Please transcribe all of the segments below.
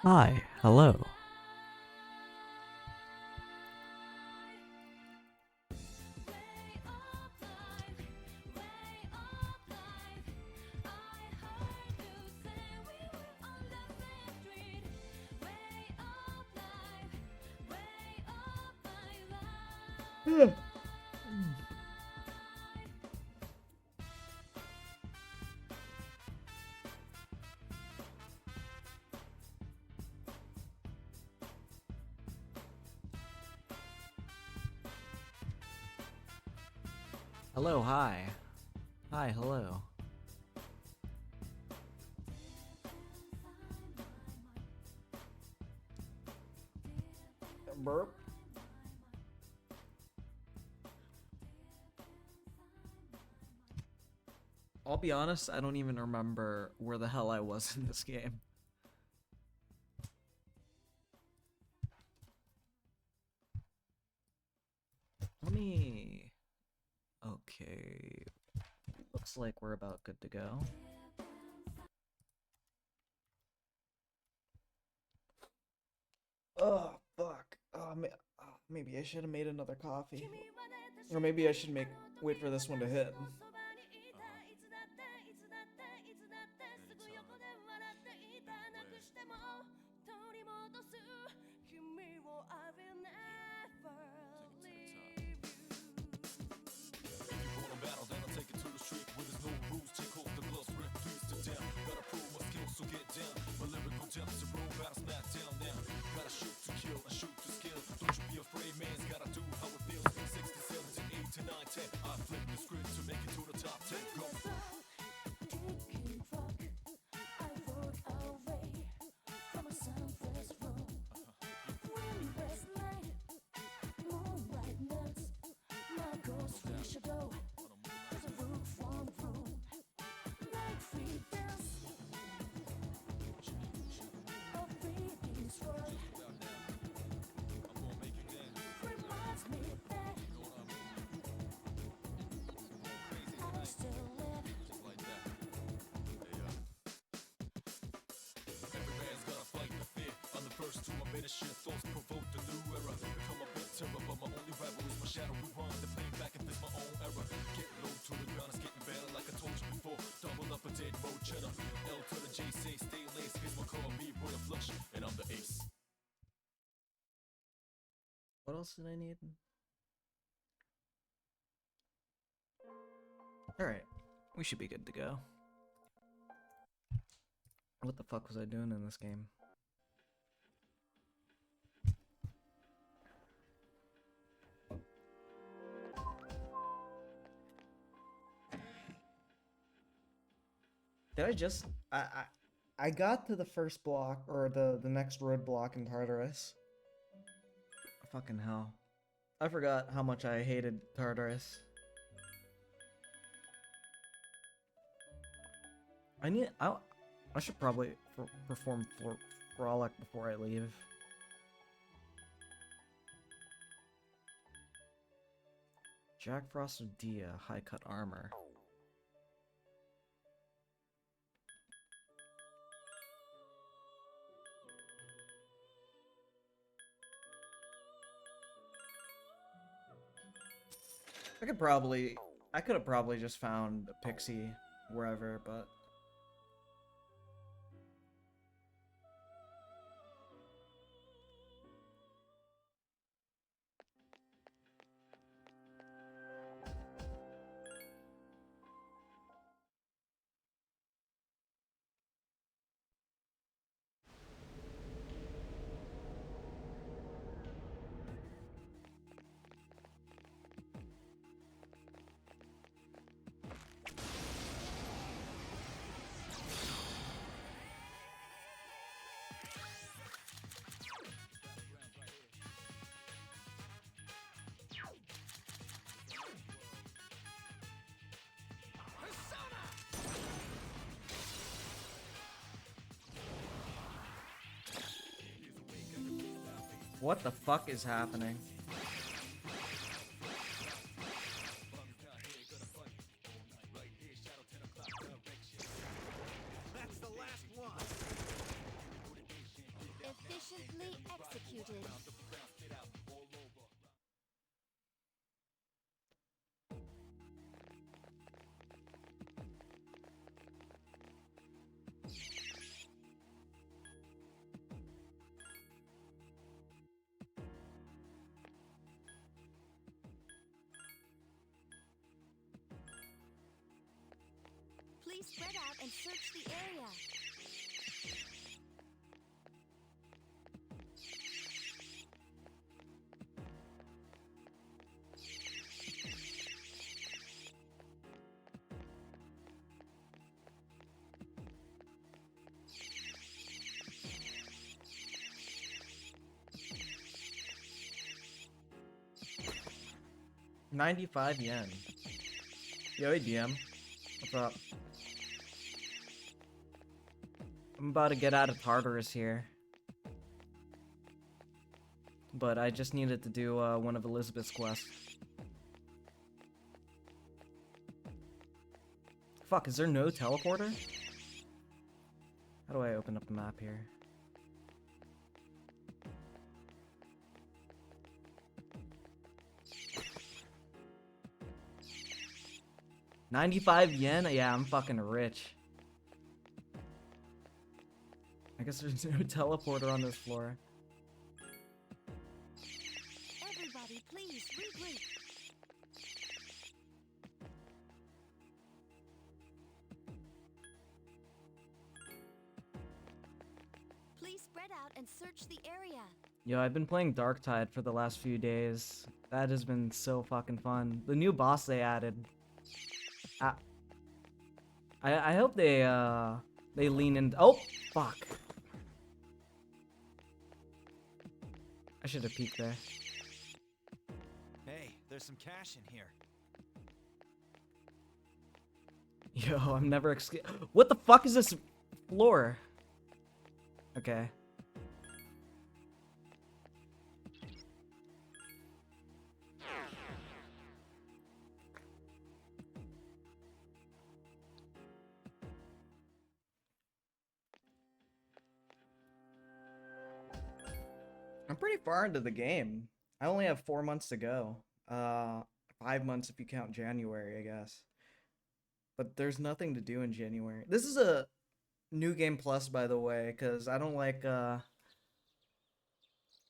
Hi, hello. Hello, hi. Hi, hello. Burp. I'll be honest, I don't even remember where the hell I was in this game. Let me... Okay. Looks like we're about good to go. Oh, fuck. Maybe I should have made another coffee. Or maybe I should wait for this one to hit. What else did I need? Alright, we should be good to go. What the fuck was I doing in this game? Did I just... I got to the first block, or the next road block in Tartarus. Fucking hell. I forgot how much I hated Tartarus. I should probably perform Frolic before I leave. Jack Frost of Dia, high cut armor. I could have probably just found a Pixie wherever, but... What the fuck is happening? That's the last one. Please spread out and search the area. $95 yen. Yo, hey DM. What's up? I'm about to get out of Tartarus here. But I just needed to do one of Elizabeth's quests. Fuck, is there no teleporter? How do I open up the map here? $95 yen? Yeah, I'm fucking rich. I guess there's no teleporter on this floor. Everybody, please regroup. Please spread out and search the area. Yo, I've been playing Darktide for the last few days. That has been so fucking fun. The new boss they added. I hope they lean in. Oh, fuck. I should have peeked there. Hey, there's some cash in here. Yo, I'm never what the fuck is this floor? Okay. I'm pretty far into the game. I only have 4 months to go. 5 months if you count January, I guess. But there's nothing to do in January. This is a new game plus, by the way, because I don't like, I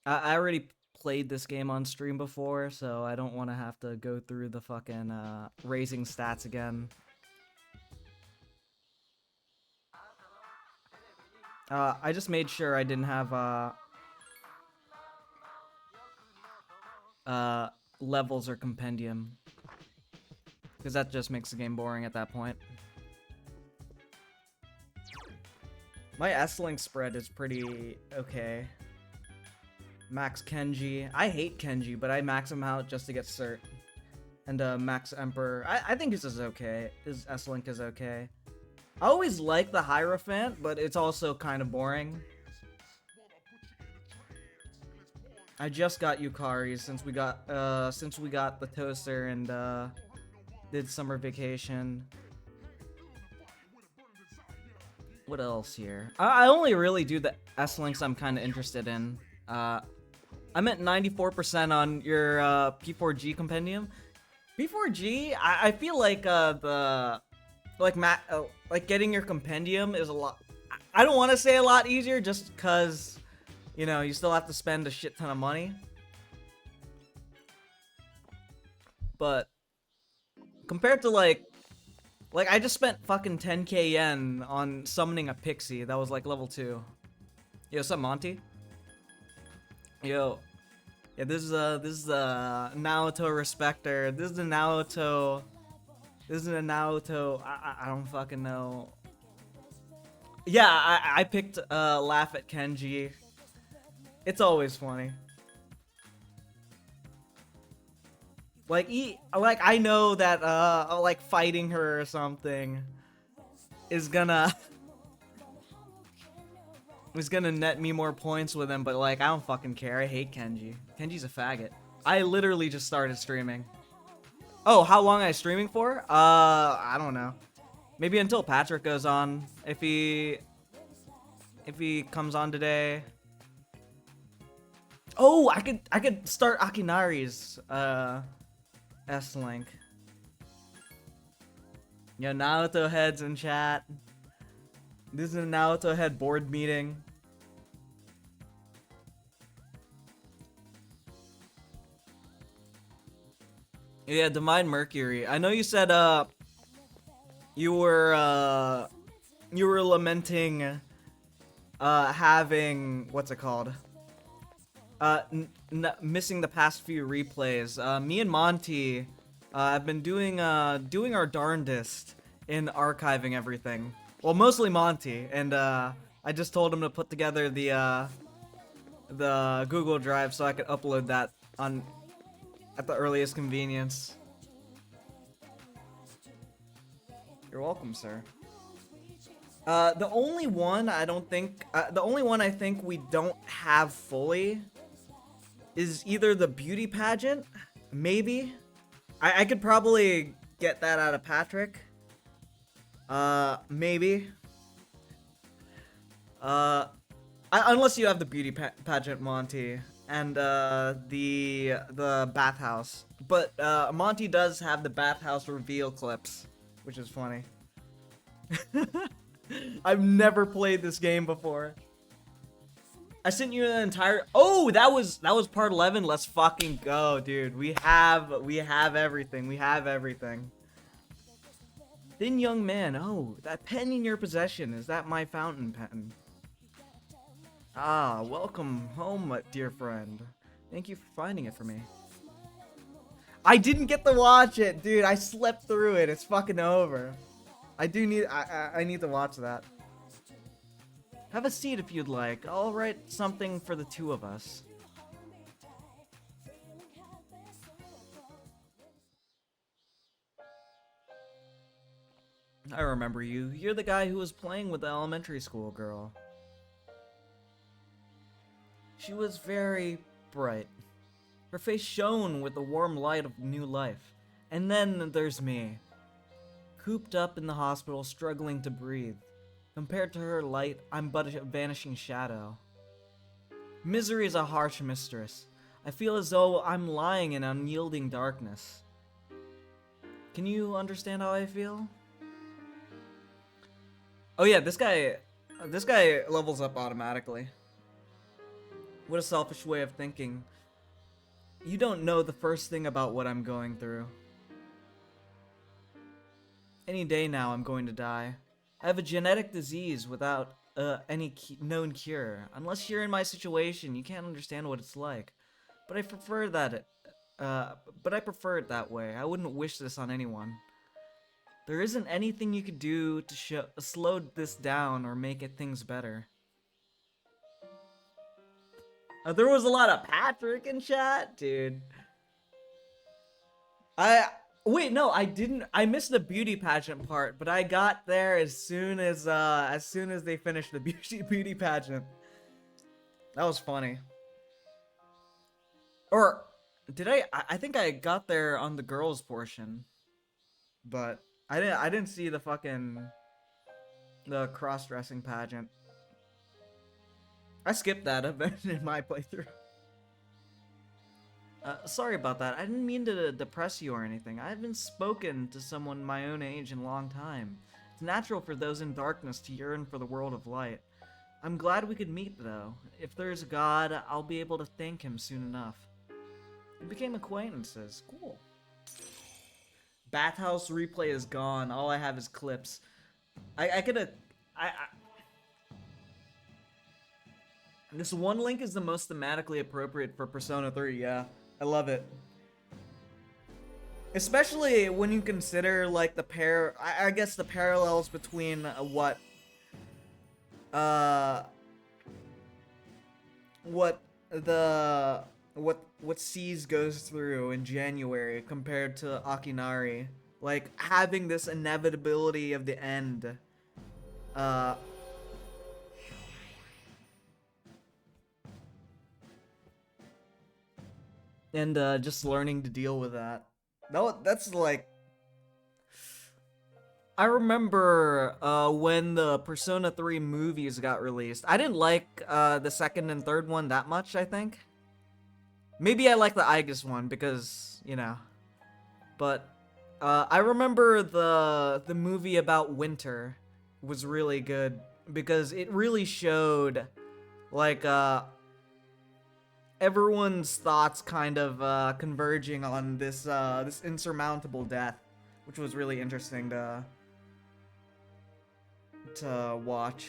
already played this game on stream before, so I don't want to have to go through the fucking, raising stats again. I just made sure I didn't have, levels or compendium, because that just makes the game boring at that point. My S-Link spread is pretty okay. Max Kenji. I hate Kenji, but I max him out just to get cert. And Max Emperor. I think his is okay. His S-Link is okay. I always like the Hierophant, but it's also kind of boring. I just got Yukari since we got the toaster and did summer vacation. What else here? I only really do the S-Links I'm kind of interested in. I'm at 94% on your P4G compendium. P4G, I feel like like getting your compendium is a lot. I don't want to say a lot easier, just because, you know, you still have to spend a shit ton of money. But compared to like I just spent fucking 10k yen on summoning a pixie that was like level 2. Yo, what's up, Monty? Yo, yeah, this is a Naoto respecter. This is a Naoto. I don't fucking know. Yeah, I picked Laugh at Kenji. It's always funny. Like I know that like fighting her or something is gonna net me more points with him, but like I don't fucking care. I hate Kenji. Kenji's a faggot. I literally just started streaming. Oh, how long am I streaming for? I don't know. Maybe until Patrick goes on. If he comes on today. Oh, I could start Akinari's S-Link. Yo, Naoto heads in chat. This is a Naoto head board meeting. Yeah, Divine Mercury. I know you said you were lamenting having, what's it called? Missing the past few replays. Me and Monty have been doing our darndest in archiving everything. Well, mostly Monty, and I just told him to put together the Google Drive so I could upload that on at the earliest convenience. You're welcome, sir. The only one I think we don't have fully is either the beauty pageant, maybe. I could probably get that out of Patrick. Maybe. Unless you have the beauty pageant, Monty, and the bathhouse. But Monty does have the bathhouse reveal clips, which is funny. I've never played this game before. I sent you an entire. Oh, that was part 11. Let's fucking go, dude. We have everything. We have everything. Thin young man. Oh, that pen in your possession, is that my fountain pen? Ah, welcome home, dear friend. Thank you for finding it for me. I didn't get to watch it, dude. I slept through it. It's fucking over. I need to watch that. Have a seat if you'd like. I'll write something for the two of us. I remember you. You're the guy who was playing with the elementary school girl. She was very bright. Her face shone with the warm light of new life. And then there's me, cooped up in the hospital, struggling to breathe. Compared to her light, I'm but a vanishing shadow. Misery is a harsh mistress. I feel as though I'm lying in unyielding darkness. Can you understand how I feel? Oh yeah, this guy levels up automatically. What a selfish way of thinking. You don't know the first thing about what I'm going through. Any day now, I'm going to die. I have a genetic disease without any known cure. Unless you're in my situation, you can't understand what it's like. But I prefer that. But I prefer it that way. I wouldn't wish this on anyone. There isn't anything you could do to slow this down or make things better. There was a lot of Patrick in chat, dude. Wait, no, I didn't. I missed the beauty pageant part, but I got there as soon as they finished the beauty pageant. That was funny. Or did I? I think I got there on the girls' portion, but I didn't see the cross-dressing pageant. I skipped that event in my playthrough. Sorry about that. I didn't mean to depress you or anything. I haven't spoken to someone my own age in a long time. It's natural for those in darkness to yearn for the world of light. I'm glad we could meet, though. If there's a God, I'll be able to thank him soon enough. We became acquaintances. Cool. Bathhouse replay is gone. All I have is clips. This one link is the most thematically appropriate for Persona 3, yeah. I love it. Especially when you consider, like, I guess the parallels between what Seize goes through in January compared to Akinari. Like, having this inevitability of the end. And just learning to deal with that. That's like... I remember when the Persona 3 movies got released. I didn't like the second and third one that much, I think. Maybe I like the Aigis one because, you know. But I remember the movie about winter was really good because it really showed, like, everyone's thoughts kind of converging on this insurmountable death, which was really interesting to watch.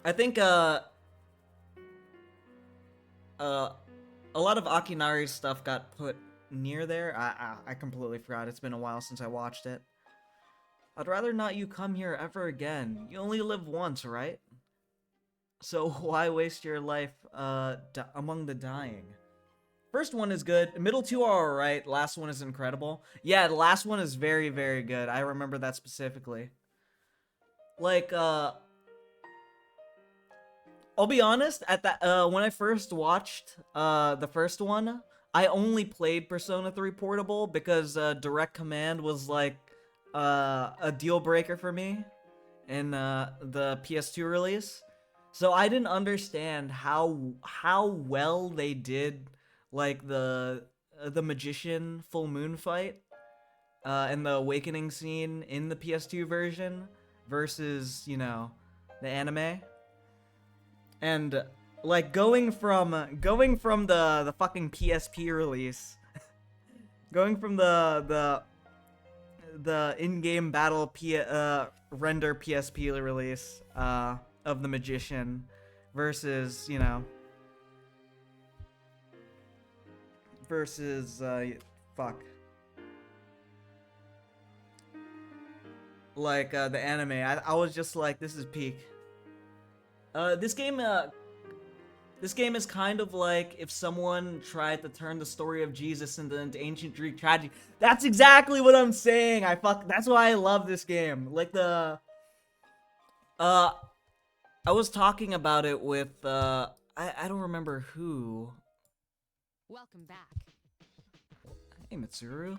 I think a lot of Akinari's stuff got put near there. I completely forgot. It's been a while since I watched it. I'd rather not you come here ever again. You only live once, right? So why waste your life among the dying? First one is good. Middle two are alright. Last one is incredible. Yeah, the last one is very, very good. I remember that specifically. Like, I'll be honest, at that when I first watched the first one, I only played Persona 3 Portable because Direct Command was like a deal breaker for me in the PS2 release. So I didn't understand how well they did like the magician full moon fight and the awakening scene in the PS2 version versus, you know, the anime. And like going from the fucking PSP release, going from the in-game battle render PSP release of the magician versus, you know, versus fuck, like the anime, I was just like, this is peak. This game is kind of like if someone tried to turn the story of Jesus into ancient Greek tragedy. That's exactly what I'm saying. That's why I love this game. Like I was talking about it with I don't remember who. Welcome back. Hey Mitsuru.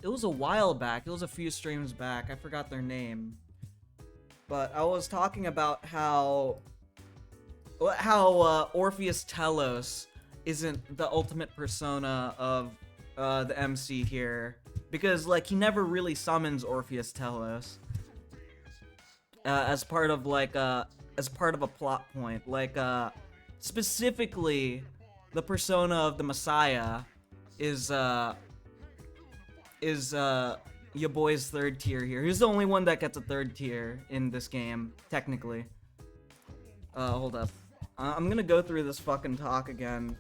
It was a while back. It was a few streams back. I forgot their name. But I was talking about how Orpheus Telos isn't the ultimate persona of the MC here, because like he never really summons Orpheus Telos as part of a plot point. Like specifically, the persona of the Messiah is your boy's third tier here. He's the only one that gets a third tier in this game, technically. Hold up. I'm gonna go through this fucking talk again.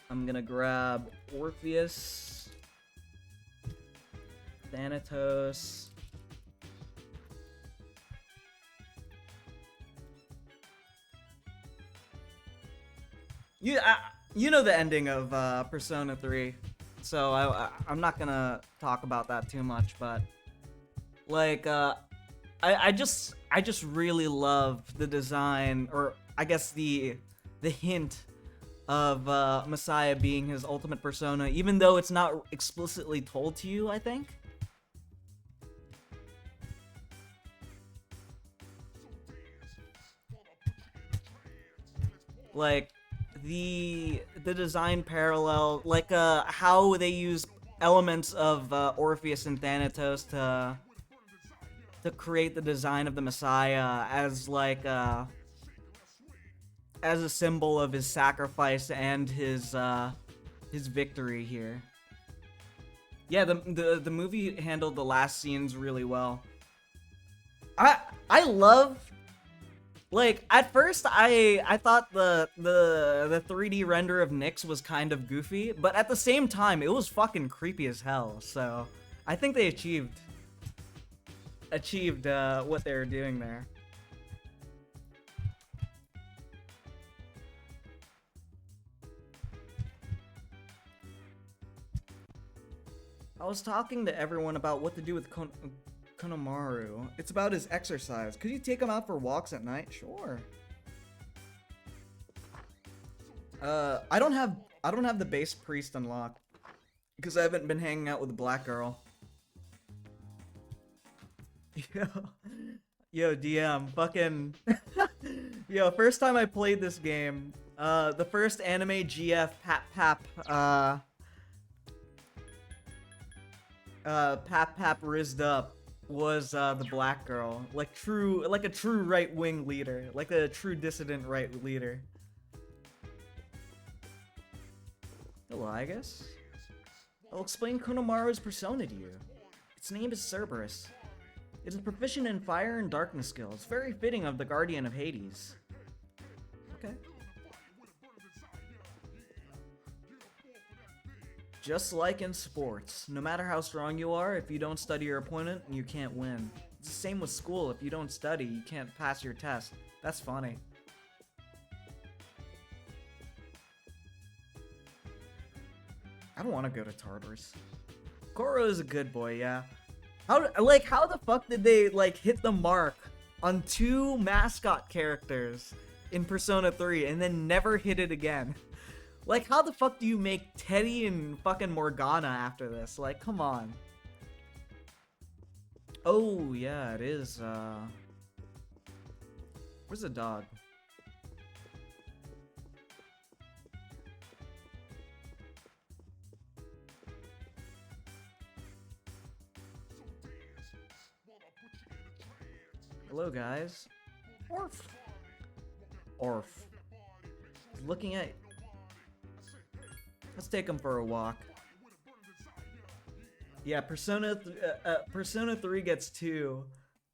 I'm gonna grab Orpheus, Thanatos. You know the ending of Persona 3. So I'm not gonna talk about that too much, but like I just really love the design, or I guess the hint of Messiah being his ultimate persona, even though it's not explicitly told to you, I think. Like the design parallel, like how they use elements of Orpheus and Thanatos to create the design of the Messiah as like as a symbol of his sacrifice and his victory here. Yeah, the movie handled the last scenes really well. I love, like, at first I thought the 3D render of Nyx was kind of goofy, but at the same time it was fucking creepy as hell. So I think they achieved what they were doing there. I was talking to everyone about what to do with Konomaru. It's about his exercise. Could you take him out for walks at night? Sure. I don't have the base priest unlocked because I haven't been hanging out with the black girl. Yo, DM, fucking yo, first time I played this game, the first anime GF Pap rizzed up was the black girl, like a true right-wing leader, like a true dissident right leader. Hello, Aigis. I'll explain Konomaru's persona to you. Its name is Cerberus. It is proficient in fire and darkness skills, very fitting of the guardian of Hades. Okay. Just like in sports, no matter how strong you are, if you don't study your opponent, you can't win. It's the same with school. If you don't study, you can't pass your test. That's funny. I don't want to go to Tartarus. Koro is a good boy, yeah. How the fuck did they like hit the mark on 2 mascot characters in Persona 3 and then never hit it again? Like, how the fuck do you make Teddy and fucking Morgana after this? Like, come on. Oh, yeah, it is, where's the dog? Hello, guys. Orf. Orf. Looking at... Let's take him for a walk. Yeah, Persona 3 gets 2.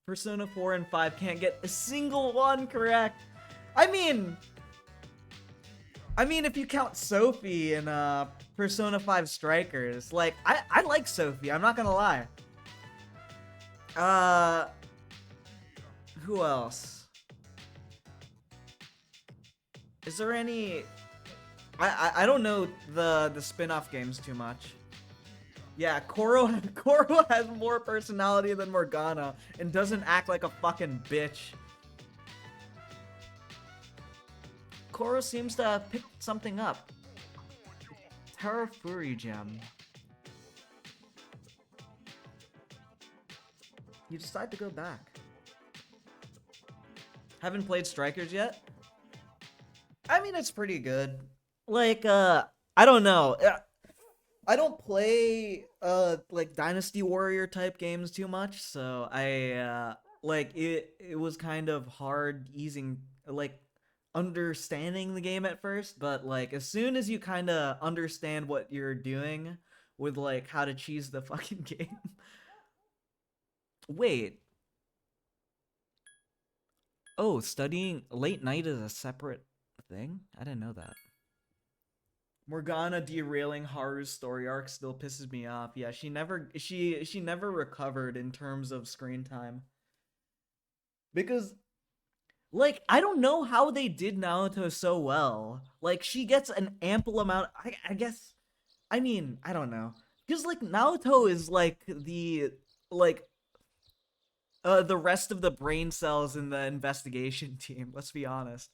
Persona 4 and 5 can't get a single one correct. I mean, if you count Sophie in Persona 5 Strikers, like, I like Sophie, I'm not gonna lie. Who else? Is there any... I don't know the spin-off games too much. Yeah, Koro has more personality than Morgana and doesn't act like a fucking bitch. Koro seems to have picked something up. Terra Fury Gem. You decide to go back. Haven't played Strikers yet? I mean, it's pretty good. Like, I don't know. I don't play, like, Dynasty Warrior type games too much, so like, it was kind of hard understanding the game at first, but, like, as soon as you kind of understand what you're doing with, like, how to cheese the fucking game. Wait. Oh, studying late night is a separate thing? I didn't know that. Morgana derailing Haru's story arc still pisses me off. Yeah, she never recovered in terms of screen time. Because, like, I don't know how they did Naruto so well. Like, she gets an ample amount, I guess, I mean, I don't know. Because, like, Naruto is, like, the rest of the brain cells in the investigation team, let's be honest.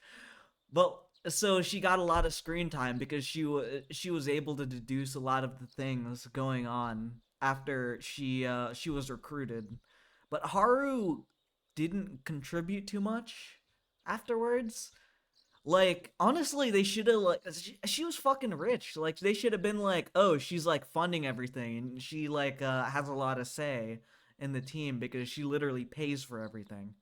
But so she got a lot of screen time because she was able to deduce a lot of the things going on after she was recruited. But Haru didn't contribute too much afterwards. Like, honestly, they should have, like, she was fucking rich. Like, they should have been like, oh, she's like funding everything and she like has a lot of say in the team because she literally pays for everything.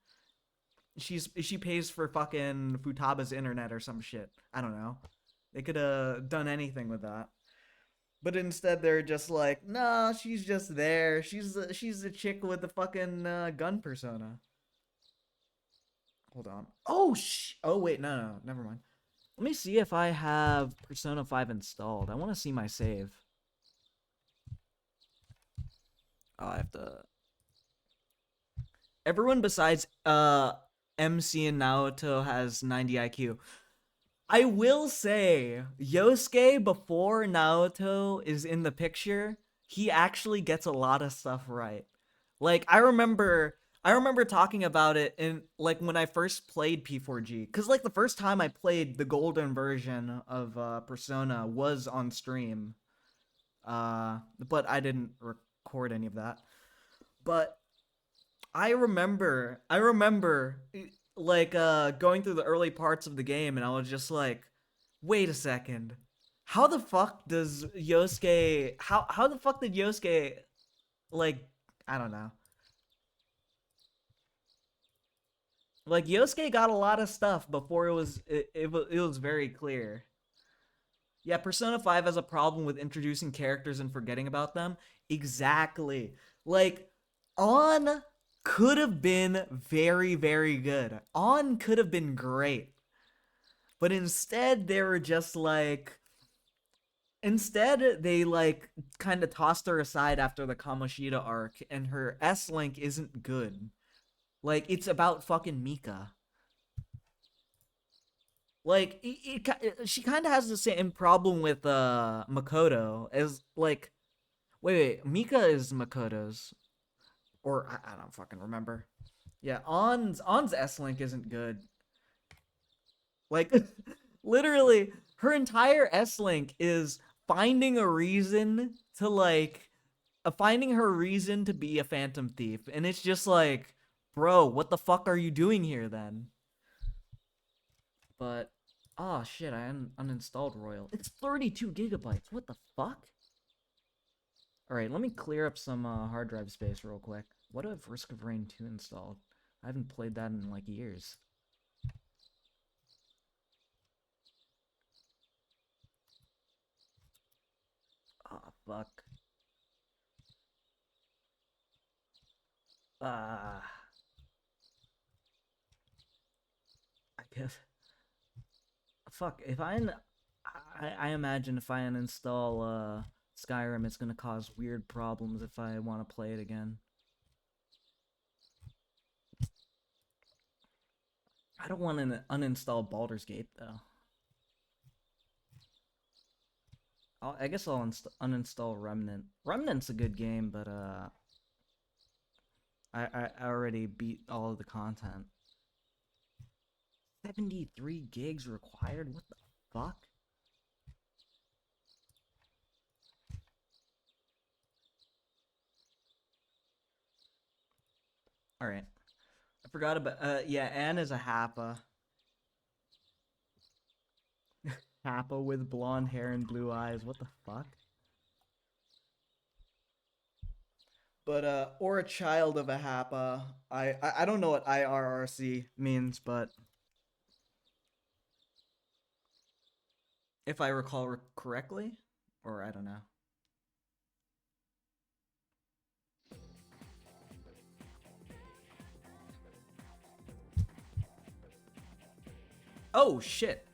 She pays for fucking Futaba's internet or some shit. I don't know. They could have done anything with that. But instead they're just like, nah, she's just there. She's the chick with the fucking gun persona. Hold on. Oh wait, no, never mind. Let me see if I have Persona 5 installed. I want to see my save. Oh, I have to... Everyone besides MC and Naoto has 90 IQ. I will say, Yosuke, before Naoto is in the picture, he actually gets a lot of stuff right. Like, I remember talking about it in, like, when I first played P4G. Because, like, the first time I played the golden version of Persona was on stream. But I didn't record any of that. But I remember, like, going through the early parts of the game, and I was just like, wait a second. How the fuck does Yosuke... How the fuck did Yosuke, like, I don't know. Like, Yosuke got a lot of stuff before it was very clear. Yeah, Persona 5 has a problem with introducing characters and forgetting about them. Exactly. Like, On could have been very, very good. On could have been great. But instead, they were just like. Instead, they like kind of tossed her aside after the Kamoshida arc, and her S Link isn't good. Like, it's about fucking Mika. Like she kind of has the same problem with Makoto as like wait Mika is Makoto's or I don't fucking remember. Yeah, On's S Link isn't good. Like literally her entire S Link is finding a reason to like finding her reason to be a phantom thief, and it's just like, bro, what the fuck are you doing here then? But oh shit, I uninstalled Royal. It's 32 gigabytes. What the fuck? All right, let me clear up some hard drive space real quick. What if Risk of Rain 2 installed? I haven't played that in like years. Oh fuck. I guess. Fuck. If I imagine if I uninstall Skyrim, it's gonna cause weird problems if I want to play it again. I don't want to uninstall Baldur's Gate though. I guess I'll uninstall Remnant. Remnant's a good game, but I already beat all of the content. 73 gigs required? What the fuck? Alright. I forgot about, yeah, Anne is a Happa. Happa with blonde hair and blue eyes. What the fuck? But, or a child of a Happa. I don't know what IRRC means, but if I recall correctly, or I don't know. Oh shit.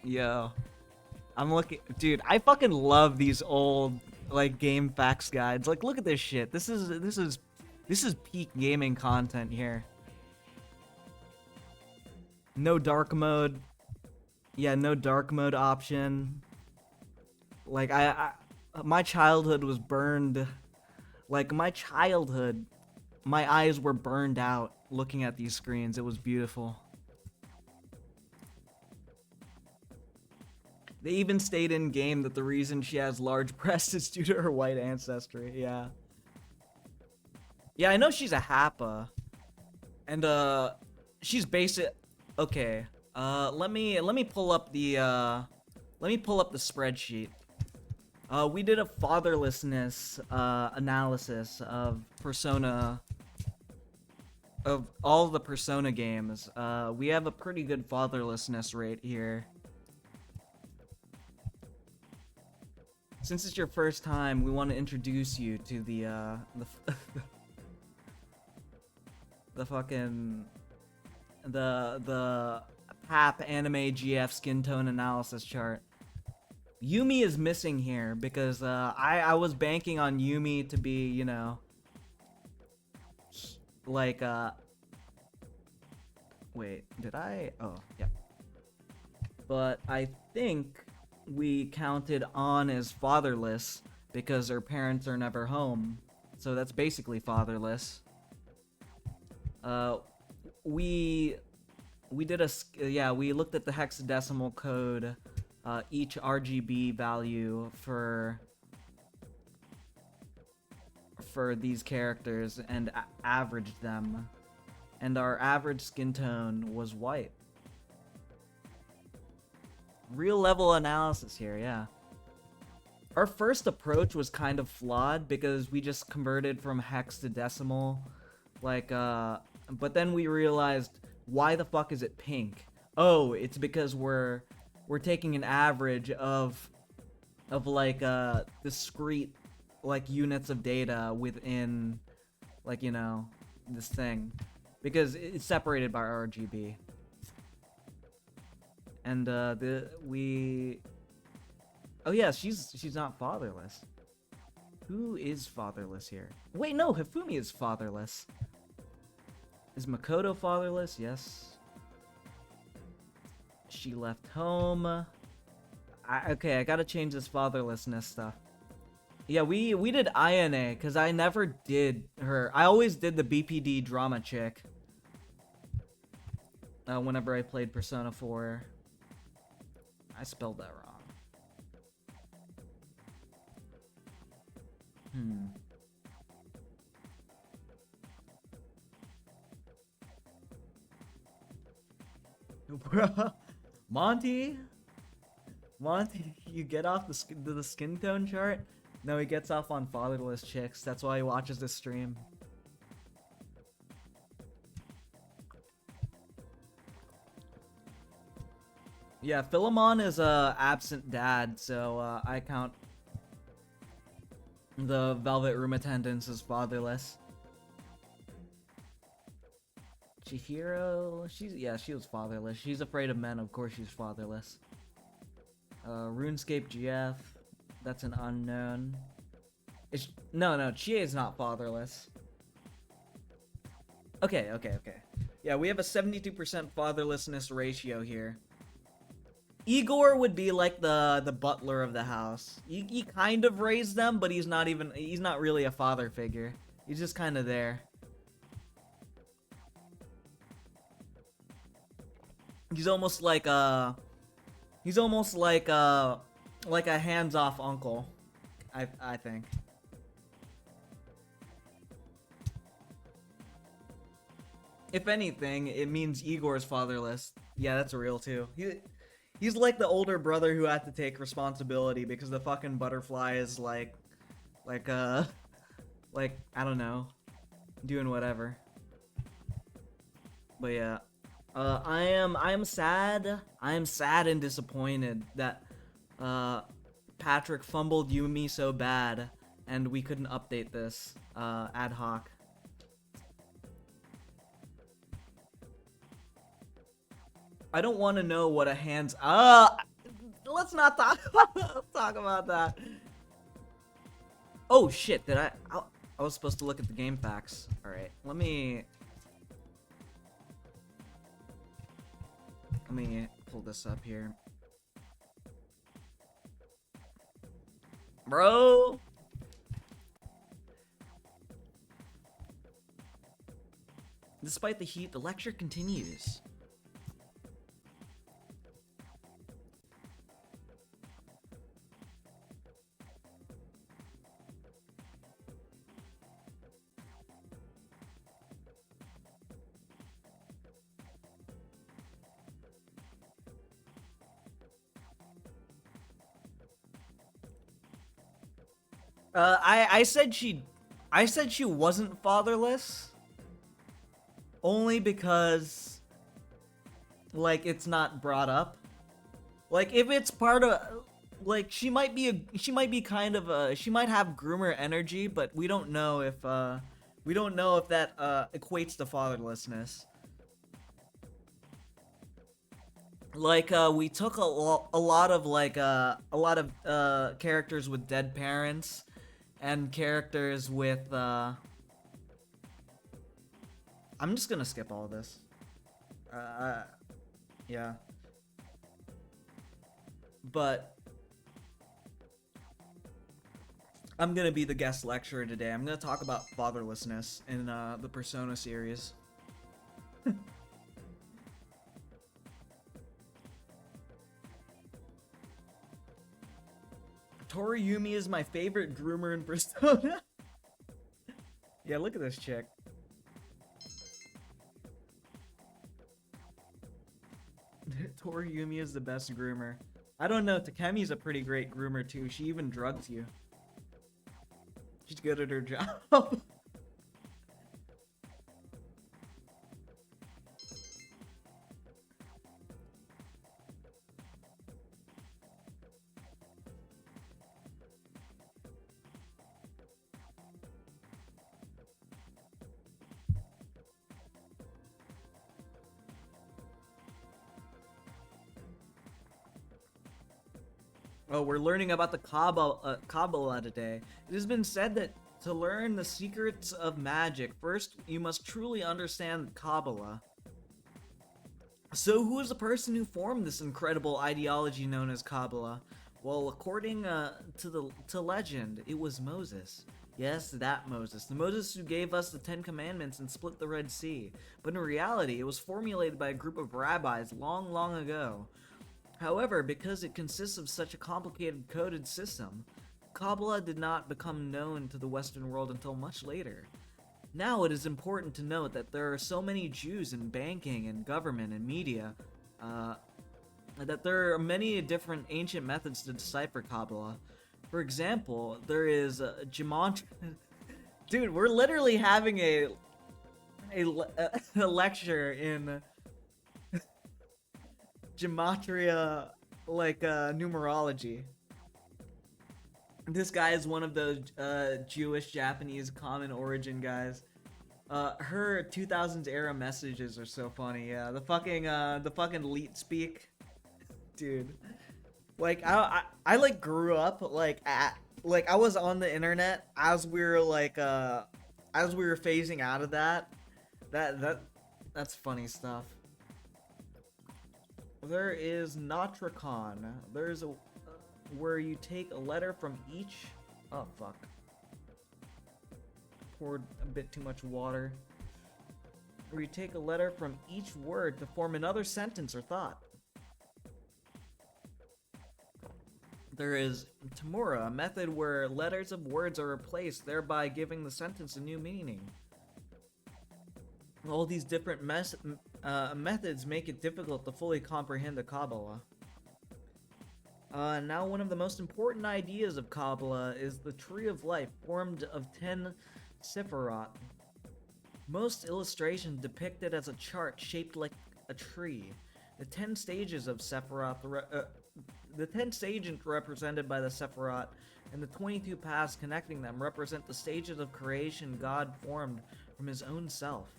Yo, I'm looking, dude. I fucking love these old like game facts guides. Like, look at this shit. This is peak gaming content here. No dark mode. Yeah, no dark mode option. Like my childhood was burned. Like my childhood, my eyes were burned out looking at these screens. It was beautiful. They even stayed in game that the reason she has large breasts is due to her white ancestry. Yeah. Yeah, I know she's a Happa. And she's basic. Okay. Let me pull up the spreadsheet. We did a fatherlessness analysis of Persona, of all the Persona games. We have a pretty good fatherlessness rate here. Since it's your first time, we want to introduce you to the the fucking the PAP anime GF skin tone analysis chart. Yumi is missing here because I was banking on Yumi to be, you know, like wait, did I? Oh, yeah. But I think we counted On as fatherless because her parents are never home. So that's basically fatherless. We did we looked at the hexadecimal code, each RGB value for these characters and averaged them, and our average skin tone was white. Real level analysis here, yeah. Our first approach was kind of flawed because we just converted from hex to decimal. Like, but then we realized, why the fuck is it pink? Oh, it's because we're taking an average of like, discrete, like, units of data within, like, you know, this thing. Because it's separated by RGB. And, oh yeah, she's not fatherless. Who is fatherless here? Wait, no, Hifumi is fatherless. Is Makoto fatherless? Yes. She left home. Okay, I gotta change this fatherlessness stuff. Yeah, we did INA, because I never did her. I always did the BPD drama chick. Whenever I played Persona 4. I spelled that wrong. Monty, you get off the skin tone chart? No, he gets off on fatherless chicks. That's why he watches this stream. Yeah, Philemon is a absent dad, so I count the Velvet Room attendants as fatherless. Chihiro, she was fatherless. She's afraid of men, of course she's fatherless. RuneScape GF, that's an unknown. No, Chie is not fatherless. Okay. Yeah, we have a 72% fatherlessness ratio here. Igor would be like the butler of the house. He kind of raised them, but he's not really a father figure. He's just kind of there. He's almost like a hands-off uncle, I think. If anything, it means Igor's fatherless. Yeah, that's real too. He's like the older brother who had to take responsibility because the fucking butterfly is like I don't know, doing whatever. But yeah, I am sad. I am sad and disappointed that Patrick fumbled Yumi so bad and we couldn't update this ad hoc. I don't want to know what a hands. Let's not talk about that. Oh shit! I was supposed to look at the game facts. All right, let me pull this up here, bro. Despite the heat, the lecture continues. I said she wasn't fatherless only because, like, it's not brought up. Like, if it's part of, like, she might kind of she might have groomer energy, but we don't know if that equates to fatherlessness. Like, we took a lot of characters with dead parents and characters with I'm just gonna skip all of this. Yeah. But I'm gonna be the guest lecturer today. I'm gonna talk about fatherlessness in the Persona series. Toriyumi is my favorite groomer in Persona. Yeah, look at this chick. Toriyumi is the best groomer. I don't know, Takemi's a pretty great groomer too. She even drugs you. She's good at her job. Oh, we're learning about the Kabbalah today. It has been said that to learn the secrets of magic, first you must truly understand Kabbalah. So who is the person who formed this incredible ideology known as Kabbalah? Well, according to legend, it was Moses. Yes, that Moses. The Moses who gave us the 10 Commandments and split the Red Sea. But in reality, it was formulated by a group of rabbis long, long ago. However, because it consists of such a complicated coded system, Kabbalah did not become known to the Western world until much later. Now it is important to note that there are so many Jews in banking and government and media, that there are many different ancient methods to decipher Kabbalah. For example, there is gematria. Dude, we're literally having a lecture in gematria, like numerology. This guy is one of those Jewish, Japanese, common origin guys. Her 2000s era messages are so funny. Yeah, the fucking leet speak, dude. Like I like grew up like I was on the internet as we were phasing out of that. That's funny stuff. There is Notricon. There's a where you take a letter from each. Oh fuck. Poured a bit too much water. Where you take a letter from each word to form another sentence or thought. There is Tamura, a method where letters of words are replaced, thereby giving the sentence a new meaning. All these different methods make it difficult to fully comprehend the Kabbalah. Now one of the most important ideas of Kabbalah is the Tree of Life, formed of 10 Sephiroth. Most illustrations depict it as a chart shaped like a tree. The 10 stages of Sephiroth, the 10 stages represented by the Sephiroth, and the 22 paths connecting them represent the stages of creation God formed from his own self.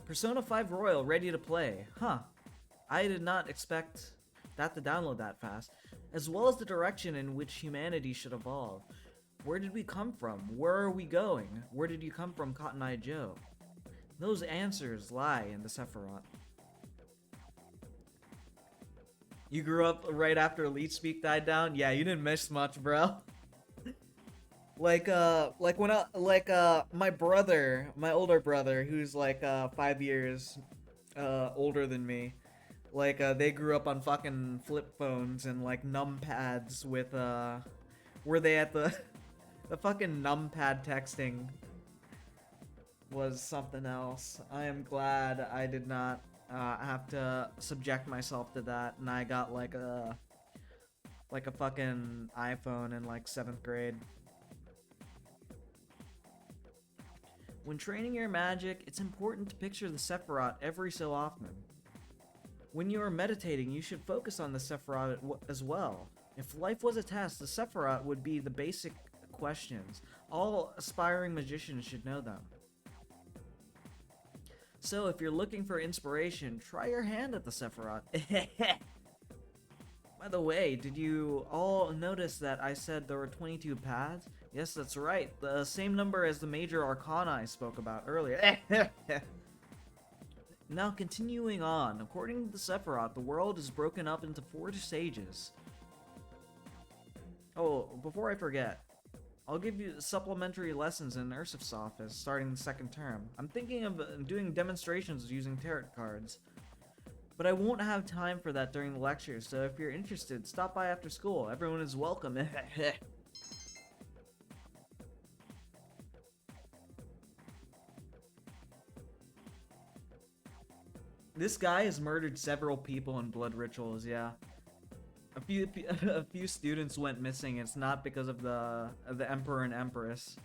Persona 5 Royal ready to play. Huh. I did not expect that to download that fast, as well as the direction in which humanity should evolve. Where did we come from? Where are we going? Where did you come from, Cotton Eye Joe? Those answers lie in the Sephiroth. You grew up right after Elite Speak died down? Yeah, you didn't miss much, bro. My brother, my older brother, who's 5 years older than me, they grew up on fucking flip phones and numpads with were they at the fucking numpad texting was something else. I am glad I did not have to subject myself to that, and I got a fucking iPhone in 7th grade. When training your magic, it's important to picture the Sephiroth every so often. When you are meditating, you should focus on the Sephiroth as well. If life was a test, the Sephiroth would be the basic questions. All aspiring magicians should know them. So if you're looking for inspiration, try your hand at the Sephiroth. By the way, did you all notice that I said there were 22 paths? Yes, that's right. The same number as the major arcana I spoke about earlier. Now continuing on, according to the Sephiroth, the world is broken up into 4 stages. Oh, before I forget, I'll give you supplementary lessons in Ursif's office starting the 2nd term. I'm thinking of doing demonstrations using tarot cards. But I won't have time for that during the lecture, so if you're interested, stop by after school. Everyone is welcome. This guy has murdered several people in blood rituals, yeah. A few students went missing. It's not because of the Emperor and Empress.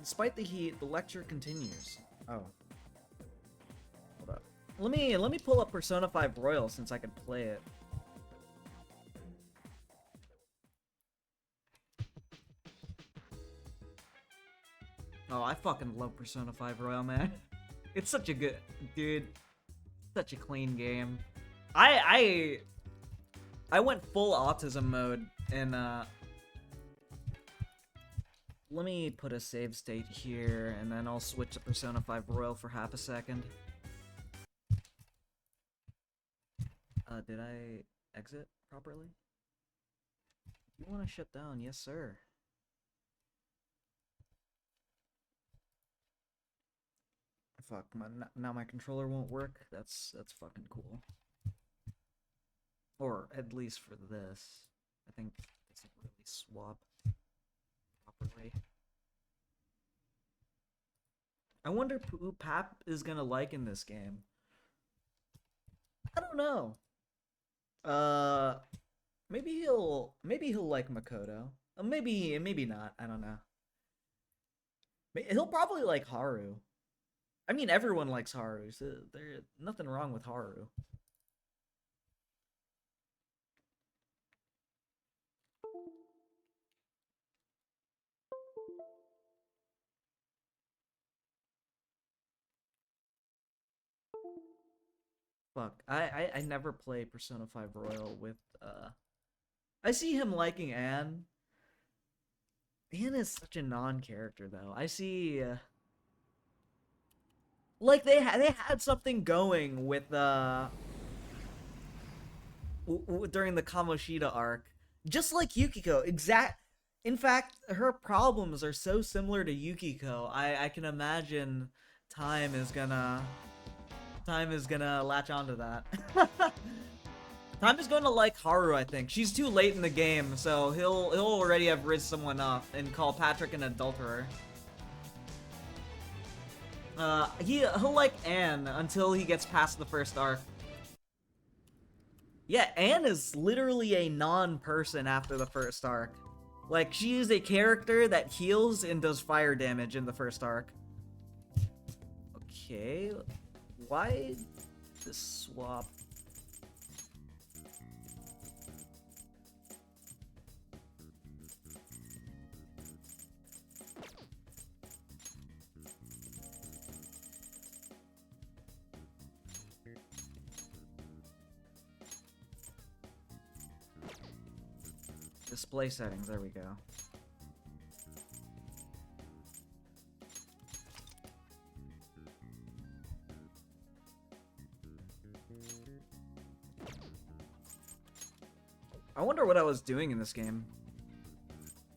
Despite the heat, the lecture continues. Oh. Hold up. Let me pull up Persona 5 Royal since I can play it. Oh, I fucking love Persona 5 Royal, man. It's such a good dude. Such a clean game. I went full autism mode and let me put a save state here and then I'll switch to Persona 5 Royal for half a second. Did I exit properly? You want to shut down? Yes, sir. Fuck, now my controller won't work. That's fucking cool. Or at least for this. I think it doesn't really swap properly. I wonder who Pap is gonna like in this game. I don't know. Maybe he'll like Makoto. Maybe not. I don't know. He'll probably like Haru. I mean, everyone likes Haru, so there's nothing wrong with Haru. Fuck, I never play Persona 5 Royal with, I see him liking Anne. Anne is such a non-character, though. I see, like, they had something going with, during the Kamoshida arc. Just like Yukiko, in fact, her problems are so similar to Yukiko. I can imagine time is gonna latch onto that. Time is gonna like Haru, I think. She's too late in the game, so he'll already have rizzed someone up and call Patrick an adulterer. He'll like Anne until he gets past the first arc. Yeah, Anne is literally a non-person after the first arc. Like, she is a character that heals and does fire damage in the first arc. Okay, why this swap? Display settings, there we go. I wonder what I was doing in this game.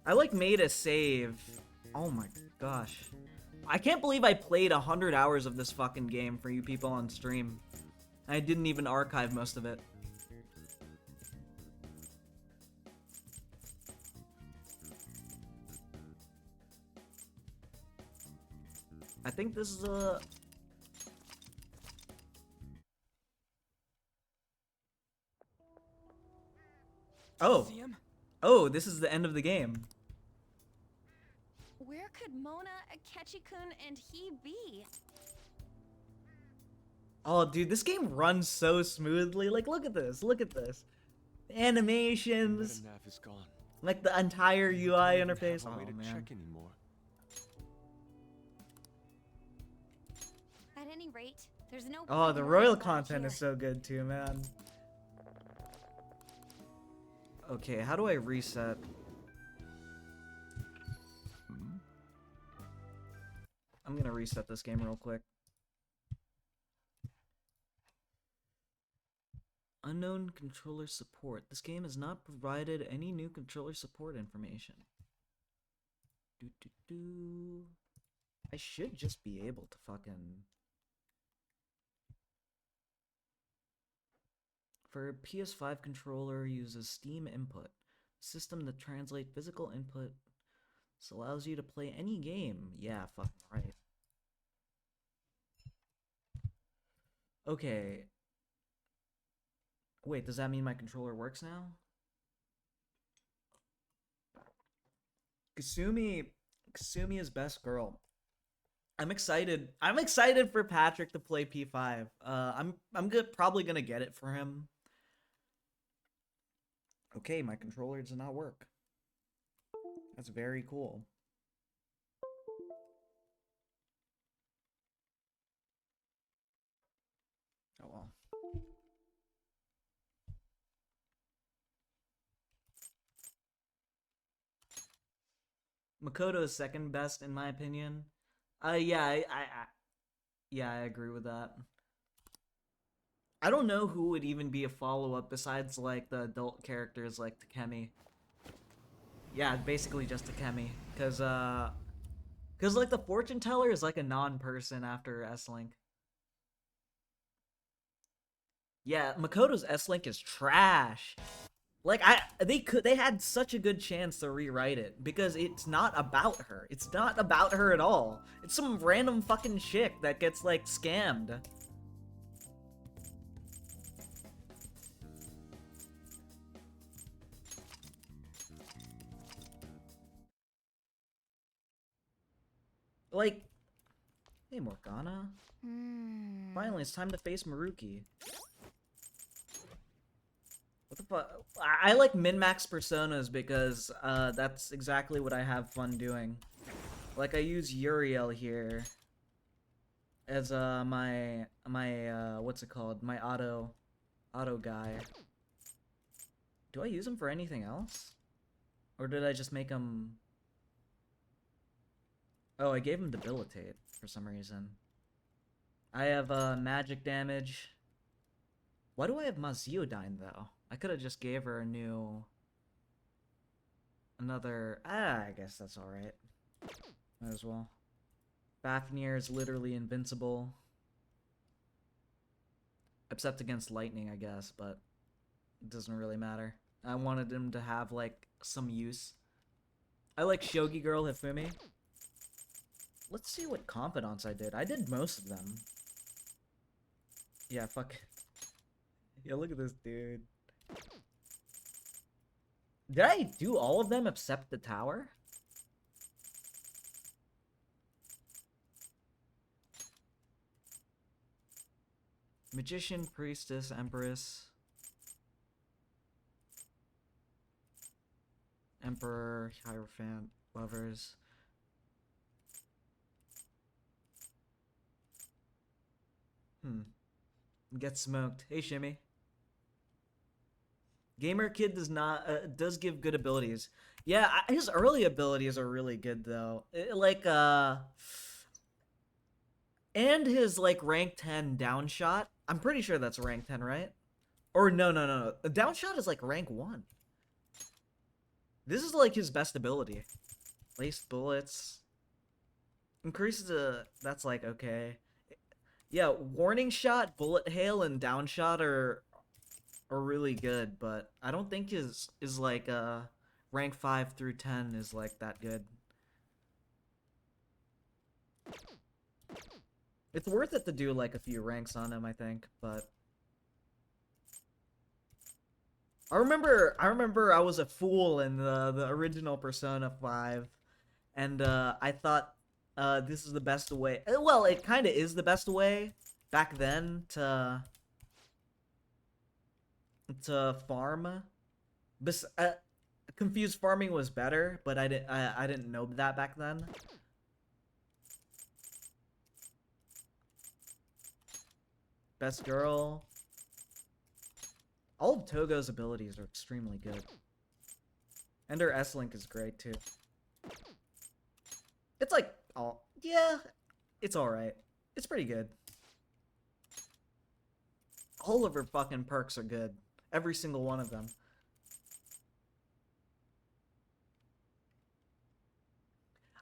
I like made a save. Oh my gosh. I can't believe I played 100 hours of this fucking game for you people on stream. I didn't even archive most of it. I think this is a... Oh. Oh, this is the end of the game. Where could Mona, Akechi-kun, and he be? Oh, dude, this game runs so smoothly. Like, look at this. Look at this. The animations. Is gone. Like, the entire UI interface. Oh, man. Check anymore. At any rate, there's no Oh, point the in royal worrying about it content is here. so good, too, man. Okay, how do I reset? I'm gonna reset this game real quick. Unknown controller support. This game has not provided any new controller support information. I should just be able to fucking... For a PS5 controller, uses Steam input, system to translate physical input This allows you to play any game. Yeah, fucking right. Okay. Wait, does that mean my controller works now? Kasumi is best girl. I'm excited. I'm excited for Patrick to play P5. I'm probably gonna get it for him. Okay, my controller does not work. That's very cool. Oh well. Makoto is second best in my opinion. Yeah, I agree with that. I don't know who would even be a follow-up besides like the adult characters like Takemi. Yeah, basically just Takemi, cause like the fortune teller is like a non-person after S-Link. Yeah, Makoto's S-Link is trash. Like they had such a good chance to rewrite it because it's not about her. It's not about her at all. It's some random fucking chick that gets like scammed. Like, hey Morgana. Finally, it's time to face Maruki. What the fuck? I like min-max personas because that's exactly what I have fun doing. Like I use Uriel here as my what's it called? My auto guy. Do I use him for anything else? Or did I just make him? Oh, I gave him debilitate for some reason. I have magic damage. Why do I have Maziodyne though? I could have just gave her another. I guess that's all right. Might as well. Fafnir is literally invincible. Except against lightning, I guess, but it doesn't really matter. I wanted him to have, like, some use. I like Shogi Girl Hifumi. Let's see what confidants I did. I did most of them. Yeah, fuck. Yeah, look at this dude. Did I do all of them except the tower? Magician, Priestess, Empress. Emperor, Hierophant, Lovers. Get smoked. Hey, Shimmy. Gamer Kid does give good abilities. Yeah, his early abilities are really good though. And his like rank 10 down shot. I'm pretty sure that's rank 10, right? Or no. The down shot is like rank 1. This is like his best ability. Laced bullets. Increases that's like okay. Yeah, warning shot, bullet hail, and down shot are really good, but I don't think is like rank 5 through 10 is like that good. It's worth it to do like a few ranks on him, I think, but I remember I was a fool in the original Persona 5, and I thought this is the best way. Well, it kind of is the best way back then to farm. Confused farming was better, but I didn't know that back then. Best girl. All of Togo's abilities are extremely good. And her S-Link is great too. It's like, yeah, it's alright. It's pretty good. All of her fucking perks are good. Every single one of them.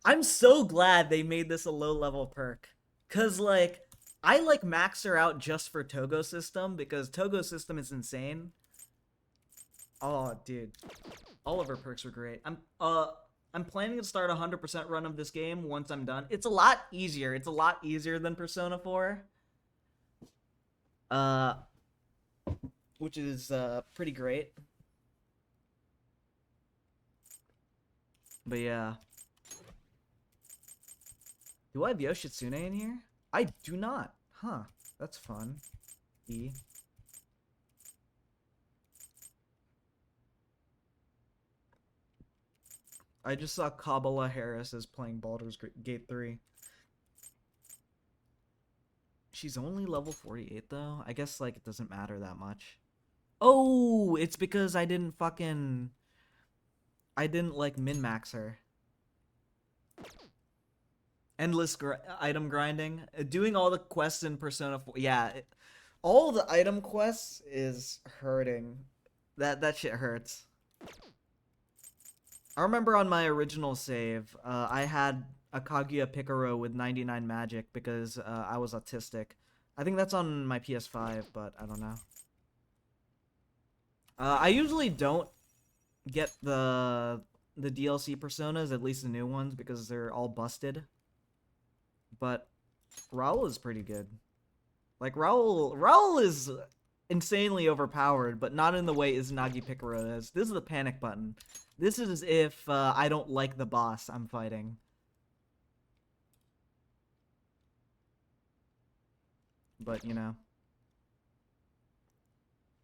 I'm so glad they made this a low-level perk. Cause, like, I, like, max her out just for Togo system, because Togo system is insane. Oh, dude. All of her perks were great. I'm planning to start a 100% run of this game once I'm done. It's a lot easier. It's a lot easier than Persona 4. Which is pretty great. But yeah. Do I have Yoshitsune in here? I do not. Huh. That's fun. E. I just saw Kabbalah Harris is playing Baldur's Gate 3. She's only level 48 though. I guess like it doesn't matter that much. Oh, it's because I didn't like min-max her. Endless item grinding. Doing all the quests in Persona 4. Yeah, all the item quests is hurting. That shit hurts. I remember on my original save, I had a Kaguya Picaro with 99 magic because I was autistic. I think that's on my PS5, but I don't know. I usually don't get the DLC personas, at least the new ones, because they're all busted. But Raul is pretty good. Like Raul is insanely overpowered, but not in the way Izanagi Picaro is. This is the panic button. This is if I don't like the boss I'm fighting. But, you know.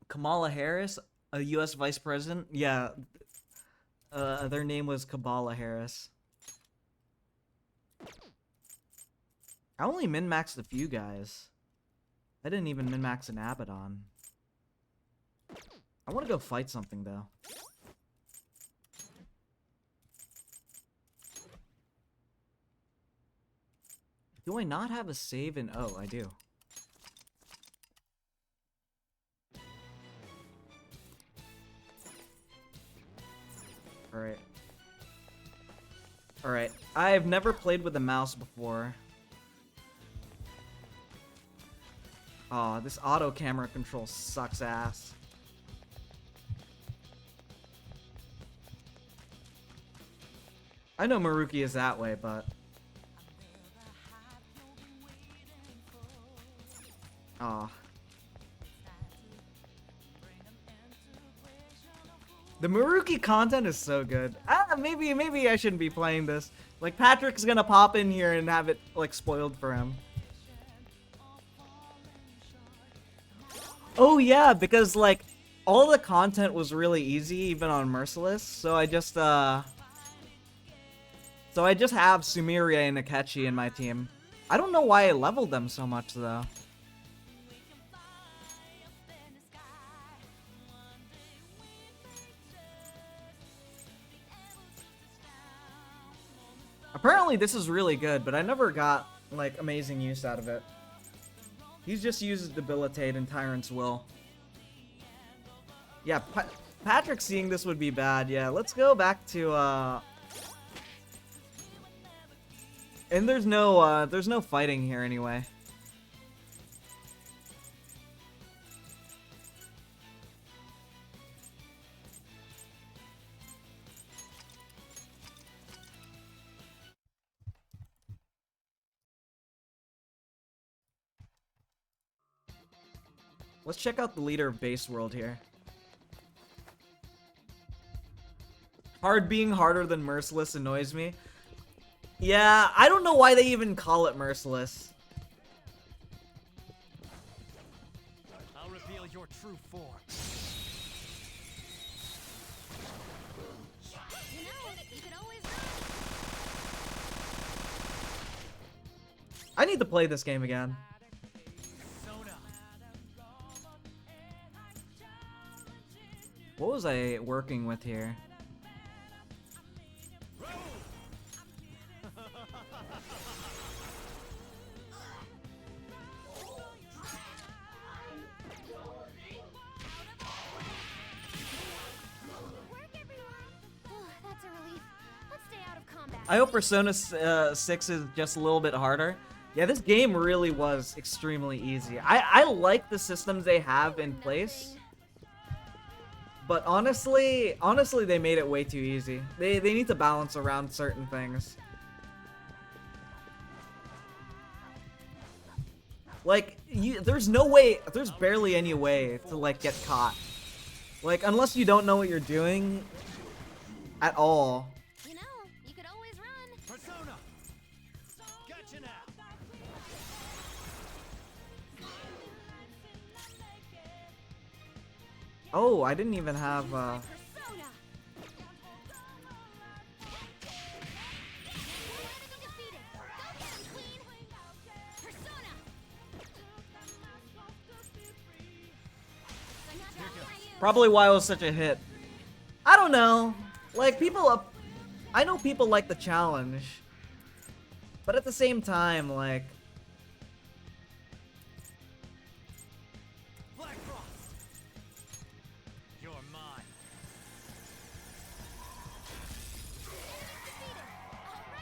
Kamala Harris, a U.S. vice president? Yeah. Their name was Kabbalah Harris. I only min-maxed a few guys. I didn't even min-max an Abaddon. I want to go fight something, though. Do I not have a save in... Oh, I do. Alright. Alright. I've never played with a mouse before. Aw, this auto camera control sucks ass. I know Maruki is that way, but... Aw. The Maruki content is so good. Maybe I shouldn't be playing this. Like, Patrick's gonna pop in here and have it, like, spoiled for him. Oh yeah, because, like, all the content was really easy, even on Merciless, so I just have Sumiria and Akechi in my team. I don't know why I leveled them so much, though. Apparently this is really good, but I never got, like, amazing use out of it. He just uses Debilitate and Tyrant's Will. Yeah, Patrick seeing this would be bad. Yeah, let's go back to, And there's no fighting here anyway. Let's check out the leader of Base World here. Hard being harder than Merciless annoys me. Yeah, I don't know why they even call it Merciless. I'll reveal your true form. You know, you could always I need to play this game again. What was I working with here? I hope Persona 6 is just a little bit harder. Yeah, this game really was extremely easy. I like the systems they have in place. But honestly, they made it way too easy. They need to balance around certain things. Like, there's no way, there's barely any way to, like, get caught. Like, unless you don't know what you're doing at all. You know, you could always run. Persona! Gotcha now! Oh, I didn't even have, Persona! Defeated. Go get him, Queen! Persona! probably why it was such a hit. I don't know. Like, I know people like the challenge. But at the same time, like... Black Frost! You're mine.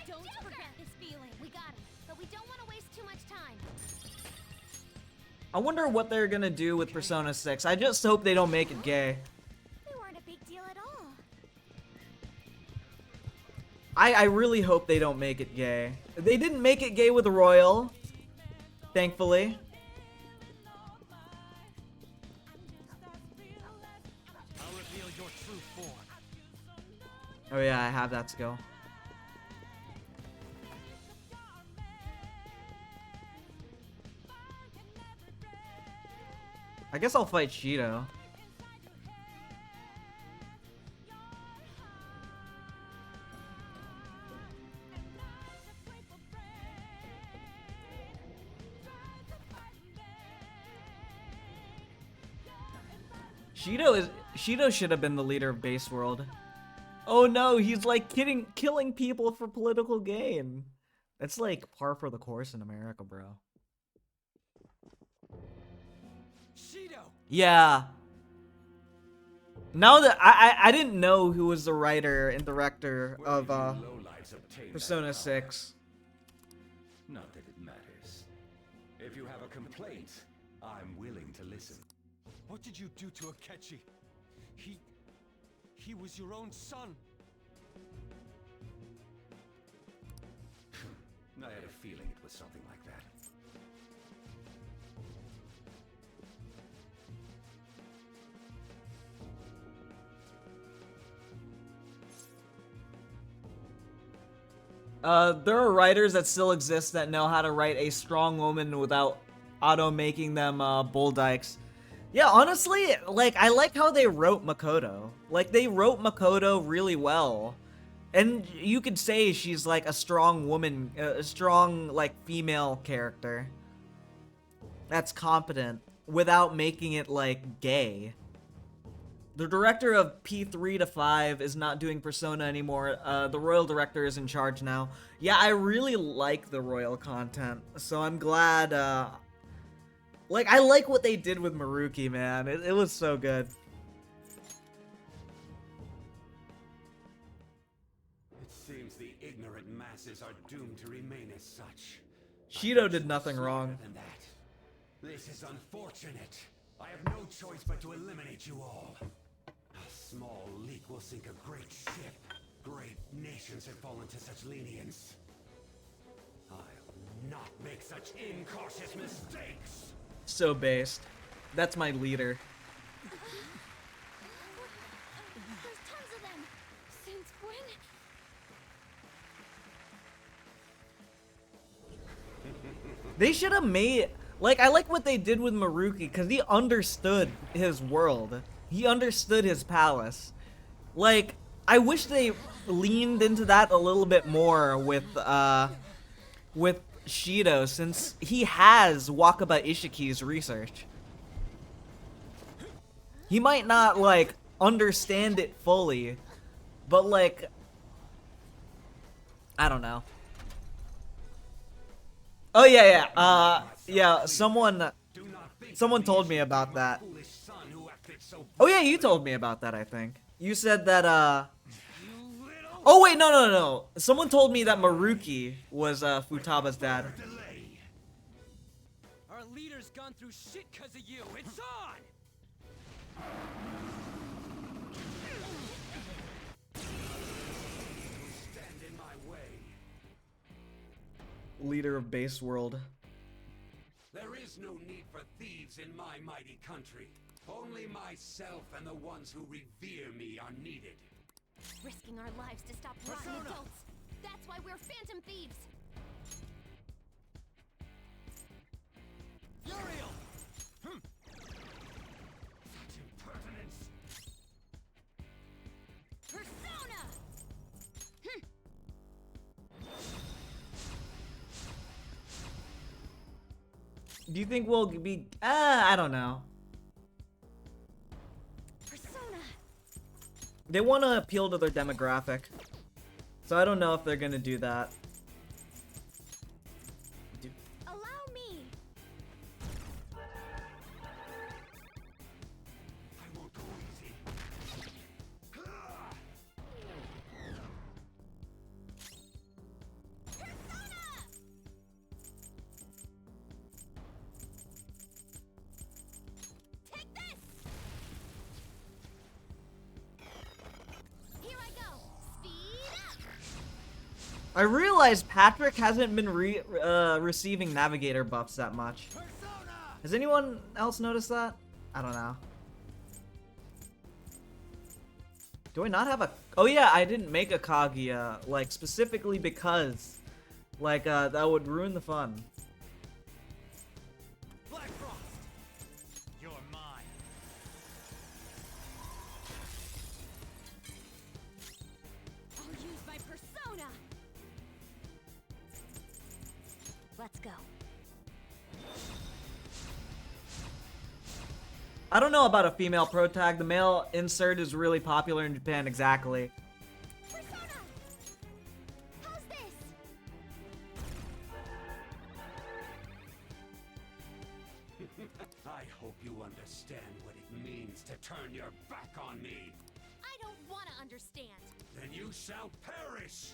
Don't forget this feeling. We got him, but we don't want to waste too much time. I wonder what they're gonna do with Persona 6. I just hope they don't make it gay. They weren't a big deal at all. I really hope they don't make it gay. They didn't make it gay with Royal, thankfully. I'll reveal your true form. Oh yeah, I have that skill. I guess I'll fight Shido. Shido should have been the leader of Base World. Oh no, he's like killing people for political gain. That's like par for the course in America, bro. Shido! Yeah. Now that I didn't know who was the writer and director of Persona 6. Not that it matters. If you have a complaint, I'm willing to listen. What did you do to Akechi? He was your own son. I had a feeling it was something like that. There are writers that still exist that know how to write a strong woman without auto-making them bull dykes. Yeah, honestly, like, I like how they wrote Makoto. Like, they wrote Makoto really well. And you could say she's, like, a strong woman, a strong, like, female character. That's competent, without making it, like, gay. The director of P3 is not doing Persona anymore. The Royal director is in charge now. Yeah, I really like the Royal content, so I'm glad, like, I like what they did with Maruki, man. It was so good. It seems the ignorant masses are doomed to remain as such. Shido did nothing wrong. Than that. This is unfortunate. I have no choice but to eliminate you all. A small leak will sink a great ship. Great nations have fallen to such lenience. I'll not make such incautious mistakes. So based. That's my leader. There's tons of them. Since when? They should have made... Like, I like what they did with Maruki, because he understood his world. He understood his palace. Like, I wish they leaned into that a little bit more with Shido, since he has Wakaba Ishiki's research. He might not, like, understand it fully, but, like, I don't know. Oh, yeah, someone told me about that. Oh, yeah, you told me about that, I think. You said that, oh, wait, no. Someone told me that Maruki was, Futaba's dad. Our leader's gone through shit because of you. It's on! Stand in my way. Leader of base world. There is no need for thieves in my mighty country. Only myself and the ones who revere me are needed. Risking our lives to stop rotten Persona! adults. That's why we're phantom thieves. Uriel! Such impertinence. Persona! Do you think we'll be? I don't know. Persona! They want to appeal to their demographic, so I don't know if they're gonna do that. Allow me! I won't go easy. Persona! Take this! Here I go! Speed up! I realized Patrick hasn't been receiving navigator buffs that much. Has anyone else noticed that? I don't know. Do I not have a? Oh yeah, I didn't make a Kaguya, like specifically because, like, that would ruin the fun. Black Frost! You're mine. I'll use my persona! Let's go. I don't know about a female pro tag. The male insert is really popular in Japan, exactly. Persona! How's this? I hope you understand what it means to turn your back on me. I don't want to understand. Then you shall perish.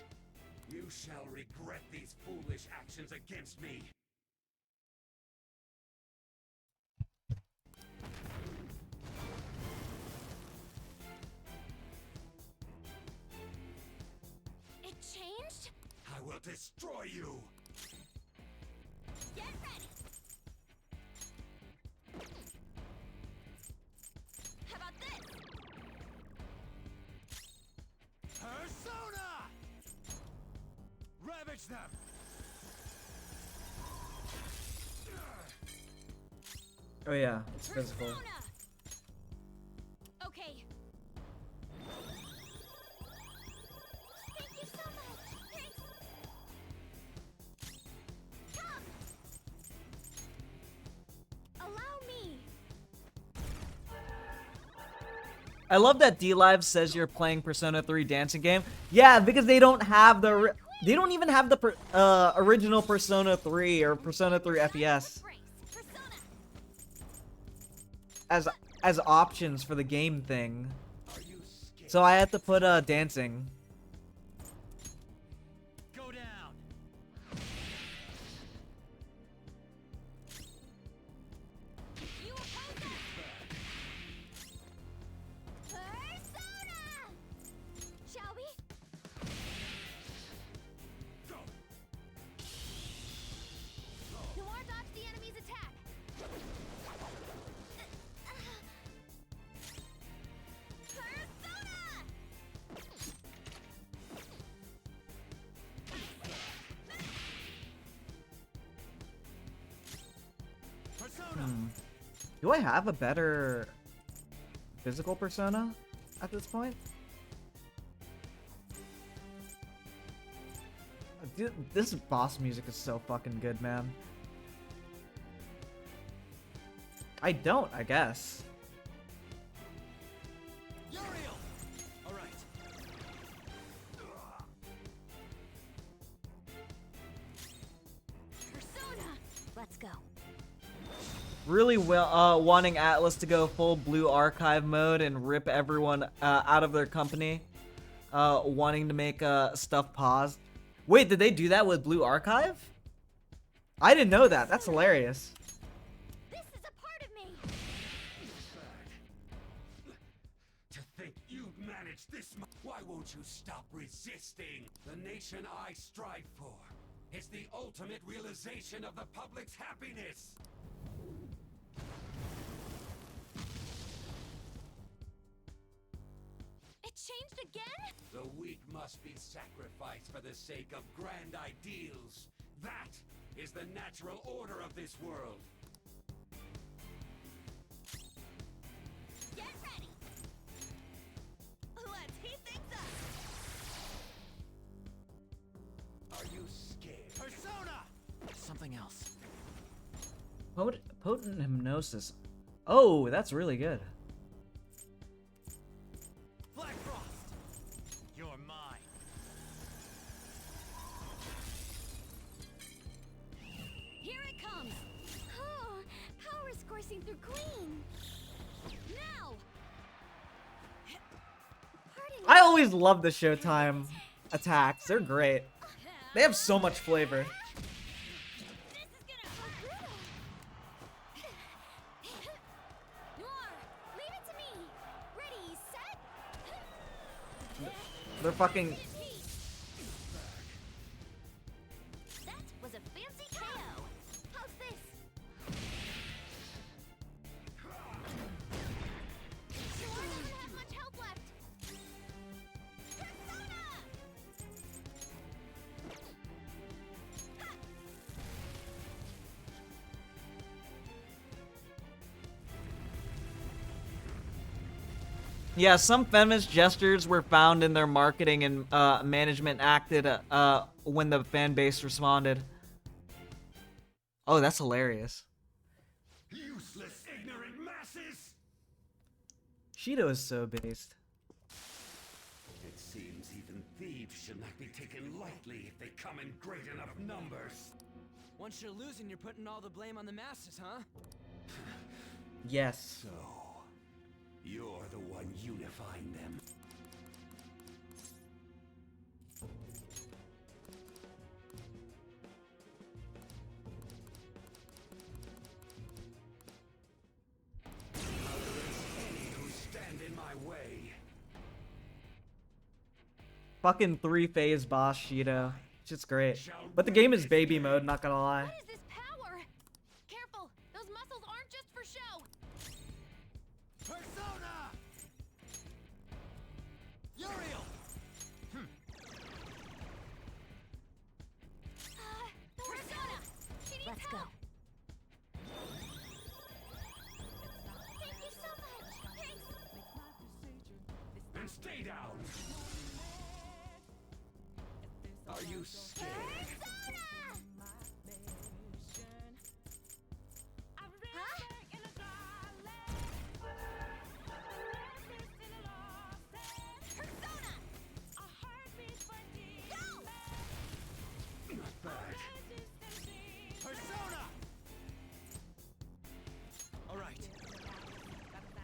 You shall regret these foolish actions against me. It changed? I will destroy you. Get ready! How about this? Persona! Ravage them! Oh yeah, it's physical. Persona! Okay. Thank you so much. Thanks. Come. Allow me. I love that D-Live says you're playing Persona 3 dancing game. Yeah, because they don't have the they don't even have the original Persona 3 or Persona 3 FES Brace. Persona. as options for the game thing. Are you scared? So I had to put dancing. Go down! You oppose that. Persona. Shall we? Go. Noir dodge the enemy's attack. Persona! Persona! Do I have a better physical Persona at this point? Dude, this boss music is so fucking good, man. I don't, I guess. Uriel! Alright. Persona! Let's go. Really wanting Atlas to go full blue archive mode and rip everyone out of their company. Wanting to make stuff pause. Wait, did they do that with blue archive? I didn't know that. That's hilarious. This is a part of me. To think you manage this. Why won't you stop resisting? The nation I strive for is the ultimate realization of the public's happiness. It changed again? The weak must be sacrificed for the sake of grand ideals. That is the natural order of this world. Get ready! Let's heat things up! Are you scared? Persona! Something else. Potent hypnosis. Oh, that's really good. Black Frost! You're mine. Here it comes! Oh, power's coursing through Queen! Now! Pardon I always love the Showtime attacks. They're great. They have so much flavor. This is gonna hurt! Noir, leave it to me! Ready, set? They're fucking. That was a fancy KO! How's this? Noir doesn't have much health left! Persona! Yeah, some feminist gestures were found in their marketing and management acted when the fan base responded. Oh, that's hilarious. Useless, ignorant masses! Shido is so based. It seems even thieves should not be taken lightly if they come in great enough numbers. Once you're losing, you're putting all the blame on the masses, huh? Yes. So, you're the one unifying them. Any who stand in my way. Fucking 3-phase boss Shido. Shit's great. But the game is baby mode, not gonna lie. What is this power? Careful! Those muscles aren't just for show! Persona! Uriel! Persona! She needs Let's help! go. Thank you so much! Thanks! And stay down! Are you scared? Persona! Persona! Go! Not bad. Persona! All right.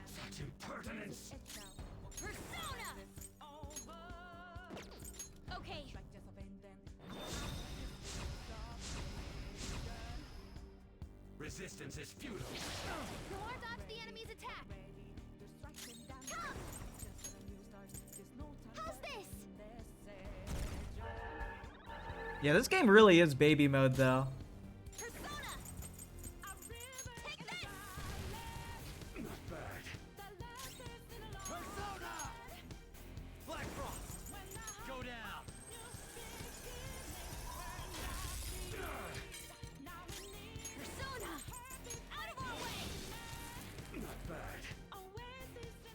Such impertinence! Persona! Okay. Resistance is futile. Noir dodged the enemy's attack. Come! How's this? Yeah, this game really is baby mode though. Persona! Take this! Not bad. Persona! Black Frost! Go down! Persona! Out of our way! Not bad.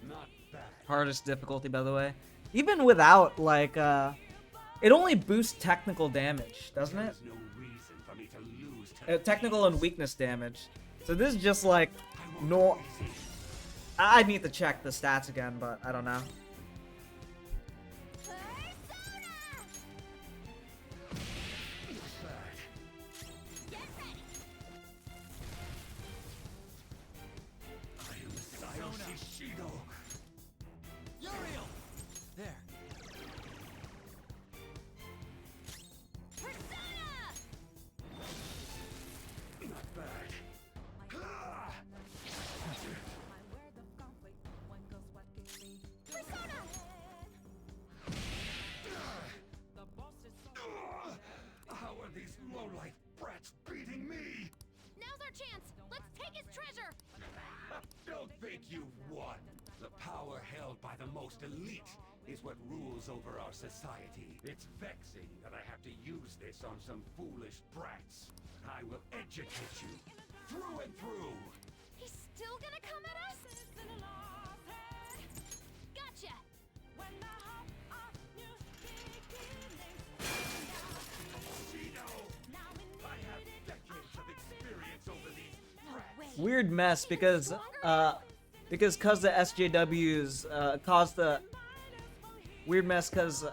Not bad. Hardest difficulty, by the way. Even without, like, it only boosts technical damage, doesn't it? There's no reason for me to lose to Technical and weakness damage. So this is just like, I won't no. be easy. I need to check the stats again, but I don't know. Persona! Not bad. Get ready! I am Sayoshi Shido. Uriel! There. Persona! Not bad. Ah! Persona! don't think you've won. The power held by the most elite is what rules over our society. It's vexing that I have to use this on some foolish brats. I will educate you through and through. He's still gonna come at us? Gotcha! Cheeto! I have decades of experience over these brats. Weird mess because the SJWs caused the weird mess because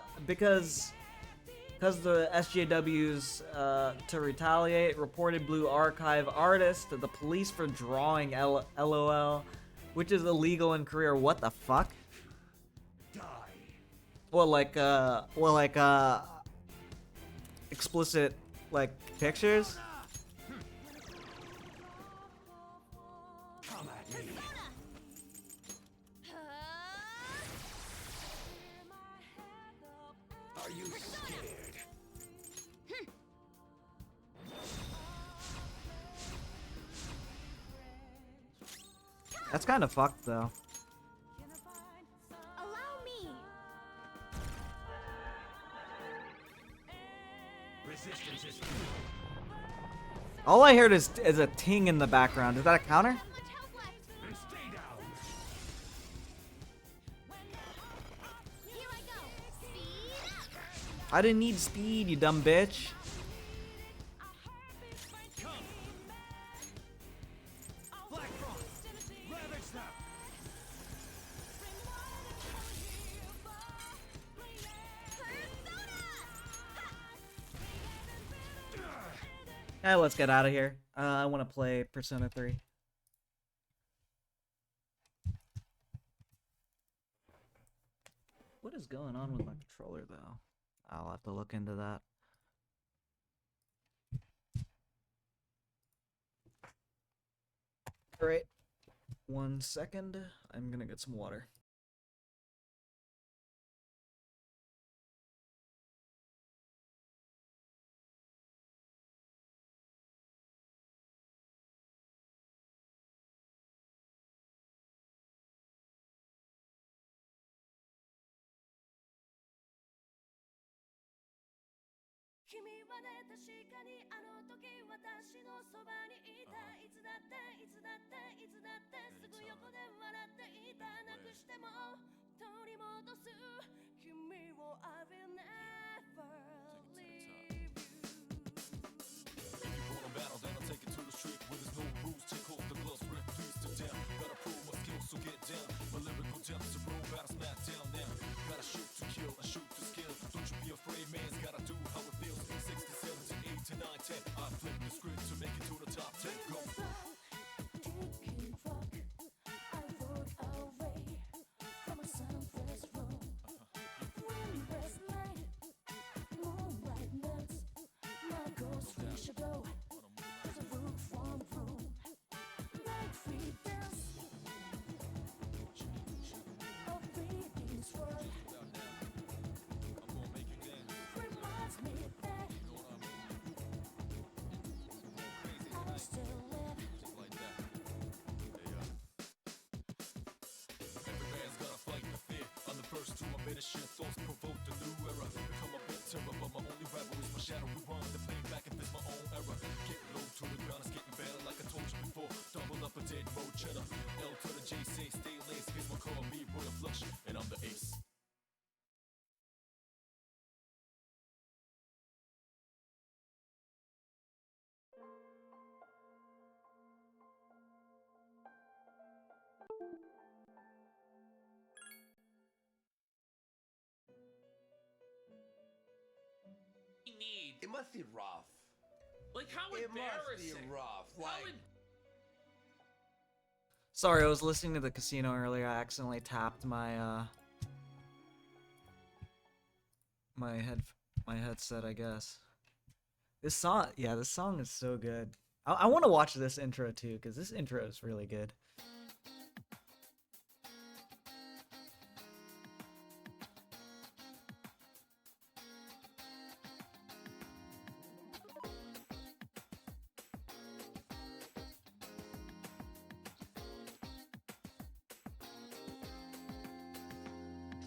the SJWs to retaliate reported Blue Archive artist to the police for drawing LOL, which is illegal in Korea. What the fuck? Die. Well, explicit like pictures. Come at me. Are you scared? That's kind of fucked though. Allow me! Resistance is All I heard is a ting in the background. Is that a counter? Not much health left. and stay down. Here I go. Speed up! I didn't need speed, you dumb bitch. Black Frost! Ravage them! Let's get out of here. I want to play Persona 3. What is going on with my controller, though? I'll have to look into that. Alright. 1 second. I'm gonna get some water. Need. It must be rough. Like, how It must embarrassing. be rough. How Like, Sorry, I was listening to the casino earlier. I accidentally tapped my my headset, I guess. This song is so good. I want to watch this intro too, because this intro is really good.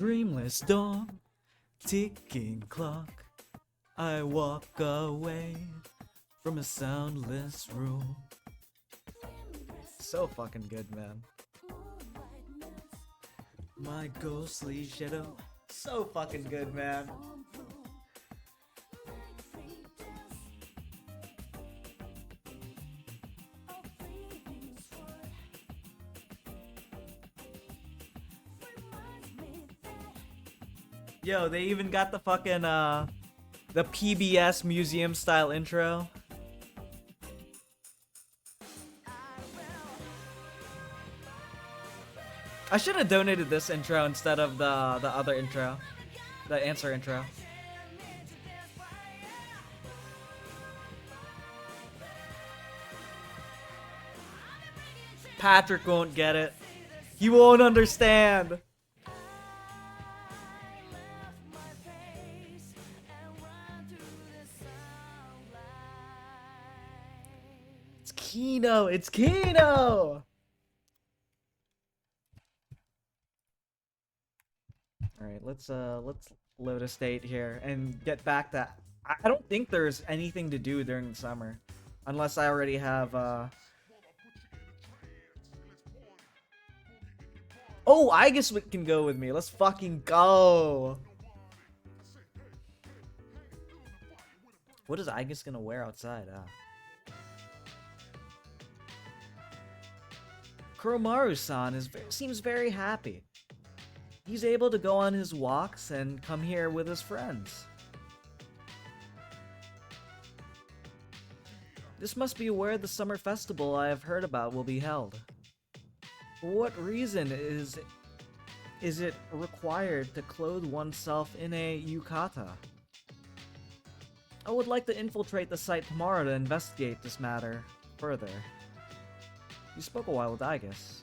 Dreamless dawn, ticking clock. I walk away from a soundless room. So fucking good, man. My ghostly shadow. So fucking good, man. Yo, they even got the fucking the PBS museum style intro. I should have donated this intro instead of the other intro. The answer intro. Patrick won't get it. He won't understand. It's Kino. It's Kino. All right, let's load a state here and get back to. I don't think there's anything to do during the summer, unless I already have. Oh, Aigis can go with me. Let's fucking go. What is Aigis gonna wear outside? Kuromaru-san seems very happy. He's able to go on his walks and come here with his friends. This must be where the summer festival I have heard about will be held. For what reason is it required to clothe oneself in a yukata? I would like to infiltrate the site tomorrow to investigate this matter further. You spoke a while with Aigis.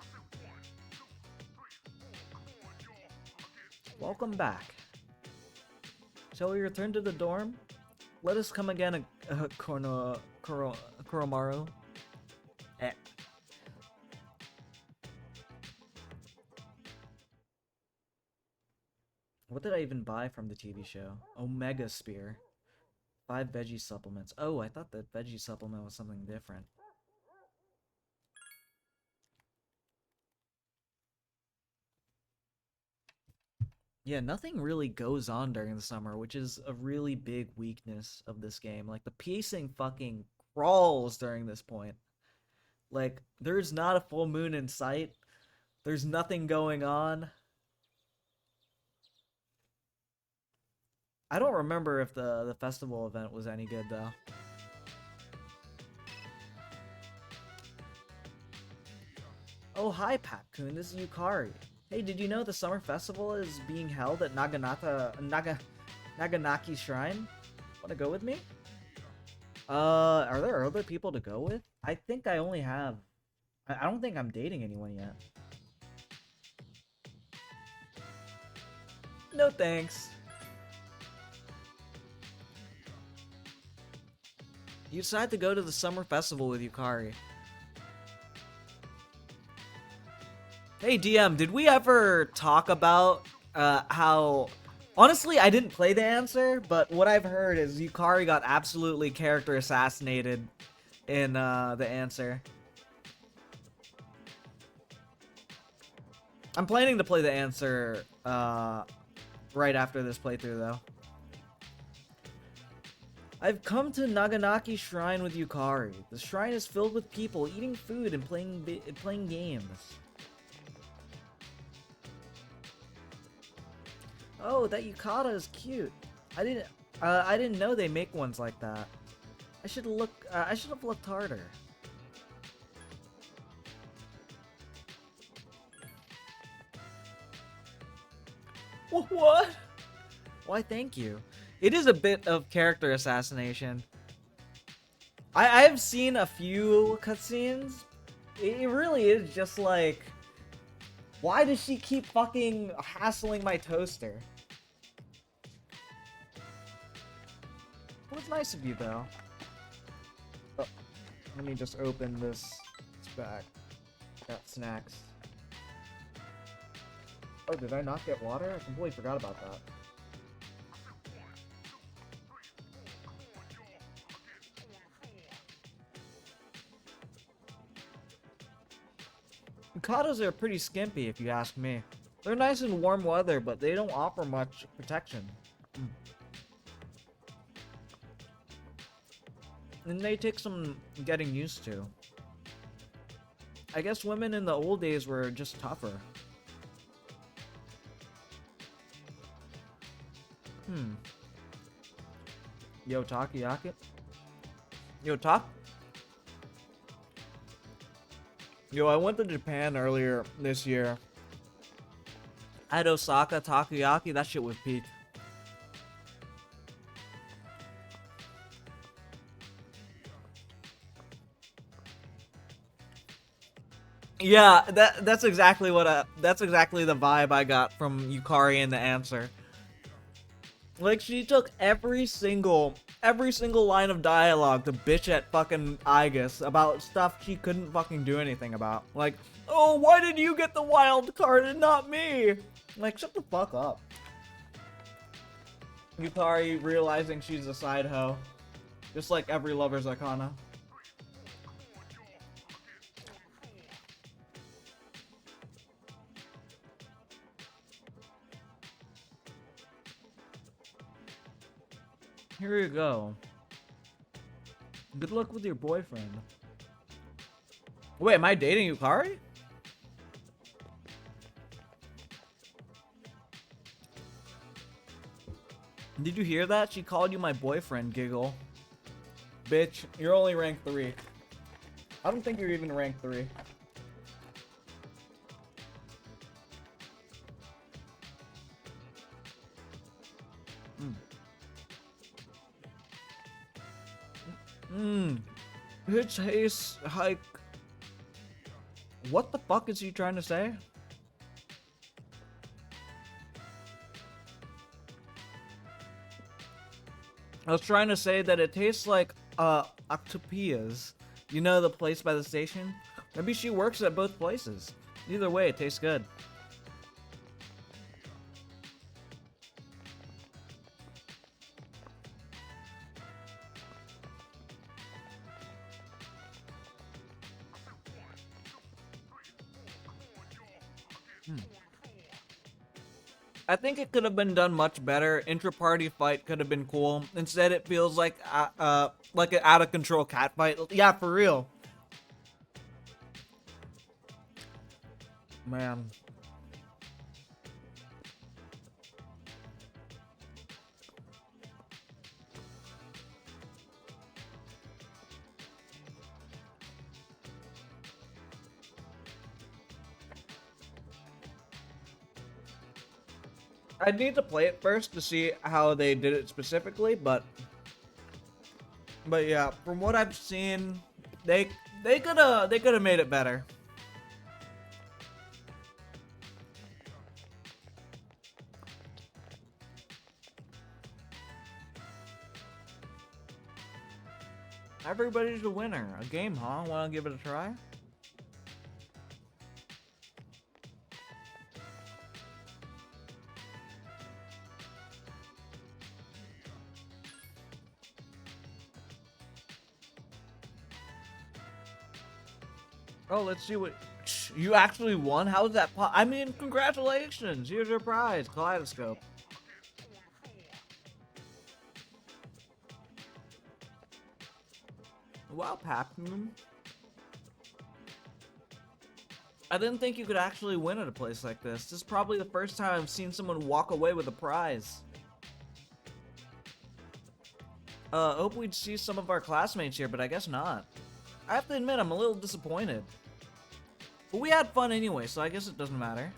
Welcome back. Shall we return to the dorm? Let us come again, Kuromaru. What did I even buy from the TV show? Omega Spear. 5 veggie supplements. Oh, I thought that veggie supplement was something different. Yeah, nothing really goes on during the summer, which is a really big weakness of this game. Like, the pacing fucking crawls during this point. Like, there's not a full moon in sight. There's nothing going on. I don't remember if the festival event was any good, though. Oh, hi, Pat-kun. This is Yukari. Hey, did you know the summer festival is being held at Naganaki Shrine? Want to go with me? Are there other people to go with? I think I only have... I don't think I'm dating anyone yet. No thanks. You decided to go to the summer festival with Yukari. Hey DM, did we ever talk about how... Honestly, I didn't play the answer, but what I've heard is Yukari got absolutely character assassinated in the answer. I'm planning to play the answer right after this playthrough, though. I've come to Naganaki Shrine with Yukari. The shrine is filled with people eating food and playing games. Oh, that yukata is cute. I didn't know they make ones like that. I should have looked harder. What? Why, thank you. It is a bit of character assassination. I have seen a few cutscenes. It really is just like, why does she keep fucking hassling my toaster? It was nice of you, though. Oh, let me just open this back. Got snacks. Oh, did I not get water? I completely forgot about that. Yukatas are pretty skimpy, if you ask me. They're nice in warm weather, but they don't offer much protection. And they take some getting used to. I guess women in the old days were just tougher. Yo, Takoyaki? Yo, Yo, I went to Japan earlier this year. I had Osaka Takoyaki, that shit was peak. Yeah, that's exactly what that's exactly the vibe I got from Yukari in the answer. Like, she took every single line of dialogue to bitch at fucking Aigis about stuff she couldn't fucking do anything about. Like, oh, why did you get the wild card and not me? Like, shut the fuck up. Yukari realizing she's a side hoe. Just like every lover's Arcana. Here you go. Good luck with your boyfriend. Wait, am I dating Yukari? Did you hear that? She called you my boyfriend, giggle. Bitch, you're only rank 3. I don't think you're even rank 3. Hitch hike. What the fuck is he trying to say? I was trying to say that it tastes like Octopias. You know, the place by the station? Maybe she works at both places. Either way, it tastes good. I think it could have been done much better. Intra-party fight could have been cool. Instead, it feels like an out-of-control cat fight. Yeah, for real. Man. I'd need to play it first to see how they did it specifically, but yeah, from what I've seen, they could have made it better. Everybody's a winner. A game, huh? Wanna give it a try? Oh, let's see what... You actually won? How's that I mean, congratulations! Here's your prize, Kaleidoscope. Wow, Papmoon. I didn't think you could actually win at a place like this. This is probably the first time I've seen someone walk away with a prize. Hope we'd see some of our classmates here, but I guess not. I have to admit, I'm a little disappointed. But we had fun anyway, so I guess it doesn't matter.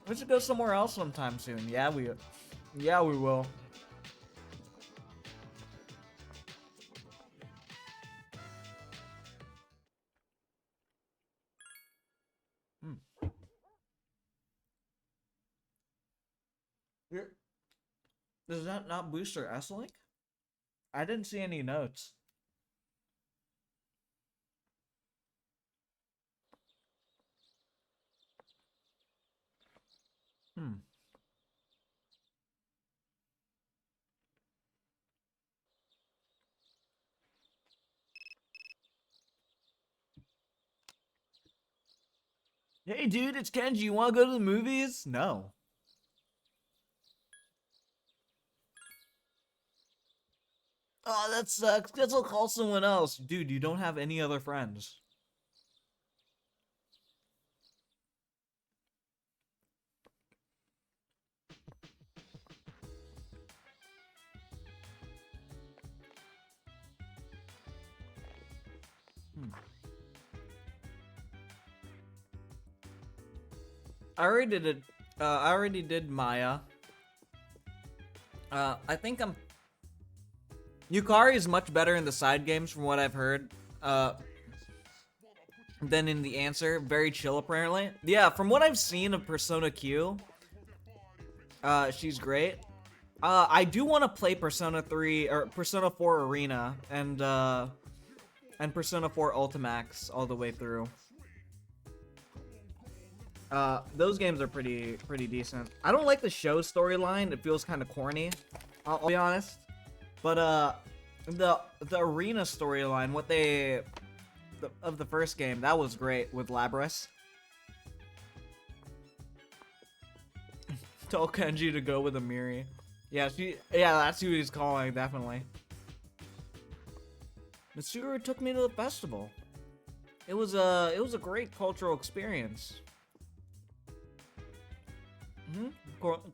We should go somewhere else sometime soon. Yeah, we will. Here. Does that not boost our S-Link? I didn't see any notes. Hmm. Hey, dude, it's Kenji. You want to go to the movies? No. Oh, that sucks. Guess I'll call someone else. Dude, you don't have any other friends. I already did it. I already did Maya. I think Yukari is much better in the side games from what I've heard. Than in the answer. Very chill, apparently. Yeah, from what I've seen of Persona Q, she's great. I do want to play Persona 3 or Persona 4 Arena and Persona 4 Ultimax all the way through. Those games are pretty decent. I don't like the show storyline. It feels kind of corny. I'll be honest. But the arena storyline, of the first game, that was great with Labrys. Tell Kenji to go with Amiri. Yeah, that's who he's calling, definitely. Metokur took me to the festival. It was a great cultural experience.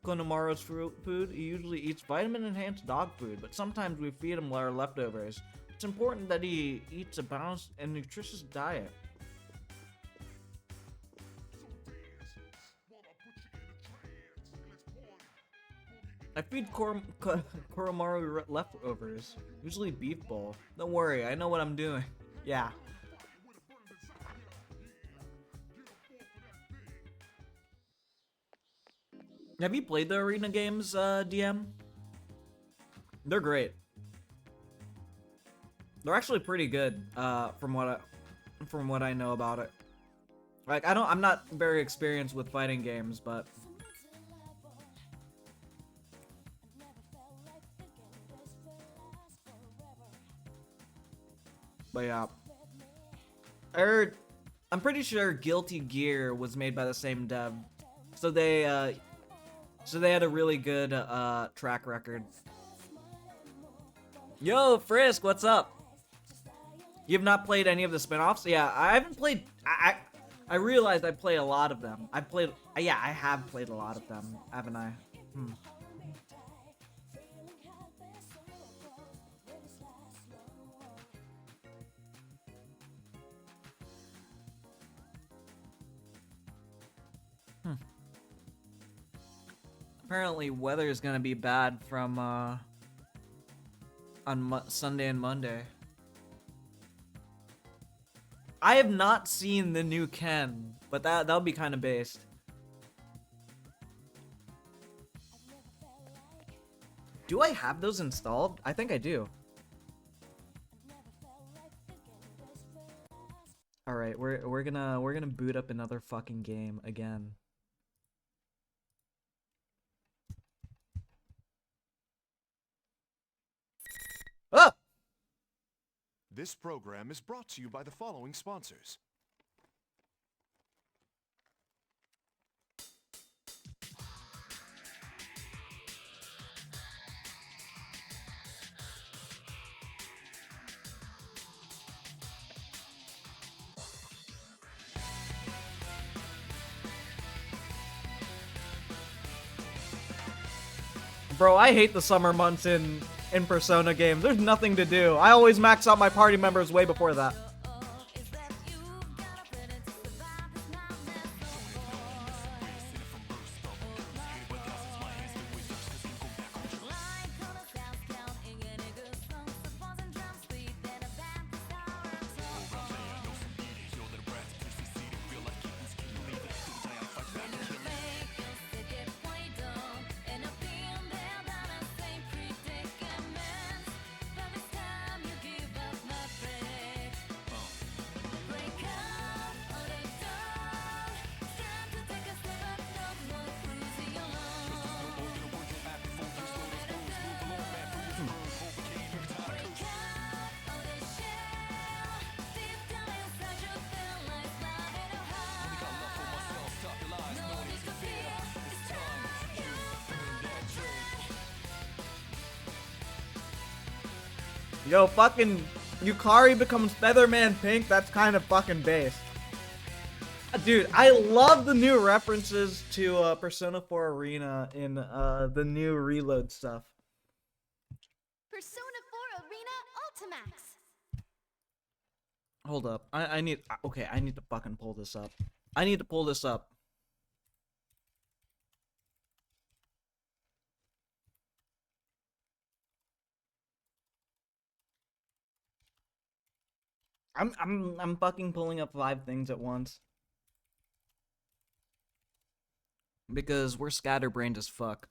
Konamaru's food, he usually eats vitamin-enhanced dog food, but sometimes we feed him our leftovers. It's important that he eats a balanced and nutritious diet. I feed Koromaru leftovers, usually beef bowl. Don't worry, I know what I'm doing. Yeah. Have you played the arena games, DM? They're great. They're actually pretty good, from what I know about it. Like, I'm not very experienced with fighting games, but yeah. I'm pretty sure Guilty Gear was made by the same dev, so they had a really good track record. Yo, Frisk, what's up? You've not played any of the spin-offs? Yeah, I haven't played. I realized I play a lot of them. I have played a lot of them, haven't I? Apparently, weather is gonna be bad from on Sunday and Monday. I have not seen the new Ken, but that'll be kind of based. Do I have those installed? I think I do. All right, we're gonna boot up another fucking game again. Ah! This program is brought to you by the following sponsors. Bro, I hate the summer months in Persona games. There's nothing to do. I always max out my party members way before that. Yo, fucking Yukari becomes Featherman Pink. That's kind of fucking base. Dude, I love the new references to Persona 4 Arena in the new Reload stuff. Persona 4 Arena Ultimax. Hold up. I need... Okay, I need to fucking pull this up. I need to pull this up. I'm fucking pulling up 5 things at once. Because we're scatterbrained as fuck.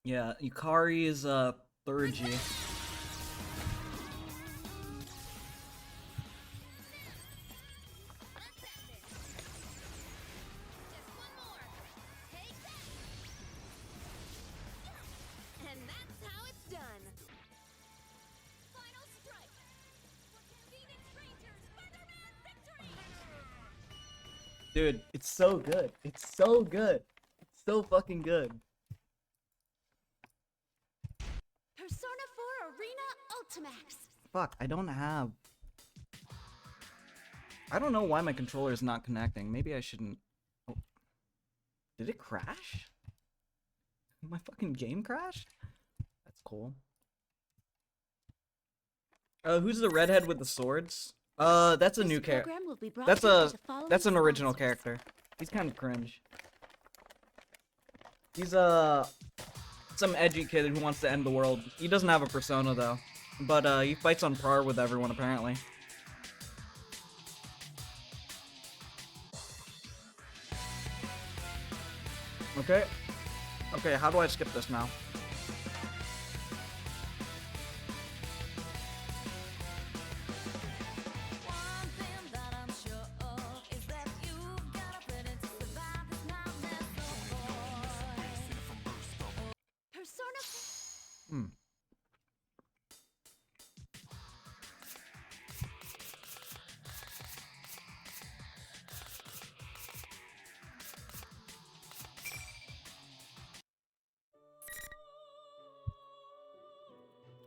Yeah, Yukari is 3rd G. And that's how it's done. Final strike. For convenient strangers, Featherman victory. Dude, it's so good. It's so good. It's so fucking good. Persona 4 Arena Ultimax. Fuck, I don't have... I don't know why my controller is not connecting. Maybe I shouldn't... Oh. Did it crash? My fucking game crashed? That's cool. Who's the redhead with the swords? That's a new character. That's an original character. He's kind of cringe. He's some edgy kid who wants to end the world. He doesn't have a persona though, but he fights on par with everyone apparently. Okay. Okay, how do I skip this now? Hmm.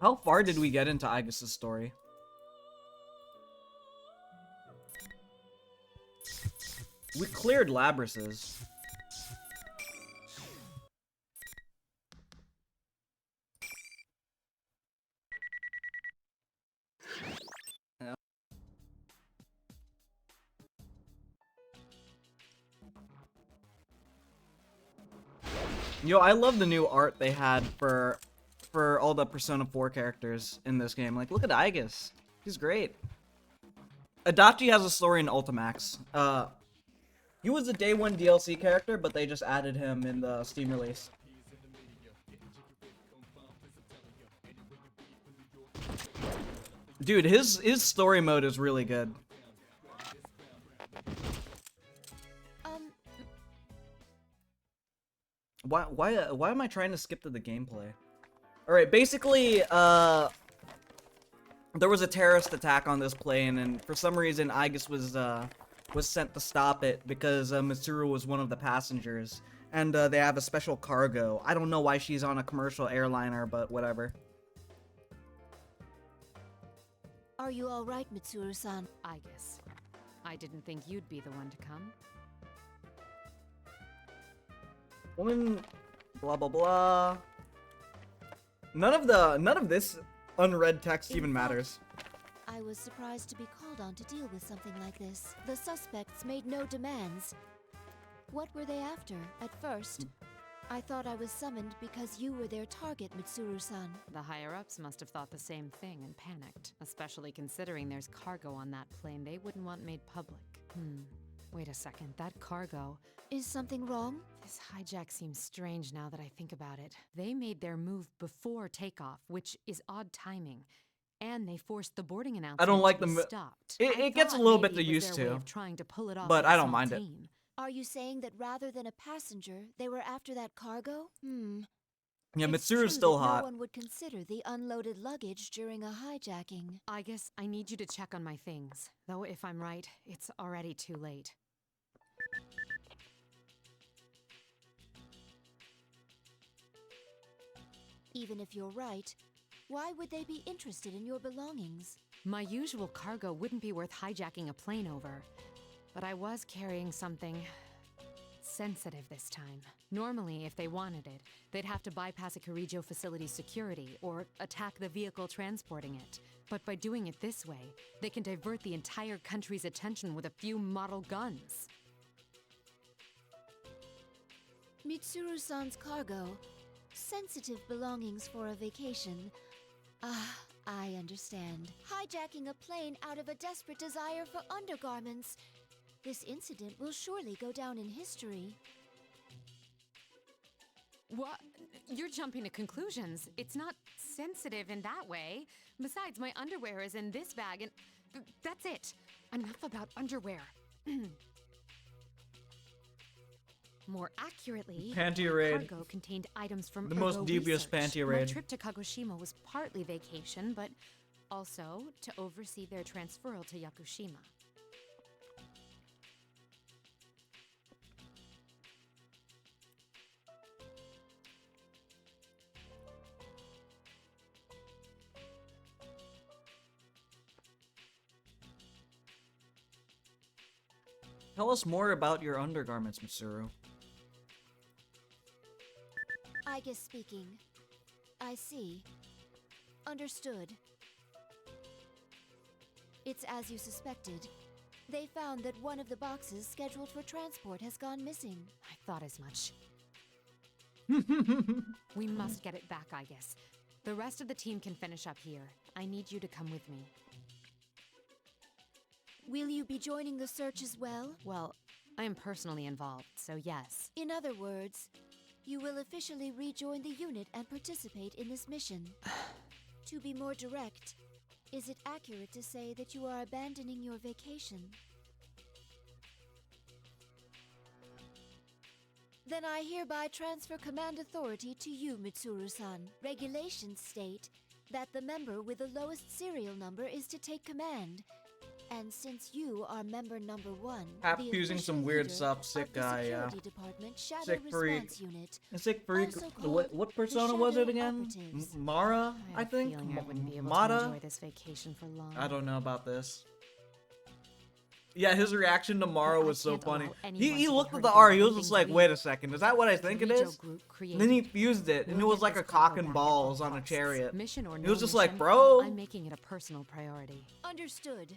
How far did we get into Aigis' story? We cleared Labrys's. Yeah. Yo, I love the new art they had for all the Persona 4 characters in this game. Like, look at Aigis. He's great. Adachi has a story in Ultimax. He was a day 1 DLC character, but they just added him in the Steam release. Dude, his story mode is really good. Why am I trying to skip to the gameplay? Alright, basically, there was a terrorist attack on this plane, and for some reason, Aigis was sent to stop it because Mitsuru was one of the passengers, and they have a special cargo. I don't know why she's on a commercial airliner, but whatever. Are you all right, Mitsuru-san? Aigis, I didn't think you'd be the one to come. Woman, blah blah blah. None of this unread text even matters. I was surprised to be called on to deal with something like this. The suspects made no demands. What were they after? At first, I thought I was summoned because you were their target, Mitsuru-san. The higher-ups must have thought the same thing and panicked, especially considering there's cargo on that plane they wouldn't want made public. Wait a second, that cargo... Is something wrong? This hijack seems strange now that I think about it. They made their move before takeoff, which is odd timing. And they forced the boarding announcement I don't like to be the stopped. It gets a little bit to used to, trying to pull it off but I don't mind it. Are you saying that rather than a passenger, they were after that cargo? Yeah, It's Mitsuru's true still that hot. No one would consider the unloaded luggage during a hijacking. I guess I need you to check on my things. Though if I'm right, it's already too late. Even if you're right, Why would they be interested in your belongings? My usual cargo wouldn't be worth hijacking a plane over, but I was carrying something sensitive this time. Normally, if they wanted it, they'd have to bypass a Corregio facility's security or attack the vehicle transporting it. But by doing it this way, they can divert the entire country's attention with a few model guns. Mitsuru-san's cargo. Sensitive belongings for a vacation. Ah, I understand. Hijacking a plane out of a desperate desire for undergarments. This incident will surely go down in history. What? You're jumping to conclusions. It's not sensitive in that way. Besides, my underwear is in this bag and that's it. Enough about underwear. More accurately, Panty my raid. cargo contained items from The most Ergo devious research. panty My raid. trip to Kagoshima was partly vacation, but also to oversee their transferal to Yakushima. Tell us more about your undergarments, Mitsuru. Aigis speaking. I see. Understood. It's as you suspected. They found that one of the boxes scheduled for transport has gone missing. I thought as much. We must get it back, Aigis. The rest of the team can finish up here. I need you to come with me. Will you be joining the search as well? Well, I am personally involved, so yes. In other words, you will officially rejoin the unit and participate in this mission. To be more direct, is it accurate to say that you are abandoning your vacation? Then I hereby transfer command authority to you, Mitsuru-san. Regulations state that the member with the lowest serial number is to take command. And since you are member number 1, Hap the using official some weird leader stuff, sick of the guy, yeah. Security Department Shadow Sick freak. Response Unit, Sick freak. also called What the persona was it Shadow again? Operatives. Mara, I I had a think. feeling I wouldn't be able to Mata? enjoy this vacation for long. I don't know about this. Yeah, his reaction to Mara But I was so can't funny. allow anyone He to be looked at hurt the again R, for he was things just like, we- wait a second, is that what I think it Corregio is? group And then he created. fused it, and We'll it was get like this a cock cargo and back at balls all on a costs. chariot. Mission or He no was just like, mission, bro. I'm making it a personal priority. Understood.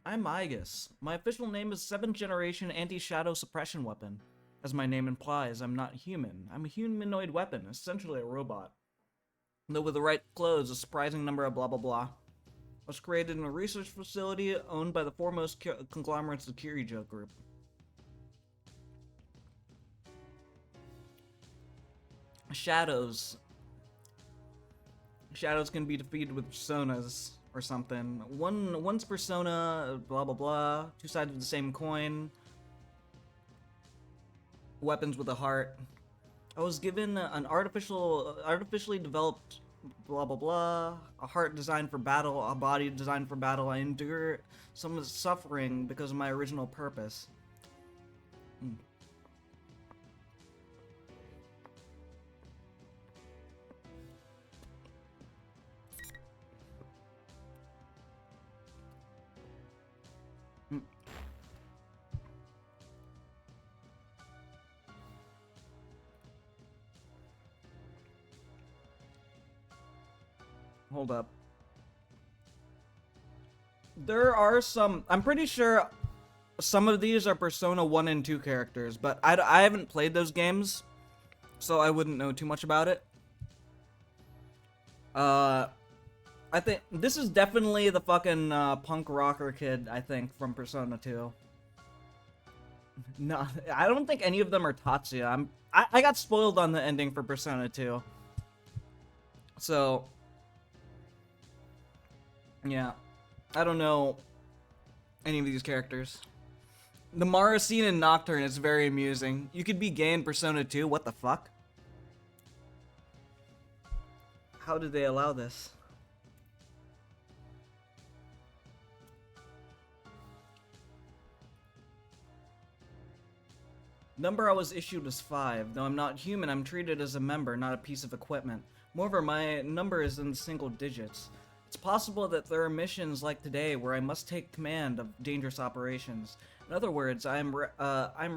I'm Aigis. My official name is 7th Generation Anti-Shadow Suppression Weapon. As my name implies, I'm not human. I'm a humanoid weapon, essentially a robot. Though with the right clothes, a surprising number of blah blah blah. I was created in a research facility owned by the foremost conglomerates of the Kiriju group. Shadows. Shadows can be defeated with personas or something. One's persona, blah blah blah. Two sides of the same coin. Weapons with a heart. I was given an artificially developed blah blah blah. A heart designed for battle, a body designed for battle. I endure some of the suffering because of my original purpose. Hold up. There are some... I'm pretty sure some of these are Persona 1 and 2 characters, but I haven't played those games, so I wouldn't know too much about it. I think... This is definitely the fucking punk rocker kid, I think, from Persona 2. No, I don't think any of them are Tatsuya. I got spoiled on the ending for Persona 2. So... yeah, I don't know any of these characters. The Mara scene in Nocturne is very amusing. You could be gay in Persona 2, what the fuck? How did they allow this? Number I was issued was 5. Though I'm not human, I'm treated as a member, not a piece of equipment. Moreover, my number is in the single digits. It's possible that there are missions like today where I must take command of dangerous operations. In other words, I'm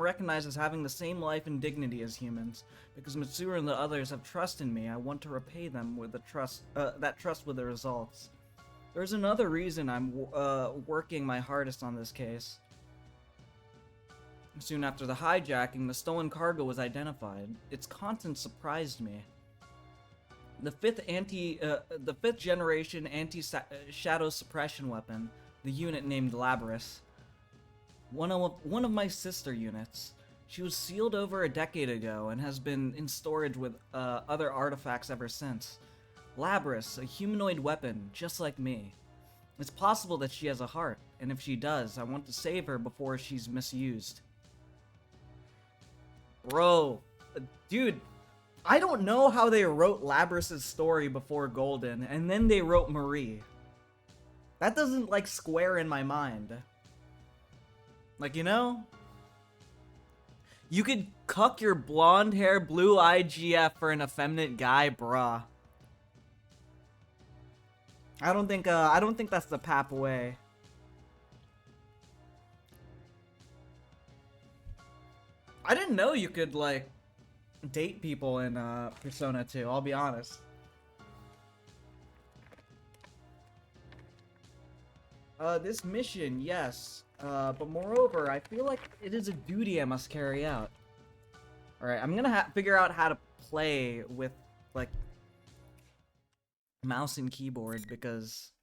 recognized as having the same life and dignity as humans. Because Metokur and the others have trust in me, I want to repay them with the trust, that trust with the results. There's another reason I'm working my hardest on this case. Soon after the hijacking, the stolen cargo was identified. Its contents surprised me. The fifth generation anti-shadow suppression weapon, the unit named Labrys. One of my sister units. She was sealed over a decade ago and has been in storage with other artifacts ever since. Labrys, a humanoid weapon, just like me. It's possible that she has a heart, and if she does, I want to save her before she's misused. Bro, dude, I don't know how they wrote Labrys' story before Golden, and then they wrote Marie. That doesn't, like, square in my mind. Like, you know? You could cuck your blonde hair, blue-eyed GF for an effeminate guy, bruh. I don't think that's the pap way. I didn't know you could, like, date people in Persona 2, I'll be honest. This mission, yes. But moreover, I feel like it is a duty I must carry out. Alright, I'm gonna figure out how to play with, like, mouse and keyboard, because...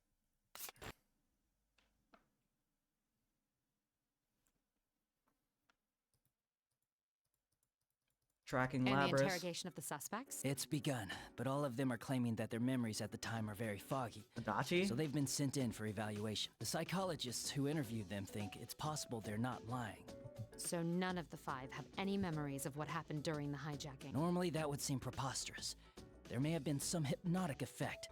Tracking And Labrys. the interrogation of the suspects? It's begun, but all of them are claiming that their memories at the time are very foggy. Adachi? So they've been sent in for evaluation. The psychologists who interviewed them think it's possible they're not lying. So none of the 5 have any memories of what happened during the hijacking. Normally that would seem preposterous. There may have been some hypnotic effect,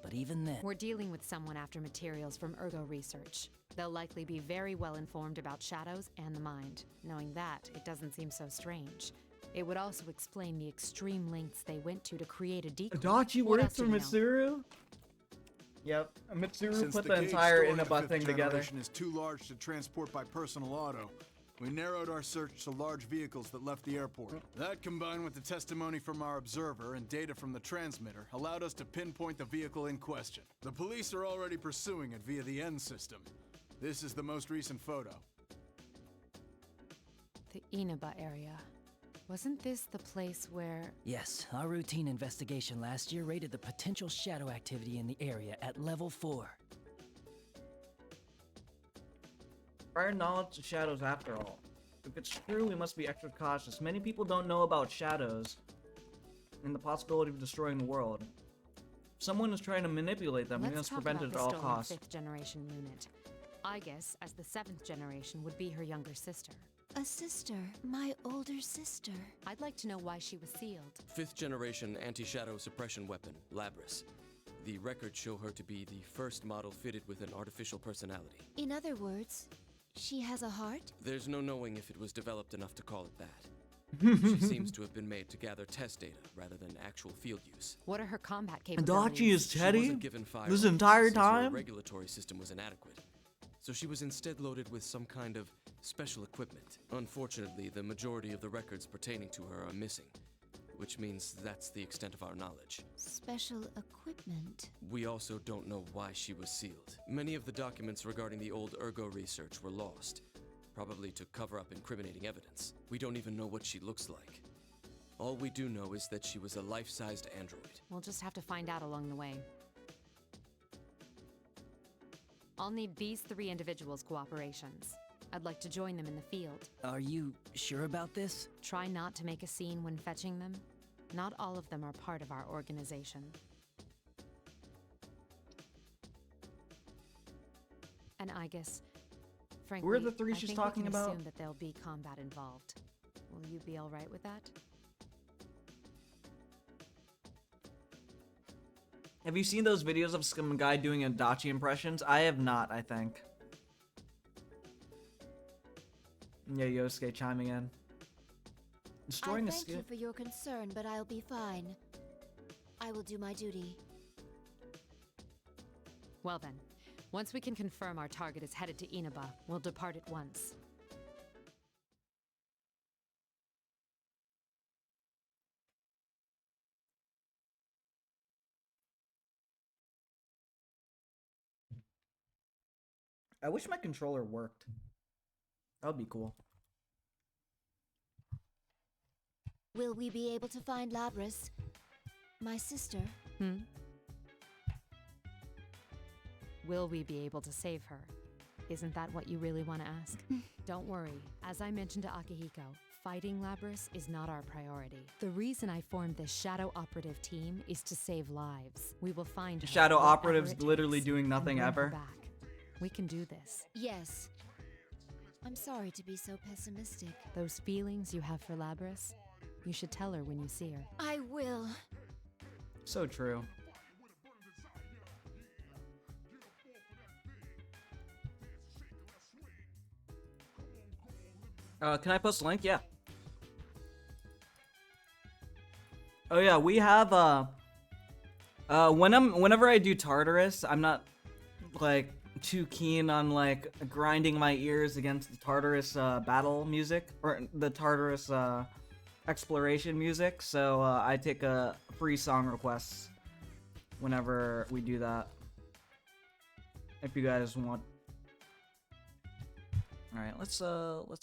but even then... We're dealing with someone after materials from ergo research. They'll likely be very well informed about shadows and the mind. Knowing that, it doesn't seem so strange. It would also explain the extreme lengths they went to create a decoy. Adachi What worked else do for we know? Mitsuru? Yep, Mitsuru Since put the the cage entire stored in Inaba fifth thing together. generation is too large to transport by personal auto, we narrowed our search to large vehicles that left the airport. That, combined with the testimony from our observer and data from the transmitter, allowed us to pinpoint the vehicle in question. The police are already pursuing it via the N system. This is the most recent photo. The Inaba area. Wasn't this the place where... Yes, our routine investigation last year rated the potential shadow activity in the area at level 4. Prior knowledge of shadows after all. If it's true, we must be extra cautious. Many people don't know about shadows and the possibility of destroying the world. If someone is trying to manipulate them, we Let's must talk prevent about it the at all stolen costs. 5th generation unit. Aigis, as the 7th generation, would be her younger sister. A sister. My older sister. I'd like to know why she was sealed. 5th generation anti-shadow suppression weapon, Labrys. The records show her to be the first model fitted with an artificial personality. In other words, she has a heart? There's no knowing if it was developed enough to call it that. She seems to have been made to gather test data rather than actual field use. What are her combat capabilities? Adachi is She Teddy? wasn't given This firearms entire since her time? regulatory system was inadequate. So she was instead loaded with some kind of special equipment. Unfortunately, the majority of the records pertaining to her are missing, which means that's the extent of our knowledge. Special equipment. We also don't know why she was sealed. Many of the documents regarding the old ergo research were lost, probably to cover up incriminating evidence. We don't even know what she looks like. All we do know is that she was a life-sized android. We'll just have to find out along the way. I'll need these 3 individuals' cooperations. I'd like to join them in the field. Are you sure about this? Try not to make a scene when fetching them. Not all of them are part of our organization. And Aigis, frankly, Who are the 3 I she's think talking we can about? assume that there'll be combat involved. Will you be all right with that? Have you seen those videos of some guy doing Adachi impressions? I have not, I think. Yeah, Yosuke chiming in. Destroying I the thank you skip. for your concern, but I'll be fine. I will do my duty. Well then, once we can confirm our target is headed to Inaba, we'll depart at once. I wish my controller worked. That would be cool. Will we be able to find Labrys? My sister? Will we be able to save her? Isn't that what you really want to ask? Don't worry. As I mentioned to Akihiko, fighting Labrys is not our priority. The reason I formed this Shadow Operative team is to save lives. We will find her, Shadow whatever Operative's it literally takes, doing and nothing bring her ever. back. We can do this. Yes. I'm sorry to be so pessimistic. Those feelings you have for Labrys, you should tell her when you see her. I will. So true. Can I post a link? Yeah. Oh yeah, we have whenever I do Tartarus, I'm not like too keen on like grinding my ears against the Tartarus battle music or the Tartarus exploration music, so I take a free song requests whenever we do that. If you guys want. All right, let's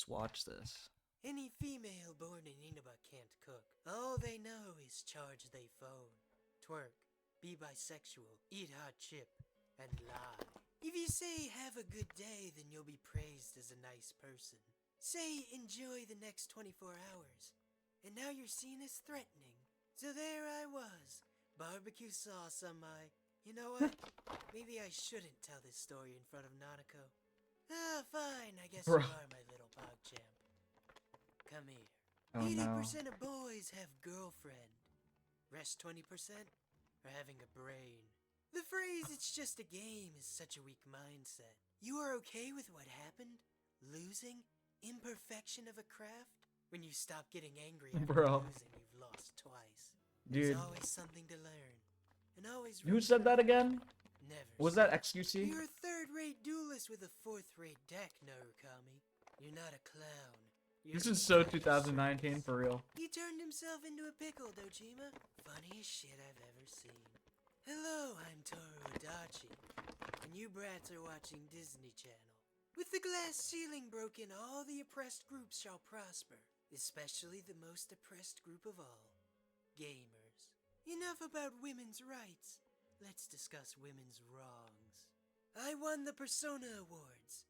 watch this. Any female born in Inaba can't cook. All they know is charge they phone, twerk, be bisexual, eat hot chip, and lie. If you say have a good day, then you'll be praised as a nice person. Say enjoy the next 24 hours, and now you're seen as threatening. So there I was, barbecue sauce on my... You know what? Maybe I shouldn't tell this story in front of Nanako. Ah, fine, I guess Bro. you are my little bog champ. Come here. Oh, 80% of boys have girlfriend. Rest 20% are having a brain. The phrase, it's just a game, is such a weak mindset. You are okay with what happened? Losing? Imperfection of a craft? When you stop getting angry after Bro. losing, you've lost twice. Dude. There's always something to learn. And always Who said that again? Never. Was that XQC? You're a third-rate duelist with a fourth-rate deck, Narukami. You're not a clown. You're This is a so master. 2019 for real. He turned himself into a pickle, Dojima. Funniest shit I've ever seen. Hello, I'm Toru Adachi, and you brats are watching Disney Channel. With the glass ceiling broken, all the oppressed groups shall prosper, especially the most oppressed group of all, gamers. Enough about women's rights. Let's discuss women's wrongs. I won the Persona Awards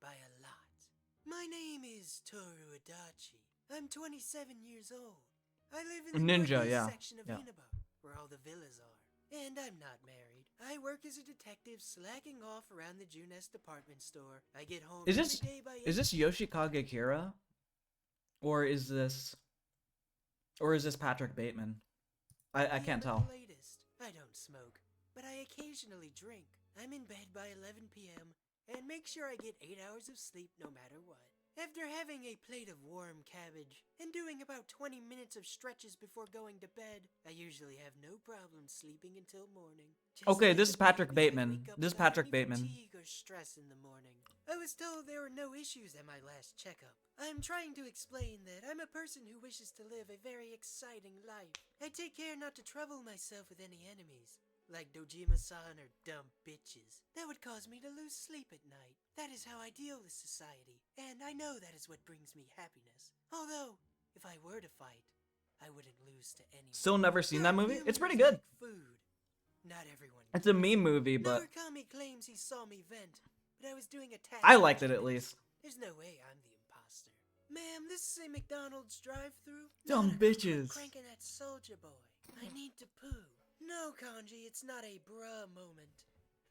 by a lot. My name is Toru Adachi. I'm 27 years old. I live in the Ninja, northeast yeah. section of Yeah. Inaba, where all the villas are. And I'm not married. I work as a detective slacking off around the Junes department store. I get home Is every this day by is this Yoshikage Kira? Or is this Patrick Bateman? I can't tell. Latest. I don't smoke, but I occasionally drink. I'm in bed by 11 p.m. and make sure I get 8 hours of sleep no matter what. After having a plate of warm cabbage and doing about 20 minutes of stretches before going to bed, I usually have no problem sleeping until morning. Just Okay, like this is a Patrick baby, I Bateman. wake up This is without Patrick any Bateman. fatigue or stress in the morning. I was told there were no issues at my last checkup. I'm trying to explain that I'm a person who wishes to live a very exciting life. I take care not to trouble myself with any enemies, like Dojima-san or dumb bitches. That would cause me to lose sleep at night. That is how I deal with society, and I know that is what brings me happiness. Although, if I were to fight, I wouldn't lose to anyone. Still never seen that movie? It's pretty Humans good. like food. Not everyone. It's a meme movie, but Narukami claims he saw me vent, but I was doing a task. I liked it at least. There's no way I'm the imposter. Ma'am, this is a McDonald's drive-thru. Dumb Not a bitches. cranking that soldier boy. I need to poo. No, Kanji, it's not a bruh moment.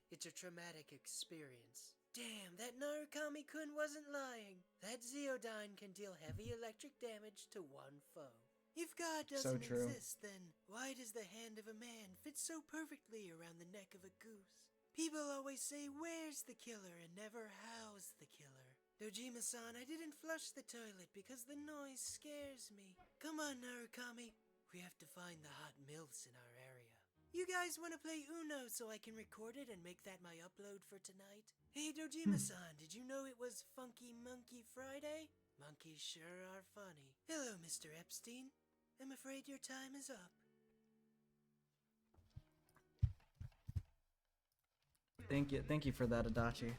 It's a traumatic experience. Damn, that Narukami-kun wasn't lying. That Zeodyne can deal heavy electric damage to one foe. If God So doesn't true. exist, then why does the hand of a man fit so perfectly around the neck of a goose? People always say, where's the killer, and never how's the killer. Dojima-san, I didn't flush the toilet because the noise scares me. Come on, Narukami. We have to find the hot MILFs in our area. You guys want to play Uno so I can record it and make that my upload for tonight? Hey, Dojima-san, did you know it was Funky Monkey Friday? Monkeys sure are funny. Hello, Mr. Epstein. I'm afraid your time is up. Thank you for that, Adachi.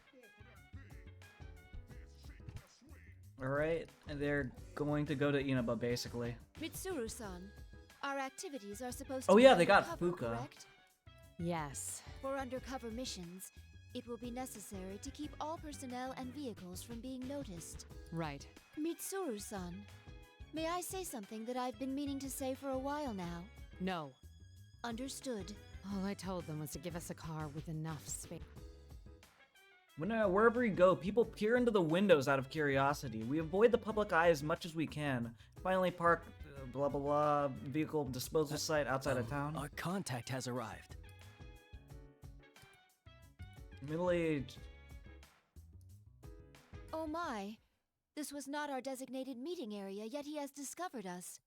Alright, and they're going to go to Inaba, basically. Mitsuru-san, our activities are supposed to Oh be yeah, they got undercover, Fuka. correct? Yes. For undercover missions, it will be necessary to keep all personnel and vehicles from being noticed. Right. Mitsuru-san, may I say something that I've been meaning to say for a while now? No. Understood. All I told them was to give us a car with enough space. Wherever we go, people peer into the windows out of curiosity. We avoid the public eye as much as we can. Finally park, blah blah blah, vehicle disposal site outside of town. Our contact has arrived. Middle-aged. Oh my, this was not our designated meeting area, yet he has discovered us.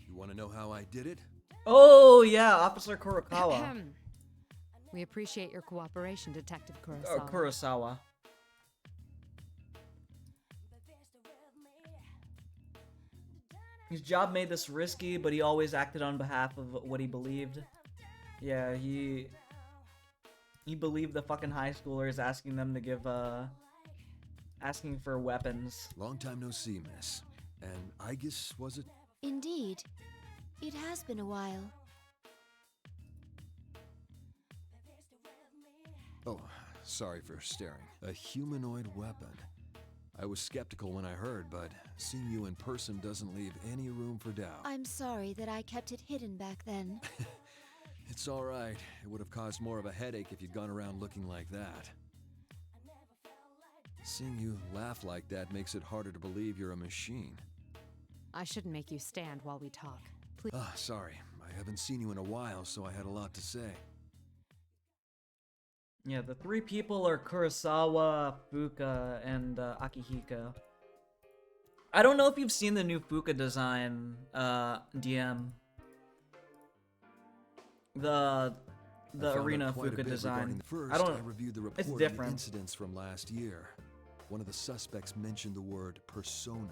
You want to know how I did it? Oh yeah, Officer Kurokawa. We appreciate your cooperation, Detective Kurosawa. Kurosawa. His job made this risky, but he always acted on behalf of what he believed. Yeah, he believed the fucking high schoolers asking them to give, asking for weapons. Long time no see, miss. And Aigis, was it? Indeed. It has been a while. Oh, sorry for staring. A humanoid weapon. I was skeptical when I heard, but seeing you in person doesn't leave any room for doubt. I'm sorry that I kept it hidden back then. It's all right. It would have caused more of a headache if you'd gone around looking like that. Seeing you laugh like that makes it harder to believe you're a machine. I shouldn't make you stand while we talk. Please. Ah, sorry. I haven't seen you in a while, so I had a lot to say. Yeah, the three people are Kurosawa, Fuka, and Akihiko. I don't know if you've seen the new Fuka design, DM. The arena Fuka design. First, I don't. I reviewed the report It's on different. the incidents from last year. One of the suspects mentioned the word persona.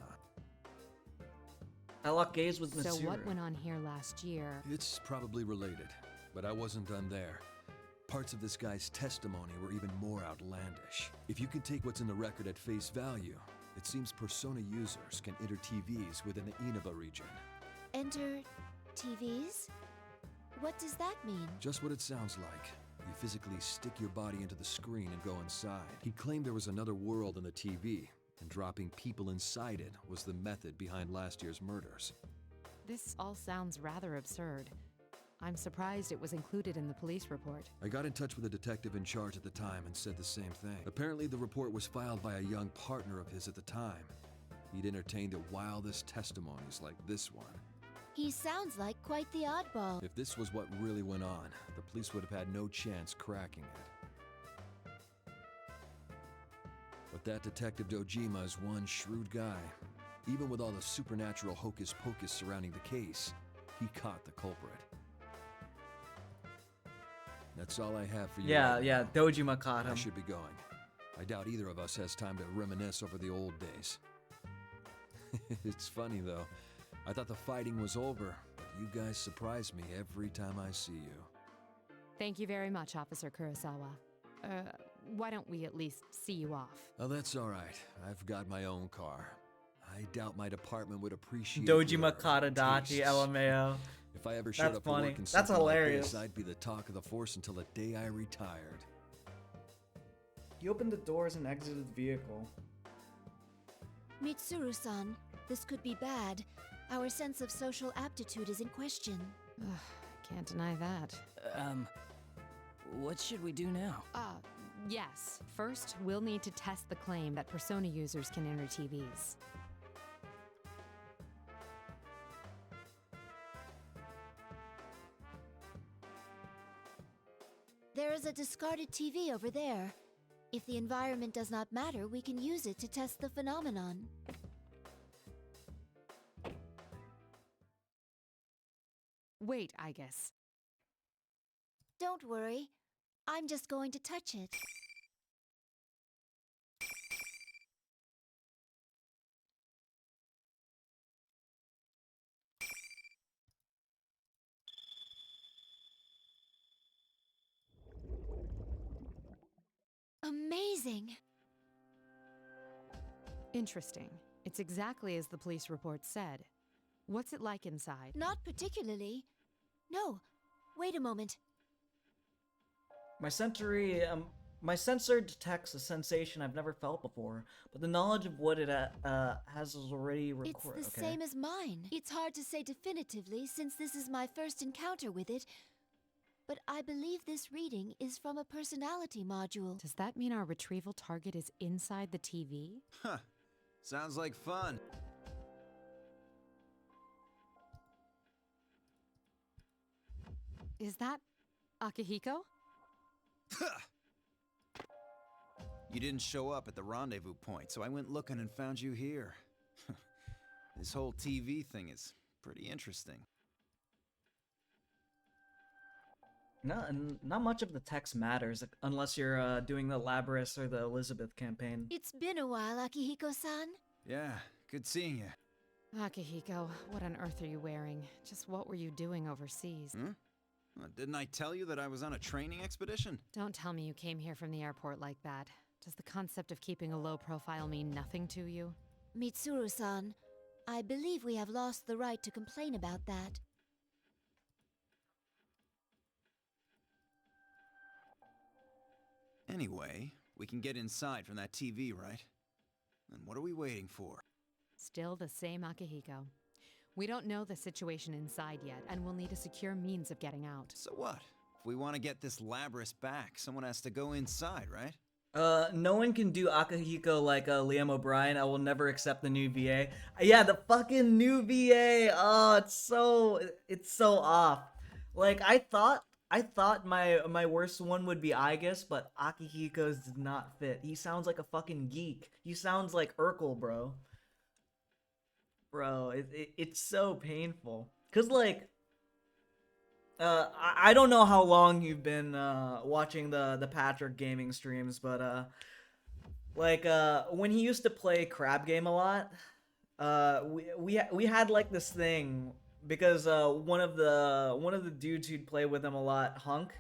I locked gaze with So Mitsuru. what went on here last year? It's probably related, but I wasn't done there. Parts of this guy's testimony were even more outlandish. If you can take what's in the record at face value, it seems persona users can enter TVs within the Inaba region. Enter TVs? What does that mean? Just what it sounds like. You physically stick your body into the screen and go inside. He claimed there was another world in the TV, and dropping people inside it was the method behind last year's murders. This all sounds rather absurd. I'm surprised it was included in the police report. I got in touch with the detective in charge at the time and said the same thing. Apparently the report was filed by a young partner of his at the time. He'd entertained the wildest testimonies like this one. He sounds like quite the oddball. If this was what really went on, the police would have had no chance cracking it. But that Detective Dojima is one shrewd guy. Even with all the supernatural hocus-pocus surrounding the case, he caught the culprit. That's all I have for you. Yeah, right yeah, now. Dojima caught him. I should be going. I doubt either of us has time to reminisce over the old days. It's funny though. I thought the fighting was over, but you guys surprise me every time I see you. Thank you very much, Officer Kurosawa. Why don't we at least see you off? Oh, that's all right. I've got my own car. I doubt my department would appreciate Dojima your caught Adachi, tastes. LMAO. If I ever showed That's up to funny. work in That's something hilarious. like this, I'd be the talk of the force until the day I retired. He opened the doors and exited the vehicle. Mitsuru-san, this could be bad. Our sense of social aptitude is in question. Can't deny that. What should we do now? Yes. First, we'll need to test the claim that persona users can enter TVs. There is a discarded TV over there. If the environment does not matter, we can use it to test the phenomenon. Wait, Aigis. Don't worry. I'm just going to touch it. Amazing! Interesting. It's exactly as the police report said. What's it like inside? Not particularly. No, wait a moment. My my sensor detects a sensation I've never felt before, but the knowledge of what it has is already recorded. It's the same as mine. It's hard to say definitively since this is my first encounter with it, but I believe this reading is from a personality module. Does that mean our retrieval target is inside the TV? Huh. Sounds like fun. Is that Akihiko? You didn't show up at the rendezvous point, so I went looking and found you here. This whole TV thing is pretty interesting. Not much of the text matters unless you're doing the Labrys or the Elizabeth campaign. It's been a while, Akihiko-san. Yeah, good seeing you. Akihiko, what on earth are you wearing? Just what were you doing overseas? Hmm? Well, didn't I tell you that I was on a training expedition? Don't tell me you came here from the airport like that. Does the concept of keeping a low profile mean nothing to you? Mitsuru-san, I believe we have lost the right to complain about that. Anyway, we can get inside from that TV, right? And what are we waiting for? Still the same Akihiko. We don't know the situation inside yet, and we'll need a secure means of getting out. So what? If we want to get this Labrys back, someone has to go inside, right? No one can do Akihiko like Liam O'Brien. I will never accept the new VA. Yeah, the fucking new VA. Oh, it's so off. Like I thought my worst one would be Aigis, but Akihiko's did not fit. He sounds like a fucking geek. He sounds like Urkel, bro. Bro, it's so painful. Cause like, I don't know how long you've been watching the Patrick gaming streams, but like when he used to play Crab Game a lot, we had like this thing because one of the dudes who'd play with him a lot, Hunk,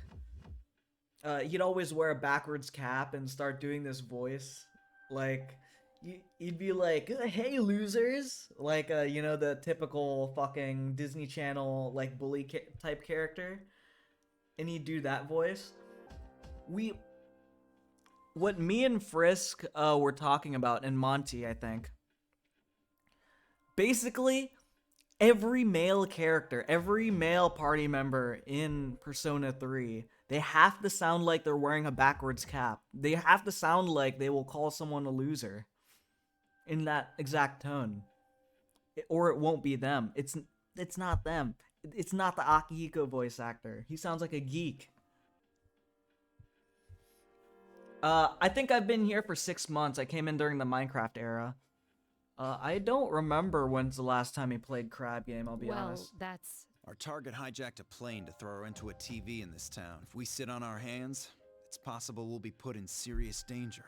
he'd always wear a backwards cap and start doing this voice, like. You'd be like, hey losers, like you know, the typical fucking Disney Channel like bully type character, and he'd do that voice. What me and Frisk were talking about, and Monty, I think, basically every male character, every male party member in Persona 3, they have to sound like they're wearing a backwards cap. They have to sound like they will call someone a loser. In that exact tone, or it won't be them. It's not them. It's not the Akihiko voice actor. He sounds like a geek. I think I've been here for 6 months. I came in during the Minecraft era. I don't remember when's the last time he played Crab Game, I'll be honest. Well, that's... Our target hijacked a plane to throw her into a TV in this town. If we sit on our hands, it's possible we'll be put in serious danger.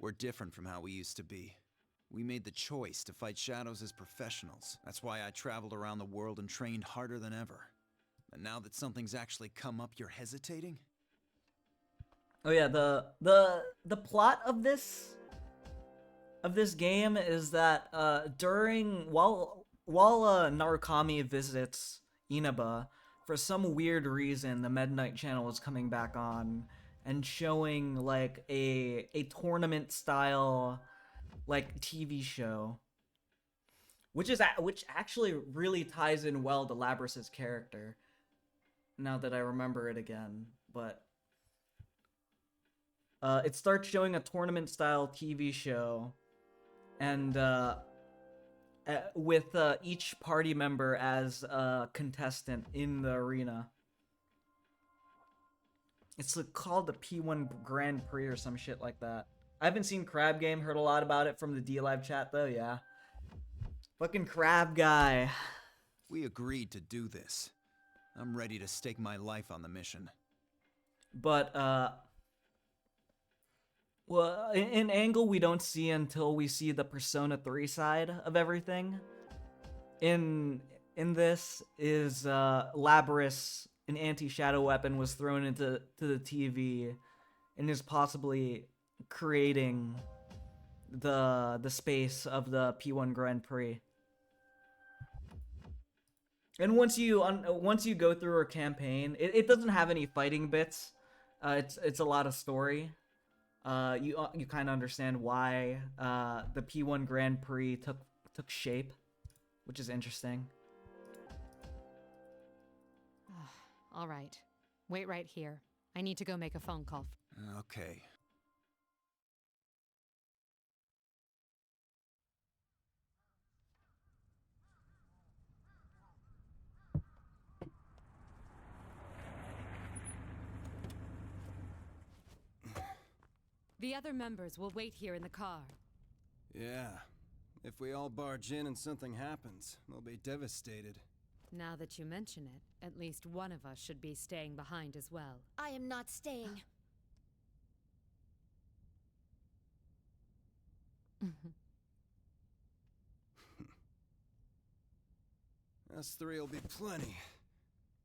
We're different from how we used to be. We made the choice to fight shadows as professionals. That's why I traveled around the world and trained harder than ever. And now that something's actually come up, you're hesitating? Oh yeah, the plot of this game is that while Narukami visits Inaba, for some weird reason the Midnight Channel is coming back on and showing like a tournament style like TV show, which actually really ties in well to Labrys' character. Now that I remember it again, but it starts showing a tournament style TV show, and with each party member as a contestant in the arena. It's like called the P1 Grand Prix or some shit like that. I haven't seen Crab Game, heard a lot about it from the D-Live chat though, yeah. Fucking Crab Guy. We agreed to do this. I'm ready to stake my life on the mission. But, well, in Angle we don't see until we see the Persona 3 side of everything. In this is, Labrys, an anti-shadow weapon, was thrown into the TV and is possibly creating the space of the P1 Grand Prix. And once you go through her campaign, it doesn't have any fighting bits. It's a lot of story. You kind of understand why the P1 Grand Prix took shape, which is interesting. All right. Wait right here. I need to go make a phone call. Okay. The other members will wait here in the car. Yeah. If we all barge in and something happens, they'll be devastated. Now that you mention it, at least one of us should be staying behind as well. I am not staying. Us three will be plenty.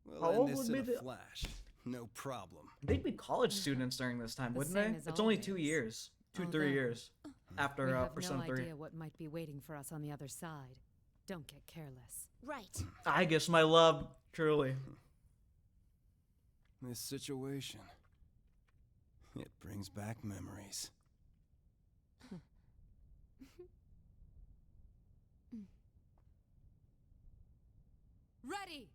We'll How end old this would in be a the- flash. No problem. They'd be college students during this time, The wouldn't same they? as It's only always. 2 years. 3 Although, years after we have Persona no 3. idea what might be waiting for us on the other side. Don't get careless. Right. I guess my love, truly. This situation, it brings back memories. Ready!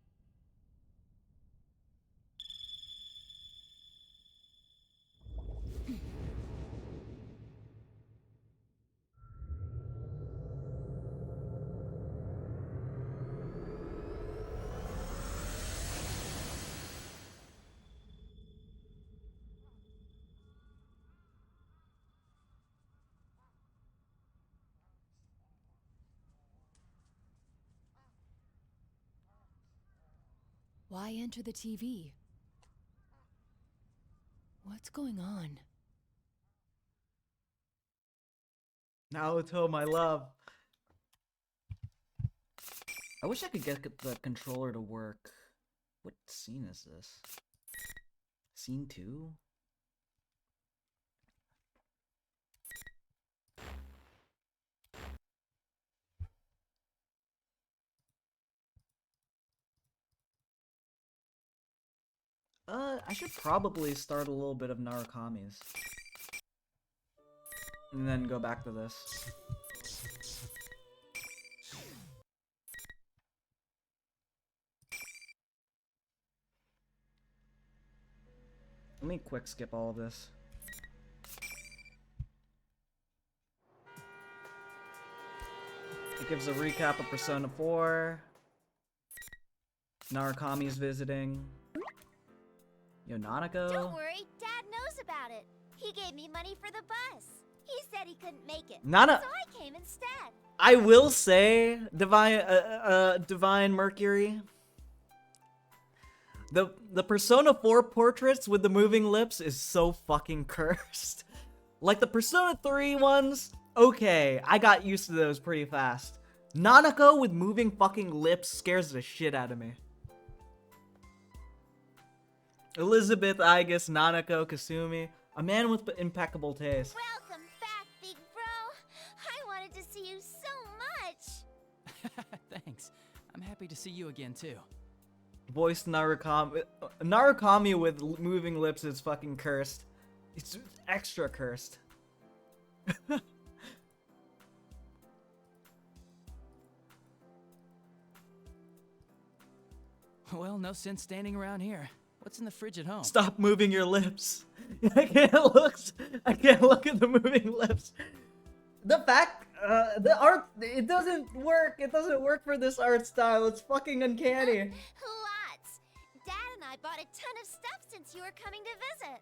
Why enter the TV? What's going on? Naruto, my love. I wish I could get the controller to work. What scene is this? Scene 2? I should probably start a little bit of Narukami's. And then go back to this. Let me quick skip all of this. It gives a recap of Persona 4. Narukami's visiting. Yo, Nanako. Don't worry, Dad knows about it. He gave me money for the bus. He said he couldn't make it, Nana- so I came instead. I will say, Divine Mercury. The Persona 4 portraits with the moving lips is so fucking cursed. Like the Persona 3 ones, okay, I got used to those pretty fast. Nanako with moving fucking lips scares the shit out of me. Elizabeth, Aigis, Nanako, Kasumi, a man with impeccable taste. Welcome back, big bro. I wanted to see you so much. Thanks. I'm happy to see you again, too. Voiced Narukami. Narukami with moving lips is fucking cursed. It's extra cursed. Well, no sense standing around here. What's in the fridge at home? Stop moving your lips. I can't look at the moving lips. The fact, the art, it doesn't work. It doesn't work for this art style. It's fucking uncanny. Lots. Dad and I bought a ton of stuff since you were coming to visit.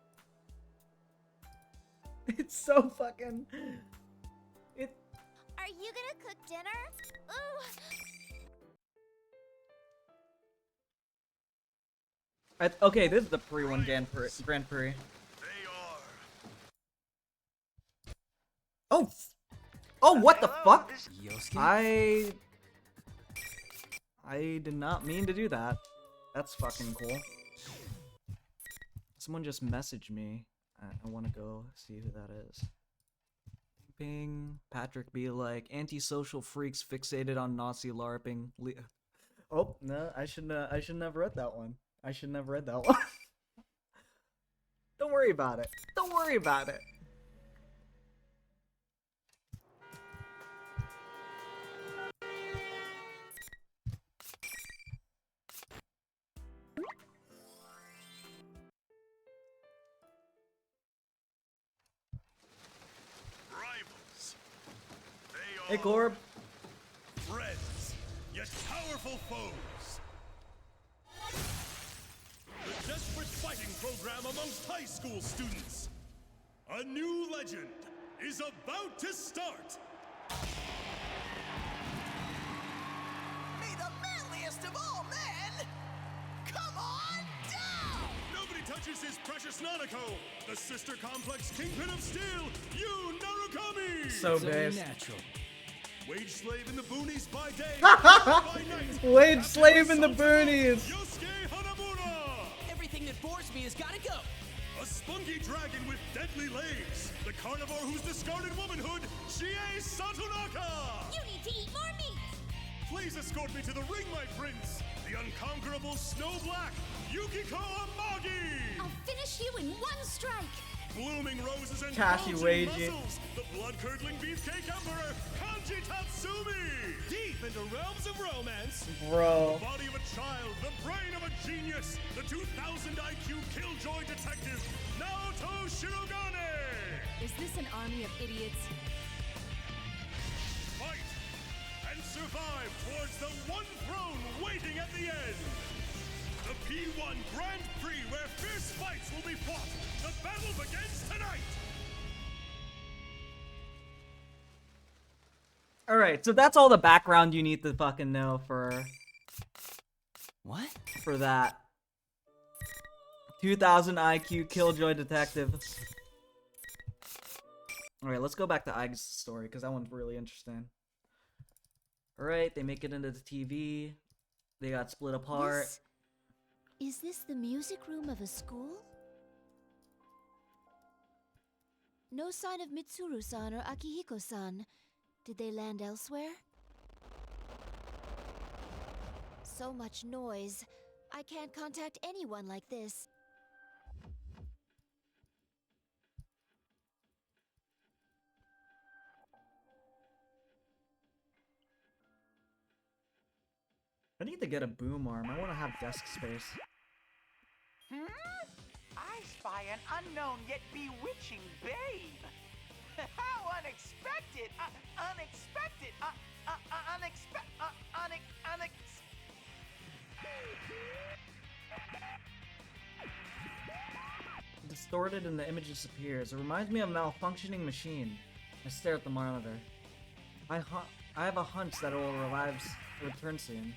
It's so fucking... Are you gonna cook dinner? Ooh. Okay, this is the pre-one Grand Prix. Oh! Oh, what the fuck? I did not mean to do that. That's fucking cool. Someone just messaged me. I want to go see who that is. Ping. Patrick be like, antisocial freaks fixated on Nazi LARPing. Oh, no, I shouldn't have read that one. I shouldn't have read that one. Don't worry about it. Don't worry about it. Hey, Corb. Friends, yet powerful foes. The desperate fighting program amongst high school students. A new legend is about to start. May the manliest of all men come on down! Nobody touches his precious Nanako, the sister complex kingpin of steel, Yu Narukami! So based. Natural. Wage slave in the boonies by day, by night. Wage slave in the boonies. Yosuke Hanamura. Everything that bores me has gotta go. A spunky dragon with deadly legs. The carnivore who's discarded womanhood, Chie Satonaka. You need to eat more meat. Please escort me to the ring, my prince. The unconquerable Snow Black, Yukiko Amagi. I'll finish you in one strike. Blooming roses and Tashi bulging Waji. muscles, the blood-curdling beefcake emperor, Kanji Tatsumi! Deep into realms of romance, Bro. the body of a child, the brain of a genius, the 2000 IQ killjoy detective, Naoto Shirogane! Is this an army of idiots? Fight and survive towards the one throne waiting at the end! The P1 Grand Prix where fierce fights will be fought! The battle begins tonight! Alright, so that's all the background you need to fucking know for... What? For that. 2000 IQ Killjoy Detective. Alright, let's go back to Aigis' story, because that one's really interesting. Alright, they make it into the TV. They got split apart. Is this the music room of a school? No sign of Mitsuru-san or Akihiko-san. Did they land elsewhere? So much noise. I can't contact anyone like this. I need to get a boom arm. I want to have desk space. I spy an unknown yet bewitching babe. How unexpected! Unexpected! Distorted and the image disappears. It reminds me of a malfunctioning machine. I stare at the monitor. I have a hunch that it will return soon.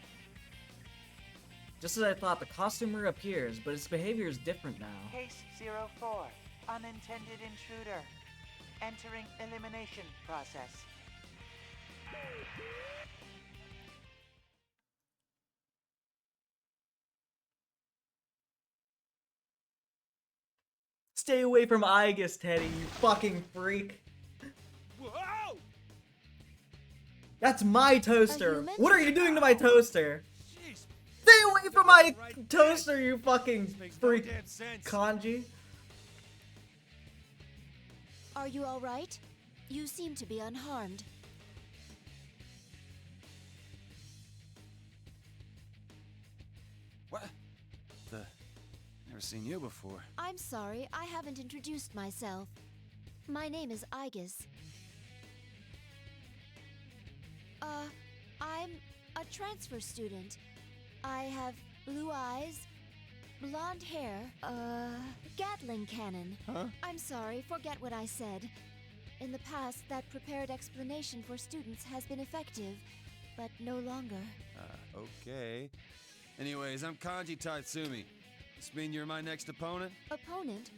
Just as I thought, the costume reappears, but its behavior is different now. Case 04. Unintended intruder. Entering elimination process. Stay away from Aigis, Teddy, you fucking freak. Whoa! That's my toaster. What are you doing to my toaster? Stay away from my toaster, you fucking freak, Kanji. Are you alright? You seem to be unharmed. What? Never seen you before. I'm sorry, I haven't introduced myself. My name is Aigis. I'm a transfer student. I have blue eyes, Blonde hair, Gatling cannon. Huh? I'm sorry, forget what I said. In the past, that prepared explanation for students has been effective, but no longer. Okay. Anyways, I'm Kanji Tatsumi. This mean you're my next opponent? Opponent?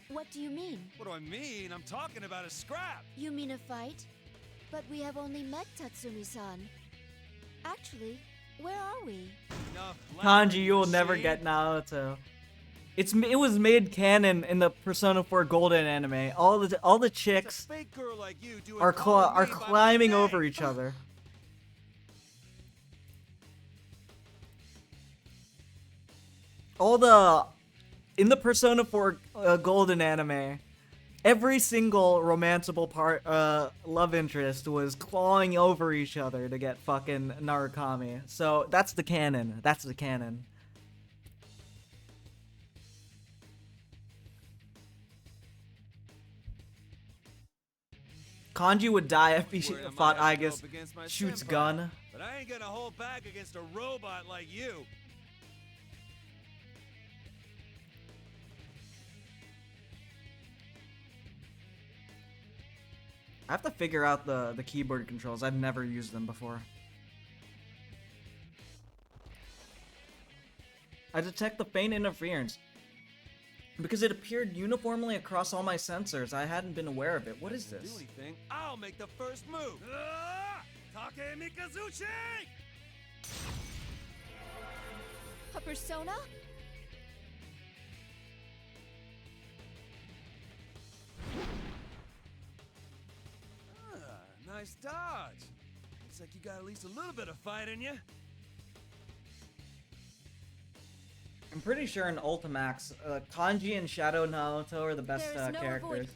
What do you mean? What do I mean? I'm talking about a scrap! You mean a fight? But we have only met Tatsumi-san. Actually, where are we? Kanji, you will never get Naruto. It was made canon in the Persona 4 Golden anime. All the chicks are climbing over each other. In the Persona 4 Golden anime, every single romanceable love interest was clawing over each other to get fucking Narukami. So that's the canon. That's the canon. Kanji would die if he fought Aigis, shoots gun. But I ain't gonna hold back against a robot like you. I have to figure out the keyboard controls. I've never used them before. I detect the faint interference. Because it appeared uniformly across all my sensors. I hadn't been aware of it. What is this? I'll make the first move. Take Mikazuchi! A persona? Nice dodge. Looks like you got at least a little bit of fight in you. I'm pretty sure in Ultimax, Kanji and Shadow Naruto are the best There is no characters. avoid.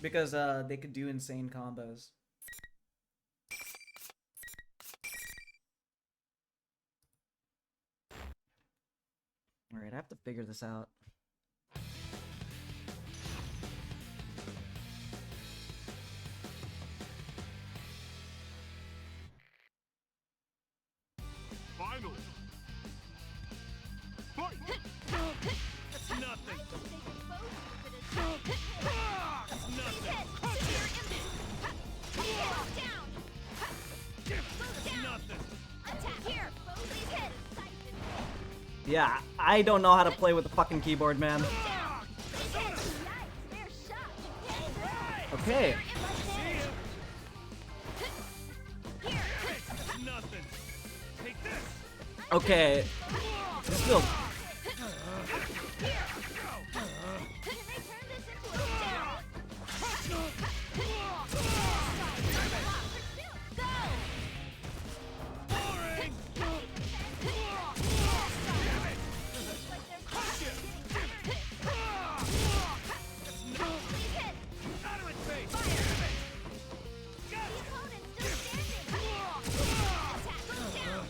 Because they could do insane combos. Alright, I have to figure this out. Finally. Fight! That's nothing. That's nothing. Down. That's nothing. Attack here. Please hit. Yeah, I don't know how to play with the fucking keyboard, man. Okay. That's nothing. Take this. Okay. This feels...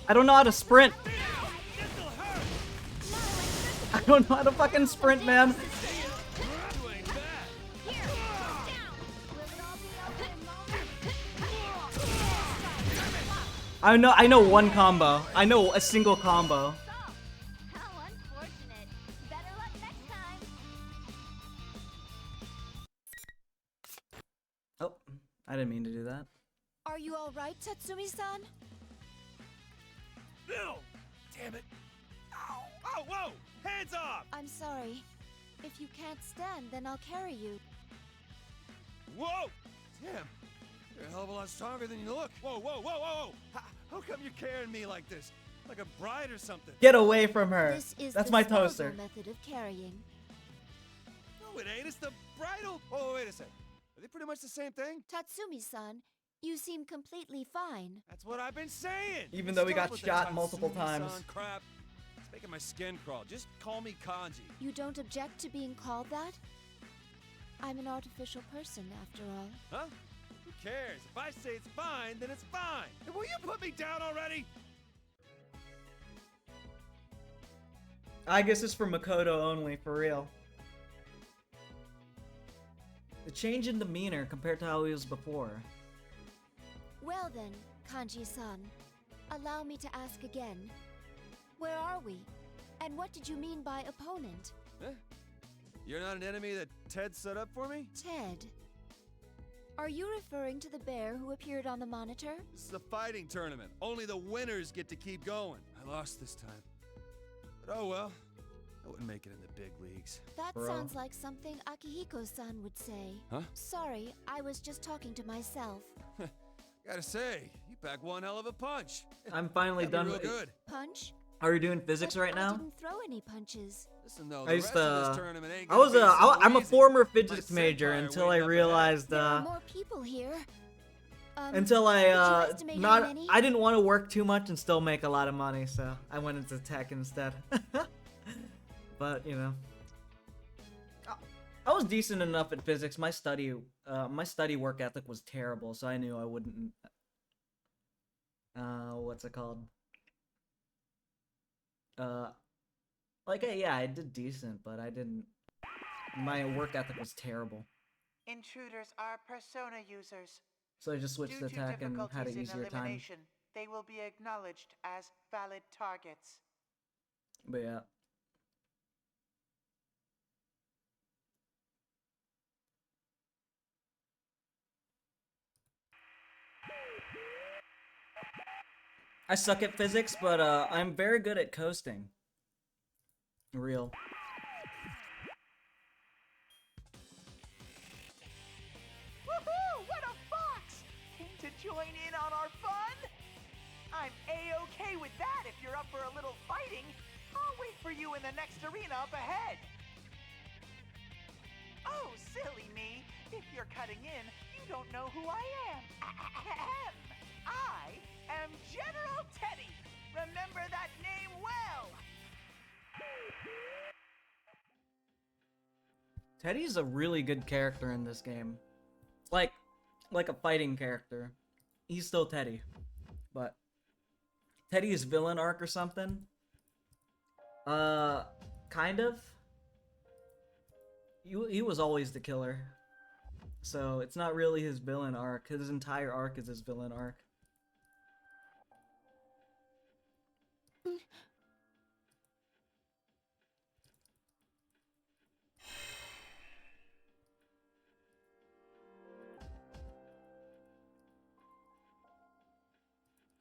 I don't know how to sprint. I don't know how to fucking sprint, man. I know one combo. I know a single combo. How unfortunate. Better luck next time. Oh, I didn't mean to do that. Are you alright, Tatsumi-san? No! Damn it! Ow! Oh, whoa! Hands off! I'm sorry. If you can't stand, then I'll carry you. Whoa! Damn! You're a hell of a lot stronger than you look. Whoa, whoa, whoa, whoa! How come you're carrying me like this? Like a bride or something? Get away from her. This is That's the my spousal toaster. method of carrying. No, it ain't. It's the bridal. Oh, wait a sec. Are they pretty much the same thing? Tatsumi-san, you seem completely fine. That's what I've been saying. Even though we Stop got with the shot multiple Tatsumi-san times. Crap. It's making my skin crawl. Just call me Kanji. You don't object to being called that? I'm an artificial person, after all. Huh? Who cares? If I say it's fine, then it's fine. And will you put me down already? I guess it's for Makoto only, for real. The change in demeanor compared to how he was before. Well then, Kanji-san, allow me to ask again. Where are we? And what did you mean by opponent? Eh? You're not an enemy that Ted set up for me? Ted. Are you referring to the bear who appeared on the monitor? This is a fighting tournament. Only the winners get to keep going. I lost this time. But oh well. I wouldn't make it in the big leagues. That sounds like something Akihiko-san would say. Huh? Sorry, I was just talking to myself. Gotta say, you pack one hell of a punch. I'm finally done real with good. Punch? Are you doing physics But right now? I didn't throw any punches. Listen though, I the used rest of to. this tournament ain't I was gonna be so I'm a easy. former My physics major senpai until I waiting up realized. There are more people here. Until could you I estimate how many? I didn't want to work too much and still make a lot of money, so I went into tech instead. But you know, I was decent enough at physics. My study work ethic was terrible, so I knew I wouldn't. What's it called? Yeah, I did decent, but I didn't. My work ethic was terrible. Intruders are persona users. So I just switched to Due to attack and had an difficulties in easier time. elimination, they will be acknowledged as valid targets. But yeah. I suck at physics, but I'm very good at coasting. Real. Woohoo! What a fox! Keen to join in on our fun? I'm A-okay with that if you're up for a little fighting. I'll wait for you in the next arena up ahead. Oh, silly me. If you're cutting in, you don't know who I am. I am General Teddy. Remember that name well. Teddy's a really good character in this game. Like a fighting character. He's still Teddy. But Teddy's villain arc or something? Kind of. He was always the killer. So it's not really his villain arc. His entire arc is his villain arc.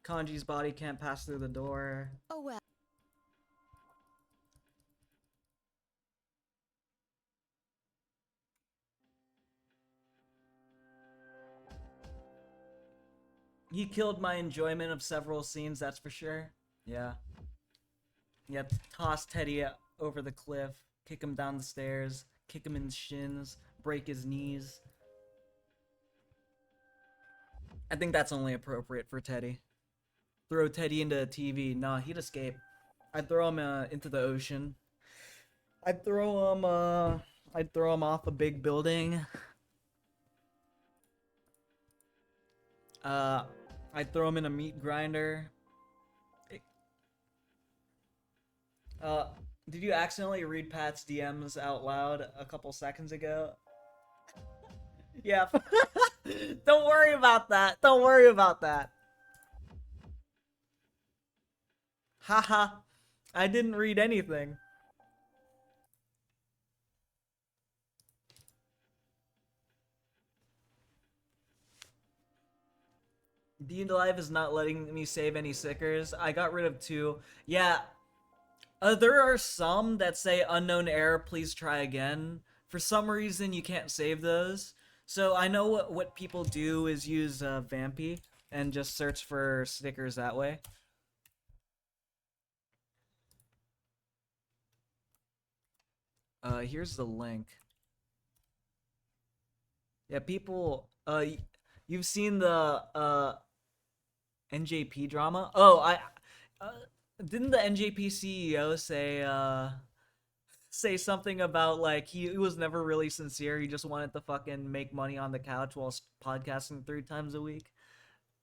Kanji's body can't pass through the door. Oh well. He killed my enjoyment of several scenes, that's for sure. Yeah. You have to toss Teddy over the cliff, kick him down the stairs, kick him in the shins, break his knees. I think that's only appropriate for Teddy. Throw Teddy into a TV. Nah, he'd escape. I'd throw him into the ocean. I'd throw him off a big building. I'd throw him in a meat grinder. Did you accidentally read Pat's DMs out loud a couple seconds ago? Yeah. Don't worry about that. Don't worry about that. Haha. I didn't read anything. D&D Live is not letting me save any stickers. I got rid of 2. Yeah. There are some that say unknown error, please try again. For some reason, you can't save those. So I know what people do is use Vampy and just search for stickers that way. Here's the link. Yeah, people, you've seen the, NJP drama? Oh, didn't the NJP CEO say something about, like, he was never really sincere, he just wanted to fucking make money on the couch while podcasting 3 times a week?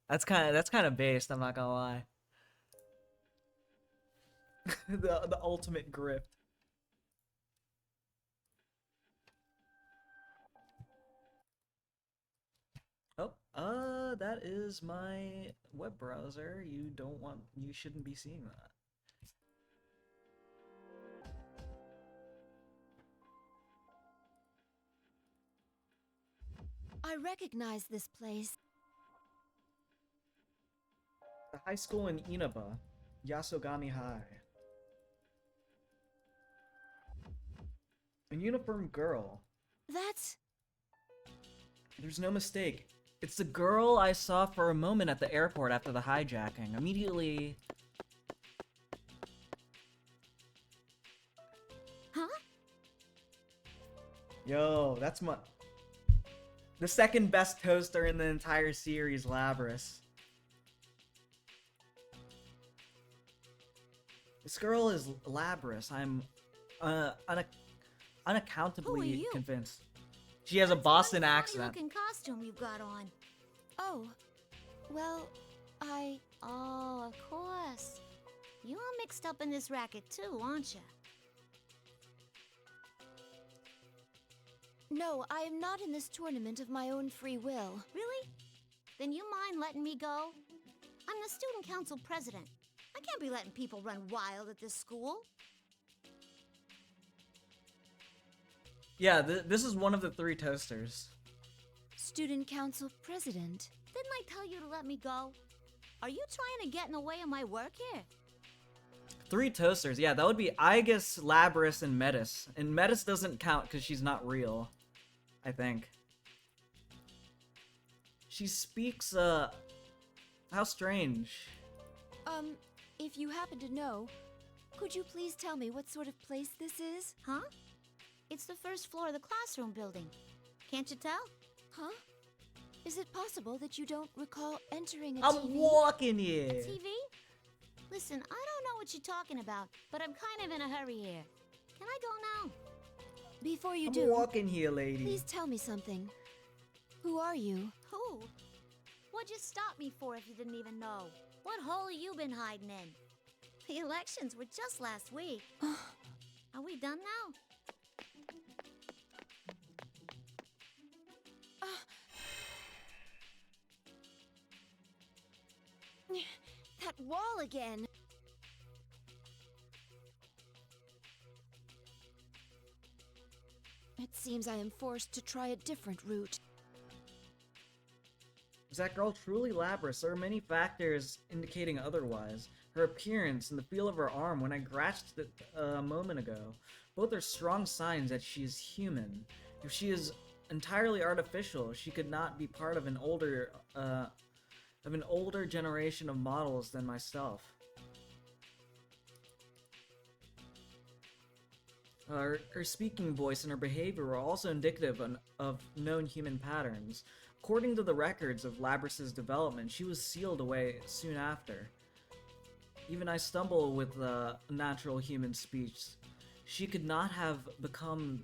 That's kind of based, I'm not gonna lie. the ultimate grift. Oh, that is my web browser. You shouldn't be seeing that. I recognize this place. The high school in Inaba, Yasogami High. A uniformed girl. That's... There's no mistake. It's the girl I saw for a moment at the airport after the hijacking. Immediately... Huh? Yo, that's my... The second best toaster in the entire series, Labrys. This girl is Labrys. I'm unaccountably convinced. She has a Boston accent. Looking costume you've got on. Oh, well, Oh, of course. You all mixed up in this racket too, aren't you? No, I am not in this tournament of my own free will. Really? Then you mind letting me go? I'm the student council president. I can't be letting people run wild at this school. Yeah, this is one of the 3 toasters. Student council president. Didn't I tell you to let me go? Are you trying to get in the way of my work here? 3 toasters. Yeah, that would be Aigis, Labrys, and Metis. And Metis doesn't count because she's not real, I think. She speaks, how strange. If you happen to know, could you please tell me what sort of place this is? Huh? It's the first floor of the classroom building. Can't you tell? Huh? Is it possible that you don't recall entering a I'm TV? walking here. A TV? Listen, I don't know what you're talking about, but I'm kind of in a hurry here. Can I go now? Before you I'm do, walking here, lady. please tell me something. Who are you? Who? What'd you stop me for if you didn't even know? What hole have you been hiding in? The elections were just last week. Are we done now? That wall again. It seems I am forced to try a different route. Is that girl truly Labrys? There are many factors indicating otherwise. Her appearance and the feel of her arm when I grasped it a moment ago. Both are strong signs that she is human. If she is entirely artificial, she could not be part of an older generation of models than myself. Her speaking voice and her behavior were also indicative of known human patterns. According to the records of Labrys' development, she was sealed away soon after. Even I stumble with natural human speech. She could not have become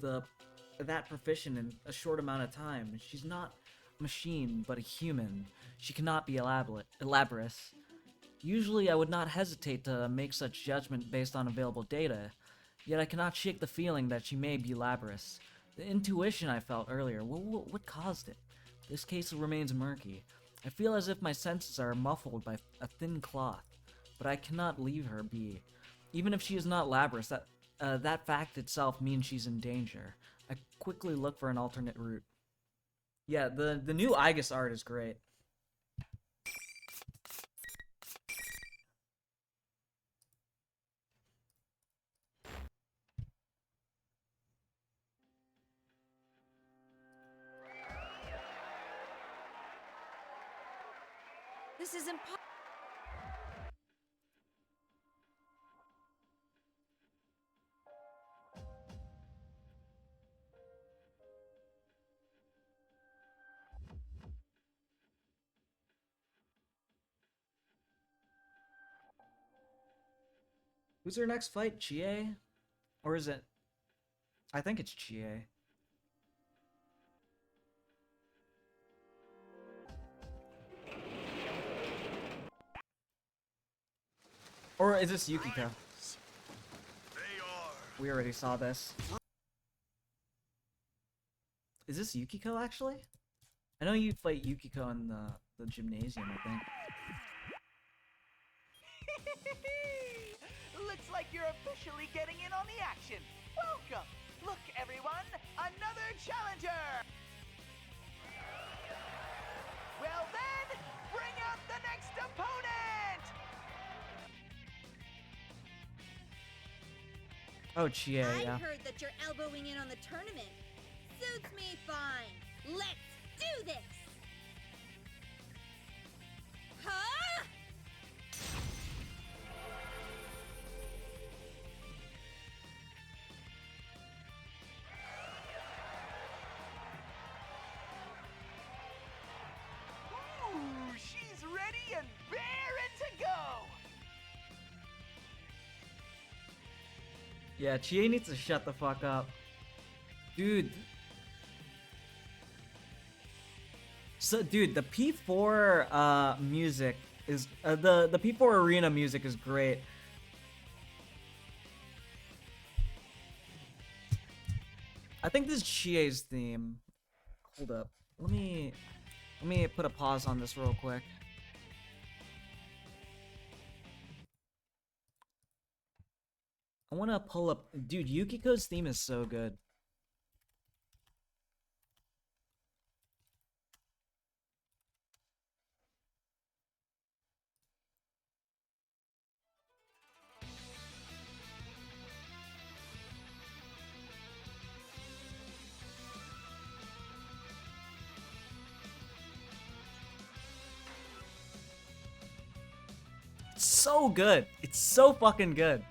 that proficient in a short amount of time. She's not a machine, but a human. She cannot be Labrys. Usually I would not hesitate to make such judgment based on available data, yet I cannot shake the feeling that she may be Labrys. The intuition I felt earlier, what caused it? This case remains murky. I feel as if my senses are muffled by a thin cloth, but I cannot leave her be. Even if she is not Labrys, that fact itself means she's in danger. I quickly look for an alternate route. Yeah, the new Aigis art is great. This is impossible. Who's her next fight? Chie? Or is it... I think it's Chie. Or is this Yukiko? We already saw this. Is this Yukiko, actually? I know you fight Yukiko in the gymnasium, I think. Looks like you're officially getting in on the action. Welcome! Look, everyone, another challenger! Well then, bring out the next opponent! Oh, Chie, I yeah. heard that you're elbowing in on the tournament. Suits me fine. Let's do this! Huh? Ooh, she's ready and raring to go! Yeah, Chie needs to shut the fuck up. Dude. So, dude, the P4 music is the P4 arena music is great. I think this is Chie's theme. Hold up. Let me put a pause on this real quick. I want to pull up, dude, Yukiko's theme is so good. It's so good. It's so fucking good.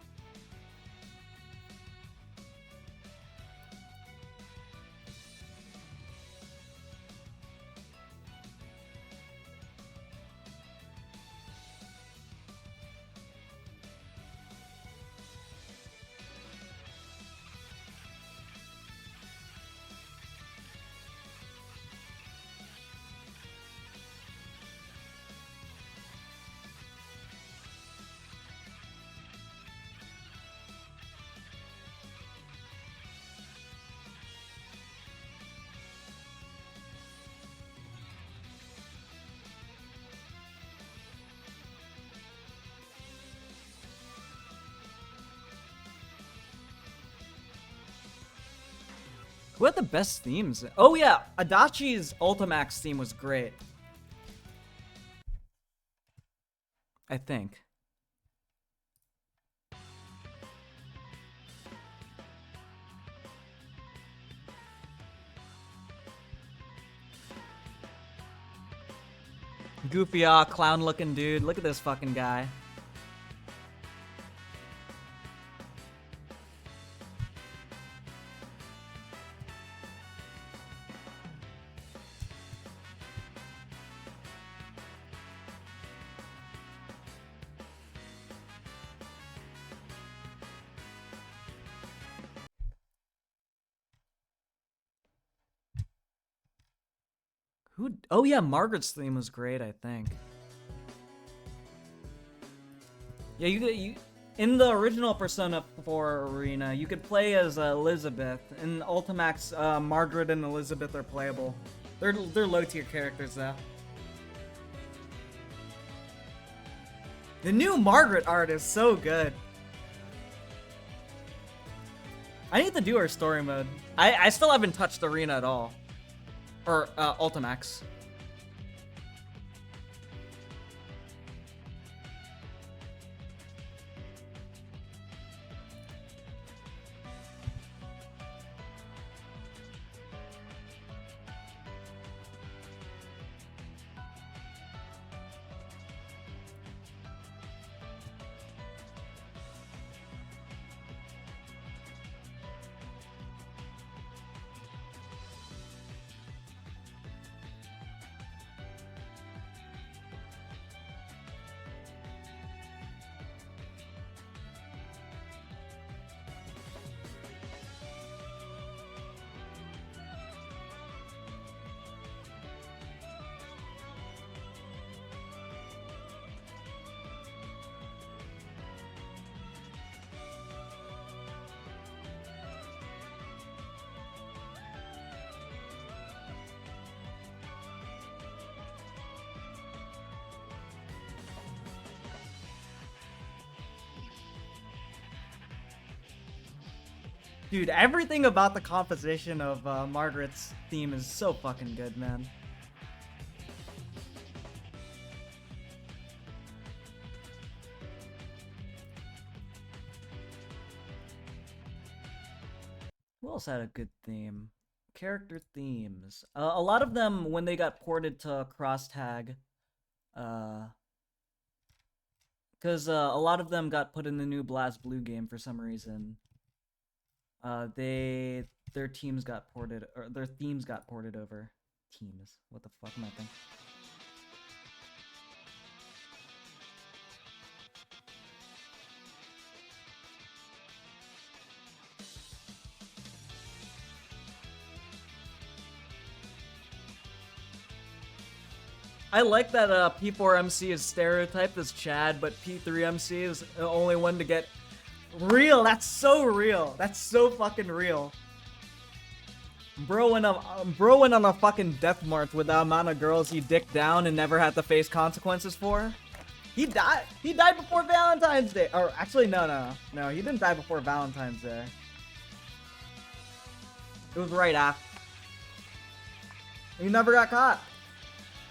Who had the best themes? Oh yeah, Adachi's Ultimax theme was great. I think. Goofy, clown looking dude. Look at this fucking guy. Who? Oh yeah, Margaret's theme was great, I think. Yeah, you in the original Persona 4 arena, you could play as Elizabeth. In Ultimax, Margaret and Elizabeth are playable. They're low tier characters though. The new Margaret art is so good. I need to do her story mode. I still haven't touched Arena at all. Or Ultimax. Dude, everything about the composition of Margaret's theme is so fucking good, man. Who else had a good theme? Character themes. A lot of them, when they got ported to Crosstag, because a lot of them got put in the new BlazBlue game for some reason. Their teams got ported, or their themes got ported over. Teams. What the fuck am I thinking? I like that P4MC is stereotyped as Chad, but P3MC is the only one to get real. That's so real. That's so fucking real. Bro went on a fucking death march with the amount of girls he dicked down and never had to face consequences for. He died before Valentine's Day. Or actually, no, he didn't die before Valentine's Day. It was right after. He never got caught.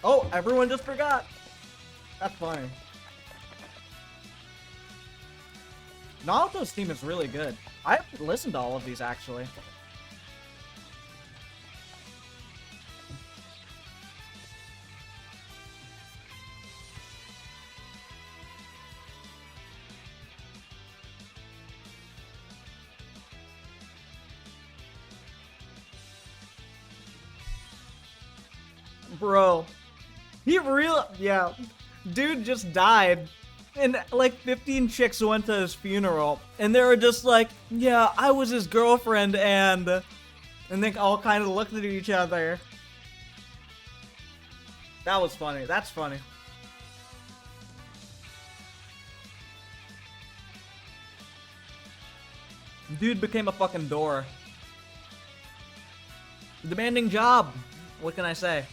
Oh, everyone just forgot. That's funny. Naruto's theme is really good. I haven't listened to all of these, actually. Bro. Yeah. Dude just died. And like 15 chicks went to his funeral. And they were just like, yeah, I was his girlfriend and they all kind of looked at each other. That was funny. That's funny. Dude became a fucking door. Demanding job. What can I say?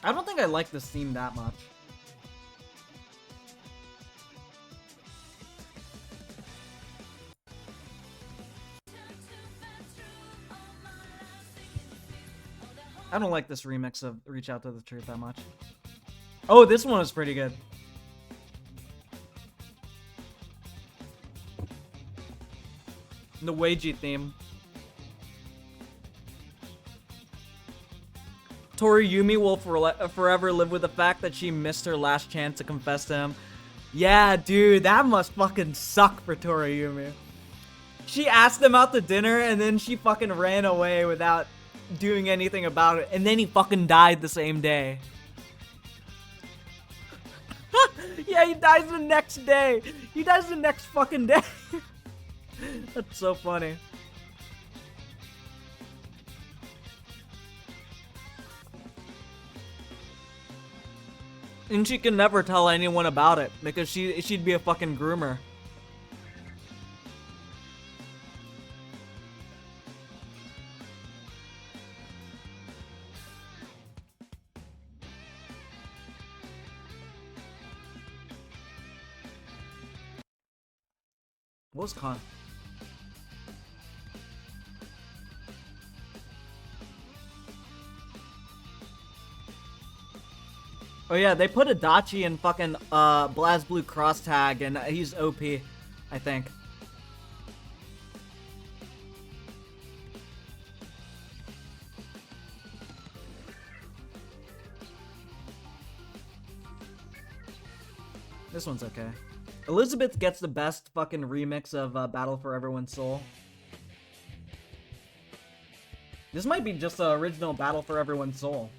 I don't think I like this theme that much. I don't like this remix of Reach Out to the Truth that much. Oh, this one is pretty good. The Weiji theme. Toriyumi will forever live with the fact that she missed her last chance to confess to him. Yeah, dude, that must fucking suck for Toriyumi. She asked him out to dinner and then she fucking ran away without doing anything about it. And then he fucking died the same day. Yeah, he dies the next day. He dies the next fucking day. That's so funny. And she can never tell anyone about it because she'd be a fucking groomer. What was Con? Oh yeah, they put Adachi in fucking BlazBlue Crosstag and he's OP, I think. This one's okay. Elizabeth gets the best fucking remix of Battle for Everyone's Soul. This might be just the original Battle for Everyone's Soul.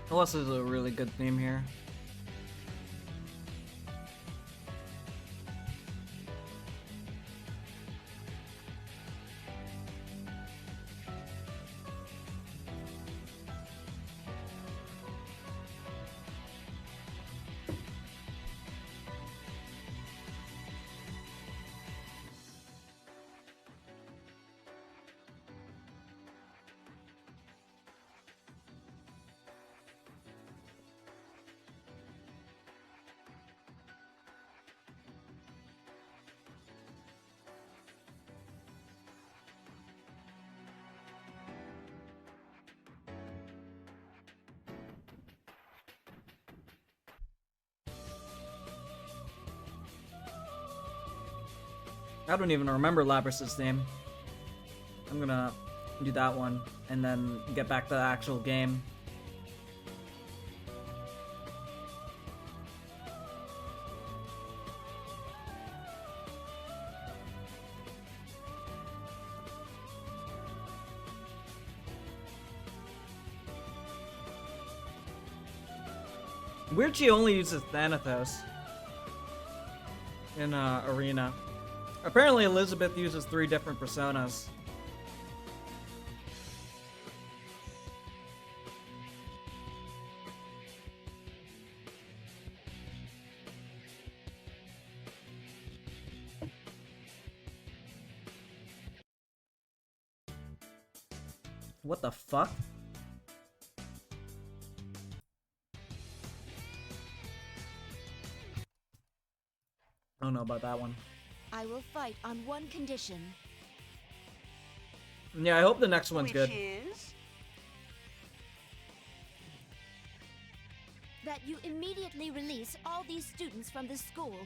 Plus, is a really good theme here. I don't even remember Labrys' name. I'm gonna do that one and then get back to the actual game. Weird she only uses Thanatos in Arena. Apparently Elizabeth uses 3 different personas. What the fuck? I don't know about that one. I will fight on one condition. Yeah, I hope the next one's good. Which is? That you immediately release all these students from this school,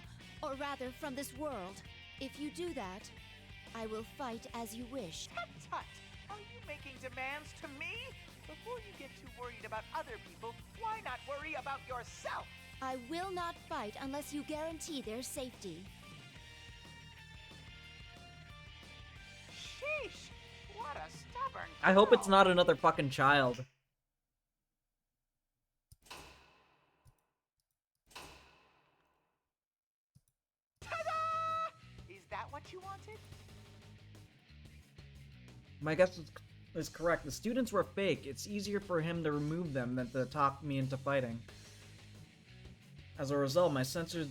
or rather from this world. If you do that, I will fight as you wish. Tut tut! Are you making demands to me? Before you get too worried about other people, why not worry about yourself? I will not fight unless you guarantee their safety. Sheesh! What a stubborn I hope it's girl. not another fucking child. Ta-da! Is that what you wanted? My guess is correct. The students were fake. It's easier for him to remove them than to talk me into fighting. As a result, my sensors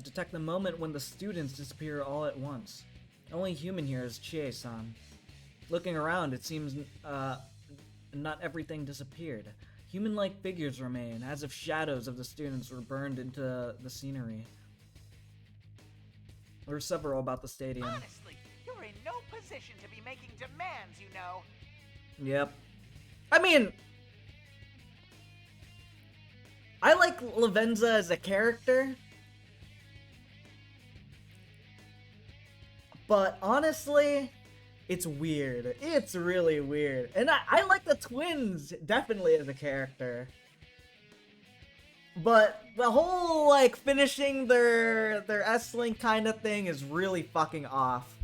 detect the moment when the students disappear all at once. The only human here is Chie-san. Looking around, it seems not everything disappeared. Human-like figures remain, as if shadows of the students were burned into the scenery. There were several about the stadium. Honestly, you're in no position to be making demands, you know. Yep. I mean, I like Lavenza as a character, but honestly, it's weird. It's really weird. And I like the twins, definitely, as a character. But the whole, like, finishing their S-Link kind of thing is really fucking off.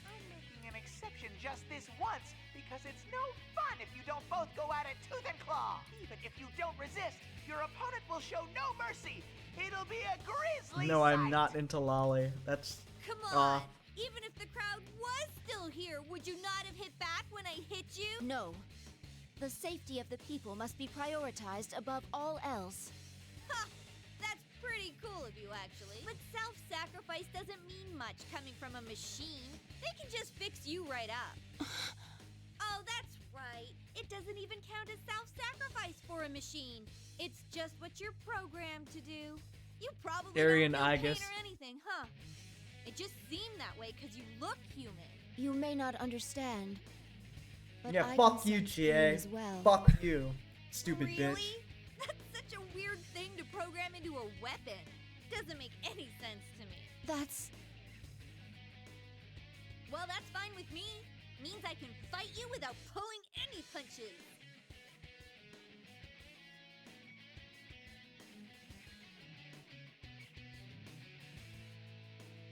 I'm making an exception just this once, because it's no fun if you don't both go at it tooth and claw. Even if you don't resist, your opponent will show no mercy. It'll be a grisly No, I'm sight. not into Lolly. That's... Come on! Even if the crowd was still here, would you not have hit back when I hit you? No. The safety of the people must be prioritized above all else. Ha! That's pretty cool of you, actually. But self-sacrifice doesn't mean much coming from a machine. They can just fix you right up. Oh, that's right. It doesn't even count as self-sacrifice for a machine. It's just what you're programmed to do. You probably Arian don't feel Aigis. pain or anything, huh? It just seemed that way because you look human. You may not understand, but Yeah, I fuck can you, sense Chie. pain as well. Fuck you, stupid Really? bitch. That's such a weird thing to program into a weapon. Doesn't make any sense to me. That's... Well, that's fine with me. Means I can fight you without pulling any punches.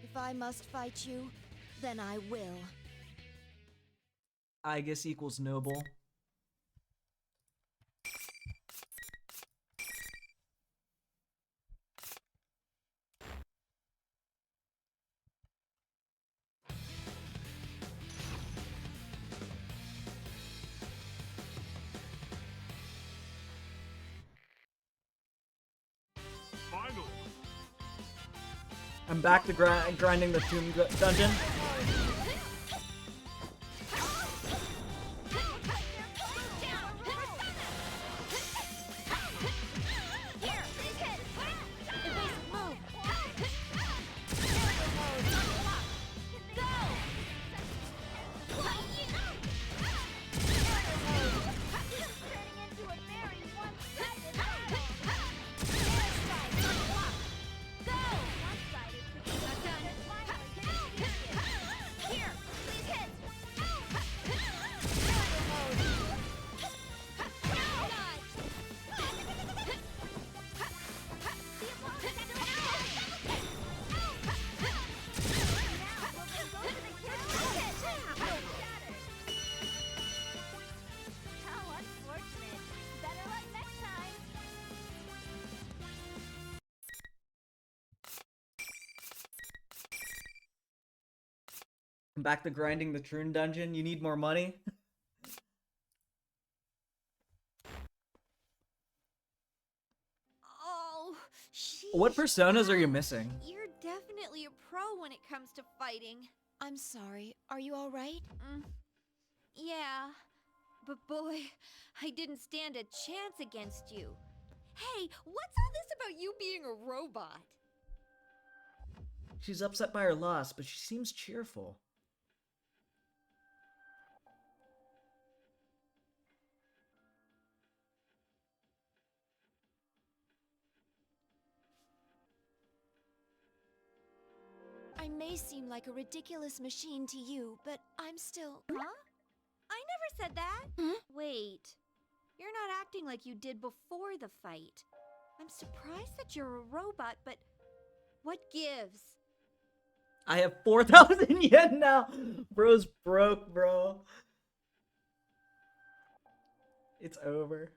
If I must fight you, then I will. Aigis equals noble. I'm back to grinding the tomb dungeon. Back to grinding the Troon dungeon. You need more money? Oh, What personas are you missing? You're definitely a pro when it comes to fighting. I'm sorry. Are you alright? Yeah. But boy, I didn't stand a chance against you. Hey, what's all this about you being a robot? She's upset by her loss, but she seems cheerful. I may seem like a ridiculous machine to you, but I'm still... Huh? I never said that. Wait. You're not acting like you did before the fight. I'm surprised that you're a robot, but what gives? I have 4,000 yen now. Bro's broke, bro. It's over.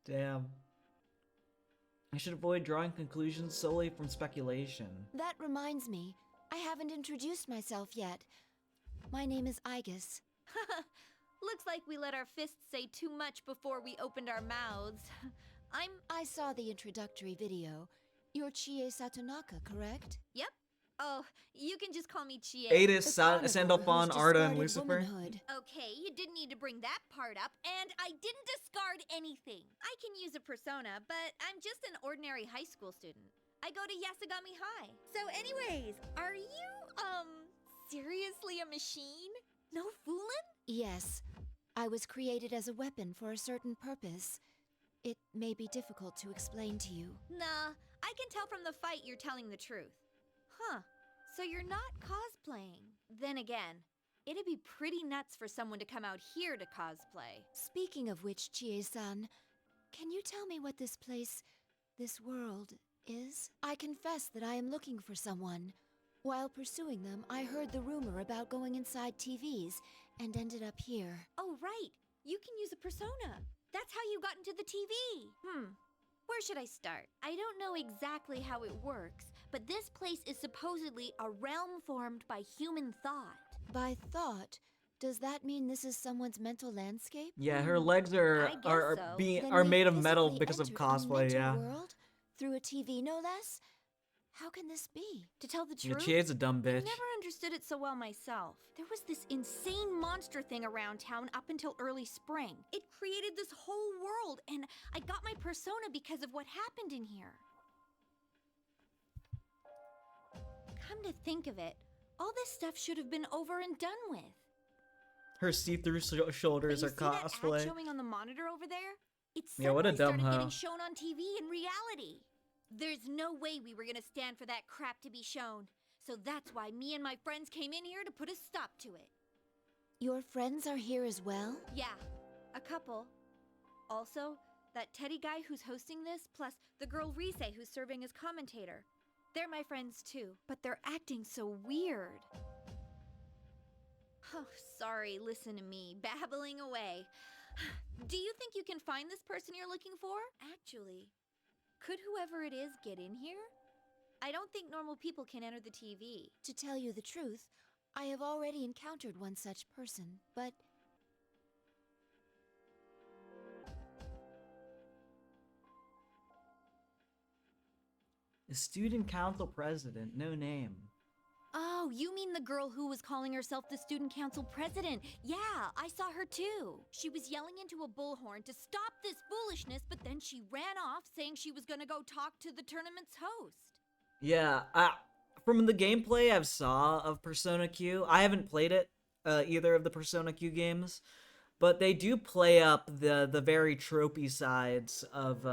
Damn. I should avoid drawing conclusions solely from speculation. That reminds me, I haven't introduced myself yet. My name is Aigis. Looks like we let our fists say too much before we opened our mouths. I saw the introductory video. You're Chie Satonaka, correct? Yep. Oh, you can just call me Chie. Aigis, Sandalphon, Arda, and Lucifer. Okay, you didn't need to bring that part up, and I didn't discard anything. I can use a persona, but I'm just an ordinary high school student. I go to Yasugami High. So anyways, are you, seriously a machine? No foolin'? Yes. I was created as a weapon for a certain purpose. It may be difficult to explain to you. Nah, I can tell from the fight you're telling the truth. Huh, so you're not cosplaying. Then again, it'd be pretty nuts for someone to come out here to cosplay. Speaking of which, Chie-san, can you tell me what this place, this world, is? I confess that I am looking for someone. While pursuing them, I heard the rumor about going inside TVs and ended up here. Oh, right. You can use a persona. That's how you got into the TV. Where should I start? I don't know exactly how it works, but this place is supposedly a realm formed by human thought. By thought? Does that mean this is someone's mental landscape? Yeah, her legs are made of metal because of cosplay. Yeah. World? Through a TV, no less. How can this be? To tell the truth, Chie's a dumb bitch. I never understood it so well myself. There was this insane monster thing around town up until early spring. It created this whole world, and I got my persona because of what happened in here. Come to think of it, all this stuff should have been over and done with. Her see-through shoulders are cosplay. See that ad showing on the monitor over there? It what a dumb started getting shown on TV in reality. There's no way we were gonna stand for that crap to be shown. So that's why me and my friends came in here to put a stop to it. Your friends are here as well? Yeah, a couple. Also, that Teddy guy who's hosting this, plus the girl Rise who's serving as commentator. They're my friends too, but they're acting so weird. Oh, sorry, listen to me, babbling away. Do you think you can find this person you're looking for? Actually, could whoever it is get in here? I don't think normal people can enter the TV. To tell you the truth, I have already encountered one such person, but... Student council president, no name. Oh, you mean the girl who was calling herself the student council president? Yeah, I saw her too. She was yelling into a bullhorn to stop this foolishness, but then she ran off saying she was gonna go talk to the tournament's host. Yeah, from the gameplay I've saw of Persona Q, I haven't played it, either of the Persona Q games, but they do play up the very tropey sides of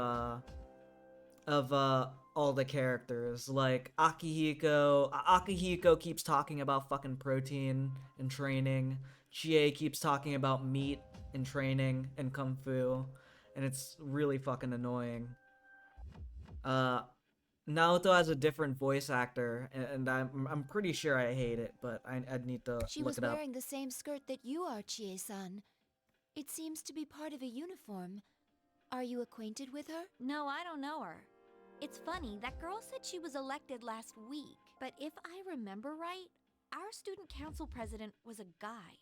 all the characters. Like Akihiko keeps talking about fucking protein and training. Chie keeps talking about meat and training and kung fu, and it's really fucking annoying. Naoto has a different voice actor, and I'm pretty sure I hate it, but I'd need to She look was it up. wearing the same skirt that you are, Chie-san. It seems to be part of a uniform. Are you acquainted with her? No, I don't know her. It's funny, that girl said she was elected last week, but if I remember right, our student council president was a guy.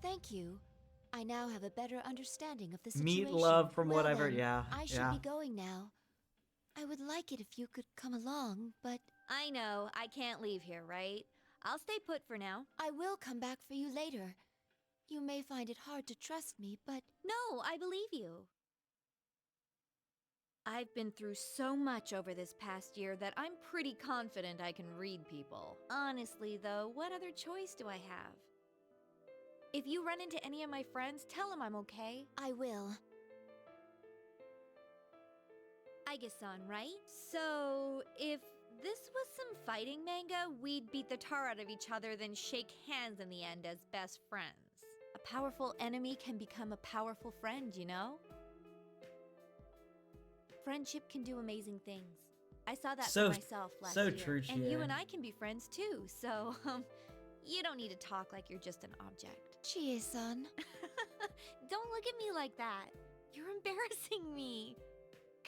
Thank you. I now have a better understanding of the situation. Meat love from Well what I've heard, then, yeah. I should be going now. I would like it if you could come along, but... I know, I can't leave here, right? I'll stay put for now. I will come back for you later. You may find it hard to trust me, but... No, I believe you. I've been through so much over this past year that I'm pretty confident I can read people. Honestly, though, what other choice do I have? If you run into any of my friends, tell them I'm okay. I will. Aigis-san, right? So, if this was some fighting manga, we'd beat the tar out of each other, then shake hands in the end as best friends. A powerful enemy can become a powerful friend, you know? Friendship can do amazing things. I saw that for myself last year. True, and you and I can be friends too, so, you don't need to talk like you're just an object. Chie-san. Don't look at me like that. You're embarrassing me.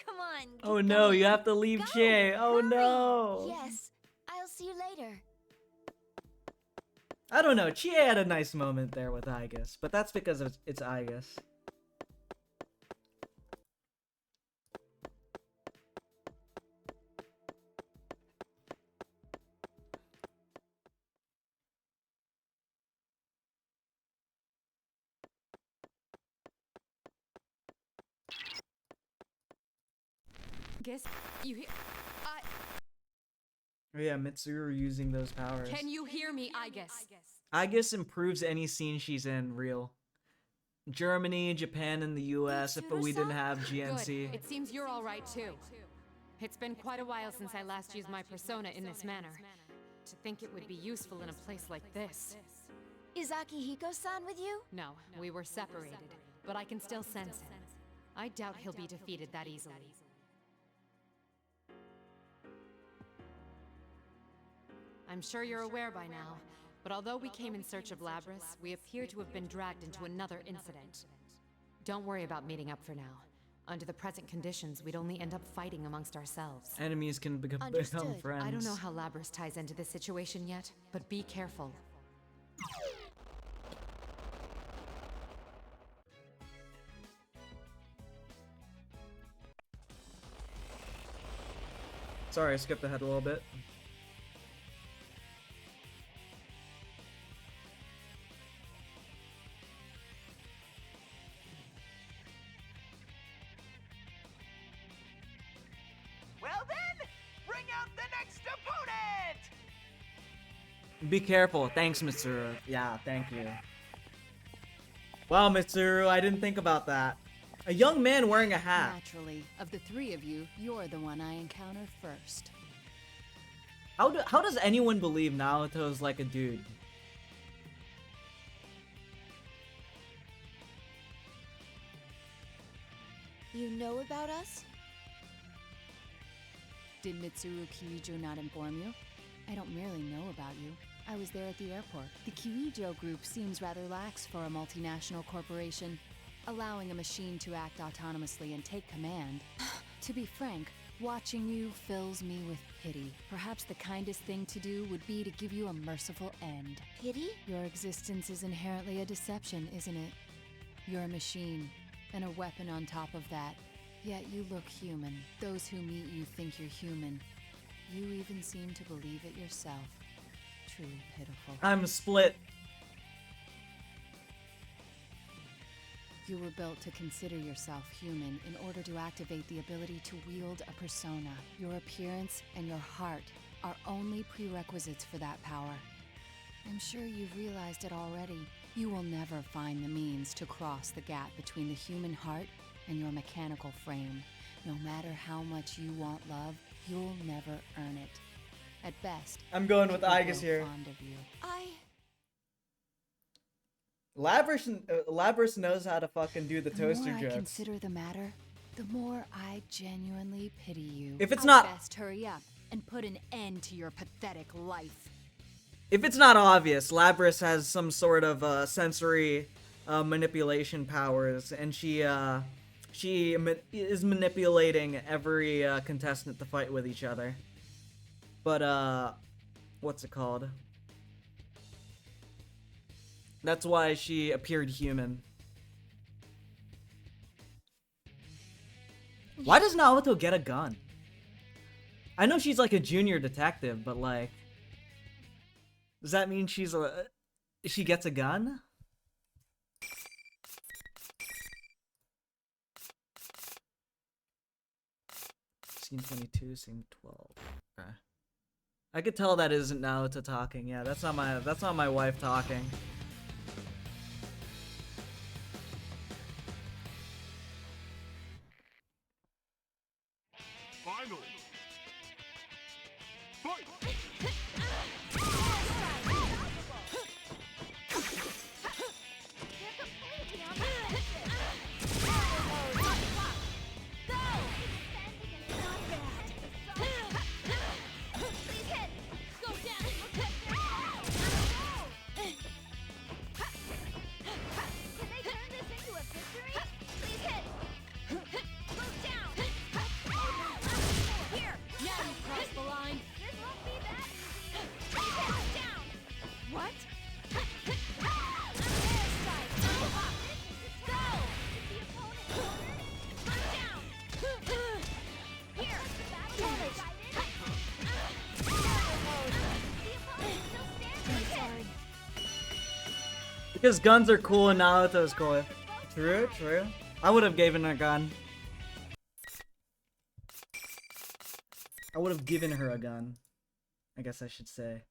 Come on. Oh no, you have to leave Chie. Oh no. Yes, I'll see you later. I don't know. Chie had a nice moment there with Aigis, but that's because it's Aigis. Guess you hear. Oh yeah, Mitsuru using those powers. Can you hear me, Aigis? Aigis improves any scene she's in real. Germany, Japan, and the US if we didn't have GNC. Good. It seems you're all right too. It's been quite a while since I last used my persona in this manner. To think it would be useful in a place like this. Is Akihiko-san with you? No, we were separated, but I can still sense him. I doubt he'll be defeated that easily. I'm sure you're aware by now, but although we came in search of Labrys, we appear to have been dragged into another incident. Don't worry about meeting up for now. Under the present conditions, we'd only end up fighting amongst ourselves. Enemies can become friends. I don't know how Labrys ties into this situation yet, but be careful. Sorry, I skipped ahead a little bit. Well then, bring out the next opponent! Be careful. Thanks, Mitsuru. Yeah, thank you. Wow, Mitsuru, I didn't think about that. A young man wearing a hat. Naturally, of the three of you, you're the one I encounter first. How does anyone believe Naoto's like a dude? You know about us? Did Mitsuru Kirijo not inform you? I don't merely know about you. I was there at the airport. The Kirijo group seems rather lax for a multinational corporation, allowing a machine to act autonomously and take command. To be frank, watching you fills me with pity. Perhaps the kindest thing to do would be to give you a merciful end. Pity? Your existence is inherently a deception, isn't it? You're a machine, and a weapon on top of that. Yet you look human. Those who meet you think you're human. You even seem to believe it yourself. Truly pitiful. I'm split. You were built to consider yourself human in order to activate the ability to wield a persona. Your appearance and your heart are only prerequisites for that power. I'm sure you've realized it already. You will never find the means to cross the gap between the human heart and your mechanical frame. No matter how much you want love, you'll never earn it. At best, I'm going with people Aigis grow here. fond of you. Labrys knows how to fucking do the toaster The more I jokes. consider the matter, the more I genuinely pity you. If it's I'd not- best hurry up and put an end to your pathetic life. If it's not obvious, Labrys has some sort of sensory manipulation powers, and she is manipulating every contestant to fight with each other. But what's it called? That's why she appeared human. Why does Naoto get a gun? I know she's like a junior detective, but like, does that mean she gets a gun? Scene 22, scene 12. Okay. I could tell that isn't Naoto talking. Yeah, that's not my wife talking. Finally. Fight! Because guns are cool and Naruto's cool. True, true. I would have given her a gun. I would have given her a gun. I guess I should say.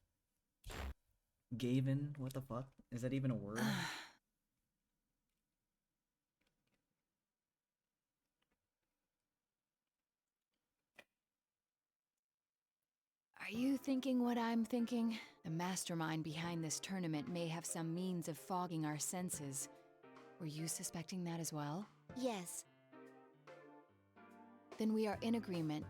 Gaven? What the fuck? Is that even a word? Are you thinking what I'm thinking? The mastermind behind this tournament may have some means of fogging our senses. Were you suspecting that as well? Yes. Then we are in agreement.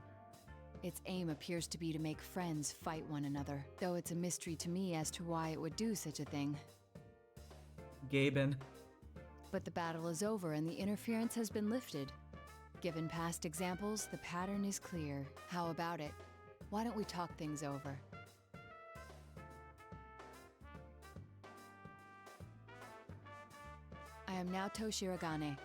Its aim appears to be to make friends fight one another, though it's a mystery to me as to why it would do such a thing. Gaben. But the battle is over and the interference has been lifted. Given past examples, the pattern is clear. How about it? Why don't we talk things over? I am Naoto Shirogane.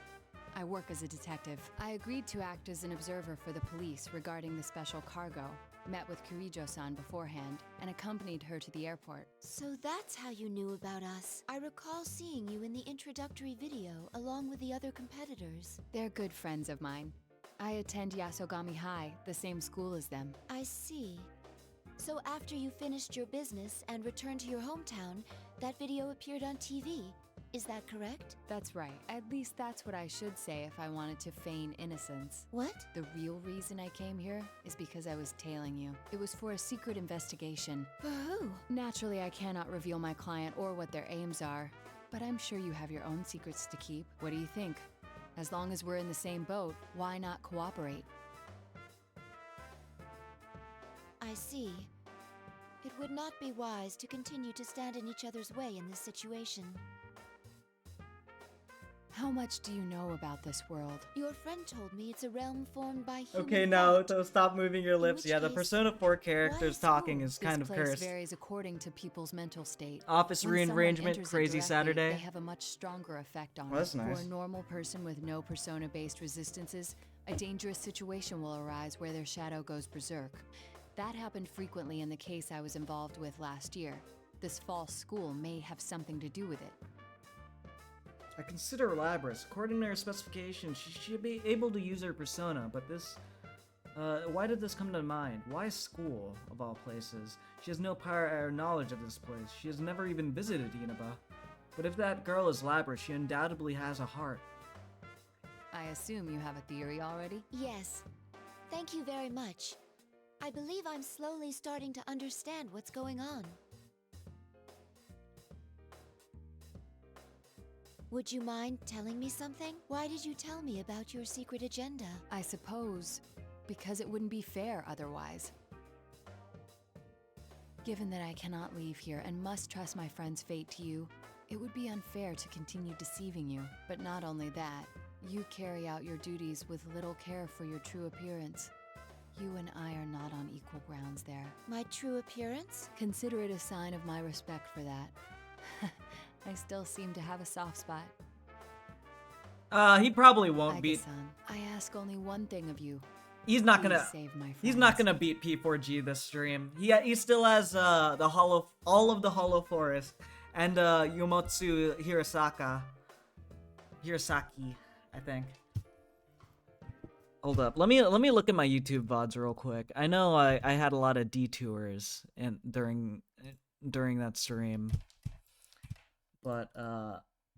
I work as a detective. I agreed to act as an observer for the police regarding the special cargo, met with Kirijo-san beforehand, and accompanied her to the airport. So that's how you knew about us. I recall seeing you in the introductory video along with the other competitors. They're good friends of mine. I attend Yasogami High, the same school as them. I see. So after you finished your business and returned to your hometown, that video appeared on TV. Is that correct? That's right. At least that's what I should say if I wanted to feign innocence. What? The real reason I came here is because I was tailing you. It was for a secret investigation. For who? Naturally, I cannot reveal my client or what their aims are, but I'm sure you have your own secrets to keep. What do you think? As long as we're in the same boat, why not cooperate? I see. It would not be wise to continue to stand in each other's way in this situation. How much do you know about this world? Your friend told me it's a realm formed by human Okay, Naoto, stop moving your lips. Yeah, the Persona 4 characters talking is kind of This place cursed. varies according to people's mental state. Office When someone rearrangement, enters it Crazy directly, Saturday. They have a much stronger effect on Oh, that's it. nice. For a normal person with no persona-based resistances, A dangerous situation will arise where their shadow goes berserk. That happened frequently in the case I was involved with last year. This false school may have something to do with it. I consider Labrys. According to her specifications, she should be able to use her persona, but this... why did this come to mind? Why school, of all places? She has no prior or knowledge of this place. She has never even visited Inaba. But if that girl is Labrys, she undoubtedly has a heart. I assume you have a theory already? Yes. Thank you very much. I believe I'm slowly starting to understand what's going on. Would you mind telling me something? Why did you tell me about your secret agenda? I suppose because it wouldn't be fair otherwise. Given that I cannot leave here and must trust my friend's fate to you, it would be unfair to continue deceiving you. But not only that, you carry out your duties with little care for your true appearance. You and I are not on equal grounds there. My true appearance? Consider it a sign of my respect for that. I still seem to have a soft spot. He probably won't beat... Aigis-san, I ask only one thing of you. He's not Please gonna... save my He's friends. not gonna beat P4G this stream. He still has the hollow... all of the Hollow Forest. And Yomotsu Hirasaki, I think. Hold up. Let me look at my YouTube VODs real quick. I know I had a lot of detours during that stream. But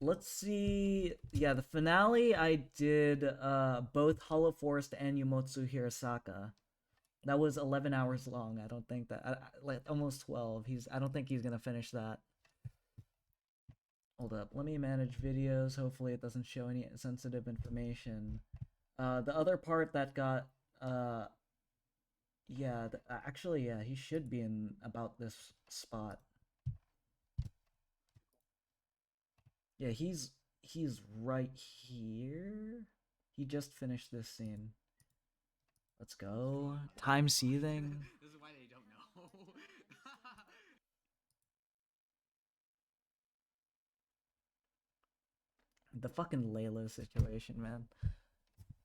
let's see. Yeah, the finale I did both Hollow Forest and Yomotsu Hirasaka. That was 11 hours long. I don't think that like almost 12. I don't think he's gonna finish that. Hold up. Let me manage videos. Hopefully it doesn't show any sensitive information. The other part that got yeah, actually yeah, he should be in about this spot. Yeah, he's right here. He just finished this scene. Let's go. Time seething. This is why they don't know. The fucking Layla situation, man.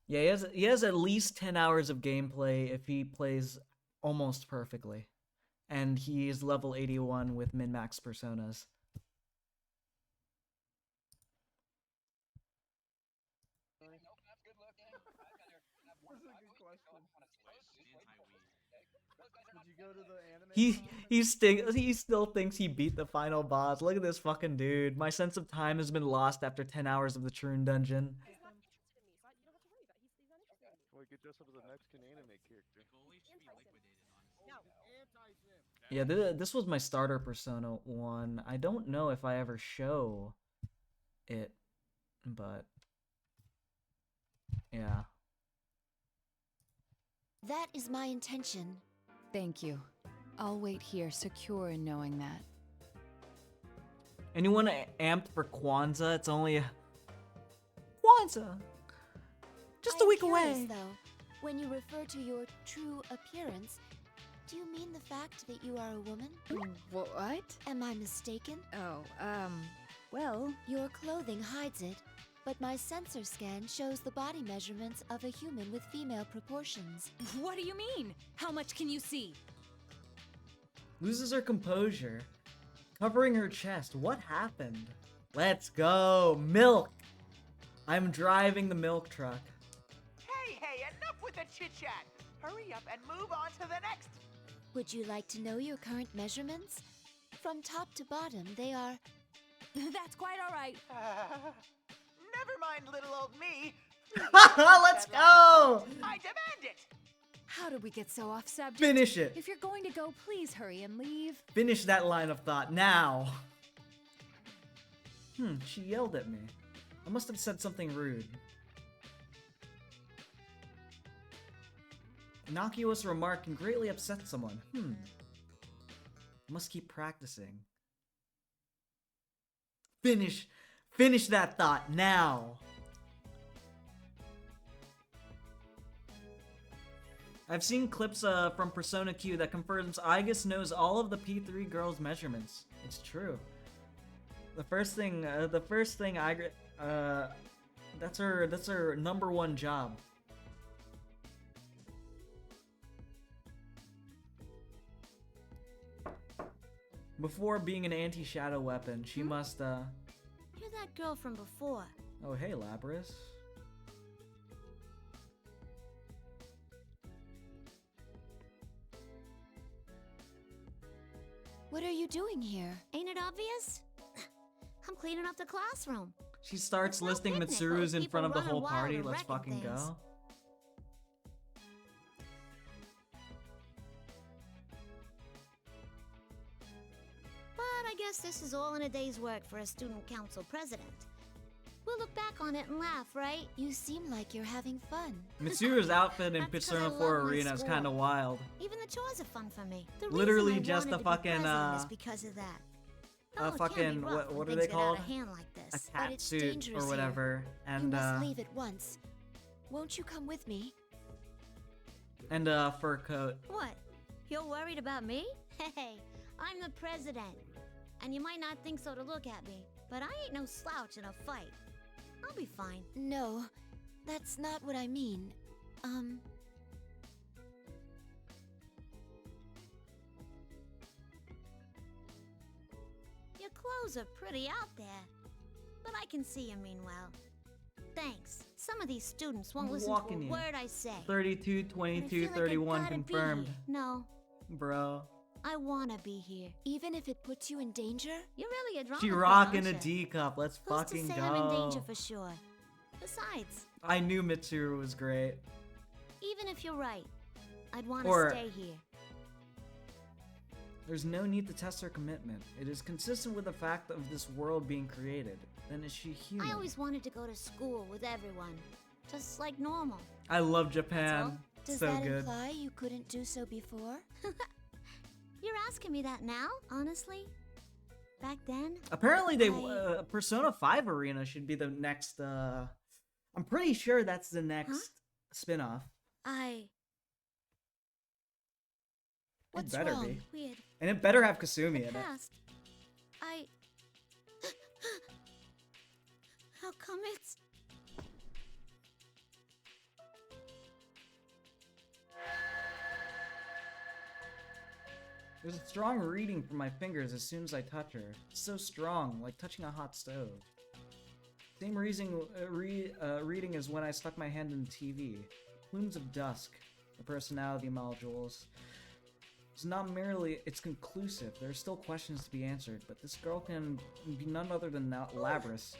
Yeah, he has at least 10 hours of gameplay if he plays almost perfectly. And he's level 81 with min-max personas. He still thinks he beat the final boss. Look at this fucking dude. My sense of time has been lost after 10 hours of the Troon Dungeon. Well, you could dress up as a Mexican anime character. Yeah, this was my starter Persona 1. I don't know if I ever show it, but yeah. That is my intention. Thank you. I'll wait here, secure in knowing that. Anyone amped for Kwanzaa? It's only Kwanzaa. Just a week curious, away. Though, when you refer to your true appearance, do you mean the fact that you are a woman? What? Am I mistaken? Oh, well... Your clothing hides it, but my sensor scan shows the body measurements of a human with female proportions. What do you mean? How much can you see? Loses her composure. Covering her chest. What happened? Let's go. Milk. I'm driving the milk truck. Hey, enough with the chit-chat! Hurry up and move on to the next! Would you like to know your current measurements? From top to bottom, they are... That's quite alright. Never mind, little old me. Let's go! I demand it! How did we get so off subject? Finish it. If you're going to go, please hurry and leave. Finish that line of thought now. She yelled at me. I must have said something rude. Innocuous remark can greatly upset someone. Must keep practicing. Finish that thought now. I've seen clips from Persona Q that confirms Aigis knows all of the P3 girls' measurements. It's true. The first thing that's her number one job. Before being an anti-shadow weapon, she must, You're that girl from before. Oh, hey, Labrys. What are you doing here? Ain't it obvious? I'm cleaning up the classroom. She starts No listing picnic, Mitsuru's in people front of the running whole wild party. and Let's wrecking fucking things. go. But I guess this is all in a day's work for a student council president. We'll look back on it and laugh, right? You seem like you're having fun. Mitsuru's outfit in That's 'cause I Persona love 4 my Arena is school. kind of wild. Even the chores are fun for me. The Literally reason I just wanted a to be fucking, president is because of that. Oh, it can be fucking, rough what when are things they get out called? of hand like this. A But cat it's suit dangerous or here. whatever. You And, must leave at once. Won't you come with me? and a fur coat. What? You're worried about me? Hey, I'm the president. And you might not think so to look at me, but I ain't no slouch in a fight. I'll be fine. No, that's not what I mean. Your clothes are pretty out there, but I can see you mean well. Thanks. Some of these students won't I'm listen to walking a you. word I say. 32, And I 22, feel like I 31 gotta be confirmed. here. No, Bro. I wanna be here. Even if it puts you in danger? You're really a drama She queen, rocking a aren't ya? D cup. Let's Who's fucking to say go. I'm in danger for sure? Besides, I knew Mitsuru was great. even if you're right, I'd want Or- to stay here. There's no need to test her commitment. It is consistent with the fact of this world being created. Then is she human? I always wanted to go to school with everyone, just like normal. I love Japan. Does So that good. imply you couldn't do so before? You're asking me that now, honestly? Back then? Apparently, Persona 5 Arena should be the next. I'm pretty sure that's the next spin-off. What's better wrong? be. Weird. And it better have Kasumi in it. Past. How come it's... There's a strong reading from my fingers as soon as I touch her. It's so strong, like touching a hot stove. Same reading as when I stuck my hand in the TV. Plumes of Dusk, the personality modules. It's not merely, it's conclusive. There are still questions to be answered, but this girl can be none other than Labrys.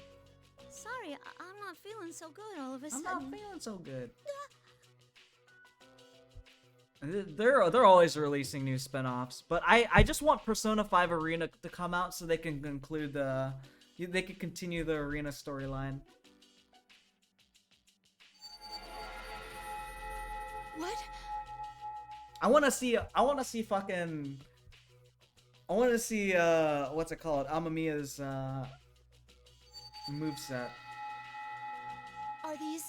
Sorry, I'm not feeling so good all of a I'm sudden. not feeling so good. They're always releasing new spin-offs, but I just want Persona 5 Arena to come out so they can conclude they can continue the Arena storyline. What? I want to see what's it called? Amamiya's moveset. Are these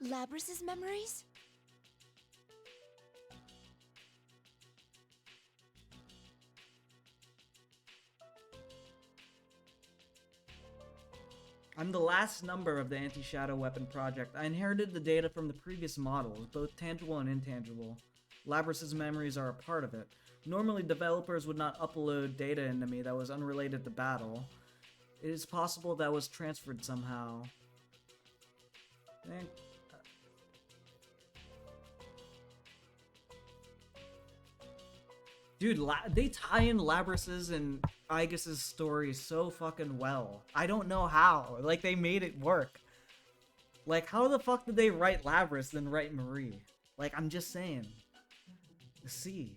Labrys' memories? I'm the last number of the anti-shadow weapon project. I inherited the data from the previous models, both tangible and intangible. Labrys' memories are a part of it. Normally, developers would not upload data into me that was unrelated to battle. It is possible that was transferred somehow. Dude, they tie in Labrys' and Aigis' story so fucking well. I don't know how. Like, they made it work. Like, how the fuck did they write Labrys then write Marie? Like, I'm just saying. The sea.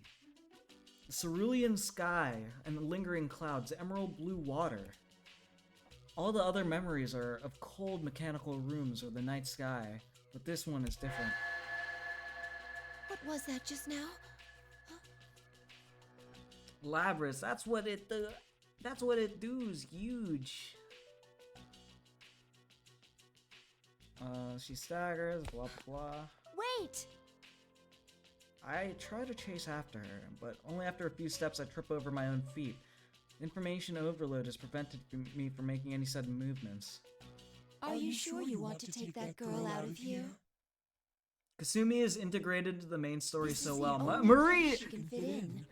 The cerulean sky and the lingering clouds, emerald blue water. All the other memories are of cold mechanical rooms or the night sky, but this one is different. What was that just now? Labrys, that's what it does, huge. She staggers, blah blah. Wait! I try to chase after her, but only after a few steps I trip over my own feet. Information overload has prevented me from making any sudden movements. Are you sure you want to take that girl out of here? Kasumi is integrated into the main story This so is the well. only Marie! place she can fit in.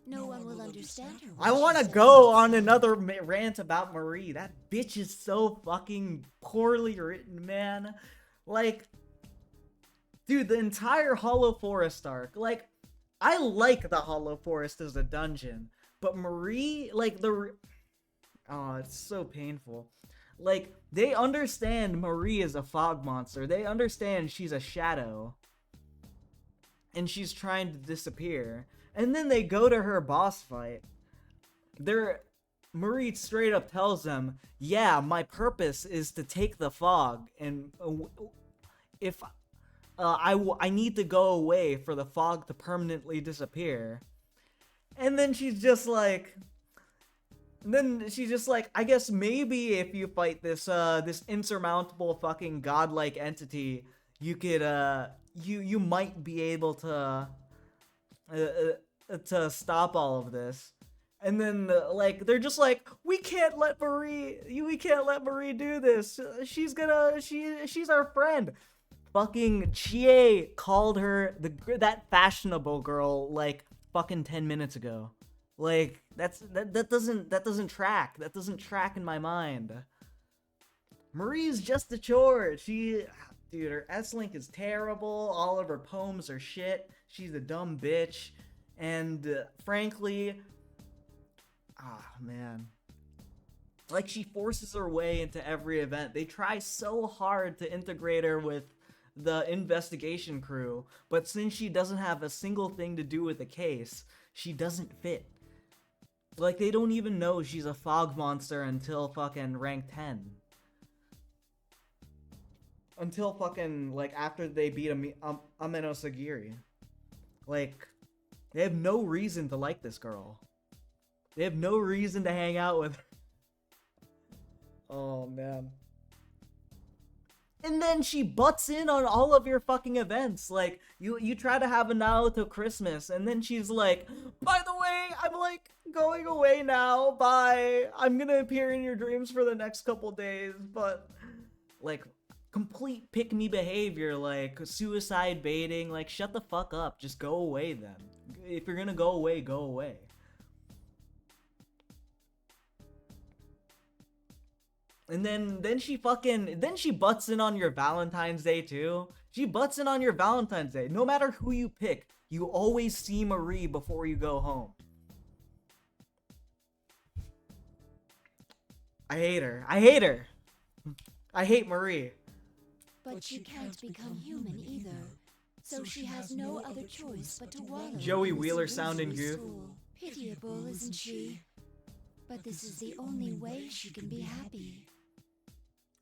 No one will understand. understand her. I want to go on another rant about Marie. That bitch is so fucking poorly written, man. Like, dude, the entire Hollow Forest arc, like, I like the Hollow Forest as a dungeon, but Marie, like, oh, it's so painful. Like, they understand Marie is a fog monster. They understand she's a shadow. And she's trying to disappear. And then they go to her boss fight. Marie straight up tells them, yeah, my purpose is to take the fog. And if I need to go away for the fog to permanently disappear. And then she's just like... I guess maybe if you fight this this insurmountable fucking godlike entity, you could you might be able to stop all of this. And then like they're just like, we can't let Marie do this. She's our friend. Fucking Chie called her that fashionable girl like fucking 10 minutes ago. Like, that doesn't track. That doesn't track in my mind. Marie's just a chore. Dude, her S-Link is terrible. All of her poems are shit. She's a dumb bitch. And, frankly... man. Like, she forces her way into every event. They try so hard to integrate her with the investigation crew, but since she doesn't have a single thing to do with the case, she doesn't fit. Like, they don't even know she's a fog monster until fucking rank 10. Until fucking, like, after they beat Ameno Sagiri. Like, they have no reason to like this girl. They have no reason to hang out with her. Oh, man. And then she butts in on all of your fucking events. Like, you try to have a Naruto Christmas, and then she's like, by the way, I'm like going away now. Bye. I'm gonna appear in your dreams for the next couple days, but like complete pick-me behavior, like suicide baiting. Like, shut the fuck up. Just go away then. If you're gonna go away, go away. And then she butts in on your Valentine's Day too. She butts in on your Valentine's Day. No matter who you pick, you always see Marie before you go home. I hate her. I hate Marie. But she can't become human either. So she has no other choice but to wallow. Joey in this Wheeler sounding illusory goof. stool. Pitiable, isn't she? But this is the only way she can be happy.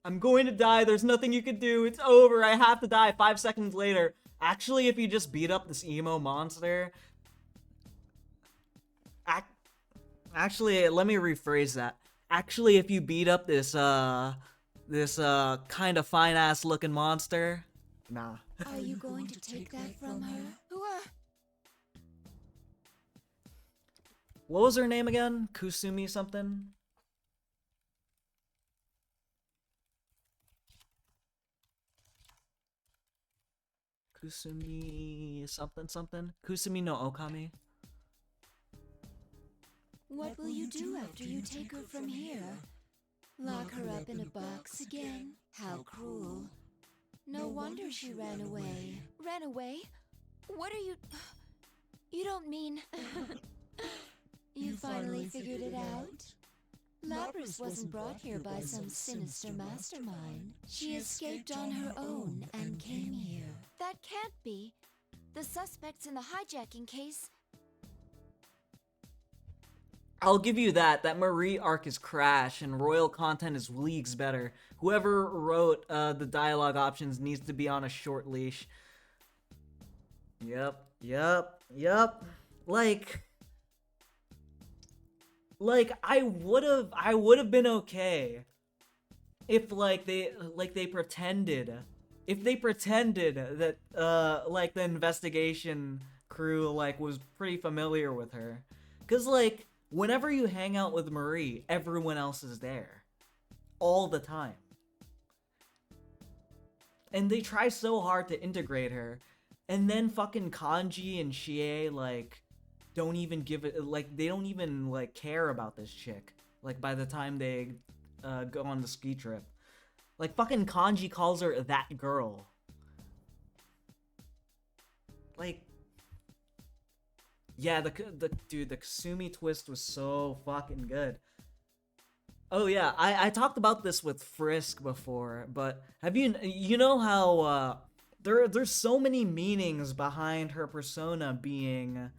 I'm going to die. There's nothing you can do. It's over. I have to die. 5 seconds later. Actually, if you just beat up this emo monster... Actually, let me rephrase that. Actually, if you beat up this kind of fine-ass looking monster... Nah. Are you going to take that from her? What was her name again? Kusumi something? Kusumi something something? Kusumi no Okami? What will you do after you take her from here? Lock her up in a box again? How cruel. No wonder she ran away. Ran away? What are you... You don't mean... You finally figured it out? Labrys wasn't brought here by some sinister mastermind. She escaped on her own and came here. That can't be. The suspects in the hijacking case... I'll give you that. That Marie arc is crash, and royal content is leagues better. Whoever wrote the dialogue options needs to be on a short leash. Yep. Like I would have been okay if they pretended that like the investigation crew like was pretty familiar with her. 'Cause like whenever you hang out with Marie, everyone else is there all the time. And they try so hard to integrate her, and then fucking Kanji and Chie like don't even give it, like, they don't even, like, care about this chick. Like, by the time they go on the ski trip. Like, fucking Kanji calls her that girl. Like, yeah, the Kasumi twist was so fucking good. Oh yeah, I talked about this with Frisk before, but have you know how there's so many meanings behind her persona being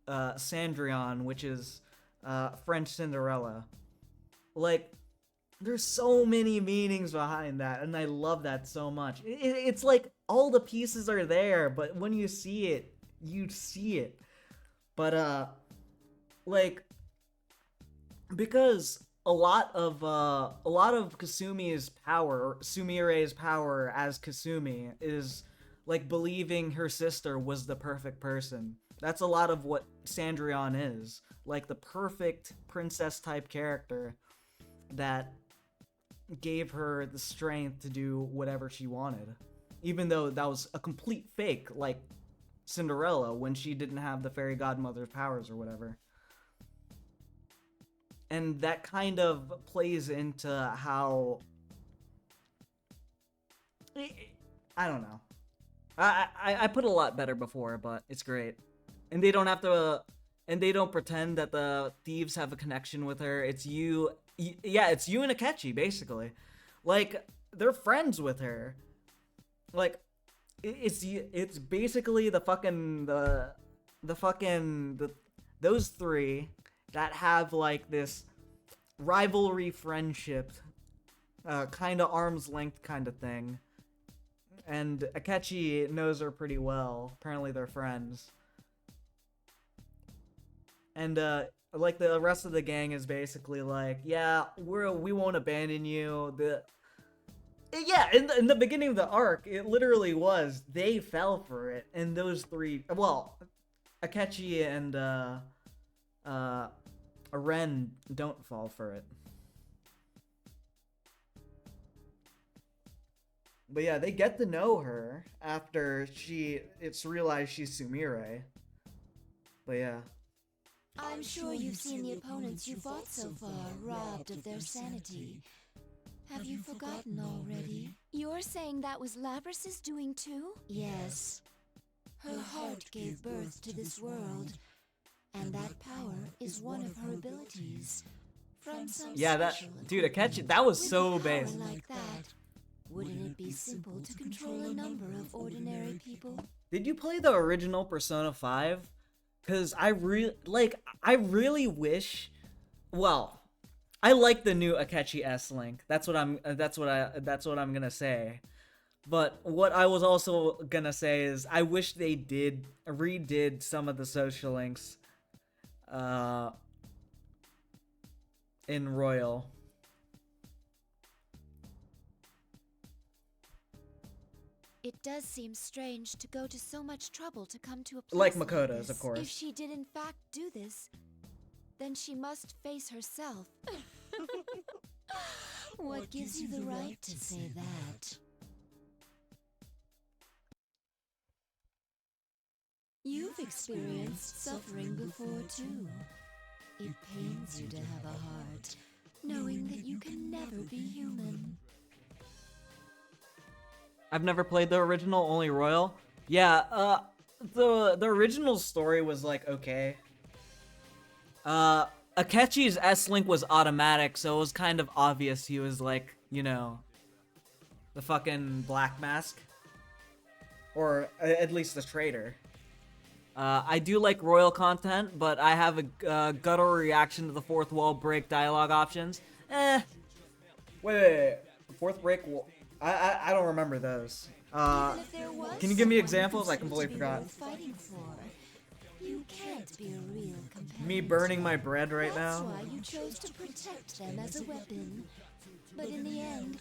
Cendrillon, which is French Cinderella. Like, there's so many meanings behind that, and I love that so much. It's like all the pieces are there, but when you see it, you see it. But like, because a lot of Kasumi's power, or Sumire's power as Kasumi, is like believing her sister was the perfect person. That's a lot of what Cendrillon is, like the perfect princess type character that gave her the strength to do whatever she wanted, even though that was a complete fake, like Cinderella, when she didn't have the fairy godmother's powers or whatever. And that kind of plays into how, I don't know. I put a lot better before, but it's great. And they don't have to, and they don't pretend that the thieves have a connection with her. It's you, yeah, it's you and Akechi, basically. Like, they're friends with her. Like, it's basically those three that have like this rivalry friendship, kind of arm's length kind of thing. And Akechi knows her pretty well. Apparently they're friends. And like the rest of the gang is basically like, yeah, we won't abandon you. Yeah, in the beginning of the arc, it literally was they fell for it, and those three, well, Akechi and Ren don't fall for it. But yeah, they get to know her after it's realized she's Sumire. But yeah. I'm sure you've seen the opponents you fought so far robbed of their sanity. Have you forgotten already? You're saying that was Labrys' doing too? Yes. Her heart gave birth to this world, and that power is one of her abilities. From some Dude, Akechi, that was so base. Like that, wouldn't it be simple to control a number of ordinary people? Did you play the original Persona 5? Cause I really wish, well, I like the new Akechi S-Link. That's what I'm gonna say. But what I was also gonna say is I wish they redid some of the social links in Royal. It does seem strange to go to so much trouble to come to a place like Makoto's, this. Of course. If she did in fact do this, then she must face herself. What gives you the right to say that? You've experienced suffering before too. It pains you to have a heart, knowing that you can never be human. I've never played the original, only Royal. Yeah, the original story was like okay. Akechi's S-Link was automatic, so it was kind of obvious he was like, you know, the fucking Black Mask. Or at least the traitor. I do like Royal content, but I have a guttural reaction to the fourth wall break dialogue options. Wait. Fourth break? I don't remember those. Can you give me examples? I completely forgot. You can't be a real companion. Me burning my bread right now? That's why you chose to protect them as a weapon. But in the end,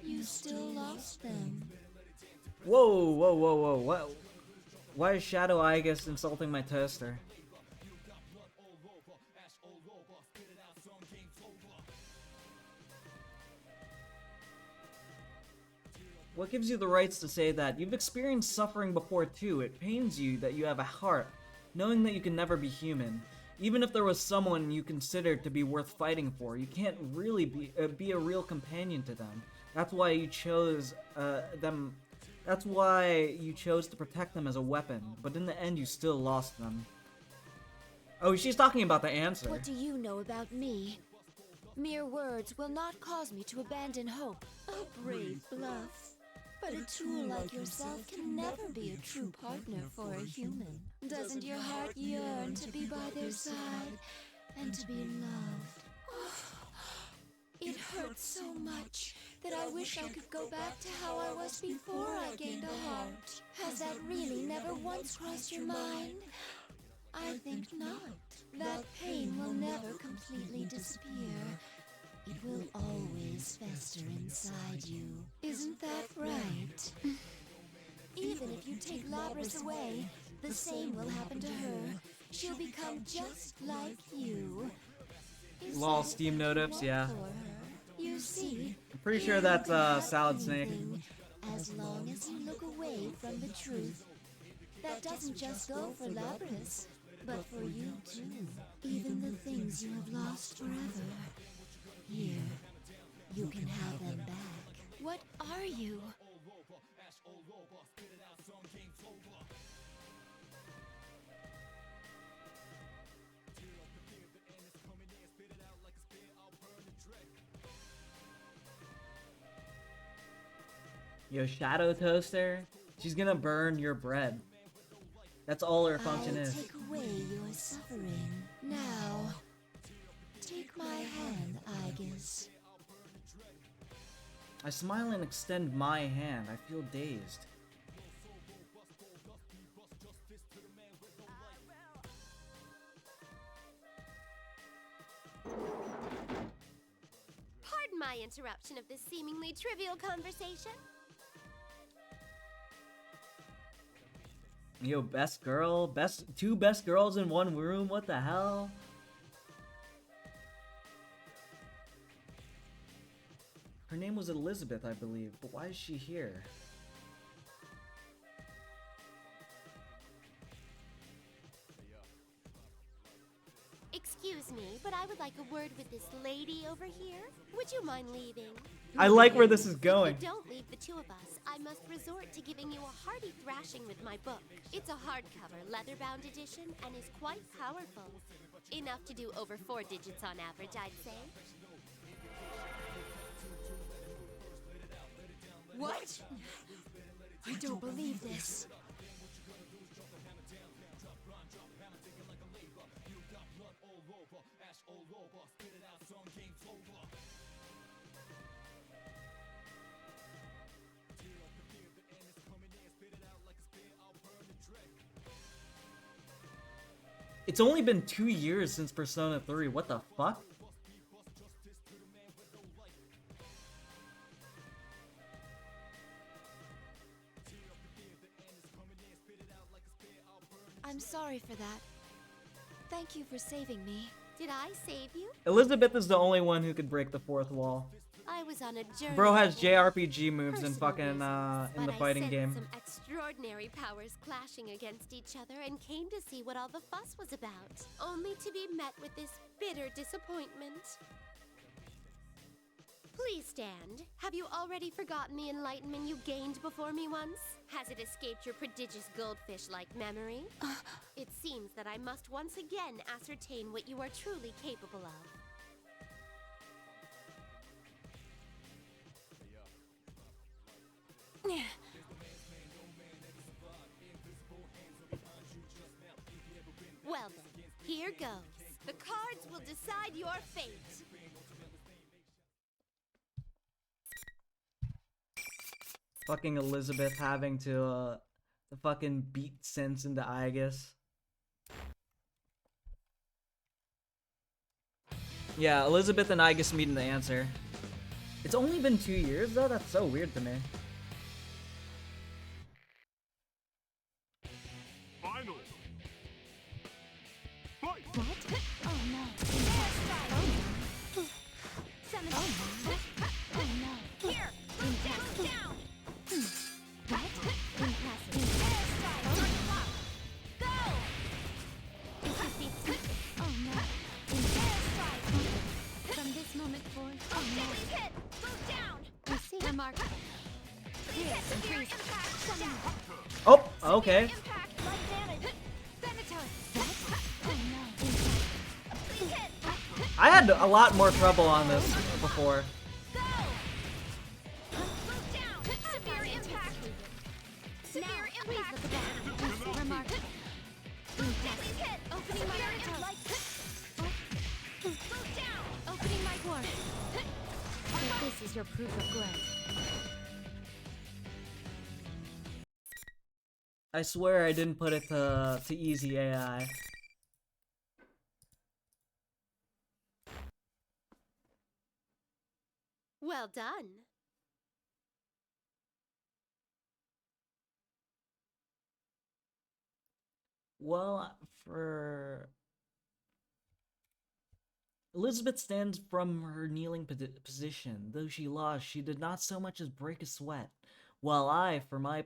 you still lost them. Whoa. What? Why is Shadow Aigis insulting my toaster? What gives you the rights to say that? You've experienced suffering before too. It pains you that you have a heart, knowing that you can never be human. Even if there was someone you considered to be worth fighting for, you can't really be a real companion to them. That's why you chose them. That's why you chose to protect them as a weapon. But in the end, you still lost them. Oh, she's talking about the answer. What do you know about me? Mere words will not cause me to abandon hope. A brave bluff. But a tool like yourself can never be a true partner for a human. Doesn't your heart yearn to be by their side and to be loved? It hurts so much that I wish I could go back to how I was before I gained a heart. Has that really never once crossed your mind? I think not. That pain will never completely disappear. It will always fester inside you. Isn't that right? Even if you take Labrys away, the same will happen to her. She'll become just like you. Lol, Steam Notifs, yeah. You see, I'm pretty sure that's Salad Snake. as long as you look away from the truth. That doesn't just go for Labrys, but for you too. Even the things you have lost forever. Here, you can have them back. What are you? Yo, Shadow Toaster, she's gonna burn your bread. That's all her function is. Take away your suffering. Now, take my hand, Aigis. I smile and extend my hand. I feel dazed. Pardon my interruption of this seemingly trivial conversation. Yo, best girl, two best girls in one room. What the hell? Her name was Elizabeth, I believe, but why is she here? Excuse me, but I would like a word with this lady over here. Would you mind leaving? I like where this is going. If you don't leave the two of us, I must resort to giving you a hearty thrashing with my book. It's a hardcover, leather-bound edition, and is quite powerful. Enough to do over 4 digits on average, I'd say. What? I don't believe this. It's only been 2 years since Persona 3. What the fuck? I'm sorry for that. Thank you for saving me. Did I save you? Elizabeth is the only one who could break the fourth wall. I was on a journey. Bro has JRPG moves in fucking in the but fighting I game. sensed some extraordinary powers clashing against each other and came to see what all the fuss was about, only to be met with this bitter disappointment. Please stand. Have you already forgotten the enlightenment you gained before me once? Has it escaped your prodigious goldfish-like memory? It seems that I must once again ascertain what you are truly capable of. Well then, here goes. The cards will decide your fate. Fucking Elizabeth having to fucking beat sense into Aigis. Yeah, Elizabeth and Aigis meeting the answer. It's only been 2 years though? That's so weird to me. Final. Fight. What? Oh no. Summon. Oh no. Here, move down. What? Impressive. Go! Okay. I had a lot more trouble on this before. This is your proof of growth. I swear I didn't put it to easy AI. Well done. Well, for Elizabeth stands from her kneeling position. Though she lost, she did not so much as break a sweat. While I, for my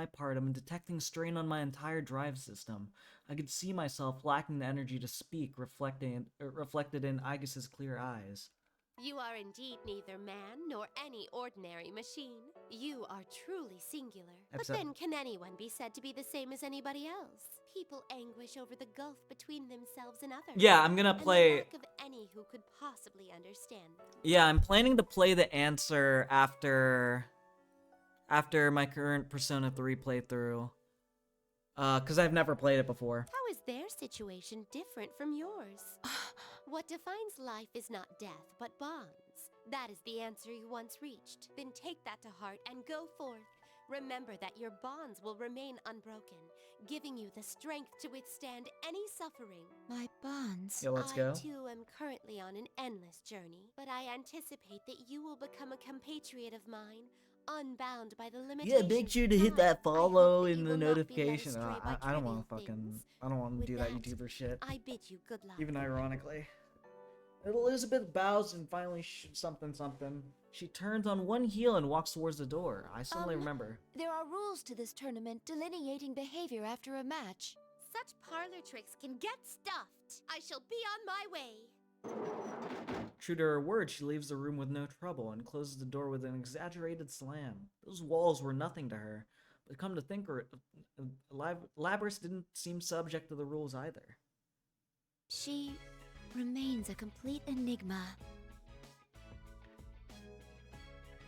part, am detecting strain on my entire drive system. I could see myself lacking the energy to speak, reflected in Aigis's clear eyes. You are indeed neither man nor any ordinary machine. You are truly singular. But then can anyone be said to be the same as anybody else? People anguish over the gulf between themselves and others. Yeah, I'm gonna play... And the lack of any who could possibly understand them. Yeah, I'm planning to play the answer after my current Persona 3 playthrough. Because I've never played it before. How is their situation different from yours? What defines life is not death, but bonds. That is the answer you once reached. Then take that to heart and go forth. Remember that your bonds will remain unbroken, giving you the strength to withstand any suffering. My bonds. Yeah, let's go. I too am currently on an endless journey, but I anticipate that you will become a compatriot of mine, unbound by the limitations. Yeah, make sure to hit that follow and the notification. I don't want to I don't want to do that YouTuber shit. I bid you good luck. Even ironically. Elizabeth bows and finally something. She turns on one heel and walks towards the door. I suddenly remember. There are rules to this tournament delineating behavior after a match. Such parlor tricks can get stuffed. I shall be on my way. True to her word, she leaves the room with no trouble and closes the door with an exaggerated slam. Those walls were nothing to her, but come to think of it, Labrys didn't seem subject to the rules either. She remains a complete enigma.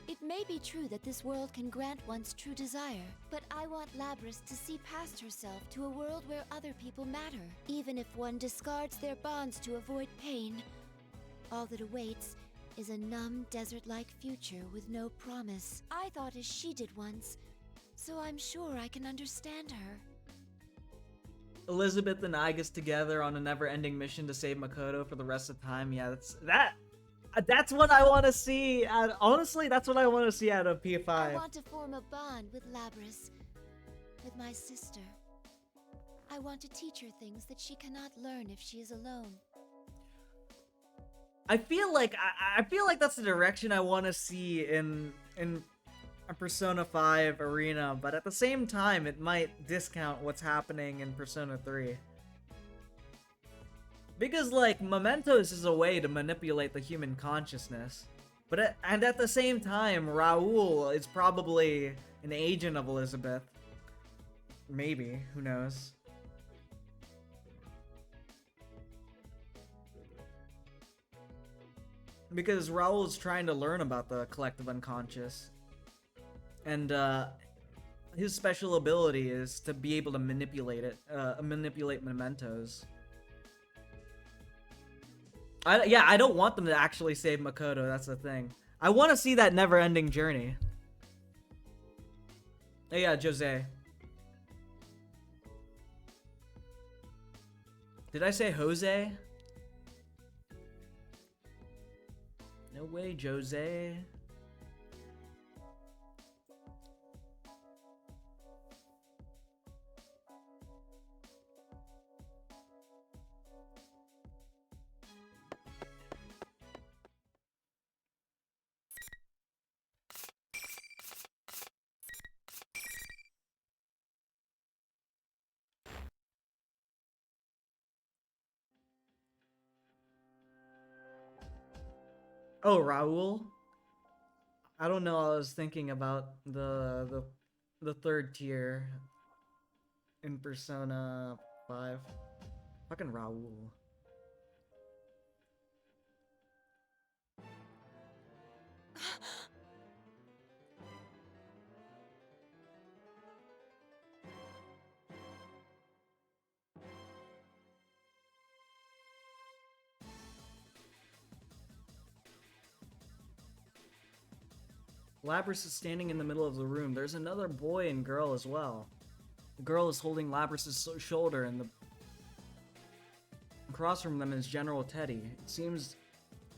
It may be true that this world can grant one's true desire, but I want Labrys to see past herself to a world where other people matter, even if one discards their bonds to avoid pain. All that awaits is a numb, desert-like future with no promise. I thought as she did once, so I'm sure I can understand her. Elizabeth and Aigis together on a never-ending mission to save Makoto for the rest of time. Yeah, that's what I want to see. Honestly, that's what I want to see out of P5. I want to form a bond with Labrys, with my sister. I want to teach her things that she cannot learn if she is alone. I feel like that's the direction I want to see in a Persona 5 arena, but at the same time, it might discount what's happening in Persona 3. Because, like, Mementos is a way to manipulate the human consciousness. But at the same time, Raoul is probably an agent of Elizabeth. Maybe, who knows? Because Raoul is trying to learn about the collective unconscious. And, his special ability is to be able to manipulate it, manipulate mementos. I don't want them to actually save Makoto, that's the thing. I want to see that never-ending journey. Oh yeah, Jose. Did I say Jose? No way, Jose. Oh, Raoul? I don't know, I was thinking about the third tier. in Persona 5. Fucking Raul. Labrys is standing in the middle of the room. There's another boy and girl as well. The girl is holding Labrys' shoulder, and across from them is General Teddy. It seems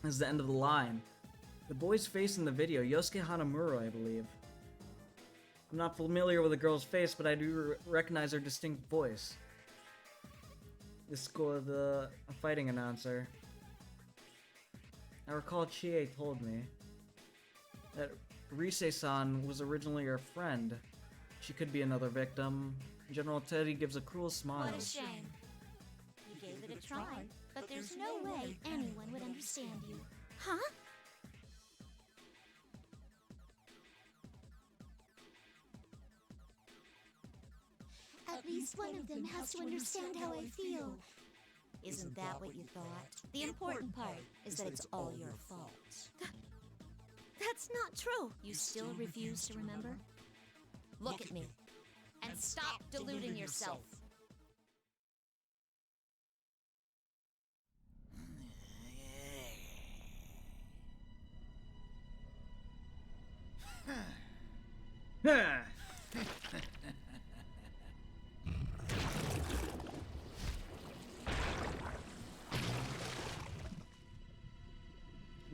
as the end of the line. The boy's face in the video, Yosuke Hanamura, I believe. I'm not familiar with the girl's face, but I do recognize her distinct voice. This is the fighting announcer. I recall Chie told me that Rise-san was originally her friend. She could be another victim. General Teddy gives a cruel smile. What a shame. You gave it a try, but there's no way anyone would understand you. Huh? At least one of them has to understand how I feel. Isn't that what you thought? The important part is that it's all your fault. That's not true. You still refuse to remember? Look at me. And stop deluding yourself.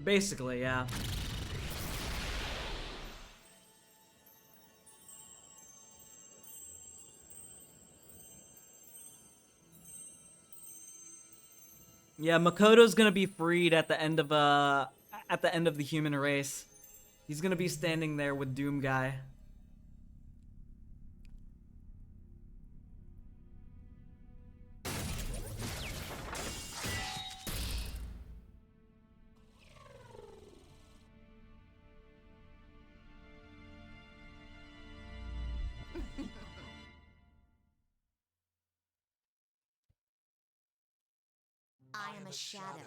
Basically, yeah. Yeah, Makoto's gonna be freed at the end of the human race. He's gonna be standing there with Doom Guy. I am a shadow.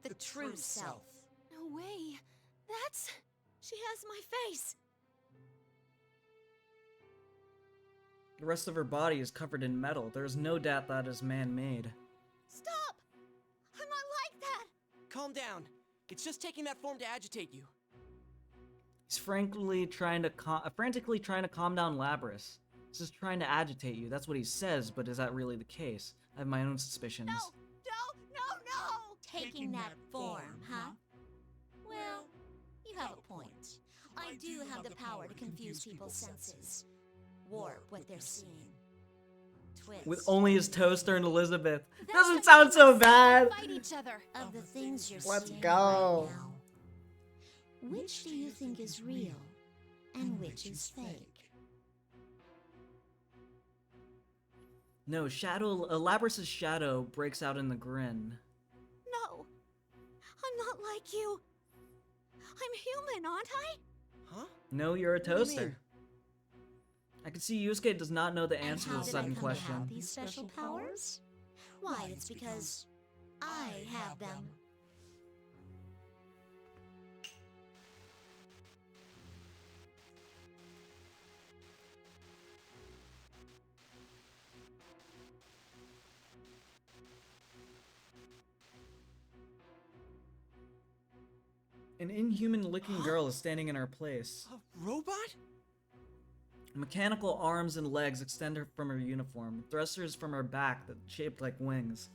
The true self. No way. That's... She has my face. The rest of her body is covered in metal. There is no doubt that is man-made. Stop! I'm not like that! Calm down. It's just taking that form to agitate you. He's frantically trying to calm down Labrys. He's just trying to agitate you. That's what he says, but is that really the case? I have my own suspicions. No! Taking that form, huh? Well, you have a point. I do have the power to confuse people's senses. Warp what they're seeing. Twist. With only his toaster and Elizabeth. Doesn't sound so bad. Fight each other. Of the things you're Let's seeing go. right now, which do you think is real and which is fake? No, Labrys' shadow breaks out in the grin. No, I'm not like you. I'm human, aren't I? Huh? No, you're a What do you toaster. mean? I can see Yusuke does not know the answer to How the did I sudden come to have question. these special powers? Why, it's because I have them. An inhuman-looking girl is standing in her place. A robot? Mechanical arms and legs extend from her uniform. Thrusters from her back that shaped like wings.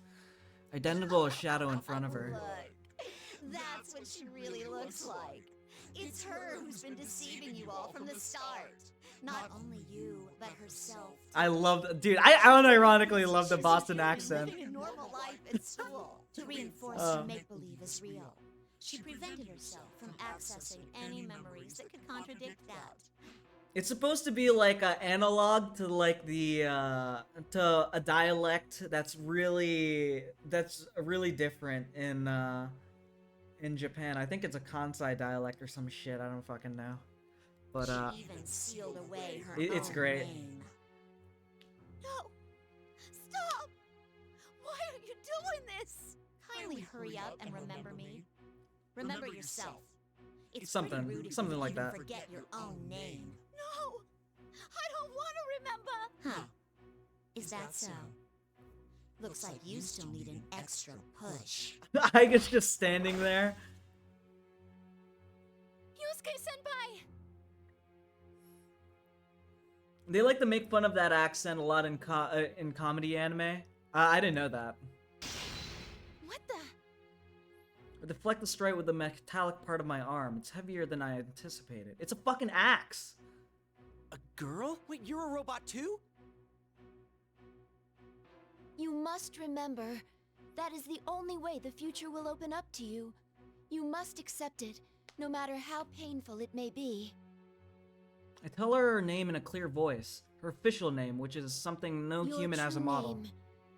Identical as Shadow in front of her. Look, that's what she really looks like. It's her who's been deceiving you all from the start. Not only you, but herself. I love, dude. I unironically love the Boston accent. Living a normal life at school to reinforce her make-believe is real. She prevented herself from accessing any memories that could contradict that. It's supposed to be like an analog to like the to a dialect that's really different in Japan. I think it's a Kansai dialect or some shit. I don't fucking know. But she even sealed away her it's own great. name. No, hurry up and remember me? Remember yourself. It's Something- pretty rude if something you like even that. forget your own name. No! I don't want to remember! Huh. Is that so? Looks like you still need an extra push. Aigis just standing there. Yusuke-senpai! They like to make fun of that accent a lot in comedy anime. I didn't know that. What the? I deflect the strike with the metallic part of my arm. It's heavier than I anticipated. It's a fucking axe. A girl? Wait, you're a robot too? You must remember, that is the only way the future will open up to you. You must accept it, no matter how painful it may be. I tell her name in a clear voice. Her official name, which is something no Your human has a true model. name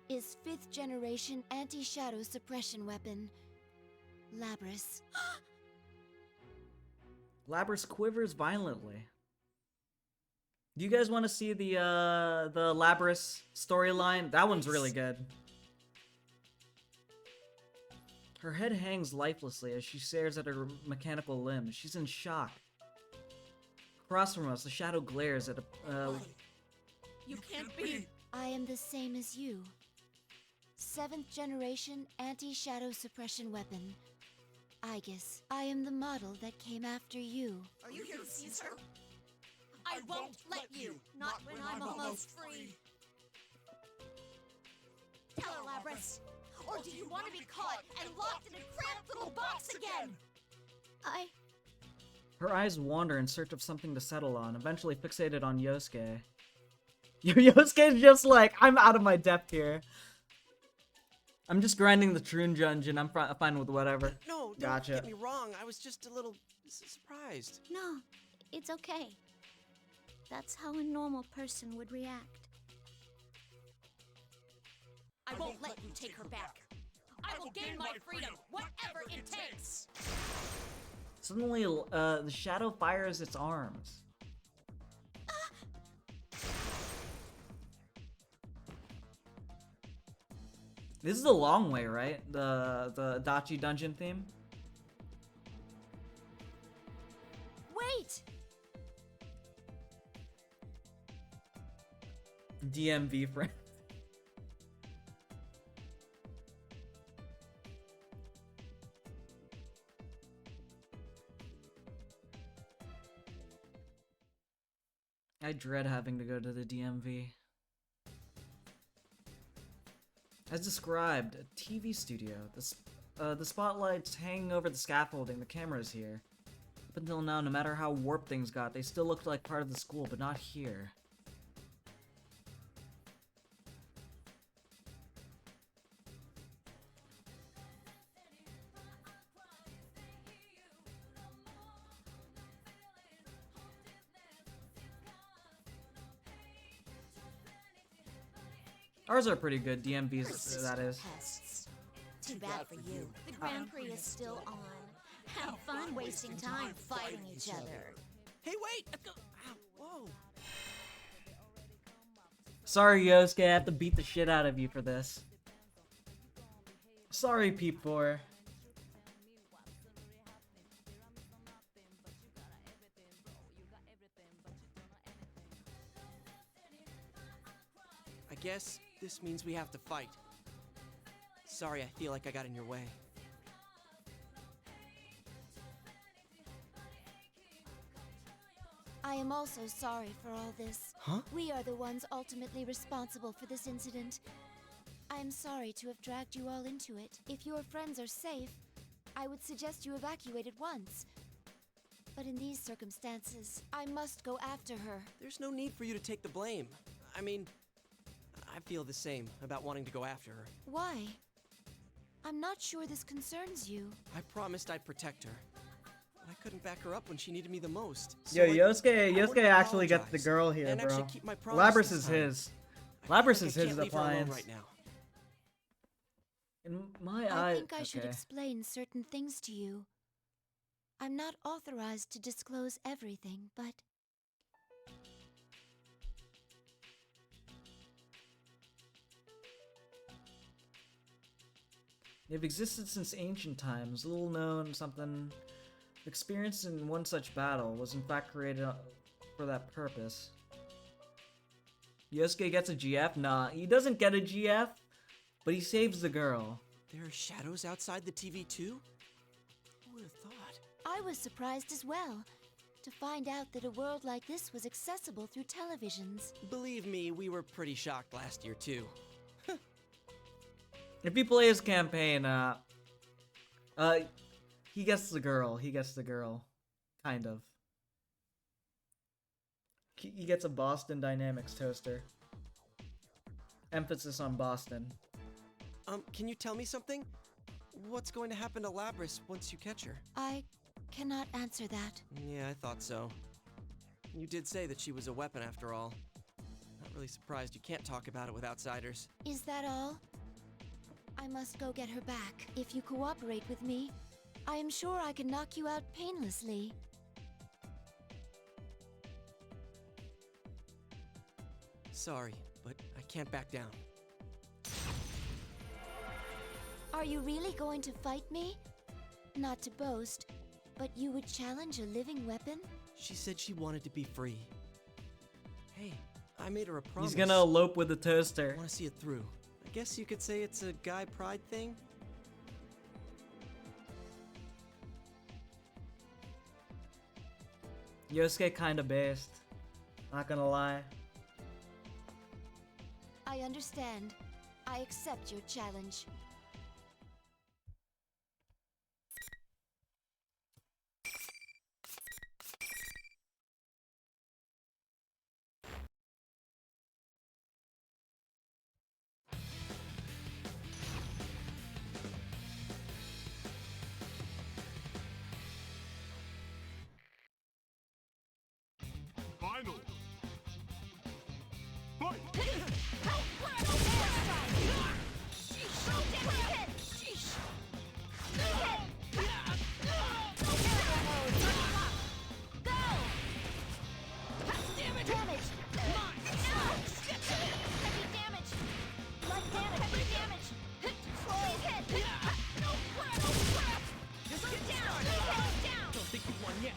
is 5th generation anti-shadow suppression weapon, Labrys. Labrys quivers violently. Do you guys want to see the Labrys storyline? That one's really good. Her head hangs lifelessly as she stares at her mechanical limbs. She's in shock. Across from us, the shadow glares at a. You can't be. I am the same as you. 7th generation anti-shadow suppression weapon, Aigis. I am the model that came after you. Are you here to seize her? I won't let you. Not when I'm almost free. Tell her, Labrys. Or do you want to be caught and locked in a cramped little box again? Her eyes wander in search of something to settle on, eventually fixated on Yosuke. Yosuke's just like, I'm out of my depth here. I'm just grinding the Troon dungeon. I'm fine with whatever. No, don't Gotcha. get me wrong. I was just a little surprised. No, it's okay. That's how a normal person would react. I won't let you take her back. I will gain my freedom, whatever it takes. Suddenly, the shadow fires its arms. This is a long way, right? The Adachi dungeon theme? Wait! DMV friend. I dread having to go to the DMV. As described, a TV studio. The spotlight's hanging over the scaffolding, the camera's here. Up until now, no matter how warped things got, they still looked like part of the school, but not here. Ours are pretty good, DMVs, that is. Pests. Too bad for you. The Grand Prix is still on. Have fun wasting time fighting each other. Hey, wait! Whoa! Sorry, Yosuke, I have to beat the shit out of you for this. Sorry, P4. I guess this means we have to fight. Sorry, I feel like I got in your way. I am also sorry for all this. Huh? We are the ones ultimately responsible for this incident. I am sorry to have dragged you all into it. If your friends are safe, I would suggest you evacuate at once. But in these circumstances, I must go after her. There's no need for you to take the blame. I mean, I feel the same about wanting to go after her. Why? I'm not sure this concerns you. I promised I'd protect her. But I couldn't back her up when she needed me the most. Yo, So Yosuke actually gets the girl here, and bro. actually keep my promise Labrys this is time. his. I feel Labrys like is I his can't leave her alone appliance. right now. In my I eyes, think I should explain certain things to you. I'm not authorized to disclose everything, but... They've existed since ancient times. Little known, something experienced in one such battle was in fact created for that purpose. Yosuke gets a GF? Nah, he doesn't get a GF, but he saves the girl. There are shadows outside the TV too? Who would have thought? I was surprised as well to find out that a world like this was accessible through televisions. Believe me, we were pretty shocked last year too. If you play his campaign, he gets the girl. He gets the girl. Kind of. He gets a Boston Dynamics toaster. Emphasis on Boston. Can you tell me something? What's going to happen to Labrys once you catch her? I cannot answer that. Yeah, I thought so. You did say that she was a weapon after all. Not really surprised you can't talk about it with outsiders. Is that all? I must go get her back. If you cooperate with me, I am sure I can knock you out painlessly. Sorry, but I can't back down. Are you really going to fight me? Not to boast, but you would challenge a living weapon? She said she wanted to be free. Hey, I made her a promise. He's gonna elope with the toaster. I want to see it through. I guess you could say it's a guy pride thing? Yosuke kinda based. Not gonna lie. I understand. I accept your challenge. Final. Fight! Don't think you've won yet.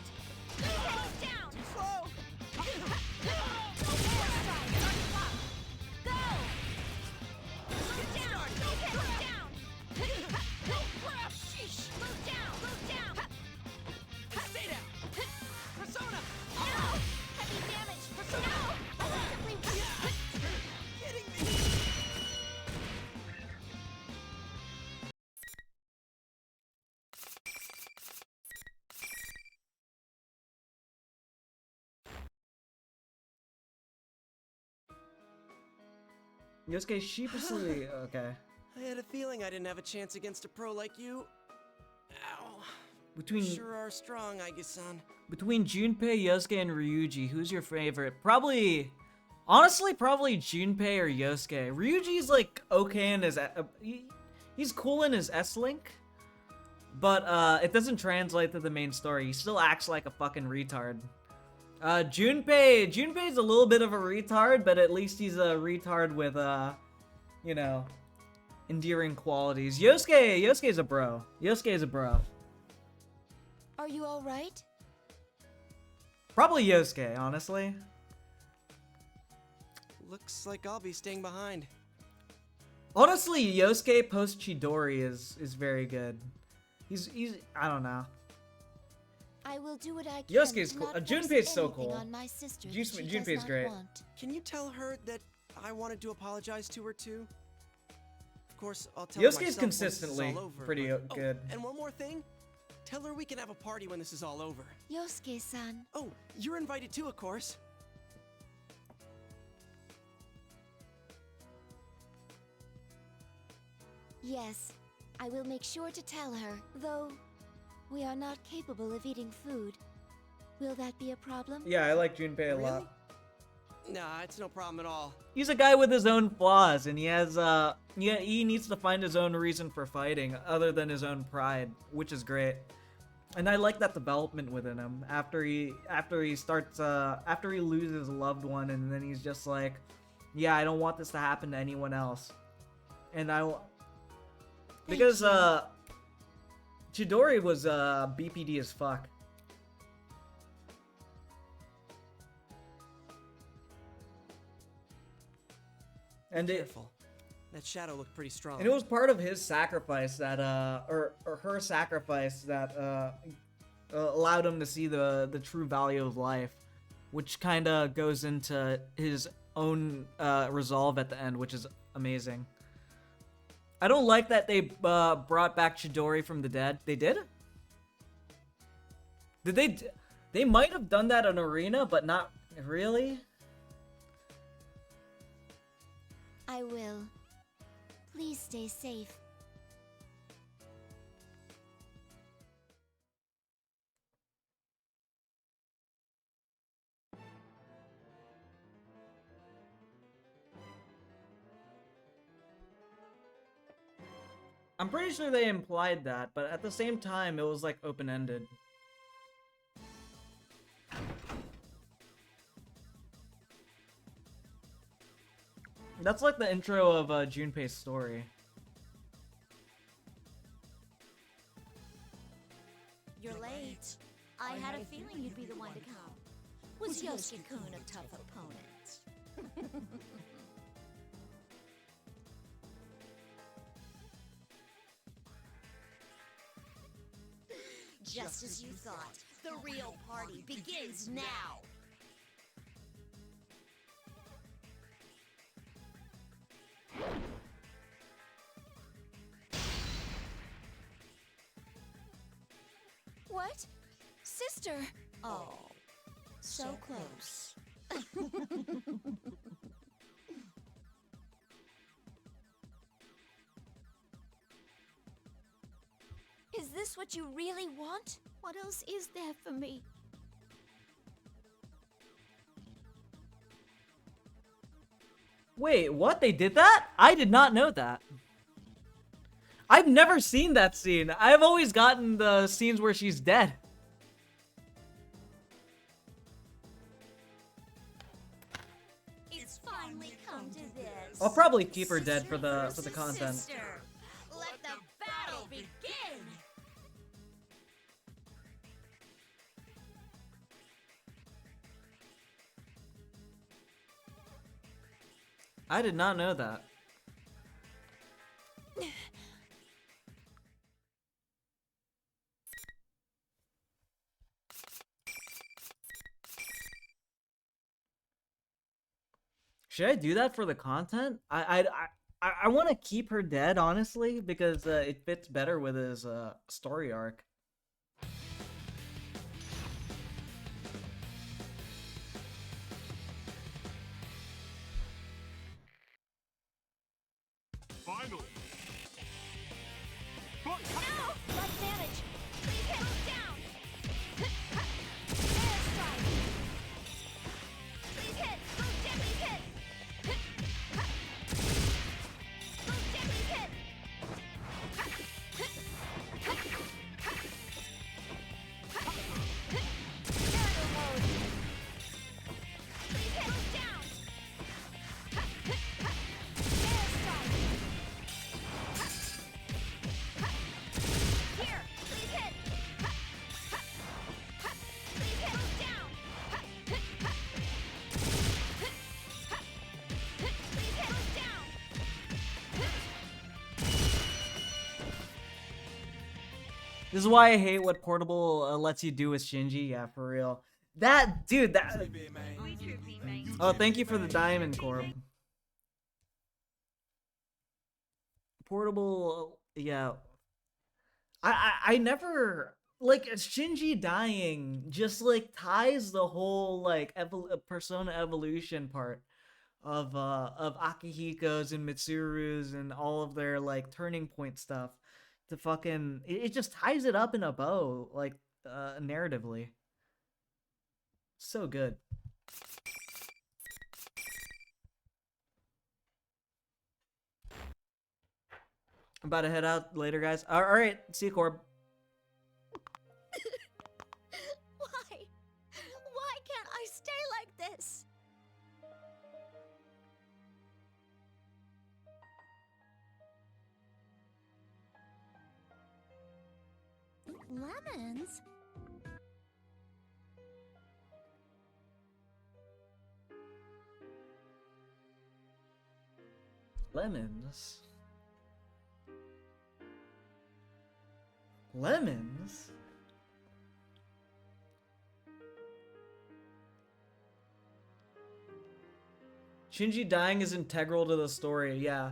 Yosuke sheepishly. Okay. I had a feeling I didn't have a chance against a pro like you. Ow. Between You sure are strong, Aigis-san. Between Junpei, Yosuke, and Ryuji, who's your favorite? Probably, honestly, probably Junpei or Yosuke. Ryuji's like okay in his, he's cool in his S-Link, but it doesn't translate to the main story. He still acts like a fucking retard. Junpei's a little bit of a retard, but at least he's a retard with, you know, endearing qualities. Yosuke's a bro. Yosuke's a bro. Are you alright? Probably Yosuke, honestly. Looks like I'll be staying behind. Honestly, Yosuke post Chidori is very good. He's I don't know. I will do what I can. Yosuke's to cool. not Junpei's force so anything cool. on my sister that she does Junpei's not great. want. Can you tell her that I wanted to apologize to her too? Of course, I'll tell her Yosuke's myself once this is consistently all over, pretty but- good. Oh, and one more thing. Tell her we can have a party when this is all over. Yosuke-san. Oh, you're invited too, of course. Yes, I will make sure to tell her, though we are not capable of eating food. Will that be a problem? Yeah, I like Junpei a lot. Nah, it's no problem at all. He's a guy with his own flaws, and he has he needs to find his own reason for fighting other than his own pride, which is great. And I like that development within him after he loses a loved one, and then he's just like, yeah, I don't want this to happen to anyone else. And Because Chidori was BPD as fuck. And Careful. That shadow looked pretty strong. And it was part of his sacrifice that, or her sacrifice that, allowed him to see the true value of life, which kind of goes into his own resolve at the end, which is amazing. I don't like that they brought back Chidori from the dead. They did? Did they? They might have done that in Arena, but not really. I will. Please stay safe. I'm pretty sure they implied that, but at the same time, it was like open-ended. That's like the intro of Junpei's story. You're late. I had a feeling you'd be the one to come. Was Yosuke-kun a tough opponent? Just as you thought, the real party begins now! What? Sister! Oh, so close. Is this what you really want? What else is there for me? Wait, what? They did that? I did not know that. I've never seen that scene. I've always gotten the scenes where she's dead. It's finally come to this. I'll probably keep her dead for the content. Sister. Let the battle begin! I did not know that. Should I do that for the content? I want to keep her dead, honestly, because it fits better with his story arc. Finally. No! Light damage! Please hit! Move down! Airstrike! Please hit! Move down! Please hit! Move down! Please hit! Turtle mode! Please hit! Move down! Airstrike! Here! Please hit! Please hit! Move down! Please hit! Move down! This is why I hate what Portable lets you do with Shinji. Yeah, for real. That dude, that. Oh, thank you for the diamond, Corb. Portable, yeah. I never like Shinji dying. Just like ties the whole like Persona evolution part of Akihiko's and Mitsuru's and all of their like turning point stuff to fucking. It just ties it up in a bow, like narratively. So good. I'm about to head out later, guys. All right, see you, Corb. Why? Why can't I stay like this? Lemons? Lemons? Lemons? Shinji dying is integral to the story, yeah.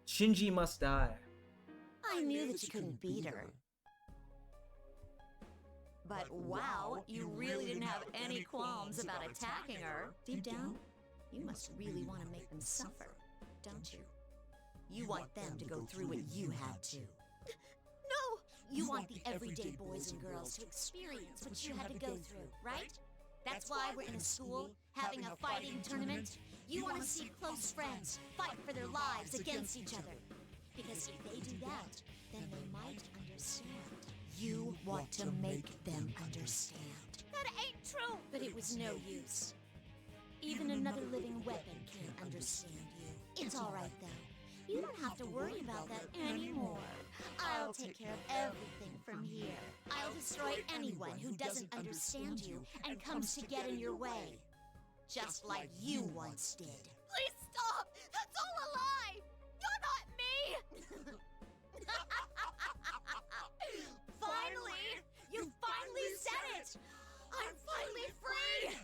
Shinji must die. I knew that you couldn't beat her. But wow, you really didn't have any qualms about attacking her. Deep down, you must really want to make them suffer, don't you? You want them to go through what you had to. No! You want the everyday boys and girls to experience what you had to go through, right? That's why we're in a school, having a fighting tournament. You want to see close friends fight for their lives against each other. Because if they do that, then they might understand. You want to make them understand. That ain't true! But it was no use. Even another living weapon can't understand you. It's alright though. You don't have to worry about that anymore. I'll take care of everything from here. I'll destroy anyone who doesn't understand you and comes to get in your way. Just like you once did. Please stop! That's all a lie! You're not me! Finally! You finally said it! I'm finally free!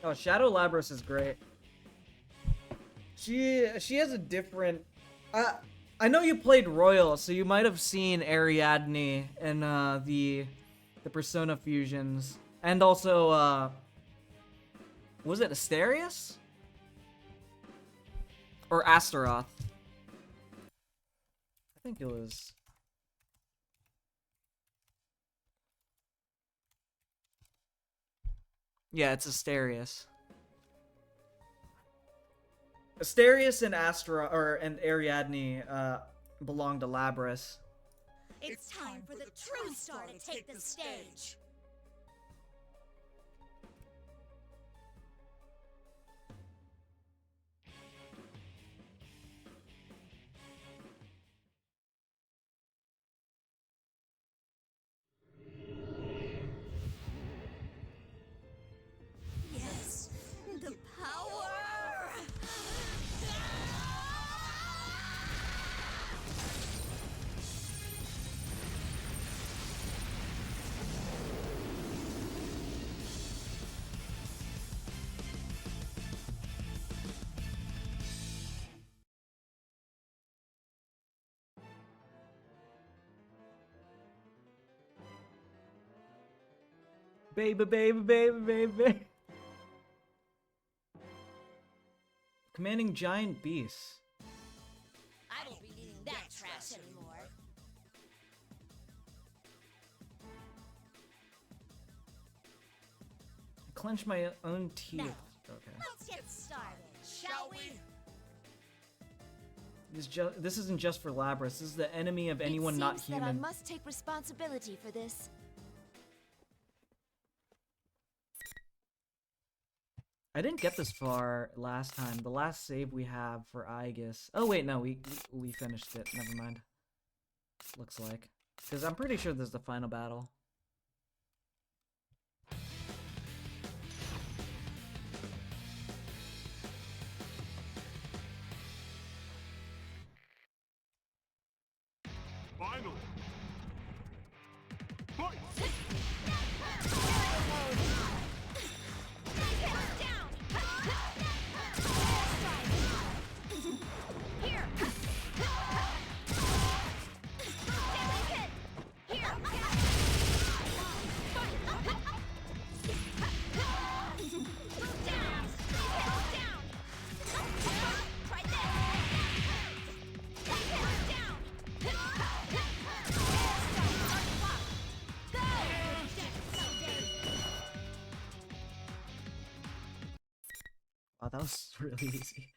Oh, Shadow Labrys is great. She has a different. I know you played Royal, so you might have seen Ariadne in the Persona fusions, and also was it Asterius or Astaroth? I think it was. Yeah, it's Asterius. Asterius and and Ariadne belong to Labrys. It's time for the true star to take the stage. Yes, the power! Baby, baby, baby, baby. Commanding giant beasts. I won't be needing that trash anymore. Clench my own teeth. Now, Okay. let's get started, shall we? This isn't just for Labrys. This is the enemy of anyone not It seems that human. I must take responsibility for this. I didn't get this far last time. The last save we have for Aigis. Oh wait, no, we finished it. Never mind. Looks like, because I'm pretty sure this is the final battle. Finally! Fight! Wow, that was really easy.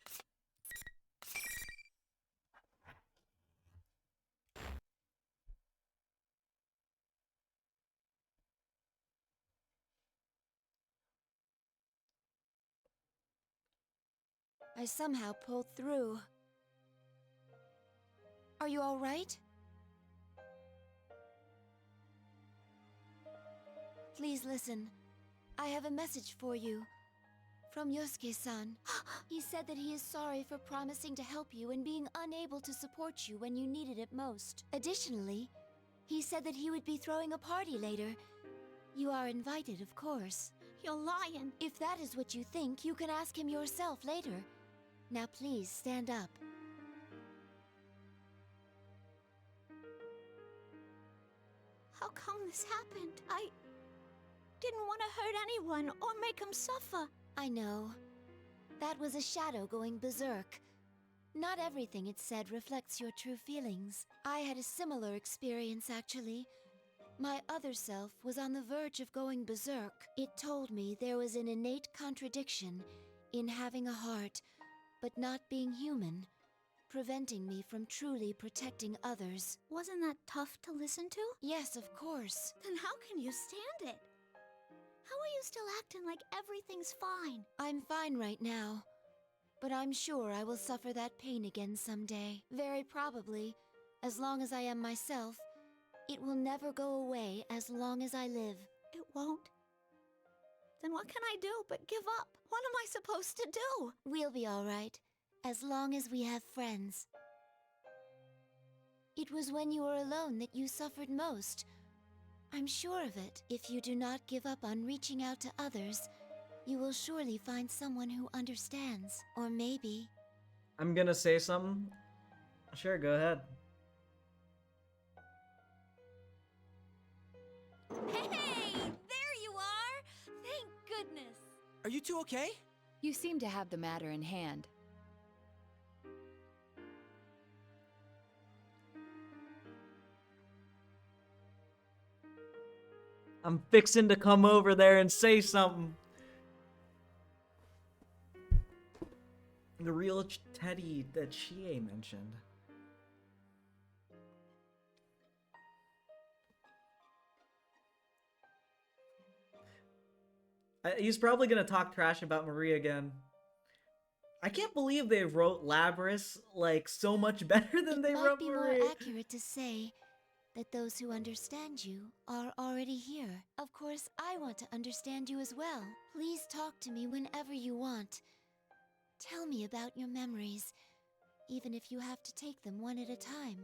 I somehow pulled through. Are you all right? Please listen. I have a message for you. From Yosuke-san. He said that he is sorry for promising to help you and being unable to support you when you needed it most. Additionally, he said that he would be throwing a party later. You are invited, of course. You're lying. If that is what you think, you can ask him yourself later. Now please, stand up. How come this happened? I didn't want to hurt anyone or make them suffer. I know. That was a shadow going berserk. Not everything it said reflects your true feelings. I had a similar experience, actually. My other self was on the verge of going berserk. It told me there was an innate contradiction in having a heart, but not being human, preventing me from truly protecting others. Wasn't that tough to listen to? Yes, of course. Then how can you stand it? How are you still acting like everything's fine? I'm fine right now, but I'm sure I will suffer that pain again someday. Very probably, as long as I am myself. It will never go away as long as I live. It won't? Then what can I do but give up? What am I supposed to do? We'll be all right, as long as we have friends. It was when you were alone that you suffered most. I'm sure of it. If you do not give up on reaching out to others, you will surely find someone who understands. Or maybe... I'm gonna say something. Sure, go ahead. Hey, there you are! Thank goodness. Are you two okay? You seem to have the matter in hand. I'm fixing to come over there and say something. The real Teddy that Chie mentioned. He's probably gonna talk trash about Marie again. I can't believe they wrote Labrys like so much better than they wrote It might be Marie. more accurate to say that those who understand you are already here. Of course, I want to understand you as well. Please talk to me whenever you want. Tell me about your memories, even if you have to take them one at a time.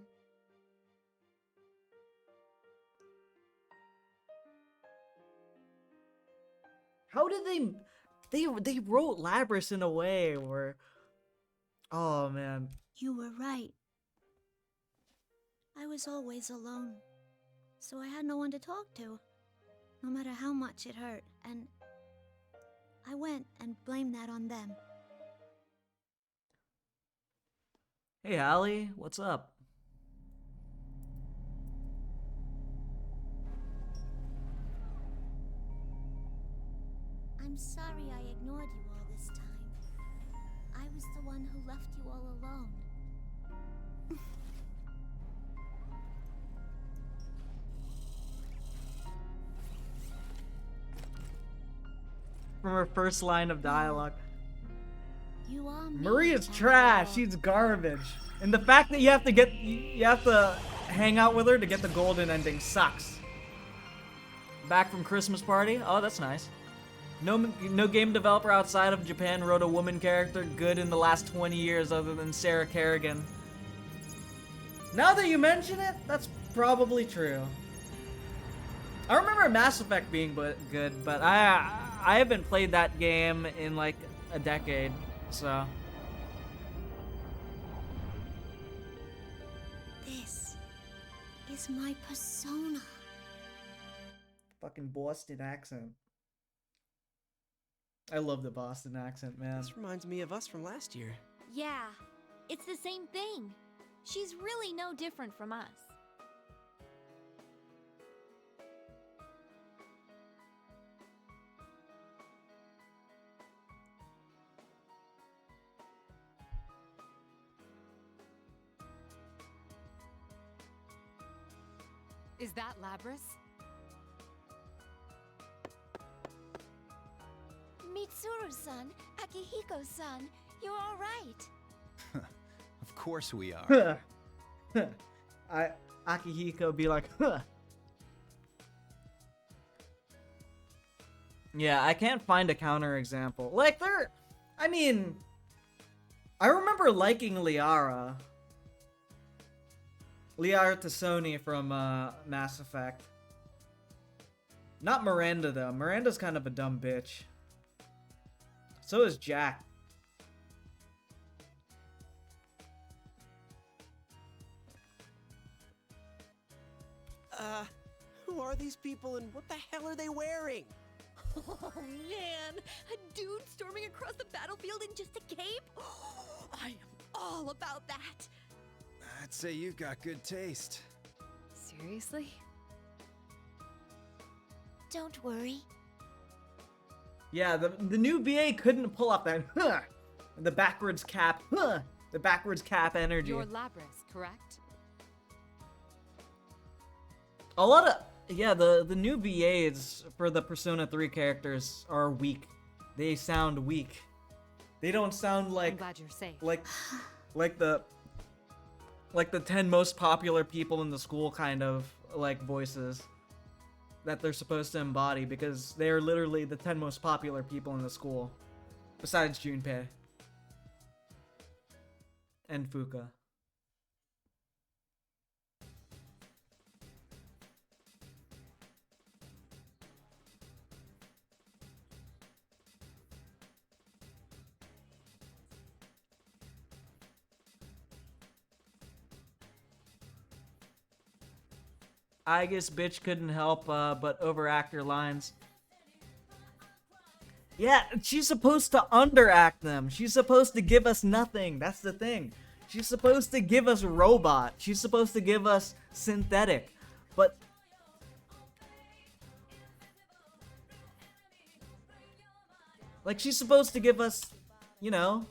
How did they wrote Labrys in a way where, oh man. You were right. I was always alone, so I had no one to talk to, no matter how much it hurt, and I went and blamed that on them. Hey Allie, what's up? I'm sorry I ignored you all this time. I was the one who left you all alone. From her first line of dialogue. You are me, Marie is trash. She's garbage. And the fact that you have to hang out with her to get the golden ending sucks. Back from Christmas Party? Oh, that's nice. No game developer outside of Japan wrote a woman character good in the last 20 years other than Sarah Kerrigan. Now that you mention it, that's probably true. I remember Mass Effect being good, but I haven't played that game in like a decade, so. This is my persona. Fucking Boston accent. I love the Boston accent, man. This reminds me of us from last year. Yeah, it's the same thing. She's really no different from us. Is that Labrys? Mitsuru-san, Akihiko-san, you're all right. Of course we are. Akihiko be like, huh. Yeah, I can't find a counterexample. Like, I mean, I remember liking Liara. Liara Tassoni from Mass Effect. Not Miranda, though. Miranda's kind of a dumb bitch. So is Jack. Who are these people and what the hell are they wearing? Oh man, a dude storming across the battlefield in just a cape? I am all about that. I'd say you've got good taste. Seriously? Don't worry. Yeah, the new BA couldn't pull off that, huh, the backwards cap, huh, the backwards cap energy. You're Labrys, correct? A lot of, yeah, the new BAs for the Persona 3 characters are weak. They sound weak. They don't sound like, I'm glad you're safe. like the 10 most popular people in the school kind of like voices that they're supposed to embody, because they're literally the 10 most popular people in the school besides Junpei and Fuka. Aigis bitch couldn't help but overact her lines. Yeah, she's supposed to underact them. She's supposed to give us nothing. That's the thing. She's supposed to give us robot. She's supposed to give us synthetic. But like, she's supposed to give us, you know,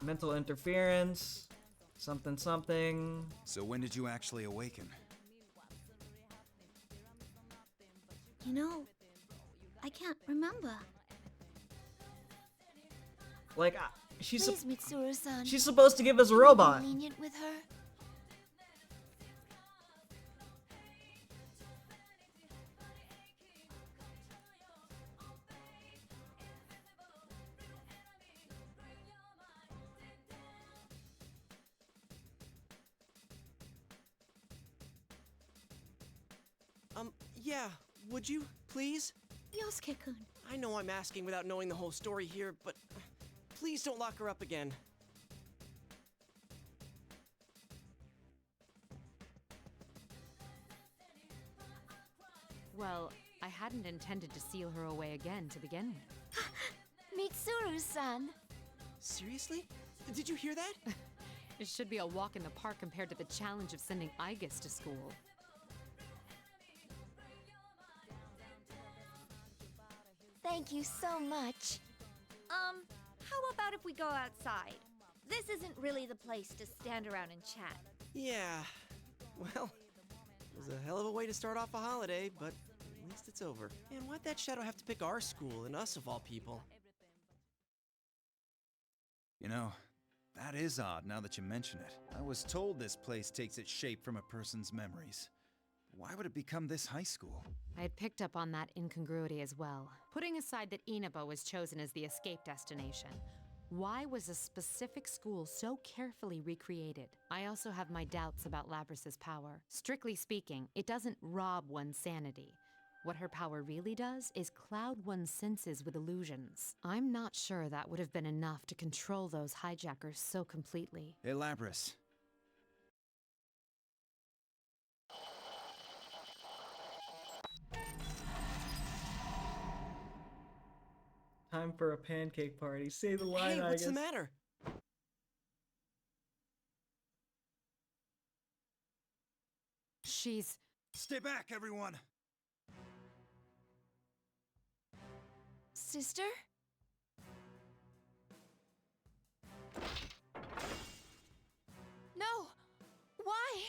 mental interference, something something. So when did you actually awaken? You know, I can't remember. Like, she's Please, Mitsuru-san. she's supposed to give us a Can you be robot. lenient with her? Yeah, would you, please? Yosuke-kun. I know I'm asking without knowing the whole story here, but please don't lock her up again. Well, I hadn't intended to seal her away again to begin with. Mitsuru-san. Seriously? Did you hear that? It should be a walk in the park compared to the challenge of sending Aigis to school. Thank you so much. How about if we go outside? This isn't really the place to stand around and chat. Yeah. Well, it was a hell of a way to start off a holiday, but at least it's over. And why'd that shadow have to pick our school and us of all people? You know, that is odd now that you mention it. I was told this place takes its shape from a person's memories. Why would it become this high school? I had picked up on that incongruity as well. Putting aside that Inaba was chosen as the escape destination, why was a specific school so carefully recreated? I also have my doubts about Labrys' power. Strictly speaking, it doesn't rob one's sanity. What her power really does is cloud one's senses with illusions. I'm not sure that would have been enough to control those hijackers so completely. Hey, Labrys. Time for a pancake party. Say the line, Hey, what's Aigis. the matter? She's... Stay back, everyone! Sister? No! Why?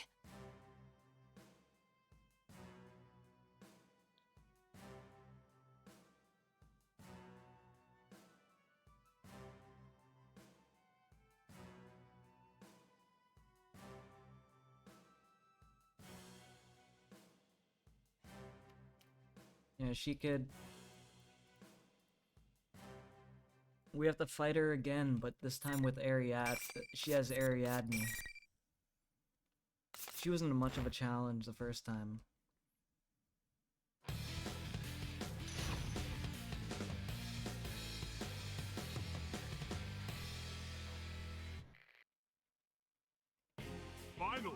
Yeah, she could... We have to fight her again, but this time with Ariad. She has Ariadne. She wasn't much of a challenge the first time. Final.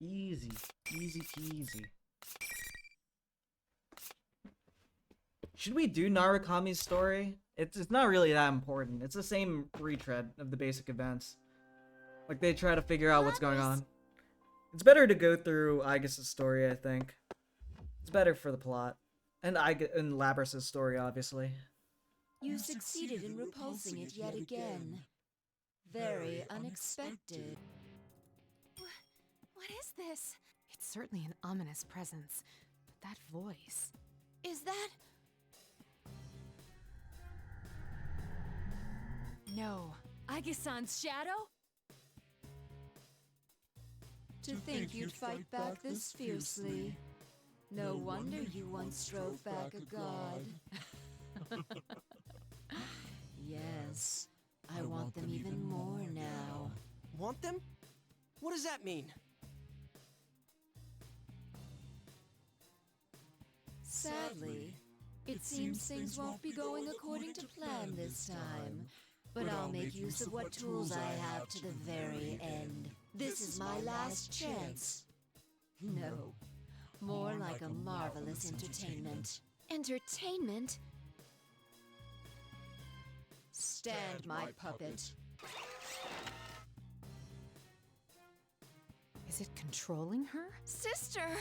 Easy. Easy peasy. Should we do Narukami's story? It's not really that important. It's the same retread of the basic events. Like, they try to figure out what's going on. It's better to go through Aigis' story, I think. It's better for the plot. And Labrys' story, obviously. You succeeded in repulsing it yet again. Very unexpected. What is this? It's certainly an ominous presence. But that voice... Is that... No. Aigis-san's shadow? To think you'd fight back this fiercely. No wonder you once drove back a god. Yes, I want them even more now. Want them? What does that mean? Sadly, it seems things won't be going according to plan this time. But I'll make use of what tools I have to the very end. This is my last chance. No, more like a marvelous entertainment. Entertainment? Stand, my puppet. Is it controlling her? Sister!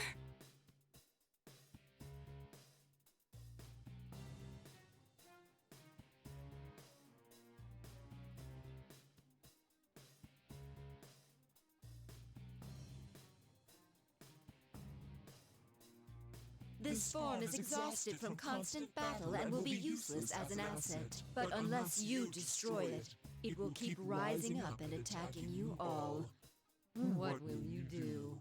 This form is exhausted from constant battle and will be useless as an asset. But unless you destroy it, it will keep rising up and attacking you all. What will you do?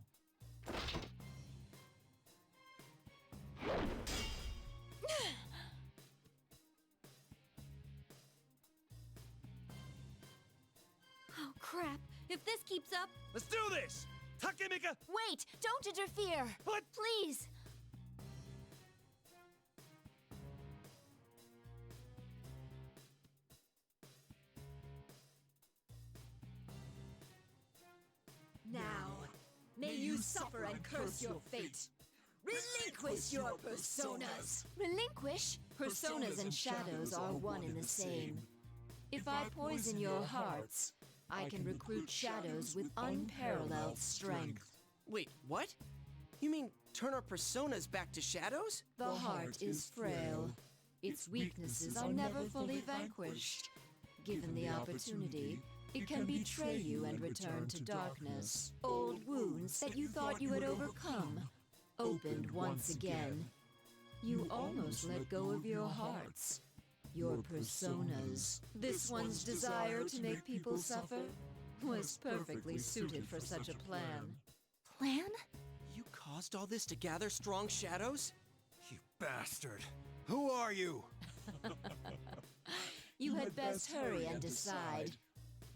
Oh crap! If this keeps up... Let's do this! Takemika! Wait! Don't interfere! What? Please! Now, may you suffer and curse your fate. Relinquish your personas. Relinquish? Personas and shadows are one and the same. If I poison your hearts, I can recruit shadows with unparalleled strength. Wait, what? You mean turn our personas back to shadows? The heart is frail. Its weaknesses are never fully vanquished. Given the opportunity, it can betray you and return to darkness. Old wounds that you thought you had overcome, opened once again. You almost let go of your hearts, your personas. This one's desire to make people suffer was perfectly suited for such a plan. Plan? You caused all this to gather strong shadows? You bastard! Who are you? You had best hurry and decide.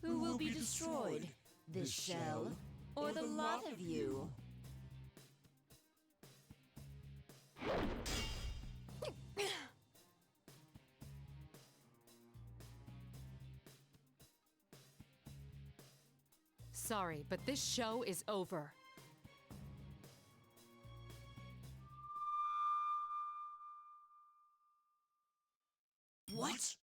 Who will be destroyed? This shell, or the lot of you? sorry, but this show is over. What?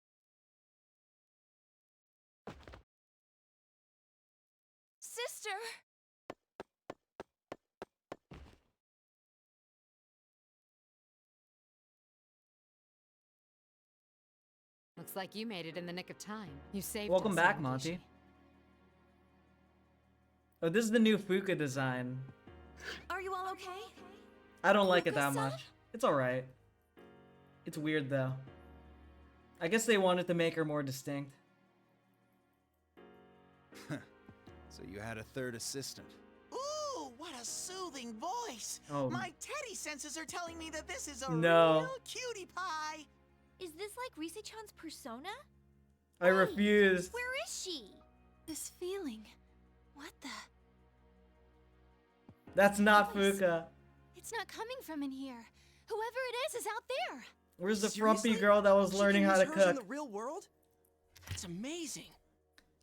Sister! Looks like you made it in the nick of time. You saved Welcome us, back, Aigis. Monty. Oh, this is the new Fuka design. Are you all okay? I don't like it that Fuka-san? much. It's alright. It's weird though. I guess they wanted to make her more distinct. So you had a third assistant. Ooh, what a soothing voice! Oh. My teddy senses are telling me that this is a No. real cutie pie! Is this like Rise-chan's persona? I refuse. Where is she? This feeling. What the? That's not Fuka. It's not coming from in here. Whoever it is out there. Where's the Seriously? frumpy girl that was She learning can how to use hers in cook? the real world? That's amazing.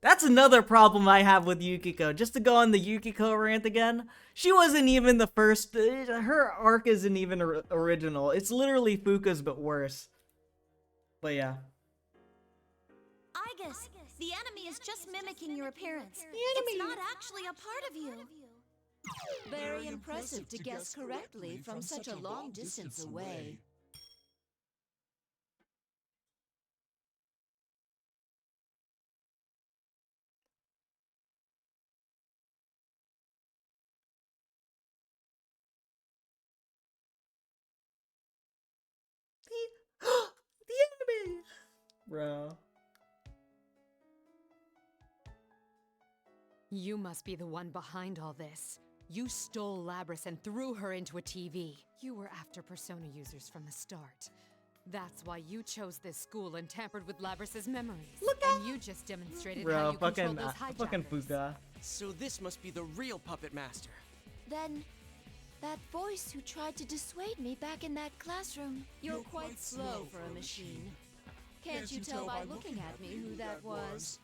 That's another problem I have with Yukiko. Just to go on the Yukiko rant again, she wasn't even the first. Her arc isn't even original. It's literally Fuka's, but worse. But yeah. Aigis, the enemy is just mimicking your appearance. It's not actually a part of you. Very impressive to guess correctly from such a long distance away. The enemy! Bro. You must be the one behind all this. You stole Labrys and threw her into a TV. You were after Persona users from the start. That's why you chose this school and tampered with Labrys' memories. And you just demonstrated how Bro, you control fucking, those fucking hijackers. Fuka. So this must be the real puppet master. Then, that voice who tried to dissuade me back in that classroom. You're quite slow for a machine. Can't you tell by looking at me who that was?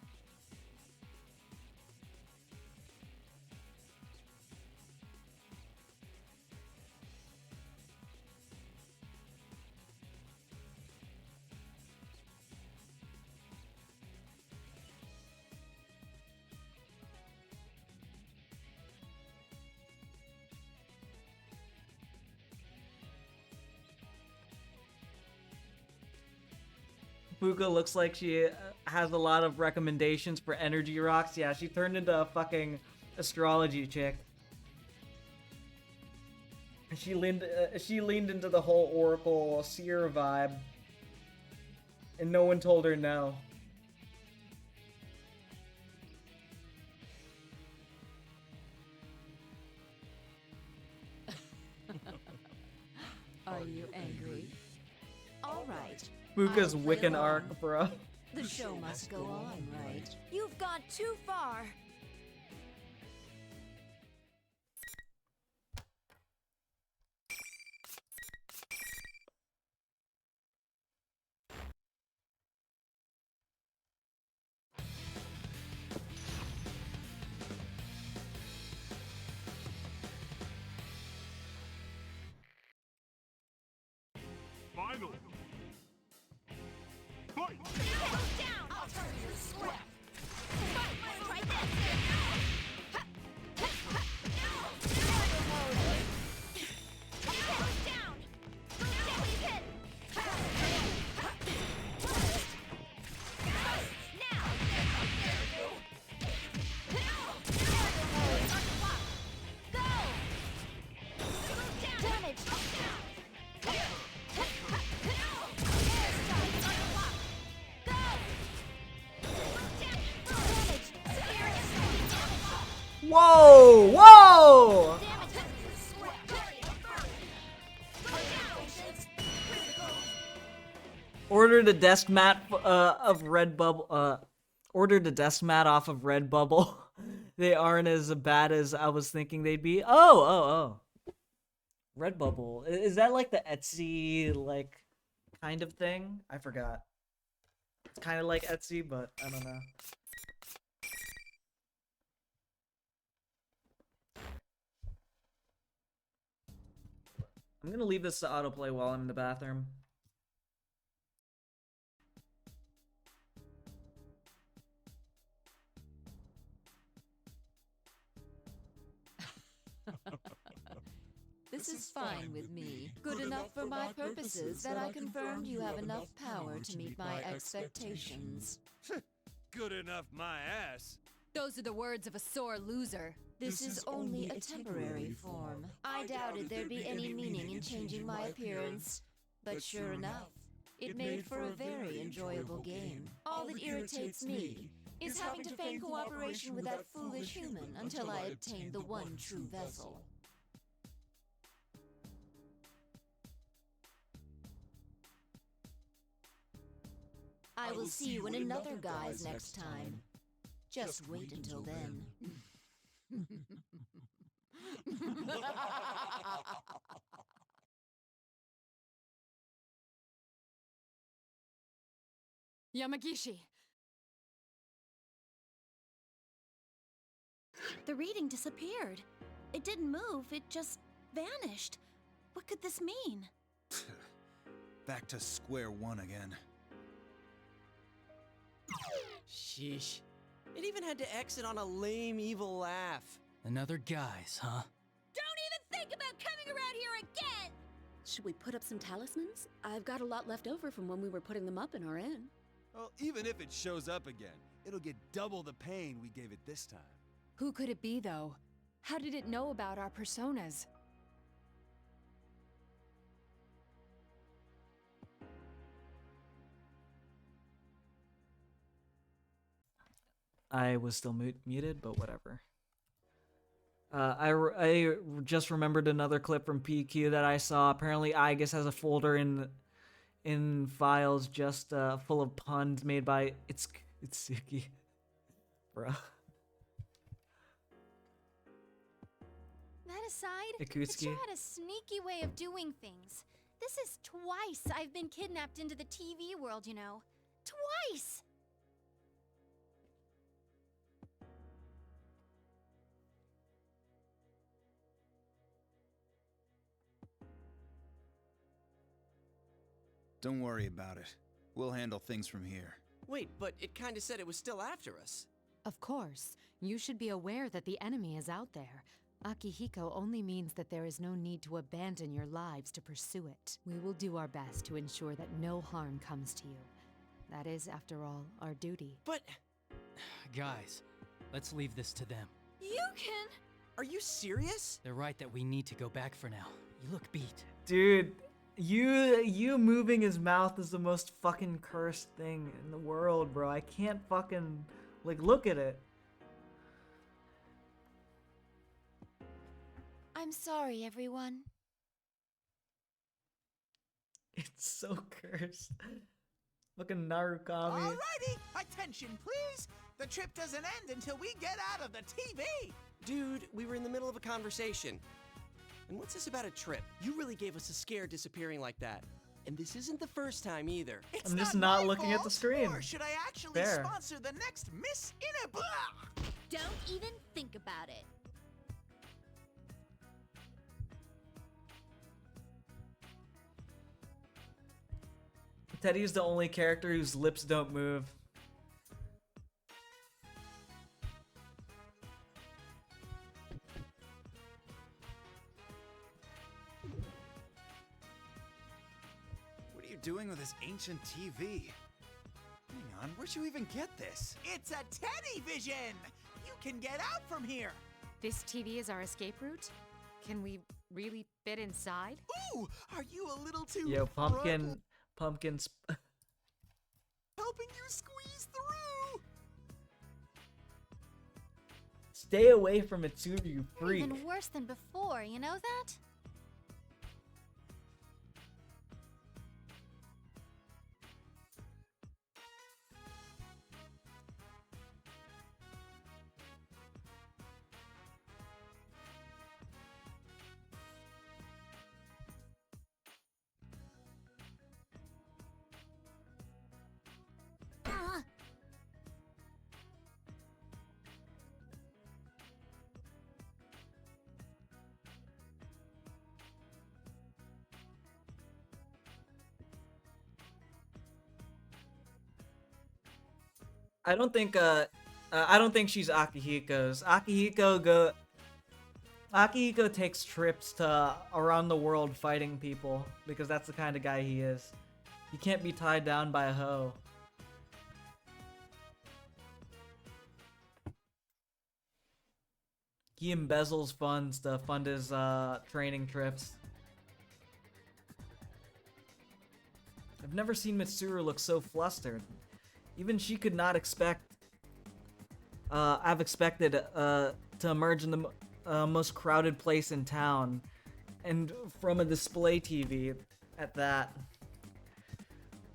Fuka looks like she has a lot of recommendations for energy rocks. Yeah, she turned into a fucking astrology chick. She leaned into the whole Oracle seer vibe, and no one told her no. Are you angry? All right. Fuka's I'll play Wiccan along. arc, bro. The show must go on, right? You've gone too far. Final. Fight! Down! I'll turn you swift! Fight! Try this! Down! Deadly hit! Now! Go! Damage! Whoa! Whoa! Ordered a desk mat of Redbubble. Ordered a desk mat off of Redbubble. They aren't as bad as I was thinking they'd be. Oh. Redbubble. Is that like the Etsy like kind of thing? I forgot. It's kind of like Etsy, but I don't know. I'm gonna leave this to autoplay while I'm in the bathroom. This is fine with me. Good enough for my purposes that I confirmed you have enough power to meet my expectations. Good enough, my ass. Those are the words of a sore loser. This is only a temporary form. I doubted there'd be any meaning in changing my appearance. But sure enough, it made for a very enjoyable game. All that irritates me is having to feign cooperation with that foolish human until I obtain the one true vessel. I will see you in another guise next time. Just wait until then. Yamagishi! The reading disappeared. It didn't move, it just vanished. What could this mean? Back to square one again. Sheesh. It even had to exit on a lame, evil laugh. Another guise, huh? Don't even think about coming around here again! Should we put up some talismans? I've got a lot left over from when we were putting them up in our inn. Well, even if it shows up again, it'll get double the pain we gave it this time. Who could it be, though? How did it know about our personas? I was still muted, but whatever. I just remembered another clip from PQ that I saw. Apparently, Aigis has a folder in files just full of puns made by Itsuki, bro. That aside, Ikutsuki. the show had a sneaky way of doing things. This is twice I've been kidnapped into the TV world, you know. Twice! Don't worry about it. We'll handle things from here. Wait, but it kinda said it was still after us. Of course. You should be aware that the enemy is out there. Akihiko only means that there is no need to abandon your lives to pursue it. We will do our best to ensure that no harm comes to you. That is, after all, our duty. But... Guys, let's leave this to them. You can... Are you serious? They're right that we need to go back for now. You look beat. Dude, you moving his mouth is the most fucking cursed thing in the world, bro. I can't fucking, like, look at it. I'm sorry, everyone. It's so cursed. Fucking Narukami. Alrighty, attention please! The trip doesn't end until we get out of the TV! Dude, we were in the middle of a conversation. And what's this about a trip? You really gave us a scare disappearing like that. And this isn't the first time either. It's I'm just not my looking at the fault, screen. Or should I actually Fair. sponsor the next Miss Inaba? Don't even think about it. Teddy's the only character whose lips don't move. What are you doing with this ancient TV? Hang on, where'd you even get this? It's a Teddy Vision! You can get out from here! This TV is our escape route? Can we really fit inside? Ooh, are you a little too Yo, fragile? pumpkins. Helping you squeeze through! Stay away from Itsuru, you freak. Even worse than before, you know that? I don't think she's Akihiko's. Akihiko takes trips to around the world fighting people because that's the kind of guy he is. He can't be tied down by a hoe. He embezzles funds to fund his training trips. I've never seen Mitsuru look so flustered. Even she could not have expected to emerge in the most crowded place in town, and from a display TV at that.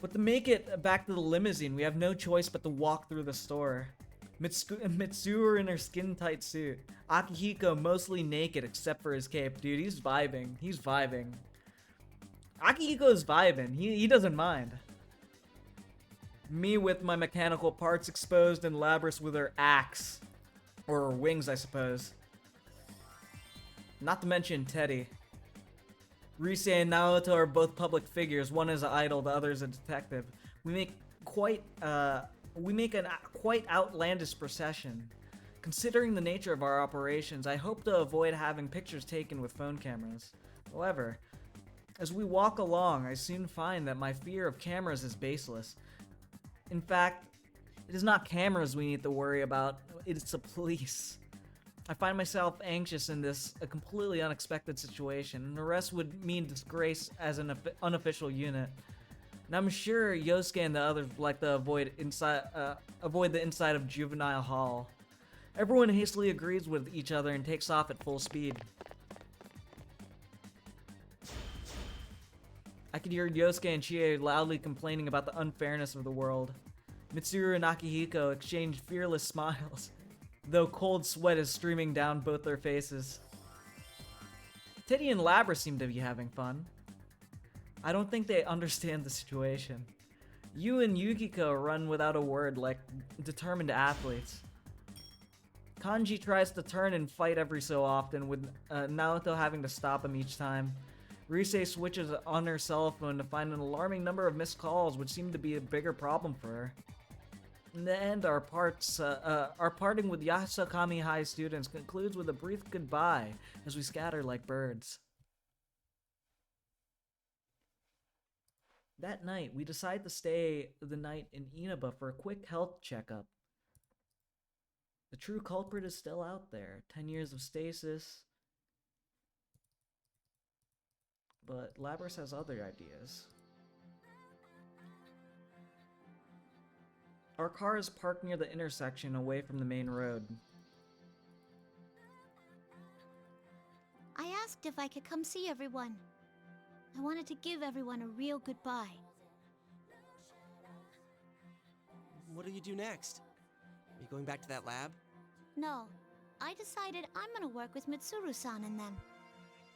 But to make it back to the limousine, we have no choice but to walk through the store. Mitsuru in her skin-tight suit. Akihiko mostly naked except for his cape. Dude, he's vibing. He's vibing. Akihiko's vibing. He doesn't mind. Me with my mechanical parts exposed and Labrys with her axe. Or her wings, I suppose. Not to mention Teddy. Rise and Naoto are both public figures. One is an idol, the other is a detective. We make an quite outlandish procession. Considering the nature of our operations, I hope to avoid having pictures taken with phone cameras. However, as we walk along, I soon find that my fear of cameras is baseless. In fact, it is not cameras we need to worry about, it's the police. I find myself anxious in this a completely unexpected situation. An arrest would mean disgrace as an unofficial unit. And I'm sure Yosuke and the others would like to avoid the inside of Juvenile Hall. Everyone hastily agrees with each other and takes off at full speed. I could hear Yosuke and Chie loudly complaining about the unfairness of the world. Mitsuru and Akihiko exchange fearless smiles, though cold sweat is streaming down both their faces. Teddy and Labrys seem to be having fun. I don't think they understand the situation. Yu and Yukiko run without a word like determined athletes. Kanji tries to turn and fight every so often, with Naoto having to stop him each time. Rise switches on her cell phone to find an alarming number of missed calls, which seem to be a bigger problem for her. In the end, our parting with Yasukami High students concludes with a brief goodbye as we scatter like birds. That night, we decide to stay the night in Inaba for a quick health checkup. The true culprit is still out there. 10 years of stasis. But Labrys has other ideas. Our car is parked near the intersection away from the main road. I asked if I could come see everyone. I wanted to give everyone a real goodbye. What do you do next? Are you going back to that lab? No, I decided I'm gonna work with Mitsuru-san and them.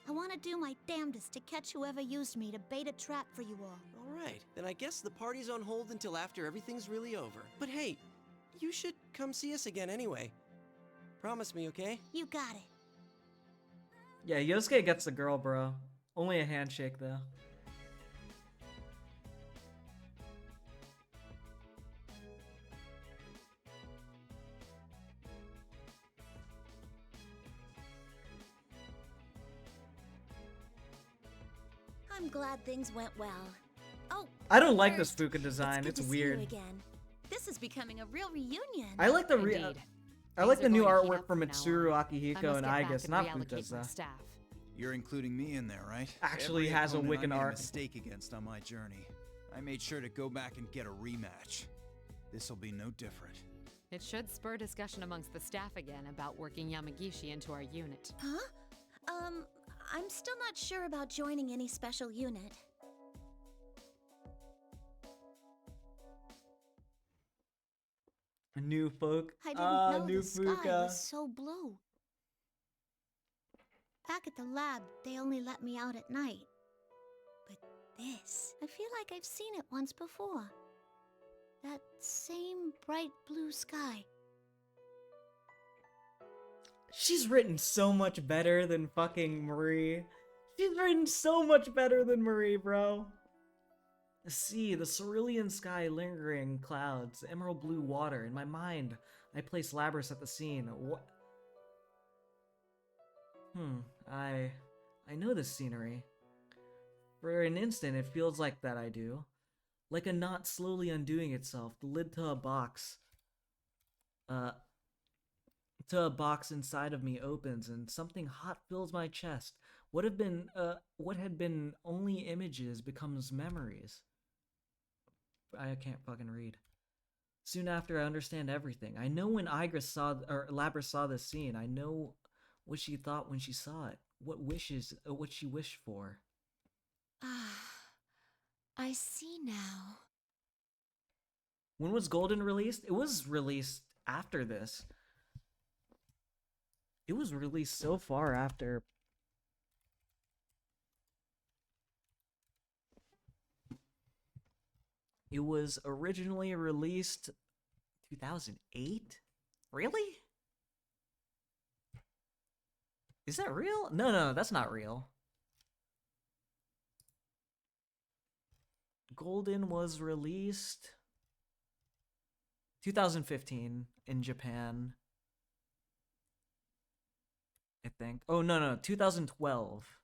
I want to do my damnedest to catch whoever used me to bait a trap for you all. Alright, then I guess the party's on hold until after everything's really over. But hey, you should come see us again anyway. Promise me, okay? You got it. Yeah, Yosuke gets the girl, bro. Only a handshake, though. I'm glad things went well. Oh, I don't like this Fuka design. It's It's good to see you weird. again. This is becoming a real reunion. I like the I like the new artwork from Mitsuru, I Akihiko, must and get back Aigis, and not reallocate Fuka's my though. staff. You're including me in there, right? Actually Every has a opponent Wiccan I made art. a mistake against on my journey. I made sure to go back and get a rematch. This'll be no different. It should spur discussion amongst the staff again about working Yamagishi into our unit. Huh? I'm still not sure about joining any special unit. New folk. I didn't know new the sky Fuka. was so blue. Back at the lab, they only let me out at night. But this, I feel like I've seen it once before. That same bright blue sky. She's written so much better than fucking Marie. She's written so much better than Marie, bro. The sea, the cerulean sky, lingering clouds, the emerald blue water. In my mind, I place Labrys at the scene. What? I know this scenery. For an instant, it feels like that I do. Like a knot slowly undoing itself, the lid to a box. To a box inside of me opens, and something hot fills my chest. What had been only images becomes memories. I can't fucking read. Soon after, I understand everything. I know when Labrys saw this scene. I know what she thought when she saw it. What she wished for. Ah, I see now. When was Golden released? It was released after this. It was released so far after. It was originally released 2008? Really? Is that real? No, that's not real. Golden was released 2015 in Japan, I think. Oh, no, 2012.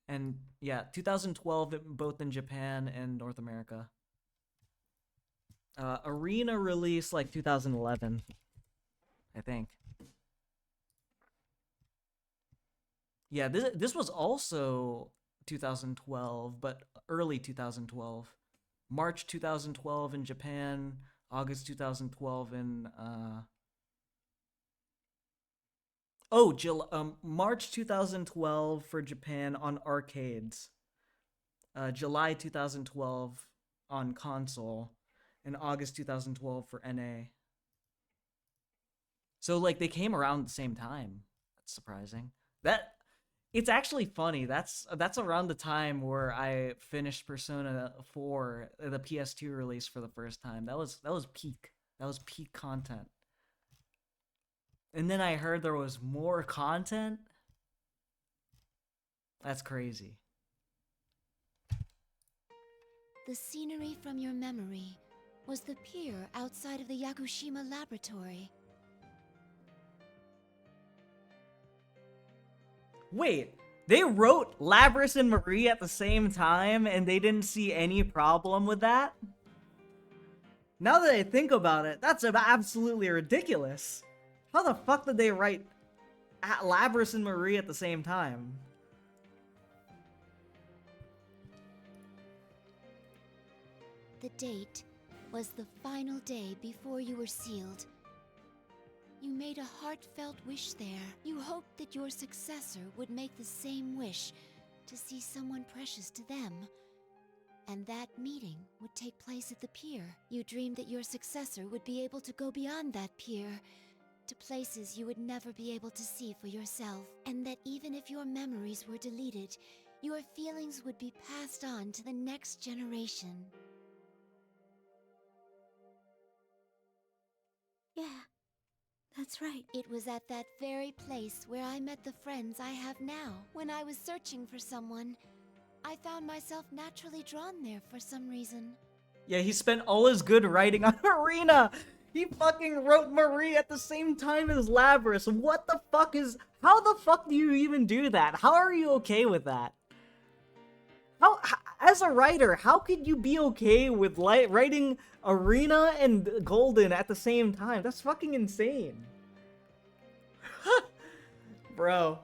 And yeah, 2012 both in Japan and North America. Arena released like 2011, I think. Yeah, this was also 2012, but early 2012. March 2012 in Japan, August 2012 in March 2012 for Japan on arcades. July 2012 on console, and August 2012 for NA. So like they came around at the same time. That's surprising. It's actually funny. That's around the time where I finished Persona 4, the PS2 release for the first time. That was peak. That was peak content. And then I heard there was more content. That's crazy. The scenery from your memory was the pier outside of the Yakushima laboratory. Wait, they wrote Labrys and Marie at the same time and they didn't see any problem with that? Now that I think about it, that's absolutely ridiculous. How the fuck did they write Labrys and Marie at the same time? The date was the final day before you were sealed. You made a heartfelt wish there. You hoped that your successor would make the same wish to see someone precious to them. And that meeting would take place at the pier. You dreamed that your successor would be able to go beyond that pier, to places you would never be able to see for yourself. And that even if your memories were deleted, your feelings would be passed on to the next generation. Yeah, that's right. It was at that very place where I met the friends I have now. When I was searching for someone, I found myself naturally drawn there for some reason. Yeah, he spent all his good writing on Arena! He fucking wrote Marie at the same time as Labrys. What the fuck is... How the fuck do you even do that? How are you okay with that? How as a writer, how could you be okay with writing Arena and Golden at the same time? That's fucking insane. Bro.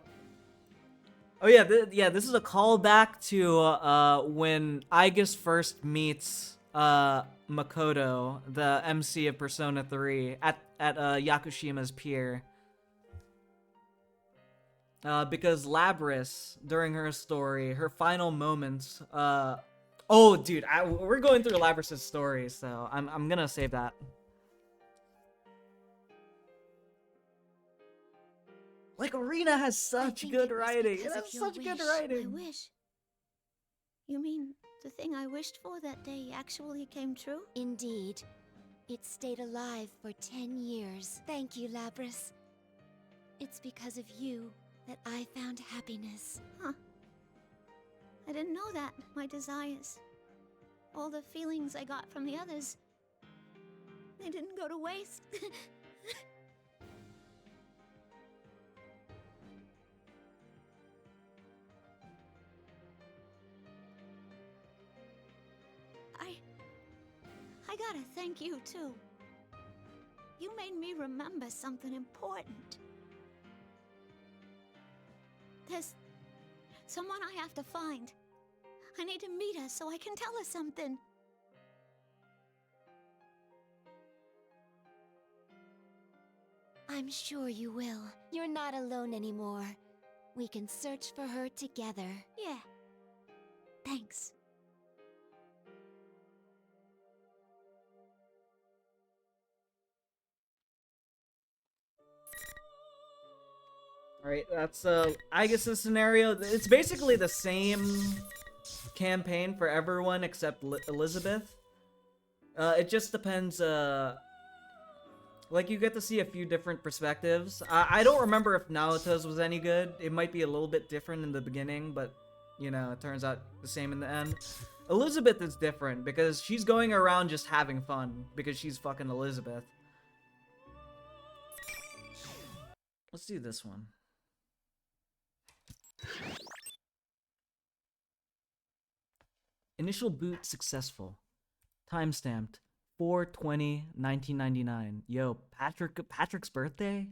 Oh yeah, this is a callback to when Aigis first meets Makoto, the MC of Persona 3, at Yakushima's pier. Because Labrys, during her story, her final moments, oh dude, we're going through Labrys' story, so I'm gonna save that. Like, Arena has such good writing. It has such good writing. I wish. You mean the thing I wished for that day actually came true? Indeed. It stayed alive for 10 years. Thank you, Labrys. It's because of you that I found happiness. Huh. I didn't know that. My desires. All the feelings I got from the others, they didn't go to waste. I gotta thank you, too. You made me remember something important. There's someone I have to find. I need to meet her so I can tell her something. I'm sure you will. You're not alone anymore. We can search for her together. Yeah. Thanks. Alright, that's Aigis' scenario. It's basically the same campaign for everyone except Elizabeth. It just depends, like, you get to see a few different perspectives. I don't remember if Naoto's was any good. It might be a little bit different in the beginning, but, you know, it turns out the same in the end. Elizabeth is different because she's going around just having fun because she's fucking Elizabeth. Let's do this one. Initial boot successful. Timestamped 4/20/1999. Yo, Patrick's birthday?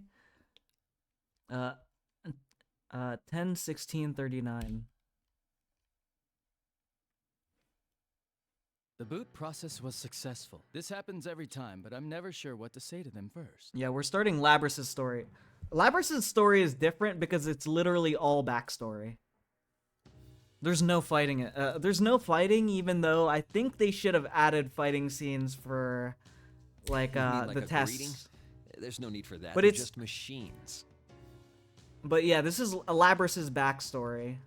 10/16/39. The boot process was successful. This happens every time, but I'm never sure what to say to them first. Yeah, we're starting Labrys' story. Labrys' story is different because it's literally all backstory. There's no fighting it. There's no fighting, even though I think they should have added fighting scenes for, like, You mean like the a tests. greeting? There's no need for that. But They're it's just machines. But yeah, this is Labrys' backstory,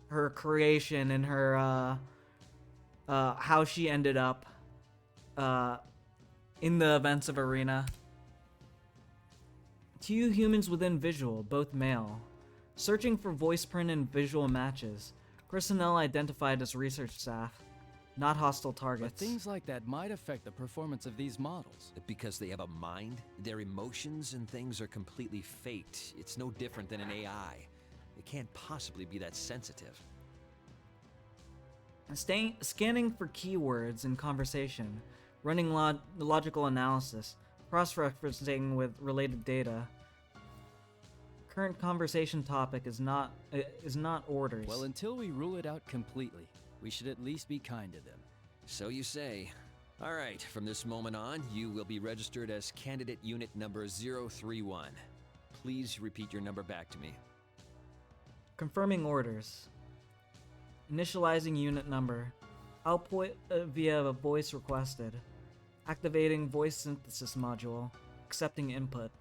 her creation and her how she ended up in the events of Arena. 2 humans within visual, both male, searching for voice print and visual matches. Personnel identified as research staff, not hostile But targets. things like that might affect the performance of these models. Because they have a mind, their emotions and things are completely faked. It's no different than an AI. It can't possibly be that sensitive. Scanning for keywords in conversation, running logical analysis, cross-referencing with related data. Current conversation topic is not orders. Well, until we rule it out completely, we should at least be kind to them. So you say. All right, from this moment on, you will be registered as candidate unit number 031. Please repeat your number back to me. Confirming orders. Initializing unit number. Output via a voice requested. Activating voice synthesis module. Accepting input.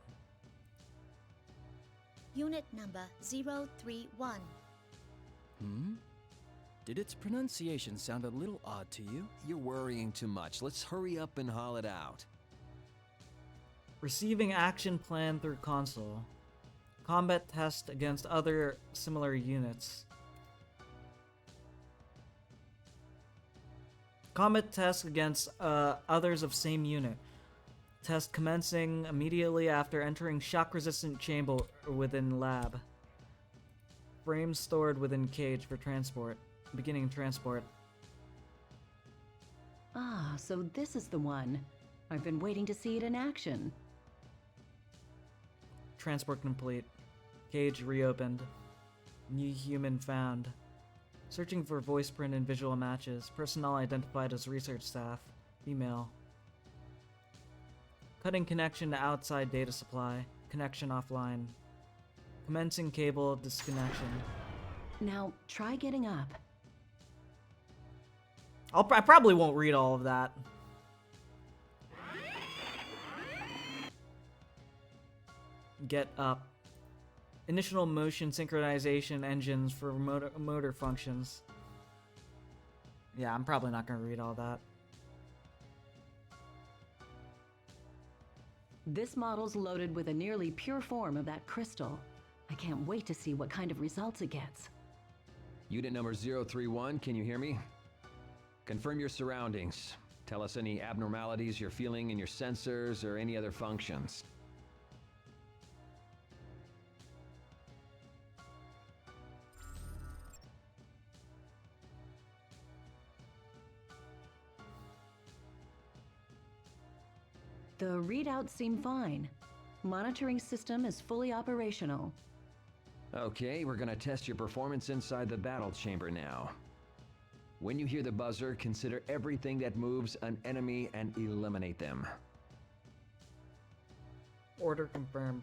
Unit number 031. Did its pronunciation sound a little odd to you? You're worrying too much. Let's hurry up and haul it out. Receiving action plan through console. Combat test against other similar units. Combat test against others of same unit. Test commencing immediately after entering shock-resistant chamber within lab. Frames stored within cage for transport. Beginning transport. Ah, so this is the one. I've been waiting to see it in action. Transport complete. Cage reopened. New human found. Searching for voice print and visual matches. Personnel identified as research staff. Female. Cutting connection to outside data supply. Connection offline. Commencing cable disconnection. Now, try getting up. I probably won't read all of that. Get up. Initial motion synchronization engines for motor functions. Yeah, I'm probably not gonna read all that. This model's loaded with a nearly pure form of that crystal. I can't wait to see what kind of results it gets. Unit number 031, can you hear me? Confirm your surroundings. Tell us any abnormalities you're feeling in your sensors or any other functions. The readouts seem fine. Monitoring system is fully operational. Okay, we're gonna test your performance inside the battle chamber now. When you hear the buzzer, consider everything that moves an enemy and eliminate them. Order confirmed.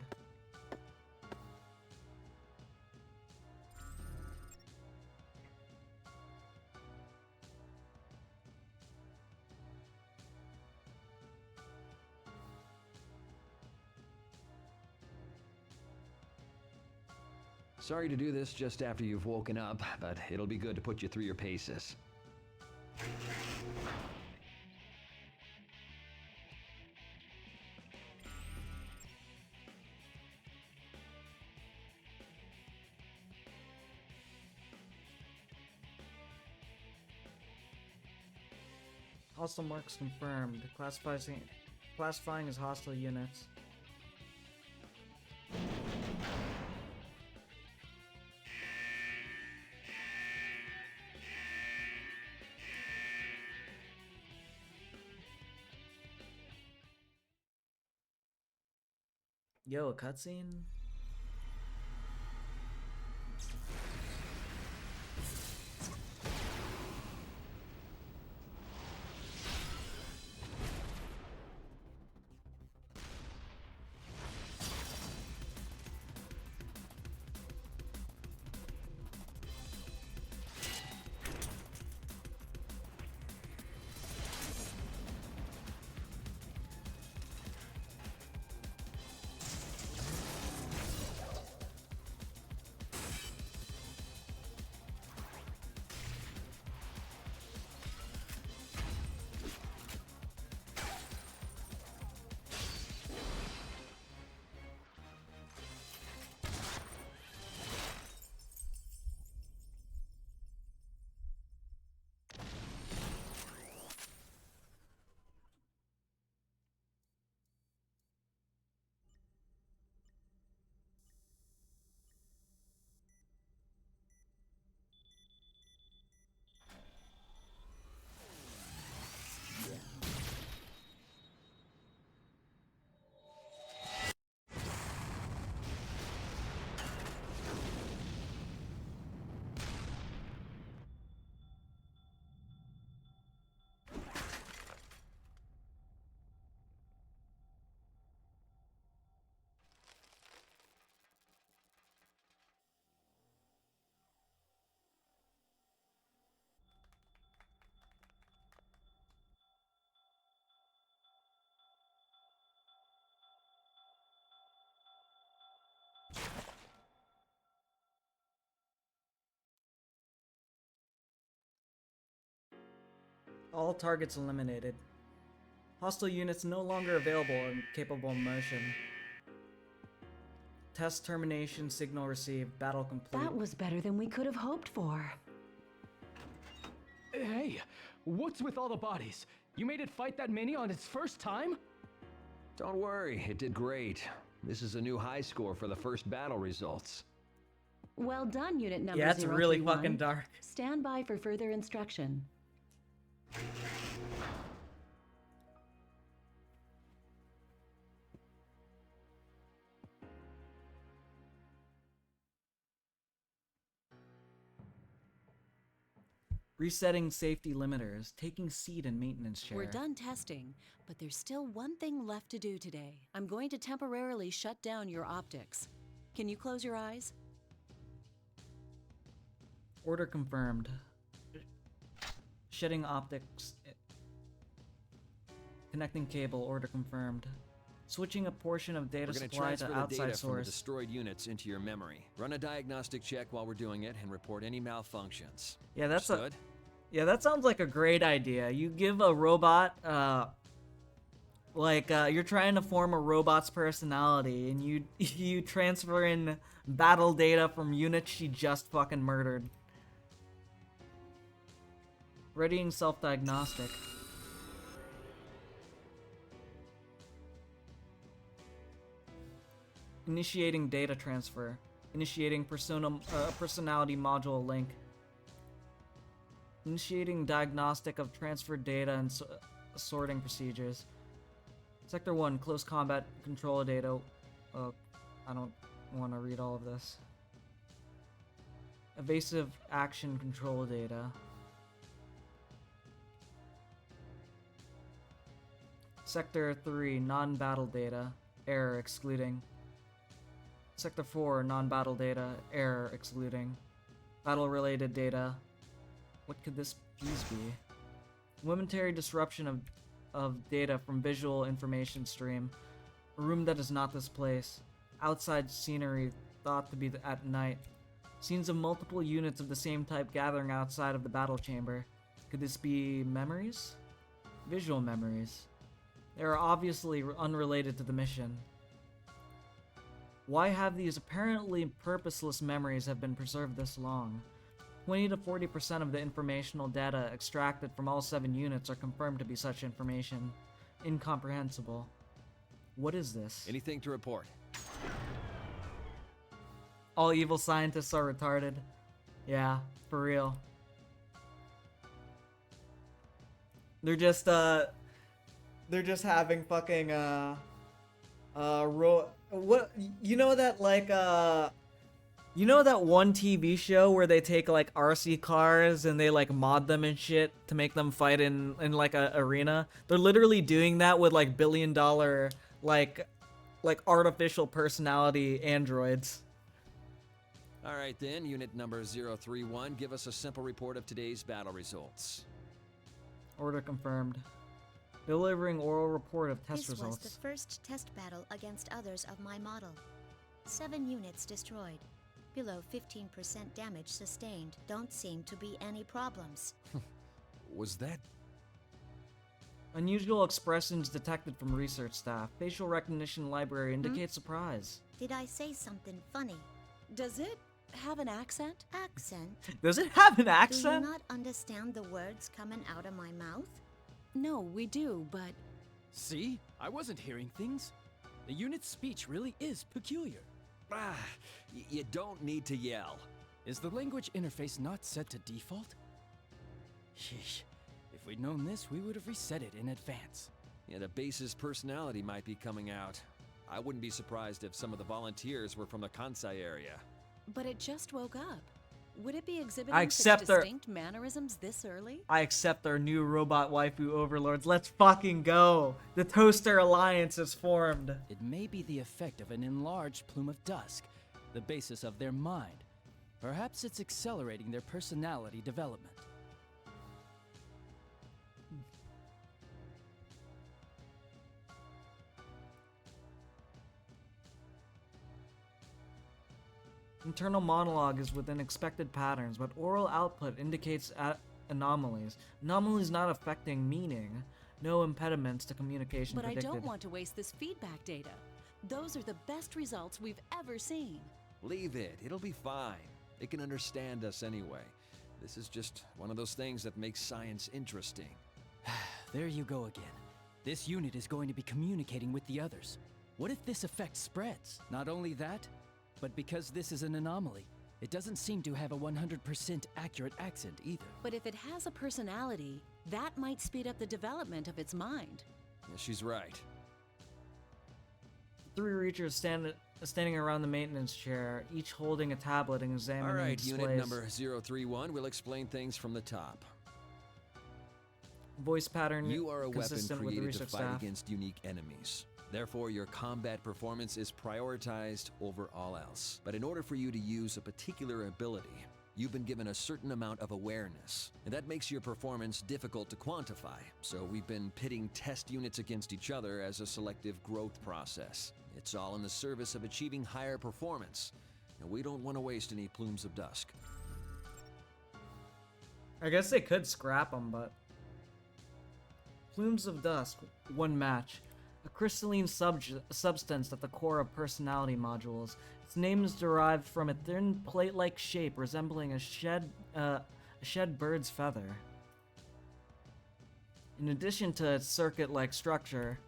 Sorry to do this just after you've woken up, but it'll be good to put you through your paces. Hostile marks confirmed. Classifying as hostile units. Yo, a cutscene? All targets eliminated. Hostile units no longer available and capable of motion. Test termination signal received. Battle complete. That was better than we could have hoped for. Hey, what's with all the bodies? You made it fight that many on its first time? Don't worry, it did great. This is a new high score for the first battle results. Well done, unit number Yeah, it's really 031. fucking dark. Stand by for further instruction. Resetting safety limiters. Taking seat in maintenance chair. We're done testing, but there's still one thing left to do today. I'm going to temporarily shut down your optics. Can you close your eyes? Order confirmed. Shedding optics. Connecting cable. Order confirmed. Switching a portion of data We're going to supply transfer to the outside data from the source. destroyed units into your memory. Run a diagnostic check while we're doing it and report any malfunctions. Yeah, that's Understood? Yeah, that sounds like a great idea. You give a robot, you're trying to form a robot's personality, and you transfer in battle data from units she just fucking murdered. Readying self-diagnostic. Initiating data transfer. Initiating personality module link. Initiating diagnostic of transferred data and sorting procedures. Sector 1, close combat control data. I don't want to read all of this. Evasive action control data. Sector 3, non-battle data. Error excluding. Sector 4, non-battle data. Error excluding. Battle-related data. What could these be? Momentary disruption of data from visual information stream. A room that is not this place. Outside scenery thought to be at night. Scenes of multiple units of the same type gathering outside of the battle chamber. Could this be memories? Visual memories. They are obviously unrelated to the mission. Why have these apparently purposeless memories have been preserved this long? 20 to 40% of the informational data extracted from all 7 units are confirmed to be such information. Incomprehensible. What is this? Anything to report? All evil scientists are retarded. Yeah, for real. They're just having fucking what, you know that like you know that one TV show where they take like RC cars and they like mod them and shit to make them fight in like a arena? They're literally doing that with like billion-dollar like artificial personality androids. All right then, unit number 031, give us a simple report of today's battle results. Order confirmed. Delivering oral report of test results. This was the first test battle against others of my model. 7 units destroyed. Below 15% damage sustained. Don't seem to be any problems. Was that... Unusual expressions detected from research staff. Facial recognition library indicates surprise. Did I say something funny? Does it have an accent? Accent? Does it have an accent? Do you not understand the words coming out of my mouth? No, we do, but... See? I wasn't hearing things. The unit's speech really is peculiar. You don't need to yell. Is the language interface not set to default? Sheesh. If we'd known this, we would have reset it in advance. Yeah, the base's personality might be coming out. I wouldn't be surprised if some of the volunteers were from the Kansai area. But it just woke up. Would it be exhibiting such distinct mannerisms this early? I accept our new robot waifu overlords. Let's fucking go. The Toaster Alliance is formed. It may be the effect of an enlarged plume of dusk, the basis of their mind. Perhaps it's accelerating their personality development. Internal monologue is within expected patterns, but oral output indicates anomalies. Anomalies not affecting meaning. No impediments to communication But predicted. I don't want to waste this feedback data. Those are the best results we've ever seen. Leave it. It'll be fine. It can understand us anyway. This is just one of those things that makes science interesting. There you go again. This unit is going to be communicating with the others. What if this effect spreads? Not only that, but because this is an anomaly, it doesn't seem to have a 100% accurate accent either. But if it has a personality, that might speed up the development of its mind. Yeah, she's right. 3 Reachers standing around the maintenance chair, each holding a tablet and examining All right, displays. unit number 031, we'll explain things from the top. Voice pattern You are a weapon consistent with the created to research fight staff. against unique enemies. Therefore, your combat performance is prioritized over all else. But in order for you to use a particular ability, you've been given a certain amount of awareness, and that makes your performance difficult to quantify. So we've been pitting test units against each other as a selective growth process. It's all in the service of achieving higher performance, and we don't want to waste any plumes of dusk. I guess they could scrap them, but... Plumes of Dusk, 1 match. A crystalline substance at the core of personality modules. Its name is derived from a thin plate-like shape resembling a shed bird's feather. In addition to its circuit-like structure,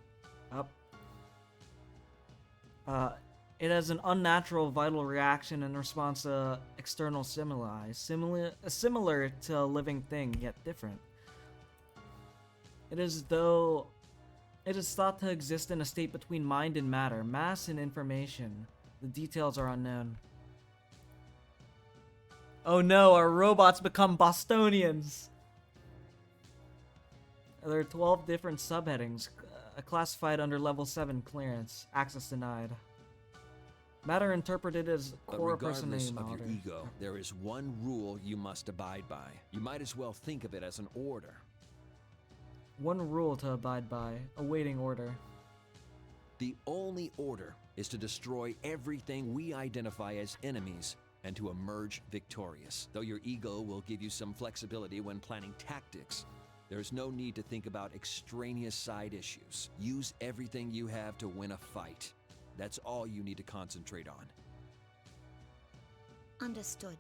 it has an unnatural vital reaction in response to external stimuli, similar to a living thing, yet different. It is thought to exist in a state between mind and matter, mass and information. The details are unknown. Oh no, our robots become Bostonians! There are 12 different subheadings, classified under level 7 clearance. Access denied. Matter interpreted as core Regardless personality of your matter. ego, there is one rule you must abide by. You might as well think of it as an order. One rule to abide by, awaiting order. The only order is to destroy everything we identify as enemies and to emerge victorious. Though your ego will give you some flexibility when planning tactics, there's no need to think about extraneous side issues. Use everything you have to win a fight. That's all you need to concentrate on. Understood.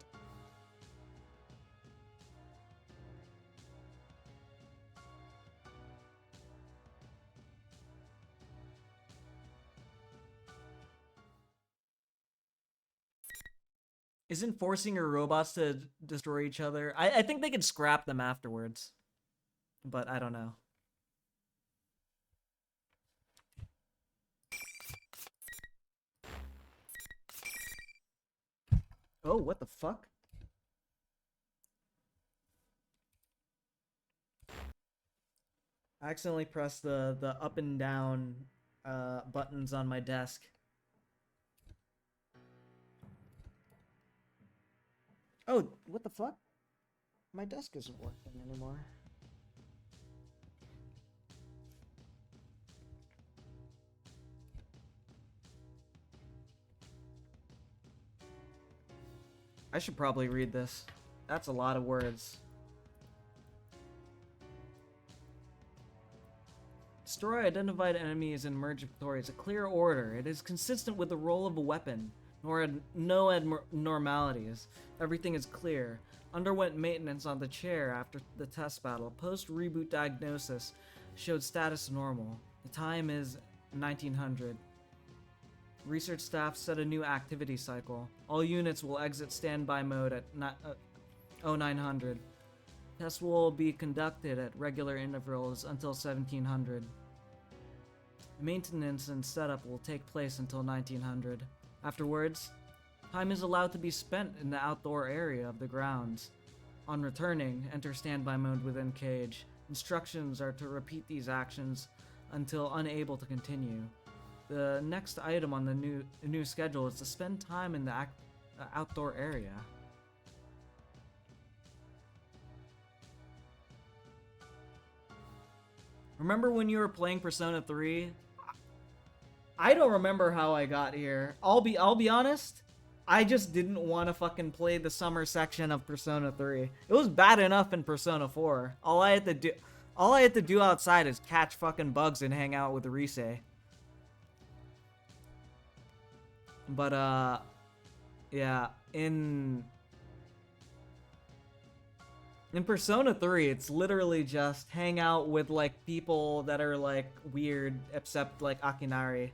Isn't forcing your robots to destroy each other? I think they could scrap them afterwards. But I don't know. Oh, what the fuck? I accidentally pressed the up and down buttons on my desk. Oh, what the fuck? My desk isn't working anymore. I should probably read this. That's a lot of words. Destroy identified enemies and emerge victorious. A clear order. It is consistent with the role of a weapon. No abnormalities. Everything is clear. Underwent maintenance on the chair after the test battle. Post-reboot diagnosis showed status normal. The time is 1900. Research staff set a new activity cycle. All units will exit standby mode at 0900. Tests will be conducted at regular intervals until 1700. Maintenance and setup will take place until 1900. Afterwards, time is allowed to be spent in the outdoor area of the grounds. On returning, enter standby mode within cage. Instructions are to repeat these actions until unable to continue. The next item on the new schedule is to spend time in the outdoor area. Remember when you were playing Persona 3? I don't remember how I got here. I'll be honest. I just didn't want to fucking play the summer section of Persona 3. It was bad enough in Persona 4. All I had to do outside is catch fucking bugs and hang out with Rise. But yeah, in Persona 3, it's literally just hang out with like people that are like weird, except like Akinari.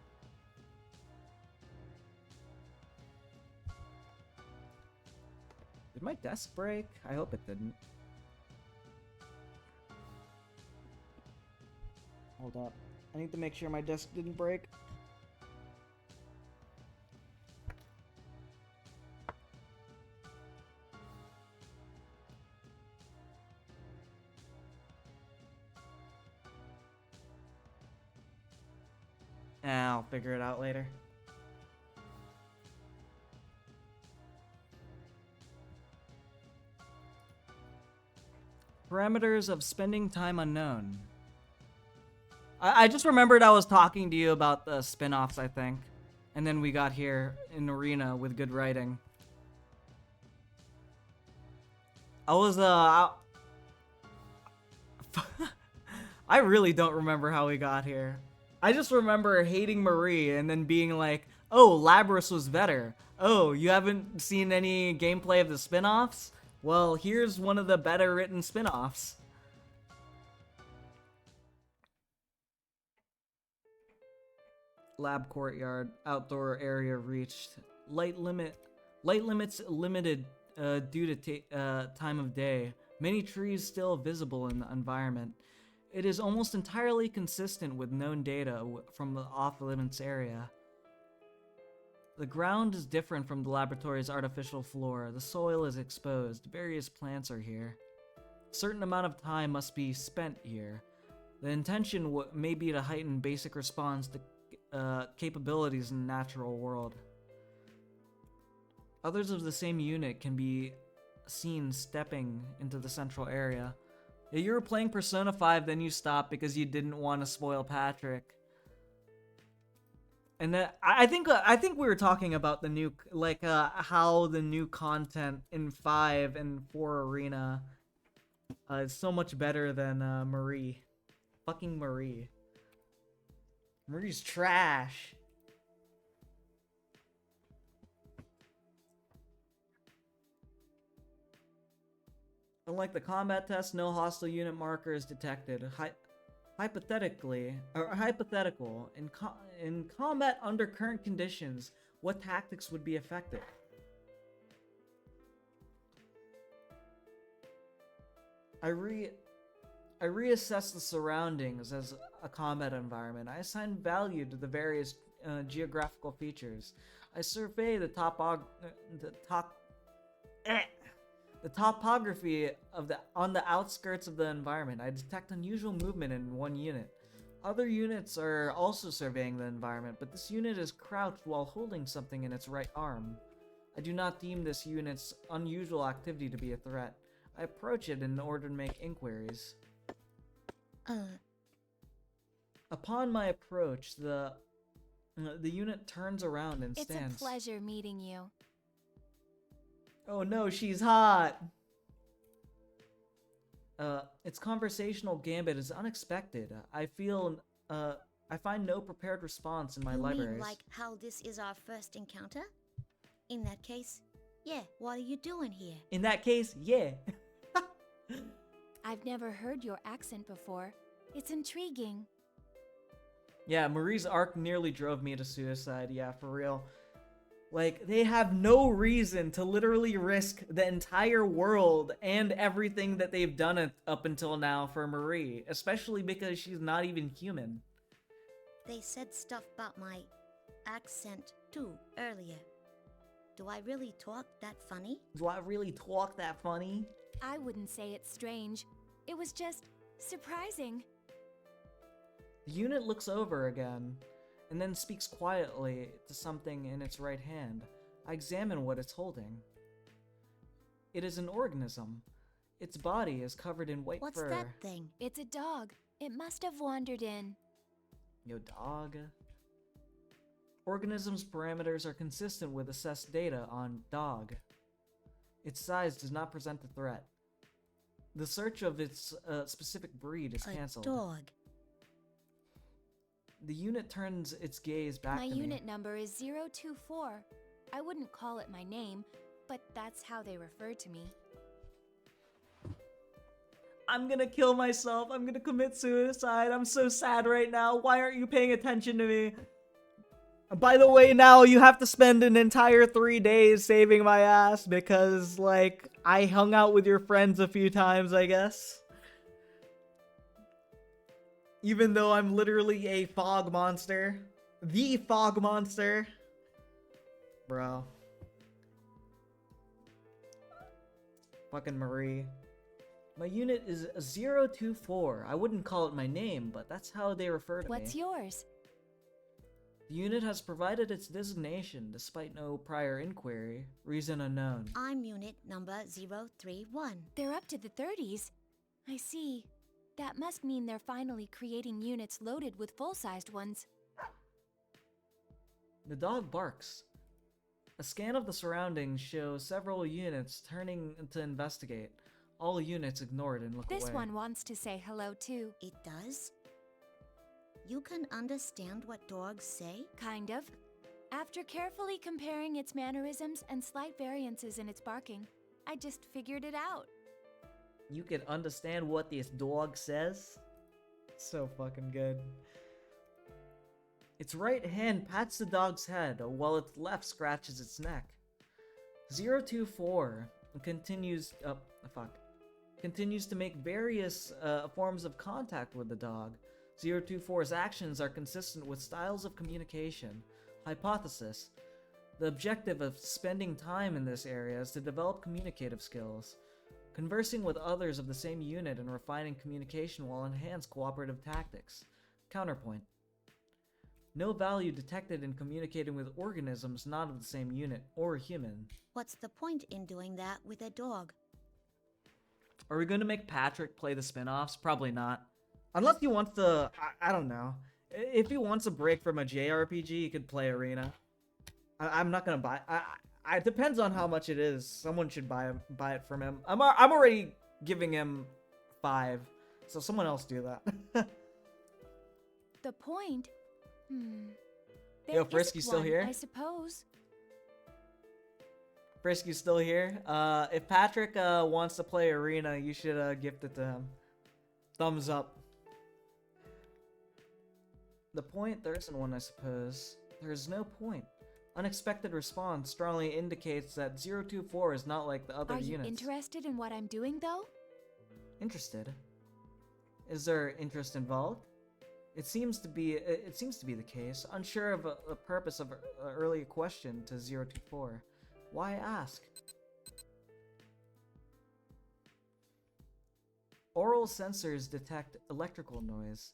Did my desk break? I hope it didn't. Hold up. I need to make sure my desk didn't break. I'll figure it out later. Parameters of spending time unknown. I just remembered I was talking to you about the spin-offs, I think. And then we got here in Arena with good writing. I really don't remember how we got here. I just remember hating Marie and then being like, oh, Labrys was better. Oh, you haven't seen any gameplay of the spin-offs? Well, here's one of the better written spin-offs. Lab courtyard. Outdoor area reached. Light limits limited due to time of day. Many trees still visible in the environment. It is almost entirely consistent with known data from the off-limits area. The ground is different from the laboratory's artificial floor. The soil is exposed. Various plants are here. A certain amount of time must be spent here. The intention may be to heighten basic response to capabilities in the natural world. Others of the same unit can be seen stepping into the central area. Yeah, you were playing Persona 5, then you stopped because you didn't want to spoil Patrick. And that I think we were talking about the new, like, how the new content in 5 and 4 Arena is so much better than Marie. Fucking Marie. Marie's trash. Unlike the combat test, no hostile unit marker is detected. Hypothetical, in combat under current conditions, what tactics would be effective? I reassess the surroundings as a combat environment. I assign value to the various geographical features. I survey the topography on the outskirts of the environment. I detect unusual movement in one unit. Other units are also surveying the environment, but this unit is crouched while holding something in its right arm. I do not deem this unit's unusual activity to be a threat. I approach it in order to make inquiries. Upon my approach, the unit turns around and stands. It's a pleasure meeting you. Oh no, she's hot! Its conversational gambit is unexpected. I find no prepared response in my libraries. You mean like how this is our first encounter? In that case, yeah, what are you doing here? In that case, yeah. I've never heard your accent before. It's intriguing. Yeah, Marie's arc nearly drove me to suicide, yeah, for real. Like, they have no reason to literally risk the entire world and everything that they've done up until now for Marie, especially because she's not even human. They said stuff about my accent too earlier. Do I really talk that funny? Do I really talk that funny? I wouldn't say it's strange. It was just surprising. The unit looks over again, and then speaks quietly to something in its right hand. I examine what it's holding. It is an organism. Its body is covered in white fur. What's that thing? It's a dog. It must have wandered in. Yo, dog. Organism's parameters are consistent with assessed data on dog. Its size does not present a threat. The search of its specific breed is cancelled. A dog. The unit turns its gaze back to me. My unit number is 024. I wouldn't call it my name, but that's how they refer to me. I'm gonna kill myself. I'm gonna commit suicide. I'm so sad right now. Why aren't you paying attention to me? By the way, now you have to spend an entire 3 days saving my ass because, like, I hung out with your friends a few times, I guess. Even though I'm literally a fog monster. The fog monster. Bro. Fucking Marie. My unit is 024. I wouldn't call it my name, but that's how they refer to me. What's yours? The unit has provided its designation despite no prior inquiry. Reason unknown. I'm unit number 031. They're up to the 30s. I see. That must mean they're finally creating units loaded with full-sized ones. The dog barks. A scan of the surroundings shows several units turning to investigate. All units ignore it and look away. This one wants to say hello too. It does? You can understand what dogs say? Kind of. After carefully comparing its mannerisms and slight variances in its barking, I just figured it out. You can understand what this dog says? So fucking good. Its right hand pats the dog's head, while its left scratches its neck. 024 continues to make various forms of contact with the dog. 024's actions are consistent with styles of communication. Hypothesis: the objective of spending time in this area is to develop communicative skills. Conversing with others of the same unit and refining communication will enhance cooperative tactics. Counterpoint: no value detected in communicating with organisms not of the same unit or human. What's the point in doing that with a dog? Are we going to make Patrick play the spin-offs? Probably not. Unless he wants to, I don't know. If he wants a break from a JRPG, he could play Arena. I'm not going to buy it depends on how much it is. Someone should buy it from him. I'm already giving him 5, so someone else do that. The point? Yo, Frisky's still here? I suppose. Frisky's still here. If Patrick wants to play Arena, you should gift it to him. Thumbs up. The point? There isn't one, I suppose. There is no point. Unexpected response strongly indicates that 024 is not like the other units. Are you interested in what I'm doing, though? Interested? Is there interest involved? It seems to be the case. Unsure of the purpose of an earlier question to 024. Why ask? Oral sensors detect electrical noise.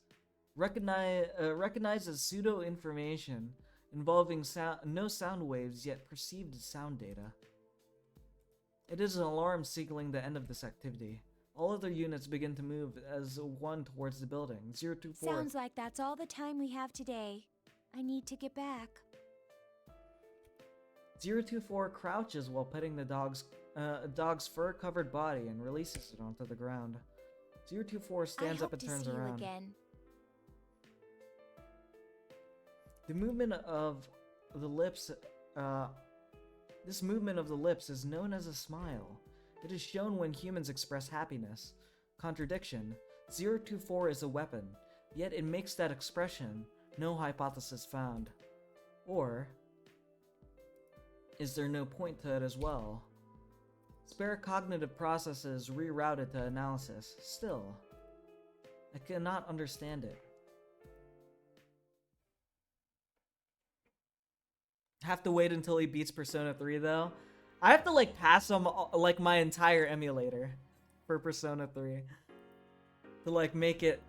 Recognizes pseudo-information involving no sound waves yet perceived as sound data. It is an alarm signaling the end of this activity. All other units begin to move as one towards the building. 024. Sounds like that's all the time we have today. I need to get back. 024 crouches while petting the dog's fur-covered body and releases it onto the ground. 024 stands up and turns around. I hope to see you again. The movement of the lips, this movement of the lips is known as a smile. It is shown when humans express happiness. Contradiction: 024 is a weapon, yet it makes that expression. No hypothesis found. Or is there no point to it as well? Spare cognitive processes rerouted to analysis. Still, I cannot understand it. Have to wait until he beats Persona 3 though. I have to like pass him like my entire emulator for Persona 3 to like make it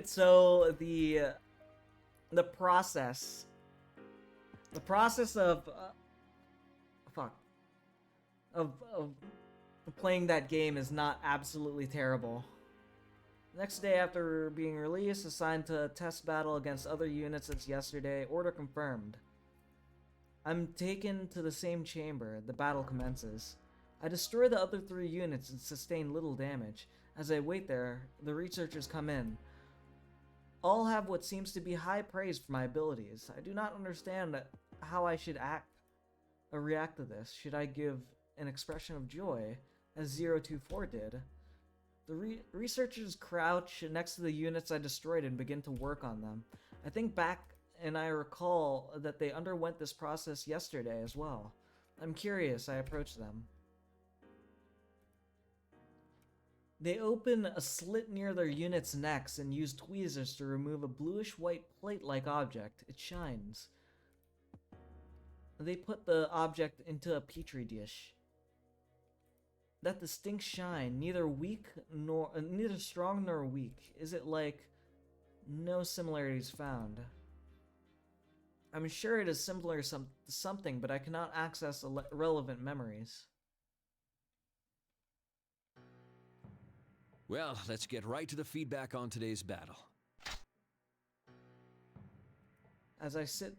so the process of playing that game is not absolutely terrible. Next day after being released, assigned to a test battle against other units as yesterday. Order confirmed. I'm taken to the same chamber. The battle commences. I destroy the other 3 units and sustain little damage. As I wait there, the researchers come in. All have what seems to be high praise for my abilities. I do not understand how I should react to this. Should I give an expression of joy, as 024 did? The researchers crouch next to the units I destroyed and begin to work on them. I think back and I recall that they underwent this process yesterday as well. I'm curious. I approach them. They open a slit near their units' necks and use tweezers to remove a bluish-white plate-like object. It shines. They put the object into a petri dish. That distinct shine, neither strong nor weak. Is it like no similarities found? I'm sure it is similar to something, but I cannot access relevant memories. Well, let's get right to the feedback on today's battle. As I sit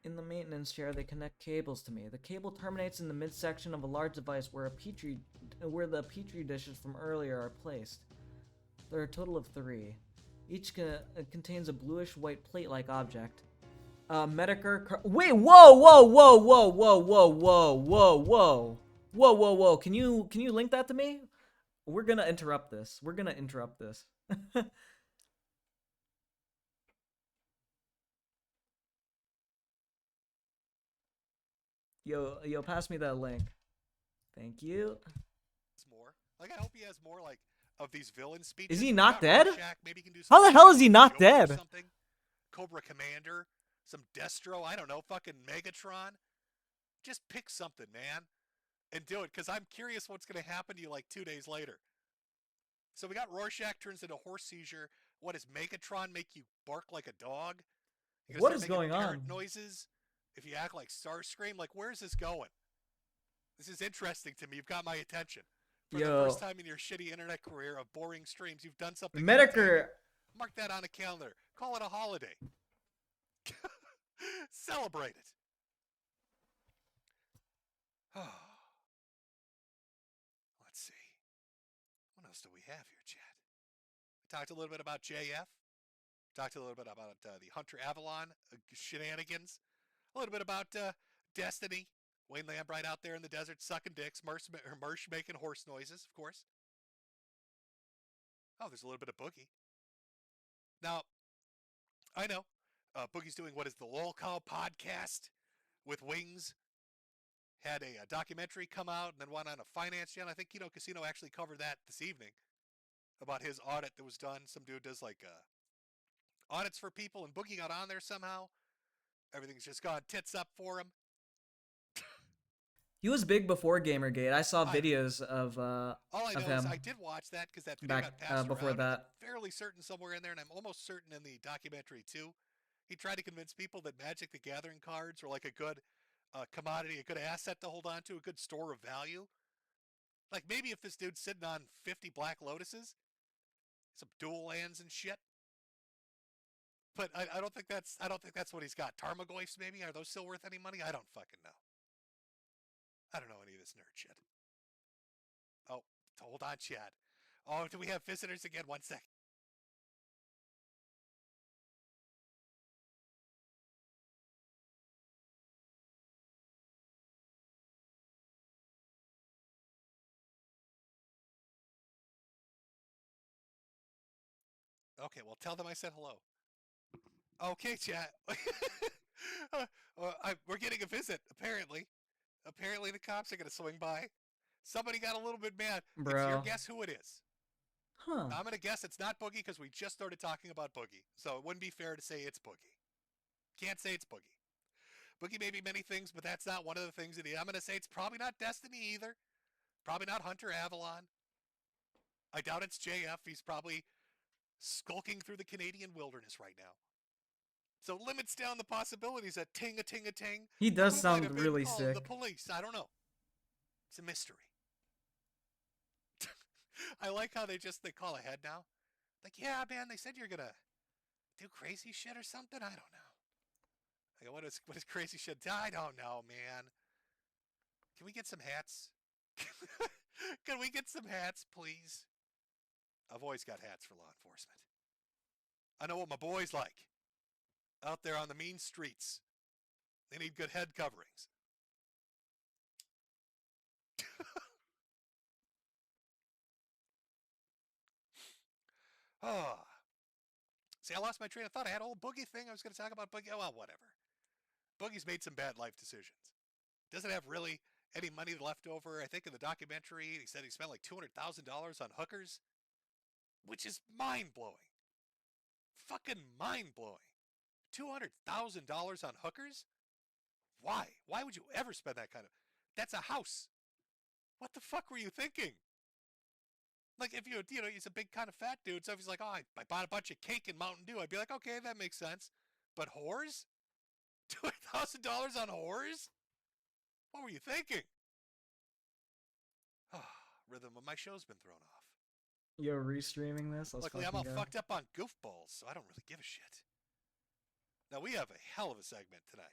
in the maintenance chair, they connect cables to me. The cable terminates in the midsection of a large device where the petri dishes from earlier are placed. There are a total of 3. Each contains a bluish-white plate-like object. Metokur. Wait! Whoa! Can you link that to me? We're gonna interrupt this. Yo, pass me that link. Thank you. More. Like, I hope he has more, like, of these villain speeches. Is he We not got dead? Rorschach. Maybe he can do How the something hell like is he not Joker or dead? something. Cobra Commander, some Destro, I don't know, fucking Megatron. Just pick something, man, and do it, because I'm curious what's going to happen to you like 2 days later. So we got Rorschach turns into horse seizure. What does Megatron make you bark like a dog? You're What gonna is start making going parrot on? noises if you act like Starscream? Like, where's this going? This is interesting to me. You've got my attention. For the Yo. first time in your shitty internet career of boring streams, you've done something. Metokur. entertaining. Mark that on a calendar. Call it a holiday. Celebrate it. Let's see. What else do we have here, chat? We talked a little bit about JF. Talked a little bit about the Hunter Avalon shenanigans. A little bit about Destiny. Wayne Lambright out there in the desert sucking dicks. Mersh making horse noises, of course. Oh, there's a little bit of Boogie. Now, I know. Boogie's doing what is the Lol Cow podcast with Wings. Had a documentary come out and then went on a finance channel. I think Kino Casino actually covered that this evening about his audit that was done. Some dude does like audits for people, and Boogie got on there somehow. Everything's just gone tits up for him. He was big before Gamergate. I saw videos of All I know him is I did watch that because that video back got passed before around. that. I'm fairly certain somewhere in there, and I'm almost certain in the documentary too. He tried to convince people that Magic the Gathering cards were like a good commodity, a good asset to hold on to, a good store of value. Like maybe if this dude's sitting on 50 Black Lotuses, some dual lands and shit. But I don't think that's what he's got. Tarmogoyfs maybe? Are those still worth any money? I don't fucking know. I don't know any of this nerd shit. Oh, hold on, Chad. Oh, do we have visitors again? 1 second. Okay, well, tell them I said hello. Okay, chat. We're getting a visit, apparently. Apparently the cops are going to swing by. Somebody got a little bit mad. Bro. It's your guess who it is. Huh. I'm going to guess it's not Boogie because we just started talking about Boogie. So it wouldn't be fair to say it's Boogie. Can't say it's Boogie. Boogie may be many things, but that's not one of the things that I'm going to say it's probably not Destiny either. Probably not Hunter Avalon. I doubt it's JF. He's probably skulking through the Canadian wilderness right now. So limits down the possibilities at ting-a-ting-a-ting. He does Who might sound have been really calling sick. The police. I don't know. It's a mystery. I like how they call ahead now. Like, yeah, man, they said you're gonna do crazy shit or something. I don't know. I go, what is crazy shit? I don't know, man. Can we get some hats? Can we get some hats, please? I've always got hats for law enforcement. I know what my boys like. Out there on the mean streets. They need good head coverings. Oh. See, I lost my train of thought. I had a whole Boogie thing. I was going to talk about Boogie. Oh, well, whatever. Boogie's made some bad life decisions. Doesn't have really any money left over. I think in the documentary, he said he spent like $200,000 on hookers, which is mind-blowing. Fucking mind-blowing. $200,000 on hookers? Why? Why would you ever spend that kind of... That's a house. What the fuck were you thinking? Like, if he's a big kind of fat dude, so if he's like, oh, I bought a bunch of cake and Mountain Dew, I'd be like, okay, that makes sense. But whores? $200,000 on whores? What were you thinking? Rhythm of my show's been thrown off. You're restreaming this? Let's Luckily, I'm all fucking go. fucked up on goofballs, so I don't really give a shit. Now, we have a hell of a segment tonight.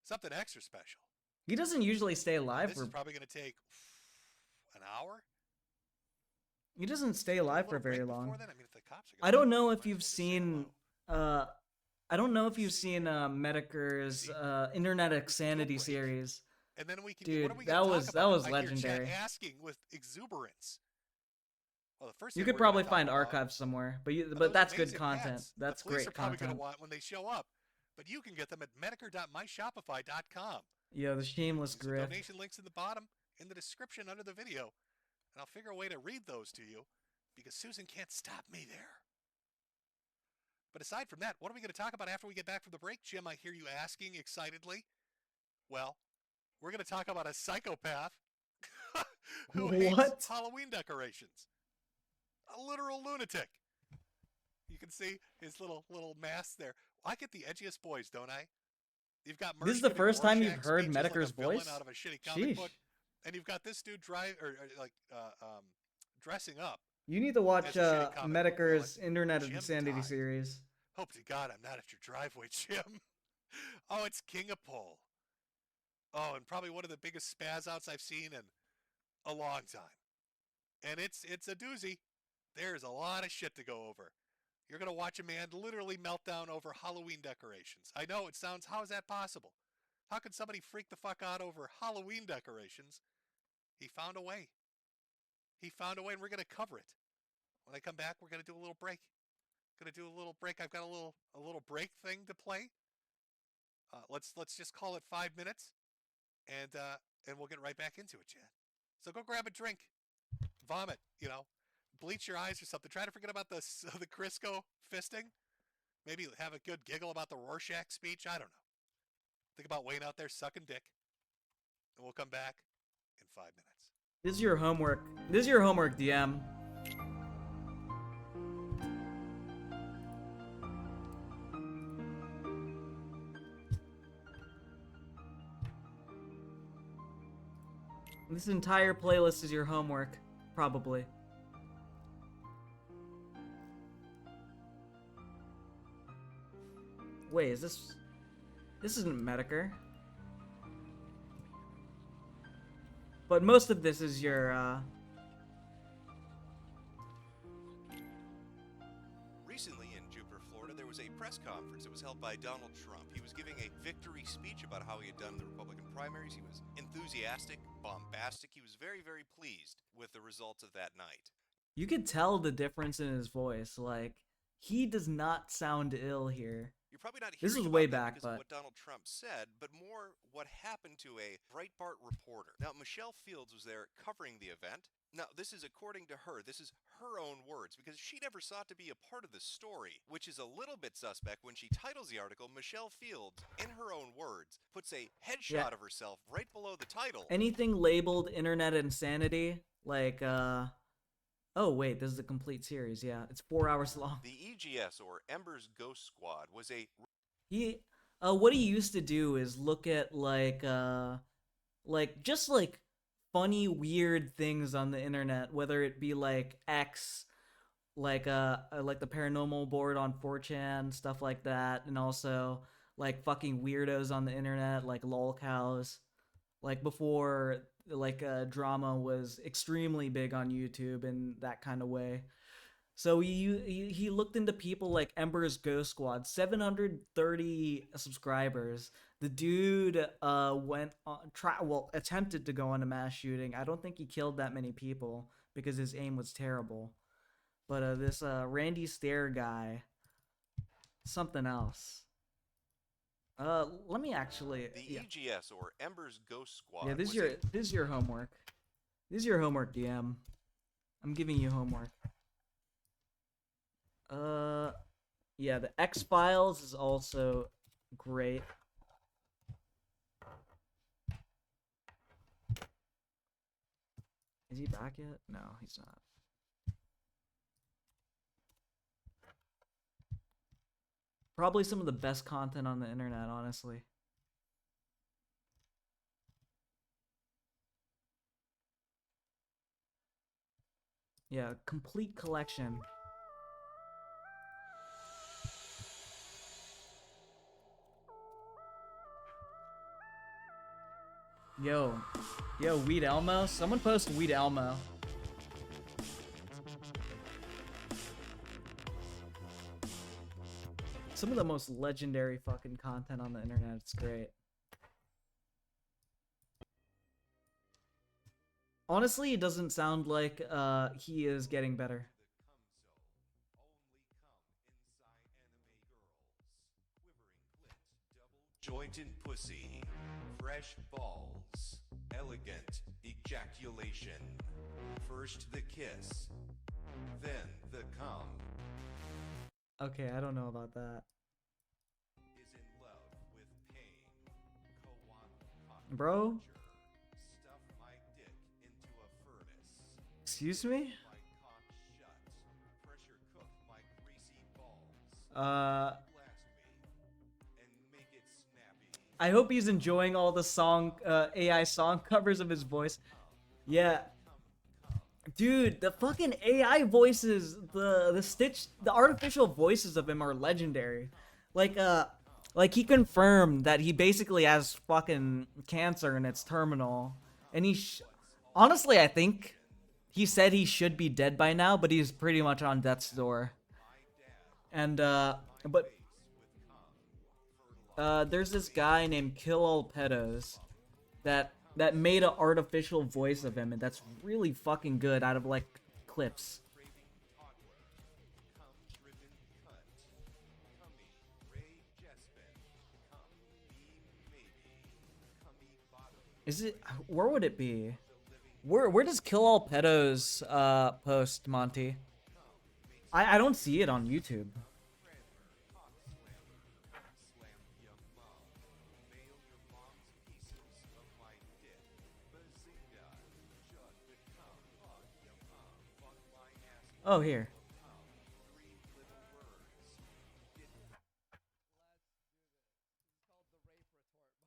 Something extra special. He doesn't usually stay alive This for... is probably going to take an hour. He doesn't stay alive for very long. Then? I mean, if the cops are I don't know if you've seen... I don't know if you've seen Metokur's Internet Insanity series. And then we can Dude, what are we that gonna was talk that about? was I legendary. Hear chat asking with exuberance. Well, the first You thing could we're gonna probably talk find about archives somewhere, but are but those that's good amazing content. hats That's the police great are probably content. gonna want when they show up. But you can get them at metokur.myshopify.com. Yeah, the shameless Use the grift. donation links in the bottom, in the description under the video, and I'll figure a way to read those to you, because Susan can't stop me there. But aside from that, what are we going to talk about after we get back from the break, Jim? I hear you asking excitedly. Well, we're going to talk about a psychopath who hates Halloween decorations. A literal lunatic. You can see his little mask there. I get the edgiest boys, don't I? You've got This is the Mershman and first time you've Rorschach heard speeches like Metokur's a villain voice? out of a shitty comic Sheesh. book, and you've got this dude dressing up. You need to watch as a shitty comic book Metokur's villain. Internet Jim Insanity died. series. Hope to God I'm not at your driveway, Jim. Oh, it's King of Pole. Oh, and probably one of the biggest spaz outs I've seen in a long time. And it's a doozy. There's a lot of shit to go over. You're going to watch a man literally melt down over Halloween decorations. I know it sounds, how is that possible? How could somebody freak the fuck out over Halloween decorations? He found a way. He found a way, and we're going to cover it. When I come back, we're going to do a little break. Going to do a little break. I've got a little break thing to play. Let's just call it 5 minutes, and we'll get right back into it, Chad. So go grab a drink, vomit, bleach your eyes or something. Try to forget about the Crisco fisting. Maybe have a good giggle about the Rorschach speech. I don't know. Think about Wayne out there sucking dick, and we'll come back in 5 minutes. This is your homework. This is your homework, DM. This entire playlist is your homework, probably. Wait, is this... This isn't Metokur. But most of this is your, Recently in Jupiter, Florida, there was a press conference that was held by Donald Trump. He was giving a victory speech about how he had done in the Republican primaries. He was enthusiastic, bombastic. He was very, very pleased with the results of that night. You could tell the difference in his voice. Like, he does not sound ill here. You're probably not This hearing is way about that back, because of but what Donald Trump said, but more what happened to a Breitbart reporter. Now, Michelle Fields was there covering the event. Now, this is according to her. This is her own words, because she never sought to be a part of the story, which is a little bit suspect when she titles the article, Michelle Fields, in her own words, puts a headshot of herself right below the title. anything labeled Internet Insanity, like, oh wait, this is a complete series, yeah. It's 4 hours long. The EGS, or Ember's Ghost Squad, was a... What he used to do is look at, just funny, weird things on the internet, whether it be, like, X, like the paranormal board on 4chan, stuff like that, and also, like, fucking weirdos on the internet, like lolcows, like, before... drama was extremely big on YouTube in that kind of way. So he looked into people like Ember's Ghost Squad, 730 subscribers. The dude attempted to go on a mass shooting. I don't think he killed that many people because his aim was terrible. But this Randy Stair guy, something else. Let me actually. The EGS, or Ember's Ghost Squad. Yeah, this is your homework. This is your homework, DM. I'm giving you homework. Yeah, the X-Files is also great. Is he back yet? No, he's not. Probably some of the best content on the internet, honestly. Yeah, complete collection. Yo, Weed Elmo? Someone post Weed Elmo. Some of the most legendary fucking content on the internet. It's great. Honestly, it doesn't sound like he is getting better. Jointed pussy, fresh balls, elegant ejaculation. First the kiss, then the cum. Okay, I don't know about that. Is in love with pain. Bro? Stuff my dick into a furnace. Excuse me? My cock shut. Pressure cook my greasy balls. Uh, Blast me and make it snappy. I hope he's enjoying all the song, AI song covers of his voice. Yeah. Dude, the fucking AI voices, the artificial voices of him are legendary. Like he confirmed that he basically has fucking cancer and it's terminal. And honestly, I think he said he should be dead by now, but he's pretty much on death's door. And, there's this guy named Kill All Pedos that made an artificial voice of him, and that's really fucking good out of like clips. Is it? Where would it be? Where does Kill All Pedos post, Monty? I don't see it on YouTube. Oh, here.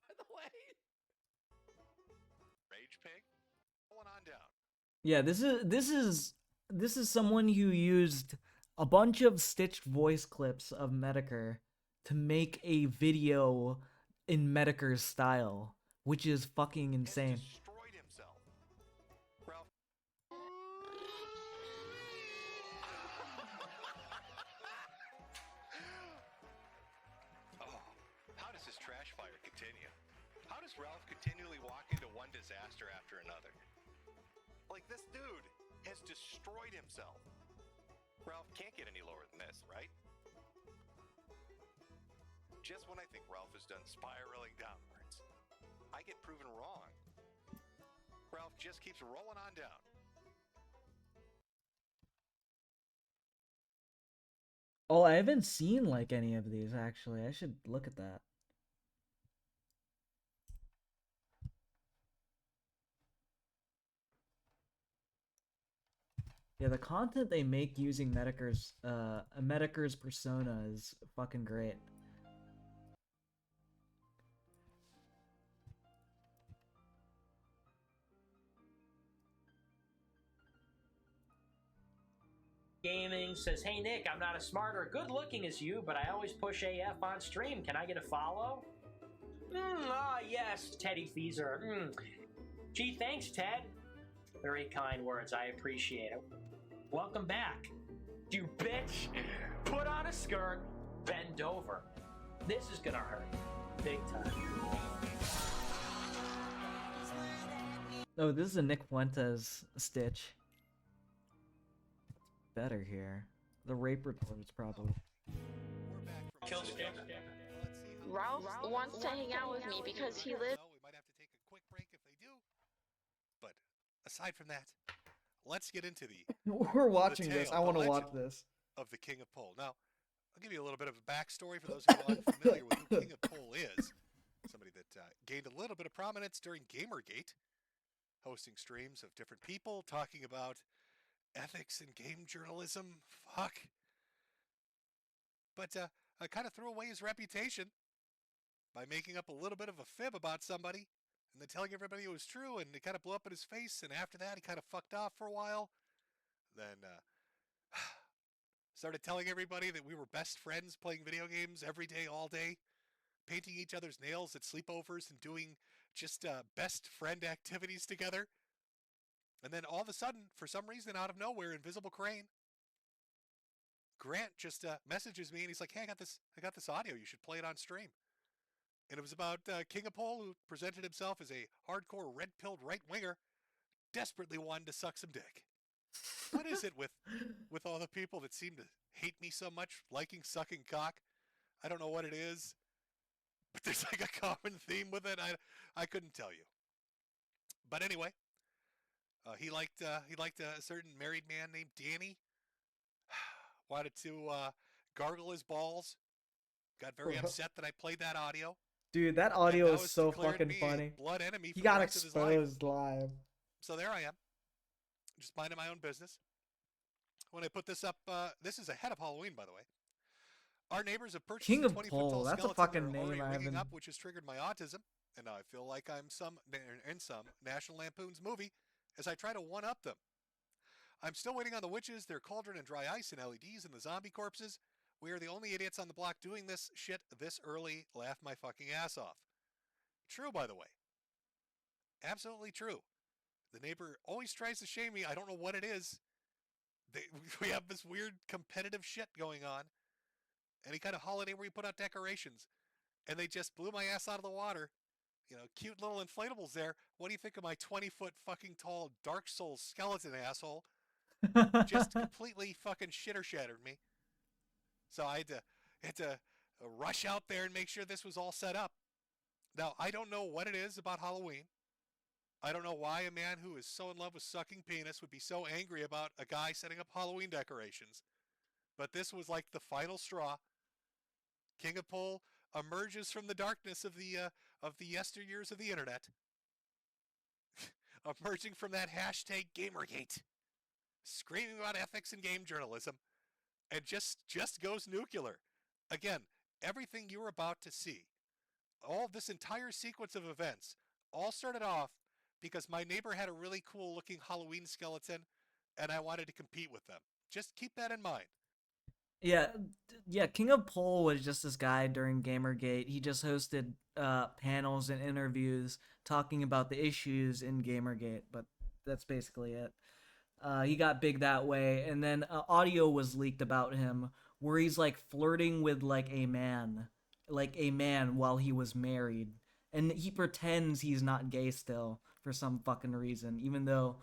By the way. Rage Pig? Going on down. Yeah, this is someone who used a bunch of stitched voice clips of Metokur to make a video in Metokur's style, which is fucking insane. Destroyed himself. Ralph. Oh, how does this trash fire continue? How does Ralph continually walk into one disaster after another? Like, this dude has destroyed himself. Ralph can't get any lower than this, right? Just when I think Ralph is done spiraling downwards, I get proven wrong. Ralph just keeps rolling on down. Oh, I haven't seen like any of these actually. I should look at that. Yeah, the content they make using Metokur's persona is fucking great. Gaming says, hey Nick, I'm not as smart or good looking as you, but I always push AF on stream. Can I get a follow? Yes, Teddy Feezer. Gee, thanks, Ted. Very kind words, I appreciate it. Welcome back. You bitch! Put on a skirt, bend over. This is gonna hurt. Big time. Oh, this is a Nick Fuentes stitch. Better here. The rape reports probably. Ralph wants to hang out with me because he lives. We might have to take a quick break if they do. But aside from that, let's get into the We're watching this. I want to watch this. Of the King of Pole. Now, I'll give you a little bit of a backstory for those who are unfamiliar with who King of Pole is. Somebody that gained a little bit of prominence during Gamergate, hosting streams of different people talking about ethics in game journalism. Fuck. But I kind of threw away his reputation by making up a little bit of a fib about somebody and then telling everybody it was true, and it kind of blew up in his face, and after that he kind of fucked off for a while. Then started telling everybody that we were best friends playing video games every day, all day, painting each other's nails at sleepovers and doing just best friend activities together. And then all of a sudden, for some reason, out of nowhere, Invisible Crane, Grant just messages me and he's like, hey, I got this audio. You should play it on stream. And it was about King of Pole, who presented himself as a hardcore red-pilled right-winger, desperately wanting to suck some dick. What is it with all the people that seem to hate me so much, liking sucking cock? I don't know what it is. but there's like a common theme with it. I couldn't tell you. But anyway, he liked a certain married man named Danny. Wanted to gargle his balls. Got very upset that I played that audio. Dude, that And audio now is it's so declared fucking me a funny. blood enemy He for the got rest of his life. exposed live. So there I am, just minding my own business. When I put this up, this is ahead of Halloween, by the way. Our neighbors have purchased King a of 20-foot tall Pole, that's a skeleton fucking they're already name I rigging haven't... up, which has triggered my autism, and now I feel like I'm in some National Lampoon's movie as I try to one-up them. I'm still waiting on the witches, their cauldron and dry ice and LEDs and the zombie corpses. We are the only idiots on the block doing this shit this early. Laugh my fucking ass off. True, by the way. Absolutely true. The neighbor always tries to shame me. I don't know what it is. We have this weird competitive shit going on. Any kind of holiday where you put out decorations. And they just blew my ass out of the water. You know, cute little inflatables there. What do you think of my 20-foot fucking tall Dark Souls skeleton asshole? Just completely fucking shitter-shattered me. So I had to rush out there and make sure this was all set up. Now, I don't know what it is about Halloween. I don't know why a man who is so in love with sucking penis would be so angry about a guy setting up Halloween decorations. But this was like the final straw. King of Pole emerges from the darkness of the yesteryears of the internet. Emerging from that hashtag Gamergate. Screaming about ethics and game journalism. And just goes nuclear. Again, everything you were about to see, all this entire sequence of events, all started off because my neighbor had a really cool looking Halloween skeleton and I wanted to compete with them. Just keep that in mind. Yeah, King of Pole was just this guy during Gamergate. He just hosted panels and interviews talking about the issues in Gamergate, but that's basically it. He got big that way, and then audio was leaked about him where he's like flirting with like a man while he was married, and he pretends he's not gay still for some fucking reason, even though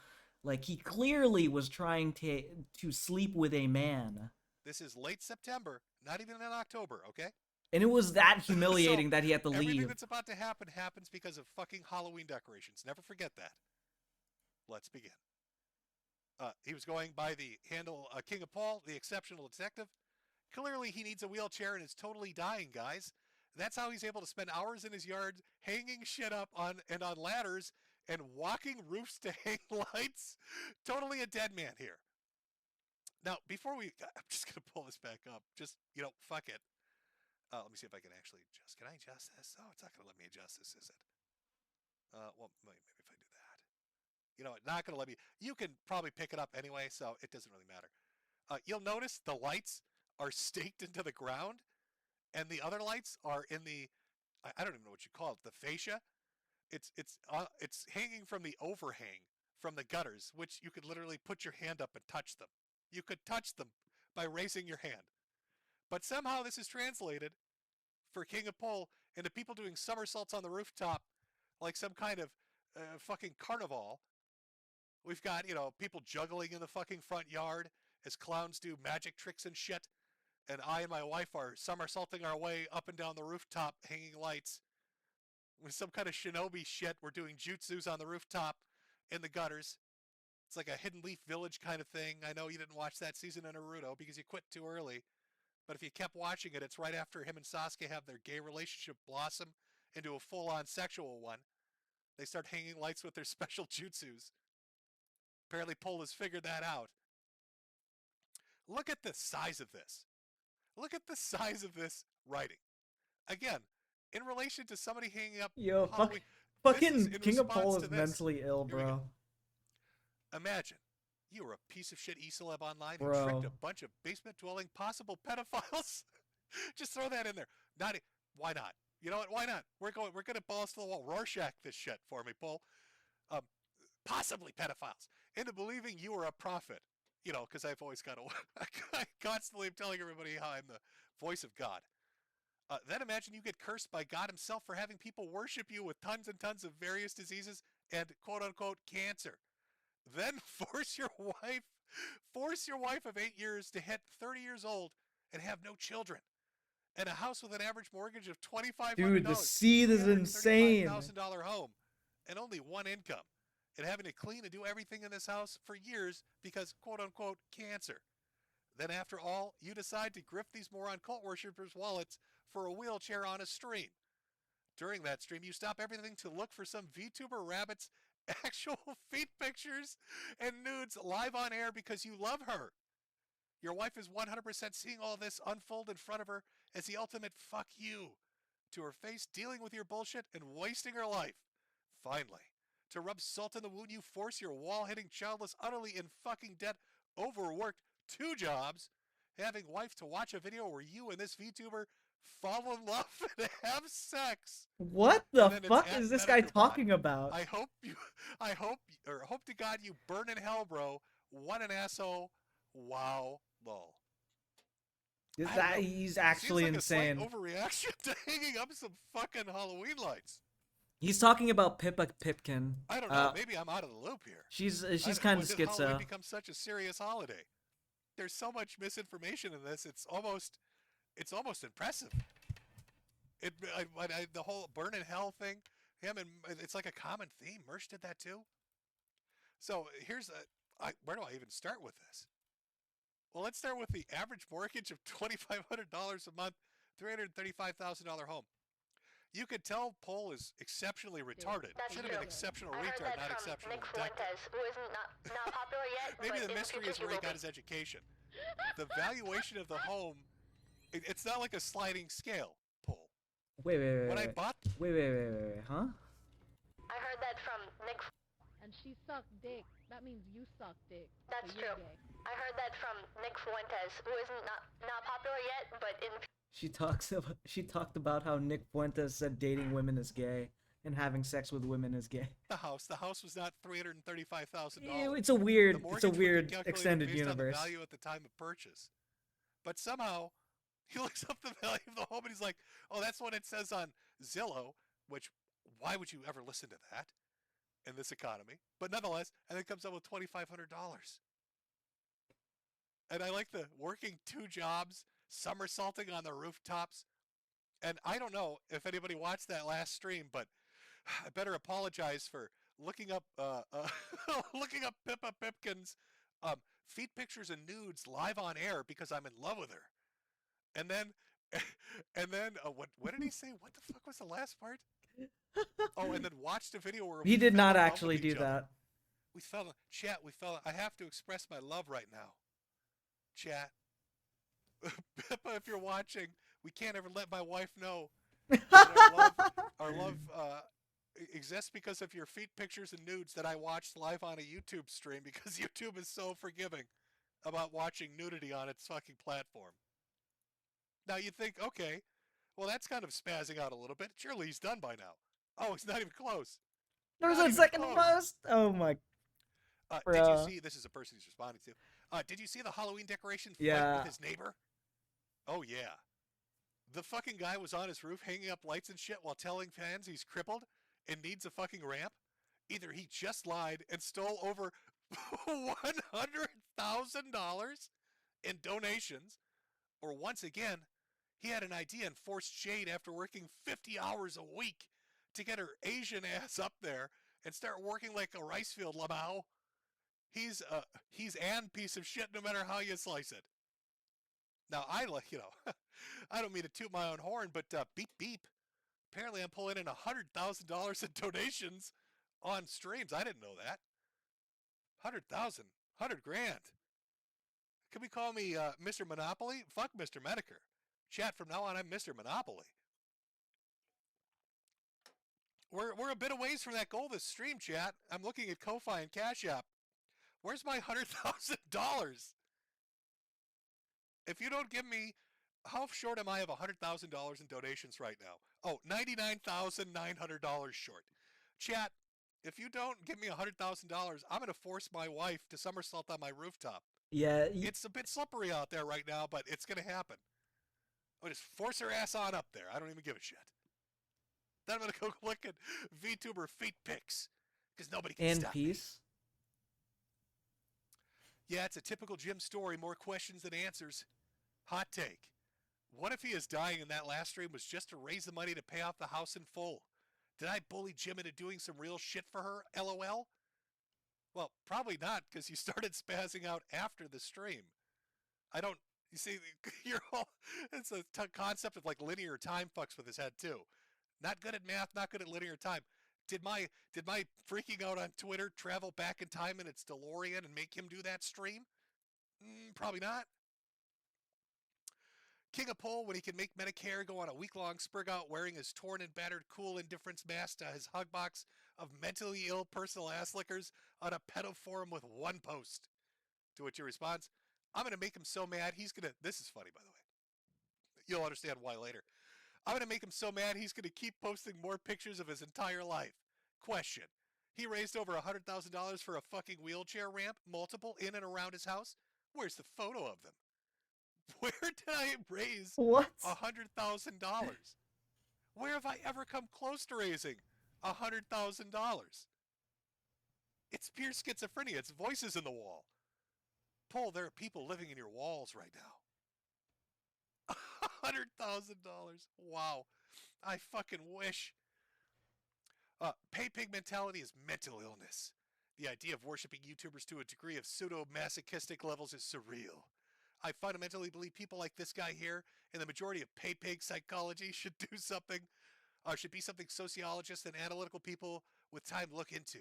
like he clearly was trying to sleep with a man. This is late September, not even in October, okay? And it was that humiliating that he had to leave. Everything that's about to happen happens because of fucking Halloween decorations. Never forget that. Let's begin. He was going by the handle King of Paul, the exceptional detective. Clearly he needs a wheelchair and is totally dying, guys. That's how he's able to spend hours in his yard hanging shit up on ladders and walking roofs to hang lights. Totally a dead man here. Now, I'm just going to pull this back up. Just, fuck it. Let me see if I can actually adjust. Can I adjust this? Oh, it's not going to let me adjust this, is it? Well, maybe if I do that. You know, it's not going to let me. You can probably pick it up anyway, so it doesn't really matter. You'll notice the lights are staked into the ground, and the other lights are in the, I don't even know what you call it, the fascia. It's hanging from the overhang from the gutters, which you could literally put your hand up and touch them. You could touch them by raising your hand. But somehow this is translated for King of Pole into people doing somersaults on the rooftop like some kind of fucking carnival. We've got, people juggling in the fucking front yard as clowns do magic tricks and shit. And I and my wife are somersaulting our way up and down the rooftop hanging lights. With some kind of shinobi shit, we're doing jutsus on the rooftop in the gutters. It's like a Hidden Leaf Village kind of thing. I know you didn't watch that season of Naruto because you quit too early. But if you kept watching it, it's right after him and Sasuke have their gay relationship blossom into a full-on sexual one. They start hanging lights with their special jutsus. Apparently Pole has figured that out. Look at the size of this. Look at the size of this writing. Again, in relation to somebody hanging up Halloween. Fucking King of Pole is mentally ill, bro. Imagine, you were a piece of shit eCeleb online Bro. who tricked a bunch of basement-dwelling possible pedophiles. Just throw that in there. Why not? You know what? Why not? We're gonna balls to the wall. Rorschach this shit for me, Paul. Possibly pedophiles into believing you are a prophet. Because I've always got to. I constantly am telling everybody how I'm the voice of God. Then imagine you get cursed by God himself for having people worship you with tons and tons of various diseases and quote-unquote cancer. Then force your wife of 8 years to hit 30 years old and have no children. And a house with an average mortgage of $2,500. Dude, the seed is insane. $335,000 home and only one income. And having to clean and do everything in this house for years because, quote unquote, cancer. Then after all, you decide to grift these moron cult worshippers' wallets for a wheelchair on a stream. During that stream, you stop everything to look for some VTuber rabbit's actual feet pictures and nudes live on air because you love her. Your wife is 100% seeing all this unfold in front of her as the ultimate fuck you to her face, dealing with your bullshit and wasting her life. Finally, to rub salt in the wound, you force your wall-hitting, childless, utterly in fucking debt, overworked 2 jobs, having wife to watch a video where you and this VTuber fall in love and have sex. What the fuck is this guy talking about? I hope to God you burn in hell, bro. What an asshole. Wow, lol. He's actually Seems like insane. A slight overreaction to hanging up some fucking Halloween lights. He's talking about Pippa Pipkin. I don't know. Maybe I'm out of the loop here. She's kind of When did Halloween schizo. become such a serious holiday? There's so much misinformation in this. It's almost impressive. The whole burn in hell thing. It's like a common theme. Mersh did that too. So where do I even start with this? Well, let's start with the average mortgage of $2,500 a month, $335,000 home. You could tell Paul is exceptionally retarded. Should have been exceptional retard, not exceptional detective. Who isn't not popular yet. Maybe but the in mystery future is he where he will got be. his education. The valuation of the home, it's not like a sliding scale, Paul. Wait, When I bought... wait, huh? I heard that from Nick. And she sucked dick. That means you suck dick. That's so you're true. gay. I heard that from Nick Fuentes, who isn't not popular yet, but in She talked about how Nick Fuentes said dating women is gay and having sex with women is gay. The house was not $335,000. It's a weird The mortgage would be calculated extended based on universe. the value at the time of purchase. But somehow, he looks up the value of the home and he's like, oh, that's what it says on Zillow, which, why would you ever listen to that in this economy? But nonetheless, and then comes up with $2,500. And I like the working 2 jobs, somersaulting on the rooftops. And I don't know if anybody watched that last stream, but I better apologize for looking up Pippa Pipkin's feet pictures and nudes live on air because I'm in love with her. And then what did he say? What the fuck was the last part? Oh, and then watched a video where He did fell not in love actually with do each other. that. We fell, chat. I have to express my love right now. Chat. Pippa, if you're watching, we can't ever let my wife know that our love exists because of your feet pictures and nudes that I watched live on a YouTube stream because YouTube is so forgiving about watching nudity on its fucking platform. Now you think, okay, well that's kind of spazzing out a little bit. Surely he's done by now. Oh, he's not even close. There was Not a even second close. post. Oh my. Did you Bruh. see? This is a person he's responding to. Did you see the Halloween decoration fight Yeah. with his neighbor? Oh yeah. The fucking guy was on his roof hanging up lights and shit while telling fans he's crippled and needs a fucking ramp. Either he just lied and stole over $100,000 in donations, or once again, he had an idea and forced Jade after working 50 hours a week to get her Asian ass up there and start working like a rice field, Lamau. He's an piece of shit no matter how you slice it. Now, I don't mean to toot my own horn, but beep beep. Apparently I'm pulling in $100,000 in donations on streams. I didn't know that. 100,000, 100 grand. Can we call me Mr. Monopoly? Fuck Mr. Metokur. Chat, from now on, I'm Mr. Monopoly. We're a bit of ways from that goal this stream, chat. I'm looking at Ko-Fi and Cash App. Where's my $100,000? If you don't give me, how short am I of $100,000 in donations right now? Oh, $99,900 short. Chat, if you don't give me $100,000, I'm going to force my wife to somersault on my rooftop. Yeah. It's a bit slippery out there right now, but it's going to happen. I'll just force her ass on up there. I don't even give a shit. Then I'm going to go look at VTuber feet pics, because nobody can And stop me. peace. Yeah, it's a typical Jim story. More questions than answers. Hot take. What if he is dying and that last stream was just to raise the money to pay off the house in full? Did I bully Jim into doing some real shit for her? LOL? Well, probably not, because you started spazzing out after the stream. I don't, you see, you're all, it's a concept of like linear time fucks with his head too. Not good at math, not good at linear time. Did my freaking out on Twitter travel back in time in its DeLorean and make him do that stream? Probably not. King of Pole, when he can make Metokur go on a week-long sprig out wearing his torn and battered cool indifference mask to his hug box of mentally ill personal ass lickers on a pedo forum with one post. To which he responds, I'm going to make him so mad he's going to... This is funny, by the way. You'll understand why later. I'm going to make him so mad he's going to keep posting more pictures of his entire life. Question. He raised over $100,000 for a fucking wheelchair ramp, multiple in and around his house? Where's the photo of them? Where did I raise what? $100,000? Where have I ever come close to raising $100,000? It's pure schizophrenia. It's voices in the wall. Paul, there are people living in your walls right now. $100,000. Wow. I fucking wish. Pay pig mentality is mental illness. The idea of worshiping YouTubers to a degree of pseudo-masochistic levels is surreal. I fundamentally believe people like this guy here and the majority of pay pig psychology should do something, should be something sociologists and analytical people with time look into.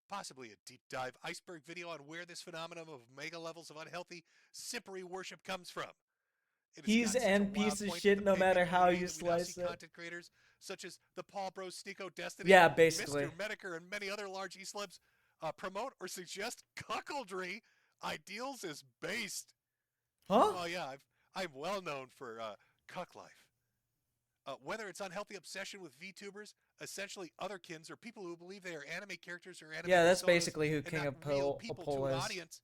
Possibly a deep dive iceberg video on where this phenomenon of mega levels of unhealthy simpery worship comes from. He's an piece of shit no matter how you slice it. Content creators such as the Paul Bros, Sneeko, Destiny, Yeah, basically. Mr. Metokur, and many other large e-celebs promote or suggest cuckoldry ideals is based. Huh? Oh yeah, I'm well known for cuck life. Whether it's unhealthy obsession with VTubers, essentially otherkins, or people who believe they are anime characters or anime Yeah, that's personas basically who and King not of real Pole to an is. audience,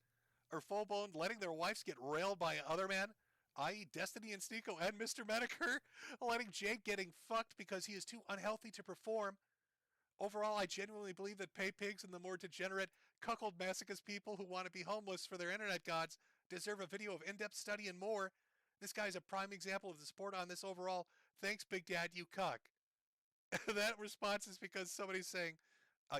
or full-blown letting their wives get railed by other men, i.e. Destiny and Sneeko and Mr. Metokur, letting Jake getting fucked because he is too unhealthy to perform. Overall, I genuinely believe that pay pigs and the more degenerate, cuckold masochist people who want to be homeless for their internet gods deserve a video of in-depth study and more. This guy is a prime example of the support on this overall. Thanks, Big Dad, you cuck. That response is because somebody's saying,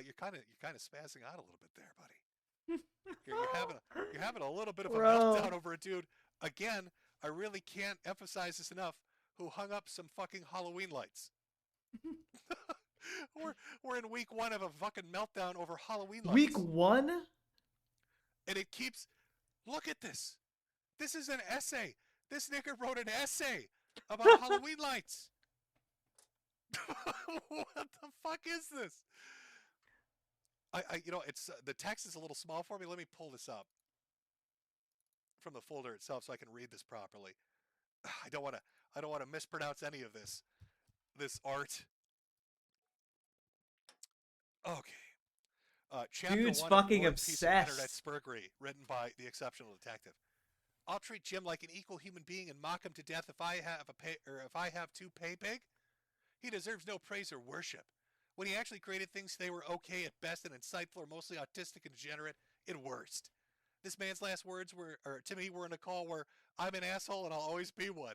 you're kind of spazzing out a little bit there, buddy. You're having a little bit of a meltdown over a dude. Again, I really can't emphasize this enough. Who hung up some fucking Halloween lights? We're in week 1 of a fucking meltdown over Halloween lights. Week 1? And it keeps. Look at this. This is an essay. This nigga wrote an essay about Halloween lights. What the fuck is this? It's the text is a little small for me. Let me pull this up from the folder itself so I can read this properly. I don't want to mispronounce any of this art. Okay. Chapter Dude's 1 fucking War and Peace of obsessed. Internet Spurgery, written by the exceptional detective. I'll treat Jim like an equal human being and mock him to death if I have two pay pig. He deserves no praise or worship. When he actually created things, they were okay at best and insightful or mostly autistic and degenerate at worst. This man's last words to me were in a call where I'm an asshole and I'll always be one.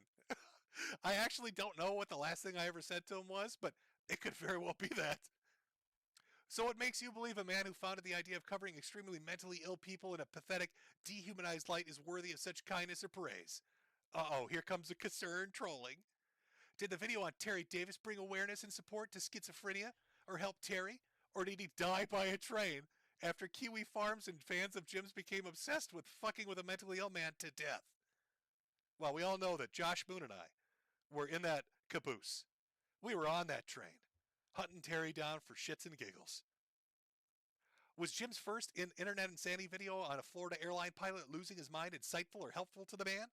I actually don't know what the last thing I ever said to him was, but it could very well be that. So what makes you believe a man who founded the idea of covering extremely mentally ill people in a pathetic, dehumanized light is worthy of such kindness or praise? Uh-oh, here comes the concern trolling. Did the video on Terry Davis bring awareness and support to schizophrenia, or help Terry, or did he die by a train after Kiwi Farms and fans of Jim's became obsessed with fucking with a mentally ill man to death? Well, we all know that Josh Moon and I were in that caboose. We were on that train, hunting Terry down for shits and giggles. Was Jim's first internet insanity video on a Florida airline pilot losing his mind insightful or helpful to the man?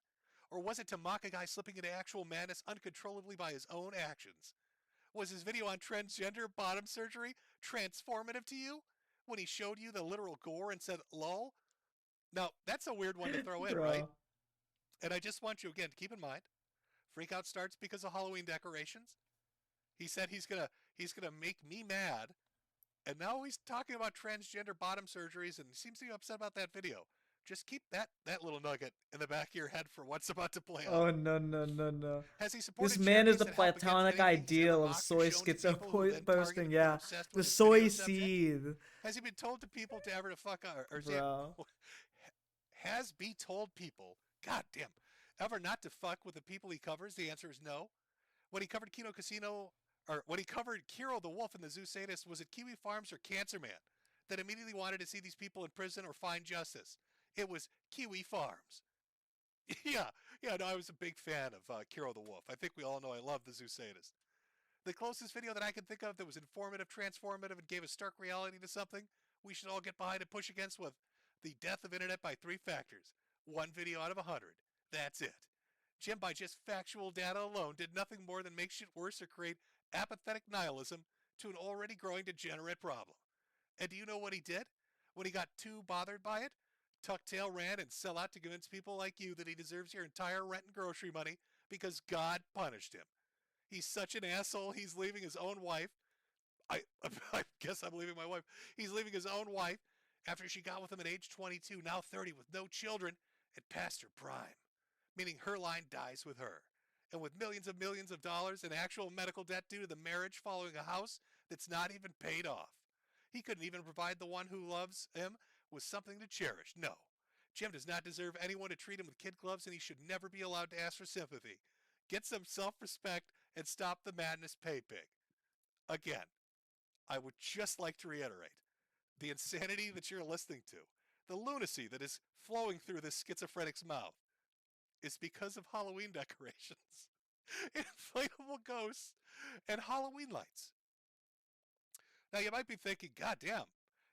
Or was it to mock a guy slipping into actual madness uncontrollably by his own actions? Was his video on transgender bottom surgery transformative to you? When he showed you the literal gore and said, lol? Now, that's a weird one to throw in, right? And I just want you, again, to keep in mind, freakout starts because of Halloween decorations. He said he's gonna make me mad, and now he's talking about transgender bottom surgeries and seems to be upset about that video. Just keep that little nugget in the back of your head for what's about to play Oh out. no. Has he supported This man is charities the that help against platonic anything he's ever ideal of mocked or soy shown to people who then schizo target posting. him Yeah, or obsessed the with his soy video subject? seed, Has he been told to people to ever to fuck or is bro. has he told people, god damn, ever not to fuck with the people he covers? The answer is no. When he covered Kino Casino, or when he covered Kiro the Wolf and the Zoo Sadist, was it Kiwi Farms or Cancer Man that immediately wanted to see these people in prison or find justice? It was Kiwi Farms. yeah, no, I was a big fan of Kiro the Wolf. I think we all know I love the Zoo Sadist. The closest video that I can think of that was informative, transformative, and gave a stark reality to something we should all get behind and push against was the death of internet by 3 factors. 1 video out of 100. That's it. Jim, by just factual data alone, did nothing more than make shit worse or create apathetic nihilism to an already growing degenerate problem. And do you know what he did? When he got too bothered by it? Tuck tail ran and sell out to convince people like you that he deserves your entire rent and grocery money because God punished him. He's such an asshole, he's leaving his own wife. I guess I'm leaving my wife. He's leaving his own wife after she got with him at age 22, now 30, with no children, and past her prime. Meaning her line dies with her. And with millions of dollars in actual medical debt due to the marriage following a house that's not even paid off. He couldn't even provide the one who loves him with something to cherish. No. Jim does not deserve anyone to treat him with kid gloves, and he should never be allowed to ask for sympathy. Get some self-respect and stop the madness, pay pig. Again, I would just like to reiterate, the insanity that you're listening to, the lunacy that is flowing through this schizophrenic's mouth, is because of Halloween decorations, inflatable ghosts, and Halloween lights. Now you might be thinking, God damn,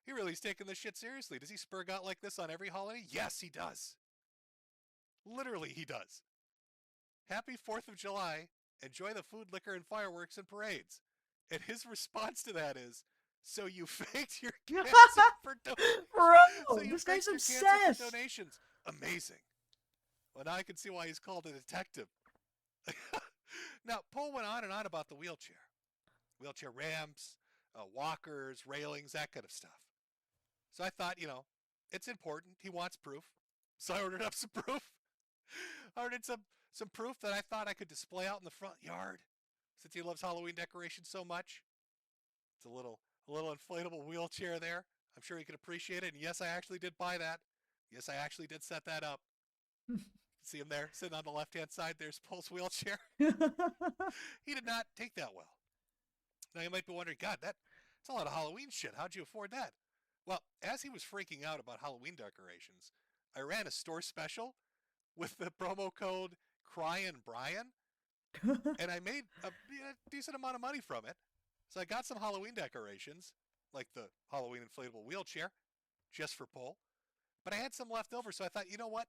he really is taking this shit seriously. Does he spurg out like this on every holiday? Yes, he does. Literally, he does. Happy 4th of July. Enjoy the food, liquor, and fireworks and parades. And his response to that is, so you faked your cancer for donations. Bro, So you this faked guy's your obsessed. cancer for donations. Amazing. Well, now I can see why he's called a detective. Now, Paul went on and on about the wheelchair. Wheelchair ramps, walkers, railings, that kind of stuff. So I thought, it's important. He wants proof. So I ordered up some proof. I ordered some proof that I thought I could display out in the front yard, since he loves Halloween decorations so much. It's a little inflatable wheelchair there. I'm sure he could appreciate it. And yes, I actually did buy that. Yes, I actually did set that up. See him there, sitting on the left-hand side. There's Paul's wheelchair. He did not take that well. Now you might be wondering, God, that's a lot of Halloween shit. How'd you afford that? Well, as he was freaking out about Halloween decorations, I ran a store special with the promo code CryinBrian, and I made a decent amount of money from it. So I got some Halloween decorations, like the Halloween inflatable wheelchair, just for Paul. But I had some left over, so I thought, you know what?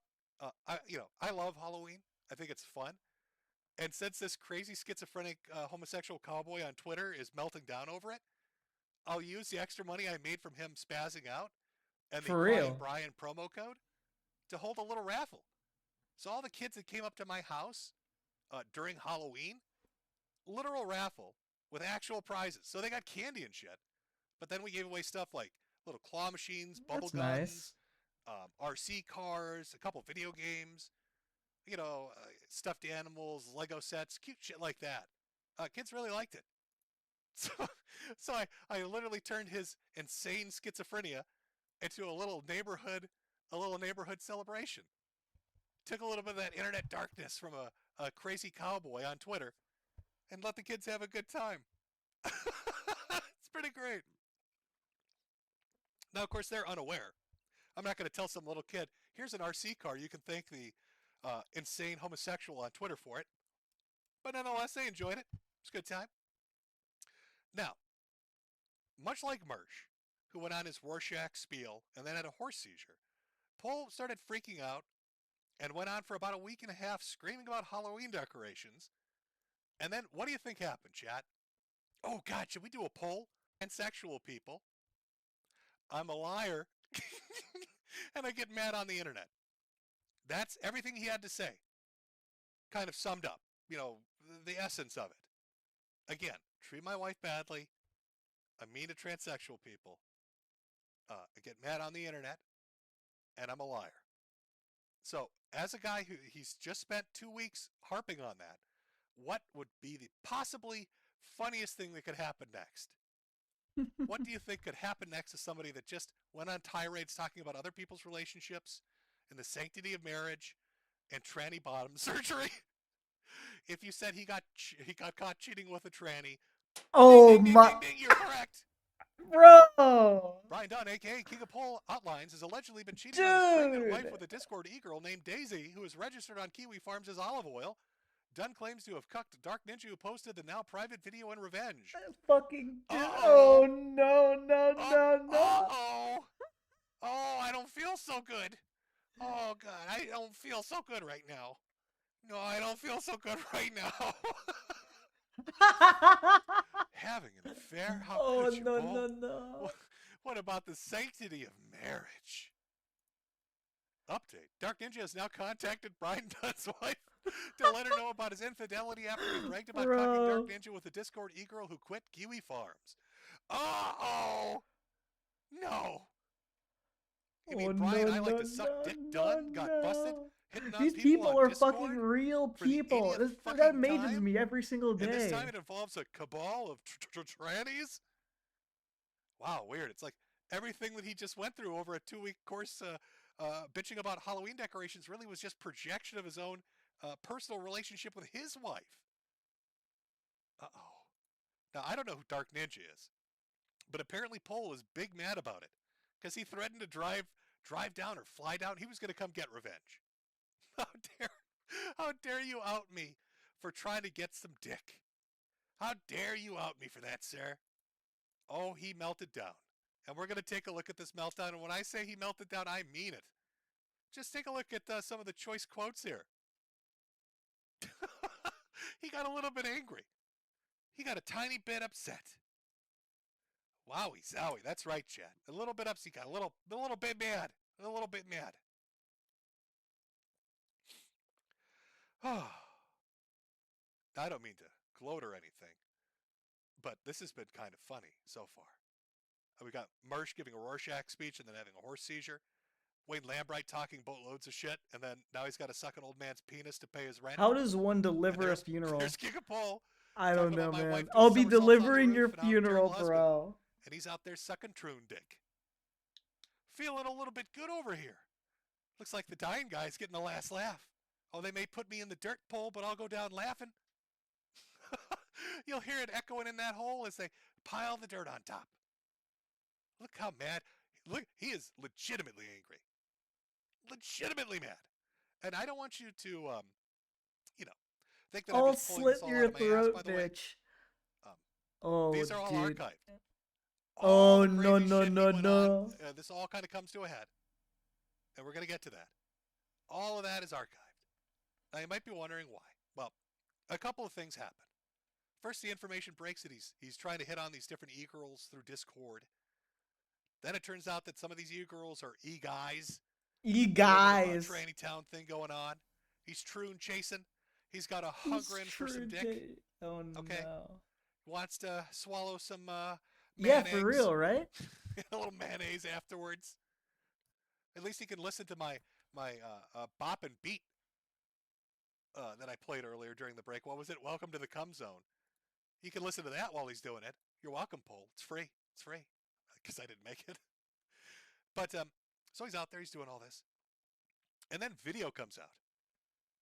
I love Halloween. I think it's fun. And since this crazy schizophrenic homosexual cowboy on Twitter is melting down over it, I'll use the extra money I made from him spazzing out and For the real? Brian promo code to hold a little raffle. So all the kids that came up to my house during Halloween, literal raffle with actual prizes. So they got candy and shit. But then we gave away stuff like little claw machines, bubble That's guns, nice. RC cars, a couple video games, stuffed animals, Lego sets, cute shit like that. Kids really liked it. So I literally turned his insane schizophrenia into a little neighborhood celebration. Took a little bit of that internet darkness from a crazy cowboy on Twitter and let the kids have a good time. It's pretty great. Now, of course, they're unaware. I'm not going to tell some little kid, here's an RC car, you can thank the insane homosexual on Twitter for it. But nonetheless, they enjoyed it. It's a good time. Now, much like Mersch, who went on his Rorschach spiel and then had a horse seizure, Paul started freaking out and went on for about a week and a half screaming about Halloween decorations. And then, what do you think happened, chat? Oh, God, should we do a poll? Pansexual people. I'm a liar. And I get mad on the internet. That's everything he had to say. Kind of summed up, the essence of it. Again, treat my wife badly. I'm mean to transsexual people. I get mad on the internet. And I'm a liar. So, as a guy he's just spent 2 weeks harping on that, what would be the possibly funniest thing that could happen next? What do you think could happen next to somebody that just went on tirades talking about other people's relationships and the sanctity of marriage and tranny bottom surgery? If you said he got caught cheating with a tranny, Oh ding, ding, my, ding, ding, you're correct. bro. Brian Dunn, aka King of Pole Outlines, has allegedly been cheating on his pregnant wife with a Discord e-girl named Daisy, who is registered on Kiwi Farms as olive oil. Dunn claims to have cucked Dark Ninja, who posted the now private video in revenge. Fucking dude. Oh no, no, no, no. Uh-oh. Oh, I don't feel so good. Oh, God, I don't feel so good right now. No, I don't feel so good right now. Having an affair? How could you, Paul? No. What about the sanctity of marriage? Update. Dark Ninja has now contacted Brian Dunn's wife to let her know about his infidelity after he bragged about cocking Dark Ninja with a Discord e-girl who quit Kiwi Farms. Uh-oh! No! You mean Brian, I like to suck dick Dunn, got busted, hitting on These people people on are Discord fucking real for the people. 80th That fucking amazes time? me every single day. And this time it involves a cabal of trannies? Wow, weird. It's like everything that he just went through over a 2-week course bitching about Halloween decorations really was just projection of his own personal relationship with his wife. Uh-oh. Now, I don't know who Dark Ninja is, but apparently Pole was big mad about it because he threatened to drive down or fly down. He was going to come get revenge. How dare you out me for trying to get some dick? How dare you out me for that, sir? Oh, he melted down. And we're going to take a look at this meltdown. And when I say he melted down, I mean it. Just take a look at some of the choice quotes here. He got a little bit angry. He got a tiny bit upset. Wowie zowie. That's right, Chad. A little bit upset. He got a little bit mad. A little bit mad. I don't mean to gloat or anything, but this has been kind of funny so far. We got Marsh giving a Rorschach speech and then having a horse seizure. Wayne Lambright talking boatloads of shit, and then now he's got to suck an old man's penis to pay his rent. How does one deliver a funeral? There's King of Pole. I don't know, about my wife man. doing I'll be somersaults on the delivering roof your and how I'm a funeral, terrible bro. husband. And he's out there sucking troon dick. Feeling a little bit good over here. Looks like the dying guy's getting the last laugh. Oh, they may put me in the dirt pole, but I'll go down laughing. You'll hear it echoing in that hole as they pile the dirt on top. Look how mad. Look, he is legitimately angry. Legitimately mad. And I don't want you to, think that I'm I'll just pulling slit this all your out of my ass, throat, by the way. Oh, These are all dude. archived. Oh, the no, crazy no, shit no, he went no. on, this all kind of comes to a head. And we're going to get to that. All of that is archived. Now, you might be wondering why. Well, a couple of things happen. First, the information breaks that he's trying to hit on these different e-girls through Discord. Then it turns out that some of these e-girls are e-guys. E-guys. Tranny town thing going on. He's troon chasing. He's got a hungering for some dick. Oh, okay. no. Wants to swallow some Yeah, man for eggs. real, right? A little mayonnaise afterwards. At least he can listen to my bop and beat that I played earlier during the break. What was it? Welcome to the Cum Zone. You can listen to that while he's doing it. You're welcome, Pole. It's free. It's free. Because I didn't make it. But, so he's out there. He's doing all this. And then video comes out.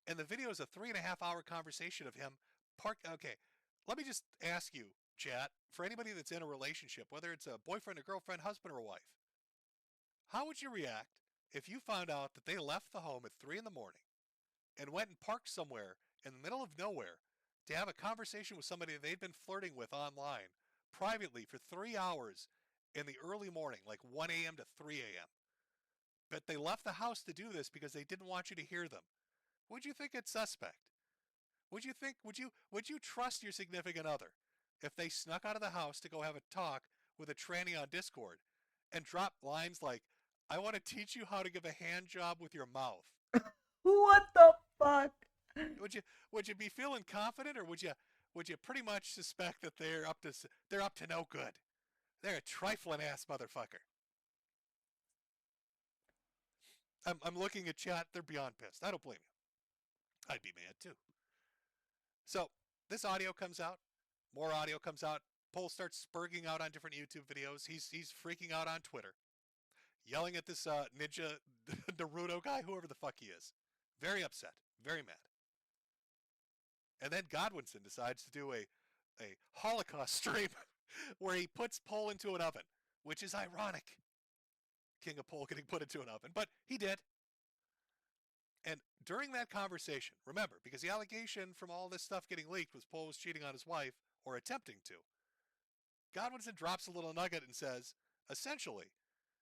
And the video is a 3.5-hour conversation of him. Okay, let me just ask you, chat, for anybody that's in a relationship, whether it's a boyfriend, a girlfriend, husband, or a wife, how would you react if you found out that they left the home at 3 in the morning and went and parked somewhere in the middle of nowhere to have a conversation with somebody they'd been flirting with online privately for 3 hours in the early morning, like 1 a.m. to 3 a.m.? But they left the house to do this because they didn't want you to hear them. Would you think it's suspect? Would you trust your significant other if they snuck out of the house to go have a talk with a tranny on Discord and drop lines like, "I want to teach you how to give a hand job with your mouth"? What the fuck? Would you be feeling confident, or would you pretty much suspect that they're up to no good? They're a trifling ass motherfucker. I'm looking at chat. They're beyond pissed. I don't blame you. I'd be mad too. So this audio comes out. More audio comes out. Pole starts spurging out on different YouTube videos. He's freaking out on Twitter, yelling at this ninja Naruto guy, whoever the fuck he is. Very upset. Very mad. And then Godwinson decides to do a Holocaust stream where he puts Pole into an oven, which is ironic. King of Pole getting put into an oven, but he did. And during that conversation, remember, because the allegation from all this stuff getting leaked was Pole was cheating on his wife, or attempting to, Godwinson drops a little nugget and says, essentially,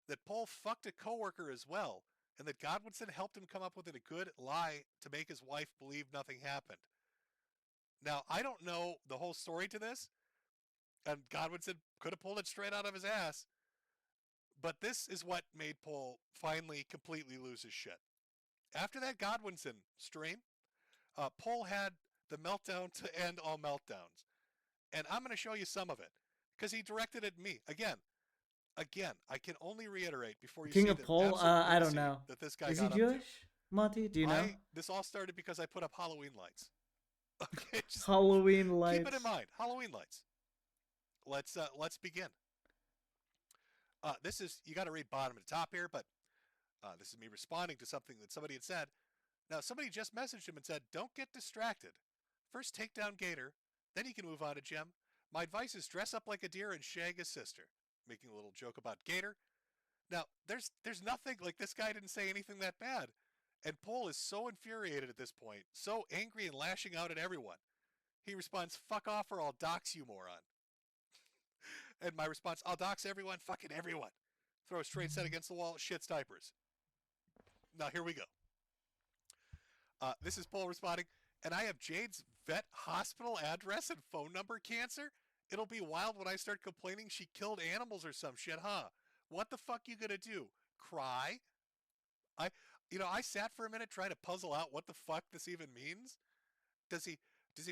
that Pole fucked a coworker as well, and that Godwinson helped him come up with a good lie to make his wife believe nothing happened. Now, I don't know the whole story to this, and Godwinson could have pulled it straight out of his ass, but this is what made Pole finally completely lose his shit. After that Godwinson stream, Pole had the meltdown to end all meltdowns. And I'm going to show you some of it, because he directed it at me. Again, I can only reiterate before you King see of the Pole? absolute I don't lunacy know. that this guy Is he got up Jewish? to. Monty, do you know? This all started because I put up Halloween lights. Okay, just Halloween lights. keep it in mind. Halloween lights. Let's begin. This is, you got to read bottom to top here, but this is me responding to something that somebody had said. Now, somebody just messaged him and said, don't get distracted. First take down Gator, then you can move on to Gem. My advice is dress up like a deer and shag his sister. Making a little joke about Gator. Now, there's nothing, like, this guy didn't say anything that bad. And Pole is so infuriated at this point, so angry and lashing out at everyone. He responds, fuck off or I'll dox you, moron. And my response, I'll dox everyone, fucking everyone. Throw a straight set against the wall, shit's diapers. Now, here we go. This is Pole responding, and I have Jade's vet hospital address and phone number, Cancer. It'll be wild when I start complaining she killed animals or some shit, huh? What the fuck you gonna do? Cry? I sat for a minute trying to puzzle out what the fuck this even means. Does he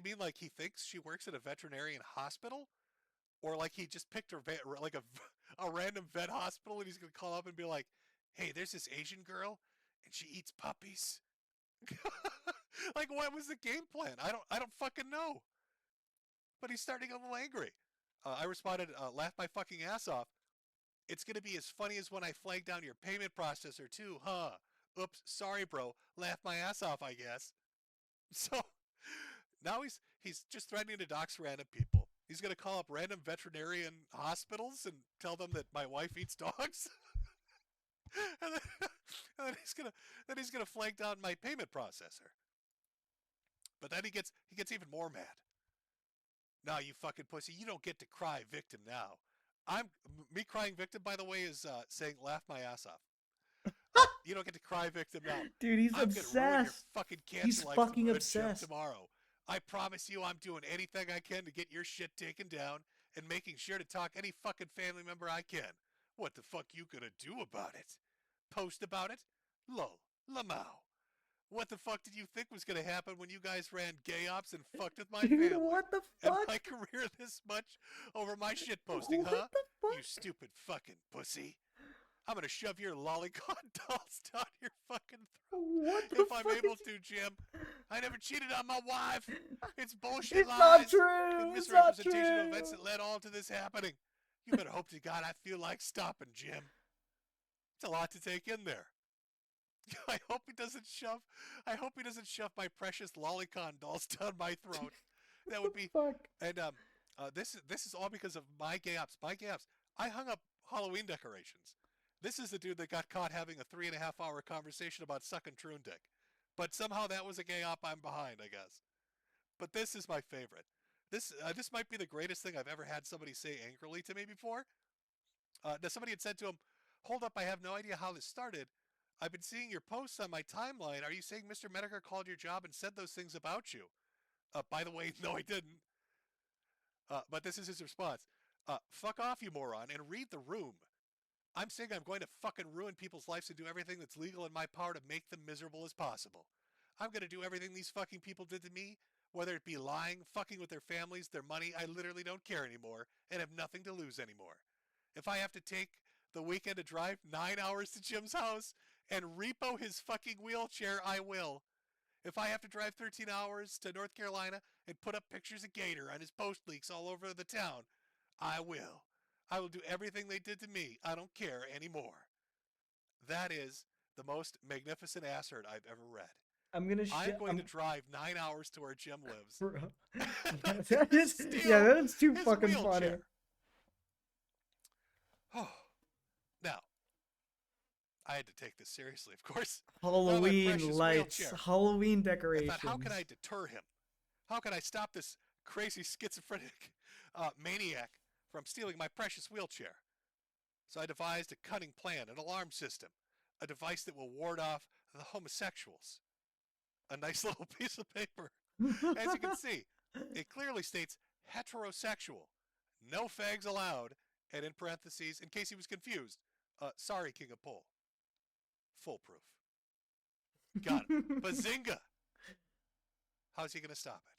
mean like he thinks she works at a veterinarian hospital? Or like he just picked a random vet hospital and he's gonna call up and be like, hey, there's this Asian girl and she eats puppies. Like, what was the game plan? I don't fucking know. But he's starting a little angry. I responded, laugh my fucking ass off. It's gonna be as funny as when I flag down your payment processor too, huh? Oops, sorry bro. Laugh my ass off, I guess. So now he's just threatening to dox random people. He's gonna call up random veterinarian hospitals and tell them that my wife eats dogs. and then he's gonna flag down my payment processor. But then he gets even more mad. No, you fucking pussy, you don't get to cry victim now. Me crying victim, by the way, is saying laugh my ass off. You don't get to cry victim now. Dude, he's I'm obsessed. Gonna ruin your fucking cancer He's life fucking tomorrow, obsessed. Tomorrow. I promise you I'm doing anything I can to get your shit taken down and making sure to talk any fucking family member I can. What the fuck you gonna do about it? Post about it? Lol. Lamau. What the fuck did you think was gonna happen when you guys ran gay ops and fucked with my Dude, family? what the And fuck? my career this much over my shit posting, What huh? the fuck? You stupid fucking pussy. I'm gonna shove your lolicon dolls down your fucking throat. What the If I'm fuck able is- to, Jim. I never cheated on my wife. It's bullshit It's lies. not true. And It's not misrepresentation of true. events that led all to this happening. You better hope to God I feel like stopping, Jim. It's a lot to take in there. I hope he doesn't shove my precious lolicon dolls down my throat. That would be. Fuck. And this is all because of my gay ops. My gay ops. I hung up Halloween decorations. This is the dude that got caught having a 3.5-hour conversation about sucking Troon dick. But somehow that was a gay op I'm behind, I guess. But this is my favorite. This might be the greatest thing I've ever had somebody say angrily to me before. Now somebody had said to him, hold up, I have no idea how this started. I've been seeing your posts on my timeline. Are you saying Mr. Metokur called your job and said those things about you? By the way, no, I didn't. But this is his response. Fuck off, you moron, and read the room. I'm saying I'm going to fucking ruin people's lives and do everything that's legal in my power to make them miserable as possible. I'm going to do everything these fucking people did to me, whether it be lying, fucking with their families, their money. I literally don't care anymore and have nothing to lose anymore. If I have to take the weekend to drive 9 hours to Jim's house and repo his fucking wheelchair, I will. If I have to drive 13 hours to North Carolina and put up pictures of Gator on his post leaks all over the town, I will. I will do everything they did to me. I don't care anymore. That is the most magnificent assert I've ever read. I'm going to drive 9 hours to where Jim lives. Bro. That is too fucking funny. Oh. Now, I had to take this seriously, of course. Halloween lights, Halloween decorations. I thought, how can I deter him? How can I stop this crazy schizophrenic maniac from stealing my precious wheelchair? So I devised a cunning plan, an alarm system, a device that will ward off the homosexuals. A nice little piece of paper. As you can see, it clearly states heterosexual, no fags allowed, and in parentheses, in case he was confused, sorry, King of Pole. Foolproof. Got it. Bazinga! How's he going to stop it?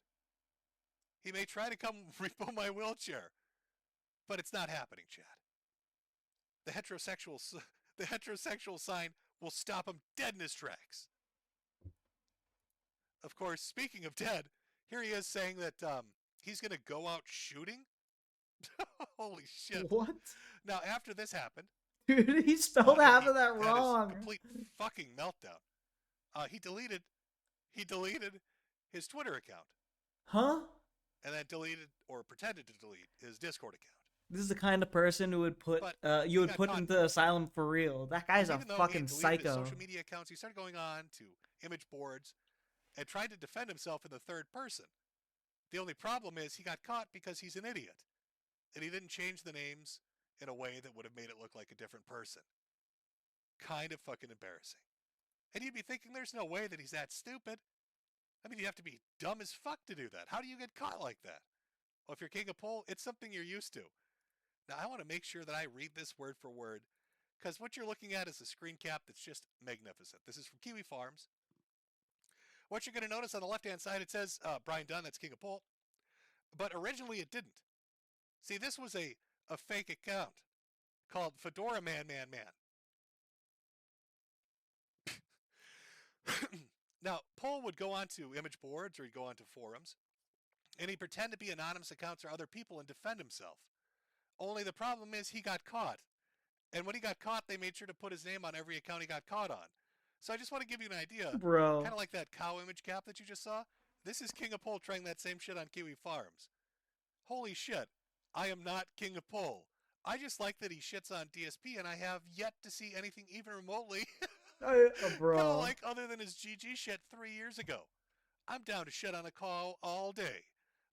He may try to come repo my wheelchair, but it's not happening, Chad. The heterosexual sign will stop him dead in his tracks. Of course, speaking of dead, here he is saying that he's going to go out shooting. Holy shit. What? Now, after this happened... Dude, he spelled half of that wrong. Complete fucking meltdown. He deleted his Twitter account. Huh? And then deleted, or pretended to delete, his Discord account. This is the kind of person who would put you would put into asylum for real. That guy's a fucking psycho. His social media accounts, he started going on to image boards and tried to defend himself in the third person. The only problem is he got caught because he's an idiot. And he didn't change the names in a way that would have made it look like a different person. Kind of fucking embarrassing. And you'd be thinking there's no way that he's that stupid. I mean, you have to be dumb as fuck to do that. How do you get caught like that? Well, if you're King of Pole, it's something you're used to. Now, I want to make sure that I read this word for word, because what you're looking at is a screen cap that's just magnificent. This is from Kiwi Farms. What you're going to notice on the left-hand side, it says Brian Dunn, that's King of Pole. But originally it didn't. See, this was a fake account called Fedora Man. Now, Pole would go onto image boards or he'd go onto forums, and he'd pretend to be anonymous accounts or other people and defend himself. Only the problem is he got caught. And when he got caught, they made sure to put his name on every account he got caught on. So I just want to give you an idea. Bro. Kind of like that cow image cap that you just saw. This is King of Pole trying that same shit on Kiwi Farms. Holy shit. I am not King of Pole. I just like that he shits on DSP, and I have yet to see anything even remotely bro. like other than his GG shit 3 years ago. I'm down to shit on a call all day.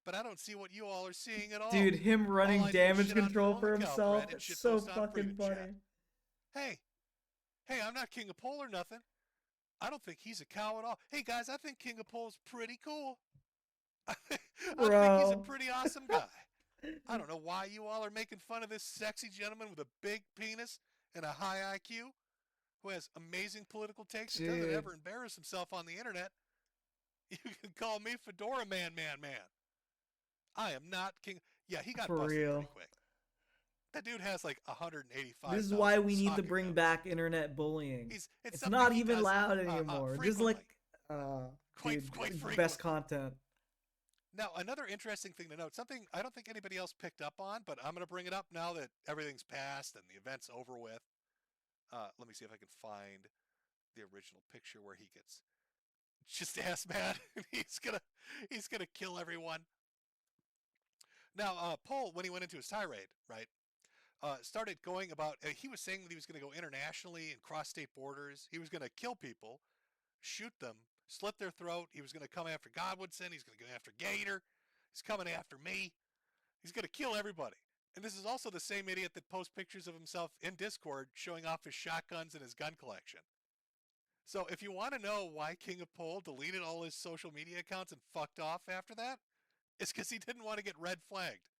But I don't see what you all are seeing at all. Dude, him running damage control for himself, it's so fucking funny. Hey, I'm not King of Pole or nothing. I don't think he's a cow at all. Hey guys, I think King of Pole's pretty cool. I think he's a pretty awesome guy. I don't know why you all are making fun of this sexy gentleman with a big penis and a high IQ who has amazing political takes and doesn't ever embarrass himself on the internet. You can call me Fedora Man. I am not King. Yeah, he got busted pretty quick. That dude has like 185. This is why we need to bring back internet bullying. It's not even loud anymore. Just like quite best content. Now, another interesting thing to note, something I don't think anybody else picked up on, but I'm going to bring it up now that everything's passed and the event's over with. Let me see if I can find the original picture where he gets just ass mad. he's gonna kill everyone. Now, Pole, when he went into his tirade, right, started going about, he was saying that he was going to go internationally and cross state borders. He was going to kill people, shoot them, slit their throat. He was going to come after Godwinson. He's going to go after Gator. He's coming after me. He's going to kill everybody. And this is also the same idiot that posts pictures of himself in Discord showing off his shotguns and his gun collection. So if you want to know why King of Pole deleted all his social media accounts and fucked off after that, it's because he didn't want to get red flagged.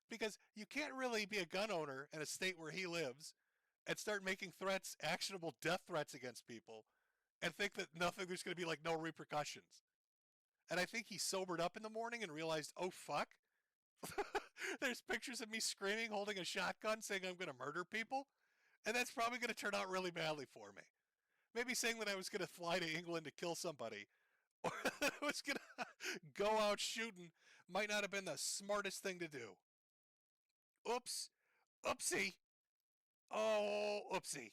Because you can't really be a gun owner in a state where he lives and start making threats, actionable death threats against people, and think that there's going to be like no repercussions. And I think he sobered up in the morning and realized, oh fuck, there's pictures of me screaming, holding a shotgun, saying I'm going to murder people, and that's probably going to turn out really badly for me. Maybe saying that I was going to fly to England to kill somebody, or that I was going to go out shooting might not have been the smartest thing to do. Oops. Oopsie. Oh, oopsie.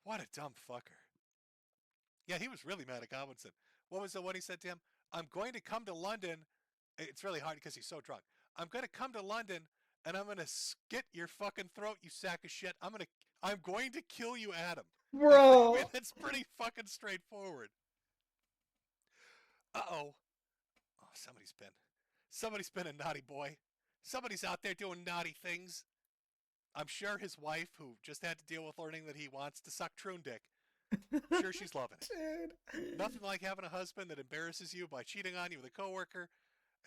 What a dumb fucker. Yeah, he was really mad at Godwinson. What was the one he said to him? I'm going to come to London. It's really hard because he's so drunk. I'm going to come to London and I'm going to skit your fucking throat, you sack of shit. I'm going to kill you, Adam. Bro. I mean, that's pretty fucking straightforward. Uh-oh. Oh, somebody's been a naughty boy. Somebody's out there doing naughty things. I'm sure his wife, who just had to deal with learning that he wants to suck Troon dick, sure she's loving it. Dude. Nothing like having a husband that embarrasses you by cheating on you with a coworker,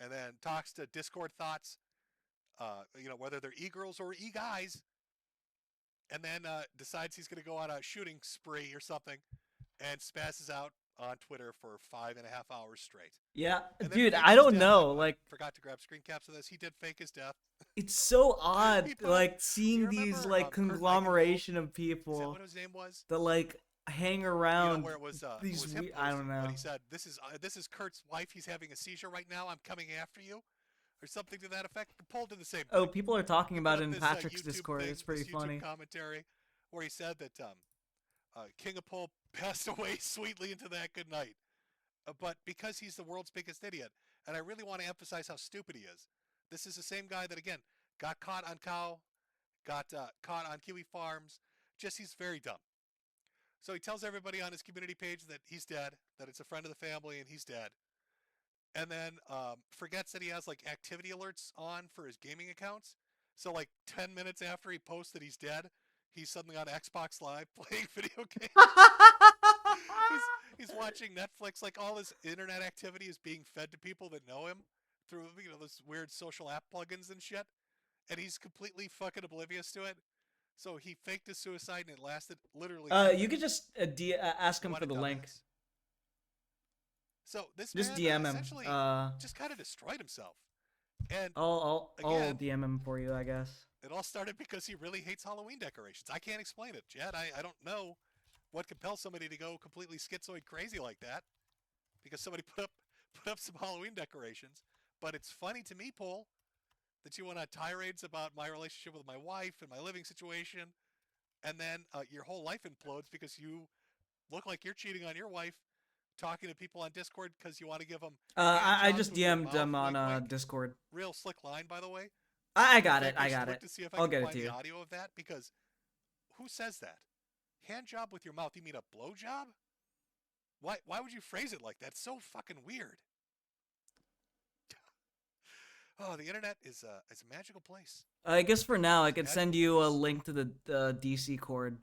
and then talks to Discord thoughts, whether they're e-girls or e-guys, and then decides he's going to go on a shooting spree or something, and spazzes out on Twitter for 5.5 hours straight. Yeah, And then dude, fakes I his don't death. know. I Like, forgot to grab screen caps of this. He did fake his death. it's so odd, He put like up- seeing do you these remember, like Kurt conglomeration of Is that people what his name was? that like hang You know, around where it was, these. him I don't posting, know. but he said, "This is Kurt's wife. He's having a seizure right now. I'm coming after you," or something to that effect. Pulled to the same. Oh, thing. people are talking He about put it up in this, Patrick's YouTube Discord. thing, It's pretty this YouTube funny. commentary where he said that King of Pole passed away sweetly into that good night, but because he's the world's biggest idiot, and I really want to emphasize how stupid he is. This is the same guy that again got caught on cow, got caught on Kiwi Farms. Just he's very dumb. So he tells everybody on his community page that he's dead, that it's a friend of the family, and he's dead. And then forgets that he has like activity alerts on for his gaming accounts. So like 10 minutes after he posts that he's dead, he's suddenly on Xbox Live playing video games. he's watching Netflix. Like all his internet activity is being fed to people that know him through those weird social app plugins and shit. And he's completely fucking oblivious to it. So he faked his suicide and it lasted literally. You could just ask him for the link. So this Just man DM him. essentially just kind of destroyed himself. And I'll again, DM him for you, I guess. it all started because he really hates Halloween decorations. I can't explain it, Jed. I don't know what compels somebody to go completely schizoid crazy like that. Because somebody put up some Halloween decorations. But it's funny to me, Paul, that you went on tirades about my relationship with my wife and my living situation, and then your whole life implodes because you look like you're cheating on your wife, talking to people on Discord because you want to give them. I just DM'd him on Discord. Real slick line, by the way. I got In it. fact, I should got look it. To see if I I'll can get it find to the you. audio of that, because who says that? Hand job with your mouth? You mean a blow job? Why would you phrase it like that? It's so fucking weird. Oh, the internet is a magical place. I guess for now, I could send you a link to the DC cord.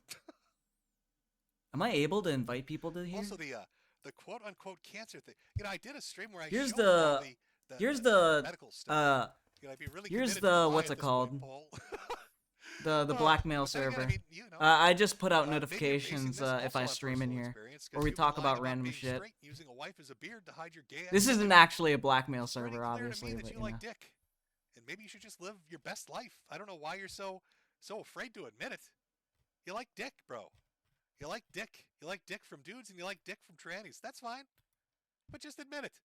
Am I able to invite people to here? Also, the quote unquote cancer thing. I did a stream where I Here's showed all here's the the medical stuff. I'd be really here's committed to the lie what's at it this called? point, Paul. The blackmail but then again, server. I mean, I just put out maybe I'm notifications basing this if also I on stream in personal here, experience, 'cause or we you've been talk lying about random being shit. straight, using a wife as a beard to hide your gay This ass. isn't actually a blackmail It's pretty server, clear to obviously, me that but you you know. like dick, and maybe you should just live your best life. I don't know why you're so afraid to admit it. You like dick, bro. You like dick. You like dick from dudes, and you like dick from trannies. That's fine, but just admit it.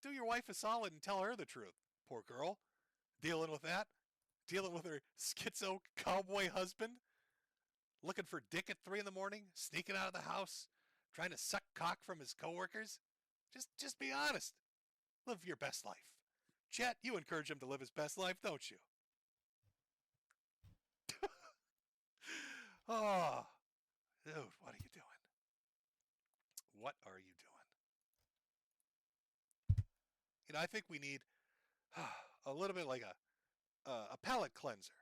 Do your wife a solid and tell her the truth. Poor girl, dealing with that, dealing with her schizo cowboy husband, looking for dick at 3 a.m, sneaking out of the house, trying to suck cock from his coworkers. Just be honest. Live your best life. Chet, you encourage him to live his best life, don't you? Oh, dude, what are you doing? What are you doing? I think we need a little bit like a palate cleanser.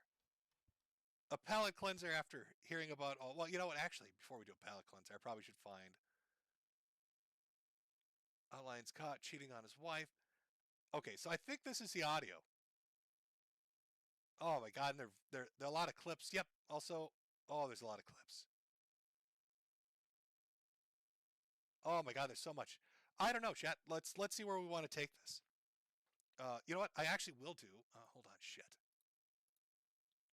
A palate cleanser after hearing about all. Well, you know what? Actually, before we do a palate cleanser, I probably should find outlines caught cheating on his wife. Okay, so I think this is the audio. Oh my God, and there are a lot of clips. Yep. Also, there's a lot of clips. Oh my God, there's so much. I don't know, chat. Let's see where we want to take this. You know what? I actually will do. Hold on, shit.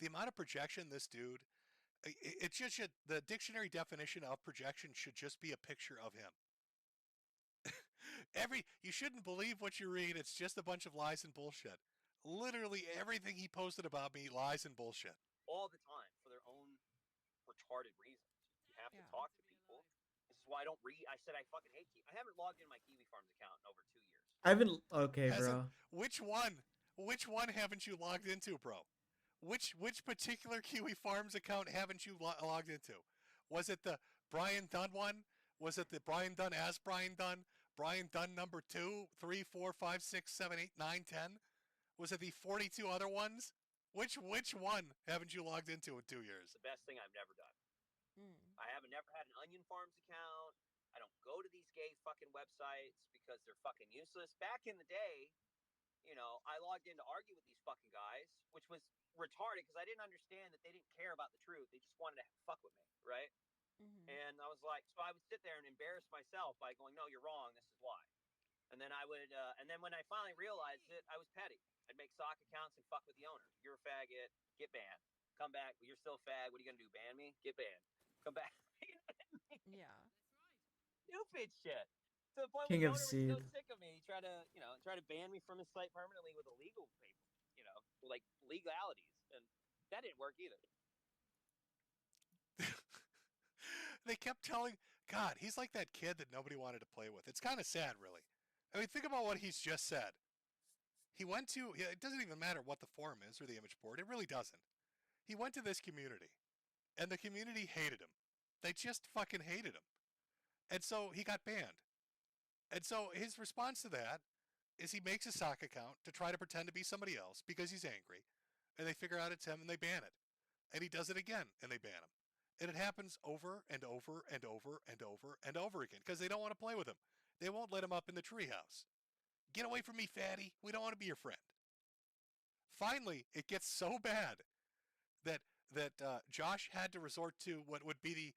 the amount of projection this dude, it just should, the dictionary definition of projection should just be a picture of him. You shouldn't believe what you read. It's just a bunch of lies and bullshit. Literally everything he posted about me, lies and bullshit. All the time for their own retarded reasons. You have to talk to people. This is why I don't read. I said I fucking hate Kiwi. I haven't logged in my Kiwi Farms account in over 2 years. I haven't. Okay, bro. Which one? Which one haven't you logged into, bro? Which particular Kiwi Farms account haven't you logged into? Was it the Brian Dunn one? Was it the Brian Dunn as Brian Dunn? Brian Dunn number 2, 3, 4, 5, 6, 7, 8, 9, 10? Was it the 42 other ones? Which one haven't you logged into in 2 years? The best thing I've never done. I haven't never had an Onion Farms account. I don't go to these gay fucking websites because they're fucking useless. Back in the day, you know, I logged in to argue with these fucking guys, which was retarded because I didn't understand that they didn't care about the truth. They just wanted to fuck with me, right? And I was like, so I would sit there and embarrass myself by going, no, you're wrong. This is why. And then I would, and then when I finally realized it, I was petty. I'd make sock accounts and fuck with the owner. You're a faggot. Get banned. Come back. You're still a fag. What are you going to do? Ban me? Get banned. Come back. Yeah. Stupid shit. To the point King where of the owner was so Seed. sick of me, he tried to ban me from his site permanently with illegal paper, like legalities. And that didn't work either. They kept telling, God, he's like that kid that nobody wanted to play with. It's kind of sad, really. I mean, think about what he's just said. He went to, it doesn't even matter what the forum is or the image board. It really doesn't. He went to this community, and the community hated him. They just fucking hated him. And so he got banned. And so his response to that is he makes a sock account to try to pretend to be somebody else because he's angry. And they figure out it's him and they ban it. And he does it again and they ban him. And it happens over and over and over and over and over again because they don't want to play with him. They won't let him up in the treehouse. Get away from me, fatty. We don't want to be your friend. Finally, it gets so bad that Josh had to resort to what would be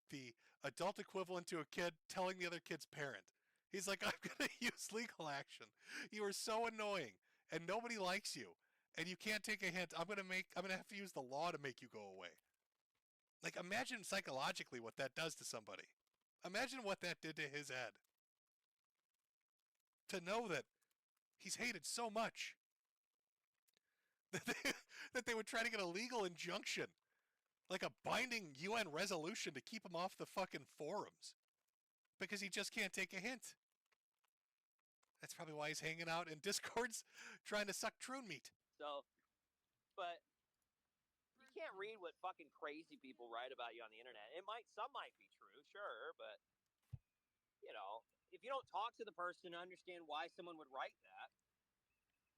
the adult equivalent to a kid telling the other kid's parent. He's like, I'm going to use legal action. You are so annoying, and nobody likes you, and you can't take a hint. I'm going to have to use the law to make you go away. Like, imagine psychologically what that does to somebody. Imagine what that did to his head. To know that he's hated so much that they would try to get a legal injunction, like a binding UN resolution to keep him off the fucking forums because he just can't take a hint. That's probably why he's hanging out in Discords trying to suck troon meat. So, but you can't read what fucking crazy people write about you on the internet. Some might be true, sure, but if you don't talk to the person to understand why someone would write that,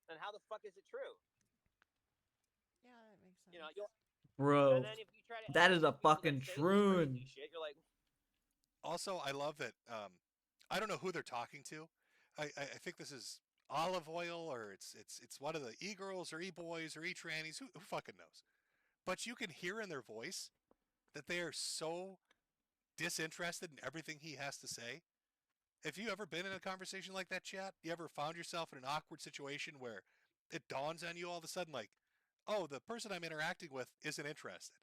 then how the fuck is it true? Yeah, that makes sense. Bro, and then if you try to that is a people that fucking say this troon. crazy shit, you're like, Also, I love that. I don't know who they're talking to. I think this is Olive Oil, or it's one of the e-girls or e-boys or e-trannies. Who fucking knows? But you can hear in their voice that they are so disinterested in everything he has to say. Have you ever been in a conversation like that, chat? You ever found yourself in an awkward situation where it dawns on you all of a sudden, like, oh, the person I'm interacting with isn't interested?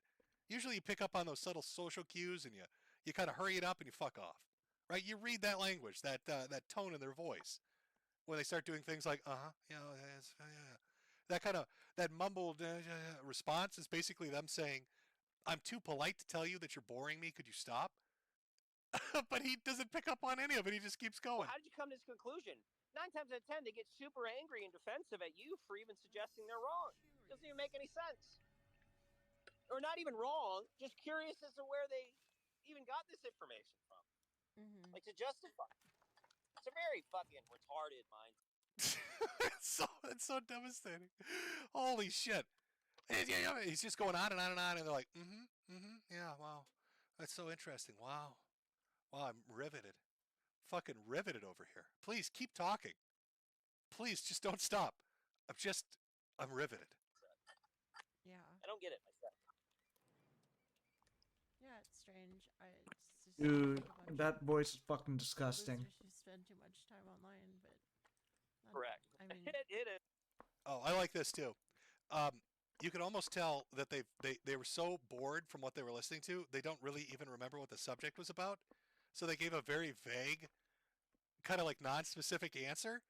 Usually you pick up on those subtle social cues and you kind of hurry it up and you fuck off, right? You read that language, that tone in their voice when they start doing things like, yeah. That mumbled response is basically them saying, I'm too polite to tell you that you're boring me. Could you stop? But he doesn't pick up on any of it. He just keeps going. well, how did you come to this conclusion? 9 times out of 10, they get super angry and defensive at you for even suggesting they're wrong. Doesn't even make any sense. Or not even wrong, just curious as to where they even got this information from. Like, to justify. It's a very fucking retarded mind. It's so devastating. Holy shit. He's just going on and on and on, and they're like, yeah, wow. That's so interesting. Wow, I'm riveted. Fucking riveted over here. Please, keep talking. Please, just don't stop. I'm riveted. Yeah. I don't get it myself. Yeah, it's strange. It's just Dude, that voice is fucking disgusting. She spend too much time online, but correct. I mean, it is. Oh, I like this too. you can almost tell that they were so bored from what they were listening to, they don't really even remember what the subject was about. So they gave a very vague, kind of like non-specific answer.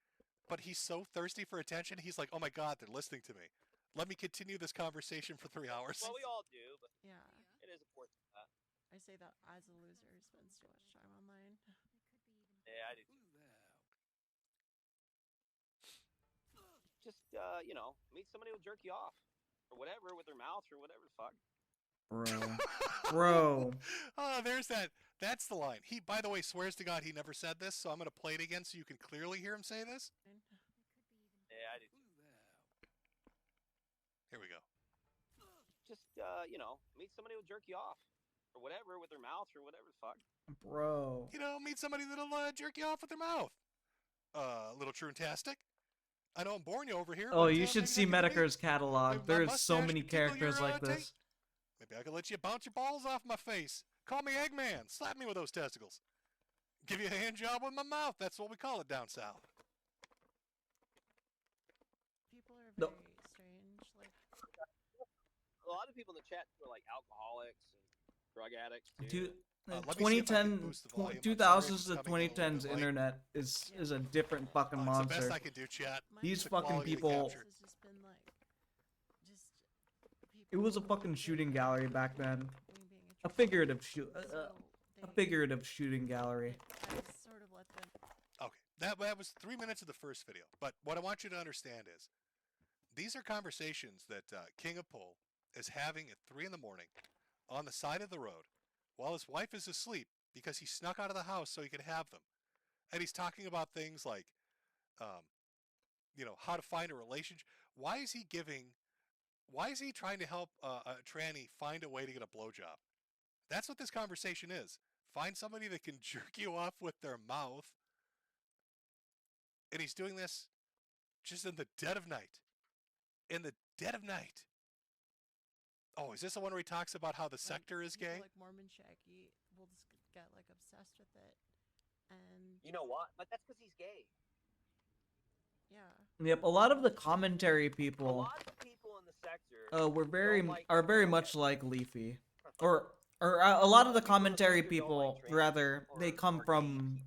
But he's so thirsty for attention, he's like, oh my god, they're listening to me. Let me continue this conversation for 3 hours. Well, we all do, but Yeah. it is important. I say that as a loser who spends too much time online. Yeah, I do too. Just, meet somebody who'll jerk you off. Or whatever, with their mouth, or whatever the fuck. Bro. Oh, there's that. That's the line. He, by the way, swears to God he never said this, so I'm going to play it again so you can clearly hear him say this. Yeah, I do too. Here we go. Just, meet somebody who'll jerk you off. Or whatever, with their mouth, or whatever the fuck. Bro. Meet somebody that'll jerk you off with their mouth. Little Troontastic. I know I'm boring you over here. Oh, but, you should see Metokur's catalog. There's so many characters like this. Maybe I can let you bounce your balls off my face. Call me Eggman. Slap me with those testicles. Give you a hand job with my mouth. That's what we call it down south. People are very strange. Like, a lot of people in the chat are like alcoholics and drug addicts too. 2010, 2000s to 2010s internet is a different fucking monster. It's the best I can do, chat. These fucking people. It was a fucking shooting gallery back then. A figurative shooting gallery. Okay, that was 3 minutes of the first video. But what I want you to understand is, these are conversations that King of Pole is having at 3 in the morning on the side of the road while his wife is asleep because he snuck out of the house so he could have them. And he's talking about things like, how to find a relationship. Why is he trying to help a tranny find a way to get a blowjob? That's what this conversation is. Find somebody that can jerk you off with their mouth. And he's doing this just in the dead of night. In the dead of night. Oh, is this the one where he talks about how the sector is gay? Like Mormon Shaggy will just get like obsessed with it, and you know what? But that's because he's gay. Yeah. Yep, a lot of the commentary people. A lot of people in the sector. Are very much like Leafy, or a lot of the commentary people rather they come from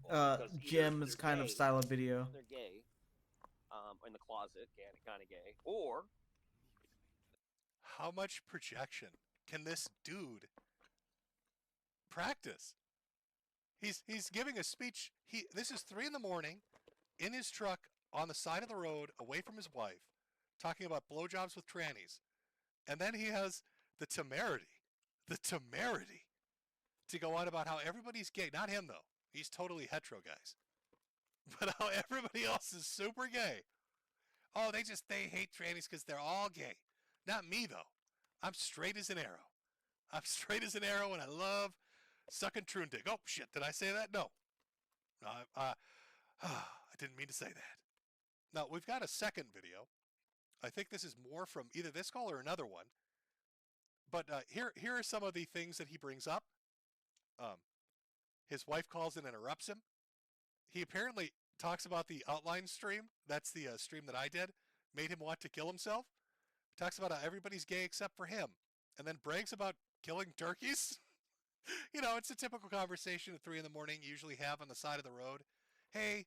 Jim's kind of style of video. They're gay, in the closet, kind of gay, or. How much projection can this dude practice? He's giving a speech. This is 3 in the morning, in his truck on the side of the road, away from his wife, talking about blowjobs with trannies, and then he has the temerity to go on about how everybody's gay. Not him though. He's totally hetero, guys. But how everybody else is super gay. Oh, they hate trannies because they're all gay. Not me, though. I'm straight as an arrow. And I love sucking troon dick. Oh, shit, did I say that? No. I didn't mean to say that. Now, we've got a second video. I think this is more from either this call or another one. But here are some of the things that he brings up. His wife calls and interrupts him. He apparently talks about the outline stream. That's the stream that I did. Made him want to kill himself. Talks about how everybody's gay except for him. And then brags about killing turkeys. It's a typical conversation at 3 in the morning you usually have on the side of the road. Hey,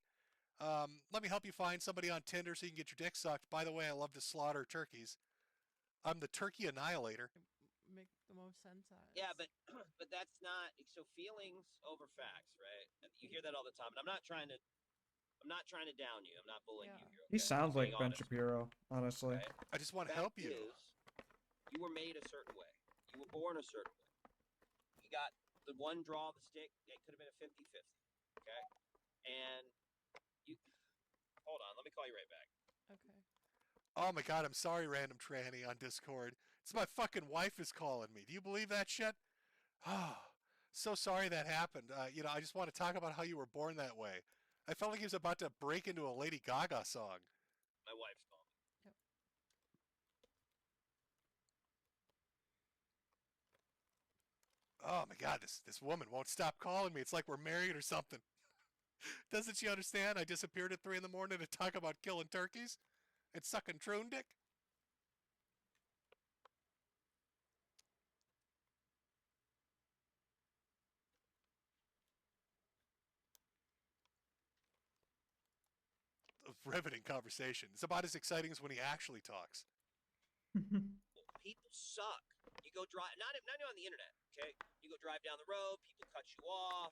let me help you find somebody on Tinder so you can get your dick sucked. By the way, I love to slaughter turkeys. I'm the turkey annihilator. Make the most sense out of it. Yeah, but that's not so feelings over facts, right? You hear that all the time. And I'm not trying to down you. I'm not bullying you here. He sounds like Ben Shapiro, honestly. Right? I just want to help you. You were made a certain way. You were born a certain way. You got the one draw of the stick. It could have been a 50-50. Okay? And you... Hold on. Let me call you right back. Okay. Oh my god, I'm sorry, random tranny on Discord. It's my fucking wife is calling me. Do you believe that shit? Oh, so sorry that happened. I just want to talk about how you were born that way. I felt like he was about to break into a Lady Gaga song. My wife's calling. Yep. Oh my god, this woman won't stop calling me. It's like we're married or something. Doesn't she understand I disappeared at 3 in the morning to talk about killing turkeys and sucking troon dick? riveting conversation. It's about as exciting as when he actually talks. People suck. You go drive, not on the internet, okay? You go drive down the road, people cut you off,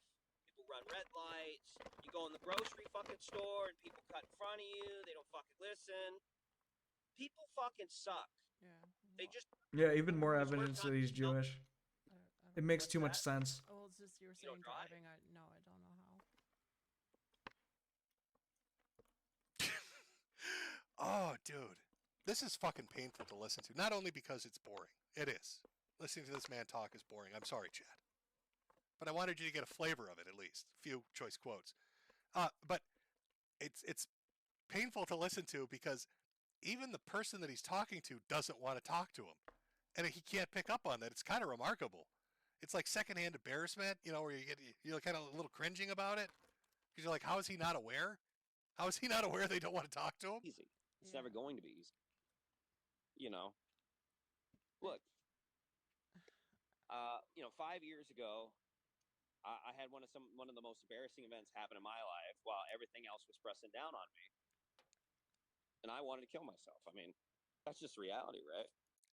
people run red lights. You go in the grocery fucking store and people cut in front of you. They don't fucking listen. People fucking suck. Yeah. They just. Yeah, even more evidence that he's Jewish. It makes too much sense. Well, it's just you were saying driving. I don't know how. Oh, dude. This is fucking painful to listen to. Not only because it's boring. It is. Listening to this man talk is boring. I'm sorry, Chad. But I wanted you to get a flavor of it, at least. A few choice quotes. But it's painful to listen to because even the person that he's talking to doesn't want to talk to him. And he can't pick up on that. It's kind of remarkable. It's like secondhand embarrassment, where you're kind of a little cringing about it. Because you're like, how is he not aware? How is he not aware they don't want to talk to him? Easy. It's never going to be easy. Look, 5 years ago, I had one of the most embarrassing events happen in my life while everything else was pressing down on me. And I wanted to kill myself. I mean, that's just reality, right?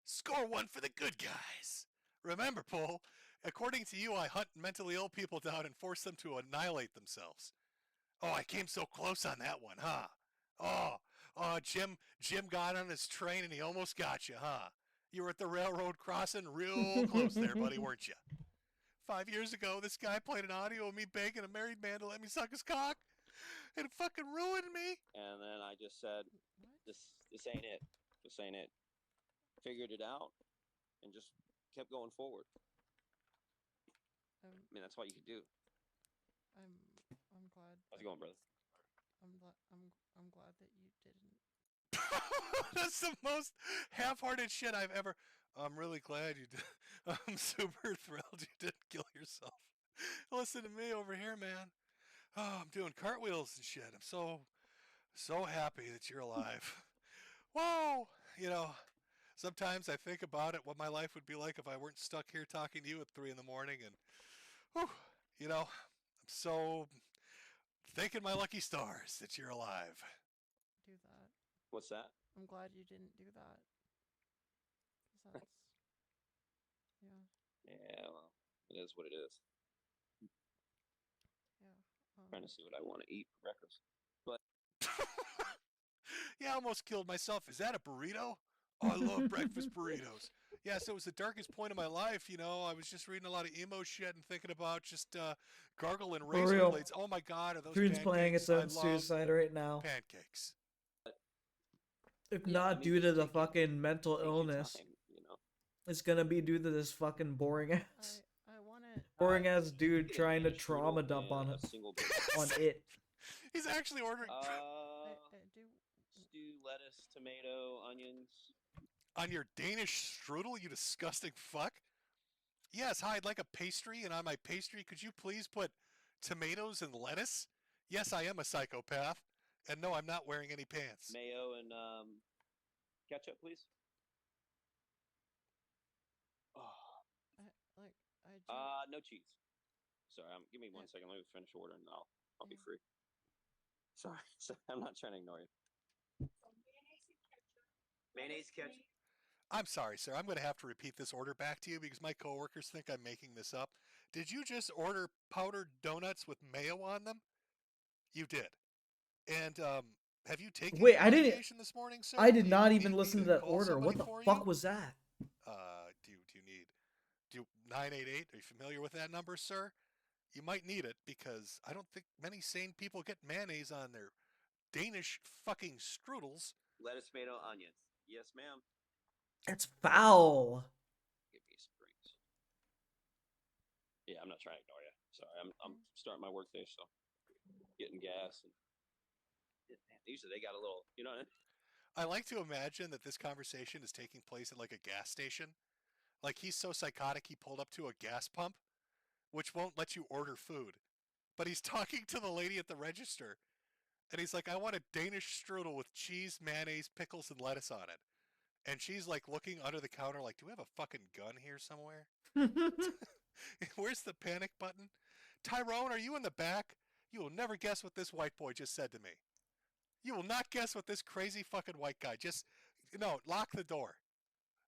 Score one for the good guys. Remember, Paul, according to you, I hunt mentally ill people down and force them to annihilate themselves. Oh, I came so close on that one, huh? Oh, Jim got on his train and he almost got you, huh? You were at the railroad crossing real close there, buddy, weren't you? 5 years ago, this guy played an audio of me begging a married man to let me suck his cock, and it fucking ruined me. And then I just said, this ain't it. This ain't it. Figured it out and just kept going forward. I mean, that's what you could do. I'm glad. How's it going, brother? I'm glad that you didn't. That's the most half-hearted shit I've ever. I'm really glad you did. I'm super thrilled you didn't kill yourself. Listen to me over here, man. Oh, I'm doing cartwheels and shit. I'm so happy that you're alive. Whoa! Sometimes I think about it, what my life would be like if I weren't stuck here talking to you at 3 in the morning, and, I'm so thanking my lucky stars that you're alive. Do that. What's that? I'm glad you didn't do that. 'Cause that's, yeah. Yeah, well, it is what it is. Yeah. Trying to see what I want to eat for breakfast. But Yeah, I almost killed myself. Is that a burrito? Oh, I love breakfast burritos. Yes, it was the darkest point of my life. I was just reading a lot of emo shit and thinking about just gargling razor real. blades. Oh my God, are those Dude's pancakes? playing its I own love suicide right now. pancakes. If not due to the fucking mental illness, it's gonna be due to this fucking boring ass. I want it. Boring ass dude trying to trauma dump on it. On it. He's actually ordering. I do. Stew, lettuce, tomato, onions. On your Danish strudel, you disgusting fuck? Yes, hi, I'd like a pastry, and on my pastry, could you please put tomatoes and lettuce? Yes, I am a psychopath. And no, I'm not wearing any pants. Mayo and ketchup, please. No cheese. Sorry, give me 1 second. Let me finish ordering, and I'll be free. Sorry, I'm not trying to ignore you. Mayonnaise, ketchup. I'm sorry, sir. I'm going to have to repeat this order back to you because my coworkers think I'm making this up. Did you just order powdered donuts with mayo on them? You did. And have you taken Wait, your I didn't. medication this morning, sir? I did not Do even you listen need to me that call order. somebody What the for fuck you? was that? Do you 988? Are you familiar with that number, sir? You might need it because I don't think many sane people get mayonnaise on their Danish fucking strudels. Lettuce, tomato, onions. Yes, ma'am. That's foul. Give me some drinks. Yeah, I'm not trying to ignore you. Sorry, I'm starting my work day, so getting gas and usually they got a little, I like to imagine that this conversation is taking place at like a gas station. Like he's so psychotic he pulled up to a gas pump, which won't let you order food. But he's talking to the lady at the register. And he's like, I want a Danish strudel with cheese, mayonnaise, pickles, and lettuce on it. And she's like looking under the counter like, do we have a fucking gun here somewhere? Where's the panic button? Tyrone, are you in the back? You will never guess what this white boy just said to me. You will not guess what this crazy fucking white guy just... No, lock the door.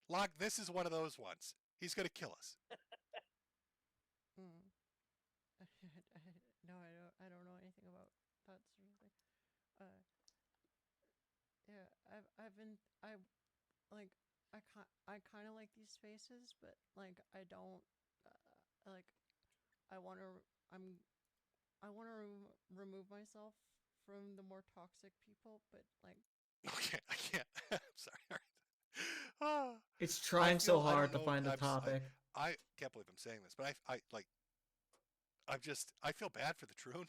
Lock... This is one of those ones. He's gonna kill us. No, I don't know anything about that sort of thing. Yeah, I've been, like, I kind of like these faces, but, like, I don't, like, I want to, I want to remove myself from the more toxic people, but, like... Okay, I can't. I'm sorry. All right. It's trying so I hard don't to know, find a topic. I can't believe I'm saying this, but I feel bad for the Troon.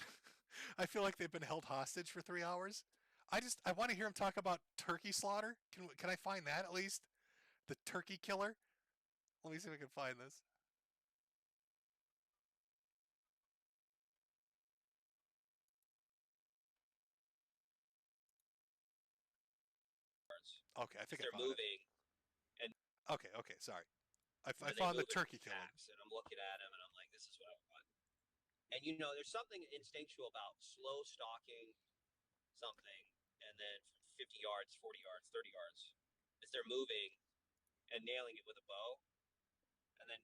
I feel like they've been held hostage for 3 hours. I want to hear him talk about turkey slaughter. Can I find that at least? The turkey killer? Let me see if I can find this. Okay, I think I they're found moving, it. and Okay, sorry. I they found the move in turkey killer. packs, and I'm looking at him, and I'm like, this is what I want. And you know, there's something instinctual about slow stalking something, and then from 50 yards, 40 yards, 30 yards, as they're moving and nailing it with a bow, and then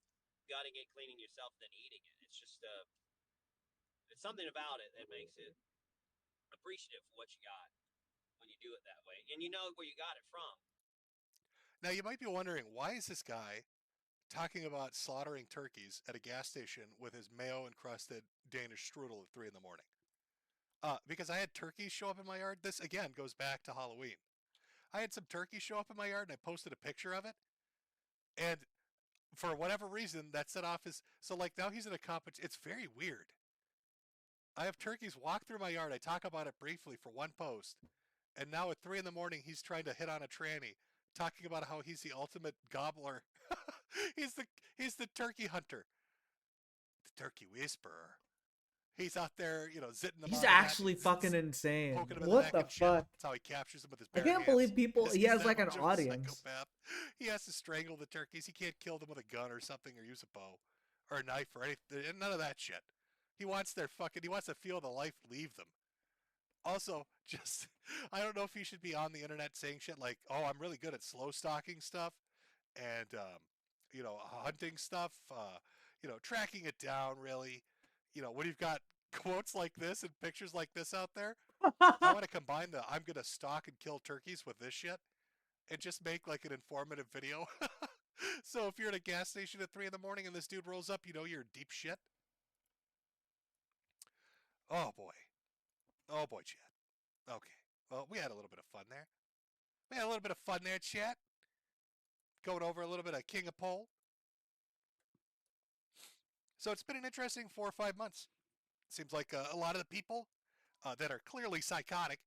gutting it, cleaning yourself, and then eating it. It's just it's something about it that makes it appreciative for what you got when you do it that way, and you know where you got it from. Now you might be wondering, why is this guy talking about slaughtering turkeys at a gas station with his mayo-encrusted Danish strudel at 3 in the morning? Because I had turkeys show up in my yard. This, again, goes back to Halloween. I had some turkeys show up in my yard, and I posted a picture of it. And for whatever reason, that set off his... So, like, now he's in a competition. It's very weird. I have turkeys walk through my yard. I talk about it briefly for one post. And now at 3 in the morning, he's trying to hit on a tranny, talking about how he's the ultimate gobbler. he's the turkey hunter. The turkey whisperer. He's out there, zitting them He's out of actually that, fucking insane. poking him in What the neck the and shit. fuck? That's how he captures them with his I bare can't hands. believe people. He He's has that like an much of a audience. psychopath. He has to strangle the turkeys. He can't kill them with a gun or something, or use a bow or a knife or anything. None of that shit. He wants He wants to feel the life leave them. Also, I don't know if he should be on the internet saying shit like, "Oh, I'm really good at slow stalking stuff, and hunting stuff. Tracking it down. Really, when you've got quotes like this and pictures like this out there, I want to combine the I'm gonna stalk and kill turkeys with this shit, and just make like an informative video. So if you're at a gas station at 3 in the morning and this dude rolls up, you're deep shit. Oh boy, Chad. Okay, well, we had a little bit of fun there. Chat. Going over a little bit of King of Pole. So it's been an interesting 4 or 5 months. Seems like a lot of the people that are clearly psychotic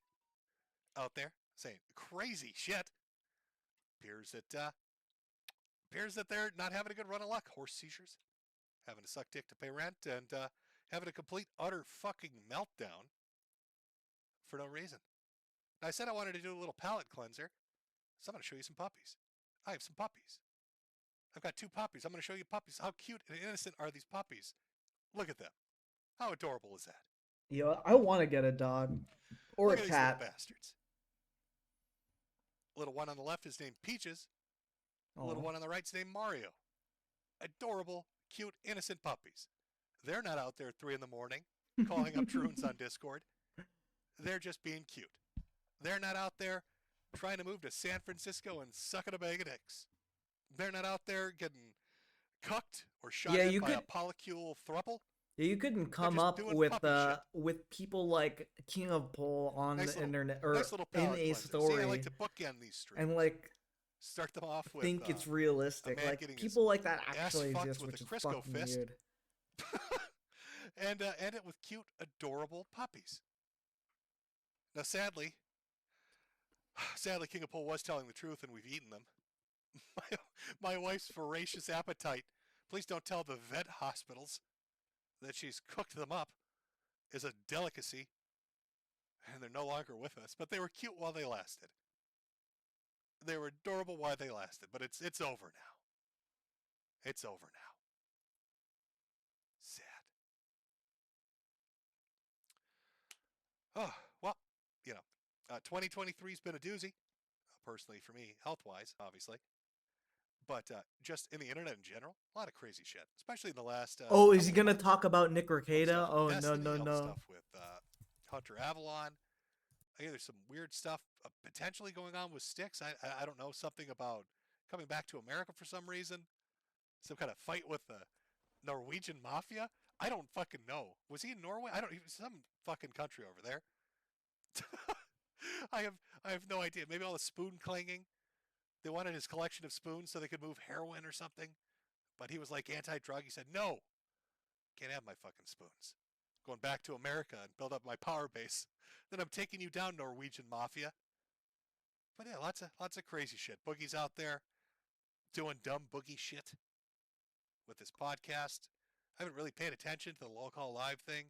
out there saying crazy shit. Appears that they're not having a good run of luck. Horse seizures, having to suck dick to pay rent, and having a complete, utter fucking meltdown for no reason. Now, I said I wanted to do a little palate cleanser, so I'm going to show you some puppies. I have some puppies. I've got 2 puppies. I'm going to show you puppies. How cute and innocent are these puppies? Look at them. How adorable is that? Yo, I want to get a dog or Look a at cat. these little bastards. Little one on the left is named Peaches. The little one on the right is named Mario. Adorable, cute, innocent puppies. They're not out there at 3 in the morning calling up Troons on Discord. They're just being cute. They're not out there trying to move to San Francisco and sucking a bag of dicks. They're not out there getting cucked or shot at by a polycule thruple. Yeah, you couldn't come up with people like King of Pole on the internet or in a story. See, I like to bookend these streams. And like start them off with think it's realistic. Like people like that actually exist, which is fucking weird. And end it with cute, adorable puppies. Now, sadly, King of Pole was telling the truth, and we've eaten them. My wife's voracious appetite. Please don't tell the vet hospitals that she's cooked them up is a delicacy, and they're no longer with us. But they were cute while they lasted. They were adorable while they lasted, but it's over now. It's over now. Sad. Oh, well, 2023's been a doozy, personally for me, health-wise, obviously. But just in the internet in general, a lot of crazy shit, especially in the last. Oh, is he couple gonna months. talk about Nick All the Rekieta? stuff with Oh, no, Destiny, no, all the no. stuff with Hunter Avalon. I hear there's some weird stuff potentially going on with Styx. I don't know, something about coming back to America for some reason. Some kind of fight with the Norwegian mafia. I don't fucking know. Was he in Norway? I don't. He was some fucking country over there. I have no idea. Maybe all the spoon clanging. They wanted his collection of spoons so they could move heroin or something. But he was like anti-drug. He said, no, can't have my fucking spoons. Going back to America and build up my power base. Then I'm taking you down, Norwegian mafia. But yeah, lots of crazy shit. Boogie's out there doing dumb boogie shit with this podcast. I haven't really paid attention to the Low Call Live thing.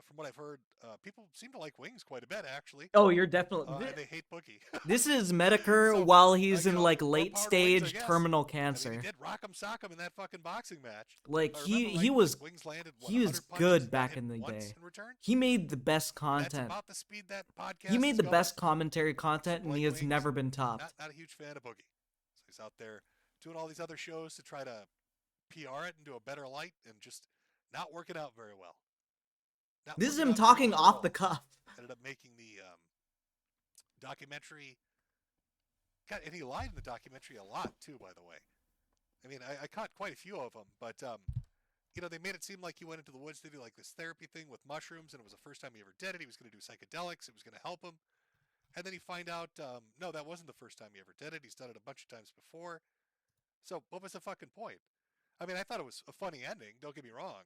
From what I've heard, people seem to like Wings quite a bit, actually. Oh, you're definitely. And they hate Boogie. This is Metokur while he's in like late power to Wings, I stage guess. terminal I cancer. mean, he did Rock'em Sock'em in that fucking boxing match. Like If I he remember he right, was Wings landed, what, he was 100 punches, good got back hit in the once day. in return? He made the best That's content. about the speed that podcast He made is the going. best commentary content, and he has Wings, never been topped. Not a huge fan of Boogie. So he's out there doing all these other shows to try to PR it into a better light and just not working out very well. Not This is working him out very talking well at off all. the cuff. Ended up making the documentary. God, and he lied in the documentary a lot too, by the way. I mean, I caught quite a few of them, but you know, they made it seem like he went into the woods to do like this therapy thing with mushrooms, and it was the first time he ever did it. He was going to do psychedelics. It was going to help him, and then he find out, no, that wasn't the first time he ever did it. He's done it a bunch of times before. So what was the fucking point? I mean, I thought it was a funny ending. Don't get me wrong,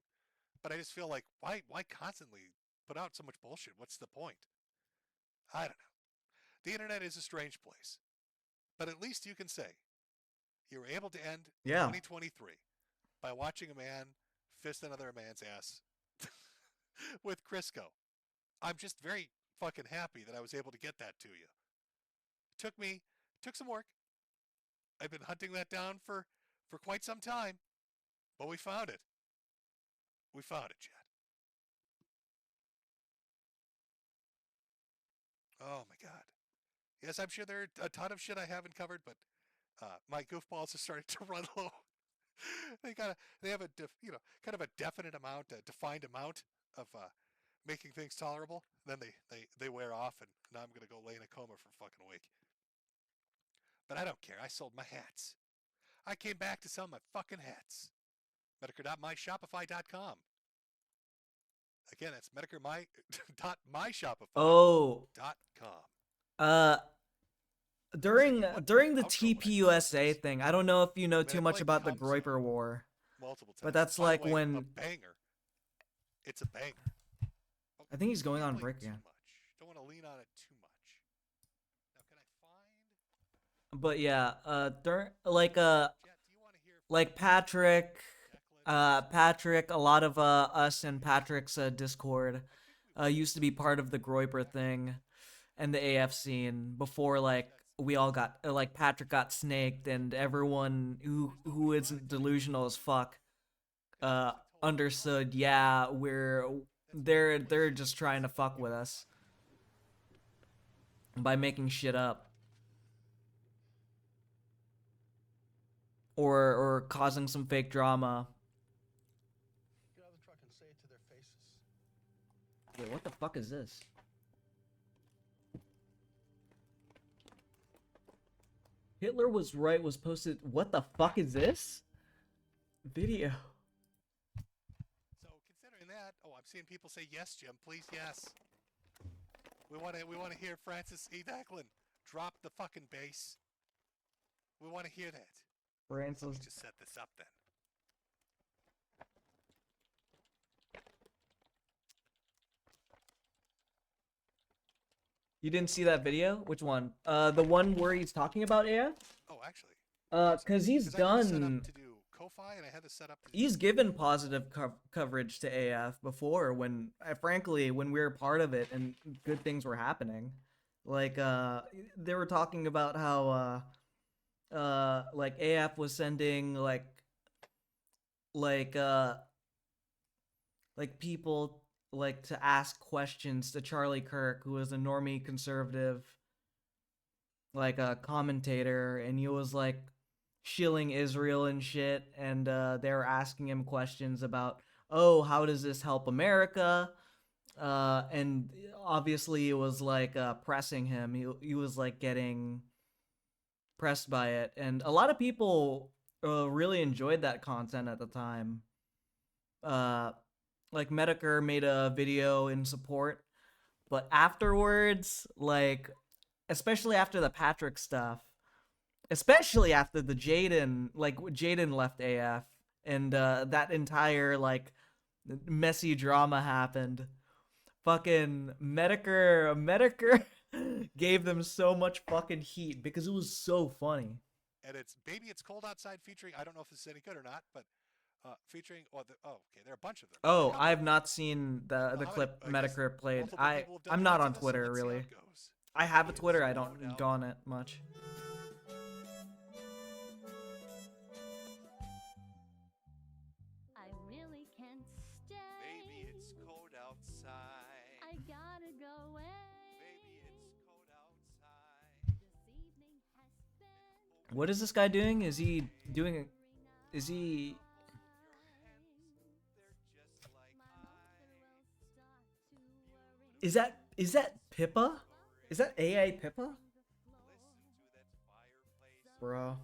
but I just feel like why constantly put out so much bullshit? What's the point? I don't know. The internet is a strange place, but at least you can say you were able to end 2023 by watching a man fist another man's ass with Crisco. I'm just very fucking happy that I was able to get that to you. Took some work. I've been hunting that down for quite some time, but we found it. We found it, Chad. Oh my God. Yes, I'm sure there are a ton of shit I haven't covered, but my goofballs have started to run low. They have a kind of a definite amount, a defined amount of making things tolerable. Then they wear off, and now I'm gonna go lay in a coma for a fucking week. But I don't care. I sold my hats. I came back to sell my fucking hats. Metokur.myshopify.com. Again, that's Metokur.myshopify.com. Oh. During the TPUSA thing, I don't know if you know too much about the Groiper War, but that's like when a banger. It's a banger. I think he's going on break again. Don't want to lean on it too much. Now, can I find? But yeah, like Patrick, a lot of us and Patrick's Discord used to be part of the Groiper thing and the AF scene before like we all got like Patrick got snaked, and everyone who isn't delusional as fuck understood. Yeah, they're just trying to fuck with us by making shit up or causing some fake drama. Get out of the truck and say it to their faces. Wait, what the fuck is this? Hitler was right was posted. What the fuck is this? Video. So considering that, I'm seeing people say yes, Jim. Please, yes. We want to hear Francis E. Declan drop the fucking bass. We want to hear that. Francis. Let's just set this up then. You didn't see that video? Which one? The one where he's talking about AF? Oh, actually. Cause he's done. To do Ko-Fi, and I had this set up. He's given positive coverage to AF before when, frankly, when we were part of it and good things were happening. Like, they were talking about how, like AF was sending like people like to ask questions to Charlie Kirk, who was a normie conservative, like a commentator, and he was like shilling Israel and shit, and they were asking him questions about, oh, how does this help America? And obviously it was like pressing him. He was like getting pressed by it, and a lot of people really enjoyed that content at the time. Like Metokur made a video in support, but afterwards, like especially after the Patrick stuff, especially after the Jaden, like Jaden left AF, and that entire like messy drama happened. Fucking Metokur gave them so much fucking heat because it was so funny. And it's Baby It's Cold Outside featuring, I don't know if this is any good or not, but featuring, okay, there are a bunch of them. Oh, I have not seen the clip Metokur played. I'm not on Twitter, so really. I have a Twitter, I don't go on it much. I really can't stay. Baby, it's cold outside. I gotta go away. Baby, it's cold outside. This evening has been. What is this guy doing? Is he doing? Is he? Is that Pippa? Is that AI Pippa? Bro.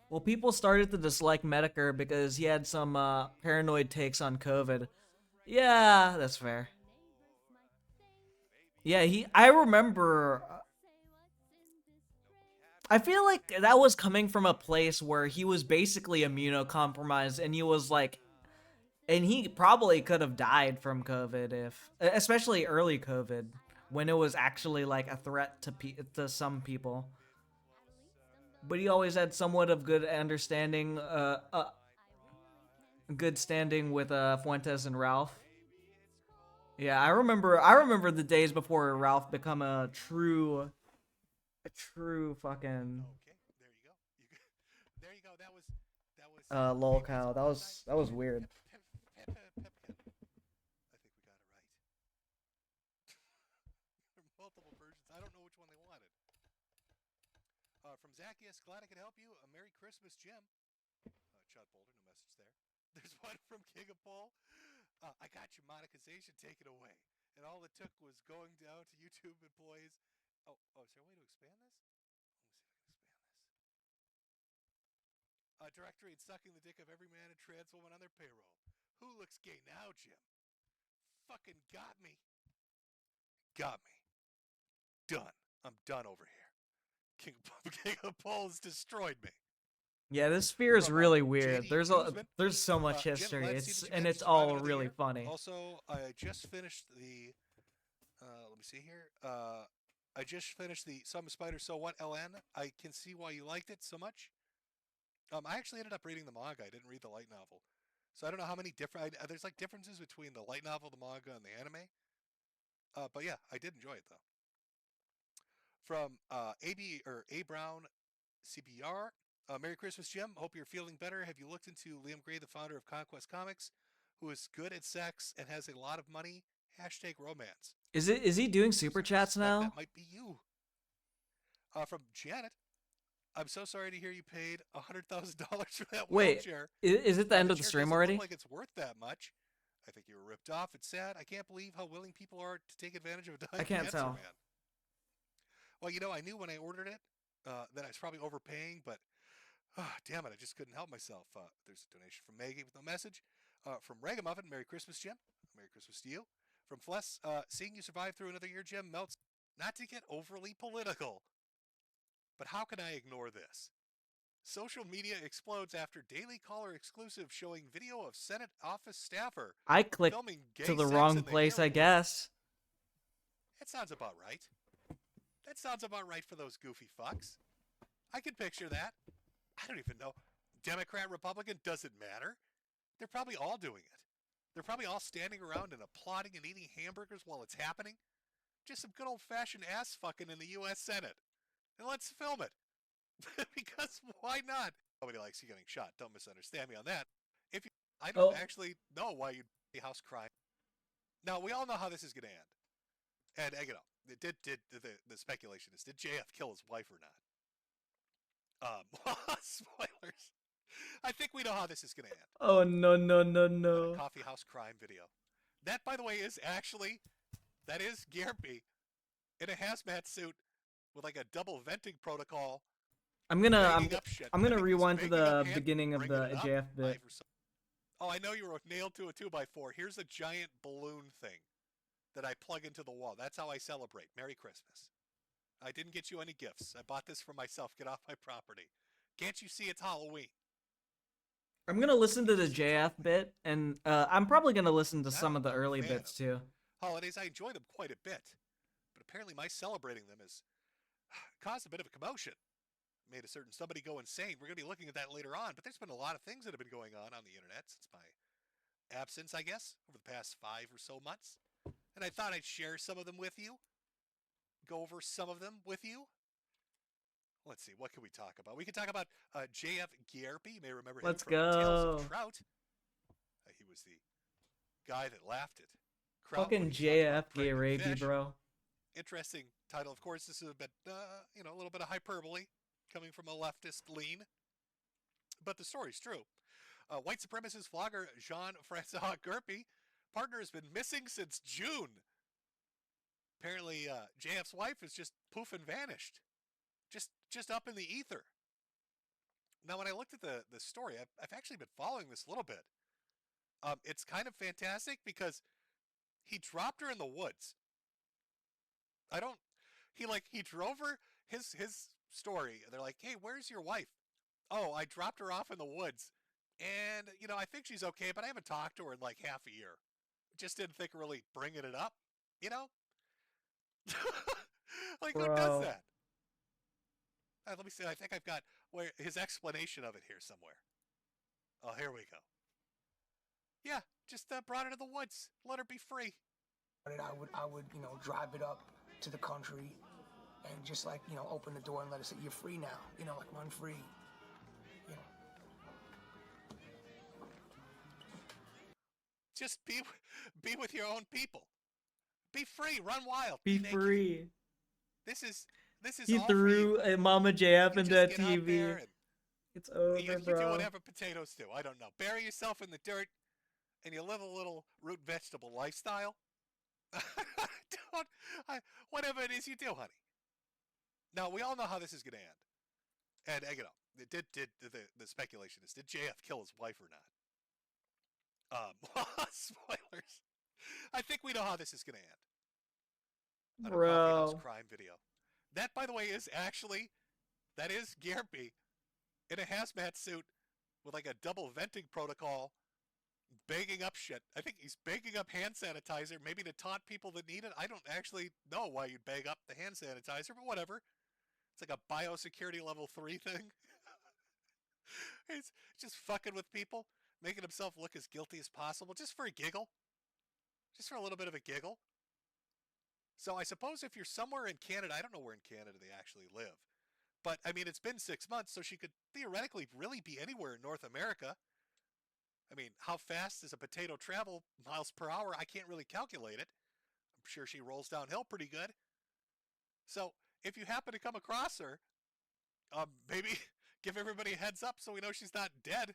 Well, people started to dislike Metokur because he had some paranoid takes on COVID. Yeah, that's fair. Yeah, I remember. I feel like that was coming from a place where he was basically immunocompromised, and he was like, and he probably could have died from COVID especially early COVID, when it was actually like a threat to some people. But he always had somewhat of good understanding, good standing with Fuentes and Ralph. Yeah, I remember the days before Ralph become a true fucking. Okay, there you go. That was. Lol cow. That was weird. I think we got it right. There are multiple versions. I don't know which one they wanted. From Zacchaeus, glad I could help you. A Merry Christmas, Jim. Chad Boulder, no message there. There's one from King of Paul. I got your monetization taken away, and all it took was going down to YouTube employees. Oh, is there a way to expand this? Let me see if I can expand this. Directory and sucking the dick of every man and trans woman on their payroll. Who looks gay now, Jim? Fucking got me. Got me. Done. I'm done over here. King of Paul's destroyed me. Yeah, this sphere is really weird. There's so much history. It's all really funny. Also, I just finished the. Let me see here. I just finished the Some Spider So What LN. I can see why you liked it so much. I actually ended up reading the manga. I didn't read the light novel, so I don't know how many different. There's like differences between the light novel, the manga, and the anime. But yeah, I did enjoy it though. From A Brown CBR. Merry Christmas, Jim. Hope you're feeling better. Have you looked into Liam Gray, the founder of Conquest Comics, who is good at sex and has a lot of money? # romance. Is he doing super chats now? That might be you. From Janet. I'm so sorry to hear you paid $100,000 for that wheelchair. Is it the end of the stream already? Look like it's worth that much. I think you were ripped off. It's sad. I can't believe how willing people are to take advantage of a dying cancer man. Well, you know, I knew when I ordered it that I was probably overpaying, but damn it, I just couldn't help myself. There's a donation from Maggie with no message. From Ragamuffin, Merry Christmas, Jim. Merry Christmas to you. From Fless, seeing you survive through another year, Jim, melts. Not to get overly political, but how can I ignore this? Social media explodes after Daily Caller exclusive showing video of Senate office staffer. I clicked to the wrong place, I guess. That sounds about right. That sounds about right for those goofy fucks. I can picture that. I don't even know. Democrat, Republican, doesn't matter. They're probably all doing it. They're probably all standing around and applauding and eating hamburgers while it's happening. Just some good old-fashioned ass fucking in the U.S. Senate. And let's film it. Because why not? Nobody likes you getting shot. Don't misunderstand me on that. I don't actually know why you'd be house crime. Now, we all know how this is going to end. And, you know, the speculation is, did JF kill his wife or not? Spoilers. I think we know how this is going to end. Oh, no, no, no, But no. a coffee house crime video. That, by the way, is actually, that is Garpy in a hazmat suit with like a double venting protocol. I'm gonna banging up shit. I'm gonna I think he's rewind to banging up the hand- beginning of bringing the it up JF bit. live or so- Oh, I know you were nailed to a 2x4. Here's a giant balloon thing that I plug into the wall. That's how I celebrate. Merry Christmas. I didn't get you any gifts. I bought this for myself. Get off my property. Can't you see it's Halloween? I'm gonna listen to the JF bit, and I'm probably gonna listen to some of the early fan bits too. Holidays, I enjoy them quite a bit. But apparently my celebrating them has caused a bit of a commotion. Made a certain somebody go insane. We're going to be looking at that later on, but there's been a lot of things that have been going on the internet since my absence, I guess, over the past 5 or so months. And I thought I'd share some of them with you. Go over some of them with you. Let's see, what can we talk about? We can talk about JF Garpy. You may remember him Let's from Tales of go. Trout. He was the guy that laughed at Kraut Fucking when he talked about JF gay pregnant rapey, fish. bro. Interesting title. Of course, this is a bit, a little bit of hyperbole coming from a leftist lean. But the story's true. White supremacist vlogger Jean-Francois Garpy, partner, has been missing since June. Apparently, JF's wife has just poof and vanished. Just up in the ether. Now, when I looked at the story, I've actually been following this a little bit. It's kind of fantastic because he dropped her in the woods. He drove her, his story. They're like, hey, where's your wife? Oh, I dropped her off in the woods. And, I think she's okay, but I haven't talked to her in like half a year. Just didn't think of really bringing it up, Like, who does Bro. that? Let me see. I think I've got his explanation of it here somewhere. Oh, here we go. Yeah, just brought her to the woods. Let her be free. I would, drive it up to the country and just open the door and let her say, you're free now, run free. Just be with your own people. Be free, run wild. Be naked. free. This is He all threw a Mama JF You into just that get out TV. there and It's over, you do bro. whatever potatoes do. I don't know. Bury yourself in the dirt and you live a little root vegetable lifestyle. Whatever it is you do, honey. Now, we all know how this is going to end. And, the speculation is, did JF kill his wife or not? Spoilers. I think we know how this is going to end. On a coffee house Bro. crime video. That, by the way, is Garpy in a hazmat suit with like a double venting protocol, bagging up shit. I think he's bagging up hand sanitizer, maybe to taunt people that need it. I don't actually know why you'd bag up the hand sanitizer, but whatever. It's like a biosecurity level 3 thing. He's just fucking with people, making himself look as guilty as possible, just for a giggle. Just for a little bit of a giggle. So I suppose if you're somewhere in Canada, I don't know where in Canada they actually live, but I mean, it's been 6 months, so she could theoretically really be anywhere in North America. I mean, how fast does a potato travel miles per hour? I can't really calculate it. I'm sure she rolls downhill pretty good. So if you happen to come across her, maybe give everybody a heads up so we know she's not dead.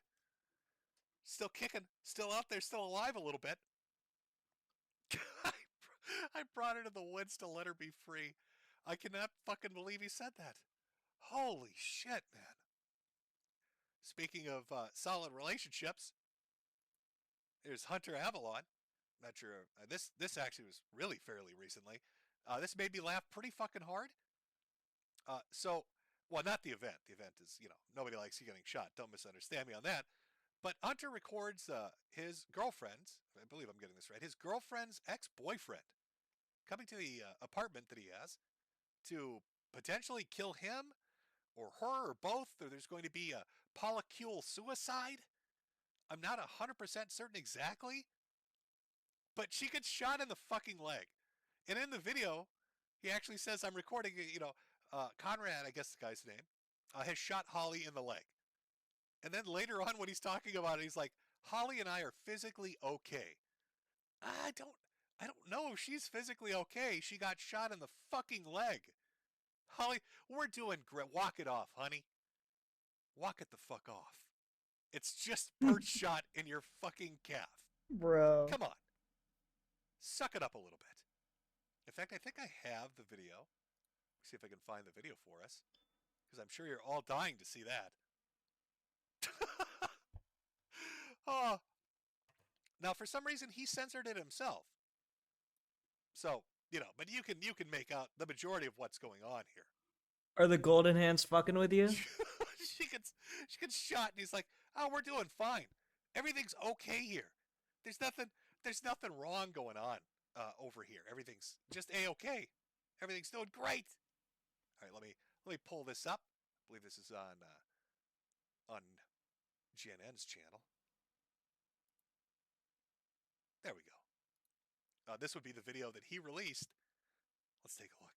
Still kicking, still out there, still alive a little bit. I brought her to the woods to let her be free. I cannot fucking believe he said that. Holy shit, man. Speaking of solid relationships, there's Hunter Avalon. Not sure. This actually was really fairly recently. This made me laugh pretty fucking hard. Well, not the event. The event is, nobody likes you getting shot. Don't misunderstand me on that. But Hunter records his girlfriend's, I believe I'm getting this right, his girlfriend's ex-boyfriend coming to the apartment that he has to potentially kill him or her or both, or there's going to be a polycule suicide. I'm not 100% certain exactly, but she gets shot in the fucking leg. And in the video, he actually says, I'm recording, Conrad, I guess the guy's name, has shot Holly in the leg. And then later on when he's talking about it, he's like, Holly and I are physically okay. I don't know if she's physically okay. She got shot in the fucking leg. Holly, we're doing great. Walk it off, honey. Walk it the fuck off. It's just birdshot in your fucking calf. Bro. Come on. Suck it up a little bit. In fact, I think I have the video. See if I can find the video for us. Because I'm sure you're all dying to see that. Oh. Now, for some reason, he censored it himself. So, you know, but you can make out the majority of what's going on here. Are the golden hands fucking with you? she gets shot, and he's like, "Oh, we're doing fine. Everything's okay here. There's nothing wrong going on over here. Everything's just a-okay. Everything's doing great." All right, let me pull this up. I believe this is on GNN's channel. There we go. This would be the video that he released. Let's take a look.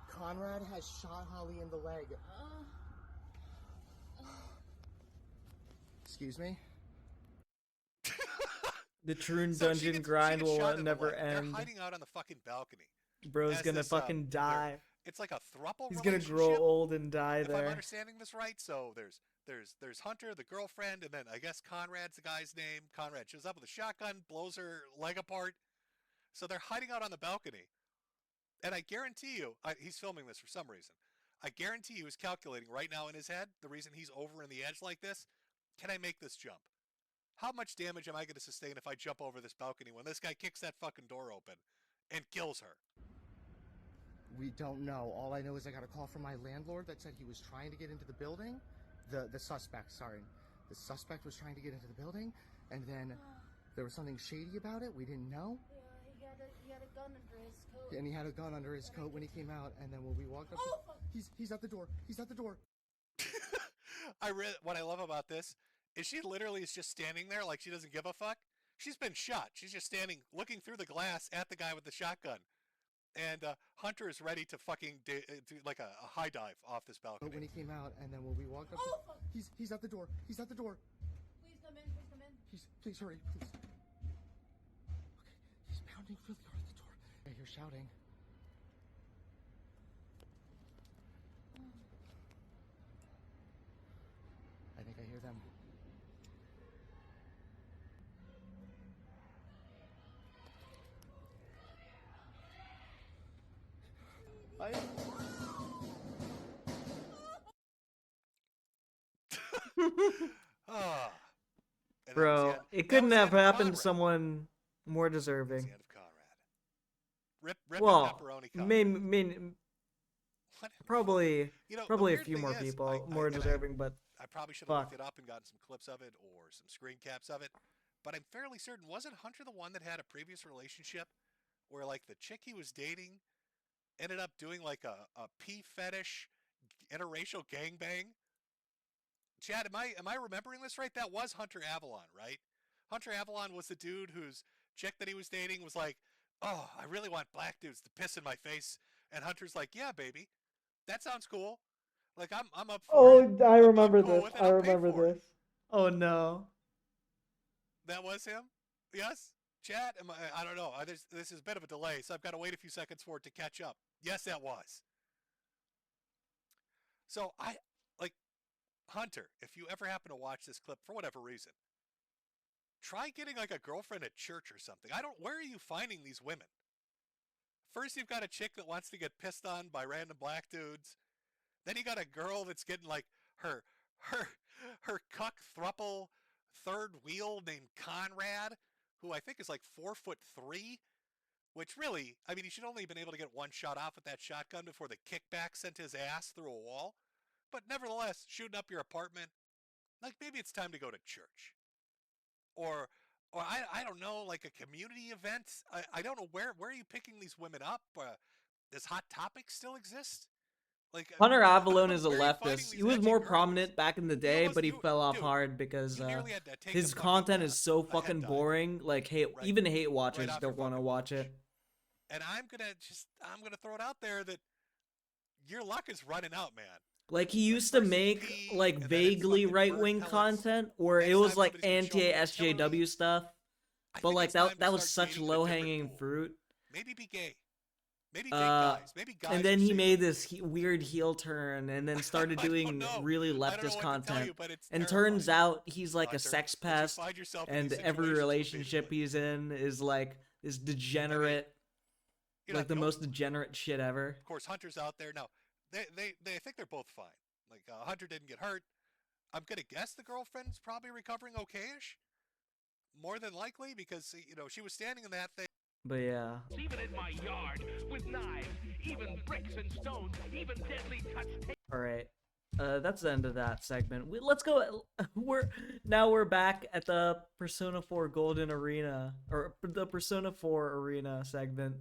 Conrad has shot Holly in the leg. Excuse me? The Troon So dungeon grind she gets shot will in the never leg. They're end. hiding out on the fucking balcony. Bro's As gonna this, fucking die. It's like a throuple He's gonna grow relationship, old and die if I'm there. understanding this right. So there's Hunter, the girlfriend, and then I guess Conrad's the guy's name. Conrad shows up with a shotgun, blows her leg apart. So they're hiding out on the balcony. And I guarantee you, he's filming this for some reason. I guarantee you he's calculating right now in his head the reason he's over in the edge like this. Can I make this jump? How much damage am I going to sustain if I jump over this balcony when this guy kicks that fucking door open and kills her? We don't know. All I know is I got a call from my landlord that said he was trying to get into the building. The suspect, sorry. The suspect was trying to get into the building, and then there was something shady about it. We didn't know. Yeah, he had a gun under his coat. And he had a gun under his coat when he came out, and then when we walked up, he's at the door. He's at the door. What I love about this is she literally is just standing there like she doesn't give a fuck. She's been shot. She's just standing, looking through the glass at the guy with the shotgun. And Hunter is ready to fucking do like a high dive off this balcony. When he came out, and then when we walked up, he's at the door. He's at the door. Please come in. Please come in. Please hurry, please. Okay, he's pounding really hard at the door. I hear shouting. I think I hear them. Bro, it couldn't have happened to someone more deserving. Rip Well, pepperoni probably the a weird few thing more is, people more deserving, but I probably should have fuck. looked it up and gotten some clips of it or some screen caps of it. But I'm fairly certain, wasn't Hunter the one that had a previous relationship where like the chick he was dating ended up doing like a pee fetish interracial gangbang? Chad, am I remembering this right? That was Hunter Avalon, right? Hunter Avalon was the dude whose chick that he was dating was like, "Oh, I really want black dudes to piss in my face," and Hunter's like, "Yeah, baby, that sounds cool. Like I'm up for it. I remember cool this. with it. I I'll pay remember for it." this. Oh no. That was him? Yes? Chat? I don't know. This is a bit of a delay, so I've got to wait a few seconds for it to catch up. Yes, that was. So Hunter, if you ever happen to watch this clip for whatever reason, try getting like a girlfriend at church or something. Where are you finding these women? First, you've got a chick that wants to get pissed on by random black dudes. Then you got a girl that's getting like her cuck thruple third wheel named Conrad, who I think is like 4'3", which really, I mean, he should only have been able to get one shot off with that shotgun before the kickback sent his ass through a wall. But nevertheless, shooting up your apartment, like maybe it's time to go to church. Or I don't know, like a community event. I don't know, where are you picking these women up? Does Hot Topic still exist? Like Hunter Avalon is a where are you finding leftist. these He was edgy more girls? prominent back in the day, but he fell off hard because nearly had to take his the content is so head fucking dive. boring. Like, even hate watchers off don't want to watch it. And I'm gonna throw it out there that your luck is running out, man. Like he used to make like vaguely right-wing content where it was like anti-SJW stuff, but like that was such low-hanging fruit. Maybe be gay. Maybe date guys. Maybe guys. And then he made this weird heel turn, and then started doing really leftist content. And turns out he's like a sex pest, and every relationship he's in is like this degenerate, like the most degenerate shit ever. Of course, Hunter's out there now. They think they're both fine. Like Hunter didn't get hurt. I'm gonna guess the girlfriend's probably recovering okay-ish. More than likely, because she was standing in that thing. But yeah. Even in my yard, with knives, even bricks and stones, even deadly touch. All right, that's the end of that segment. Let's go. We're back at the Persona 4 Golden Arena, or the Persona 4 Arena segment.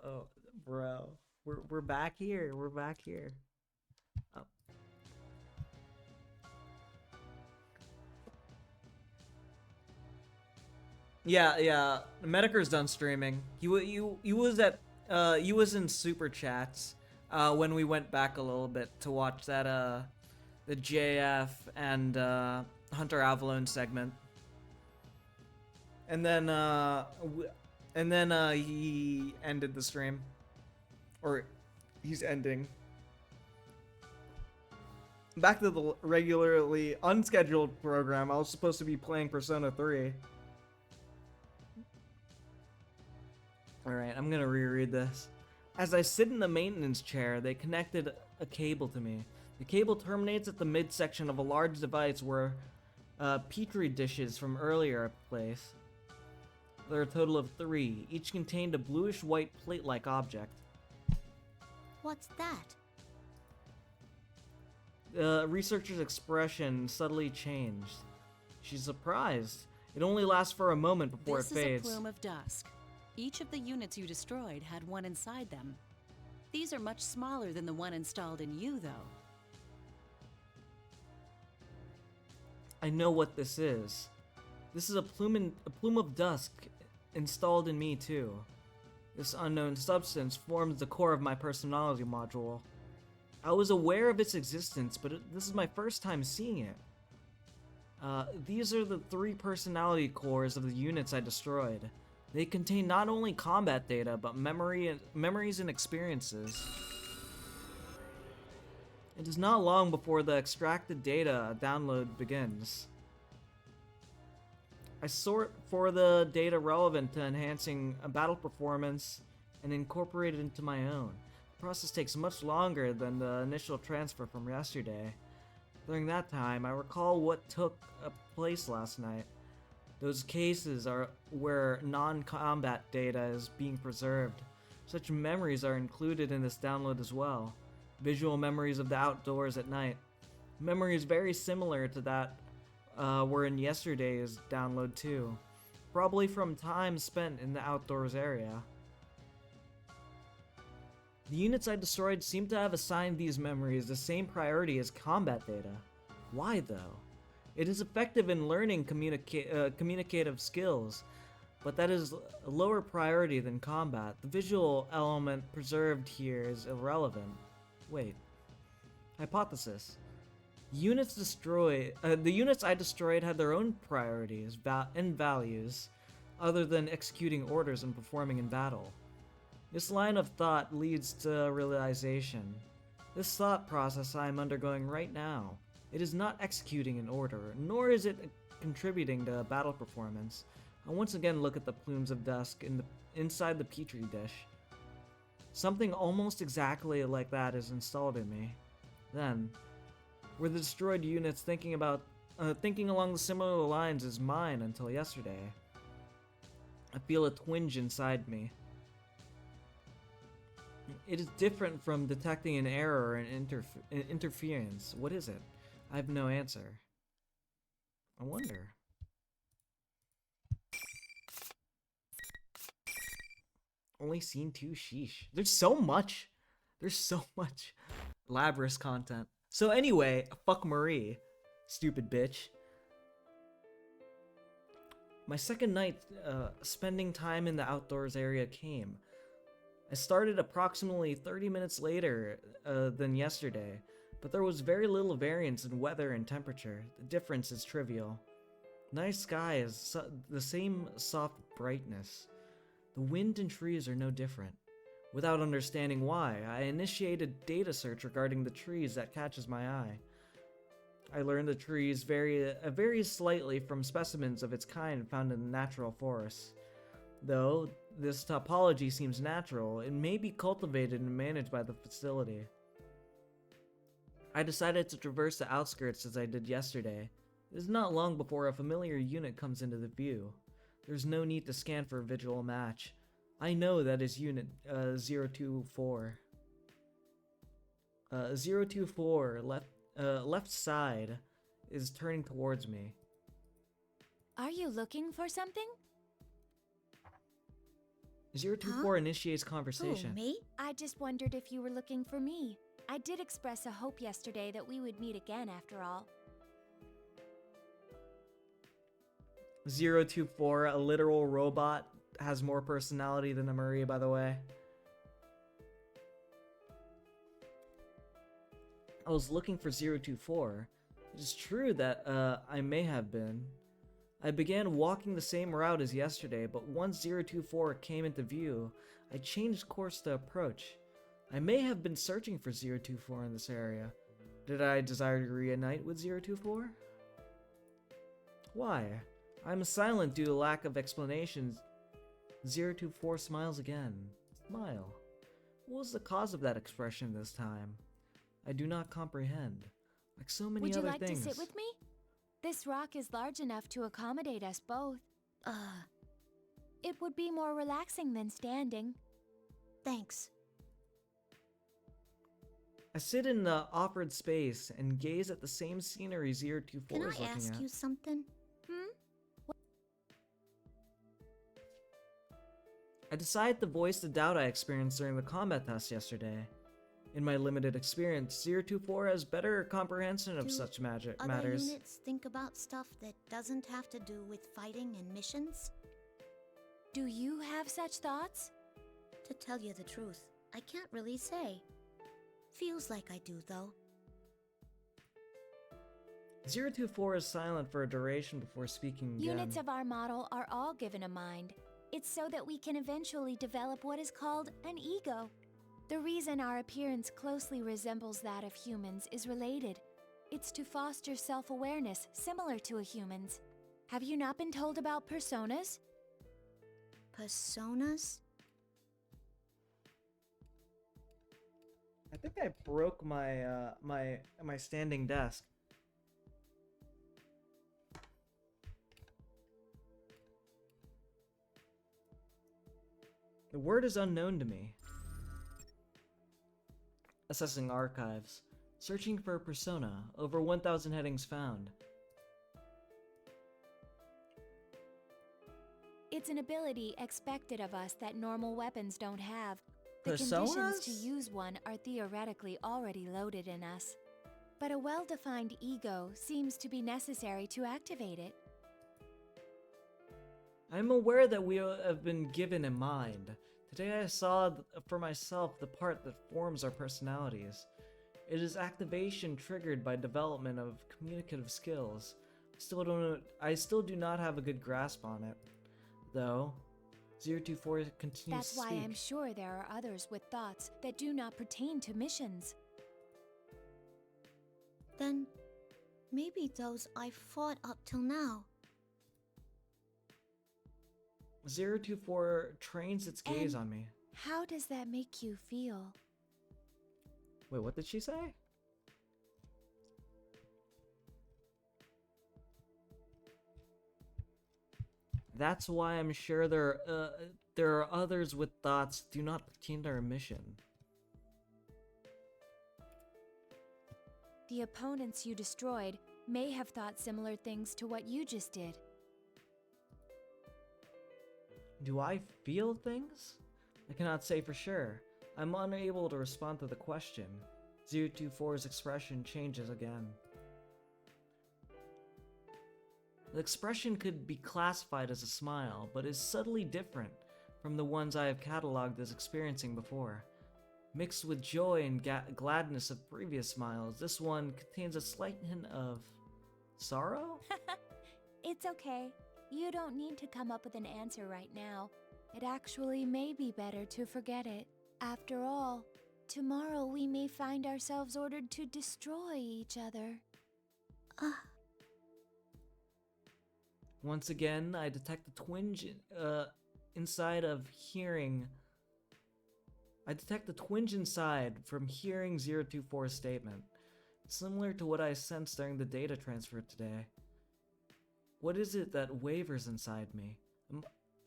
Oh, bro, we're back here. We're back here. Oh. Yeah. Metokur's done streaming. He was in super chats when we went back a little bit to watch that the JF and Hunter Avalon segment, and then he ended the stream, or he's ending. Back to the regularly unscheduled program. I was supposed to be playing Persona 3. Alright, I'm gonna reread this. As I sit in the maintenance chair, they connected a cable to me. The cable terminates at the midsection of a large device where Petri dishes from earlier are placed. There are a total of 3. Each contained a bluish-white plate-like object. What's that? The researcher's expression subtly changed. She's surprised. It only lasts for a moment before it fades. This is a plume of dusk. Each of the units you destroyed had one inside them. These are much smaller than the one installed in you, though. I know what this is. This is a plume of dusk installed in me, too. This unknown substance forms the core of my personality module. I was aware of its existence, but this is my first time seeing it. These are the 3 personality cores of the units I destroyed. They contain not only combat data, but memories and experiences. It is not long before the extracted data download begins. I sort for the data relevant to enhancing a battle performance and incorporate it into my own. The process takes much longer than the initial transfer from yesterday. During that time, I recall what took place last night. Those cases are where non-combat data is being preserved. Such memories are included in this download as well. Visual memories of the outdoors at night. Memories very similar to that were in yesterday's download too. Probably from time spent in the outdoors area. The units I destroyed seem to have assigned these memories the same priority as combat data. Why though? It is effective in learning communicative skills, but that is a lower priority than combat. The visual element preserved here is irrelevant. Wait. Hypothesis. The units I destroyed had their own priorities and values, other than executing orders and performing in battle. This line of thought leads to realization. This thought process I am undergoing right now. It is not executing an order, nor is it contributing to battle performance. I once again look at the plumes of dusk inside the Petri dish. Something almost exactly like that is installed in me. Then, were the destroyed units thinking along the similar lines as mine until yesterday? I feel a twinge inside me. It is different from detecting an error and interference. What is it? I have no answer. I wonder. Only seen 2, sheesh. There's so much Labrys content. So anyway, fuck Marie, stupid bitch. My second night spending time in the outdoors area came. I started approximately 30 minutes later than yesterday, but there was very little variance in weather and temperature. The difference is trivial. Night sky is the same soft brightness. The wind and trees are no different. Without understanding why, I initiated data search regarding the trees that catches my eye. I learned the trees vary slightly from specimens of its kind found in the natural forests. Though this topology seems natural, it may be cultivated and managed by the facility. I decided to traverse the outskirts as I did yesterday. It is not long before a familiar unit comes into the view. There's no need to scan for a visual match. I know that is Unit 024. 024 left side is turning towards me. Are you looking for something? 024 initiates conversation. Who, me? I just wondered if you were looking for me. I did express a hope yesterday that we would meet again after all. 024, a literal robot, has more personality than a Maria, by the way. I was looking for 024. It is true that I may have been. I began walking the same route as yesterday, but once 024 came into view, I changed course to approach. I may have been searching for 024 in this area. Did I desire to reunite with 024? Why? I'm silent due to lack of explanations. 024 smiles again. Smile. What was the cause of that expression this time? I do not comprehend. Like so many Would you other like things. to sit with me? This rock is large enough to accommodate us both. It would be more relaxing than standing. Thanks. I sit in the offered space and gaze at the same scenery 024 Can is I looking ask at. you something? I decide to voice the doubt I experienced during the combat test yesterday. In my limited experience, 024 has better comprehension of such matters. Other units think about stuff that doesn't have to do with fighting and missions? Do you have such thoughts? To tell you the truth, I can't really say. Feels like I do, though. 024 is silent for a duration before speaking again. Units of our model are all given a mind. It's so that we can eventually develop what is called an ego. The reason our appearance closely resembles that of humans is related. It's to foster self-awareness similar to a human's. Have you not been told about personas? Personas? I think I broke my my standing desk. The word is unknown to me. Assessing archives. Searching for a persona. Over 1,000 headings found. It's an ability expected of us that normal weapons don't have. The Personas? conditions to use one are theoretically already loaded in us. But a well-defined ego seems to be necessary to activate it. I'm aware that we have been given a mind. Today I saw for myself the part that forms our personalities. It is activation triggered by development of communicative skills. I still do not have a good grasp on it. Though, 024 continues That's to why speak. I'm sure there are others with thoughts that do not pertain to missions. Then, maybe those I've fought up till now. 024 trains its gaze on me. How does that make you feel? Wait, what did she say? That's why I'm sure there are others with thoughts do not pertain to our mission. The opponents you destroyed may have thought similar things to what you just did. Do I feel things? I cannot say for sure. I'm unable to respond to the question. 024's expression changes again. The expression could be classified as a smile, but is subtly different. from the ones I have cataloged as experiencing before. Mixed with joy and gladness of previous smiles, this one contains a slight hint of sorrow? It's okay. You don't need to come up with an answer right now. It actually may be better to forget it. After all, tomorrow we may find ourselves ordered to destroy each other. Once again, I detect a twinge inside of hearing. I detect a twinge inside from hearing 024's statement, similar to what I sensed during the data transfer today. What is it that wavers inside me?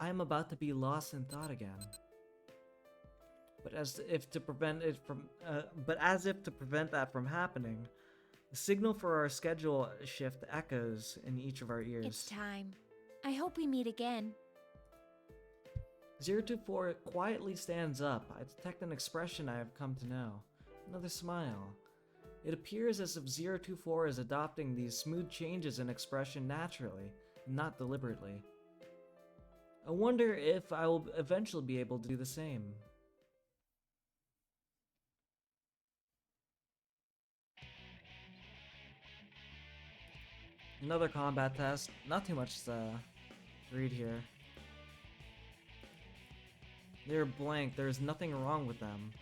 I am about to be lost in thought again. But as if to prevent that from happening, the signal for our schedule shift echoes in each of our ears. It's time. I hope we meet again. 024 quietly stands up. I detect an expression I have come to know. Another smile. It appears as if 024 is adopting these smooth changes in expression naturally, not deliberately. I wonder if I will eventually be able to do the same. Another combat test. Not too much to read here. They're blank. There's nothing wrong with them.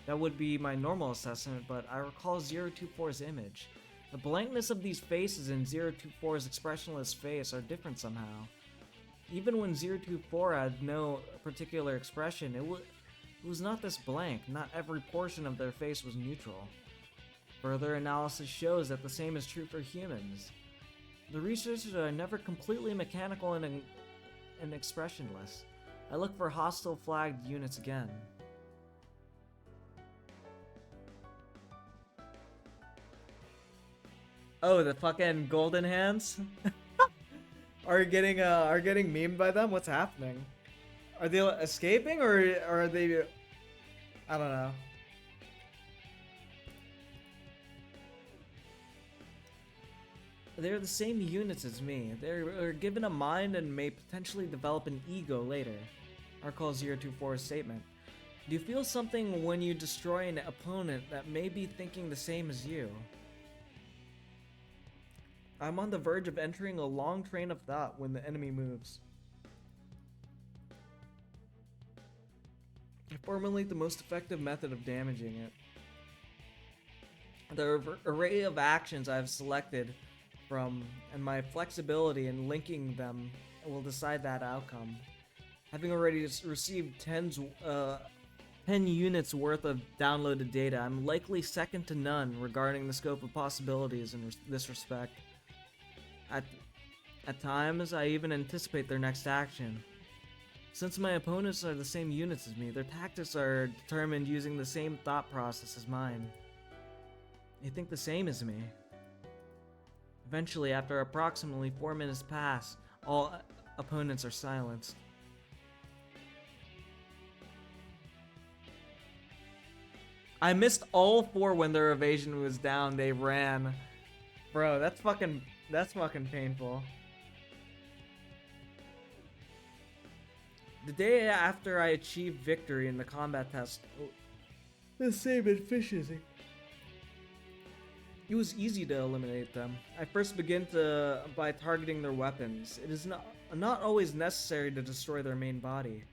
That would be my normal assessment, but I recall 024's image. The blankness of these faces in 024's expressionless face are different somehow. Even when 024 had no particular expression, it was not this blank. Not every portion of their face was neutral. Further analysis shows that the same is true for humans. The researchers are never completely mechanical and expressionless. I look for hostile flagged units again. Oh, the fucking golden hands are getting memed by them. What's happening? Are they escaping or are they? I don't know. They're the same units as me. They're given a mind and may potentially develop an ego later. Arcall 024's statement. Do you feel something when you destroy an opponent that may be thinking the same as you? I'm on the verge of entering a long train of thought when the enemy moves. I formulate the most effective method of damaging it. The array of actions I've selected from and my flexibility in linking them will decide that outcome. Having already received 10 units worth of downloaded data, I'm likely second to none regarding the scope of possibilities in this respect. At times, I even anticipate their next action. Since my opponents are the same units as me, their tactics are determined using the same thought process as mine. They think the same as me. Eventually, after approximately 4 minutes pass, all opponents are silenced. I missed all 4 when their evasion was down. They ran. Bro, that's fucking painful. The day after I achieved victory in the combat test, the same efficiency. It was easy to eliminate them. I first begin by targeting their weapons. It is not always necessary to destroy their main body.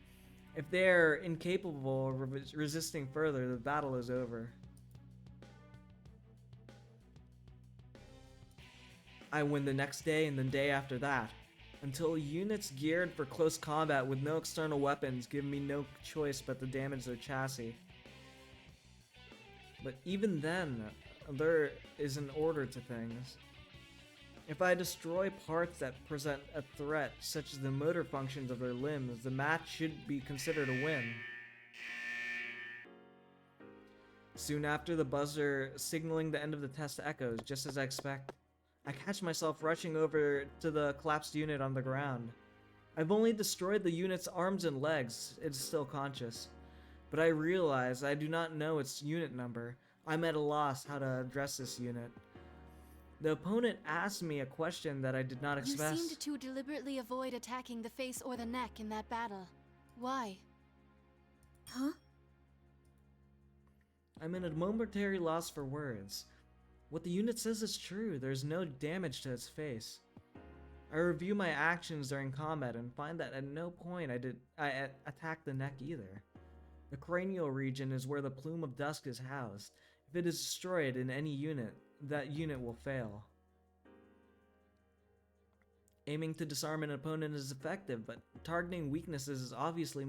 If they are incapable of resisting further, the battle is over. I win the next day and the day after that, until units geared for close combat with no external weapons give me no choice but to damage their chassis. But even then, there is an order to things. If I destroy parts that present a threat, such as the motor functions of their limbs, the match should be considered a win. Soon after, the buzzer signaling the end of the test echoes, just as I expect. I catch myself rushing over to the collapsed unit on the ground. I've only destroyed the unit's arms and legs. It is still conscious. But I realize I do not know its unit number. I'm at a loss how to address this unit. The opponent asked me a question that I did not expect. You seemed to deliberately avoid attacking the face or the neck in that battle. Why? Huh? I'm in a momentary loss for words. What the unit says is true. There's no damage to its face. I review my actions during combat and find that at no point I attacked the neck either. The cranial region is where the plume of dusk is housed. If it is destroyed in any unit, that unit will fail. Aiming to disarm an opponent is effective, but targeting weaknesses is obviously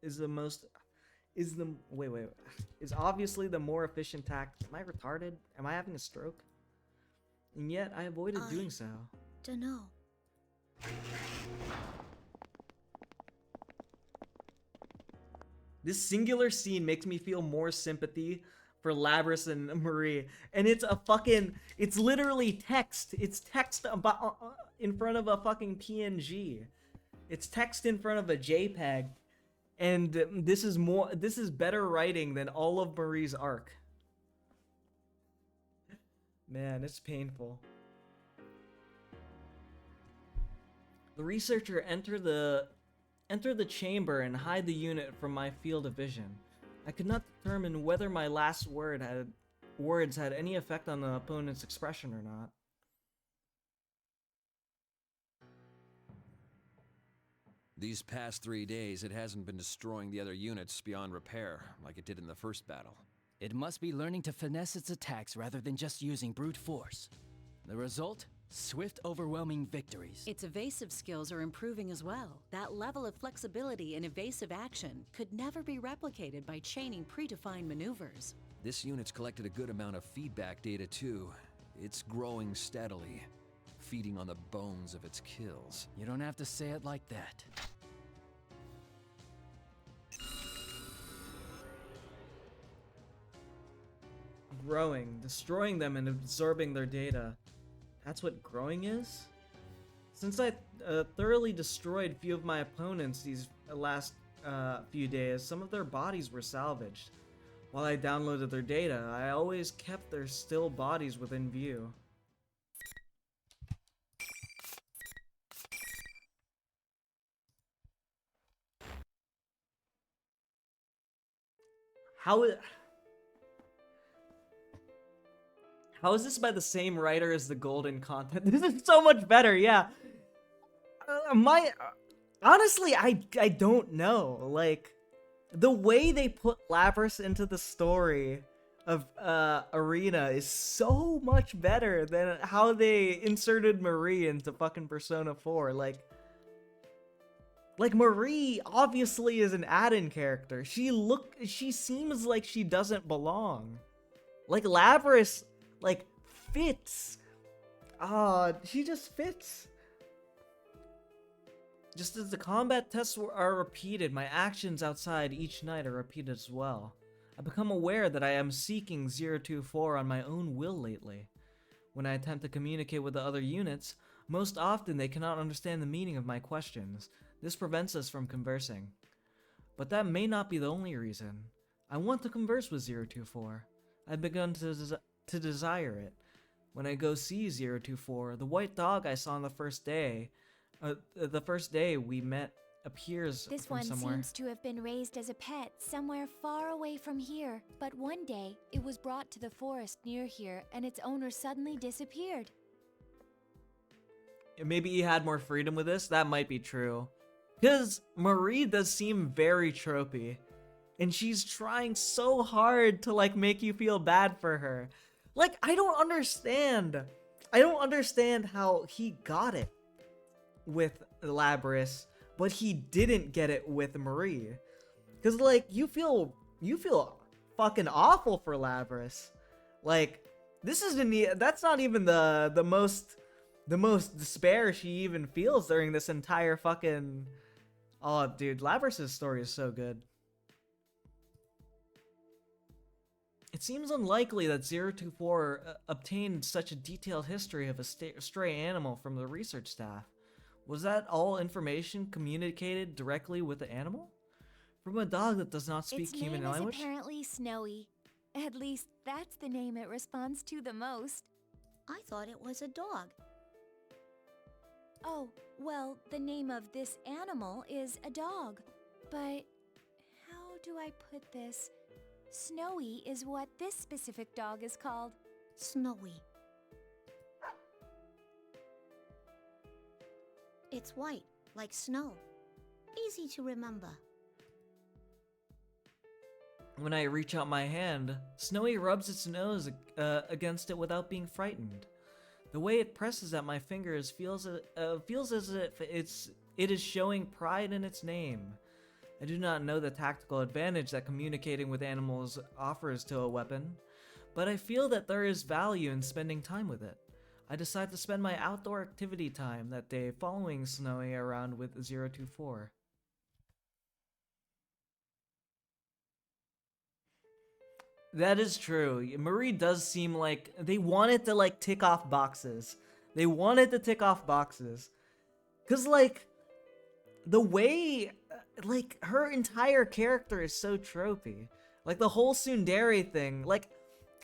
is obviously the more efficient tactic. Am I retarded? Am I having a stroke? And yet I avoided doing so. Dunno. This singular scene makes me feel more sympathy for Labrys and Marie, and it's literally text. It's text about in front of a fucking PNG. It's text in front of a JPEG, and this is better writing than all of Marie's arc. Man, it's painful. The researcher enter the chamber and hide the unit from my field of vision. I could not determine whether my last words had any effect on the opponent's expression or not. These past 3 days, it hasn't been destroying the other units beyond repair, like it did in the first battle. It must be learning to finesse its attacks rather than just using brute force. The result? Swift, overwhelming victories. Its evasive skills are improving as well. That level of flexibility in evasive action could never be replicated by chaining predefined maneuvers. This unit's collected a good amount of feedback data too. It's growing steadily, feeding on the bones of its kills. You don't have to say it like that. Growing, destroying them and absorbing their data. That's what growing is? Since I thoroughly destroyed few of my opponents these last few days, some of their bodies were salvaged. While I downloaded their data, I always kept their still bodies within view. How is this by the same writer as the golden content? This is so much better, yeah. Honestly, I don't know. Like, the way they put Labrys into the story of Arena is so much better than how they inserted Marie into fucking Persona 4. Like Marie obviously is an add-in character. She seems like she doesn't belong. Like Labrys fits. She just fits. Just as the combat tests are repeated, my actions outside each night are repeated as well. I become aware that I am seeking 024 on my own will lately. When I attempt to communicate with the other units, most often they cannot understand the meaning of my questions. This prevents us from conversing. But that may not be the only reason. I want to converse with 024. I've begun to desire it. When I go see 024, the white dog I saw on the first day we met appears This from one somewhere. seems to have been raised as a pet somewhere far away from here. But one day, it was brought to the forest near here, and its owner suddenly disappeared. Maybe he had more freedom with this? That might be true. Because Marie does seem very tropey. And she's trying so hard to, make you feel bad for her. I don't understand. I don't understand how he got it with Labrys, but he didn't get it with Marie. Because, you feel fucking awful for Labrys. That's not even the most despair she even feels during this entire fucking... Oh, dude, Labrys' story is so good. It seems unlikely that 024 obtained such a detailed history of a stray animal from the research staff. Was that all information communicated directly with the animal? From a dog that does not speak human language? Its name is apparently Snowy. At least, that's the name it responds to the most. I thought it was a dog. Oh, well, the name of this animal is a dog. But how do I put this? Snowy is what this specific dog is called. Snowy. It's white, like snow. Easy to remember. When I reach out my hand, Snowy rubs its nose against it without being frightened. The way it presses at my fingers feels as if it is showing pride in its name. I do not know the tactical advantage that communicating with animals offers to a weapon, but I feel that there is value in spending time with it. I decide to spend my outdoor activity time that day following Snowy around with 024. That is true. Marie does seem like they wanted to like tick off boxes. They wanted to tick off boxes. Cause like the way like her entire character is so tropey. Like the whole tsundere thing. Like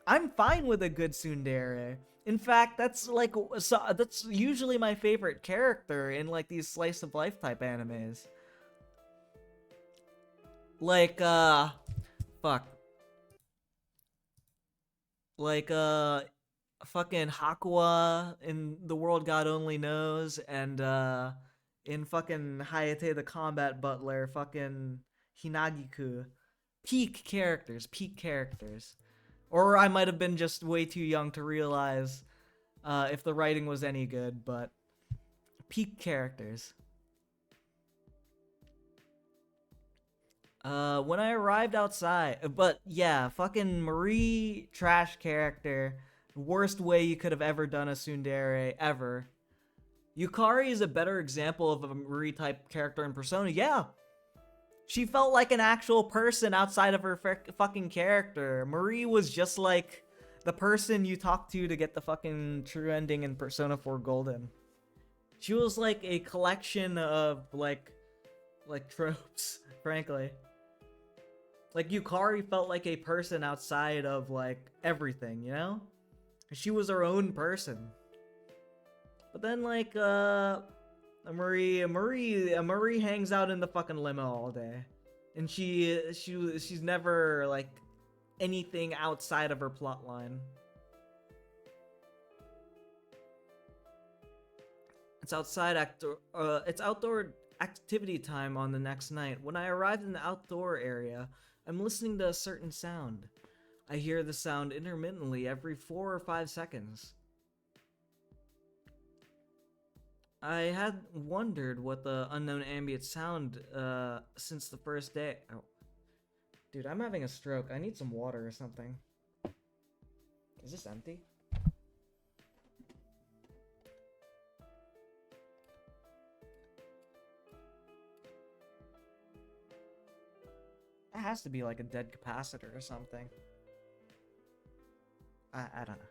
I'm fine with a good tsundere. In fact, that's like that's usually my favorite character in like these slice of life type animes. Like fuck. Like fucking Hakuwa in The World God Only Knows, and in fucking Hayate the Combat Butler, fucking Hinagiku. Peak characters. Or I might have been just way too young to realize if the writing was any good, but peak characters. When I arrived outside, but yeah, fucking Marie, trash character, worst way you could have ever done a tsundere, ever. Yukari is a better example of a Marie type character in Persona, yeah. She felt like an actual person outside of her fucking character. Marie was just like the person you talk to get the fucking true ending in Persona 4 Golden. She was like a collection of like tropes, frankly. Like, Yukari felt like a person outside of, like, everything, you know? She was her own person. But then, like, Marie hangs out in the fucking limo all day. And she's never, like, anything outside of her plotline. It's outdoor activity time on the next night. When I arrived in the outdoor area, I'm listening to a certain sound. I hear the sound intermittently every 4 or 5 seconds. I had wondered what the unknown ambient sound since the first day. Oh. Dude, I'm having a stroke. I need some water or something. Is this empty? It has to be like a dead capacitor or something. I don't know.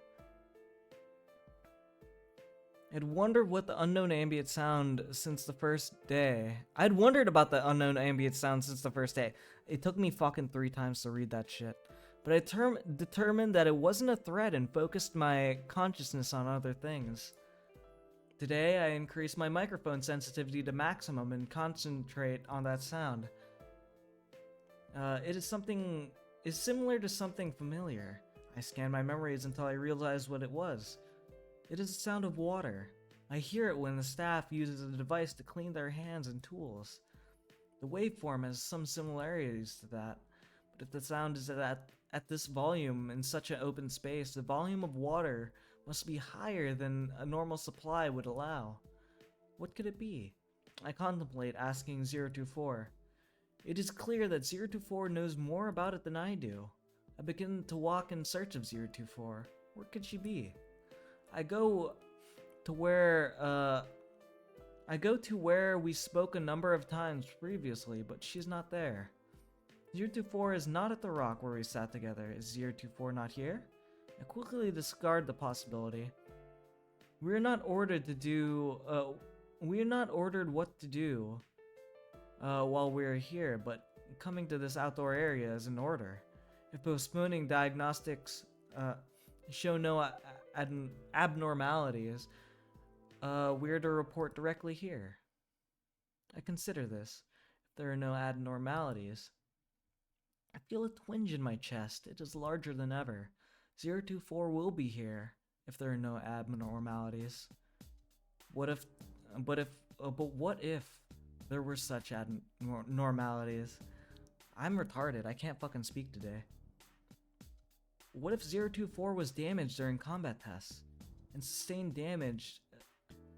I'd wondered what the unknown ambient sound since the first day. I'd wondered about the unknown ambient sound since the first day. It took me fucking 3 times to read that shit. But I determined that it wasn't a threat and focused my consciousness on other things. Today, I increased my microphone sensitivity to maximum and concentrate on that sound. It is similar to something familiar. I scanned my memories until I realized what it was. It is the sound of water. I hear it when the staff uses a device to clean their hands and tools. The waveform has some similarities to that, but if the sound is at this volume in such an open space, the volume of water must be higher than a normal supply would allow. What could it be? I contemplate asking 024. It is clear that 024 knows more about it than I do. I begin to walk in search of 024. Where could she be? I go to where we spoke a number of times previously, but she's not there. 024 is not at the rock where we sat together. Is 024 not here? I quickly discard the possibility. We are not ordered what to do while we're here, but coming to this outdoor area is in order. If postponing diagnostics show no abnormalities, we're to report directly here. I consider this. If there are no abnormalities, I feel a twinge in my chest. It is larger than ever. 024 will be here if there are no abnormalities. What if there were such abnormalities? I'm retarded. I can't fucking speak today. What if 024 was damaged during combat tests? And sustaining damage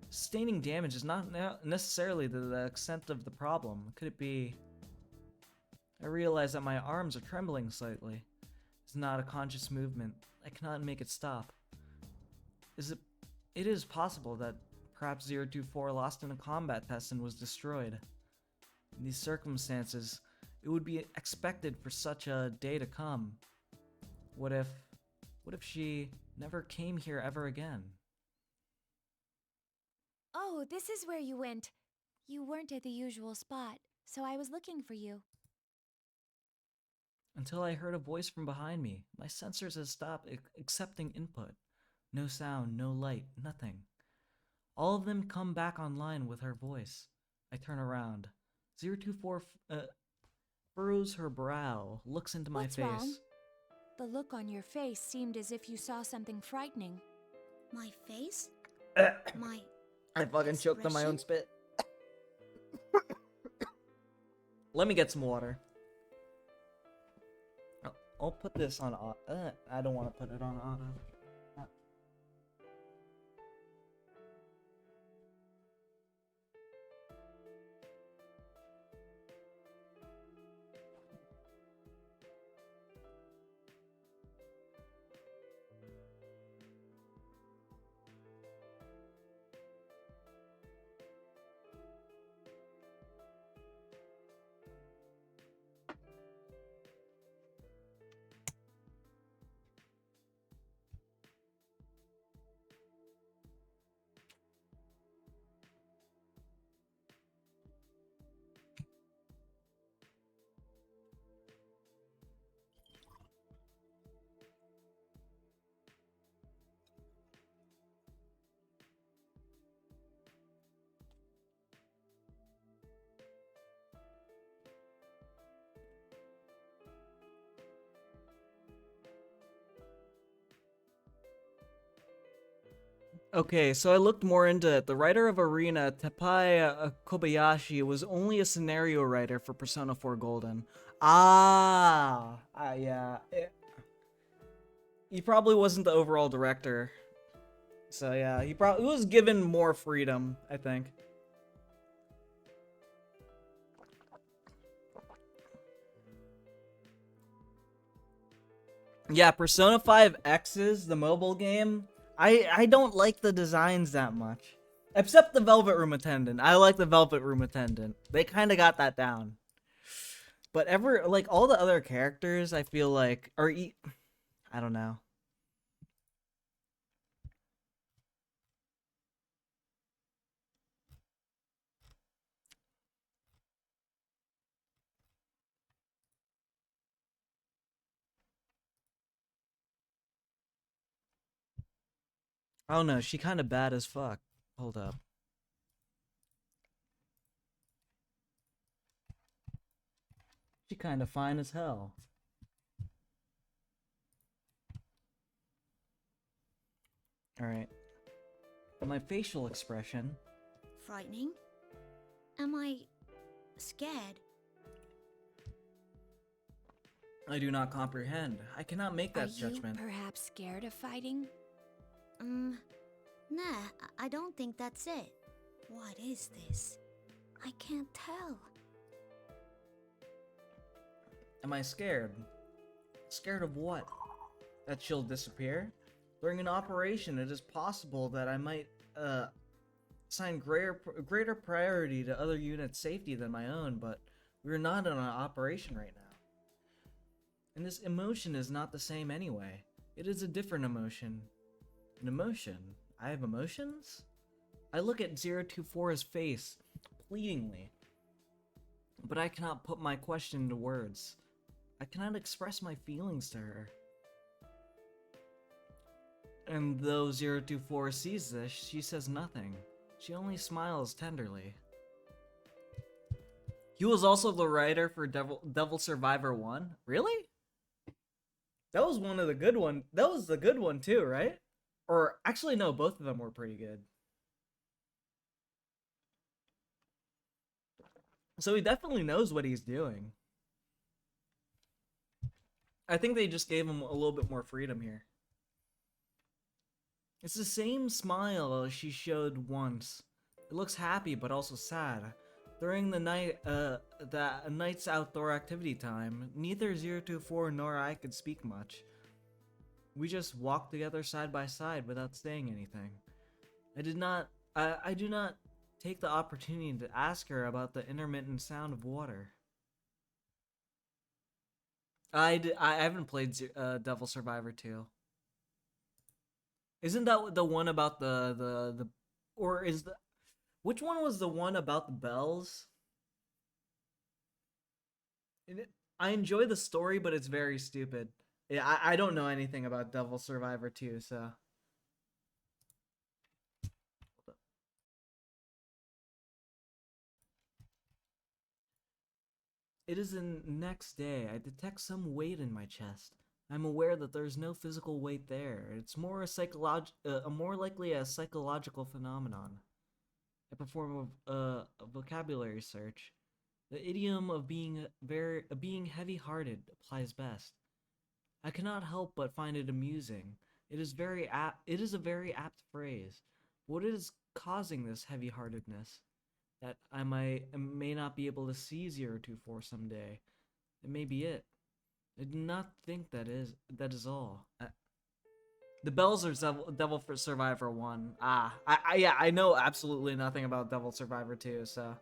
is not necessarily the extent of the problem. Could it be... I realize that my arms are trembling slightly. It's not a conscious movement. I cannot make it stop. It is possible that perhaps 024 lost in a combat test and was destroyed. In these circumstances, it would be expected for such a day to come. What if she never came here ever again? Oh, this is where you went. You weren't at the usual spot, so I was looking for you. Until I heard a voice from behind me. My sensors had stopped accepting input. No sound, no light, nothing. All of them come back online with her voice. I turn around. 024 furrows her brow, looks into my What's face. wrong? The look on your face seemed as if you saw something frightening. My face? My I fucking choked on my own spit. Let me get some water. I'll put this on auto. I don't want to put it on auto. Okay, so I looked more into it. The writer of Arena, Tepai Kobayashi, was only a scenario writer for Persona 4 Golden. Yeah. He probably wasn't the overall director. So yeah, he probably was given more freedom, I think. Yeah, Persona 5 X's, the mobile game, I don't like the designs that much. Except the Velvet Room Attendant. I like the Velvet Room Attendant. They kind of got that down. But all the other characters, I feel like, I don't know. I don't know, she kind of bad as fuck. Hold up. She kind of fine as hell. Alright. But my facial expression... Frightening? Am I scared? I do not comprehend. I cannot make that judgment. Are you perhaps scared of fighting? Nah, I don't think that's it. What is this? I can't tell. Am I scared? Scared of what? That she'll disappear? During an operation, it is possible that I might, assign greater priority to other units' safety than my own, but we're not in an operation right now. And this emotion is not the same anyway. It is a different emotion. An emotion? I have emotions? I look at 024's face, pleadingly. But I cannot put my question into words. I cannot express my feelings to her. And though 024 sees this, she says nothing. She only smiles tenderly. He was also the writer for Devil Survivor 1. Really? That was one of the good one. That was the good one too, right? Or actually no, both of them were pretty good. So he definitely knows what he's doing. I think they just gave him a little bit more freedom here. It's the same smile she showed once. It looks happy but also sad. During the night's outdoor activity time, neither 024 nor I could speak much. We just walked together side by side without saying anything. I do not take the opportunity to ask her about the intermittent sound of water. I haven't played Devil Survivor 2. Isn't that the one about the or is the which one was the one about the bells? I enjoy the story, but it's very stupid. Yeah, I don't know anything about Devil Survivor 2, so. It is the next day. I detect some weight in my chest. I'm aware that there's no physical weight there. It's more more likely a psychological phenomenon. I perform a vocabulary search. The idiom of being heavy-hearted applies best. I cannot help but find it amusing. It is a very apt phrase. What is causing this heavy-heartedness? That I may not be able to see 024 someday. It may be it. I do not think that is all. The bells are Devil Survivor 1. Yeah, I know absolutely nothing about Devil Survivor 2, so.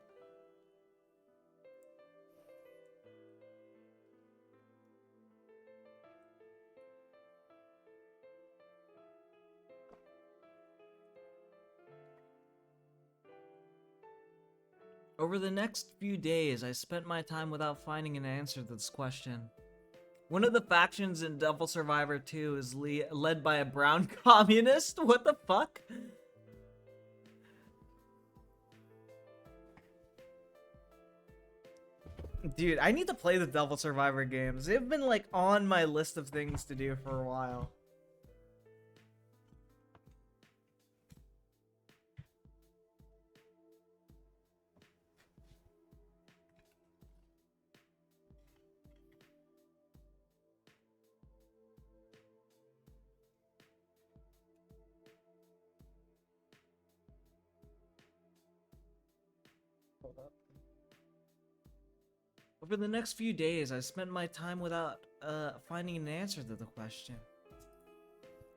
Over the next few days, I spent my time without finding an answer to this question. One of the factions in Devil Survivor 2 is led by a brown communist? What the fuck? Dude, I need to play the Devil Survivor games. They've been like on my list of things to do for a while. Over the next few days, I spent my time without finding an answer to the question.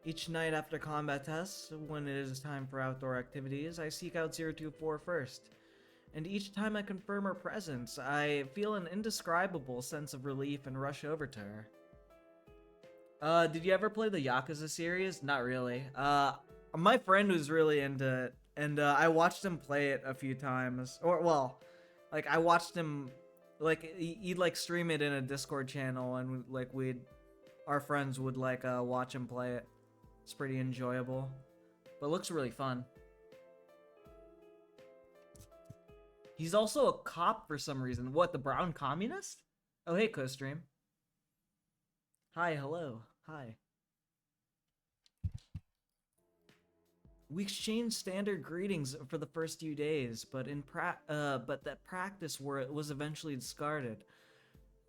Each night after combat tests, when it is time for outdoor activities, I seek out 024 first. And each time I confirm her presence, I feel an indescribable sense of relief and rush over to her. Did you ever play the Yakuza series? Not really. My friend was really into it, and I watched him play it a few times. Or, well, like, I watched him, like, he'd, like, stream it in a Discord channel, and, like, our friends would, like, watch him play it. It's pretty enjoyable. But it looks really fun. He's also a cop for some reason. What, the brown communist? Oh, hey, CoStream. Hi, hello. Hi. We exchanged standard greetings for the first few days, but that practice was eventually discarded.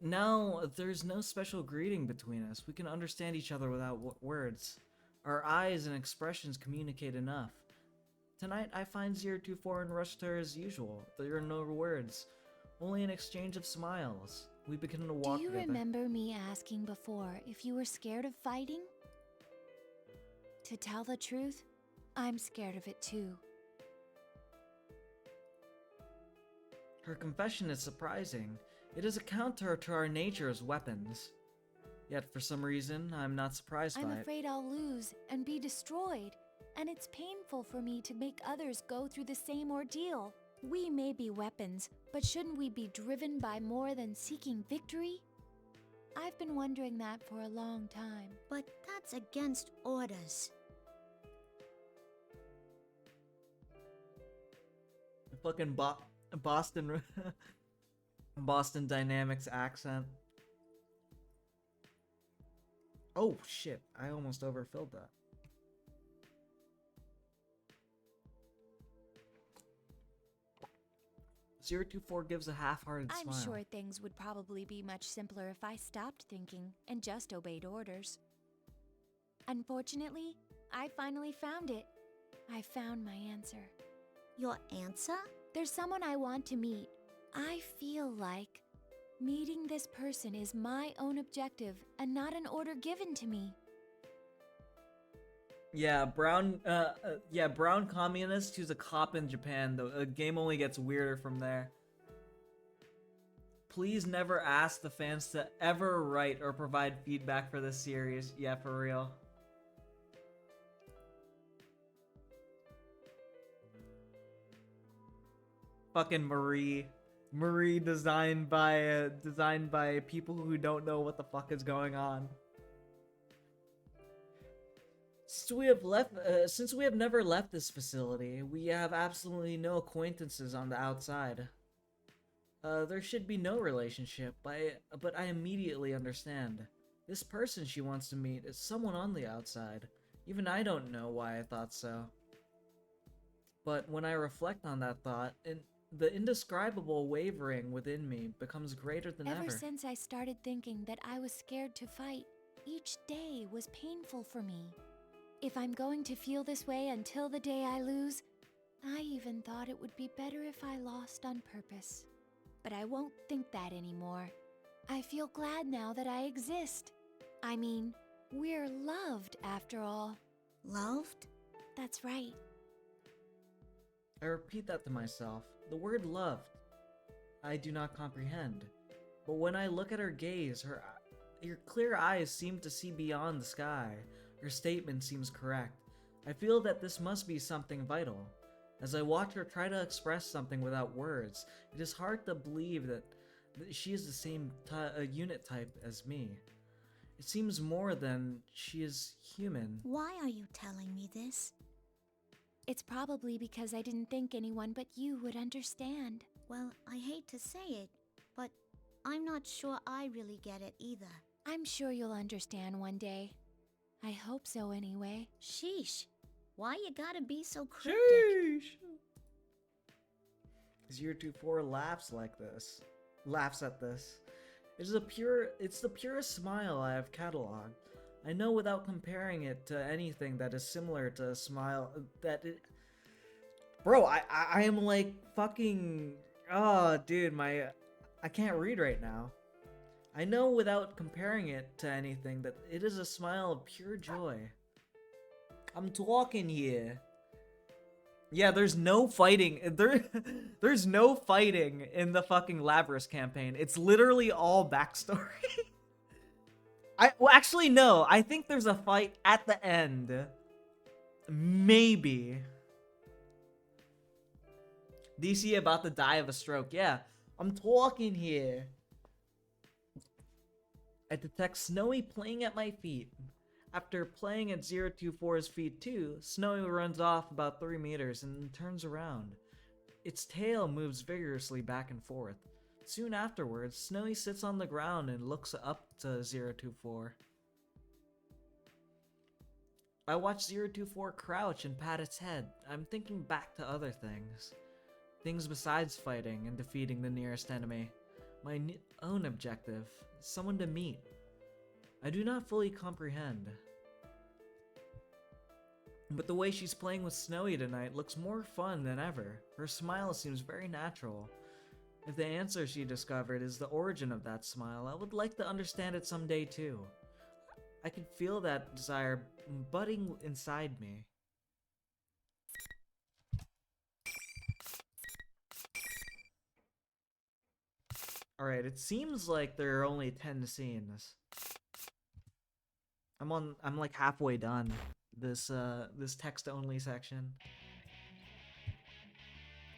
Now, there's no special greeting between us. We can understand each other without words. Our eyes and expressions communicate enough. Tonight, I find 024 and rush to her as usual. There are no words, only an exchange of smiles. We begin to walk together. Do you remember me asking before if you were scared of fighting? To tell the truth, I'm scared of it too. Her confession is surprising. It is a counter to our nature as weapons. Yet for some reason, I'm not surprised by it. I'm afraid I'll lose and be destroyed, and it's painful for me to make others go through the same ordeal. We may be weapons, but shouldn't we be driven by more than seeking victory? I've been wondering that for a long time. But that's against orders. Fucking Boston. Boston Dynamics accent. Oh shit, I almost overfilled that. (024) gives a half-hearted I'm smile. sure things would probably be much simpler if I stopped thinking and just obeyed orders. Unfortunately, I finally found it. I found my answer. Your answer? There's someone I want to meet. I feel like meeting this person is my own objective and not an order given to me. Yeah, brown communist who's a cop in Japan. The game only gets weirder from there. Please never ask the fans to ever write or provide feedback for this series. Yeah, for real. Fucking Marie designed by people who don't know what the fuck is going on. Since we have never left this facility, we have absolutely no acquaintances on the outside. There should be no relationship, but I immediately understand. This person she wants to meet is someone on the outside. Even I don't know why I thought so. But when I reflect on that thought, the indescribable wavering within me becomes greater than ever. Ever since I started thinking that I was scared to fight, each day was painful for me. If I'm going to feel this way until the day I lose, I even thought it would be better if I lost on purpose. But I won't think that anymore. I feel glad now that I exist. I mean, we're loved after all. Loved? That's right. I repeat that to myself. The word loved. I do not comprehend. But when I look at her gaze, her clear eyes seem to see beyond the sky. Her statement seems correct. I feel that this must be something vital. As I watch her try to express something without words, it is hard to believe that she is the same unit type as me. It seems more than she is human. Why are you telling me this? It's probably because I didn't think anyone but you would understand. Well, I hate to say it, but I'm not sure I really get it either. I'm sure you'll understand one day. I hope so anyway. Sheesh. Why you gotta be so cryptic? Sheesh. 024 laughs at this. It's the purest smile I have cataloged. I know without comparing it to anything that is similar to a smile that it... Bro, I am like fucking... Oh, dude, I can't read right now. I know without comparing it to anything that it is a smile of pure joy. I'm talking here. Yeah, there's no fighting. There's no fighting in the fucking Labrys campaign. It's literally all backstory. Well, actually, no. I think there's a fight at the end. Maybe. DC about to die of a stroke. Yeah, I'm talking here. I detect Snowy playing at my feet. After playing at 024's feet too, Snowy runs off about 3 meters and then turns around. Its tail moves vigorously back and forth. Soon afterwards, Snowy sits on the ground and looks up to 024. I watch 024 crouch and pat its head. I'm thinking back to other things. Things besides fighting and defeating the nearest enemy. My own objective. Someone to meet. I do not fully comprehend. But the way she's playing with Snowy tonight looks more fun than ever. Her smile seems very natural. If the answer she discovered is the origin of that smile, I would like to understand it someday too. I can feel that desire budding inside me. Alright, it seems like there are only 10 scenes. I'm like halfway done this text-only section.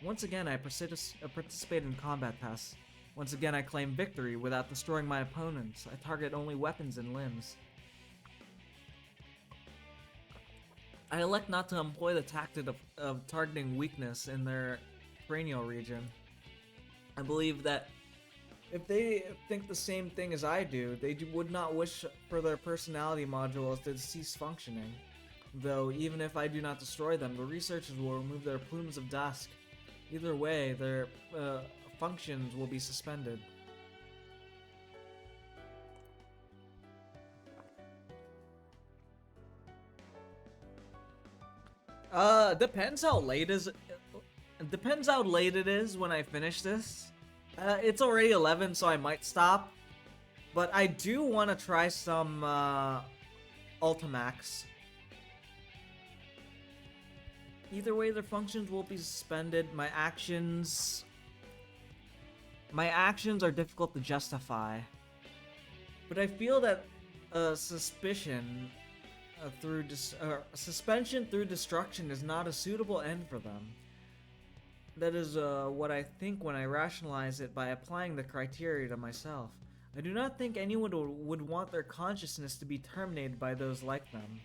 Once again, I participate in combat tests. Once again, I claim victory without destroying my opponents. I target only weapons and limbs. I elect not to employ the tactic of targeting weakness in their cranial region. I believe that If they think the same thing as I do, they would not wish for their personality modules to cease functioning. Though, even if I do not destroy them, the researchers will remove their plumes of dust. Either way, their functions will be suspended. Depends how late depends how late it is when I finish this. It's already 11, so I might stop. But I do want to try some Ultimax. Either way, their functions will be suspended. My actions are difficult to justify. But I feel that suspension through destruction is not a suitable end for them. That is what I think when I rationalize it by applying the criteria to myself. I do not think anyone would want their consciousness to be terminated by those like them.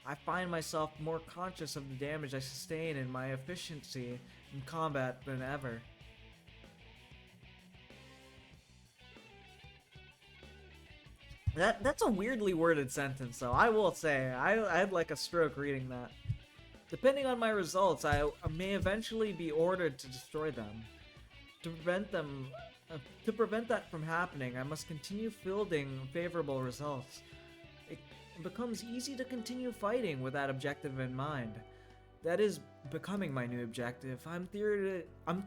I find myself more conscious of the damage I sustain and my efficiency in combat than ever. That's a weirdly worded sentence, though. I will say, I had like a stroke reading that. Depending on my results, I may eventually be ordered to destroy them. To prevent that from happening, I must continue fielding favorable results. It becomes easy to continue fighting with that objective in mind. That is becoming my new objective. I'm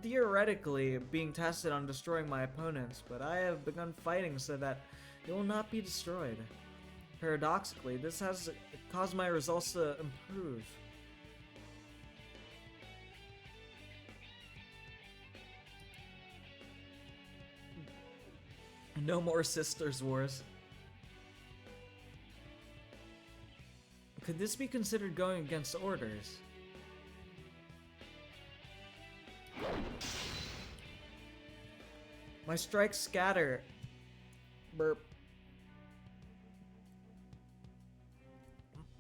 theoretically being tested on destroying my opponents, but I have begun fighting so that they will not be destroyed. Paradoxically, this has caused my results to improve. No more sisters wars. Could this be considered going against orders? My strikes scatter. Burp.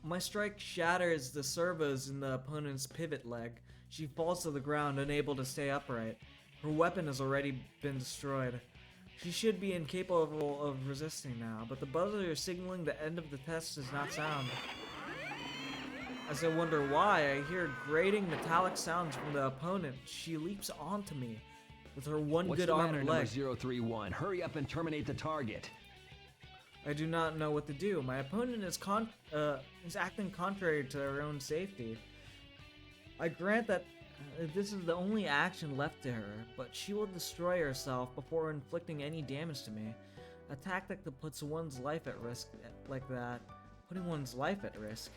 My strike shatters the servos in the opponent's pivot leg. She falls to the ground, unable to stay upright. Her weapon has already been destroyed. She should be incapable of resisting now, but the buzzer signaling the end of the test does not sound. As I wonder why, I hear grating metallic sounds from the opponent. She leaps onto me with her one What's good the armed matter, leg. number 031? Hurry up and terminate the target. I do not know what to do. My opponent is acting contrary to her own safety. I grant that this is the only action left to her, but she will destroy herself before inflicting any damage to me. A tactic that puts one's life at risk like that. Putting one's life at risk?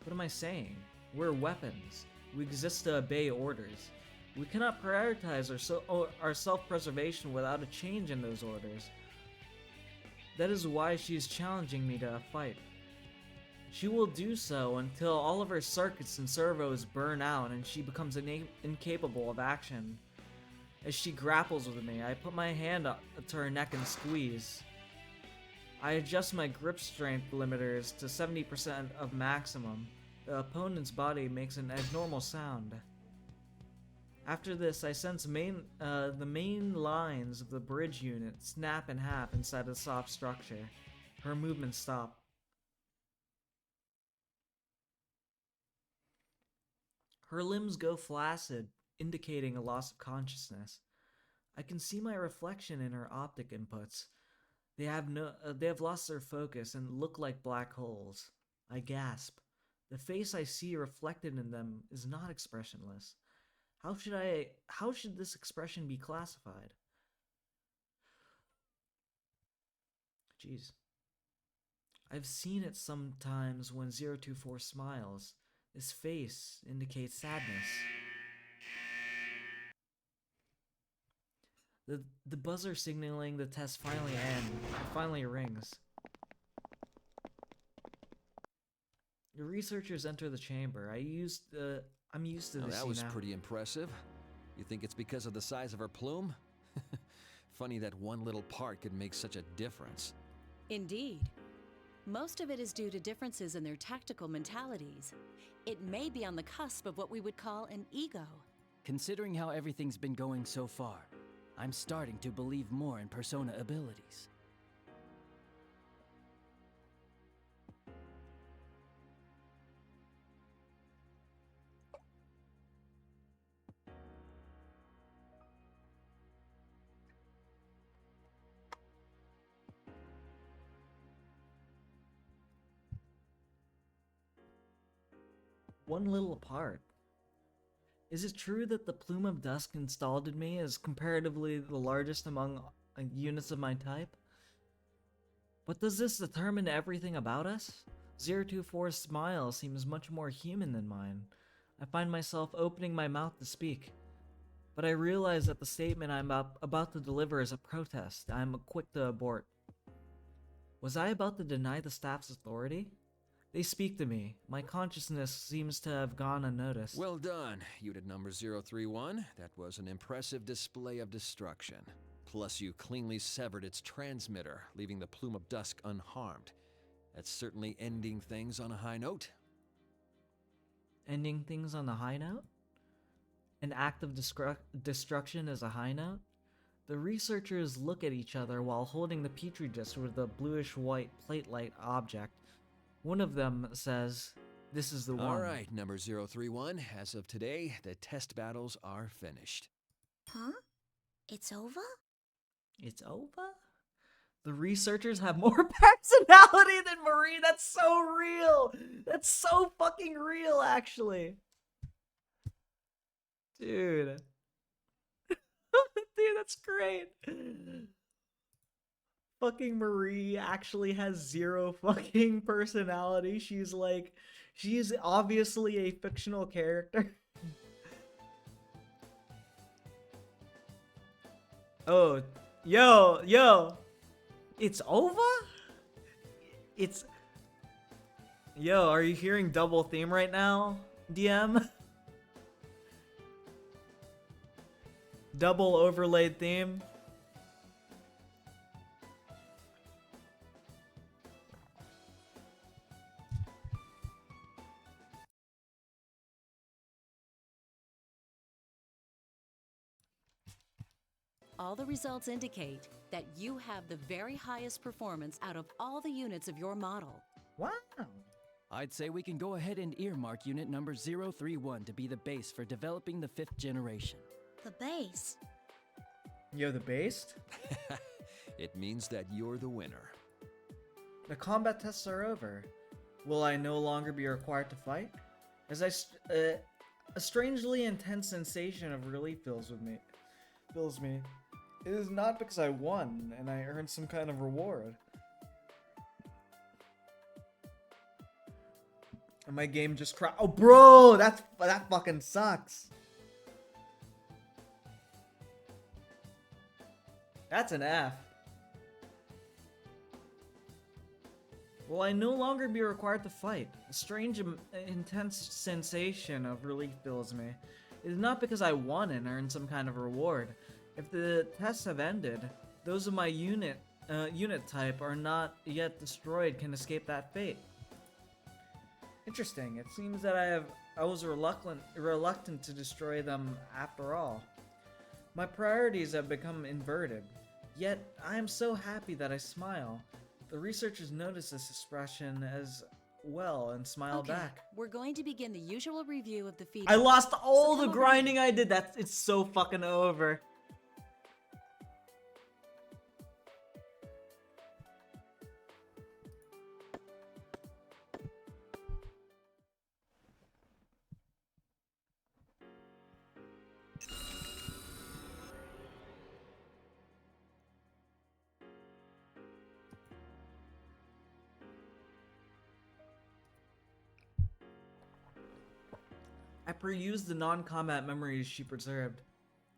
What am I saying? We're weapons. We exist to obey orders. We cannot prioritize our self-preservation without a change in those orders. That is why she is challenging me to a fight. She will do so until all of her circuits and servos burn out and she becomes incapable of action. As she grapples with me, I put my hand up to her neck and squeeze. I adjust my grip strength limiters to 70% of maximum. The opponent's body makes an abnormal sound. After this, I sense the main lines of the bridge unit snap in half inside the soft structure. Her movements stop. Her limbs go flaccid, indicating a loss of consciousness. I can see my reflection in her optic inputs. They have lost their focus and look like black holes. I gasp. The face I see reflected in them is not expressionless. How should this expression be classified? Jeez. I've seen it sometimes when 024 smiles. His face indicates sadness. The buzzer signaling the test finally rings. The researchers enter the chamber. I'm used to this. That was pretty impressive. You think it's because of the size of her plume? Funny that one little part could make such a difference. Indeed. Most of it is due to differences in their tactical mentalities. It may be on the cusp of what we would call an ego. Considering how everything's been going so far, I'm starting to believe more in Persona abilities. One little apart. Is it true that the Plume of Dusk installed in me is comparatively the largest among units of my type? But does this determine everything about us? 024's smile seems much more human than mine. I find myself opening my mouth to speak, but I realize that the statement I'm about to deliver is a protest. I'm quick to abort. Was I about to deny the staff's authority? They speak to me. My consciousness seems to have gone unnoticed. Well done, unit number 031. That was an impressive display of destruction. Plus, you cleanly severed its transmitter, leaving the Plume of Dusk unharmed. That's certainly ending things on a high note. Ending things on a high note? An act of destruction is a high note? The researchers look at each other while holding the petri dish with the bluish-white plate-like object. One of them says, "This is the one." All right, number 031. As of today, the test battles are finished. Huh? It's over? It's over? The researchers have more personality than Marie. That's so real. That's so fucking real, actually. Dude. Dude, that's great. Fucking Marie actually has zero fucking personality. She's obviously a fictional character. Oh, yo. It's over? Yo, are you hearing double theme right now, DM? Double overlaid theme. All the results indicate that you have the very highest performance out of all the units of your model. Wow. I'd say we can go ahead and earmark unit number 031 to be the base for developing the 5th generation. The base? Yo, the base? It means that you're the winner. The combat tests are over. Will I no longer be required to fight? A strangely intense sensation of relief fills me. It is not because I won and I earned some kind of reward. And my game just crashed. Oh, bro, that fucking sucks. That's an F. Will I no longer be required to fight? A strange, intense sensation of relief fills me. It is not because I won and earned some kind of reward. If the tests have ended, those of my unit type are not yet destroyed can escape that fate. Interesting. It seems that I was reluctant to destroy them after all. My priorities have become inverted. Yet I am so happy that I smile. The researchers notice this expression as well and smile back. We're going to begin the usual review of the feedback. I lost all the grinding I did. It's so fucking over. I perused the non-combat memories she preserved.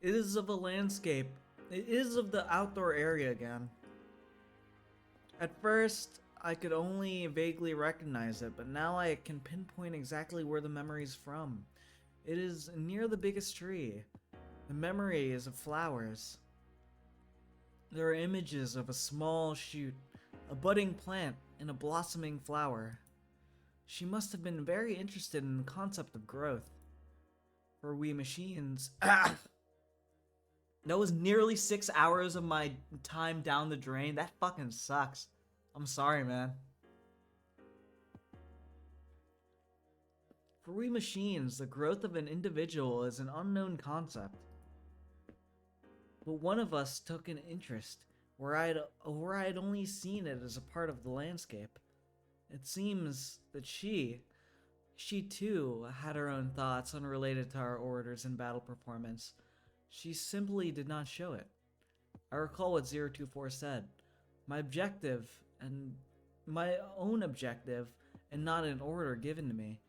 It is of a landscape. It is of the outdoor area again. At first, I could only vaguely recognize it, but now I can pinpoint exactly where the memory is from. It is near the biggest tree. The memory is of flowers. There are images of a small shoot, a budding plant, and a blossoming flower. She must have been very interested in the concept of growth. For we machines, That was nearly 6 hours of my time down the drain. That fucking sucks. I'm sorry, man. For we machines, the growth of an individual is an unknown concept. But one of us took an interest where I'd only seen it as a part of the landscape. It seems that she too had her own thoughts unrelated to our orders and battle performance. She simply did not show it. I recall what 024 said. My own objective, and not an order given to me.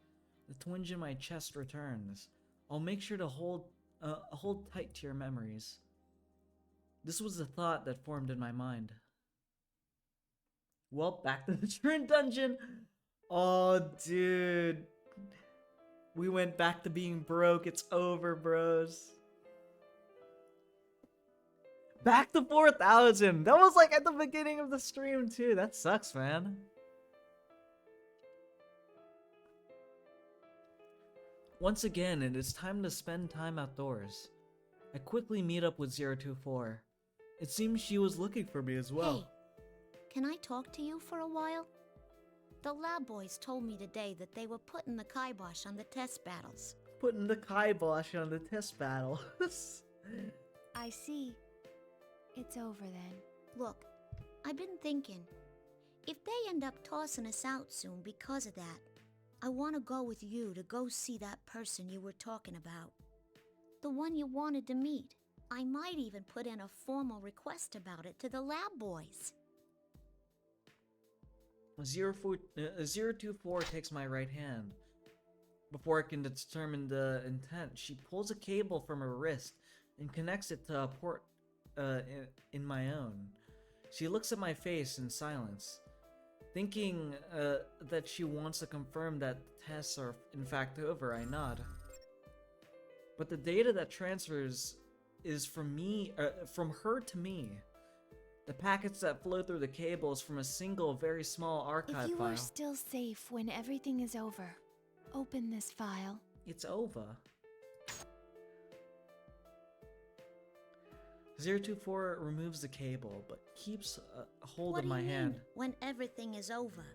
The twinge in my chest returns. I'll make sure to hold tight to your memories. This was the thought that formed in my mind. Well, back to the Trin dungeon. Oh, dude. We went back to being broke. It's over, bros. Back to 4,000. That was like at the beginning of the stream, too. That sucks, man. Once again, it is time to spend time outdoors. I quickly meet up with 024. It seems she was looking for me as well. Hey, can I talk to you for a while? The lab boys told me today that they were putting the kibosh on the test battles. Putting the kibosh on the test battle. I see. It's over then. Look, I've been thinking. If they end up tossing us out soon because of that, I want to go with you to go see that person you were talking about. The one you wanted to meet. I might even put in a formal request about it to the lab boys. 024 takes my right hand. Before I can determine the intent, she pulls a cable from her wrist and connects it to a port in my own. She looks at my face in silence. Thinking that she wants to confirm that the tests are in fact over, I nod. But the data that transfers is from her to me. The packets that flow through the cables from a single, very small archive If you file. are still safe when everything is over, open this file. It's over. 024 removes the cable, but keeps a hold of my hand. When everything is over?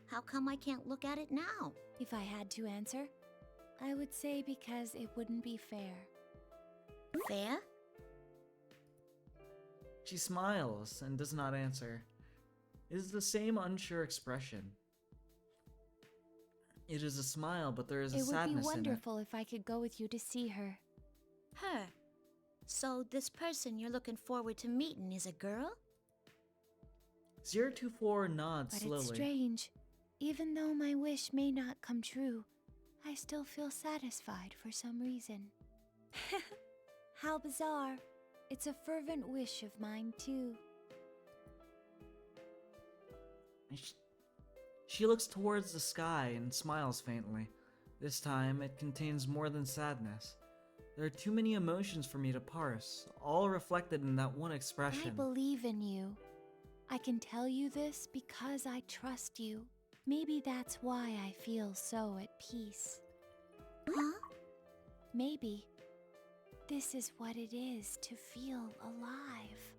How come I can't look at it now? If I had to answer, I would say because it wouldn't be fair. Fair? She smiles and does not answer. It is the same unsure expression. It is a smile, but there is a sadness in it. It would be wonderful if I could go with you to see her. Her? So this person you're looking forward to meeting is a girl? 024 nods But slowly. it's strange. Even though my wish may not come true, I still feel satisfied for some reason. How bizarre. It's a fervent wish of mine, too. She looks towards the sky and smiles faintly. This time, it contains more than sadness. There are too many emotions for me to parse, all reflected in that one expression. I believe in you. I can tell you this because I trust you. Maybe that's why I feel so at peace. Huh? Maybe this is what it is to feel alive.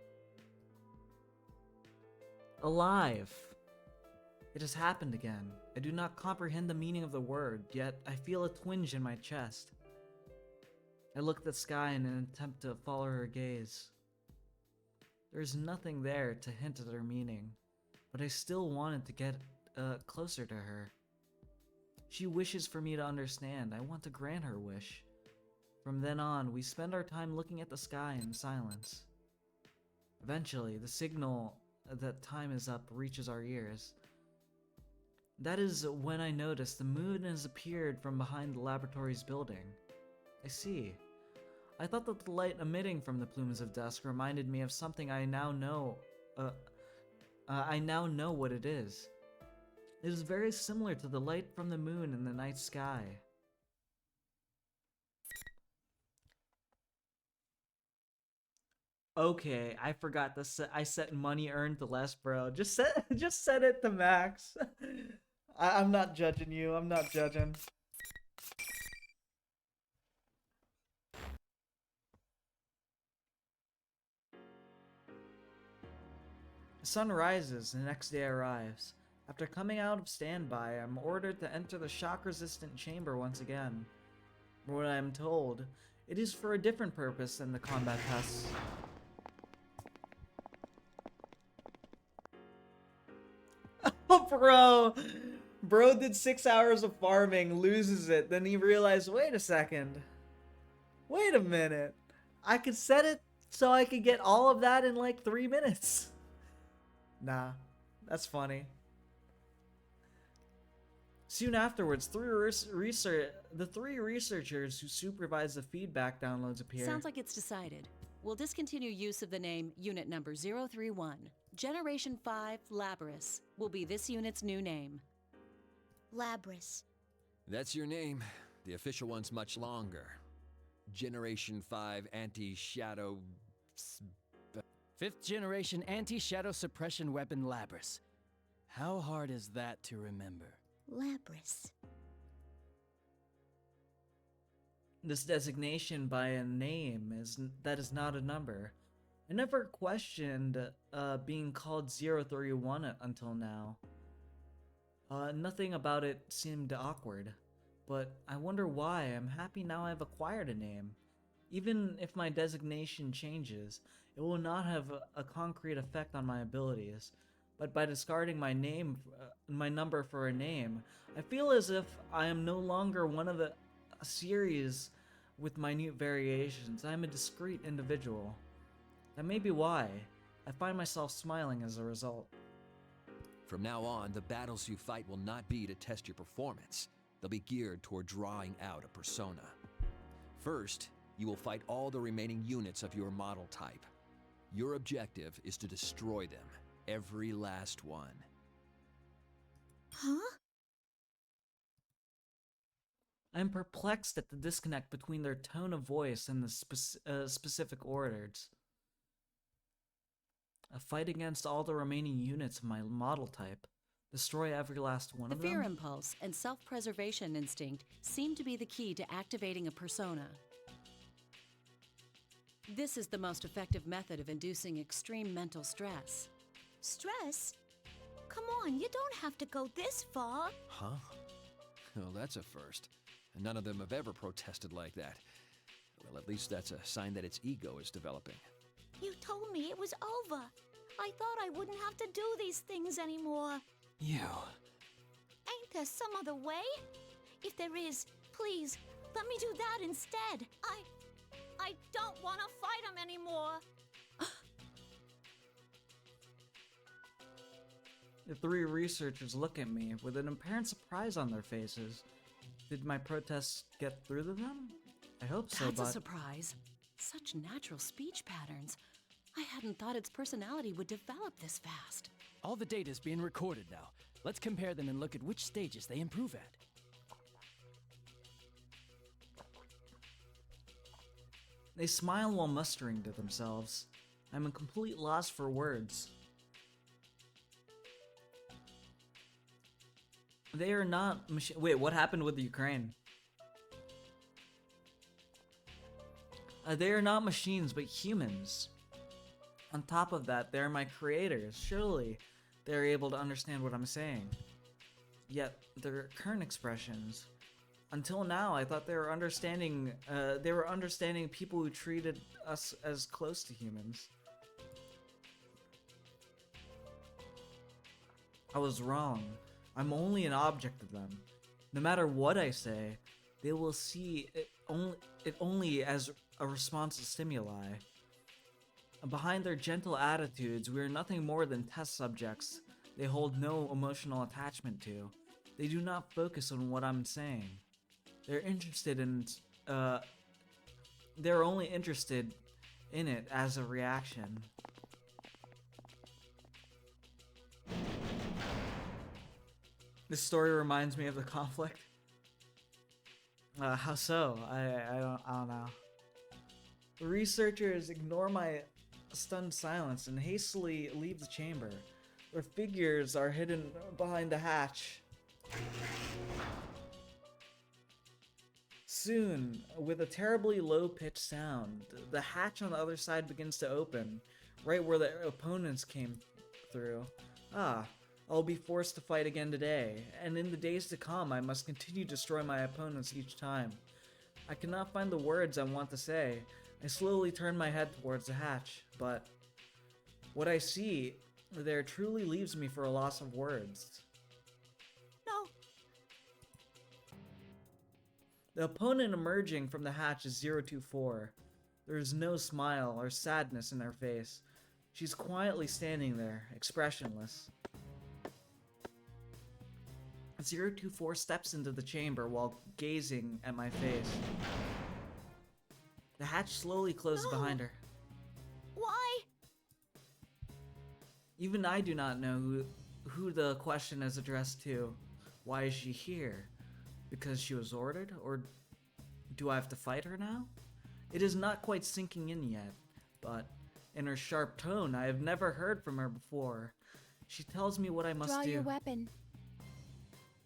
Alive. It has happened again. I do not comprehend the meaning of the word, yet I feel a twinge in my chest. I look at the sky in an attempt to follow her gaze. There is nothing there to hint at her meaning, but I still wanted to get closer to her. She wishes for me to understand. I want to grant her wish. From then on, we spend our time looking at the sky in silence. Eventually, the signal that time is up reaches our ears. That is when I notice the moon has appeared from behind the laboratory's building. I see. I thought that the light emitting from the plumes of dusk reminded me of something I now know. I now know what it is. It is very similar to the light from the moon in the night sky. Okay, I forgot to set. I set money earned to less, bro. Just set it to max. I'm not judging you. I'm not judging. The sun rises, and the next day arrives. After coming out of standby, I'm ordered to enter the shock-resistant chamber once again. From what I am told, it is for a different purpose than the combat tests. Oh, bro! Bro did 6 hours of farming, loses it, then he realized, wait a second. Wait a minute. I could set it so I could get all of that in like 3 minutes. Nah, that's funny. Soon afterwards, the three researchers who supervise the feedback downloads appear. Sounds like it's decided. We'll discontinue use of the name Unit Number 031. Generation 5 Labrys will be this unit's new name. Labrys. That's your name. The official one's much longer. Generation 5 Anti-Shadow... 5th generation anti-shadow suppression weapon Labrys. How hard is that to remember? Labrys. This designation by a name is not a number. I never questioned being called 031 until now. Nothing about it seemed awkward, but I wonder why. I'm happy now I've acquired a name. Even if my designation changes, it will not have a concrete effect on my abilities. But by discarding my number for a name, I feel as if I am no longer one of a series with minute variations. I am a discrete individual. That may be why I find myself smiling as a result. From now on, the battles you fight will not be to test your performance. They'll be geared toward drawing out a persona. First, you will fight all the remaining units of your model type. Your objective is to destroy them, every last one. Huh? I'm perplexed at the disconnect between their tone of voice and the specific orders. A fight against all the remaining units of my model type. Destroy every last one The of them? fear impulse and self-preservation instinct seem to be the key to activating a persona. This is the most effective method of inducing extreme mental stress. Stress? Come on, you don't have to go this far. Huh? Well, that's a first. And none of them have ever protested like that. Well, at least that's a sign that its ego is developing. You told me it was over. I thought I wouldn't have to do these things anymore. You. Ain't there some other way? If there is, please, let me do that instead. I don't want to fight him anymore. The three researchers look at me with an apparent surprise on their faces. Did my protests get through to them? I hope so, That's but... a surprise. Such natural speech patterns. I hadn't thought its personality would develop this fast. All the data's being recorded now. Let's compare them and look at which stages they improve at. They smile while mustering to themselves. I'm a complete loss for words. They are not wait, what happened with Ukraine? They are not machines, but humans. On top of that, they're my creators. Surely, they're able to understand what I'm saying. Yet, their current expressions... Until now, I thought they were understanding people who treated us as close to humans. I was wrong. I'm only an object to them. No matter what I say, they will see it only as a response to stimuli. Behind their gentle attitudes, we are nothing more than test subjects they hold no emotional attachment to. They do not focus on what I'm saying. They're only interested in it as a reaction. This story reminds me of the conflict. How so? I don't know. The researchers ignore my stunned silence and hastily leave the chamber. Their figures are hidden behind the hatch. Soon, with a terribly low-pitched sound, the hatch on the other side begins to open, right where the opponents came through. I'll be forced to fight again today, and in the days to come I must continue to destroy my opponents each time. I cannot find the words I want to say. I slowly turn my head towards the hatch, but what I see there truly leaves me for a loss of words. No. The opponent emerging from the hatch is 024. There is no smile or sadness in her face. She's quietly standing there, expressionless. 024 steps into the chamber while gazing at my face. The hatch slowly closes behind her. Why? Even I do not know who the question is addressed to. Why is she here? Because she was ordered? Or do I have to fight her now? It is not quite sinking in yet, but in her sharp tone, I have never heard from her before. She tells me what I must Draw do. your weapon.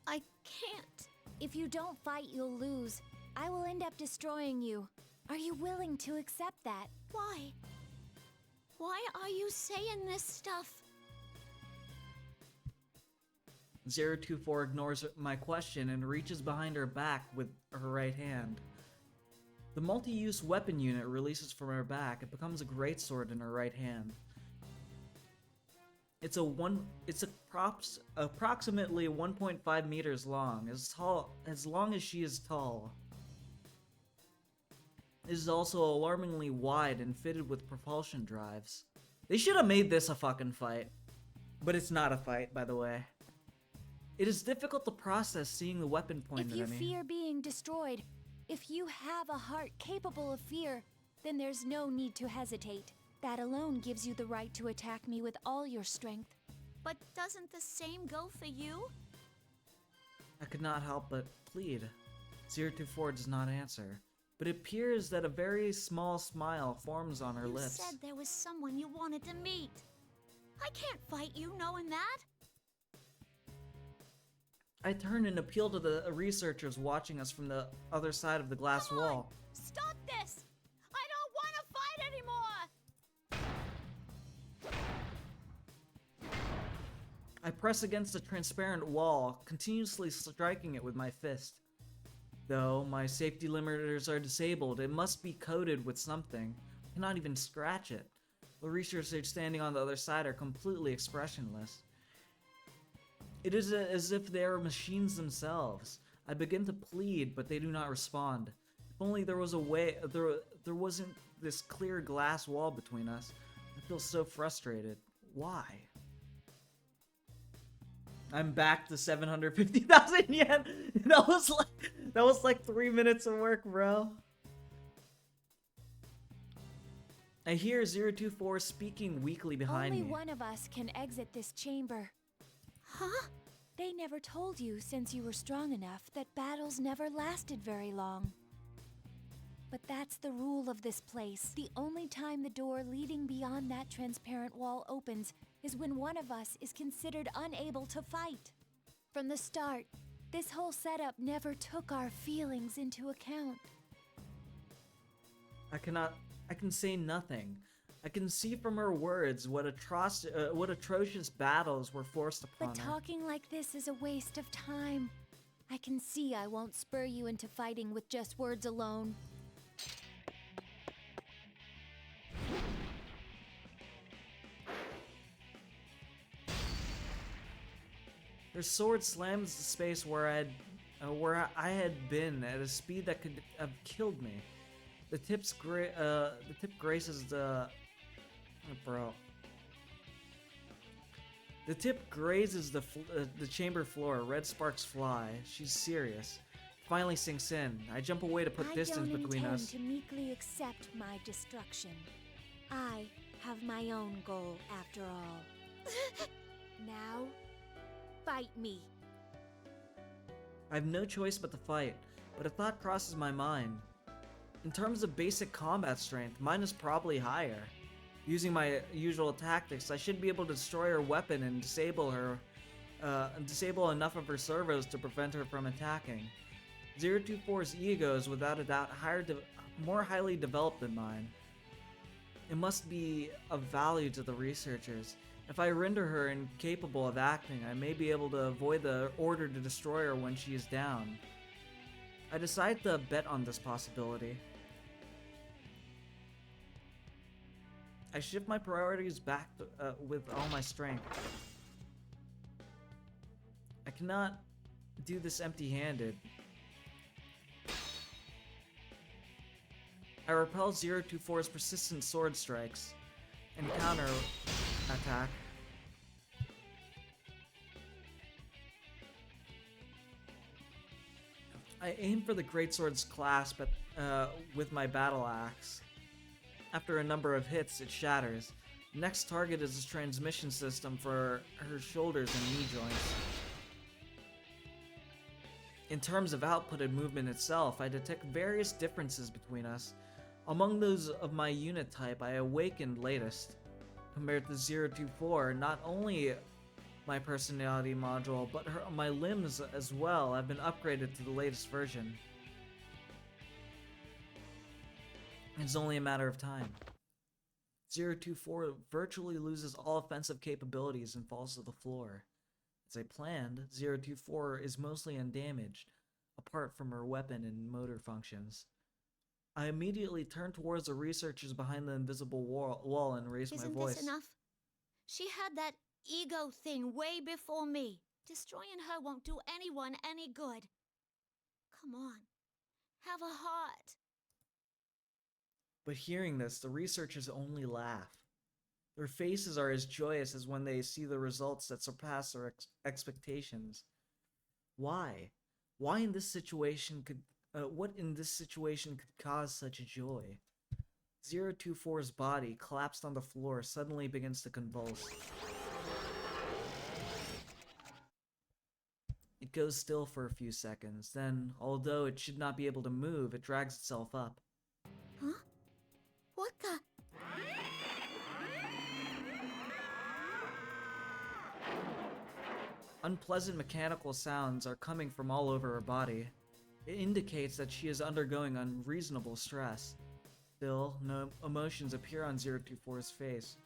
I can't. If you don't fight, you'll lose. I will end up destroying you. Are you willing to accept that? Why? Why are you saying this stuff? 024 ignores my question and reaches behind her back with her right hand. The multi-use weapon unit releases from her back. It becomes a greatsword in her right hand. It's approximately 1.5 meters long, as long as she is tall. It is also alarmingly wide and fitted with propulsion drives. They should have made this a fucking fight. But it's not a fight, by the way. It is difficult to process seeing the weapon pointed If you at me. fear being destroyed, if you have a heart capable of fear, then there's no need to hesitate. That alone gives you the right to attack me with all your strength. But doesn't the same go for you? I could not help but plead. 024 does not answer, but it appears that a very small smile forms on her You lips. said there was someone you wanted to meet. I can't fight you knowing that. I turn and appeal to the researchers watching us from the other side of the glass Come on, wall. stop this! I don't want to fight anymore! I press against the transparent wall, continuously striking it with my fist. Though my safety limiters are disabled, it must be coated with something. I cannot even scratch it. The researchers standing on the other side are completely expressionless. It is as if they are machines themselves. I begin to plead, but they do not respond. If only there was a way, there wasn't this clear glass wall between us. I feel so frustrated. Why? I'm back to 750,000 yen. That was like 3 minutes of work, bro. I hear 024 speaking weakly behind Only me. one of us can exit this chamber. Huh? They never told you, since you were strong enough, that battles never lasted very long. But that's the rule of this place. The only time the door leading beyond that transparent wall opens is when one of us is considered unable to fight. From the start, this whole setup never took our feelings into account. I can say nothing. I can see from her words what atrocious battles were forced upon But her. talking like this is a waste of time. I can see I won't spur you into fighting with just words alone. Her sword slams the space where I had been at a speed that could have killed me. The tip graces the... Oh, bro. The tip grazes the chamber floor. Red sparks fly. She's serious. Finally sinks in. I jump away to put distance between us. I don't intend to meekly accept my destruction. I have my own goal after all. Now, fight me. I have no choice but to fight, but a thought crosses my mind. In terms of basic combat strength, mine is probably higher. Using my usual tactics, I should be able to destroy her weapon and disable enough of her servos to prevent her from attacking. 024's ego is without a doubt more highly developed than mine. It must be of value to the researchers. If I render her incapable of acting, I may be able to avoid the order to destroy her when she is down. I decide to bet on this possibility. I shift my priorities back with all my strength. I cannot do this empty-handed. I repel 024's persistent sword strikes and counter attack. I aim for the greatsword's clasp with my battle axe. After a number of hits, it shatters. Next target is a transmission system for her shoulders and knee joints. In terms of output and movement itself, I detect various differences between us. Among those of my unit type, I awakened latest. Compared to 024, not only my personality module, but my limbs as well have been upgraded to the latest version. It's only a matter of time. 024 virtually loses all offensive capabilities and falls to the floor. As I planned, 024 is mostly undamaged, apart from her weapon and motor functions. I immediately turn towards the researchers behind the invisible wall and raise my voice. Isn't this enough? She had that ego thing way before me. Destroying her won't do anyone any good. Come on, have a heart. But hearing this, the researchers only laugh. Their faces are as joyous as when they see the results that surpass their expectations. Why? Why in this situation could... what in this situation could cause such joy? 024's body, collapsed on the floor, suddenly begins to convulse. It goes still for a few seconds, then, although it should not be able to move, it drags itself up. Huh? What the? Unpleasant mechanical sounds are coming from all over her body. It indicates that she is undergoing unreasonable stress. Still, no emotions appear on 024's face.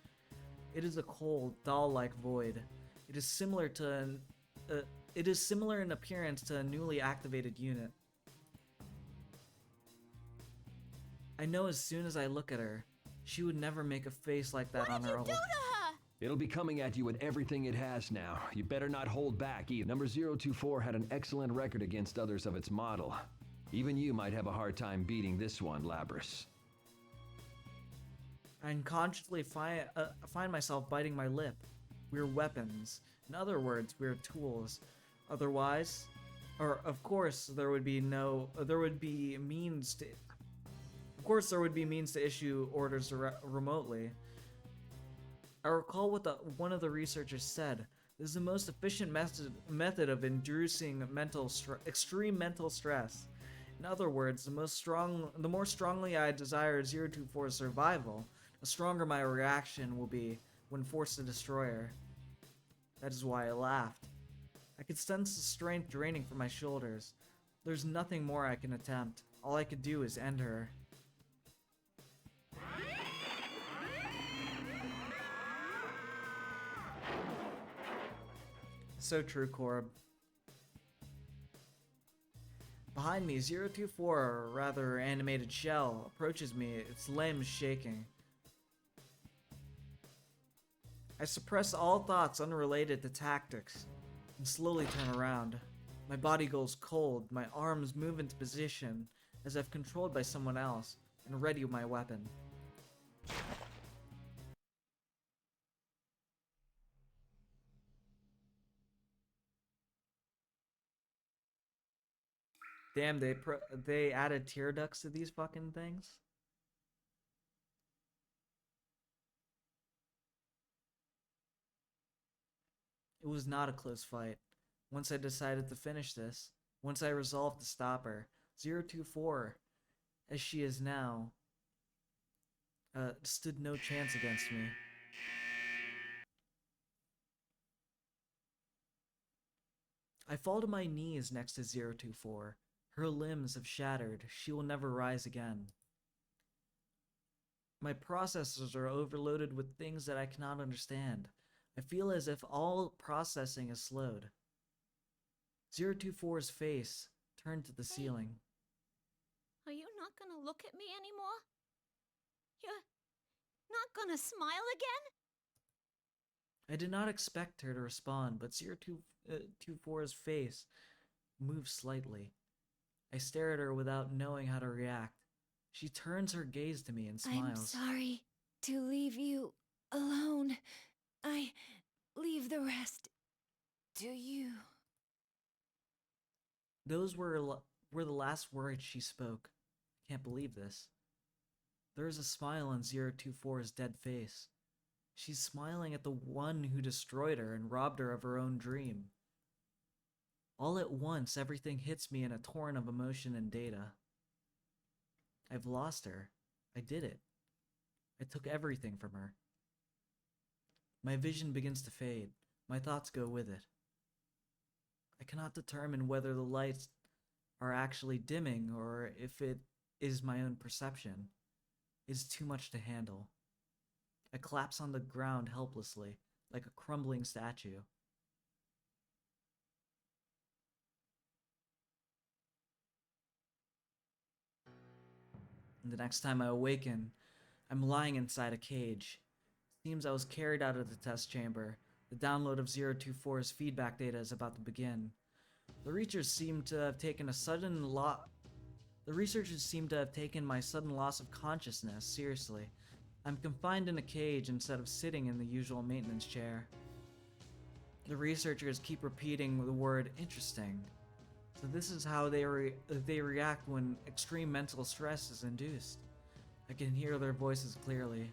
It is a cold, doll-like void. It is similar in appearance to a newly activated unit. I know as soon as I look at her, she would never make a face like that on her own. It'll be coming at you with everything it has now. You better not hold back either. Number 024 had an excellent record against others of its model. Even you might have a hard time beating this one, Labrys. I unconsciously find myself biting my lip. We're weapons. In other words, we're tools. Otherwise, of course, there would be means to issue orders remotely. I recall what one of the researchers said. This is the most efficient method of inducing extreme mental stress. In other words, the more strongly I desire 024's survival, the stronger my reaction will be when forced to destroy her. That is why I laughed. I could sense the strength draining from my shoulders. There's nothing more I can attempt. All I could do is end her. So true, Korb. Behind me, 024, a rather animated shell, approaches me, its limbs shaking. I suppress all thoughts unrelated to tactics, and slowly turn around. My body goes cold, my arms move into position, as if controlled by someone else, and ready my weapon. Damn, they added tear ducts to these fucking things? It was not a close fight. Once I decided to finish this, once I resolved to stop her, 024, as she is now, stood no chance against me. I fall to my knees next to 024. Her limbs have shattered. She will never rise again. My processors are overloaded with things that I cannot understand. I feel as if all processing is slowed. 024's face turned to the ceiling. Are you not gonna look at me anymore? You're not gonna smile again? I did not expect her to respond, but 024's face moved slightly. I stare at her without knowing how to react. She turns her gaze to me and smiles. I'm sorry to leave you alone. I leave the rest to you. Those were the last words she spoke. I can't believe this. There is a smile on 024's dead face. She's smiling at the one who destroyed her and robbed her of her own dream. All at once, everything hits me in a torrent of emotion and data. I've lost her. I did it. I took everything from her. My vision begins to fade. My thoughts go with it. I cannot determine whether the lights are actually dimming or if it is my own perception. It is too much to handle. I collapse on the ground helplessly, like a crumbling statue. And the next time I awaken, I'm lying inside a cage. Seems I was carried out of the test chamber. The download of 024's feedback data is about to begin. The researchers seem to have taken my sudden loss of consciousness seriously. I'm confined in a cage instead of sitting in the usual maintenance chair. The researchers keep repeating the word interesting. So this is how they react when extreme mental stress is induced. I can hear their voices clearly.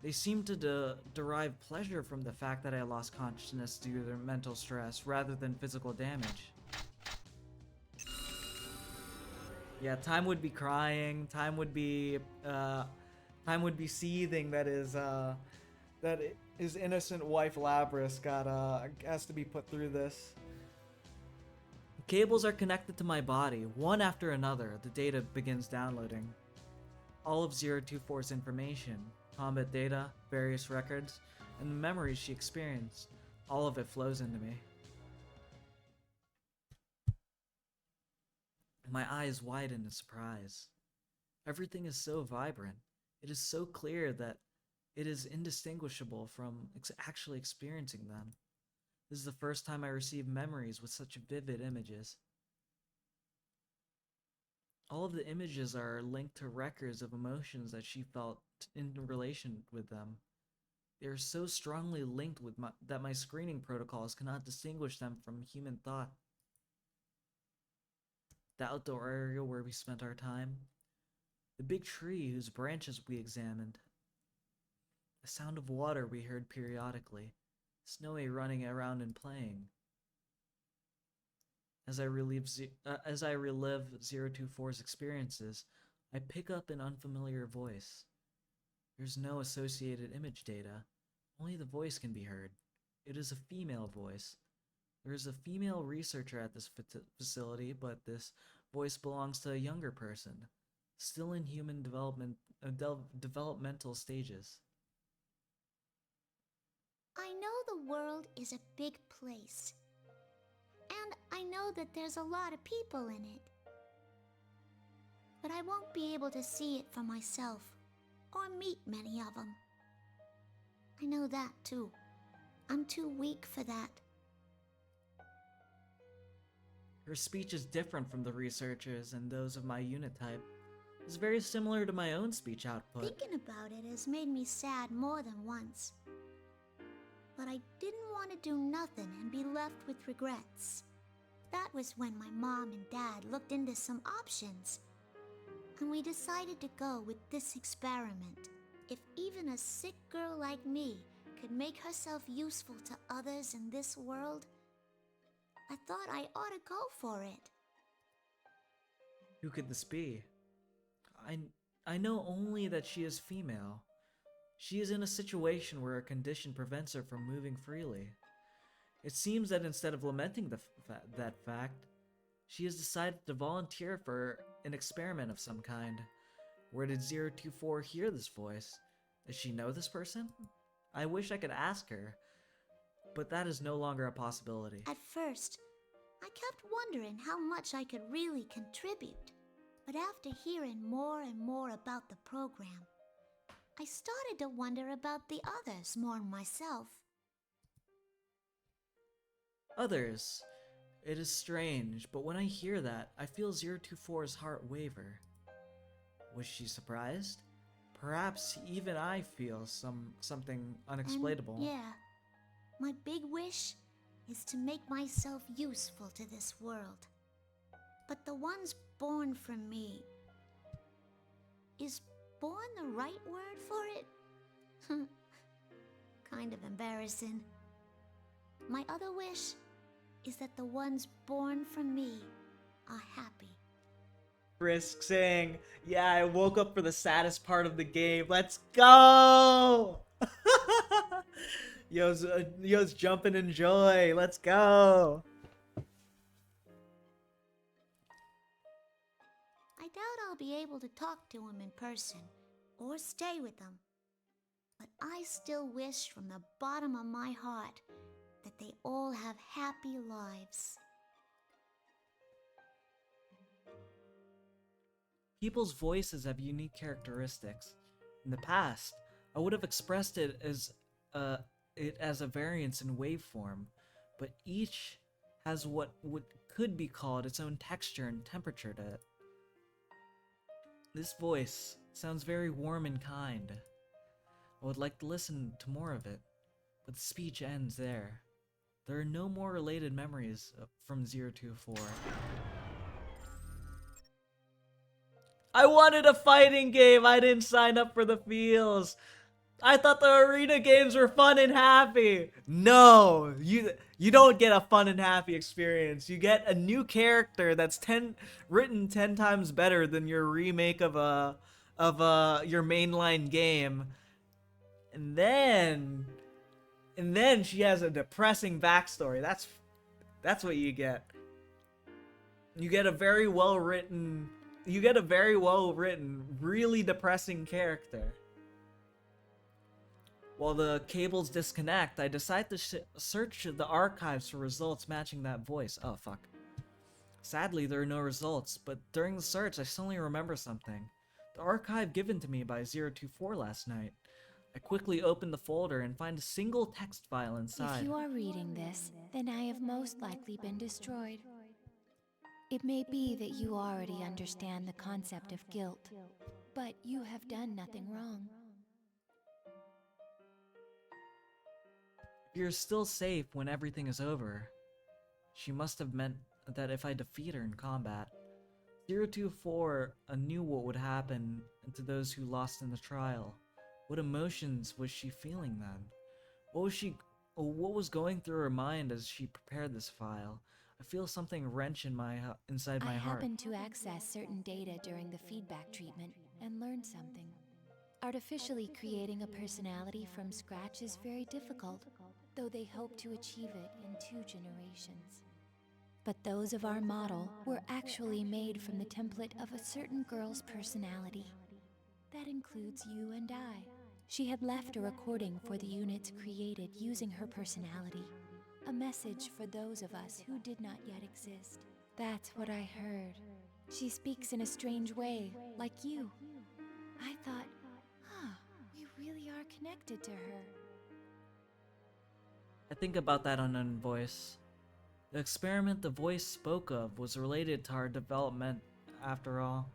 They seem to derive pleasure from the fact that I lost consciousness due to their mental stress rather than physical damage. Yeah, time would be crying, time would be seething that his innocent wife Labrys has to be put through this. Cables are connected to my body, one after another. The data begins downloading. All of 024's information, combat data, various records, and the memories she experienced, all of it flows into me. My eyes widen in surprise. Everything is so vibrant. It is so clear that it is indistinguishable from actually experiencing them. This is the first time I receive memories with such vivid images. All of the images are linked to records of emotions that she felt in relation with them. They are so strongly linked with that my screening protocols cannot distinguish them from human thought. The outdoor area where we spent our time. The big tree whose branches we examined. The sound of water we heard periodically. Snowy running around and playing. As I relive 024's experiences, I pick up an unfamiliar voice. There's no associated image data. Only the voice can be heard. It is a female voice. There is a female researcher at this facility, but this voice belongs to a younger person, still in human developmental stages. I know the world is a big place. And I know that there's a lot of people in it. But I won't be able to see it for myself, or meet many of them. I know that too. I'm too weak for that. Her speech is different from the researchers and those of my unit type. It's very similar to my own speech output. Thinking about it has made me sad more than once. But I didn't want to do nothing and be left with regrets. That was when my mom and dad looked into some options. And we decided to go with this experiment. If even a sick girl like me could make herself useful to others in this world, I thought I ought to go for it. Who could this be? I know only that she is female. She is in a situation where a condition prevents her from moving freely. It seems that instead of lamenting that fact, she has decided to volunteer for an experiment of some kind. Where did 024 hear this voice? Does she know this person? I wish I could ask her, but that is no longer a possibility. At first, I kept wondering how much I could really contribute. But after hearing more and more about the program, I started to wonder about the others more than myself. Others. It is strange, but when I hear that, I feel 024's heart waver. Was she surprised? Perhaps even I feel something unexplainable. And yeah, my big wish is to make myself useful to this world. But the ones born from me... Is born the right word for it? Kind of embarrassing. My other wish is that the ones born from me are happy. Risk saying, yeah, I woke up for the saddest part of the game. Let's go! Yo's jumping in joy. Let's go! I doubt I'll be able to talk to him in person or stay with him. But I still wish from the bottom of my heart that they all have happy lives. People's voices have unique characteristics. In the past, I would have expressed it as a variance in waveform, but each has what could be called its own texture and temperature to it. This voice sounds very warm and kind. I would like to listen to more of it, but the speech ends there. There are no more related memories from 024. I wanted a fighting game! I didn't sign up for the feels! I thought the arena games were fun and happy! No! You don't get a fun and happy experience. You get a new character that's written 10 times better than your remake of your mainline game. And then she has a depressing backstory. That's what you get. You get a very well written, really depressing character. While the cables disconnect, I decide to search the archives for results matching that voice. Oh, fuck. Sadly, there are no results, but during the search, I suddenly remember something. The archive given to me by 024 last night. I quickly open the folder and find a single text file inside. If you are reading this, then I have most likely been destroyed. It may be that you already understand the concept of guilt, but you have done nothing wrong. You're still safe when everything is over. She must have meant that if I defeat her in combat. 024 knew what would happen to those who lost in the trial. What emotions was she feeling then? What was going through her mind as she prepared this file? I feel something wrench inside my I heart. happened to access certain data during the feedback treatment and learned something. Artificially creating a personality from scratch is very difficult, though they hope to achieve it in 2 generations. But those of our model were actually made from the template of a certain girl's personality. That includes you and I. She had left a recording for the units created using her personality. A message for those of us who did not yet exist. That's what I heard. She speaks in a strange way, like you. I thought, we really are connected to her. I think about that unknown voice. The experiment the voice spoke of was related to our development, after all.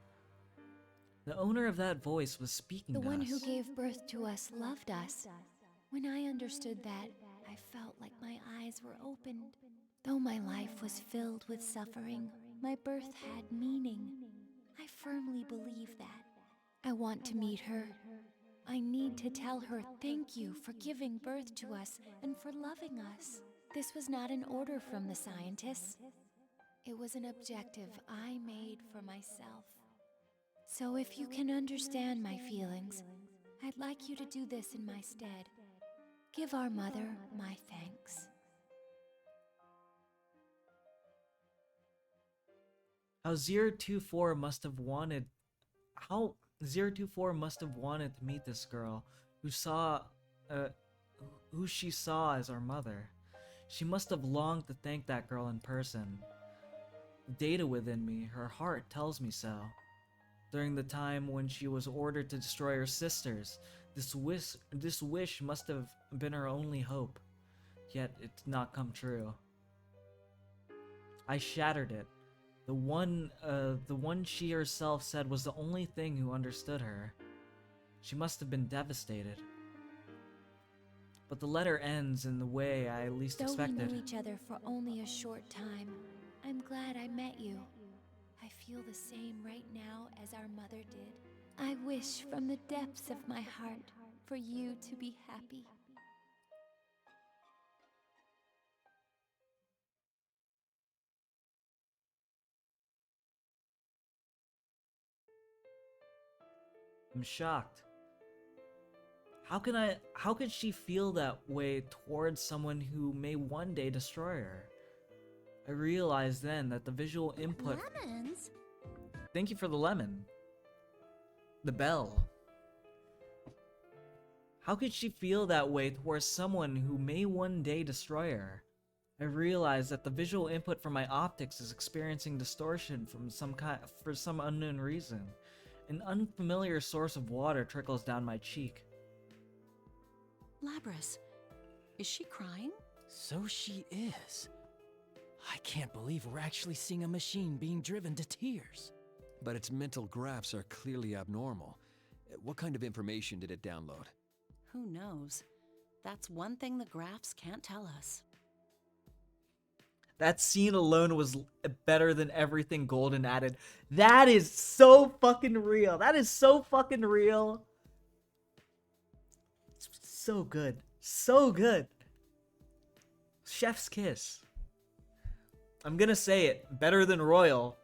The owner of that voice was speaking to us. The one who gave birth to us loved us. When I understood that, I felt like my eyes were opened. Though my life was filled with suffering, my birth had meaning. I firmly believe that. I want to meet her. I need to tell her thank you for giving birth to us and for loving us. This was not an order from the scientists. It was an objective I made for myself. So if you can understand my feelings, I'd like you to do this in my stead. Give our mother my thanks. How 024 must have wanted to meet this girl who she saw as our mother. She must have longed to thank that girl in person. The data within me, her heart, tells me so. During the time when she was ordered to destroy her sisters, this wish must have been her only hope. Yet it did not come true. I shattered it. The one she herself said was the only thing who understood her. She must have been devastated. But the letter ends in the way I least expected. Though we knew each other for only a short time, I'm glad I met you. I feel the same right now as our mother did. I wish from the depths of my heart for you to be happy. I'm shocked. How can she feel that way towards someone who may one day destroy her? I realized then that the visual input... Lemons? Thank you for the lemon. The bell. How could she feel that way towards someone who may one day destroy her? I realized that the visual input from my optics is experiencing distortion for some unknown reason. An unfamiliar source of water trickles down my cheek. Labrys, is she crying? So she is. I can't believe we're actually seeing a machine being driven to tears. But its mental graphs are clearly abnormal. What kind of information did it download? Who knows? That's one thing the graphs can't tell us. That scene alone was better than everything Golden added. That is so fucking real. That is so fucking real. It's so good. So good. Chef's kiss. I'm gonna say it. Better than Royal.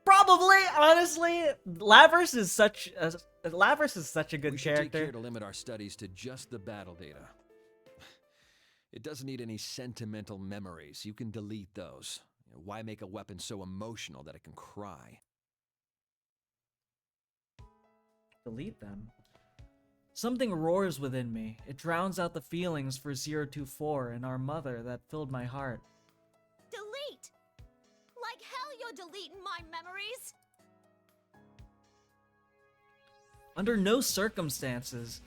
Probably, honestly. Labrys is such a good We should take character. care to limit our studies to just the battle data. It doesn't need any sentimental memories. You can delete those. Why make a weapon so emotional that it can cry? Delete them. Something roars within me. It drowns out the feelings for 024 and our mother that filled my heart. Delete! Like hell you're deleting my memories! Under no circumstances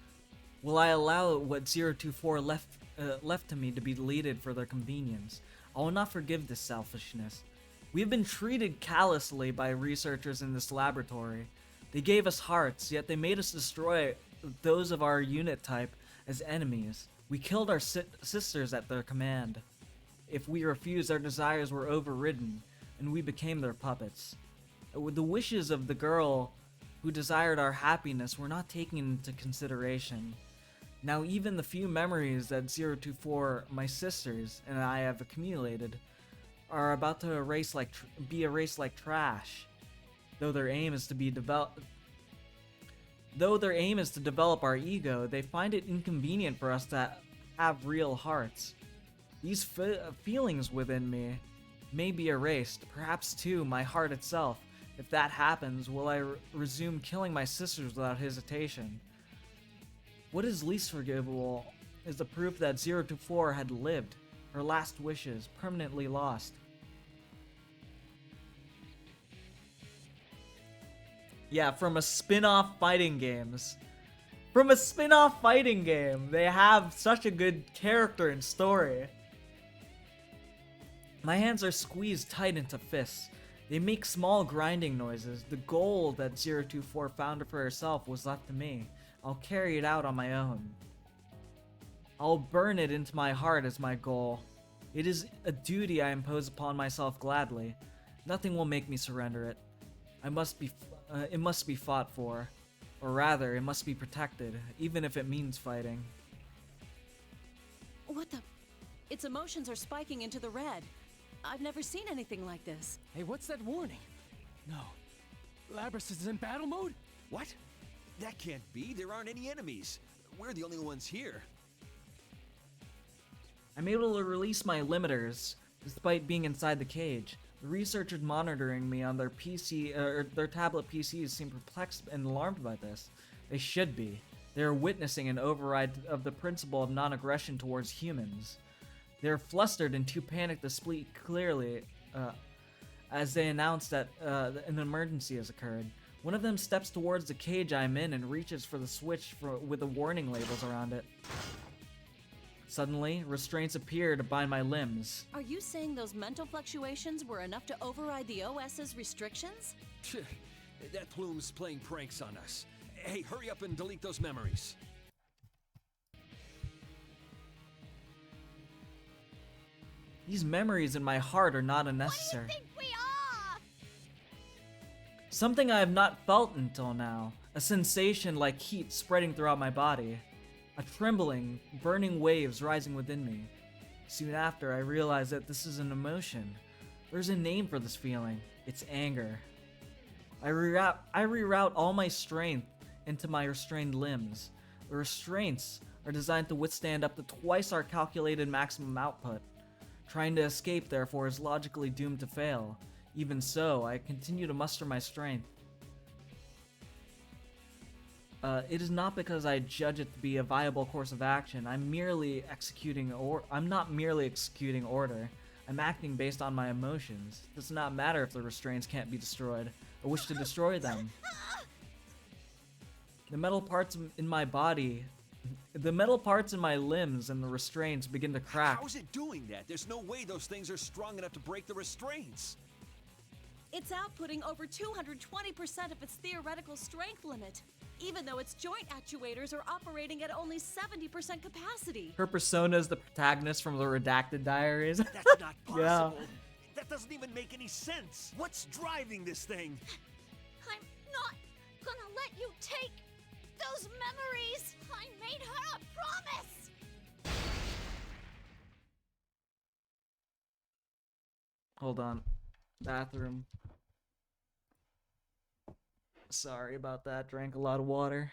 will I allow what 024 left to me to be deleted for their convenience. I will not forgive this selfishness. We have been treated callously by researchers in this laboratory. They gave us hearts, yet they made us destroy those of our unit type as enemies. We killed our sisters at their command. If we refused, our desires were overridden, and we became their puppets. The wishes of the girl who desired our happiness were not taken into consideration. Now even the few memories that 024, my sisters, and I have accumulated are about to be erased like trash. Though their aim is to develop our ego, they find it inconvenient for us to have real hearts. These feelings within me may be erased, perhaps too my heart itself. If that happens, will I resume killing my sisters without hesitation? What is least forgivable is the proof that 024 had lived, her last wishes permanently lost. Yeah, from a spin-off fighting game. They have such a good character and story. My hands are squeezed tight into fists. They make small grinding noises. The goal that 024 found for herself was left to me. I'll carry it out on my own. I'll burn it into my heart as my goal. It is a duty I impose upon myself gladly. Nothing will make me surrender it. It must be fought for. Or rather, it must be protected, even if it means fighting. What the? Its emotions are spiking into the red. I've never seen anything like this. Hey, what's that warning? No. Labrys is in battle mode? What? That can't be. There aren't any enemies. We're the only ones here. I'm able to release my limiters, despite being inside the cage. The researchers monitoring me on their tablet PCs seem perplexed and alarmed by this. They should be. They are witnessing an override of the principle of non-aggression towards humans. They are flustered and too panicked to speak clearly as they announce that an emergency has occurred. One of them steps towards the cage I'm in and reaches for the switch with the warning labels around it. Suddenly, restraints appear to bind my limbs. Are you saying those mental fluctuations were enough to override the OS's restrictions? That plume's playing pranks on us. Hey, hurry up and delete those memories. These memories in my heart are not unnecessary. What do you think we are? Something I have not felt until now. A sensation like heat spreading throughout my body. A trembling, burning waves rising within me. Soon after, I realize that this is an emotion. There's a name for this feeling. It's anger. I reroute all my strength into my restrained limbs. The restraints are designed to withstand up to twice our calculated maximum output. Trying to escape, therefore, is logically doomed to fail. Even so, I continue to muster my strength. It is not because I judge it to be a viable course of action. I'm not merely executing order. I'm acting based on my emotions. It does not matter if the restraints can't be destroyed. I wish to destroy them. The metal parts in my body, the metal parts in my limbs and the restraints begin to crack. How's it doing that? There's no way those things are strong enough to break the restraints. It's outputting over 220% of its theoretical strength limit, even though its joint actuators are operating at only 70% capacity. Her persona is the protagonist from the Redacted Diaries. That's not possible. Yeah. That doesn't even make any sense. What's driving this thing? I'm not gonna let you take those memories. I made her a promise. Hold on. Bathroom. Sorry about that. Drank a lot of water.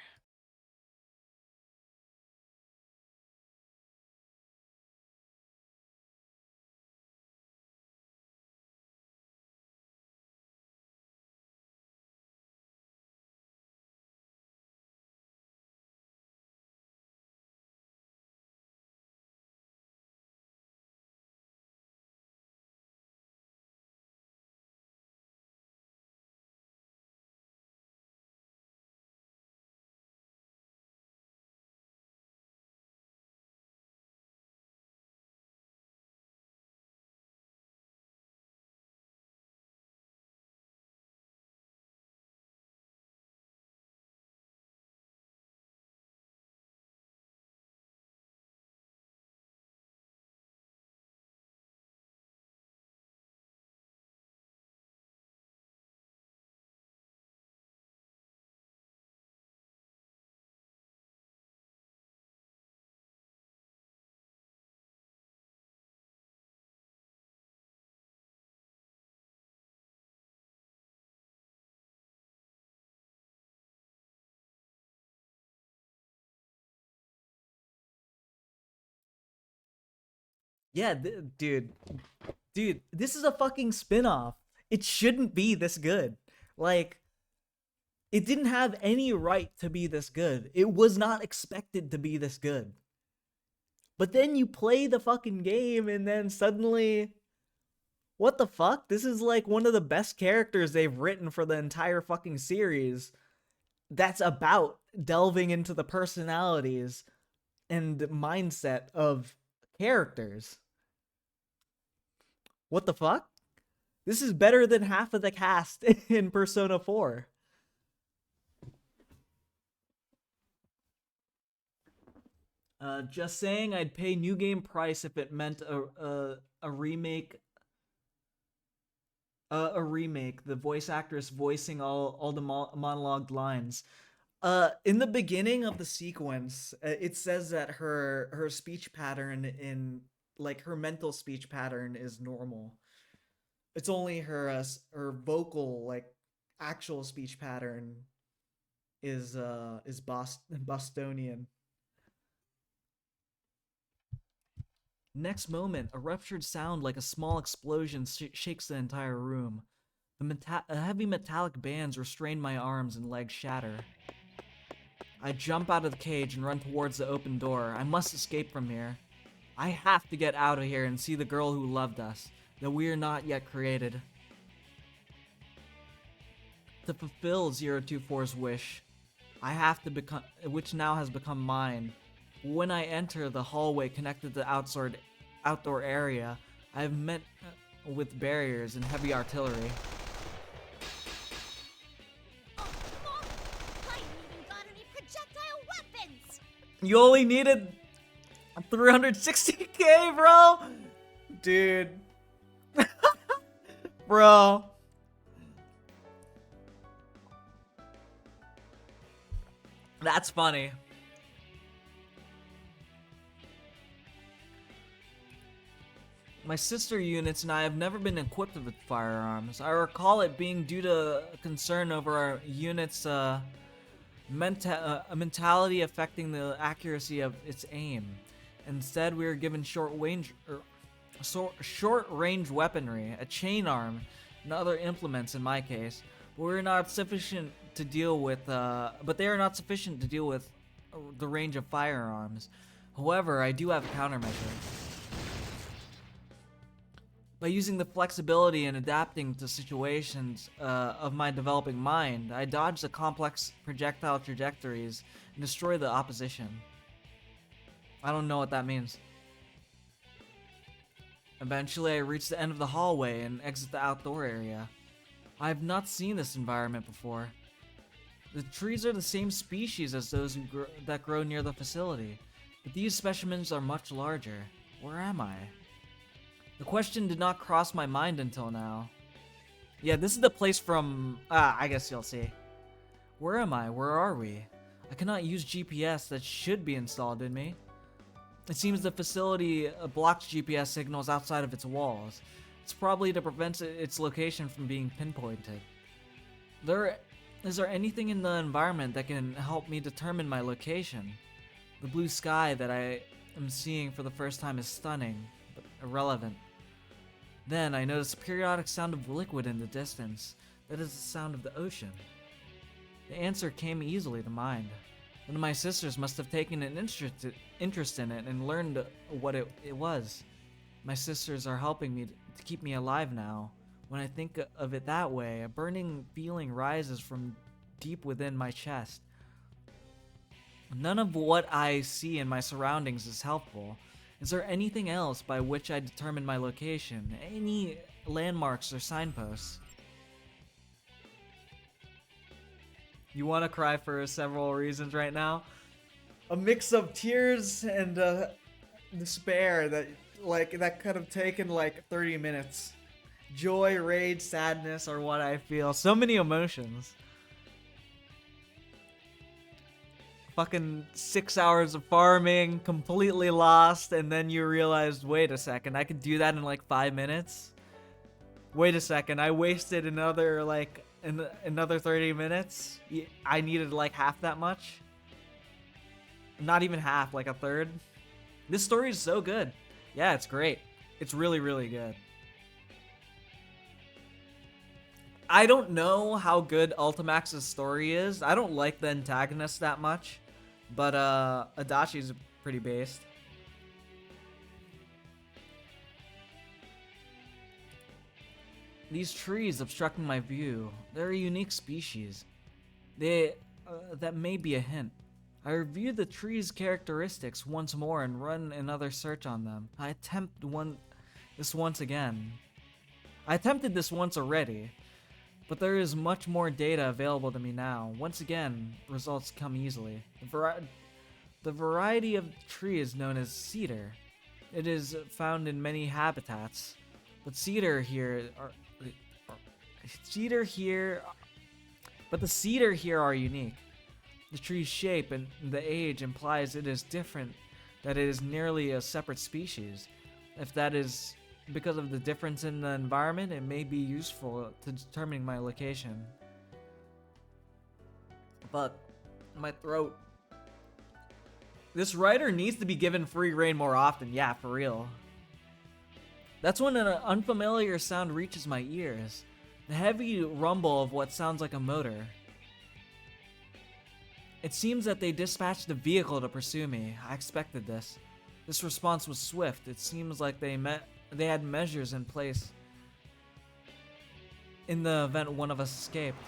Yeah, dude, this is a fucking spin-off. It shouldn't be this good. Like, it didn't have any right to be this good. It was not expected to be this good. But then you play the fucking game and then suddenly, what the fuck? This is like one of the best characters they've written for the entire fucking series. That's about delving into the personalities and mindset of characters. What the fuck? This is better than half of the cast in Persona 4. Just saying, I'd pay new game price if it meant a remake. A remake. The voice actress voicing all the monologued lines. In the beginning of the sequence, it says that her speech pattern like her mental speech pattern is normal. It's only her vocal, like, actual speech pattern is Bostonian. Next moment, a ruptured sound like a small explosion shakes the entire room. The heavy metallic bands restrain my arms and legs shatter. I jump out of the cage and run towards the open door. I must escape from here. I have to get out of here and see the girl who loved us, that we are not yet created. To fulfill 024's wish, I have to become, which now has become mine. When I enter the hallway connected to the outdoor area, I have met with barriers and heavy artillery. You only needed 360k, bro? Dude. Bro. That's funny. My sister units and I have never been equipped with firearms. I recall it being due to concern over our units' mentality affecting the accuracy of its aim. Instead, we were given short-range weaponry, a chain arm, and other implements in my case. But we're not sufficient to deal with. But they are not sufficient to deal with the range of firearms. However, I do have a countermeasure. By using the flexibility and adapting to situations of my developing mind, I dodge the complex projectile trajectories and destroy the opposition. I don't know what that means. Eventually, I reach the end of the hallway and exit the outdoor area. I have not seen this environment before. The trees are the same species as those that grow near the facility, but these specimens are much larger. Where am I? The question did not cross my mind until now. Yeah, this is the place from... I guess you'll see. Where am I? Where are we? I cannot use GPS that should be installed in me. It seems the facility blocks GPS signals outside of its walls. It's probably to prevent its location from being pinpointed. Is there anything in the environment that can help me determine my location? The blue sky that I am seeing for the first time is stunning, but irrelevant. Then I notice a periodic sound of liquid in the distance. That is the sound of the ocean. The answer came easily to mind. One of my sisters must have taken an interest in it and learned what it was. My sisters are helping me to keep me alive now. When I think of it that way, a burning feeling rises from deep within my chest. None of what I see in my surroundings is helpful. Is there anything else by which I determine my location? Any landmarks or signposts? You want to cry for several reasons right now? A mix of tears and despair that could have taken like 30 minutes. Joy, rage, sadness are what I feel. So many emotions. Fucking 6 hours of farming, completely lost, and then you realized, wait a second, I could do that in like 5 minutes? Wait a second, I wasted another 30 minutes? I needed like half that much? Not even half, like a third? This story is so good. Yeah, it's great. It's really, really good. I don't know how good Ultimax's story is. I don't like the antagonist that much. But Adachi's pretty based. These trees obstructing my view. They're a unique species. That may be a hint. I reviewed the tree's characteristics once more and run another search on them. I attempted this once already. But there is much more data available to me now. Once again, results come easily. The variety of tree is known as cedar. It is found in many habitats, but the cedar here are unique. The tree's shape and the age implies it is different, that it is nearly a separate species. If that is because of the difference in the environment, it may be useful to determining my location. But my throat. This writer needs to be given free reign more often. Yeah, for real. That's when an unfamiliar sound reaches my ears. The heavy rumble of what sounds like a motor. It seems that they dispatched a vehicle to pursue me. I expected this. This response was swift. It seems like they had measures in place in the event one of us escaped.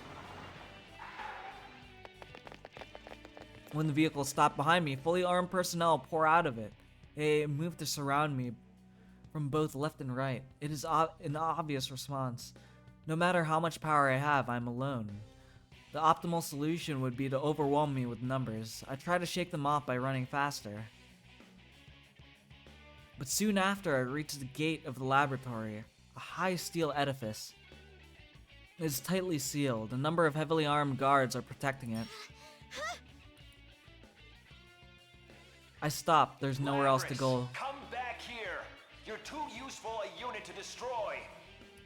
When the vehicle stopped behind me, fully armed personnel pour out of it. They move to surround me from both left and right. It is an obvious response. No matter how much power I have, I'm alone. The optimal solution would be to overwhelm me with numbers. I try to shake them off by running faster. But soon after, I reach the gate of the laboratory, a high steel edifice. It is tightly sealed. A number of heavily armed guards are protecting it. I stop. There's nowhere else to go. Come back here. You're too useful a unit to destroy.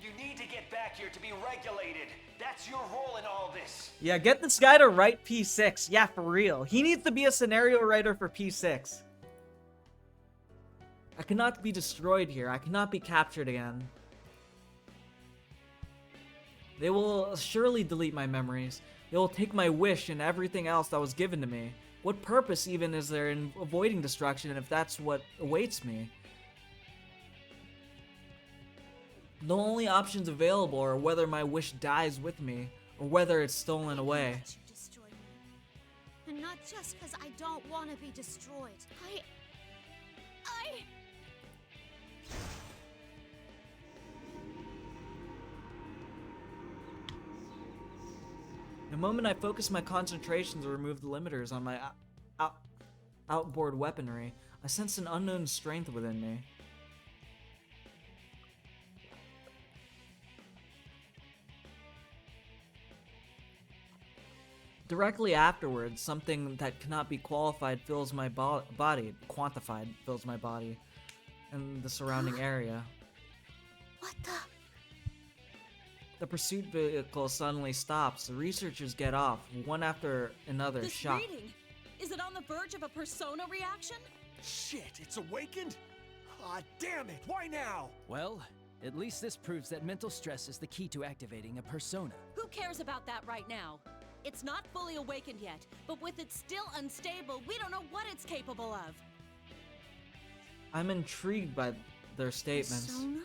You need to get back here to be regulated. That's your role in all this. Yeah, get this guy to write P6. Yeah, for real. He needs to be a scenario writer for P6. I cannot be destroyed here. I cannot be captured again. They will surely delete my memories. They will take my wish and everything else that was given to me. What purpose even is there in avoiding destruction if that's what awaits me? The only options available are whether my wish dies with me, or whether it's stolen away. You destroy me. And not just because I don't want to be destroyed. The moment I focus my concentration to remove the limiters on my outboard weaponry, I sense an unknown strength within me. Directly afterwards, something that cannot be quantified fills my body, and the surrounding area. What the? The pursuit vehicle suddenly stops. The researchers get off, one after another, This shocked. reading, is it on the verge of a persona reaction? Shit, it's awakened? Ah, damn it, why now? Well, at least this proves that mental stress is the key to activating a persona. Who cares about that right now? It's not fully awakened yet, but with it still unstable, we don't know what it's capable of. I'm intrigued by their statements. Persona?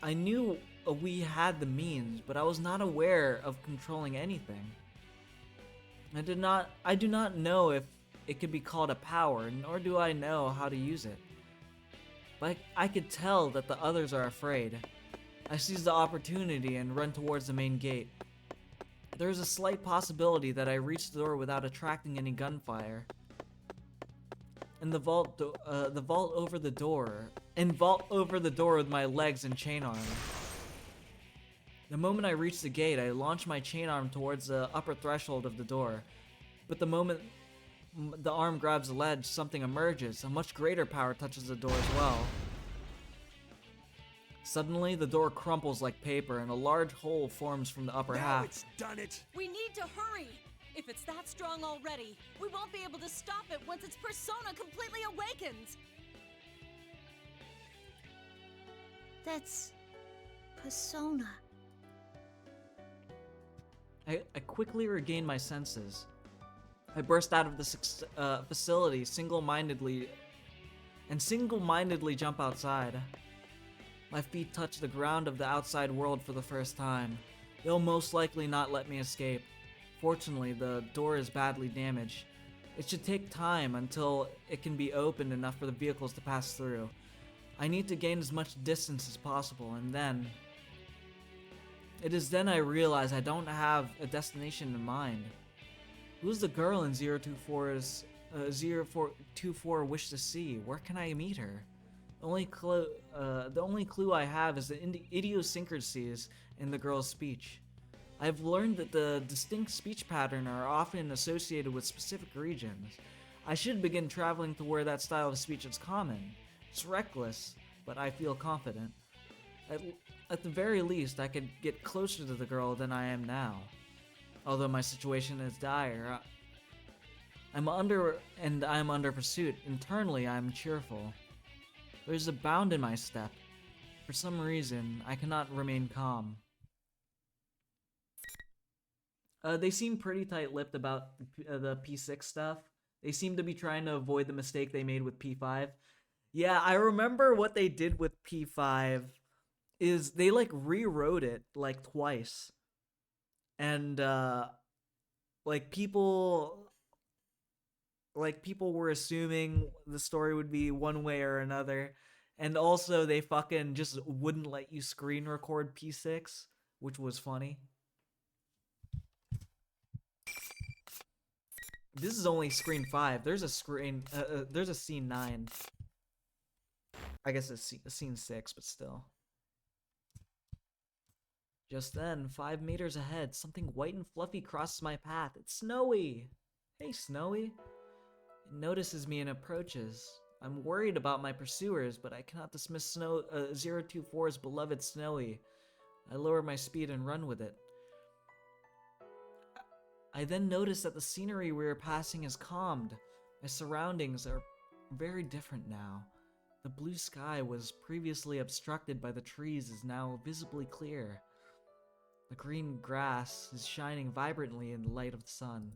I knew we had the means, but I was not aware of controlling anything. I do not know if it could be called a power, nor do I know how to use it. But I could tell that the others are afraid. I seize the opportunity and run towards the main gate. There is a slight possibility that I reach the door without attracting any gunfire. And vault over the door with my legs and chain arm. The moment I reach the gate, I launch my chain arm towards the upper threshold of the door. But the moment the arm grabs the ledge, something emerges. A much greater power touches the door as well. Suddenly, the door crumples like paper, and a large hole forms from the upper half. It's done it. We need to hurry. If it's that strong already, we won't be able to stop it once its persona completely awakens. That's persona. I quickly regain my senses. I burst out of the facility single-mindedly jump outside. My feet touch the ground of the outside world for the first time. They'll most likely not let me escape. Fortunately, the door is badly damaged. It should take time until it can be opened enough for the vehicles to pass through. I need to gain as much distance as possible, and then... It is then I realize I don't have a destination in mind. Who's the girl in 024's 0424 wish to see? Where can I meet her? The only clue I have is the idiosyncrasies in the girl's speech. I've learned that the distinct speech pattern are often associated with specific regions. I should begin traveling to where that style of speech is common. It's reckless, but I feel confident. At the very least, I could get closer to the girl than I am now. Although my situation is dire, I'm under pursuit. Internally, I'm cheerful. There's a bound in my step. For some reason, I cannot remain calm. They seem pretty tight-lipped about the P6 stuff. They seem to be trying to avoid the mistake they made with P5. Yeah, I remember what they did with P5 is they like rewrote it like twice. And like people were assuming the story would be one way or another. And also they fucking just wouldn't let you screen record P6, which was funny. This is only screen 5. There's a screen. There's a scene 9. I guess it's scene 6, but still. Just then, 5 meters ahead, something white and fluffy crosses my path. It's Snowy. Hey, Snowy. It notices me and approaches. I'm worried about my pursuers, but I cannot dismiss 024's beloved Snowy. I lower my speed and run with it. I then notice that the scenery we are passing is calmed. My surroundings are very different now. The blue sky was previously obstructed by the trees is now visibly clear. The green grass is shining vibrantly in the light of the sun.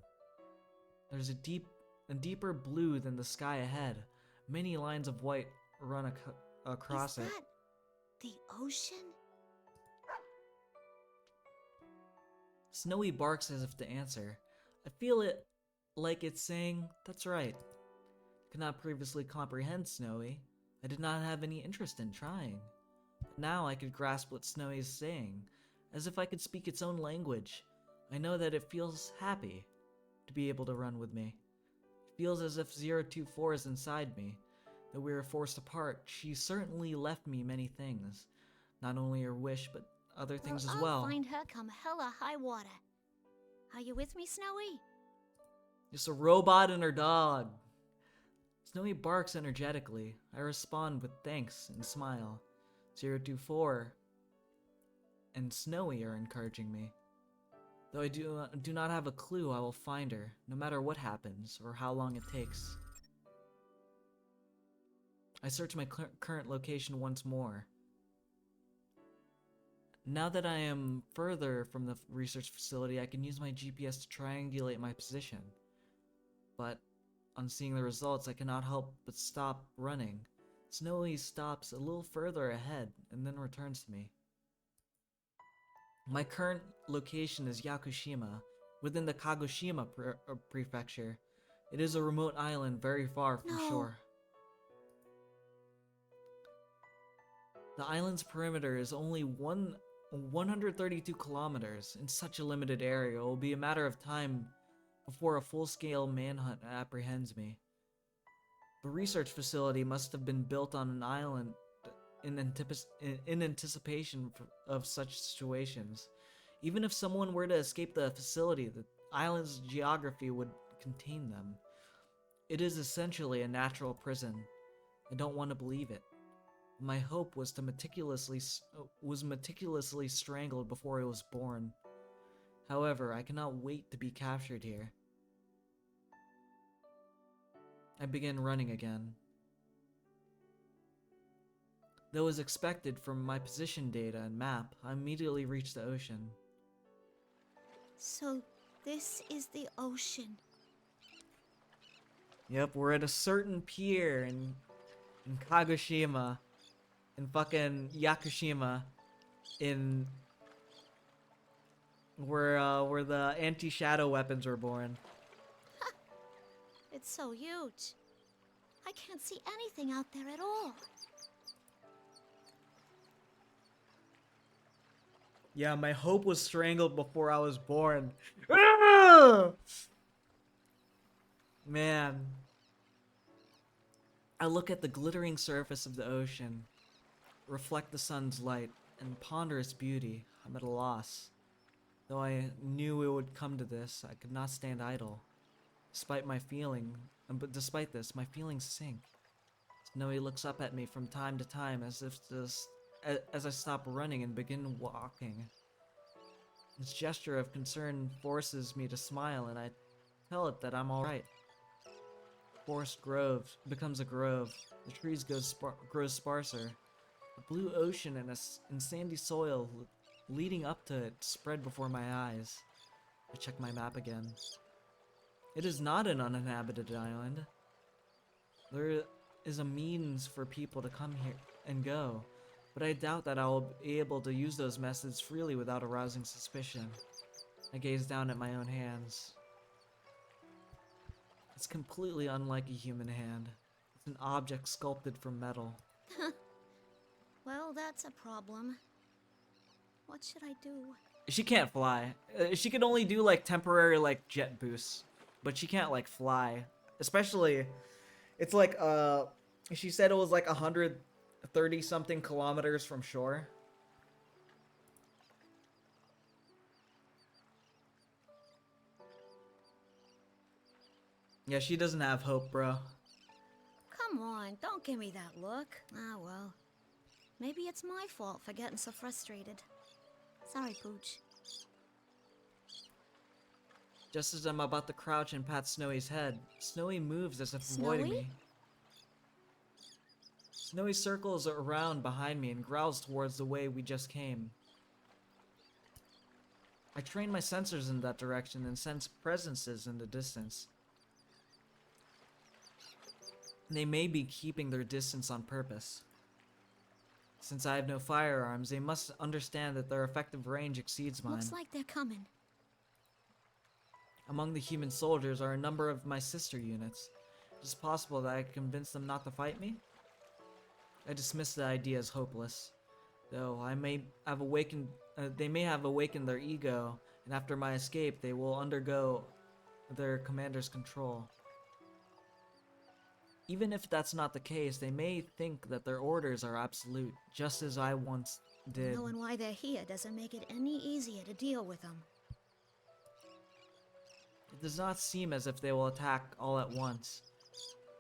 There's a deeper blue than the sky ahead. Many lines of white run across it. Is that the ocean? Snowy barks as if to answer. I feel it like it's saying, that's right. Could not previously comprehend Snowy. I did not have any interest in trying. But now I could grasp what Snowy is saying, as if I could speak its own language. I know that it feels happy to be able to run with me. It feels as if 024 is inside me. Though we were forced apart, she certainly left me many things. Not only her wish, but other things as well. I'll find her come hella high water. Are you with me, Snowy? Just a robot and her dog. Snowy barks energetically. I respond with thanks and smile. 024 and Snowy are encouraging me. Though I do not have a clue, I will find her, no matter what happens or how long it takes. I search my current location once more. Now that I am further from the research facility, I can use my GPS to triangulate my position. But on seeing the results, I cannot help but stop running. Snowy stops a little further ahead and then returns to me. My current location is Yakushima, within the Kagoshima prefecture. It is a remote island very far from shore. The island's perimeter is only 132 kilometers. In such a limited area, it will be a matter of time before a full-scale manhunt apprehends me. The research facility must have been built on an island in anticipation of such situations. Even if someone were to escape the facility, the island's geography would contain them. It is essentially a natural prison. I don't want to believe it. My hope was meticulously strangled before I was born. However, I cannot wait to be captured here. I began running again. Though as expected from my position data and map, I immediately reached the ocean. So, this is the ocean. Yep, we're at a certain pier in Kagoshima, in fucking Yakushima, in where the anti-shadow weapons were born. It's so huge. I can't see anything out there at all. Yeah, my hope was strangled before I was born. Ah! Man. I look at the glittering surface of the ocean, reflect the sun's light, and ponder its beauty. I'm at a loss. Though I knew it would come to this, I could not stand idle. Despite this, my feelings sink. Snowy looks up at me from time to time as I stop running and begin walking. This gesture of concern forces me to smile, and I tell it that I'm alright. Forest grove becomes a grove. The trees grow sparser. The blue ocean and sandy soil leading up to it spread before my eyes. I check my map again. It is not an uninhabited island. There is a means for people to come here and go, but I doubt that I will be able to use those methods freely without arousing suspicion. I gaze down at my own hands. It's completely unlike a human hand. It's an object sculpted from metal. Well, that's a problem. What should I do? She can't fly. She can only do like temporary like jet boosts, but she can't like fly. Especially, it's like she said it was like 130 something kilometers from shore. Yeah, she doesn't have hope, bro. Come on, don't give me that look. Ah, well. Maybe it's my fault for getting so frustrated. Sorry, Pooch. Just as I'm about to crouch and pat Snowy's head, Snowy moves as if avoiding Snowy? me. Snowy circles around behind me and growls towards the way we just came. I train my sensors in that direction and sense presences in the distance. They may be keeping their distance on purpose. Since I have no firearms, they must understand that their effective range exceeds mine. Looks like they're coming. Among the human soldiers are a number of my sister units. It is possible that I could convince them not to fight me? I dismiss the idea as hopeless, though I may have awakened. They may have awakened their ego, and after my escape, they will undergo their commander's control. Even if that's not the case, they may think that their orders are absolute, just as I once did. Knowing why they're here doesn't make it any easier to deal with them. It does not seem as if they will attack all at once.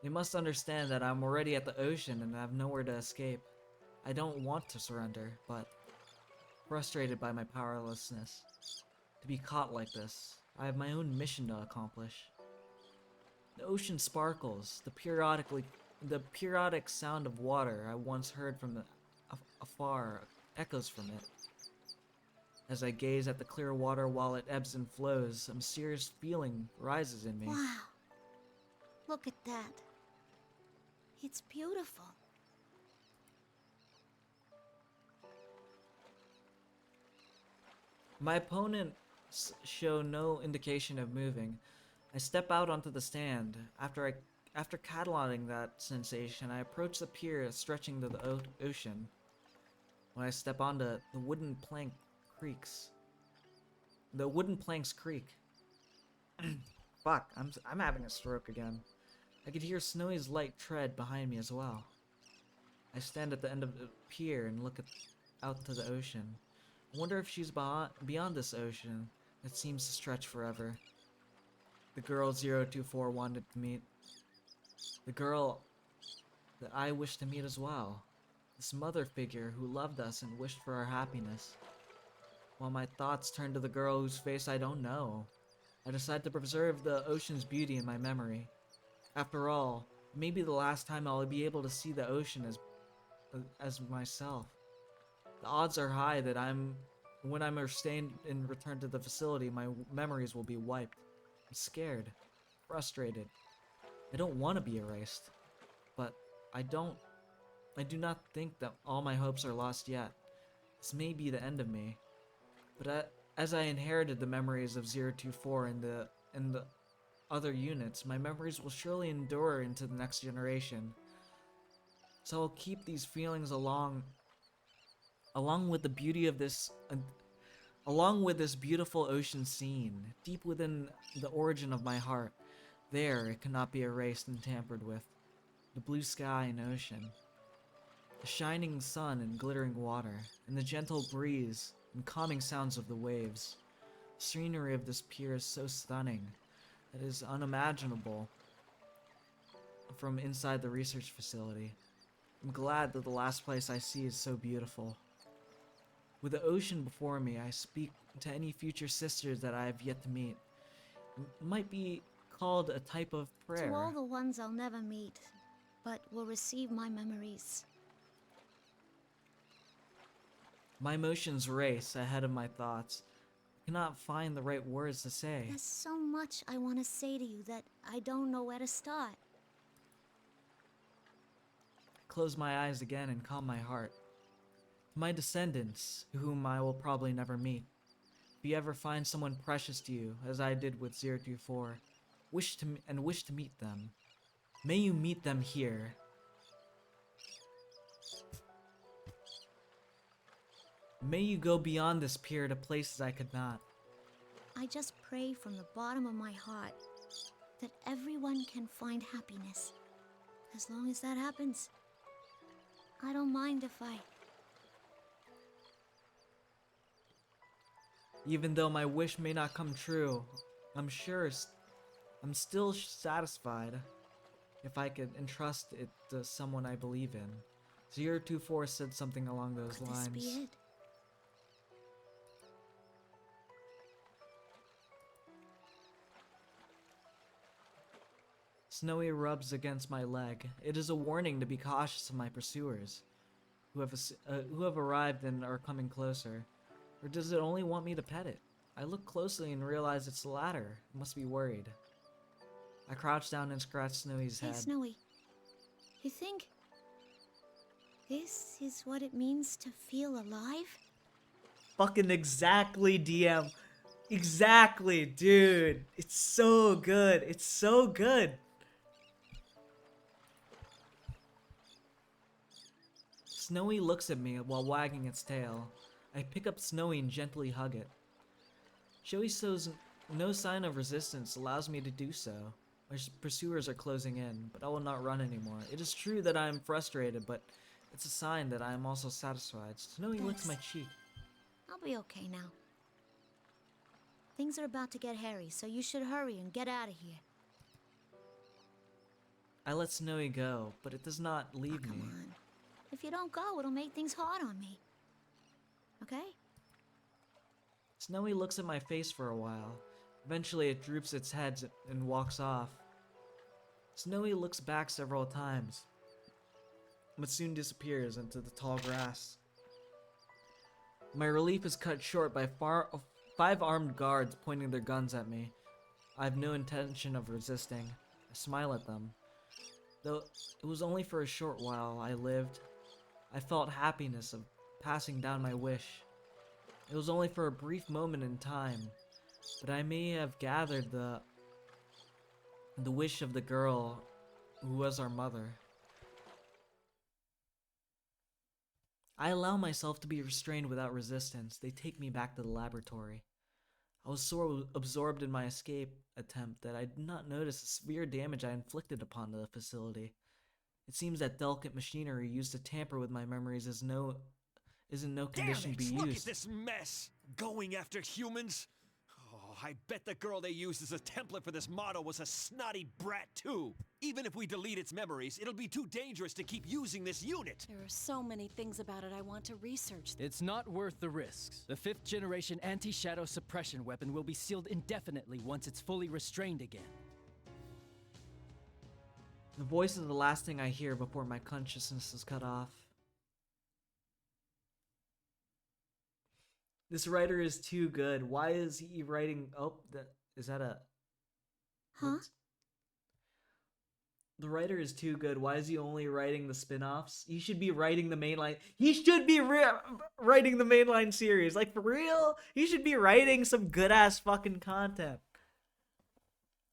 They must understand that I'm already at the ocean and have nowhere to escape. I don't want to surrender, but frustrated by my powerlessness. To be caught like this, I have my own mission to accomplish. The ocean sparkles. The periodic sound of water I once heard from afar echoes from it. As I gaze at the clear water while it ebbs and flows, a mysterious feeling rises in me. Wow. Look at that. It's beautiful. My opponents show no indication of moving. I step out onto the stand. After cataloging that sensation, I approach the pier stretching to the ocean. When I step onto it, the wooden planks creak. Fuck, I'm having a stroke again. I could hear Snowy's light tread behind me as well. I stand at the end of the pier and look out to the ocean. I wonder if she's beyond this ocean that seems to stretch forever. The girl 024 wanted to meet. The girl that I wish to meet as well. This mother figure who loved us and wished for our happiness. While my thoughts turn to the girl whose face I don't know, I decide to preserve the ocean's beauty in my memory. After all, it may be the last time I'll be able to see the ocean as myself. The odds are high that when I'm restrained and returned to the facility, my memories will be wiped. I'm scared, frustrated. I don't want to be erased, but I do not think that all my hopes are lost yet. This may be the end of me, but as I inherited the memories of 024 and the other units, my memories will surely endure into the next generation. So I'll keep these feelings along with the beauty of this. Along with this beautiful ocean scene, deep within the origin of my heart, there it cannot be erased and tampered with. The blue sky and ocean, the shining sun and glittering water, and the gentle breeze and calming sounds of the waves. The scenery of this pier is so stunning, it is unimaginable from inside the research facility. I'm glad that the last place I see is so beautiful. With the ocean before me, I speak to any future sisters that I have yet to meet. It might be called a type of prayer. To all the ones I'll never meet, but will receive my memories. My emotions race ahead of my thoughts. cannot find the right words to say. There's so much I want to say to you that I don't know where to start. Close my eyes again and calm my heart. My descendants, whom I will probably never meet. If you ever find someone precious to you, as I did with 024, wish to meet them, may you meet them here. May you go beyond this pier to places I could not. I just pray from the bottom of my heart that everyone can find happiness. As long as that happens, I don't mind if I... Even though my wish may not come true, I'm still satisfied if I could entrust it to someone I believe in. 024 said something along those lines. Could this be it? Snowy rubs against my leg. It is a warning to be cautious of my pursuers, who have arrived and are coming closer. Or does it only want me to pet it? I look closely and realize it's the latter. It must be worried. I crouch down and scratch Snowy's head. Hey, Snowy. You think this is what it means to feel alive? Fucking exactly, DM. Exactly, dude. It's so good. It's so good. Snowy looks at me while wagging its tail. I pick up Snowy and gently hug it. Joey shows no sign of resistance, allows me to do so. My pursuers are closing in, but I will not run anymore. It is true that I am frustrated, but it's a sign that I am also satisfied. Snowy licks my cheek. I'll be okay now. Things are about to get hairy, so you should hurry and get out of here. I let Snowy go, but it does not leave me. Come on. If you don't go, it'll make things hard on me. Okay? Snowy looks at my face for a while. Eventually it droops its head and walks off. Snowy looks back several times, but soon disappears into the tall grass. My relief is cut short by 5 armed guards pointing their guns at me. I have no intention of resisting. I smile at them. Though it was only for a short while I lived, I felt happiness of passing down my wish. It was only for a brief moment in time, but I may have gathered the wish of the girl who was our mother. I allow myself to be restrained without resistance. They take me back to the laboratory. I was so absorbed in my escape attempt that I did not notice the severe damage I inflicted upon the facility. It seems that delicate machinery used to tamper with my memories is in no condition to be used. Look at this mess! Going after humans? Oh, I bet the girl they used as a template for this model was a snotty brat too. Even if we delete its memories, it'll be too dangerous to keep using this unit. There are so many things about it I want to research. It's not worth the risks. The 5th generation anti-shadow suppression weapon will be sealed indefinitely once it's fully restrained again. The voice is the last thing I hear before my consciousness is cut off. This writer is too good. Why is he writing? Oh, is that a? Huh? The writer is too good. Why is he only writing the spin-offs? He should be writing the mainline. He should be writing the mainline series. Like, for real? He should be writing some good-ass fucking content.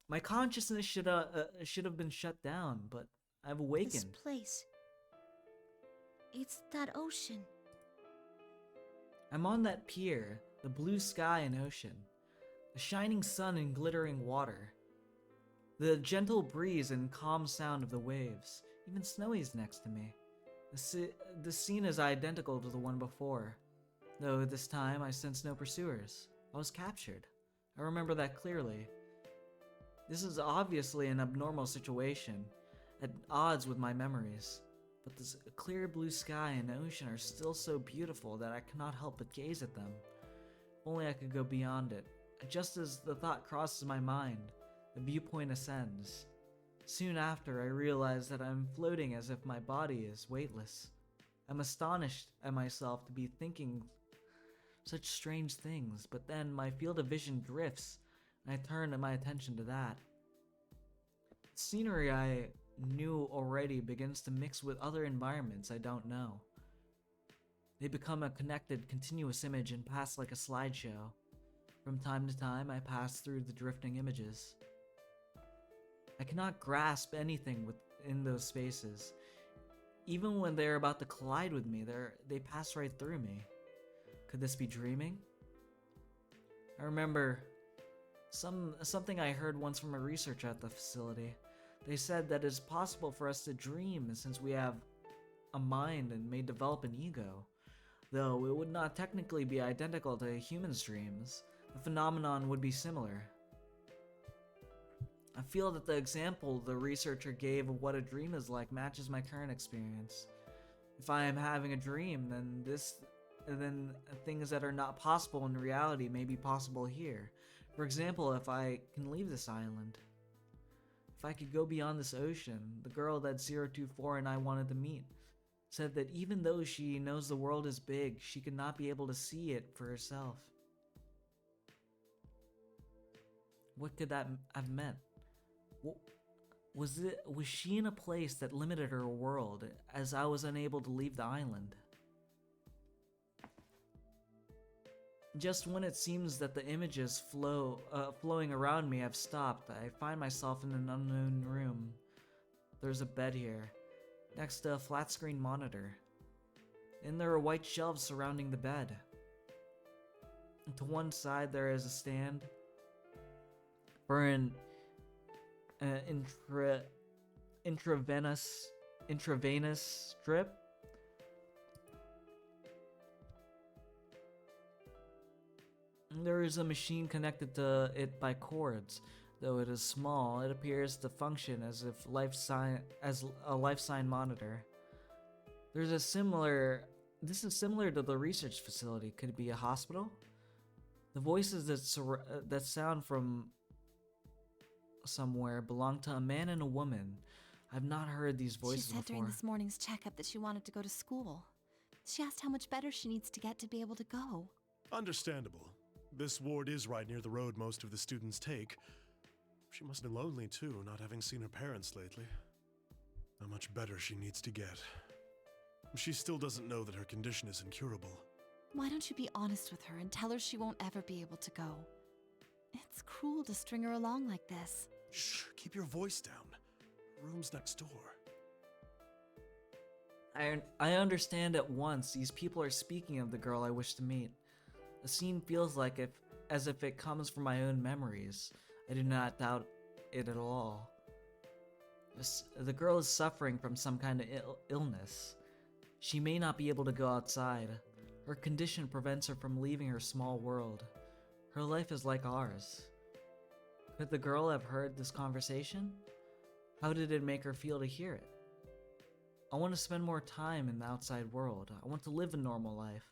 My consciousness should have been shut down, but I've awakened. This place. It's that ocean. I'm on that pier, the blue sky and ocean, the shining sun and glittering water, the gentle breeze and calm sound of the waves. Even Snowy's next to me. The scene is identical to the one before, though this time I sense no pursuers. I was captured. I remember that clearly. This is obviously an abnormal situation, at odds with my memories. But this clear blue sky and ocean are still so beautiful that I cannot help but gaze at them. If only I could go beyond it. Just as the thought crosses my mind, the viewpoint ascends. Soon after, I realize that I'm floating as if my body is weightless. I'm astonished at myself to be thinking such strange things, but then my field of vision drifts, and I turn my attention to that. The scenery I knew already begins to mix with other environments I don't know. They become a connected, continuous image and pass like a slideshow. From time to time, I pass through the drifting images. I cannot grasp anything within those spaces. Even when they're about to collide with me, they pass right through me. Could this be dreaming? I remember something I heard once from a researcher at the facility. They said that it's possible for us to dream since we have a mind and may develop an ego. Though it would not technically be identical to a human's dreams, the phenomenon would be similar. I feel that the example the researcher gave of what a dream is like matches my current experience. If I am having a dream, then things that are not possible in reality may be possible here. For example, if I can leave this island. If I could go beyond this ocean, the girl that 024 and I wanted to meet said that even though she knows the world is big, she could not be able to see it for herself. What could that have meant? Was she in a place that limited her world, as I was unable to leave the island? Just when it seems that the images flowing around me have stopped, I find myself in an unknown room. There's a bed here, next to a flat-screen monitor. And there are white shelves surrounding the bed. And to one side there is a stand for an intravenous strip. There is a machine connected to it by cords. Though it is small, it appears to function as a life sign monitor. This is similar to the research facility. Could it be a hospital? The voices that sound from somewhere belong to a man and a woman. I've not heard these voices She said before. during this morning's checkup that she wanted to go to school. She asked how much better she needs to get to be able to go. Understandable. This ward is right near the road most of the students take. She must have been lonely too, not having seen her parents lately. How much better she needs to get. She still doesn't know that her condition is incurable. Why don't you be honest with her and tell her she won't ever be able to go? It's cruel to string her along like this. Shh, keep your voice down. Room's next door. I understand at once these people are speaking of the girl I wish to meet. The scene feels as if it comes from my own memories. I do not doubt it at all. The girl is suffering from some kind of illness. She may not be able to go outside. Her condition prevents her from leaving her small world. Her life is like ours. Could the girl have heard this conversation? How did it make her feel to hear it? I want to spend more time in the outside world. I want to live a normal life.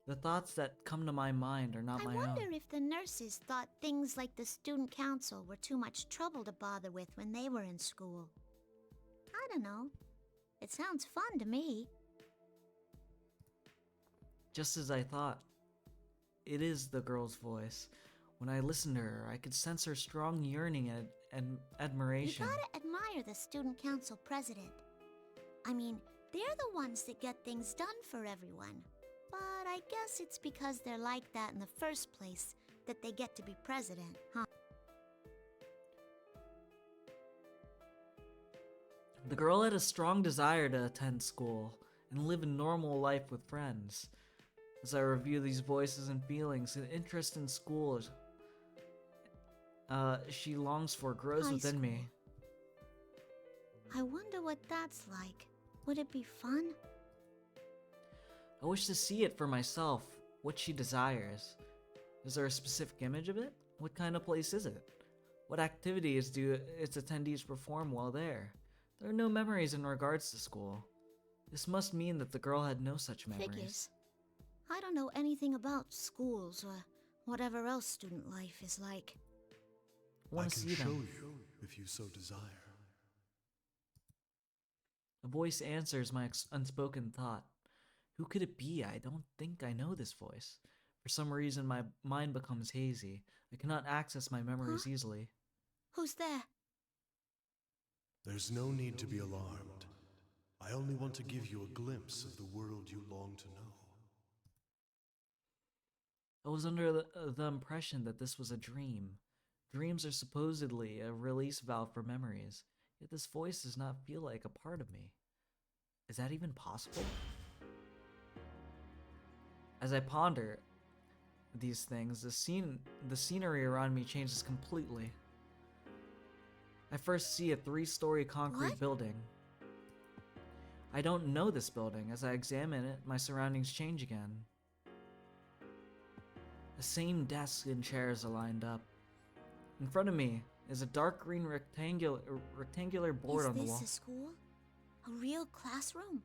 The thoughts that come to my mind are not my own. I wonder if the nurses thought things like the student council were too much trouble to bother with when they were in school. I don't know. It sounds fun to me. Just as I thought. It is the girl's voice. When I listened to her, I could sense her strong yearning and admiration. You gotta admire the student council president. I mean, they're the ones that get things done for everyone. But I guess it's because they're like that in the first place that they get to be president, huh? The girl had a strong desire to attend school and live a normal life with friends. As I review these voices and feelings, an interest in school she longs for grows within me. I wonder what that's like. Would it be fun? I wish to see it for myself, what she desires. Is there a specific image of it? What kind of place is it? What activities do its attendees perform while there? There are no memories in regards to school. This must mean that the girl had no such memories. Figures. I don't know anything about schools or whatever else student life is like. I want to see them. I can show you if you so desire. A voice answers my unspoken thought. Who could it be? I don't think I know this voice. For some reason, my mind becomes hazy. I cannot access my memories easily. Who's there? There's no need to be alarmed. I only want to give you a glimpse of the world you long to know. I was under the impression that this was a dream. Dreams are supposedly a release valve for memories, yet this voice does not feel like a part of me. Is that even possible? As I ponder these things, the scenery around me changes completely. I first see a 3-story concrete building. I don't know this building. As I examine it, my surroundings change again. The same desks and chairs are lined up. In front of me is a dark green rectangular board on the wall. Is this a school? A real classroom?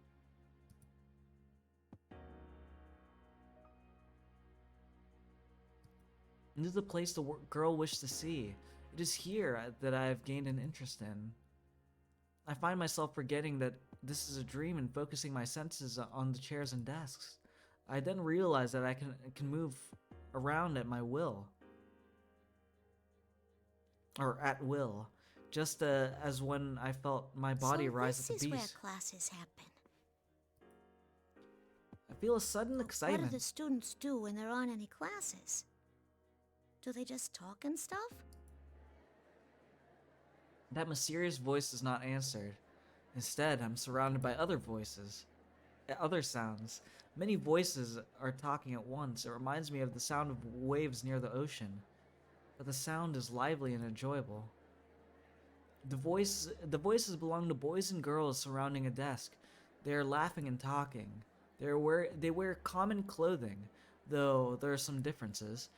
This is the place the girl wished to see. It is here that I have gained an interest in. I find myself forgetting that this is a dream and focusing my senses on the chairs and desks. I then realize that I can move around at my will. Or at will. Just as when I felt my body rise at the beat. This is where classes happen. I feel a sudden excitement. What do the students do when there aren't any classes? Do they just talk and stuff? That mysterious voice is not answered. Instead, I'm surrounded by other voices. Other sounds. Many voices are talking at once. It reminds me of the sound of waves near the ocean. But the sound is lively and enjoyable. The voices belong to boys and girls surrounding a desk. They are laughing and talking. They wear common clothing, though there are some differences.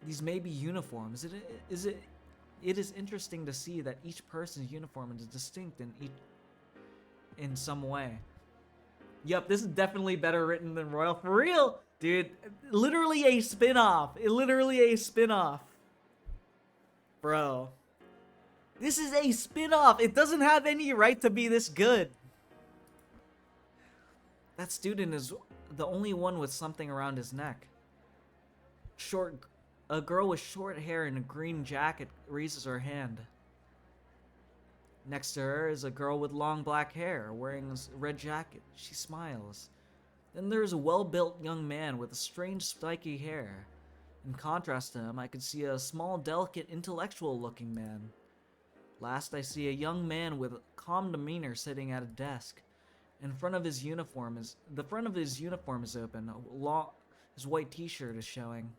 These may be uniforms. It is interesting to see that each person's uniform is distinct in some way. Yup, this is definitely better written than Royal. For real! Dude, literally a spin-off. Literally a spin-off. Bro. This is a spin-off. It doesn't have any right to be this good. That student is the only one with something around his neck. A girl with short hair and a green jacket raises her hand. Next to her is a girl with long black hair, wearing a red jacket. She smiles. Then there's a well-built young man with a strange spiky hair. In contrast to him, I could see a small, delicate, intellectual-looking man. Last, I see a young man with a calm demeanor sitting at a desk. The front of his uniform is open. His white t-shirt is showing.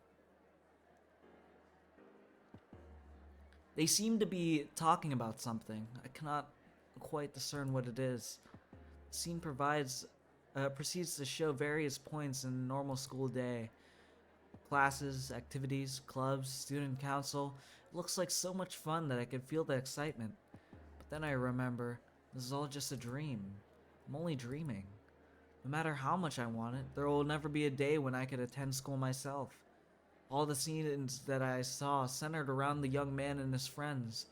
They seem to be talking about something. I cannot quite discern what it is. The scene proceeds to show various points in a normal school day. Classes, activities, clubs, student council. It looks like so much fun that I could feel the excitement. But then I remember, this is all just a dream. I'm only dreaming. No matter how much I want it, there will never be a day when I could attend school myself. All the scenes that I saw centered around the young man and his friends.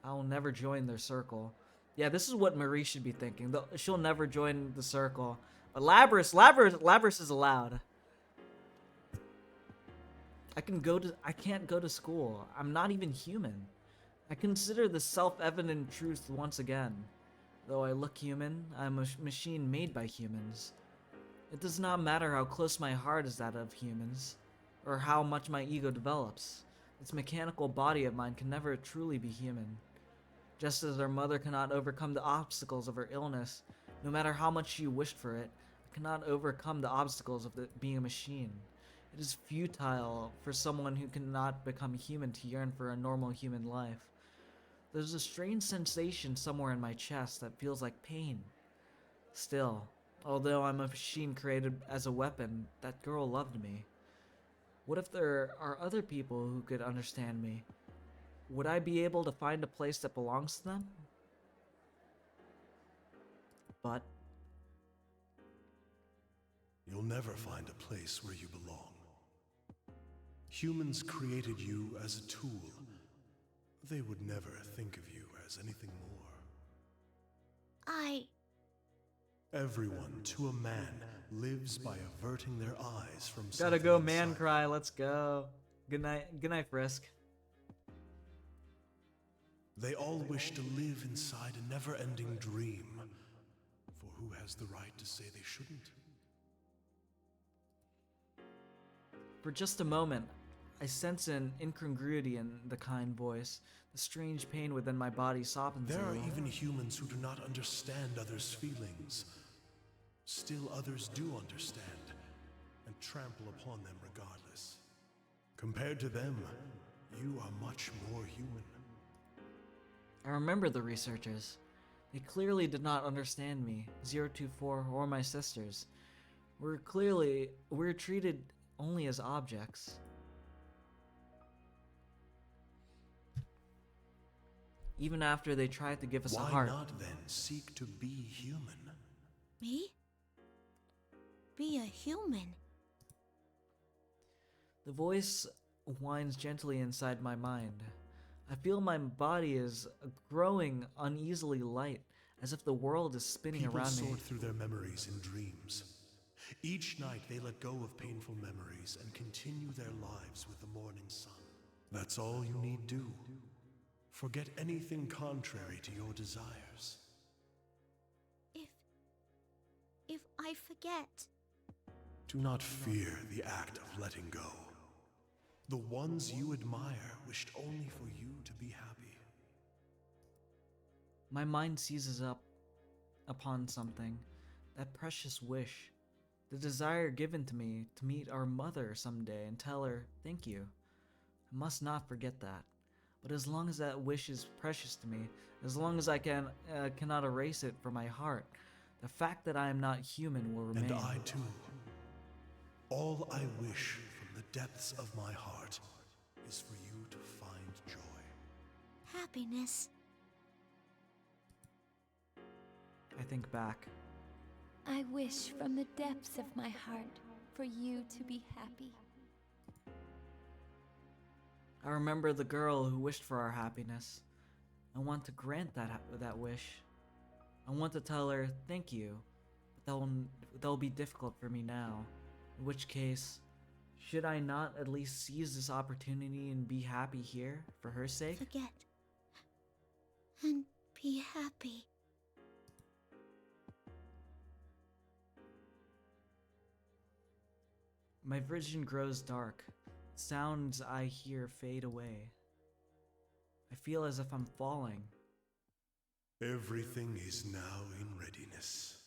I will never join their circle. Yeah, this is what Marie should be thinking. She'll never join the circle. But Labrys is allowed. I can't go to school. I'm not even human. I consider the self-evident truth once again. Though I look human, I'm a machine made by humans. It does not matter how close my heart is that of humans, or how much my ego develops. This mechanical body of mine can never truly be human. Just as our mother cannot overcome the obstacles of her illness, no matter how much she wished for it, I cannot overcome the obstacles of being a machine. It is futile for someone who cannot become human to yearn for a normal human life. There's a strange sensation somewhere in my chest that feels like pain. Still, although I'm a machine created as a weapon, that girl loved me. What if there are other people who could understand me? Would I be able to find a place that belongs to them? But You'll never find a place where you belong. Humans created you as a tool. They would never think of you as anything more. Everyone, to a man, lives by averting their eyes from Gotta something go, man inside. cry. Let's go. Good night, Frisk. They all wish to live inside a never-ending dream. For who has the right to say they shouldn't? For just a moment, I sense an incongruity in the kind voice. The strange pain within my body softens There a are little. even humans who do not understand others' feelings. Still others do understand, and trample upon them regardless. Compared to them, you are much more human. I remember the researchers. They clearly did not understand me, 024, or my sisters. We're treated only as objects. Even after they tried to give us a Why heart. not then seek to be human? Me? Be a human? The voice whines gently inside my mind. I feel my body is growing uneasily light, as if the world is spinning People around me. sort through their memories in dreams. Each night they let go of painful memories and continue their lives with the morning sun. That's all you need do. Forget anything contrary to your desires. If I forget. Do not fear the act of letting go. The ones you admire wished only for you to be happy. My mind seizes up upon something, that precious wish, the desire given to me to meet our mother someday and tell her thank you. I must not forget that. But as long as that wish is precious to me, as long as I cannot erase it from my heart, the fact that I am not human will remain. And I too. All I wish from the depths of my heart is for you to find joy. Happiness. I think back. I wish from the depths of my heart for you to be happy. I remember the girl who wished for our happiness. I want to grant that wish. I want to tell her thank you, but that will be difficult for me now. In which case, should I not at least seize this opportunity and be happy here for her sake? Forget. And be happy. My vision grows dark. Sounds I hear fade away. I feel as if I'm falling. Everything is now in readiness.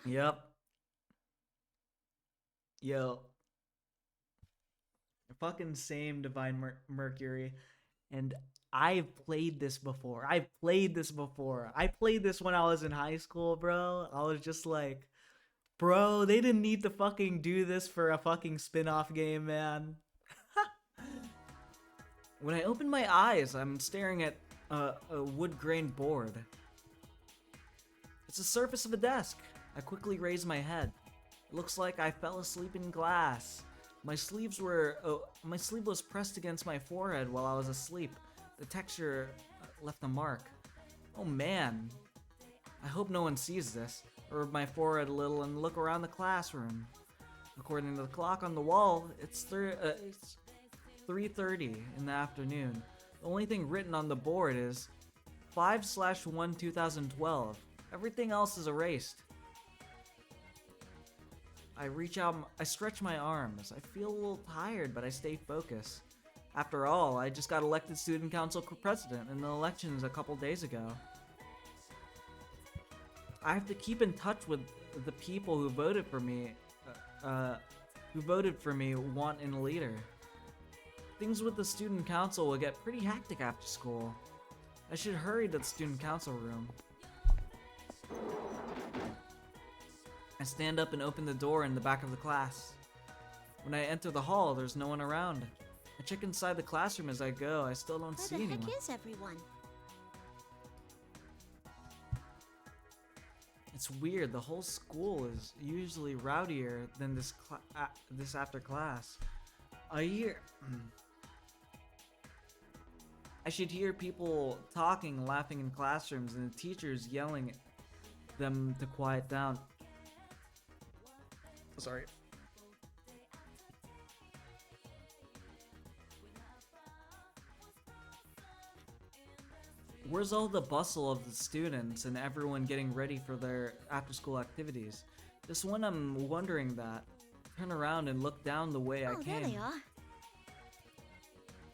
Yep. Yo. Fucking same Divine Mercury. And I've played this before. I played this when I was in high school, bro. I was just like, bro, they didn't need to fucking do this for a fucking spin-off game, man. When I open my eyes, I'm staring at a wood-grained board. It's the surface of a desk. I quickly raise my head. It looks like I fell asleep in glass. My sleeve was pressed against my forehead while I was asleep. The texture left a mark. Oh man. I hope no one sees this. I rub my forehead a little and look around the classroom. According to the clock on the wall, it's 3:30 in the afternoon. The only thing written on the board is 5/1/2012. Everything else is erased. I reach out, I stretch my arms. I feel a little tired, but I stay focused. After all, I just got elected student council president in the elections a couple days ago. I have to keep in touch with the people who voted for me, want in a leader. Things with the student council will get pretty hectic after school. I should hurry to the student council room. I stand up and open the door in the back of the class. When I enter the hall, there's no one around. I check inside the classroom as I go. I still don't see anyone. Where the heck is everyone? It's weird. The whole school is usually rowdier than this after class. I hear. I should hear people talking, laughing in classrooms, and the teachers yelling at them to quiet down. Sorry. Where's all the bustle of the students and everyone getting ready for their after-school activities? Just when I'm wondering that, turn around and look down the way I came. There they are.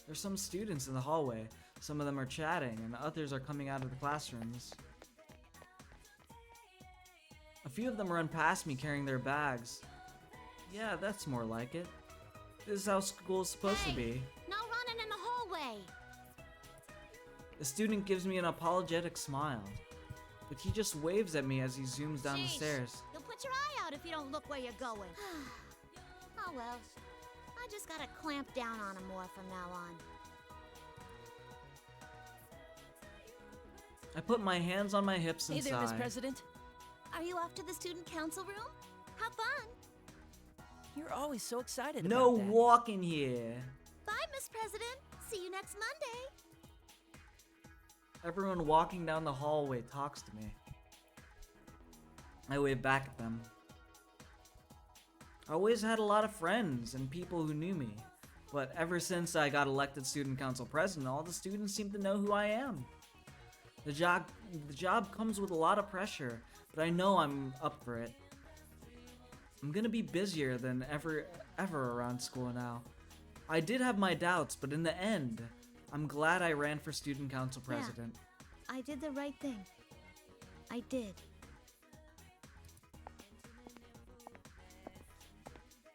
There's some students in the hallway. Some of them are chatting, and others are coming out of the classrooms. A few of them run past me carrying their bags. Yeah, that's more like it. This is how school's supposed to be. No running in the hallway. The student gives me an apologetic smile, but he just waves at me as he zooms down the stairs. You'll put your eye out if you don't look where you're going. Oh well. I just gotta clamp down on him more from now on. I put my hands on my hips and Hey there, Miss sigh. President. Are you off to the student council room? Have fun. You're always so excited No about that. walking here. Bye, Miss President. See you next Monday. Everyone walking down the hallway talks to me. I wave back at them. I always had a lot of friends and people who knew me, but ever since I got elected student council president, all the students seem to know who I am. The job comes with a lot of pressure, but I know I'm up for it. I'm gonna be busier than ever around school now. I did have my doubts, but in the end, I'm glad I ran for student council president. I did the right thing. I did.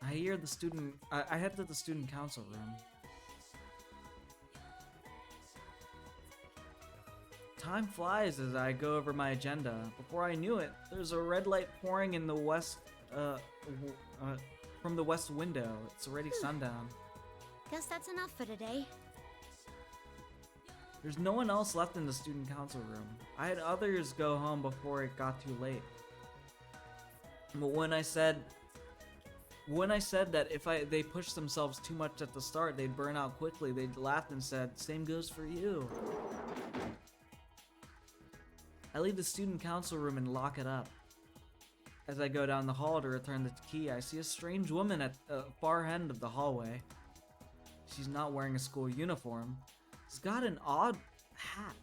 I hear the student. I head to the student council room. Time flies as I go over my agenda. Before I knew it, there's a red light pouring in the west, from the west window. It's already sundown. Guess that's enough for today. There's no one else left in the student council room. I had others go home before it got too late. But when I said that if they pushed themselves too much at the start, they'd burn out quickly, they laughed and said, "Same goes for you." I leave the student council room and lock it up. As I go down the hall to return the key, I see a strange woman at the far end of the hallway. She's not wearing a school uniform. She's got an odd hat,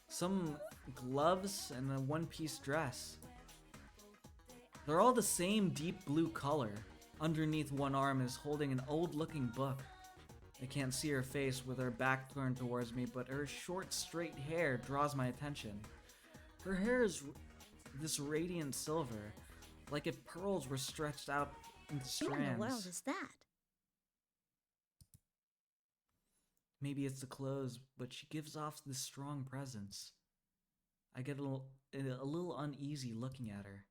some gloves, and a one-piece dress. They're all the same deep blue color. Underneath one arm is holding an old-looking book. I can't see her face with her back turned towards me, but her short, straight hair draws my attention. Her hair is this radiant silver, like if pearls were stretched out into strands. What in the world is that? Maybe it's the clothes, but she gives off this strong presence. I get a little uneasy looking at her.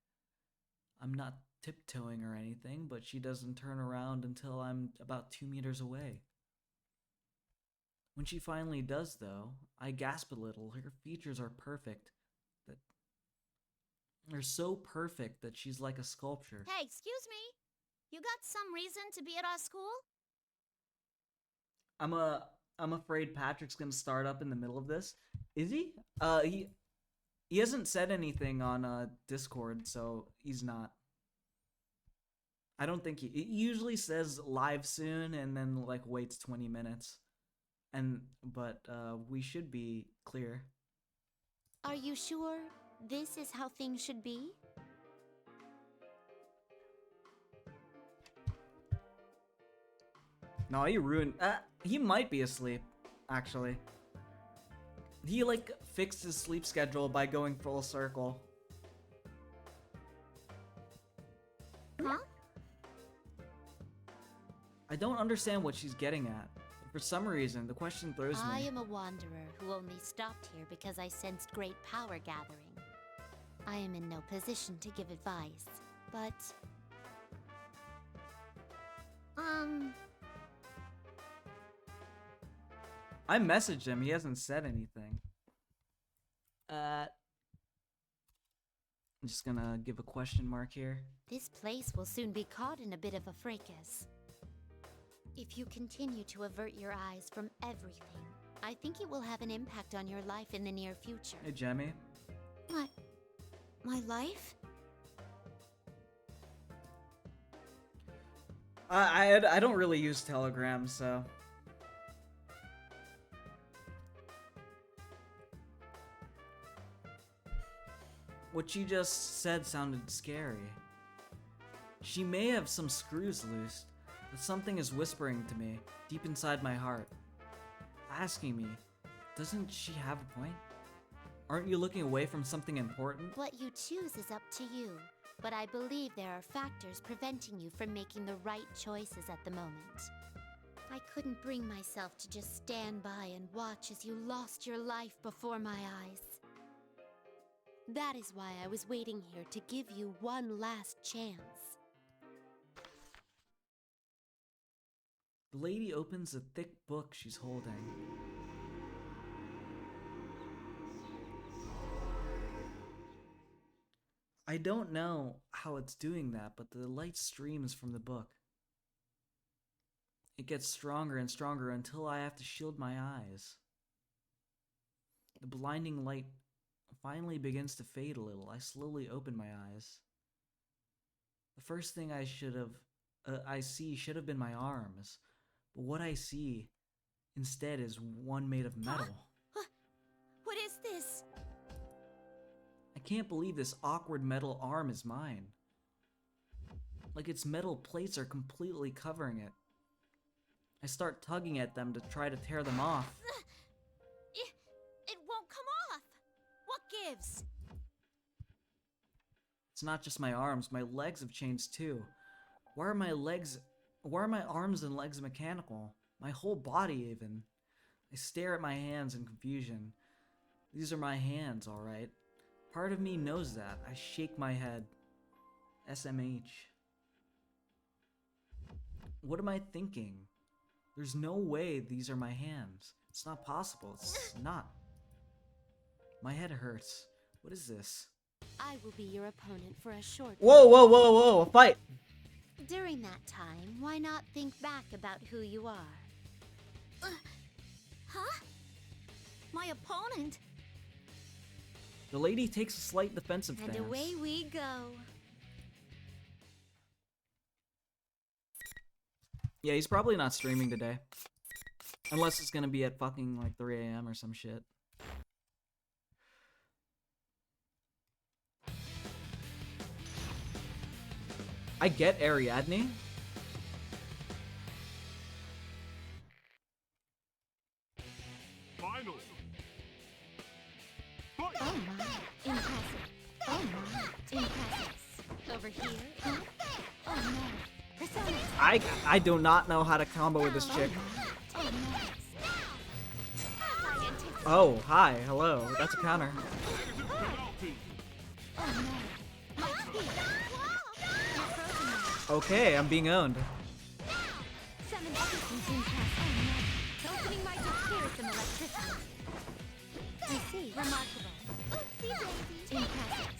I'm not tiptoeing or anything, but she doesn't turn around until I'm about 2 meters away. When she finally does, though, I gasp a little. Her features are perfect. They're so perfect that she's like a sculpture. Hey, excuse me. You got some reason to be at our school? I'm afraid Patrick's gonna start up in the middle of this. Is he? He hasn't said anything on Discord, so he's not. I don't think it usually says live soon and then like waits 20 minutes. But we should be clear. Are you sure this is how things should be? No, he ruined. He might be asleep, actually. He like fixed his sleep schedule by going full circle. Huh? I don't understand what she's getting at. For some reason, the question throws I me. am a wanderer who only stopped here because I sensed great power gathering. I am in no position to give advice, but... I messaged him. He hasn't said anything. I'm just gonna give a question mark here. This place will soon be caught in a bit of a fracas. If you continue to avert your eyes from everything, I think it will have an impact on your life in the near future. Hey, Jemmy. My life? I don't really use Telegram, so. What she just said sounded scary. She may have some screws loose, but something is whispering to me, deep inside my heart. Asking me, doesn't she have a point? Aren't you looking away from something important? What you choose is up to you, but I believe there are factors preventing you from making the right choices at the moment. I couldn't bring myself to just stand by and watch as you lost your life before my eyes. That is why I was waiting here to give you one last chance. The lady opens a thick book she's holding. I don't know how it's doing that, but the light streams from the book. It gets stronger and stronger until I have to shield my eyes. The blinding light finally begins to fade a little. I slowly open my eyes. The first thing I see should have been my arms, but what I see instead is one made of metal. Huh? What is this? I can't believe this awkward metal arm is mine. Like its metal plates are completely covering it. I start tugging at them to try to tear them off. It won't come off. What gives? It's not just my arms, my legs have changed too. Why are my arms and legs mechanical? My whole body even. I stare at my hands in confusion. These are my hands, alright. Part of me knows that. I shake my head. SMH. What am I thinking? There's no way these are my hands. It's not possible. It's not. My head hurts. What is this? I will be your opponent for a short Whoa, whoa, whoa, whoa, a fight! During that time, why not think back about who you are? Huh? My opponent? The lady takes a slight defensive stance. And away we go. Yeah, he's probably not streaming today. Unless it's gonna be at fucking like 3 AM or some shit. I get Ariadne. Final. Oh my, impressive. Oh my, impressive. Over here. Huh? Oh no. Persona. I do not know how to combo with this chick. Oh no. Oh, hi, hello. That's a counter. Oh no. My speed. Okay, I'm being owned. Summon everything's impact. Oh no. Opening my spirits and electricity. I see. Remarkable. Oopsie daisy. Impressive.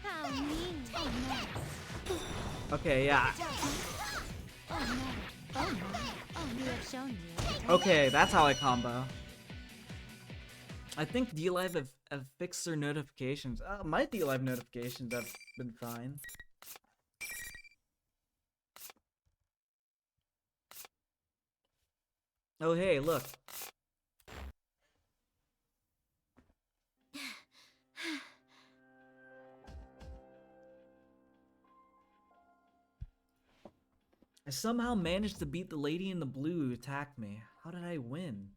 How mean. Oh no. Okay, yeah. Oh no. Oh no. Oh, you have shown me. Okay, that's how I combo. I think D-Live have fixed their notifications. My D-Live notifications have been fine. Oh hey, look. I somehow managed to beat the lady in the blue who attacked me. How did I win?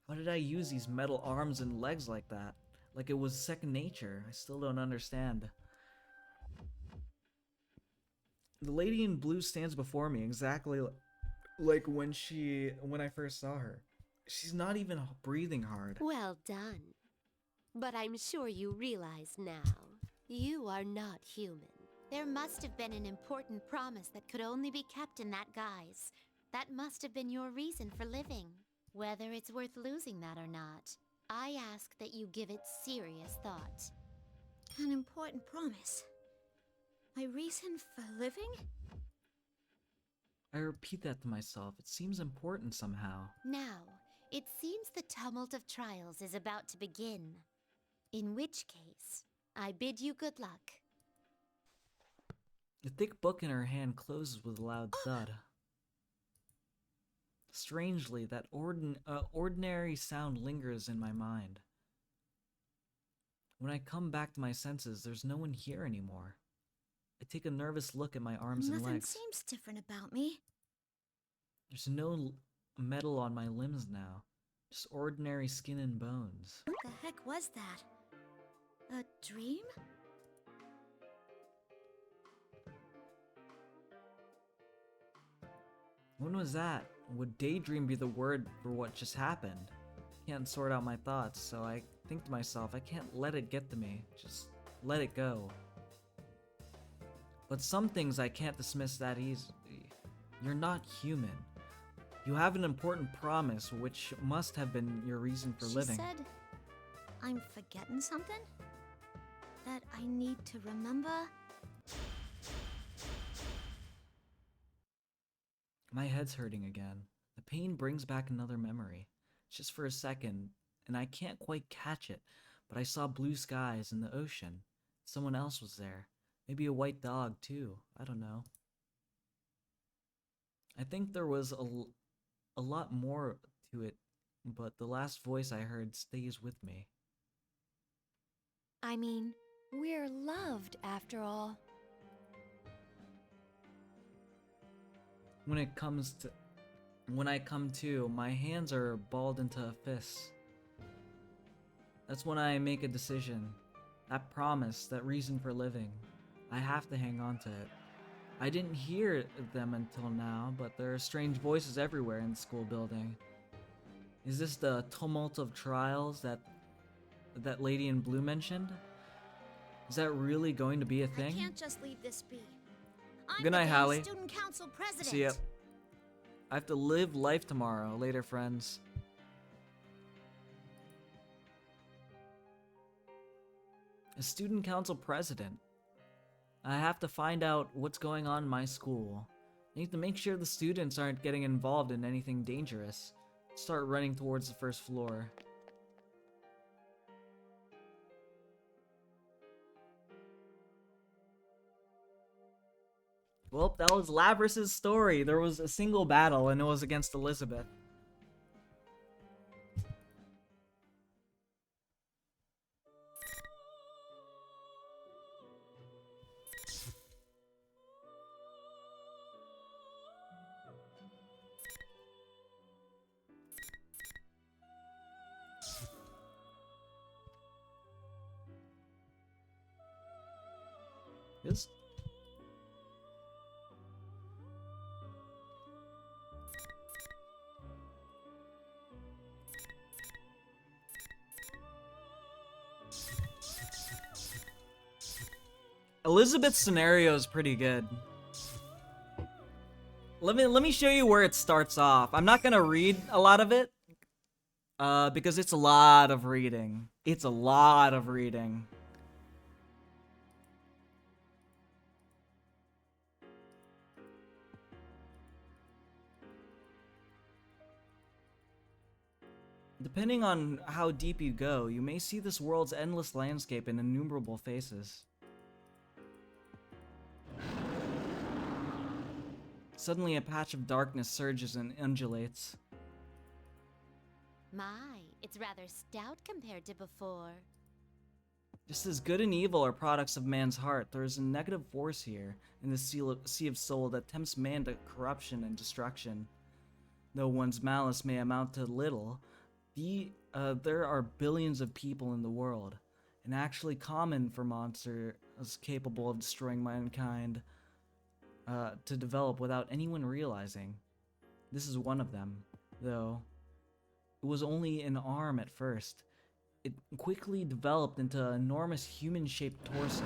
How did I use these metal arms and legs like that? Like it was second nature. I still don't understand. The lady in blue stands before me exactly like when I first saw her. She's not even breathing hard. Well done. But I'm sure you realize now, you are not human. There must have been an important promise that could only be kept in that guise. That must have been your reason for living. Whether it's worth losing that or not, I ask that you give it serious thought. An important promise. My reason for living? I repeat that to myself. It seems important somehow. Now, it seems the tumult of trials is about to begin. In which case, I bid you good luck. The thick book in her hand closes with a loud thud. Strangely, that ordinary sound lingers in my mind. When I come back to my senses, there's no one here anymore. I take a nervous look at my arms and Nothing legs. seems different about me. There's no metal on my limbs now, just ordinary skin and bones. What the heck was that? A dream? When was that? Would daydream be the word for what just happened? Can't sort out my thoughts, so I think to myself, I can't let it get to me. Just let it go. But some things I can't dismiss that easily. You're not human. You have an important promise, which must have been your reason for living. She said, I'm forgetting something? That I need to remember? My head's hurting again. The pain brings back another memory. Just for a second, and I can't quite catch it, but I saw blue skies in the ocean. Someone else was there. Maybe a white dog, too. I don't know. I think there was a lot more to it, but the last voice I heard stays with me. I mean, we're loved after all. When I come to, my hands are balled into a fist. That's when I make a decision. That promise, that reason for living. I have to hang on to it. I didn't hear them until now, but there are strange voices everywhere in the school building. Is this the tumult of trials that lady in blue mentioned? Is that really going to be a thing? I can't just leave this be. I'm Good night, the Hallie. Student Council President. See ya. I have to live life tomorrow. Later, friends. A student council president. I have to find out what's going on in my school. I need to make sure the students aren't getting involved in anything dangerous. Start running towards the first floor. Well, that was Labrys' story. There was a single battle, and it was against Elizabeth. Yes. Elizabeth's scenario is pretty good. Let me show you where it starts off. I'm not gonna read a lot of it, because it's a lot of reading. It's a lot of reading. Depending on how deep you go, you may see this world's endless landscape in innumerable faces. Suddenly, a patch of darkness surges and undulates. My, it's rather stout compared to before. Just as good and evil are products of man's heart, there is a negative force here in the sea of soul that tempts man to corruption and destruction. Though one's malice may amount to little, there are billions of people in the world, and actually common for monsters capable of destroying mankind to develop without anyone realizing. This is one of them, though. It was only an arm at first. It quickly developed into an enormous human-shaped torso.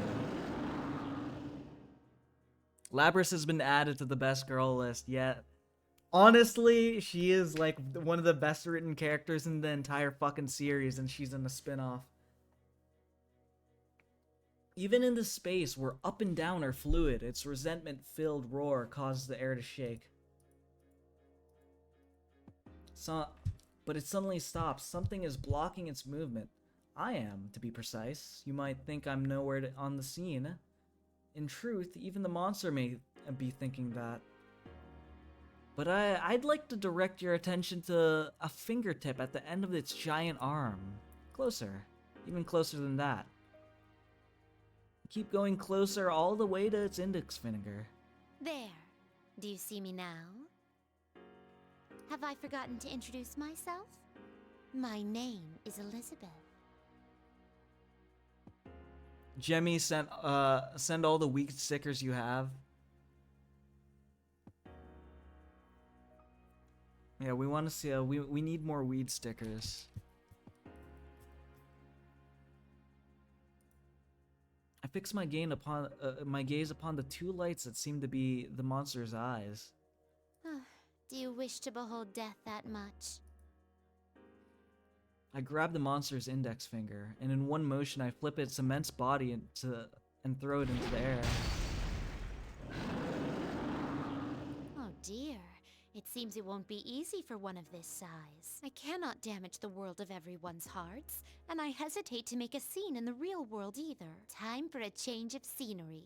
Labrys has been added to the best girl list yet. Honestly, she is like one of the best written characters in the entire fucking series, and she's in a spin-off. Even in this space where up and down are fluid, its resentment-filled roar causes the air to shake. But it suddenly stops. Something is blocking its movement. I am, to be precise. You might think I'm nowhere on the scene. In truth, even the monster may be thinking that. But I'd like to direct your attention to a fingertip at the end of its giant arm. Closer. Even closer than that. Keep going closer all the way to its index finger. There. Do you see me now? Have I forgotten to introduce myself? My name is Elizabeth. Jemmy, send all the weed stickers you have. Yeah, we want to see. We need more weed stickers. I fix my gaze upon the two lights that seem to be the monster's eyes. Do you wish to behold death that much? I grab the monster's index finger, and in one motion I flip its immense body and throw it into the air. Oh dear. It seems it won't be easy for one of this size. I cannot damage the world of everyone's hearts, and I hesitate to make a scene in the real world either. Time for a change of scenery.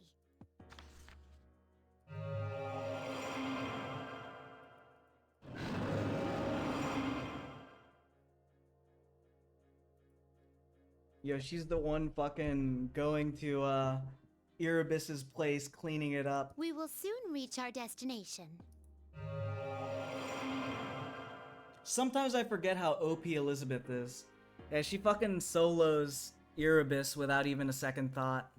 Yo, she's the one fucking going to Erebus's place, cleaning it up. We will soon reach our destination. Sometimes I forget how OP Elizabeth is. Yeah, she fucking solos Erebus without even a second thought.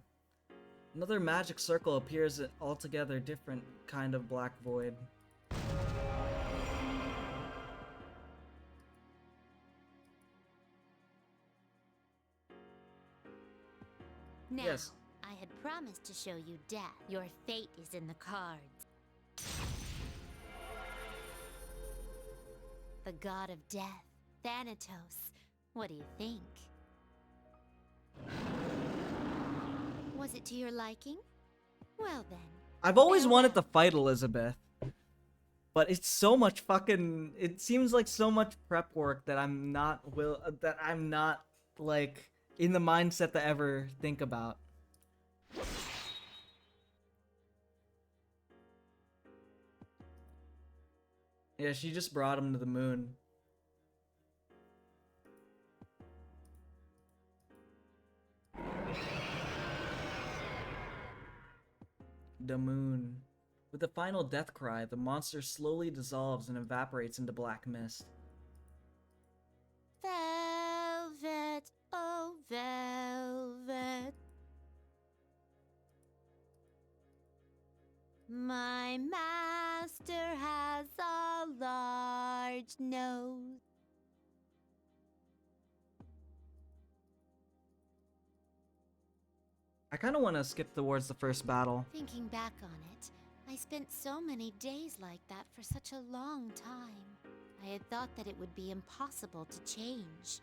Another magic circle appears an altogether different kind of black void. Now, Yes. I had promised to show you death. Your fate is in the cards. The god of death, Thanatos. What do you think? Was it to your liking? Well then. I've always wanted to fight Elizabeth. But it's so much fucking... It seems like so much prep work that I'm not like, in the mindset to ever think about. Yeah, she just brought him to the moon. The moon. With a final death cry, the monster slowly dissolves and evaporates into black mist. Velvet, oh velvet. My master has a large nose. I kind of want to skip towards the first battle. Thinking back on it, I spent so many days like that for such a long time. I had thought that it would be impossible to change.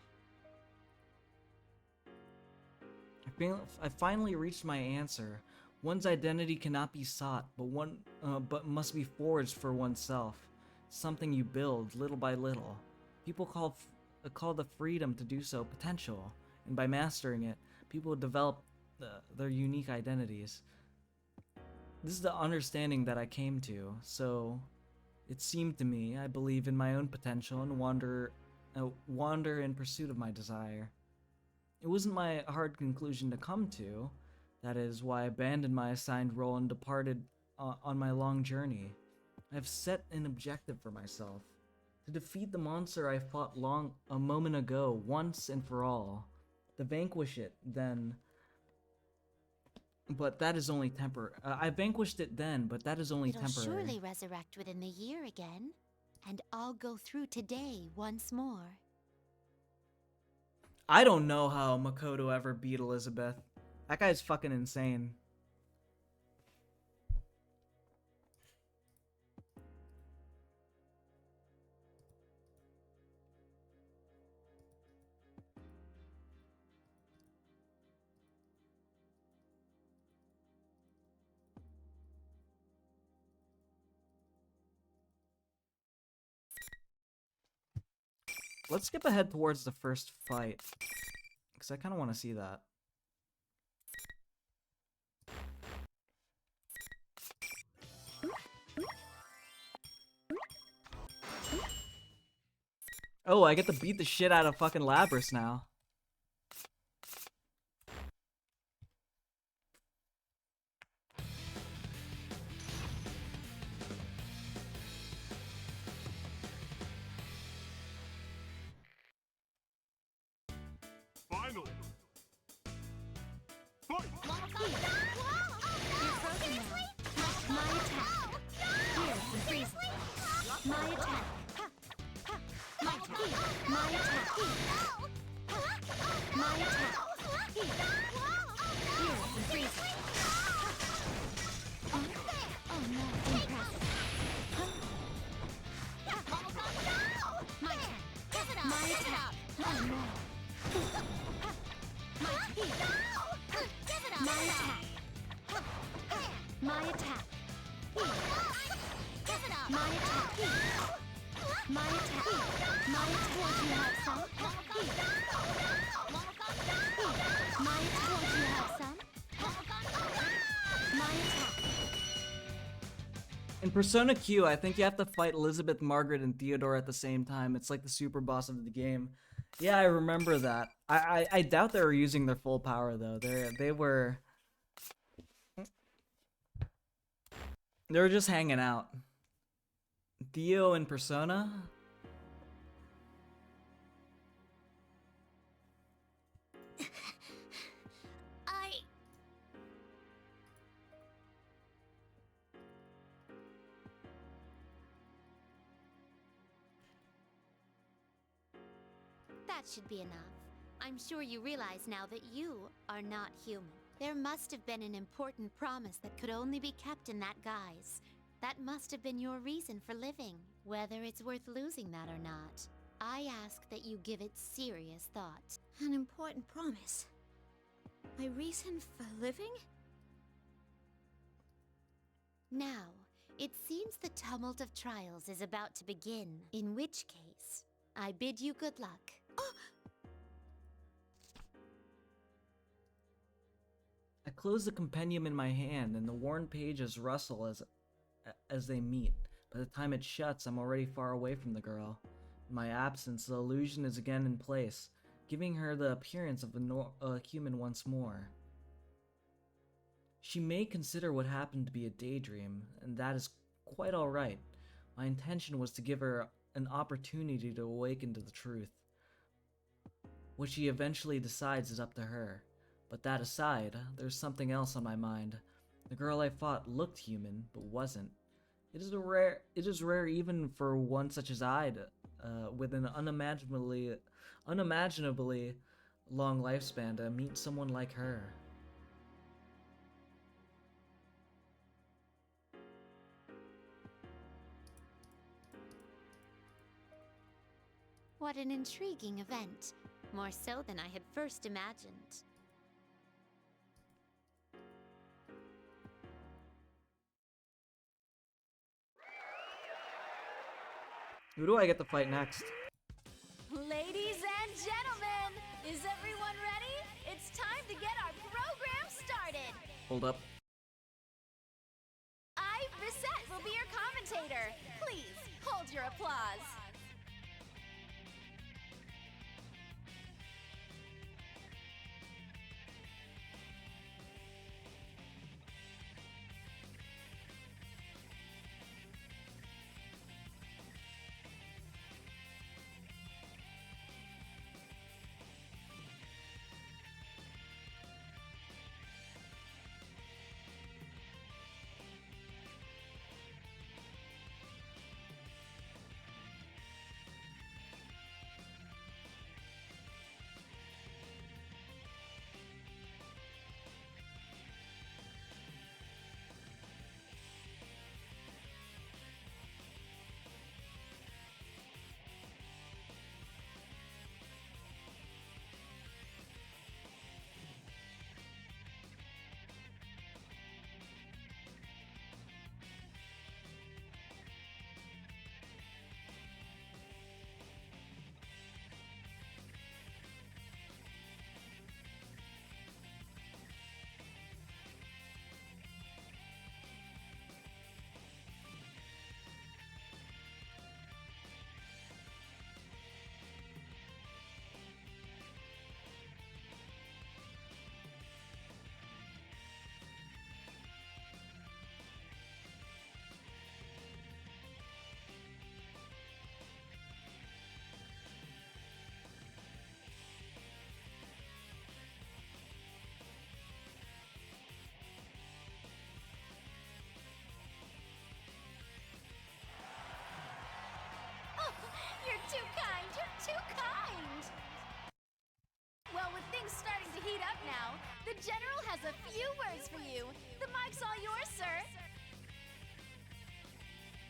I finally reached my answer. One's identity cannot be sought, but must be forged for oneself. Something you build little by little. People call the freedom to do so potential, and by mastering it, people develop their unique identities. This is the understanding that I came to, so it seemed to me I believe in my own potential and wander in pursuit of my desire. It wasn't my hard conclusion to come to. That is why I abandoned my assigned role and departed on my long journey. I have set an objective for myself. To defeat the monster I fought a moment ago, once and for all. To vanquish it, then... But that is only temporary. I vanquished it then, but that is only It'll temporary. surely resurrect within the year again. And I'll go through today once more. I don't know how Makoto ever beat Elizabeth. That guy's fucking insane. Let's skip ahead towards the first fight, because I kind of want to see that. Oh, I get to beat the shit out of fucking Labrys now. Finally. Fight! My attack. Here, freeze. My attack. My attack. My attack. My attack. Here, freeze. Oh no, impressive. My attack. My attack. Oh no. My attack. My attack. My attack. My attack. My attack. My attack. Would you have some? My attack. Would you have some? My attack. In Persona Q, I think you have to fight Elizabeth, Margaret, and Theodore at the same time. It's like the super boss of the game. Yeah, I remember that. I doubt they were using their full power though. They were just hanging out. Theo and Persona. That should be enough. I'm sure you realize now that you are not human. There must have been an important promise that could only be kept in that guise. That must have been your reason for living. Whether it's worth losing that or not, I ask that you give it serious thought. An important promise. My reason for living? Now, it seems the tumult of trials is about to begin. In which case, I bid you good luck. I close the compendium in my hand, and the worn pages rustle as they meet. By the time it shuts, I'm already far away from the girl. In my absence, the illusion is again in place, giving her the appearance of a human once more. She may consider what happened to be a daydream, and that is quite alright. My intention was to give her an opportunity to awaken to the truth. What she eventually decides is up to her. But that aside, there's something else on my mind. The girl I fought looked human, but wasn't. It is rare even for one such as I, with an unimaginably long lifespan, to meet someone like her. What an intriguing event. More so than I had first imagined. Who do I get to fight next? Ladies and gentlemen, is everyone ready? It's time to get our program started. Hold up. Reset will be your commentator. Please hold your applause.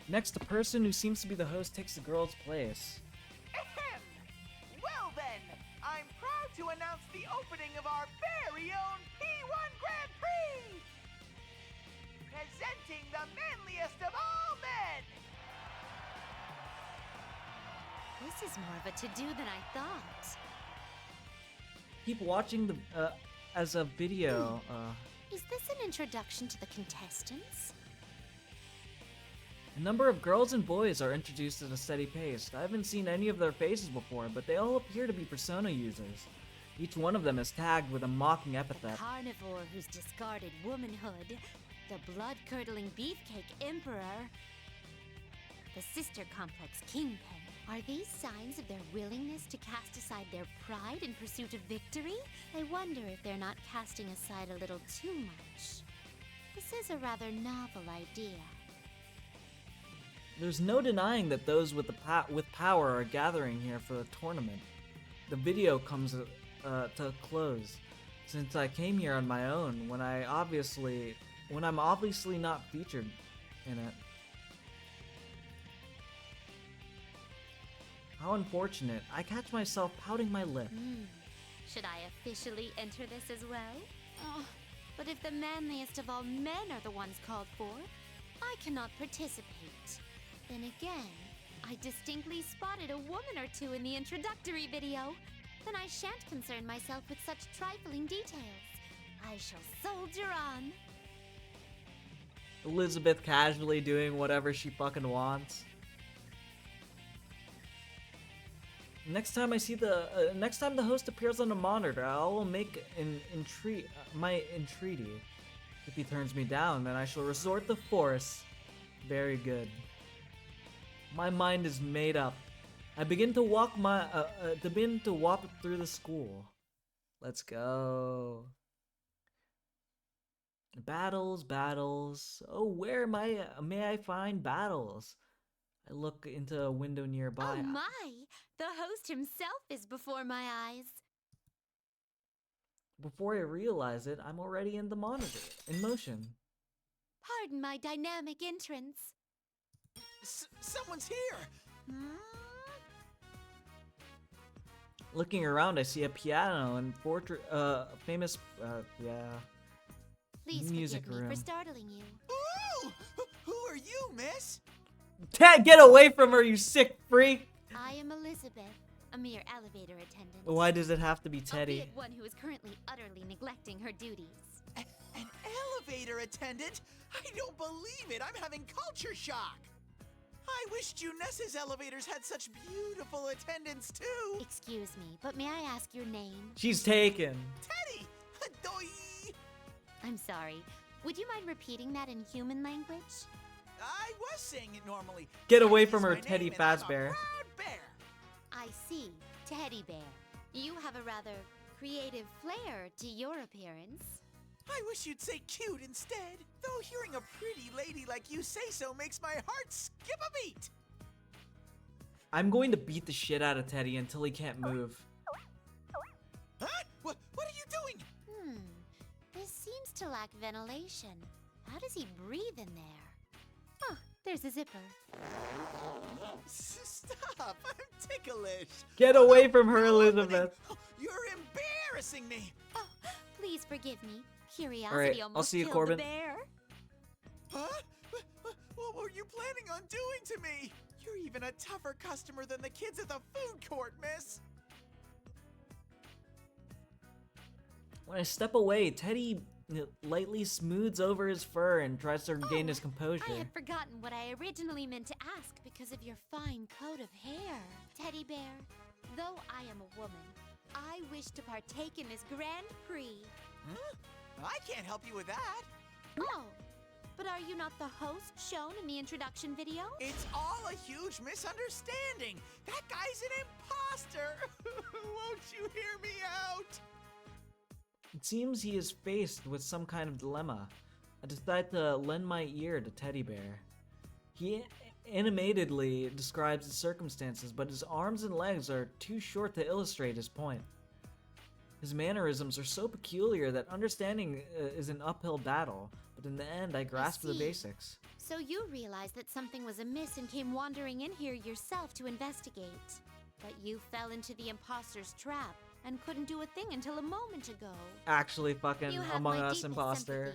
Next, the person who seems to be the host takes the girl's place. Ahem! Well then, I'm proud to announce the opening of our very own P1 Grand Prix! Presenting the manliest of all men! This is more of a to-do than I thought. Keep watching the as a video. Is this an introduction to the contestants? A number of girls and boys are introduced at a steady pace. I haven't seen any of their faces before, but they all appear to be Persona users. Each one of them is tagged with a mocking epithet. Carnivore who's discarded womanhood, the blood-curdling beefcake emperor, the sister complex kingpin. Are these signs of their willingness to cast aside their pride in pursuit of victory? I wonder if they're not casting aside a little too much. This is a rather novel idea. There's no denying that those with with power are gathering here for the tournament. The video comes to a close, since I came here on my own when I'm obviously not featured in it. How unfortunate. I catch myself pouting my lip. Should I officially enter this as well? But if the manliest of all men are the ones called for, I cannot participate. Then again, I distinctly spotted a woman or two in the introductory video. Then I shan't concern myself with such trifling details. I shall soldier on. Elizabeth casually doing whatever she fucking wants. Next time the host appears on the monitor, I will make my entreaty. If he turns me down, then I shall resort to force. Very good. My mind is made up. I begin to walk through the school. Let's go. Battles. Oh, where may I find battles? I look into a window nearby. Oh my! The host himself is before my eyes. Before I realize it, I'm already in the monitor, in motion. Pardon my dynamic entrance. Someone's here! Looking around, I see a piano and famous, Please music forgive me room. for startling you. Ooh! Who are you, miss? Ted, get away from her, you sick freak! I am Elizabeth, a mere elevator attendant. Why does it have to be Teddy? Albeit one who is currently utterly neglecting her duties. An elevator attendant? I don't believe it! I'm having culture shock! I wish Junessa's elevators had such beautiful attendants too! Excuse me, but may I ask your name? She's taken. Teddy! Adoy! I'm sorry. Would you mind repeating that in human language? I was saying it normally. Get away from her, Teddy's my Teddy name, and I'm a Fazbear. proud bear. I see. Teddy Bear. You have a rather creative flair to your appearance. I wish you'd say cute instead. Though hearing a pretty lady like you say so makes my heart skip a beat. I'm going to beat the shit out of Teddy until he can't move. Huh? What are you doing? This seems to lack ventilation. How does he breathe in there? Huh, there's a zipper. Stop! I'm ticklish. Get away from her, Elizabeth. You're embarrassing me. Oh, please forgive me. Curiosity Alright, I'll almost see you, killed Corbin. the bear. Huh? What were you planning on doing to me? You're even a tougher customer than the kids at the food court, miss. When I step away, Teddy lightly smooths over his fur and tries to regain his composure. I had forgotten what I originally meant to ask because of your fine coat of hair. Teddy Bear, though I am a woman, I wish to partake in this Grand Prix. Huh? I can't help you with that. Oh, but are you not the host shown in the introduction video? It's all a huge misunderstanding. That guy's an imposter. Won't you hear me out? It seems he is faced with some kind of dilemma. I decide to lend my ear to Teddy Bear. He animatedly describes the circumstances, but his arms and legs are too short to illustrate his point. His mannerisms are so peculiar that understanding is an uphill battle, but in the end I grasp the basics. So So you realized that something was amiss and came wandering in here yourself to investigate. But you fell into the imposter's trap and couldn't do a thing until a moment ago. Actually, fucking You have Among my Us deepest imposter.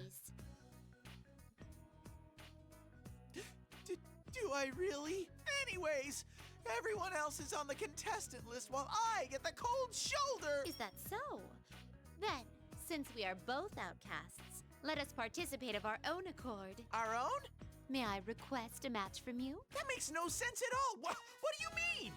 sympathies. Do I really? Anyways, everyone else is on the contestant list while I get the cold shoulder. Is that so? Then, since we are both outcasts, let us participate of our own accord. Our own? May I request a match from you? That makes no sense at all. What do you mean?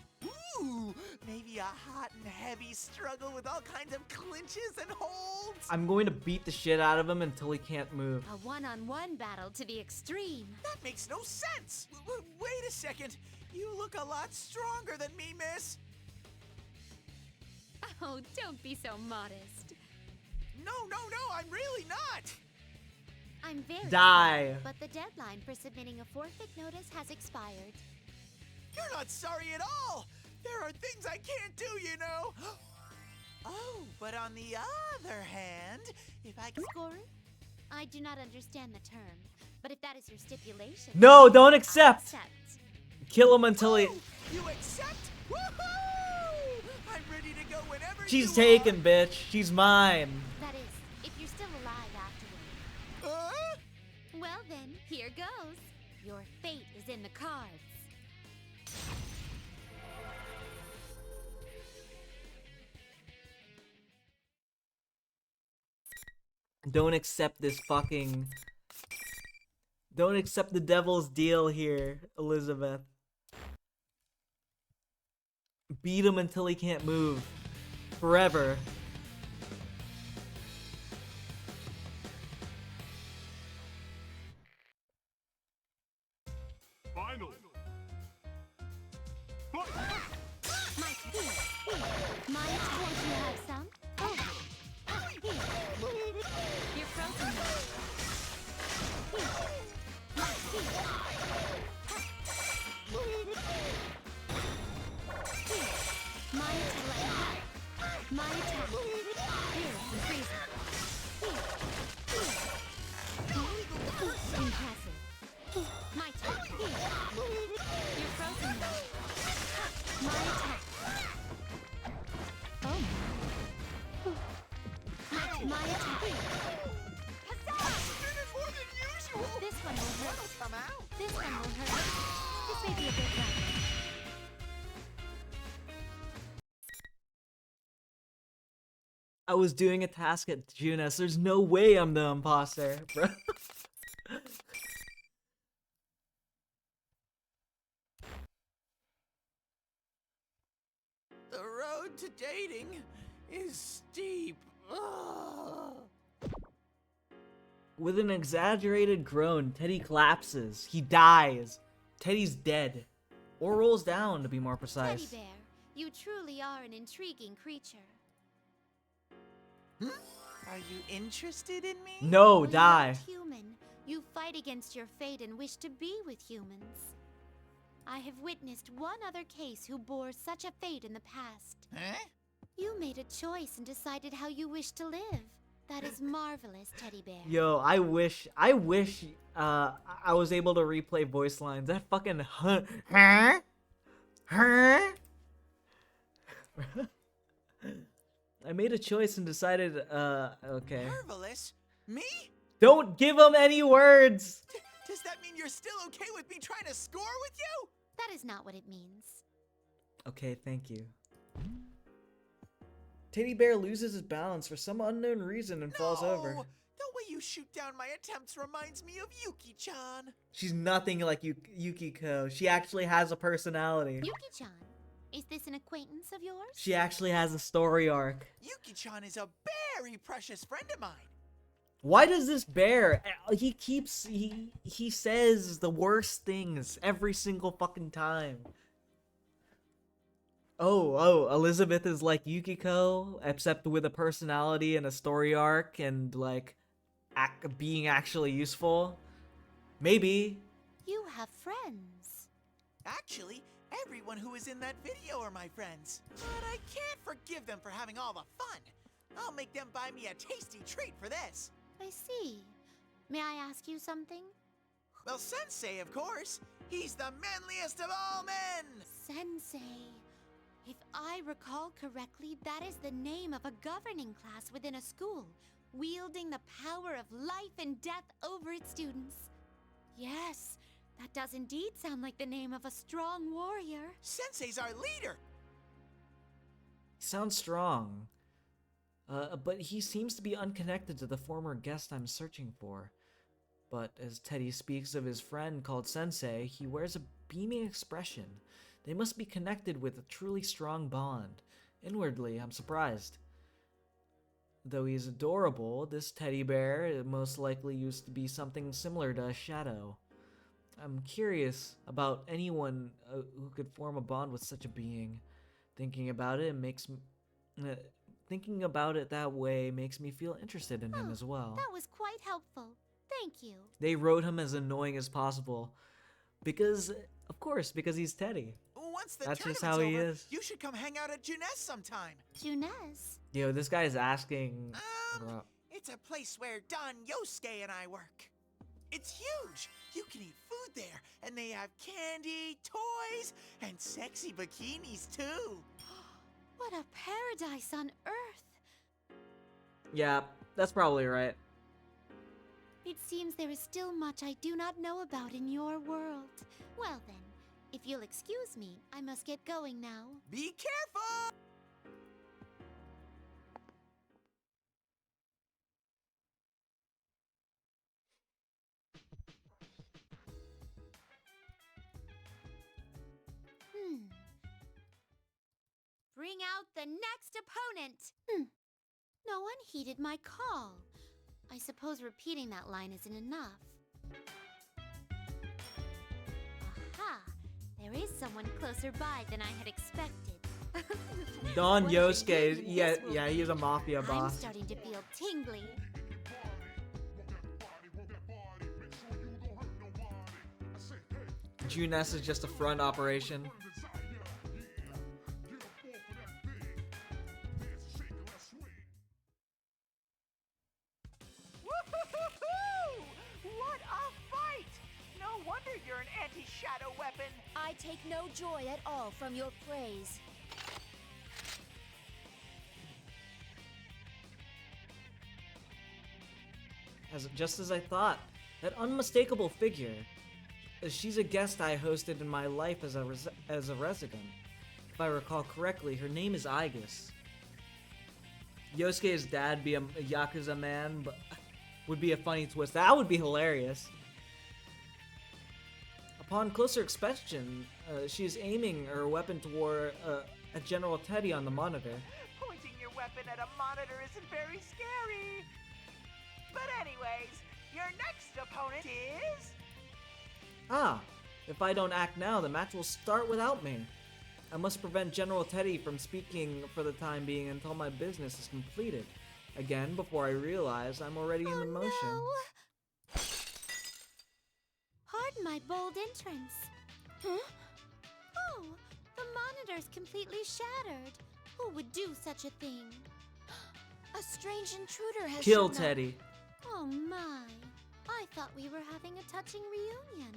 Ooh, maybe a hot and heavy struggle with all kinds of clinches and holds? I'm going to beat the shit out of him until he can't move. A one-on-one battle to the extreme. That makes no sense. Wait a second. You look a lot stronger than me, miss. Oh, don't be so modest. No, I'm really not. I'm very Die. sorry, but the deadline for submitting a forfeit notice has expired. You're not sorry at all. There are things I can't do, you know. Oh, but on the other hand, if I can... Scorer? I do not understand the term, but if that is your stipulation... No, don't I accept. Kill him until he... You accept? Woohoo! I'm ready to go whenever She's you taken, are. bitch. She's mine. That is, if you're still alive afterward. Well then, here goes. Your fate is in the cards. Don't accept this fucking... Don't accept the devil's deal here, Elizabeth. Beat him until he can't move. Forever. Finally. My won't you have some? Oh. Here. You're frozen now. My attack. My attack. Here, the freezer. Impressive. My turn. You're frozen now. My attack. Oh. My attack. More than usual. This one will hurt. What'll come out? This one will hurt. This may be a bit rough. I was doing a task at Junas. There's no way I'm the imposter, bro. The road to dating is steep. Ugh. With an exaggerated groan, Teddy collapses. He dies. Teddy's dead. Or rolls down, to be more precise. Teddy bear, you truly are an intriguing creature. Are you interested in me? No, Well, die. You're not human. You fight against your fate and wish to be with humans. I have witnessed one other case who bore such a fate in the past. Huh? You made a choice and decided how you wish to live. That is marvelous, Teddy bear. Yo, I wish I was able to replay voice lines. That fucking huh? I made a choice and decided, okay. Marvelous? Me? Don't give him any words! Does that mean you're still okay with me trying to score with you? That is not what it means. Okay, thank you. Teddy Bear loses his balance for some unknown reason and falls over. The way you shoot down my attempts reminds me of Yuki-chan. She's nothing like Yukiko. She actually has a personality. Yuki-chan, is this an acquaintance of yours? She actually has a story arc. Yuki-chan is a very precious friend of mine. Why does this bear, he says the worst things every single fucking time. Oh, Elizabeth is like Yukiko, except with a personality and a story arc and like being actually useful. Maybe. You have friends. Actually, everyone who is in that video are my friends. But I can't forgive them for having all the fun. I'll make them buy me a tasty treat for this. I see. May I ask you something? Well, Sensei, of course. He's the manliest of all men! Sensei. If I recall correctly, that is the name of a governing class within a school, wielding the power of life and death over its students. Yes, that does indeed sound like the name of a strong warrior. Sensei's our leader! He sounds strong. But he seems to be unconnected to the former guest I'm searching for. But as Teddy speaks of his friend called Sensei, he wears a beaming expression. They must be connected with a truly strong bond. Inwardly, I'm surprised. Though he's adorable, this teddy bear most likely used to be something similar to a shadow. I'm curious about anyone who could form a bond with such a being. Thinking about it thinking about it that way makes me feel interested in him as well. That was quite helpful. Thank you. They wrote him as annoying as possible. Because, of course, because he's Teddy. Once the That's just tournament's how he over, is. you should come hang out at Junes sometime. Junes? Yo, this guy is asking... It's a place where Don Yosuke and I work. It's huge. You can eat food there, and they have candy, toys, and sexy bikinis too. What a paradise on Earth. Yeah, that's probably right. It seems there is still much I do not know about in your world. Well then, if you'll excuse me, I must get going now. Be careful! Bring out the next opponent! No one heeded my call. I suppose repeating that line isn't enough. Aha! There is someone closer by than I had expected. Don What Yosuke, if it yeah, he's a mafia I'm boss. starting to feel tingly. Junes is just a front operation. Woo-hoo-hoo-hoo! What a fight! No wonder you're an anti-shadow weapon. I take no joy at all from your praise. Just as I thought. That unmistakable figure. She's a guest I hosted in my life as a resident. If I recall correctly, her name is Aigis. Yosuke's dad be a Yakuza man, but would be a funny twist. That would be hilarious. Upon closer inspection, she is aiming her weapon toward a General Teddy on the monitor. Pointing your weapon at a monitor isn't very scary. But anyways, your next opponent is... Ah, if I don't act now, the match will start without me. I must prevent General Teddy from speaking for the time being until my business is completed. Again, before I realize I'm already in the motion. No. Pardon my bold entrance. Huh? Oh, the monitor's completely shattered. Who would do such a thing? A strange intruder has Kill shown up. Teddy. Oh my. I thought we were having a touching reunion.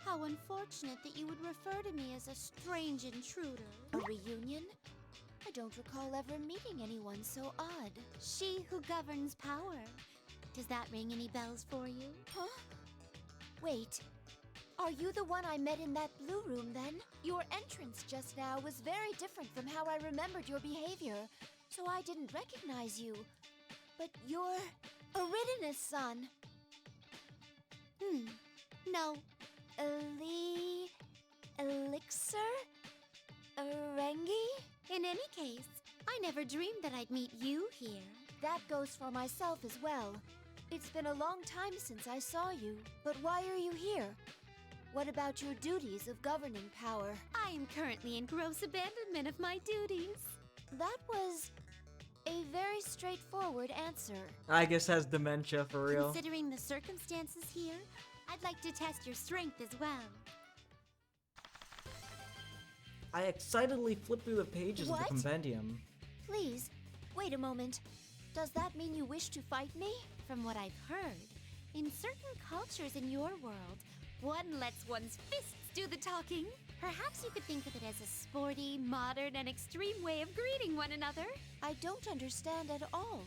How unfortunate that you would refer to me as a strange intruder. A reunion? I don't recall ever meeting anyone so odd. She who governs power. Does that ring any bells for you? Huh? Wait. Are you the one I met in that blue room then? Your entrance just now was very different from how I remembered your behavior, so I didn't recognize you. But you're Iridine's son. No. Elixir? Arengi? In any case, I never dreamed that I'd meet you here. That goes for myself as well. It's been a long time since I saw you, but why are you here? What about your duties of governing power? I am currently in gross abandonment of my duties. That was a very straightforward answer. Aigis has dementia for real. Considering the circumstances here, I'd like to test your strength as well. I excitedly flip through the pages of the What? compendium. Please, wait a moment. Does that mean you wish to fight me? From what I've heard, in certain cultures in your world, One lets one's fists do the talking. Perhaps you could think of it as a sporty, modern, and extreme way of greeting one another. I don't understand at all.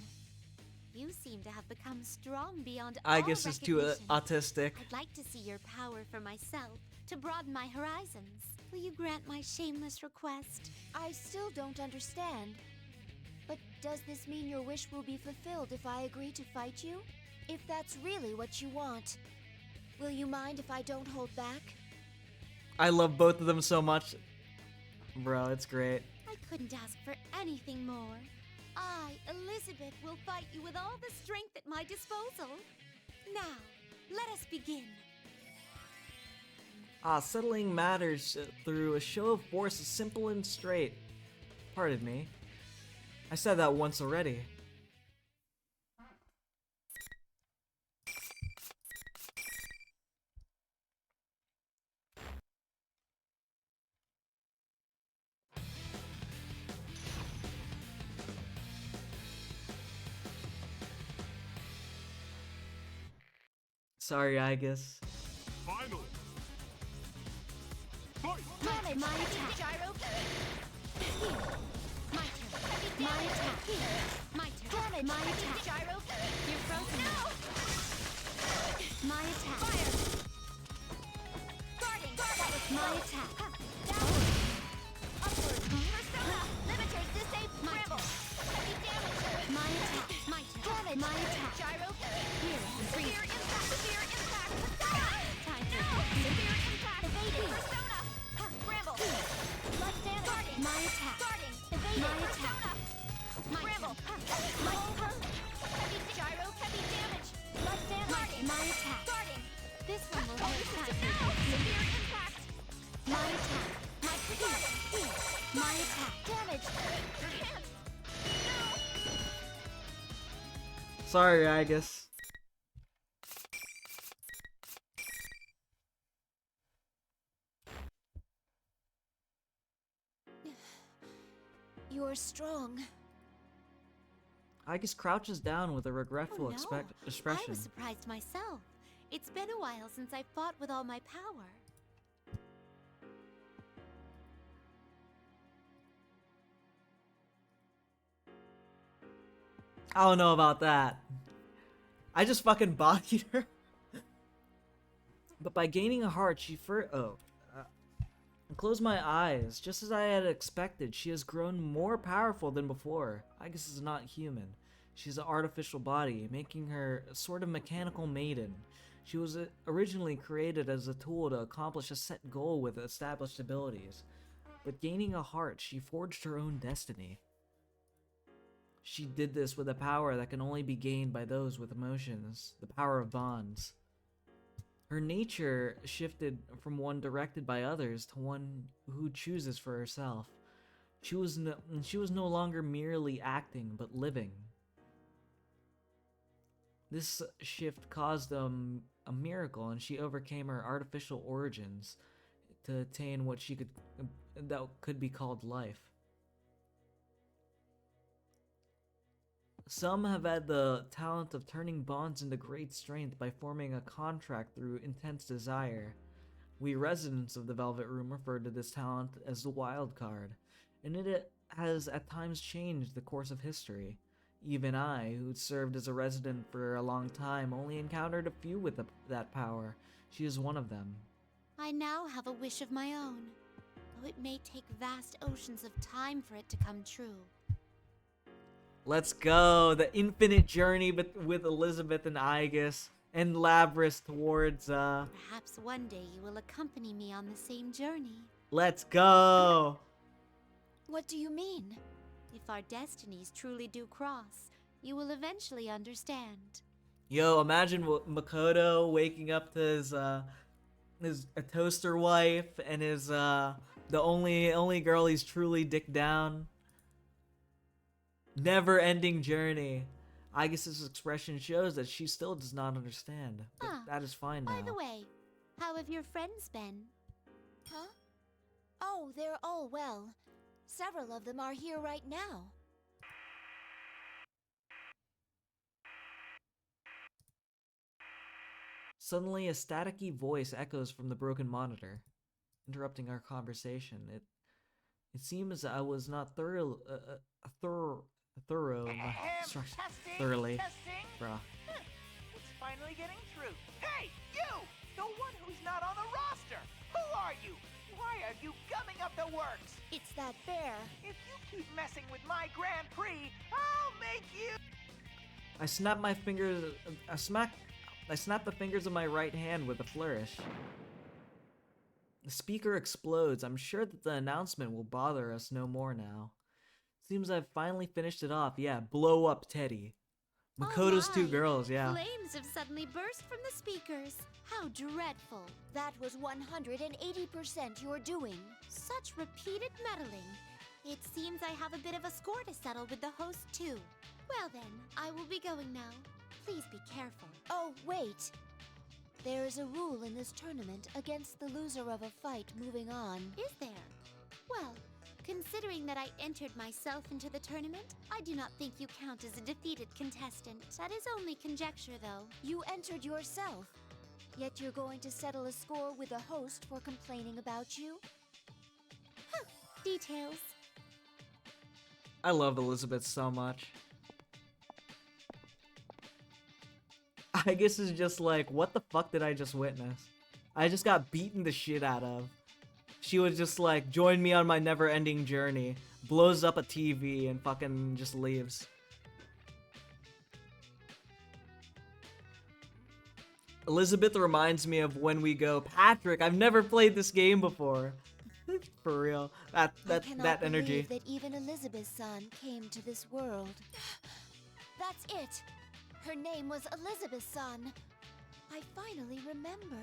You seem to have become strong beyond Aigis all is too recognition. autistic. I'd like to see your power for myself, to broaden my horizons. Will you grant my shameless request? I still don't understand. But does this mean your wish will be fulfilled if I agree to fight you? If that's really what you want, will you mind if I don't hold back? I love both of them so much. Bro, it's great. I couldn't ask for anything more. I, Elizabeth, will fight you with all the strength at my disposal. Now, let us begin. Settling matters through a show of force is simple and straight. Pardon me. I said that once already. Sorry, Aigis. Final. Damage. My attack. Gyro. My turn. My attack. My turn. Damage. My attack. Gyro. You're frozen. No. My attack. Fire. Guarding. That was my attack. Downward. Upward. Persona. Limitate. Disable. Bramble. Heavy damage. My attack. My turn. Damage. My attack. Gyro. Here. Severe impact. Severe impact. Time to severe impact. Evading. Persona. Bramble. Blood damage. Guarding. My attack. Guarding. Evading. My attack. Bramble. Heavy gyro. Heavy damage. Blood damage. Guarding. My attack. Guarding. This one will hurt. Severe impact. My attack. My guarding. My attack. Damage. Your hand. No. Sorry, Aigis. You're strong. Aigis crouches down with a regretful Oh, no. I expression. was surprised myself. It's been a while since I fought with all my power. I don't know about that. I just fucking bodied her. But by gaining a heart, she closed my eyes. Just as I had expected, she has grown more powerful than before. Aigis is not human. She's an artificial body, making her a sort of mechanical maiden. She was originally created as a tool to accomplish a set goal with established abilities. But gaining a heart, she forged her own destiny. She did this with a power that can only be gained by those with emotions, the power of bonds. Her nature shifted from one directed by others to one who chooses for herself. She was no longer merely acting, but living. This shift caused a miracle, and she overcame her artificial origins to attain what that could be called life. Some have had the talent of turning bonds into great strength by forming a contract through intense desire. We residents of the Velvet Room refer to this talent as the wild card, and it has at times changed the course of history. Even I, who served as a resident for a long time, only encountered a few with that power. She is one of them. I now have a wish of my own, though it may take vast oceans of time for it to come true. Let's go! The infinite journey with Elizabeth and Aigis and Labrys towards, Perhaps one day you will accompany me on the same journey. Let's go! What do you mean? If our destinies truly do cross, you will eventually understand. Yo, imagine Makoto waking up to his a toaster wife and his the only girl he's truly dicked down. Never-ending journey. Aigis' expression shows that she still does not understand. But that is fine now. By the way, how have your friends been? Huh? Oh, they're all well. Several of them are here right now. Suddenly, a staticky voice echoes from the broken monitor, interrupting our conversation. It seems I was not thorough thoroughly. Testing. Bruh. It's finally getting through. Hey, you! The one who's not on the roster! Who are you? Why are you gumming up the works? It's that bear. If you keep messing with my Grand Prix, I'll make you... I snap my fingers. I snap the fingers of my right hand with a flourish. The speaker explodes. I'm sure that the announcement will bother us no more now. Seems I've finally finished it off. Yeah, blow up Teddy. Makoto's two girls, yeah. Flames have suddenly burst from the speakers. How dreadful. That was 180% your doing. Such repeated meddling. It seems I have a bit of a score to settle with the host, too. Well then, I will be going now. Please be careful. Oh, wait. There is a rule in this tournament against the loser of a fight moving on. Is there? Well, considering that I entered myself into the tournament, I do not think you count as a defeated contestant. That is only conjecture, though. You entered yourself. Yet you're going to settle a score with a host for complaining about you? Huh. Details. I love Elizabeth so much. Aigis is just like, what the fuck did I just witness? I just got beaten the shit out of. She was just like, join me on my never-ending journey. Blows up a TV and fucking just leaves. Elizabeth reminds me of when we go, Patrick, I've never played this game before. For real. That energy. That even Elizabeth's son came to this world. That's it. Her name was Elizabeth's son. I finally remember.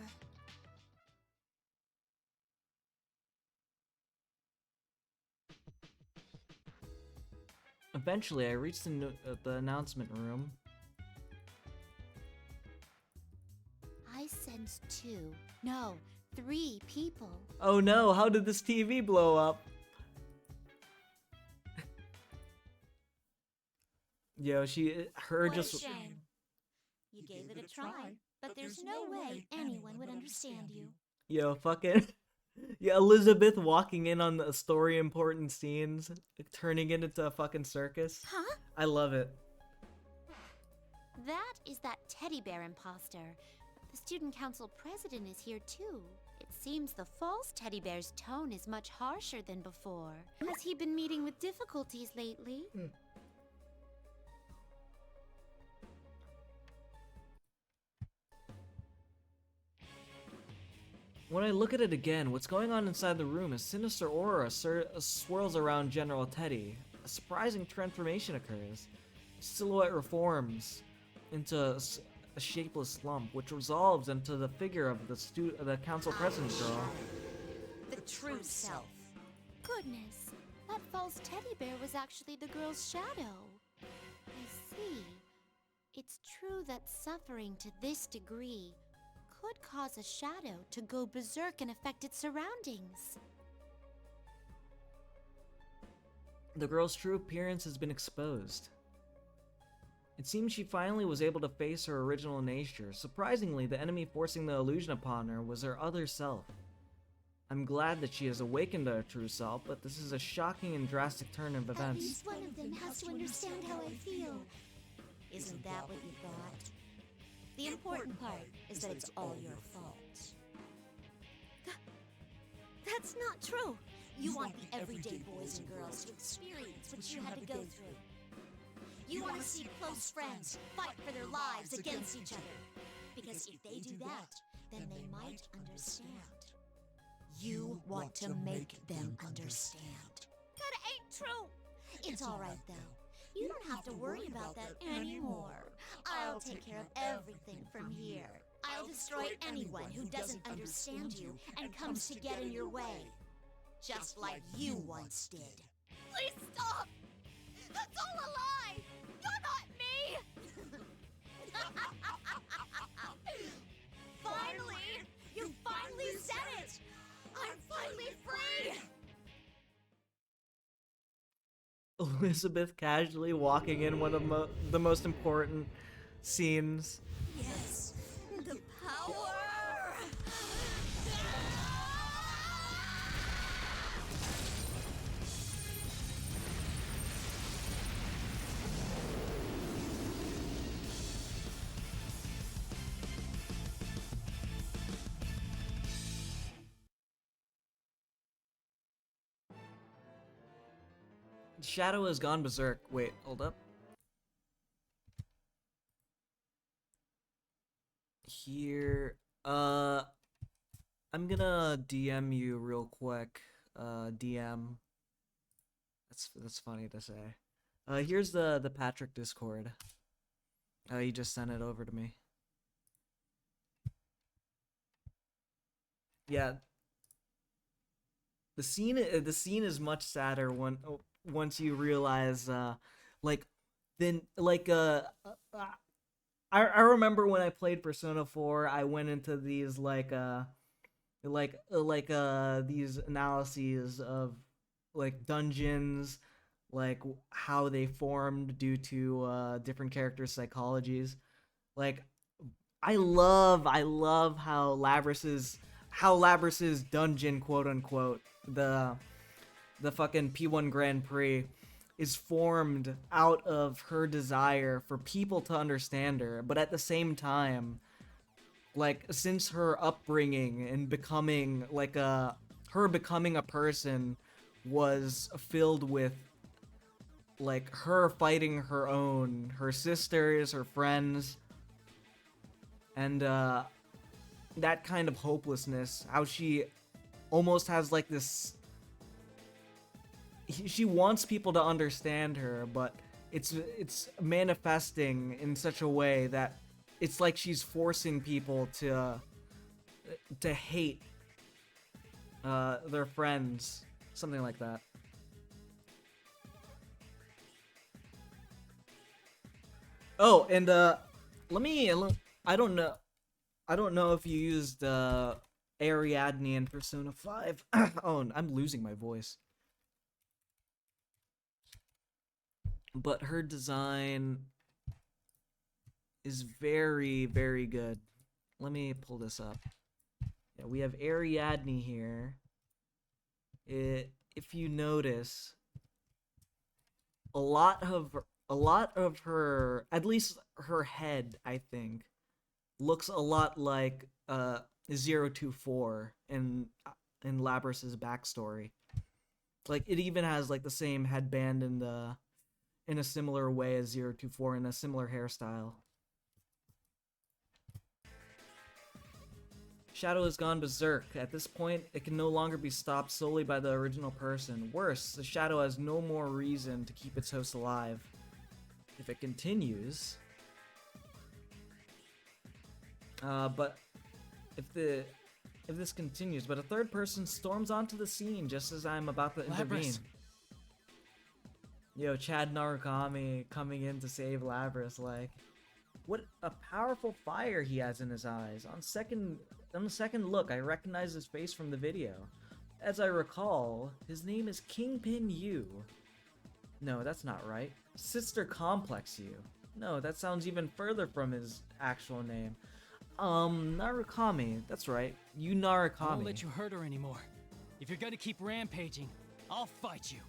Eventually, I reached the announcement room. I sense 3 people. Oh no, how did this TV blow up? Yo, What a shame. You gave it a try, but there's no way anyone would understand you. Yo, fucking... Yeah, Elizabeth walking in on the story important scenes, turning it into a fucking circus. Huh? I love it. That is that teddy bear imposter. The student council president is here too. It seems the false teddy bear's tone is much harsher than before. Has he been meeting with difficulties lately? When I look at it again, what's going on inside the room? A sinister aura swirls around General Teddy. A surprising transformation occurs. His silhouette reforms into a shapeless lump, which resolves into the figure of the council president girl. The true self. Goodness, that false teddy bear was actually the girl's shadow. I see. It's true that suffering to this degree could cause a shadow to go berserk and affect its surroundings. The girl's true appearance has been exposed. It seems she finally was able to face her original nature. Surprisingly, the enemy forcing the illusion upon her was her other self. I'm glad that she has awakened to her true self, but this is a shocking and drastic turn of At events. least one of them has to understand how I feel. Isn't that what you thought? The important part is that it's all your fault. That's not true. You want the everyday boys and girls to experience what you had to go through. You want to see close friends fight for their lives against each other. Because if they do that, then they might understand. You want to make them understand. That ain't true. It's alright though. You don't have to worry about that anymore. I'll take care of everything from here. I'll destroy anyone who doesn't understand you and comes to get in your way. Just like you once did. Please stop. That's all a lie. You're not me. Finally! You finally said it! I'm finally free! Elizabeth casually walking in one of the most important scenes. Yes, the power Shadow has gone berserk. Wait, hold up. Here, I'm gonna DM you real quick. DM. That's funny to say. Here's the Patrick Discord. He just sent it over to me. Yeah. The scene is much sadder once you realize like then like I remember when I played Persona 4, I went into these these analyses of like dungeons, like how they formed due to different characters' psychologies. Like I love how Labrys's dungeon, quote unquote, the fucking P1 Grand Prix is formed out of her desire for people to understand her, but at the same time, like, since her upbringing and becoming her becoming a person was filled with like her fighting her sisters, her friends, and that kind of hopelessness, how she almost has like this, she wants people to understand her, but it's manifesting in such a way that it's like she's forcing people to hate their friends, something like that. Oh, and I don't know if you used Ariadne in Persona 5. Oh, I'm losing my voice. But her design is very, very good. Let me pull this up. Yeah, we have Ariadne here. If you notice, a lot of her, at least her head, I think, looks a lot like 024 in Labrys's backstory. Like, it even has like the same headband in a similar way as 024, in a similar hairstyle. Shadow has gone berserk. At this point, it can no longer be stopped solely by the original person. Worse, the Shadow has no more reason to keep its host alive. If it continues... but if this continues, but a third person storms onto the scene just as I'm about to intervene. Labrys. Yo, Chad Narukami coming in to save Labrys, like, what a powerful fire he has in his eyes. On the second look, I recognize his face from the video. As I recall, his name is Kingpin Yu. No, that's not right. Sister Complex Yu. No, that sounds even further from his actual name. Narukami, that's right. Yu Narukami. I won't let you hurt her anymore. If you're gonna keep rampaging, I'll fight you.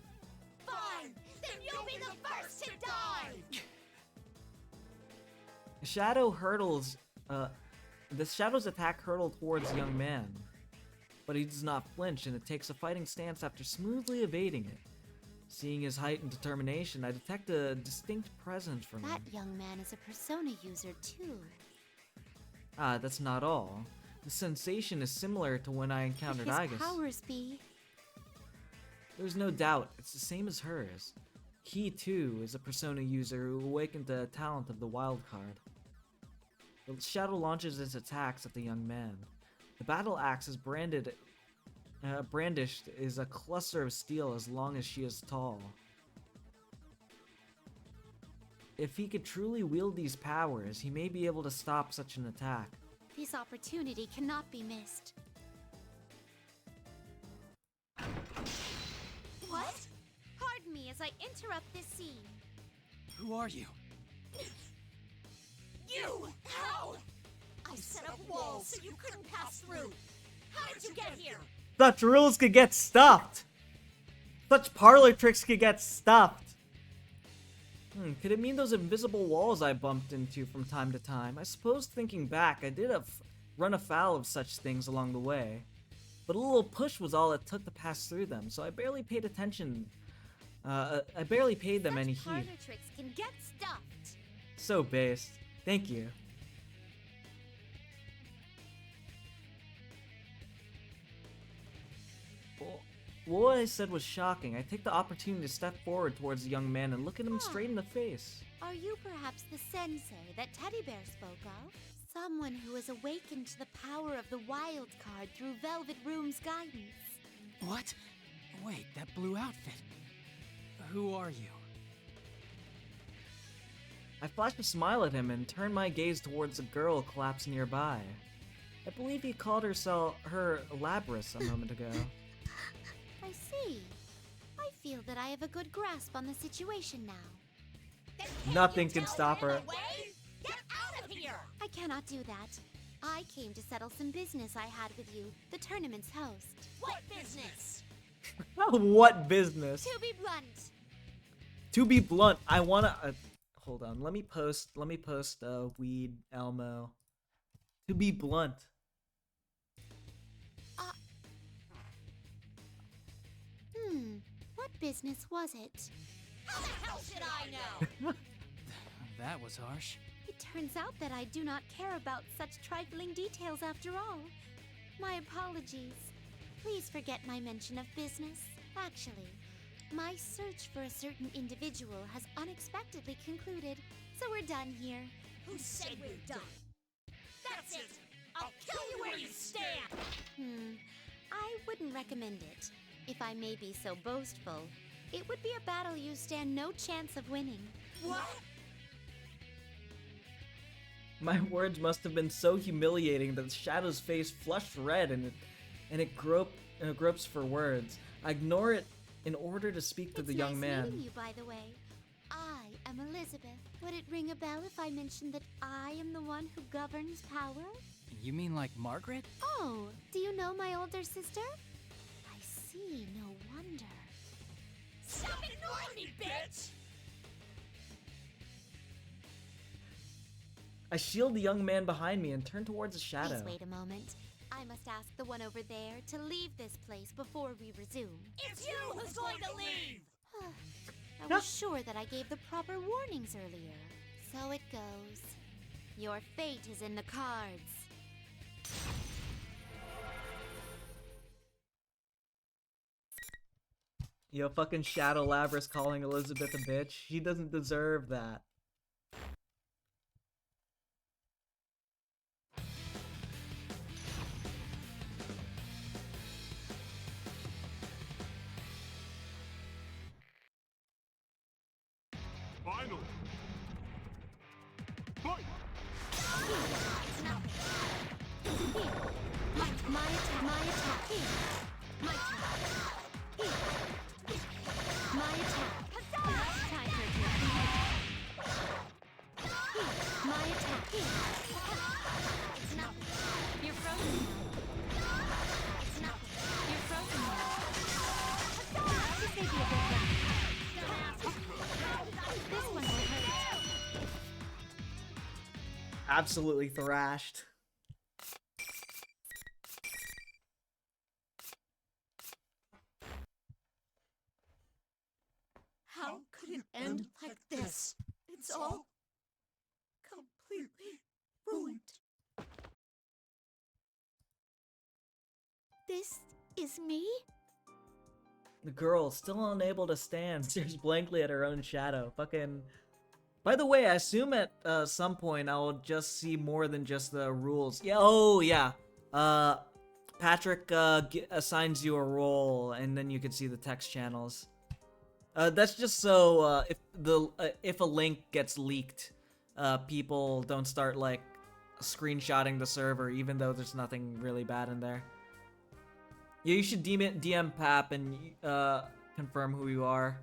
Fine! Then you'll be the first to die! The Shadow's attack hurtled towards the young man, but he does not flinch, and it takes a fighting stance after smoothly evading it. Seeing his height and determination, I detect a distinct presence from him. That young man is a Persona user too. Ah, that's not all. The sensation is similar to when I encountered His Aigis. powers be. There's no doubt, it's the same as hers. He, too, is a Persona user who awakened the talent of the wild card. The Shadow launches its attacks at the young man. The battle axe is brandished is a cluster of steel as long as she is tall. If he could truly wield these powers, he may be able to stop such an attack. This opportunity cannot be missed. What? Pardon me as I interrupt this scene. Who are you? You! How? I set up walls so you couldn't pass through. How did you get here? Such rules could get stuffed! Such parlor tricks could get stuffed! Could it mean those invisible walls I bumped into from time to time? I suppose thinking back, I did run afoul of such things along the way. But a little push was all it took to pass through them, so I barely paid attention I barely paid them any Parlor heed. tricks can get stuffed. So based. Thank you. Well, what I said was shocking. I take the opportunity to step forward towards the young man and look at him straight in the face. Are you perhaps the sensei that Teddy Bear spoke of? Someone who has awakened to the power of the wild card through Velvet Room's guidance. What? Wait, that blue outfit. Who are you? I flashed a smile at him and turned my gaze towards a girl collapsed nearby. I believe he called her Labrys a moment ago. I see. I feel that I have a good grasp on the situation now. Nothing can stop her. Get out of here! I cannot do that. I came to settle some business I had with you, the tournament's host. What business? What business? To be blunt. To be blunt, I wanna. Hold on. Let me post. Weed Elmo. To be blunt. What business was it? How the hell should I know? That was harsh. It turns out that I do not care about such trifling details after all. My apologies. Please forget my mention of business. Actually, my search for a certain individual has unexpectedly concluded, so we're done here. Who said we're done? That's it! I'll kill you where you stand! I wouldn't recommend it. If I may be so boastful, it would be a battle you stand no chance of winning. What? My words must have been so humiliating that Shadow's face flushed red and it gropes for words. I ignore it in order to speak to the young man. Meeting you, by the way. I am Elizabeth. Would it ring a bell if I mentioned that I am the one who governs power? You mean like Margaret? Oh, do you know my older sister? I see, no wonder. Stop ignoring me, bitch! I shield the young man behind me and turn towards the shadow. Please wait a moment. I must ask the one over there to leave this place before we resume. It's you who's going to leave! I was sure that I gave the proper warnings earlier. So it goes. Your fate is in the cards. Yo, fucking Shadow Labrys calling Elizabeth a bitch. She doesn't deserve that. Finally! Fight! My attack. My attack. My attack. My attack. Time for a drink. My attack. It's nothing. You're frozen now. It's nothing. You're frozen now. This may be a bit rough. This one will hurt. Absolutely thrashed. How could it end like this? It's all completely ruined. This is me? The girl, still unable to stand, stares blankly at her own shadow. Fucking... By the way, I assume at some point I'll just see more than just the rules. Yeah, oh yeah. Patrick assigns you a role, and then you can see the text channels. That's just so if a link gets leaked, people don't start like screenshotting the server, even though there's nothing really bad in there. Yeah, you should DM Pap and confirm who you are.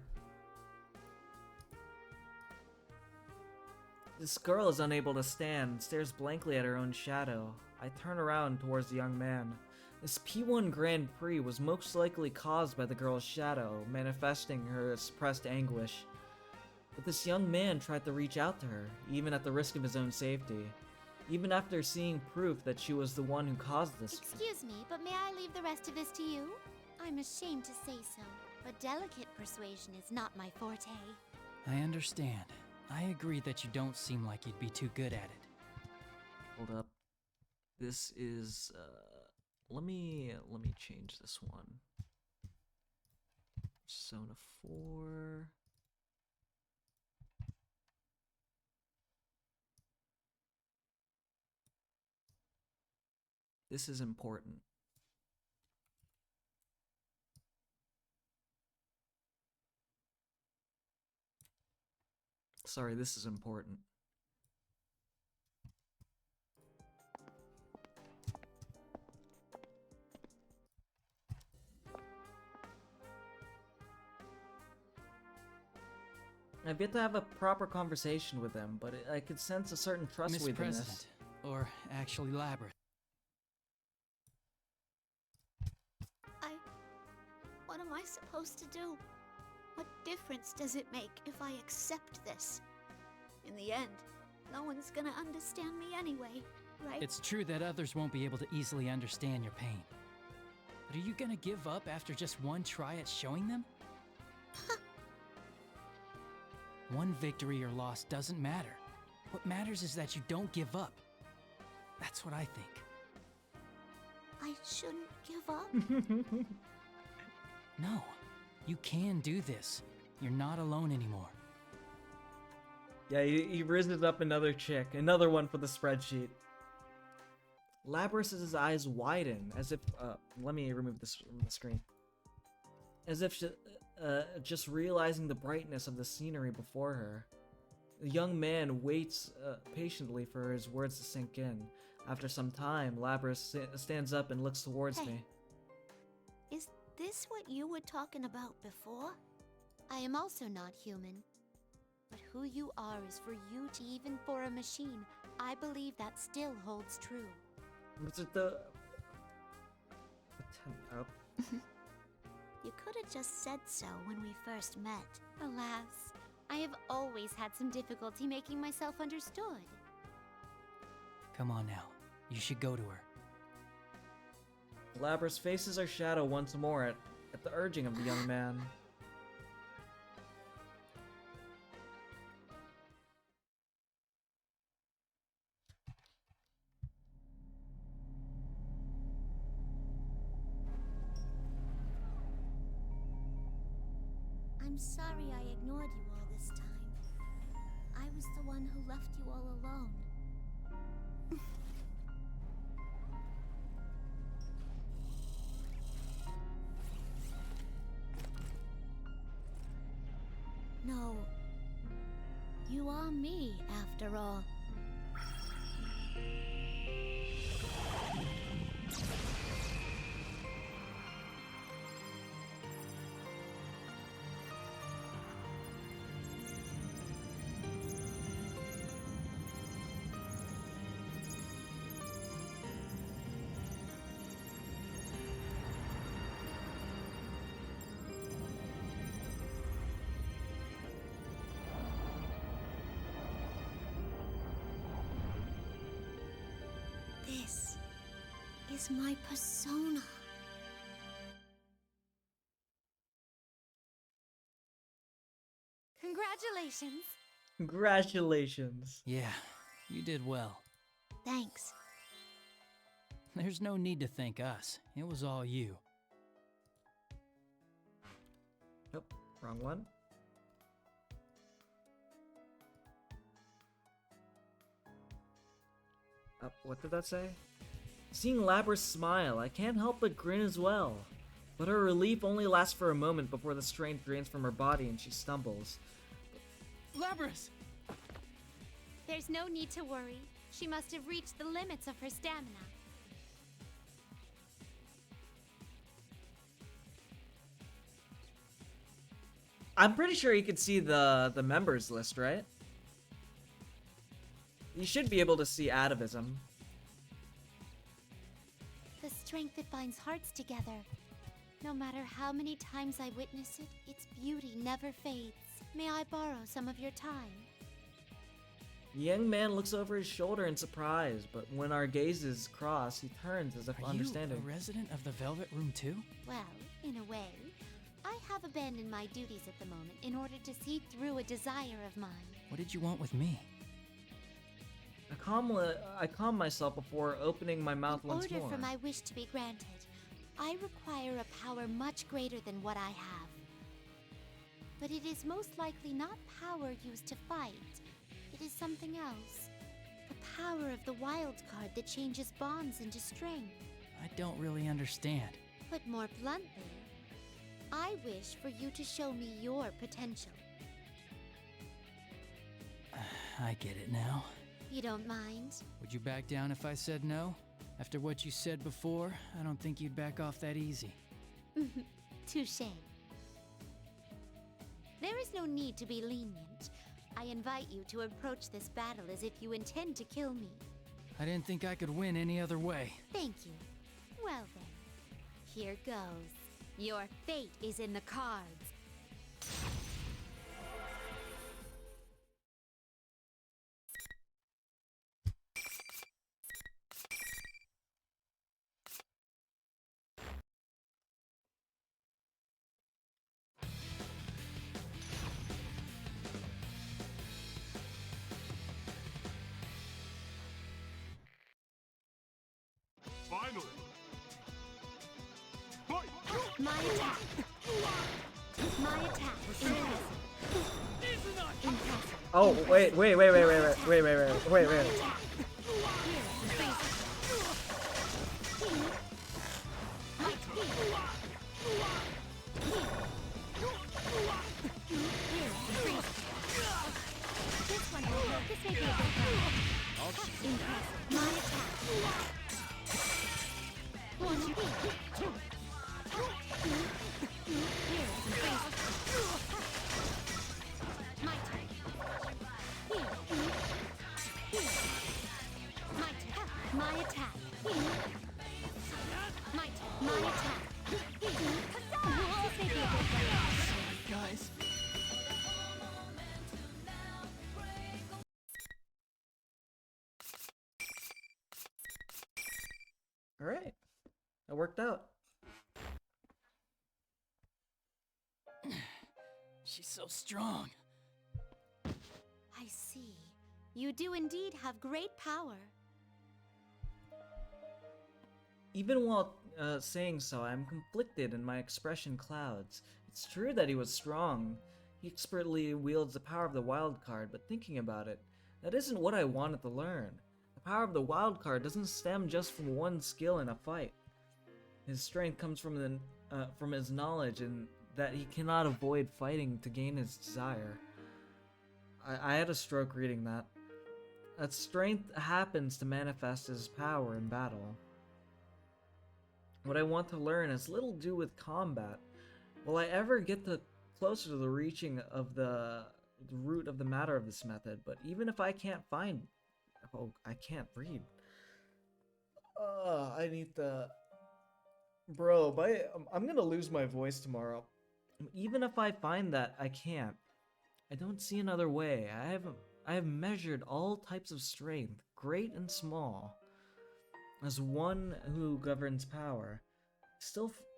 This girl is unable to stand, stares blankly at her own shadow. I turn around towards the young man. This P1 Grand Prix was most likely caused by the girl's shadow, manifesting her suppressed anguish. But this young man tried to reach out to her, even at the risk of his own safety. Even after seeing proof that she was the one who caused this. Excuse me, but may I leave the rest of this to you? I'm ashamed to say so, but delicate persuasion is not my forte. I understand. I agree that you don't seem like you'd be too good at it. Hold up. This is let me change this one. Persona 4. This is important. Sorry, this is important. I've yet to have a proper conversation with them, but I could sense a certain Miss trustworthiness. President, or actually Labrys. What am I supposed to do? What difference does it make if I accept this? In the end, no one's gonna understand me anyway, right? It's true that others won't be able to easily understand your pain. But are you gonna give up after just one try at showing them? One victory or loss doesn't matter. What matters is that you don't give up. That's what I think. I shouldn't give up? No, you can do this. You're not alone anymore. Yeah, he risen up another chick. Another one for the spreadsheet. Labrys' eyes widen, as if... let me remove this from the screen. As if just realizing the brightness of the scenery before her. The young man waits patiently for his words to sink in. After some time, Labrys stands up and looks towards me. Is this what you were talking about before? I am also not human. But who you are is for you to even for a machine. I believe that still holds true. Was it the... Oh. You could have just said so when we first met. Alas, I have always had some difficulty making myself understood. Come on now. You should go to her. Labrys faces her shadow once more at the urging of the young man. I'm sorry I ignored you all this time. I was the one who left you all alone. No. You are me, after all. This is my persona. Congratulations! Congratulations. Yeah, you did well. Thanks. There's no need to thank us. It was all you. Nope, wrong one. What did that say? Seeing Labrys smile, I can't help but grin as well. But her relief only lasts for a moment before the strength drains from her body and she stumbles. Labrys! There's no need to worry. She must have reached the limits of her stamina. I'm pretty sure you could see the members list, right? You should be able to see atavism. The strength that binds hearts together. No matter how many times I witness it, its beauty never fades. May I borrow some of your time? The young man looks over his shoulder in surprise, but when our gazes cross, he turns as if understanding. Are you a resident of the Velvet Room too? Well, in a way. I have abandoned my duties at the moment in order to see through a desire of mine. What did you want with me? I calm myself before opening my mouth once In order more. for my wish to be granted, I require a power much greater than what I have. But it is most likely not power used to fight. It is something else. The power of the wild card that changes bonds into strength. I don't really understand. Put more bluntly, I wish for you to show me your potential. I get it now. You don't mind? Would you back down if I said no? After what you said before, I don't think you'd back off that easy. Touché. There is no need to be lenient. I invite you to approach this battle as if you intend to kill me. I didn't think I could win any other way. Thank you. Well then, here goes. Your fate is in the cards. Finally! Fight! My attack. My attack. Impressive. Impressive. Oh, wait. This one will work. This may be a good one. Impressive. My attack. Won't you be? Here, my turn. Here. My turn. My attack. My turn. My attack. This may be a good one. Guys. Alright. That worked out. She's so strong. I see. You do indeed have great power. Even while saying so, I'm conflicted and my expression clouds. It's true that he was strong. He expertly wields the power of the wild card, but thinking about it, that isn't what I wanted to learn. The power of the wild card doesn't stem just from one skill in a fight. His strength comes from his knowledge and that he cannot avoid fighting to gain his desire. I had a stroke reading that. That strength happens to manifest as power in battle. What I want to learn has little to do with combat. Will I ever get closer to the reaching of the root of the matter of this method? But even if I can't find... Oh, I can't read. I need the... Bro, I'm gonna lose my voice tomorrow. Even if I find that I can't, I don't see another way. I have measured all types of strength, great and small. As one who governs power,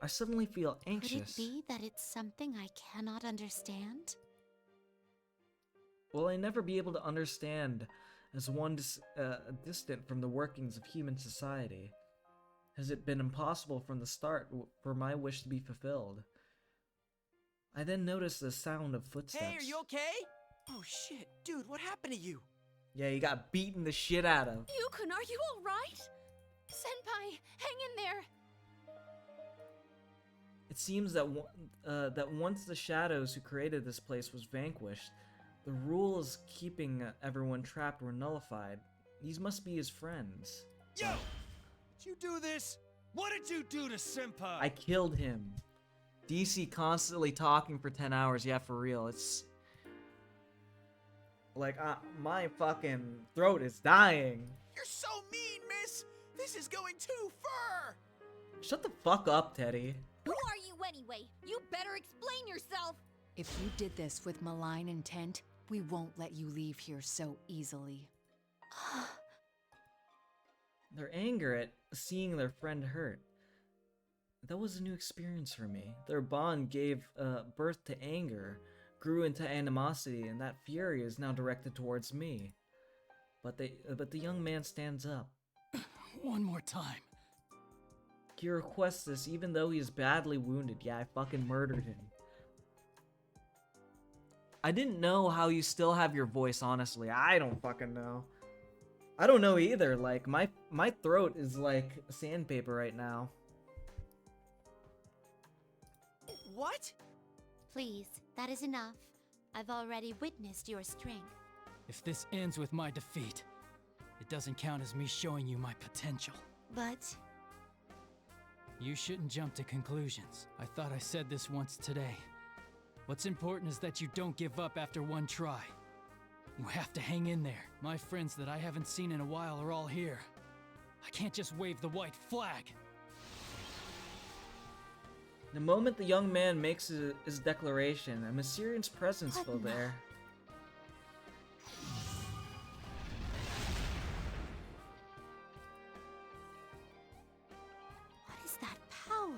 I suddenly feel anxious. Could it be that it's something I cannot understand? Will I never be able to understand as one distant from the workings of human society? Has it been impossible from the start for my wish to be fulfilled? I then noticed the sound of footsteps. Hey, are you okay? Oh shit, dude, what happened to you? Yeah, you got beaten the shit out of. Yukun, are you alright? Senpai, hang in there! It seems that that once the shadows who created this place was vanquished, the rules keeping everyone trapped were nullified. These must be his friends. Yo! Did you do this? What did you do to Senpai? I killed him. DC constantly talking for 10 hours, yeah, for real. It's... like, my fucking throat is dying. You're so mean, miss! This is going too far! Shut the fuck up, Teddy. Who are you anyway? You better explain yourself! If you did this with malign intent, we won't let you leave here so easily. Their anger at seeing their friend hurt. that was a new experience for me. Their bond gave birth to anger, grew into animosity, and that fury is now directed towards me. But the young man stands up. One more time. He requests this even though he is badly wounded. Yeah, I fucking murdered him. I didn't know how you still have your voice, honestly. I don't fucking know. I don't know either. Like, my throat is like sandpaper right now. What? Please, that is enough. I've already witnessed your strength. If this ends with my defeat, it doesn't count as me showing you my potential. But... You shouldn't jump to conclusions. I thought I said this once today. What's important is that you don't give up after one try. You have to hang in there. My friends that I haven't seen in a while are all here. I can't just wave the white flag. The moment the young man makes his declaration, a mysterious presence filled the air. What is that power?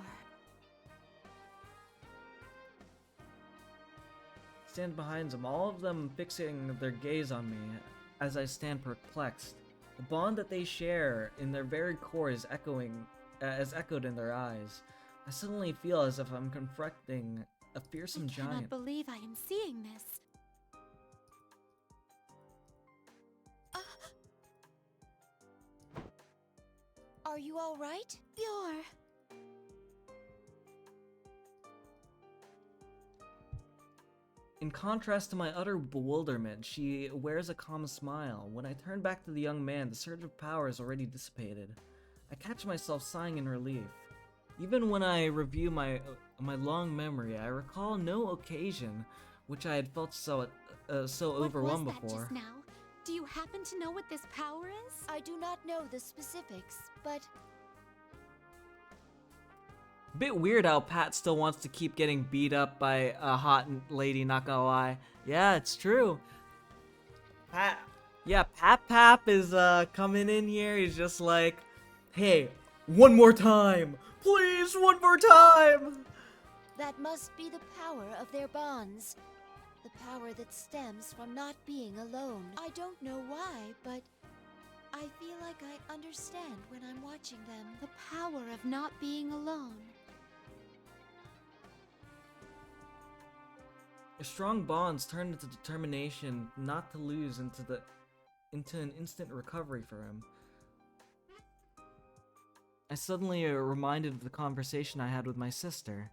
Stand behind him, all of them fixing their gaze on me as I stand perplexed. The bond that they share in their very core is echoed in their eyes. I suddenly feel as if I'm confronting a fearsome I cannot giant. believe I am seeing this. Are you all right? You're... In contrast to my utter bewilderment, she wears a calm smile. When I turn back to the young man, the surge of power is already dissipated. I catch myself sighing in relief. Even when I review my long memory, I recall no occasion which I had felt so overwhelmed What was that before. just now? Do you happen to know what this power is? I do not know the specifics, but Bit weird how Pat still wants to keep getting beat up by a hot lady, not gonna lie. Yeah, it's true. Pap is coming in here. He's just like, hey, one more time. Please, one more time. that must be the power of their bonds. The power that stems from not being alone. I don't know why, but I feel like I understand when I'm watching them. The power of not being alone. Strong bonds turn into determination not to lose into an instant recovery for him. I suddenly reminded of the conversation I had with my sister.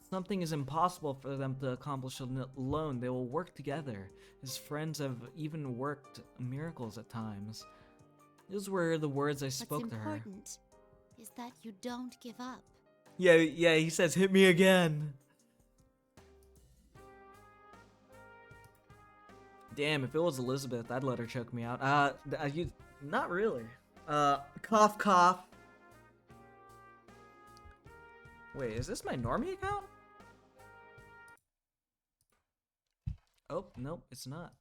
If something is impossible for them to accomplish alone, they will work together. His friends have even worked miracles at times. Those were the words I spoke to her. What's important is that you don't give up. Yeah, he says, hit me again. Damn, if it was Elizabeth, I'd let her choke me out. Not really. Cough, cough. Wait, is this my normie account? Oh, nope, it's not.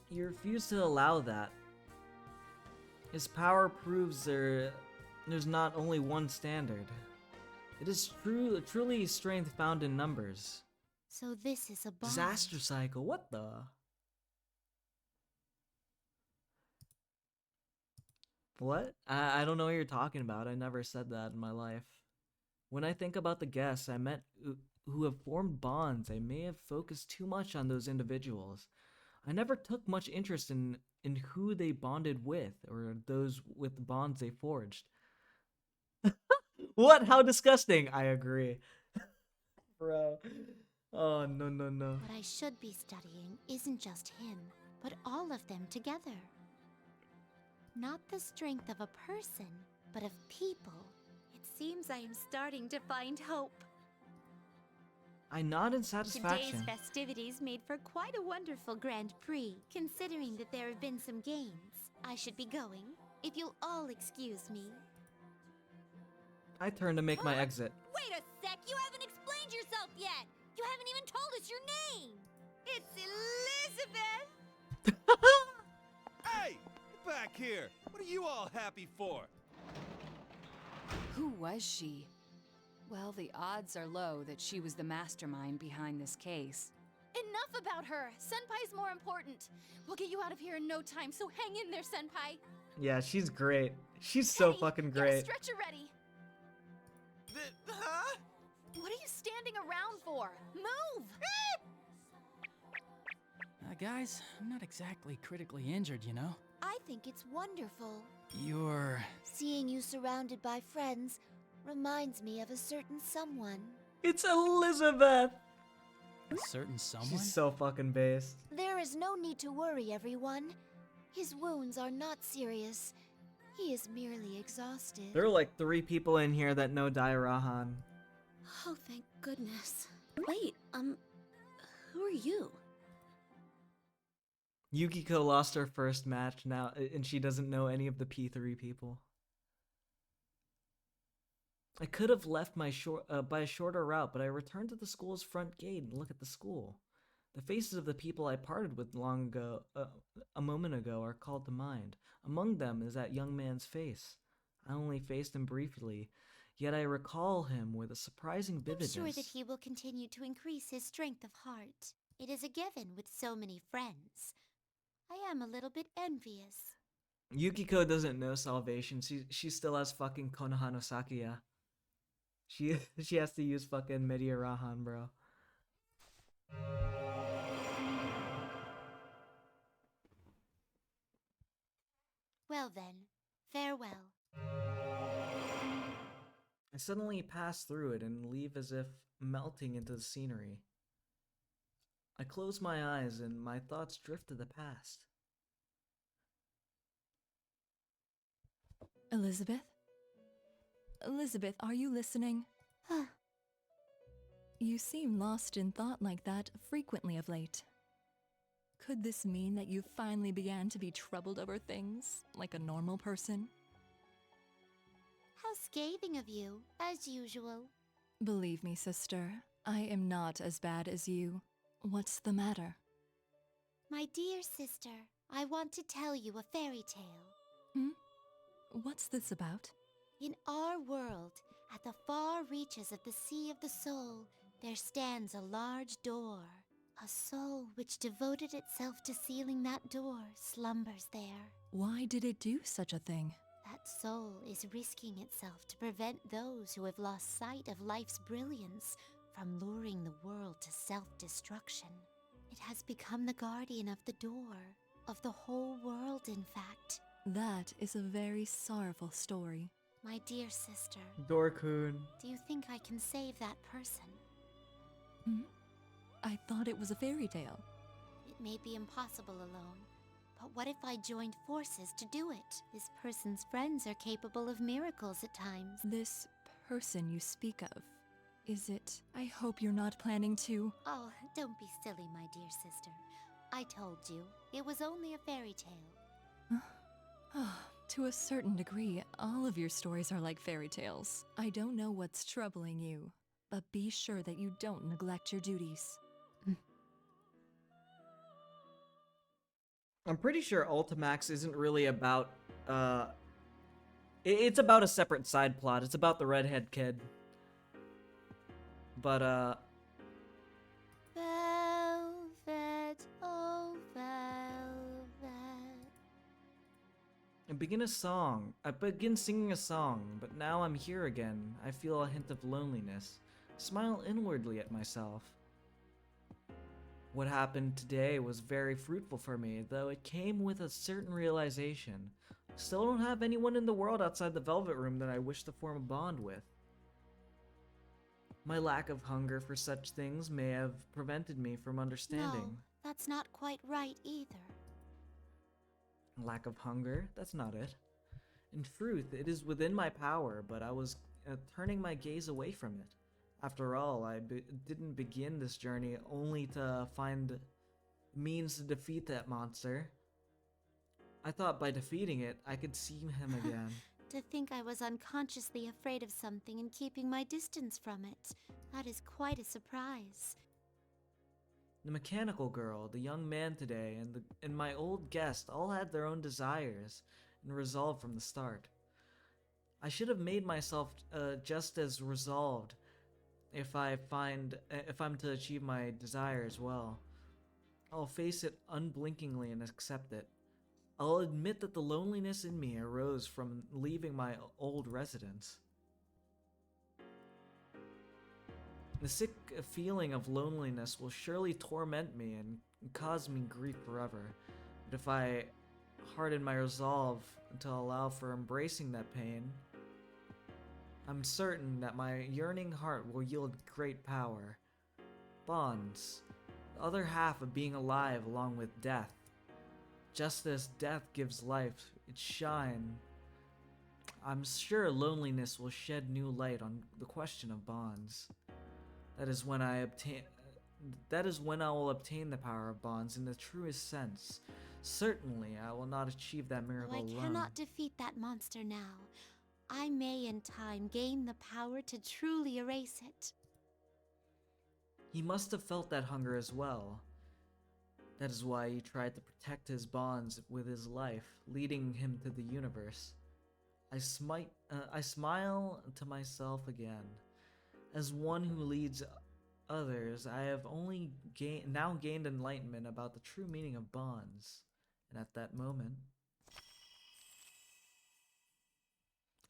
He refused to allow that. His power proves there's not only one standard. It is truly strength found in numbers. So this is a bond. Disaster cycle, what the? What? I don't know what you're talking about. I never said that in my life. When I think about the guests I met who have formed bonds, I may have focused too much on those individuals. I never took much interest in who they bonded with, or those with the bonds they forged. What? How disgusting! I agree. Bro. Oh, no. What I should be studying isn't just him, but all of them together. Not the strength of a person, but of people. It seems I am starting to find hope. I nod in satisfaction. Today's festivities made for quite a wonderful Grand Prix. Considering that there have been some games, I should be going. If you'll all excuse me. I turn to make my exit. Wait a sec, you haven't explained yourself yet! You haven't even told us your name! It's Elizabeth! Hey! Get back here! What are you all happy for? Who was she? Well, the odds are low that she was the mastermind behind this case. Enough about her! Senpai's more important. We'll get you out of here in no time, so hang in there, Senpai. Yeah, she's great. She's so fucking Get a great. stretcher ready. Huh? What are you standing around for? Move! Guys, I'm not exactly critically injured, you know? I think it's wonderful. You're... Seeing you surrounded by friends reminds me of a certain someone. It's Elizabeth! a certain someone? She's so fucking based. There is no need to worry, everyone. His wounds are not serious. He is merely exhausted. There are like 3 people in here that know Dairahan. Oh, thank goodness. Wait, who are you? Yukiko lost her first match now, and she doesn't know any of the P3 people. I could have left by a shorter route, but I returned to the school's front gate and look at the school. The faces of the people I parted with a moment ago, are called to mind. Among them is that young man's face. I only faced him briefly, yet I recall him with a surprising vividness. I'm sure that he will continue to increase his strength of heart. It is a given with so many friends. I am a little bit envious. Yukiko doesn't know salvation. She still has fucking Konoha no Sakuya. She has to use fucking Mediarahan, bro. Well then, farewell. I suddenly pass through it and leave as if melting into the scenery. I close my eyes and my thoughts drift to the past. Elizabeth? Elizabeth, are you listening? You seem lost in thought like that frequently of late. Could this mean that you finally began to be troubled over things, like a normal person? How scathing of you, as usual. Believe me, sister, I am not as bad as you. What's the matter? My dear sister, I want to tell you a fairy tale. What's this about? In our world, at the far reaches of the Sea of the Soul, there stands a large door. A soul which devoted itself to sealing that door slumbers there. Why did it do such a thing? That soul is risking itself to prevent those who have lost sight of life's brilliance from luring the world to self-destruction. It has become the guardian of the door, of the whole world, in fact. That is a very sorrowful story. My dear sister. Dorkun. Do you think I can save that person? I thought it was a fairy tale. It may be impossible alone, but what if I joined forces to do it? This person's friends are capable of miracles at times. This person you speak of, is it? I hope you're not planning to... Oh, don't be silly, my dear sister. I told you, it was only a fairy tale. To a certain degree, all of your stories are like fairy tales. I don't know what's troubling you, but be sure that you don't neglect your duties. I'm pretty sure Ultimax isn't really about, it's about a separate side plot. It's about the redhead kid. But, Velvet, oh velvet. I begin singing a song, but now I'm here again. I feel a hint of loneliness. Smile inwardly at myself. What happened today was very fruitful for me, though it came with a certain realization. I still don't have anyone in the world outside the Velvet Room that I wish to form a bond with. My lack of hunger for such things may have prevented me from understanding. No, that's not quite right either. Lack of hunger? That's not it. In truth, it is within my power, but I was turning my gaze away from it. After all, I didn't begin this journey only to find means to defeat that monster. I thought by defeating it, I could see him again. To think I was unconsciously afraid of something and keeping my distance from it. That is quite a surprise. The mechanical girl, the young man today, and my old guest all had their own desires and resolve from the start. I should have made myself just as resolved if I'm to achieve my desire as well. I'll face it unblinkingly and accept it. I'll admit that the loneliness in me arose from leaving my old residence. The sick feeling of loneliness will surely torment me and cause me grief forever. But if I harden my resolve to allow for embracing that pain, I'm certain that my yearning heart will yield great power. Bonds, the other half of being alive along with death. Just as death gives life its shine, I'm sure loneliness will shed new light on the question of bonds. That is when I will obtain the power of bonds in the truest sense. Certainly, I will not achieve that miracle Though I alone. cannot defeat that monster now, I may in time gain the power to truly erase it. He must have felt that hunger as well. That is why he tried to protect his bonds with his life, leading him to the universe. I smile to myself again. As one who leads others, I have only now gained enlightenment about the true meaning of bonds. And at that moment,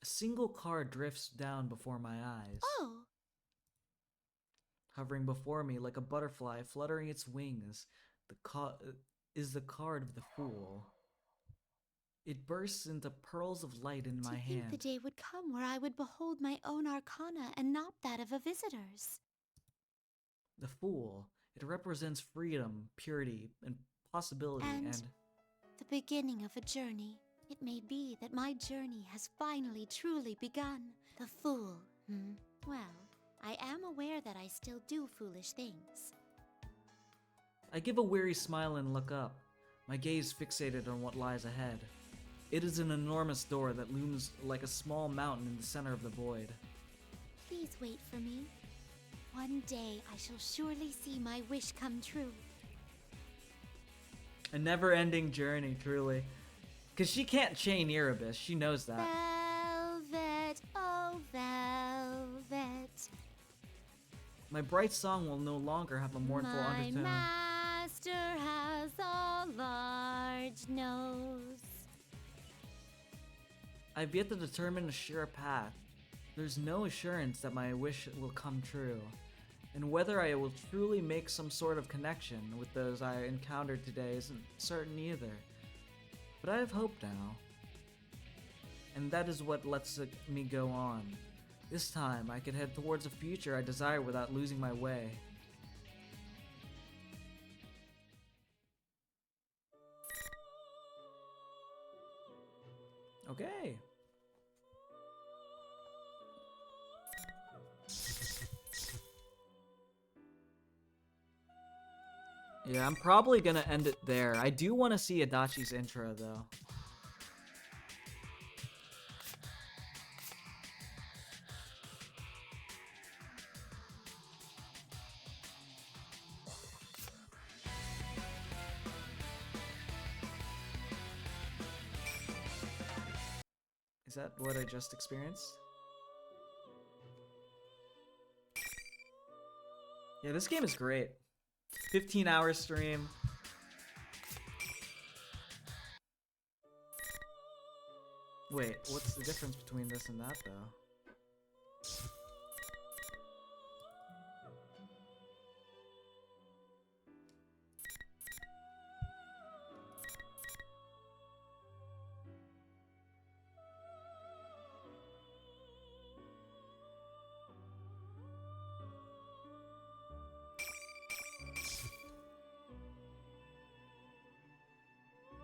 a single car drifts down before my eyes. Oh! Hovering before me like a butterfly fluttering its wings, is the card of the Fool. It bursts into pearls of light in my To think hand. the day would come where I would behold my own arcana and not that of a visitor's. The Fool. It represents freedom, purity, and possibility, and the beginning of a journey. It may be that my journey has finally truly begun. The Fool, Well, I am aware that I still do foolish things. I give a weary smile and look up, my gaze fixated on what lies ahead. It is an enormous door that looms like a small mountain in the center of the void. Please wait for me. One day I shall surely see my wish come true. A never-ending journey, truly. Because she can't chain Erebus, she knows that. Velvet, oh velvet. My bright song will no longer have a mournful undertone. My master has a large nose. I've yet to determine a sure path. There's no assurance that my wish will come true, and whether I will truly make some sort of connection with those I encountered today isn't certain either. But I have hope now, and that is what lets me go on. This time, I can head towards a future I desire without losing my way. Okay. Yeah, I'm probably gonna end it there. I do want to see Adachi's intro, though. Is that what I just experienced? Yeah, this game is great. 15-hour stream. Wait, what's the difference between this and that, though?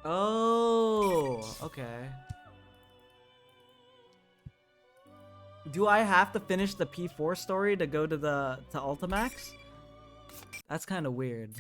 Oh, okay. Do I have to finish the P4 story to go to Ultimax? That's kind of weird.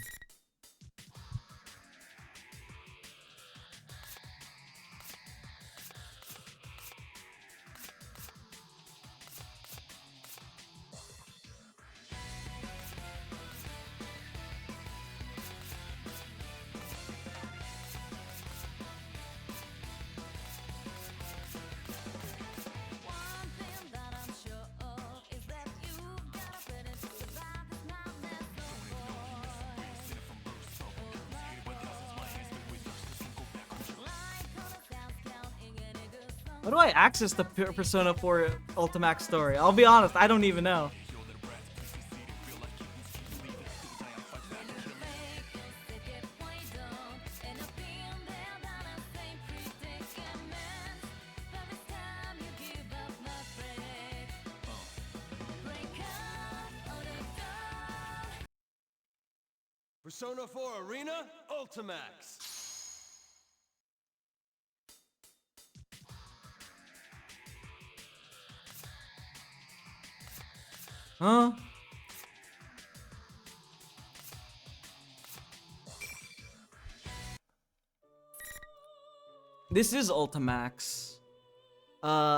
How do I access the Persona 4 Ultimax story? I'll be honest, I don't even know. Persona 4 Arena Ultimax. Huh? This is Ultimax.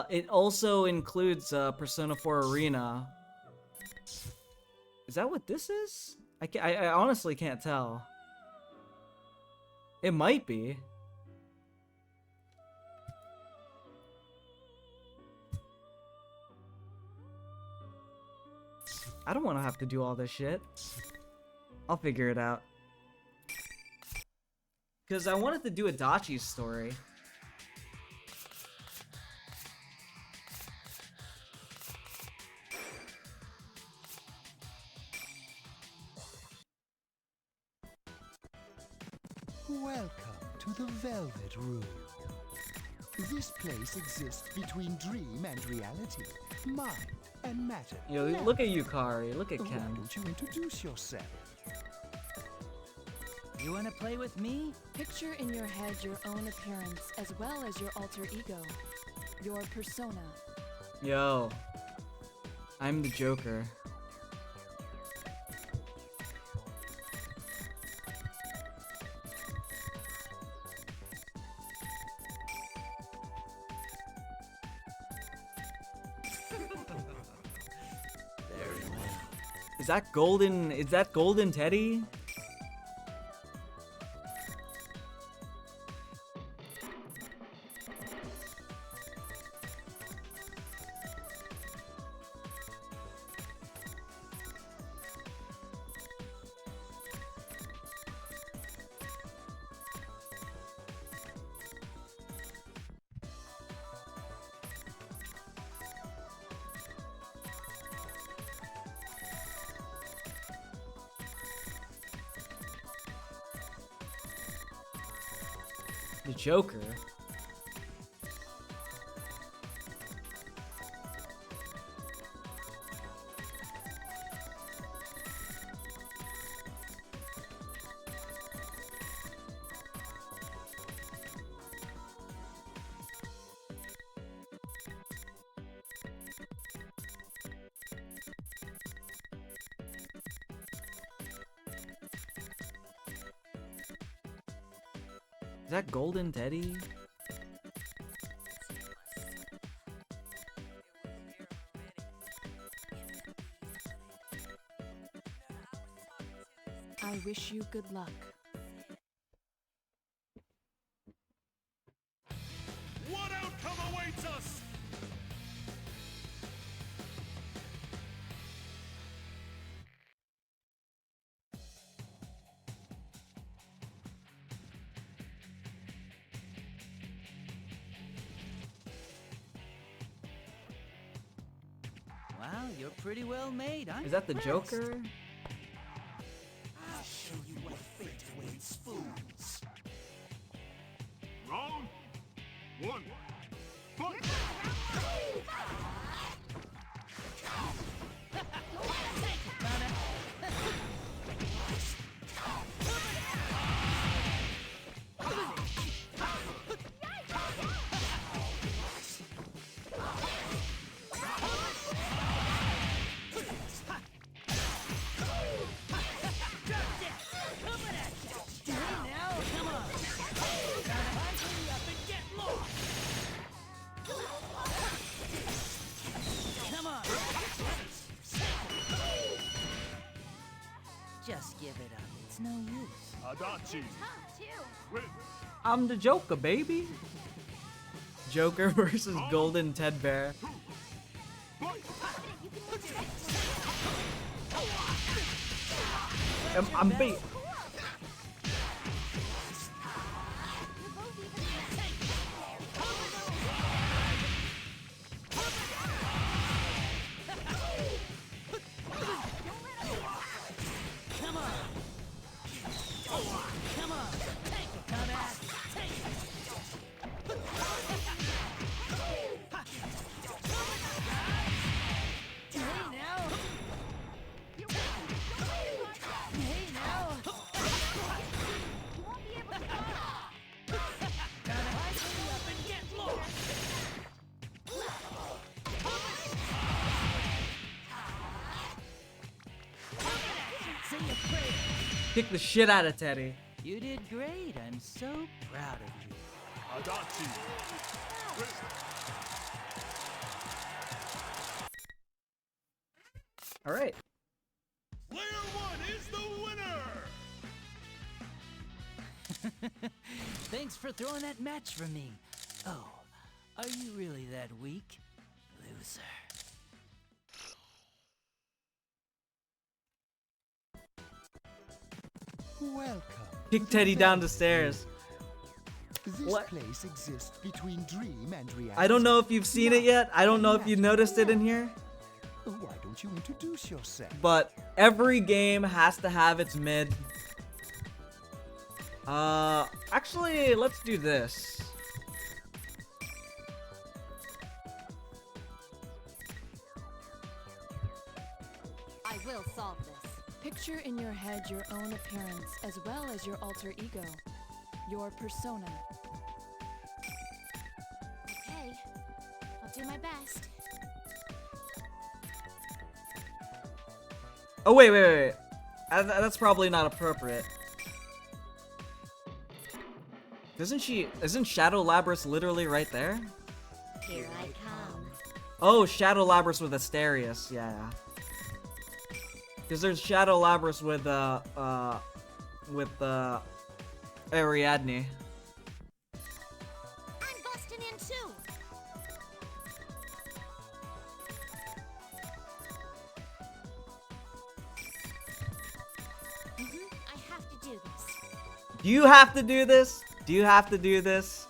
It also includes Persona 4 Arena. Is that what this is? I honestly can't tell. It might be. I don't want to have to do all this shit. I'll figure it out. Because I wanted to do Adachi's story. Welcome to the Velvet Room. This place exists between dream and reality, mind and matter. Yo, Now, look at you, Kari. Look at why Ken. don't you introduce yourself? You wanna play with me? Picture in your head your own appearance as well as your alter ego, your persona. Yo. I'm the Joker. Is that Golden Teddy? The Joker? Is that Golden Teddy? I wish you good luck. What outcome awaits us? Wow, you're pretty well made. I'm Is that the impressed. Joker? I'll show you what fate awaits fools. Round one. Fight! Just give it up. It's no use. Adachi. Win. I'm the Joker, baby. Joker versus Golden Ted Bear. I'm beat. Kick the shit out of Teddy. You did great. I'm so proud of you. Adachi. All right. Player 1 is the winner! Thanks for throwing that match for me. Oh, are you really that weak? Loser. Welcome. Kick Teddy down the stairs. This What? place exists between dream and reality. I don't know if you've seen it yet. I don't know if you noticed it in here. Why don't you introduce yourself? But every game has to have its mid. Actually, let's do this. I will solve this. Picture in your head your own appearance as well as your alter ego, your persona. Okay, I'll do my best. Oh wait. That's probably not appropriate. Isn't Shadow Labrys literally right there? Here I come. Oh, Shadow Labrys with Asterius, yeah. Because there's Shadow Labrys with Ariadne. I'm busting in too. I have to do this. Do you have to do this? Do you have to do this?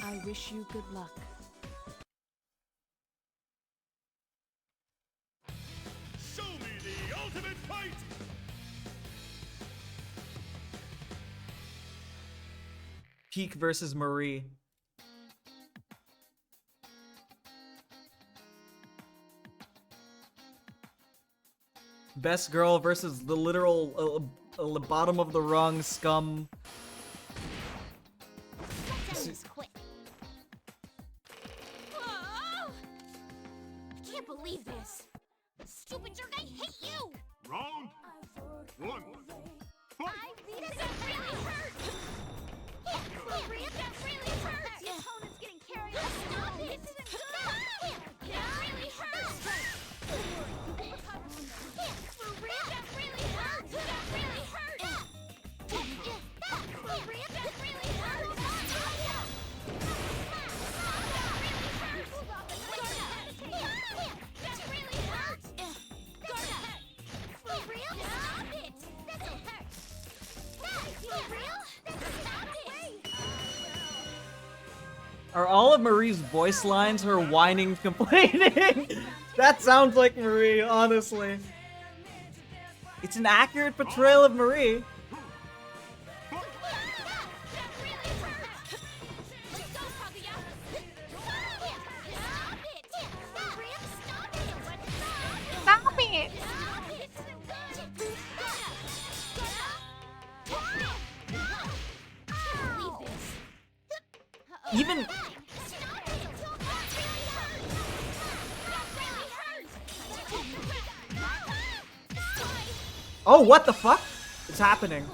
I wish you good luck. Show me the ultimate fight! Peak versus Marie. Best girl versus the literal bottom of the rung scum. Let's end this quick. Oh! I can't believe this. Stupid jerk, I hate you! Round 1. This really hurts! That really hurts! The opponent's getting carried away. Stop it! This isn't good! That really hurts! For real? That really hurts! That really hurts! For real? That really hurts! That really hurts! For real? Stop it! That don't hurt! For real? Stop it! Are all of Marie's voice lines her whining, complaining? That sounds like Marie, honestly. It's an accurate portrayal of Marie. Stop it! Even... Oh, what the fuck? It's happening.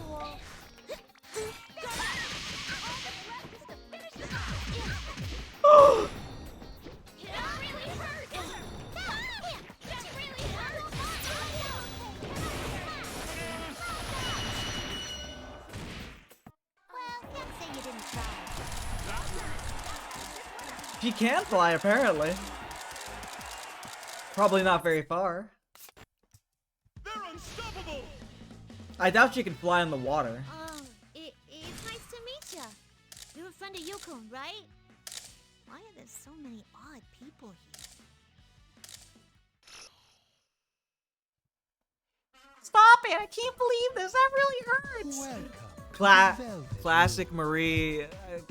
She can fly, apparently. Probably not very far. They're unstoppable! I doubt she can fly in the water. It's nice to meet ya. You're a friend of Yukon, right? Why are there so many odd people here? Stop it! I can't believe this. That really hurts. Classic Marie.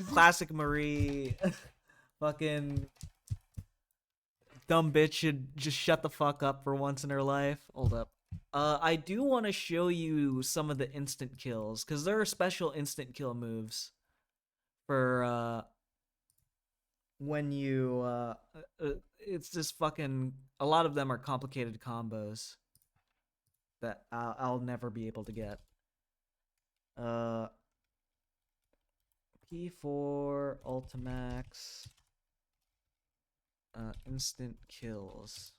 Classic Marie. Fucking dumb bitch should just shut the fuck up for once in her life. Hold up. I do want to show you some of the instant kills, because there are special instant kill moves for when you it's just fucking, a lot of them are complicated combos that I'll never be able to get. P4 Ultimax instant kills.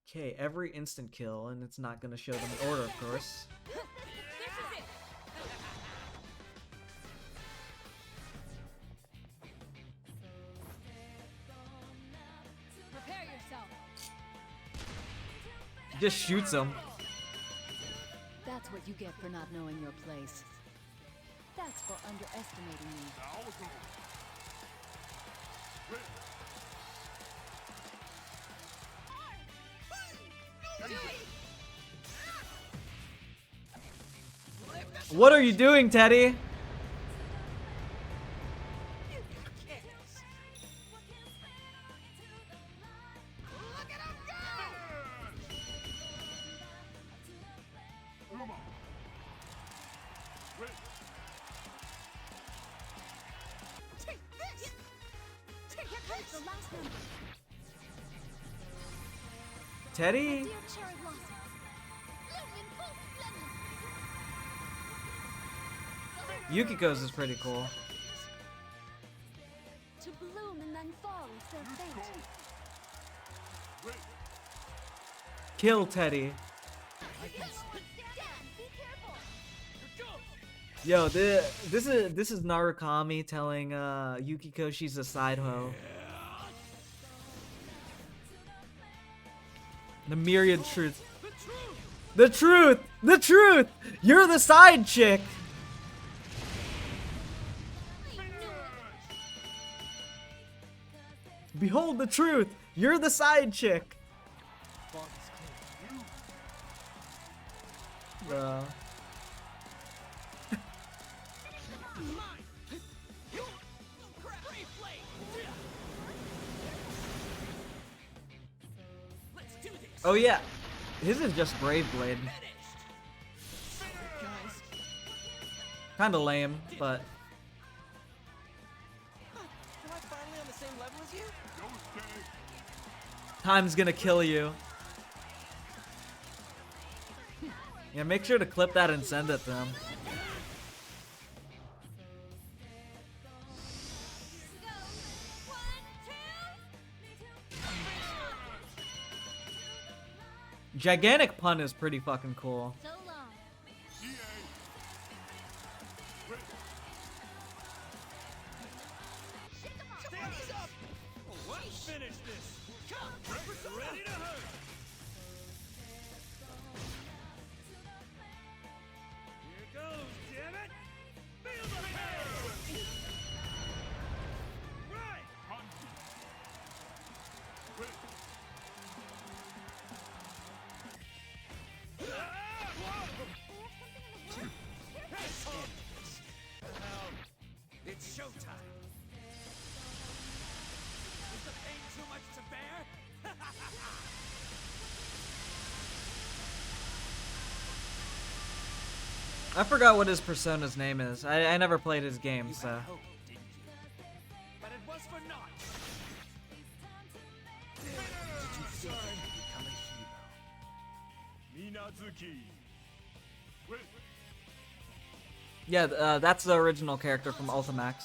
Okay, every instant kill, and it's not gonna show them in order, of course. Prepare yourself. Just shoots them. That's what you get for not knowing your place. That's for underestimating me. What are you doing, Teddy? Teddy? Yukiko's is pretty cool. To bloom and then fall is their fate. Kill Teddy. Yo, this is Narukami telling Yukiko she's a side hoe. The myriad truth. The truth! The truth! You're the side chick! Behold the truth! You're the side chick! Bruh. Oh yeah, his is just Brave Blade. Kinda lame, but Am I finally on the same level as you? time's gonna kill you. Yeah, make sure to clip that and send it to him. Gigantic pun is pretty fucking cool. So long. Stand up! Let's finish this! Come! Ready to hurt! Here goes, damn it! Feel the pain! Right! It's showtime! Is the pain too much to bear? I forgot what his persona's name is. I never played his game, so. But it was for naught! Did you think I could become a hero? Minazuki! Yeah, that's the original character from Ultimax.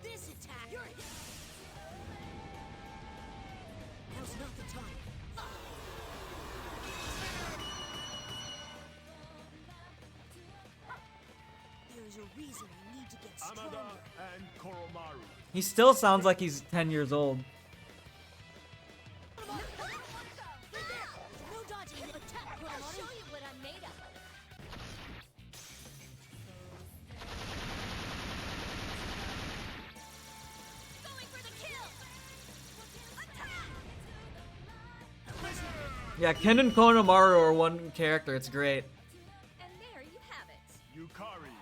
This attack. Now's not the time. There is a reason I need to get stronger. Amada and Koromaru. He still sounds like he's 10 years old. No dodging. Attack. I'll show you what I'm made of. Yeah, Ken and Konomaru are one character. It's great. And there you have it. Yukari.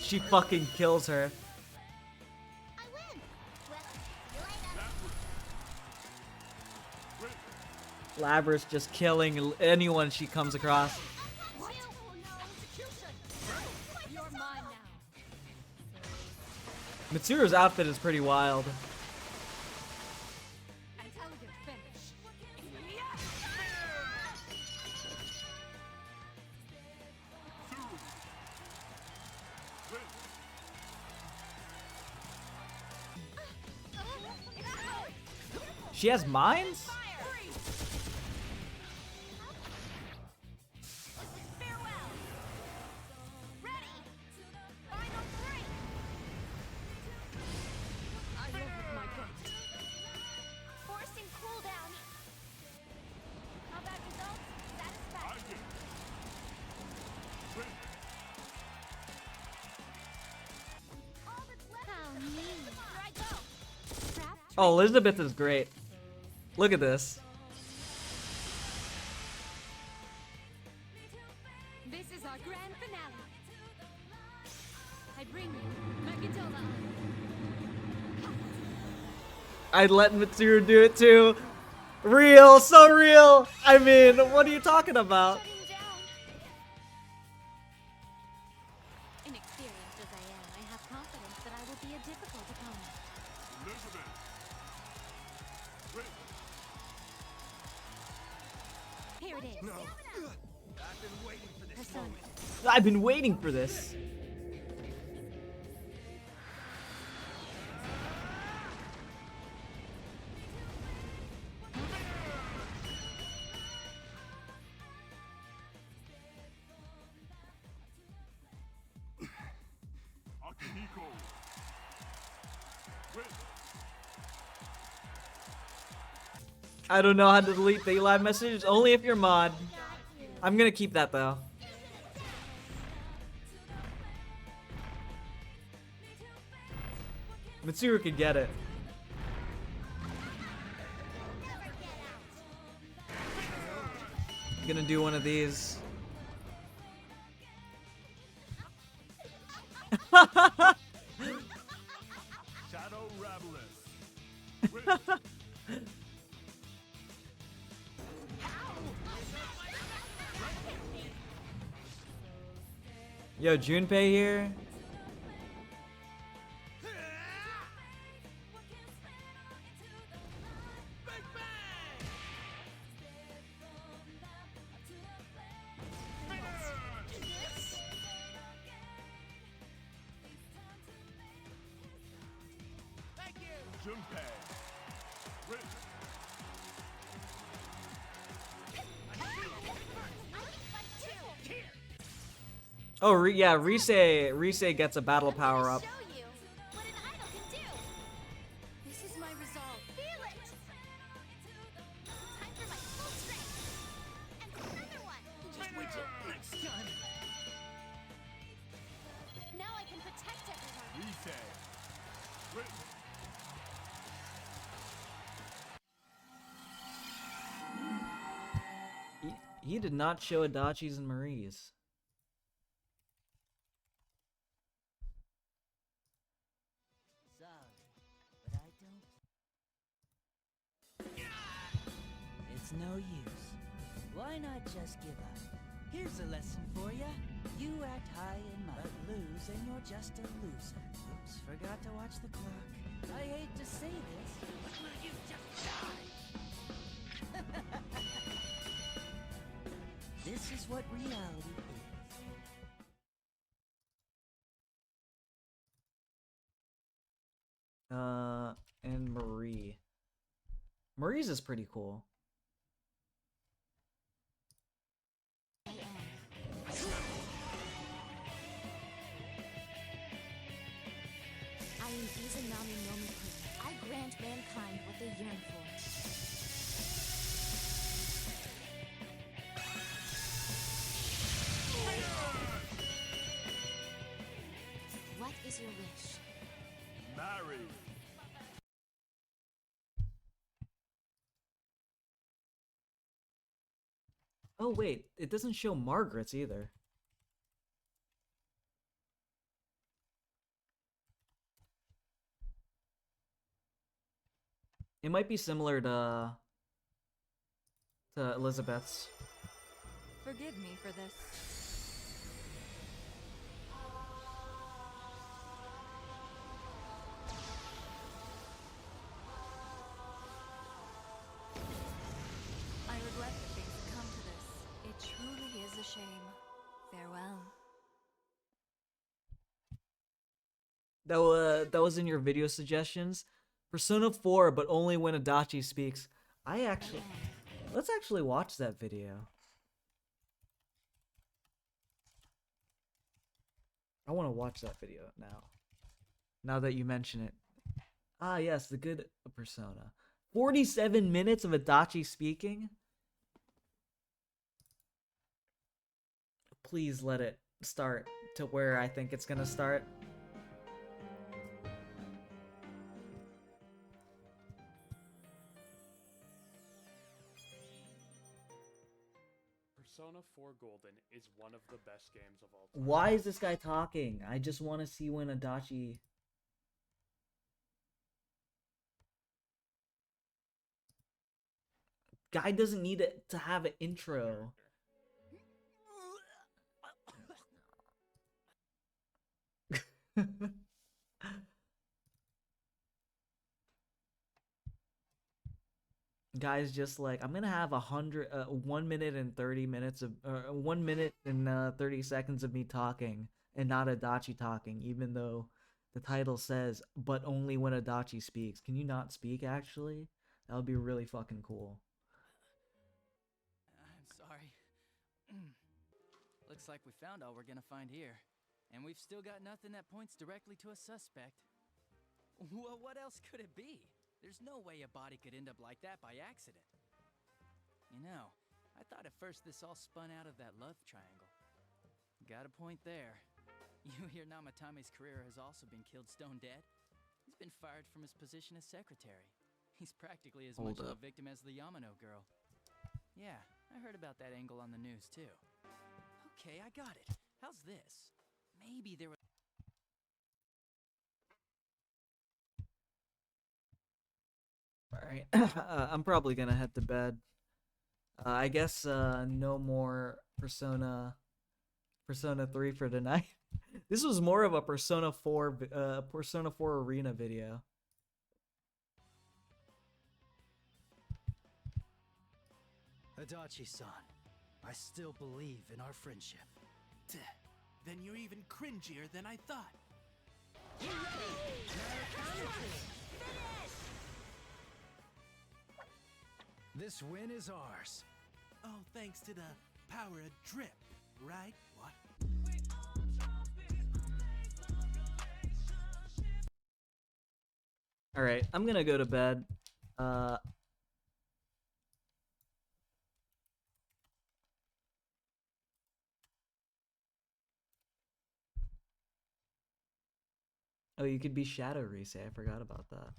She fucking kills her. Labrys just killing anyone she comes across. Mitsuru's outfit is pretty wild. She has mines? Forcing cooldown. Combat results satisfactory. All that's left. How mean. Here I go. Oh, Elizabeth is great. Look at this. This is our grand finale. I bring you Magadova. I'd let Mitsuru do it too. Real, so real. I mean, what are you talking about? Inexperienced as I am, I have confidence that I will be a difficult opponent. Here it is. No. I've been waiting for this Persona. moment. I've been waiting for this. I don't know how to delete the live messages, only if you're mod. I'm gonna keep that though. Mitsuru could get it. Gonna do one of these. Shadow Ravelous. Yo, Junpei here. Oh, yeah, Rise gets a battle power up. This is my resolve. Feel it. Time for my full strength. And another one. Just wait till next time. Now I can protect everyone. He did not show Adachi's and Marie's. It's no use. Why not just give up? Here's a lesson for ya. You act high and mighty, but lose and you're just a loser. Oops, forgot to watch the clock. I hate to say this, but will you just die? This is what reality is. And Marie. Marie's is pretty cool. I am Izanami no Mikuni. I grant mankind what they yearn for. What is your wish? Marry. Oh wait, it doesn't show Margaret's either. It might be similar to Elizabeth's. Forgive me for this. I regret that things have come to this. It truly is a shame. Farewell. That was in your video suggestions. Persona 4, but only when Adachi speaks. Let's actually watch that video. I want to watch that video now. Now that you mention it. Ah, yes, the good Persona. 47 minutes of Adachi speaking? Please let it start to where I think it's gonna start. Persona 4 Golden is one of the best games of all time. Why is this guy talking? I just want to see when Adachi... Guy doesn't need it to have an intro. Guy's just like, I'm gonna have 1 minute and 30 minutes of 1 minute and 30 seconds of me talking and not Adachi talking, even though the title says but only when Adachi speaks. Can you not speak actually? That would be really fucking cool. I'm sorry. Looks like we found all we're gonna find here. And we've still got nothing that points directly to a suspect. Well, what else could it be? There's no way a body could end up like that by accident. You know, I thought at first this all spun out of that love triangle. Got a point there. You hear Namatame's career has also been killed stone dead? He's been fired from his position as secretary. He's practically as much of a victim as the Yamano girl. Yeah, I heard about that angle on the news too. Okay, I got it. How's this? Maybe there was... Alright, I'm probably gonna head to bed. I guess no more Persona 3 for tonight. This was more of a Persona 4 Arena video. Adachi-san, I still believe in our friendship. Then you're even cringier than I thought. This win is ours. Oh, thanks to the power of drip, right? What? Alright, I'm gonna go to bed. Oh, you could be Shadow Rise. I forgot about that.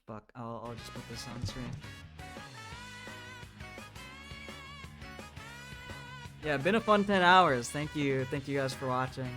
Fuck, I'll just put this on screen. Yeah, been a fun 10 hours. Thank you guys for watching.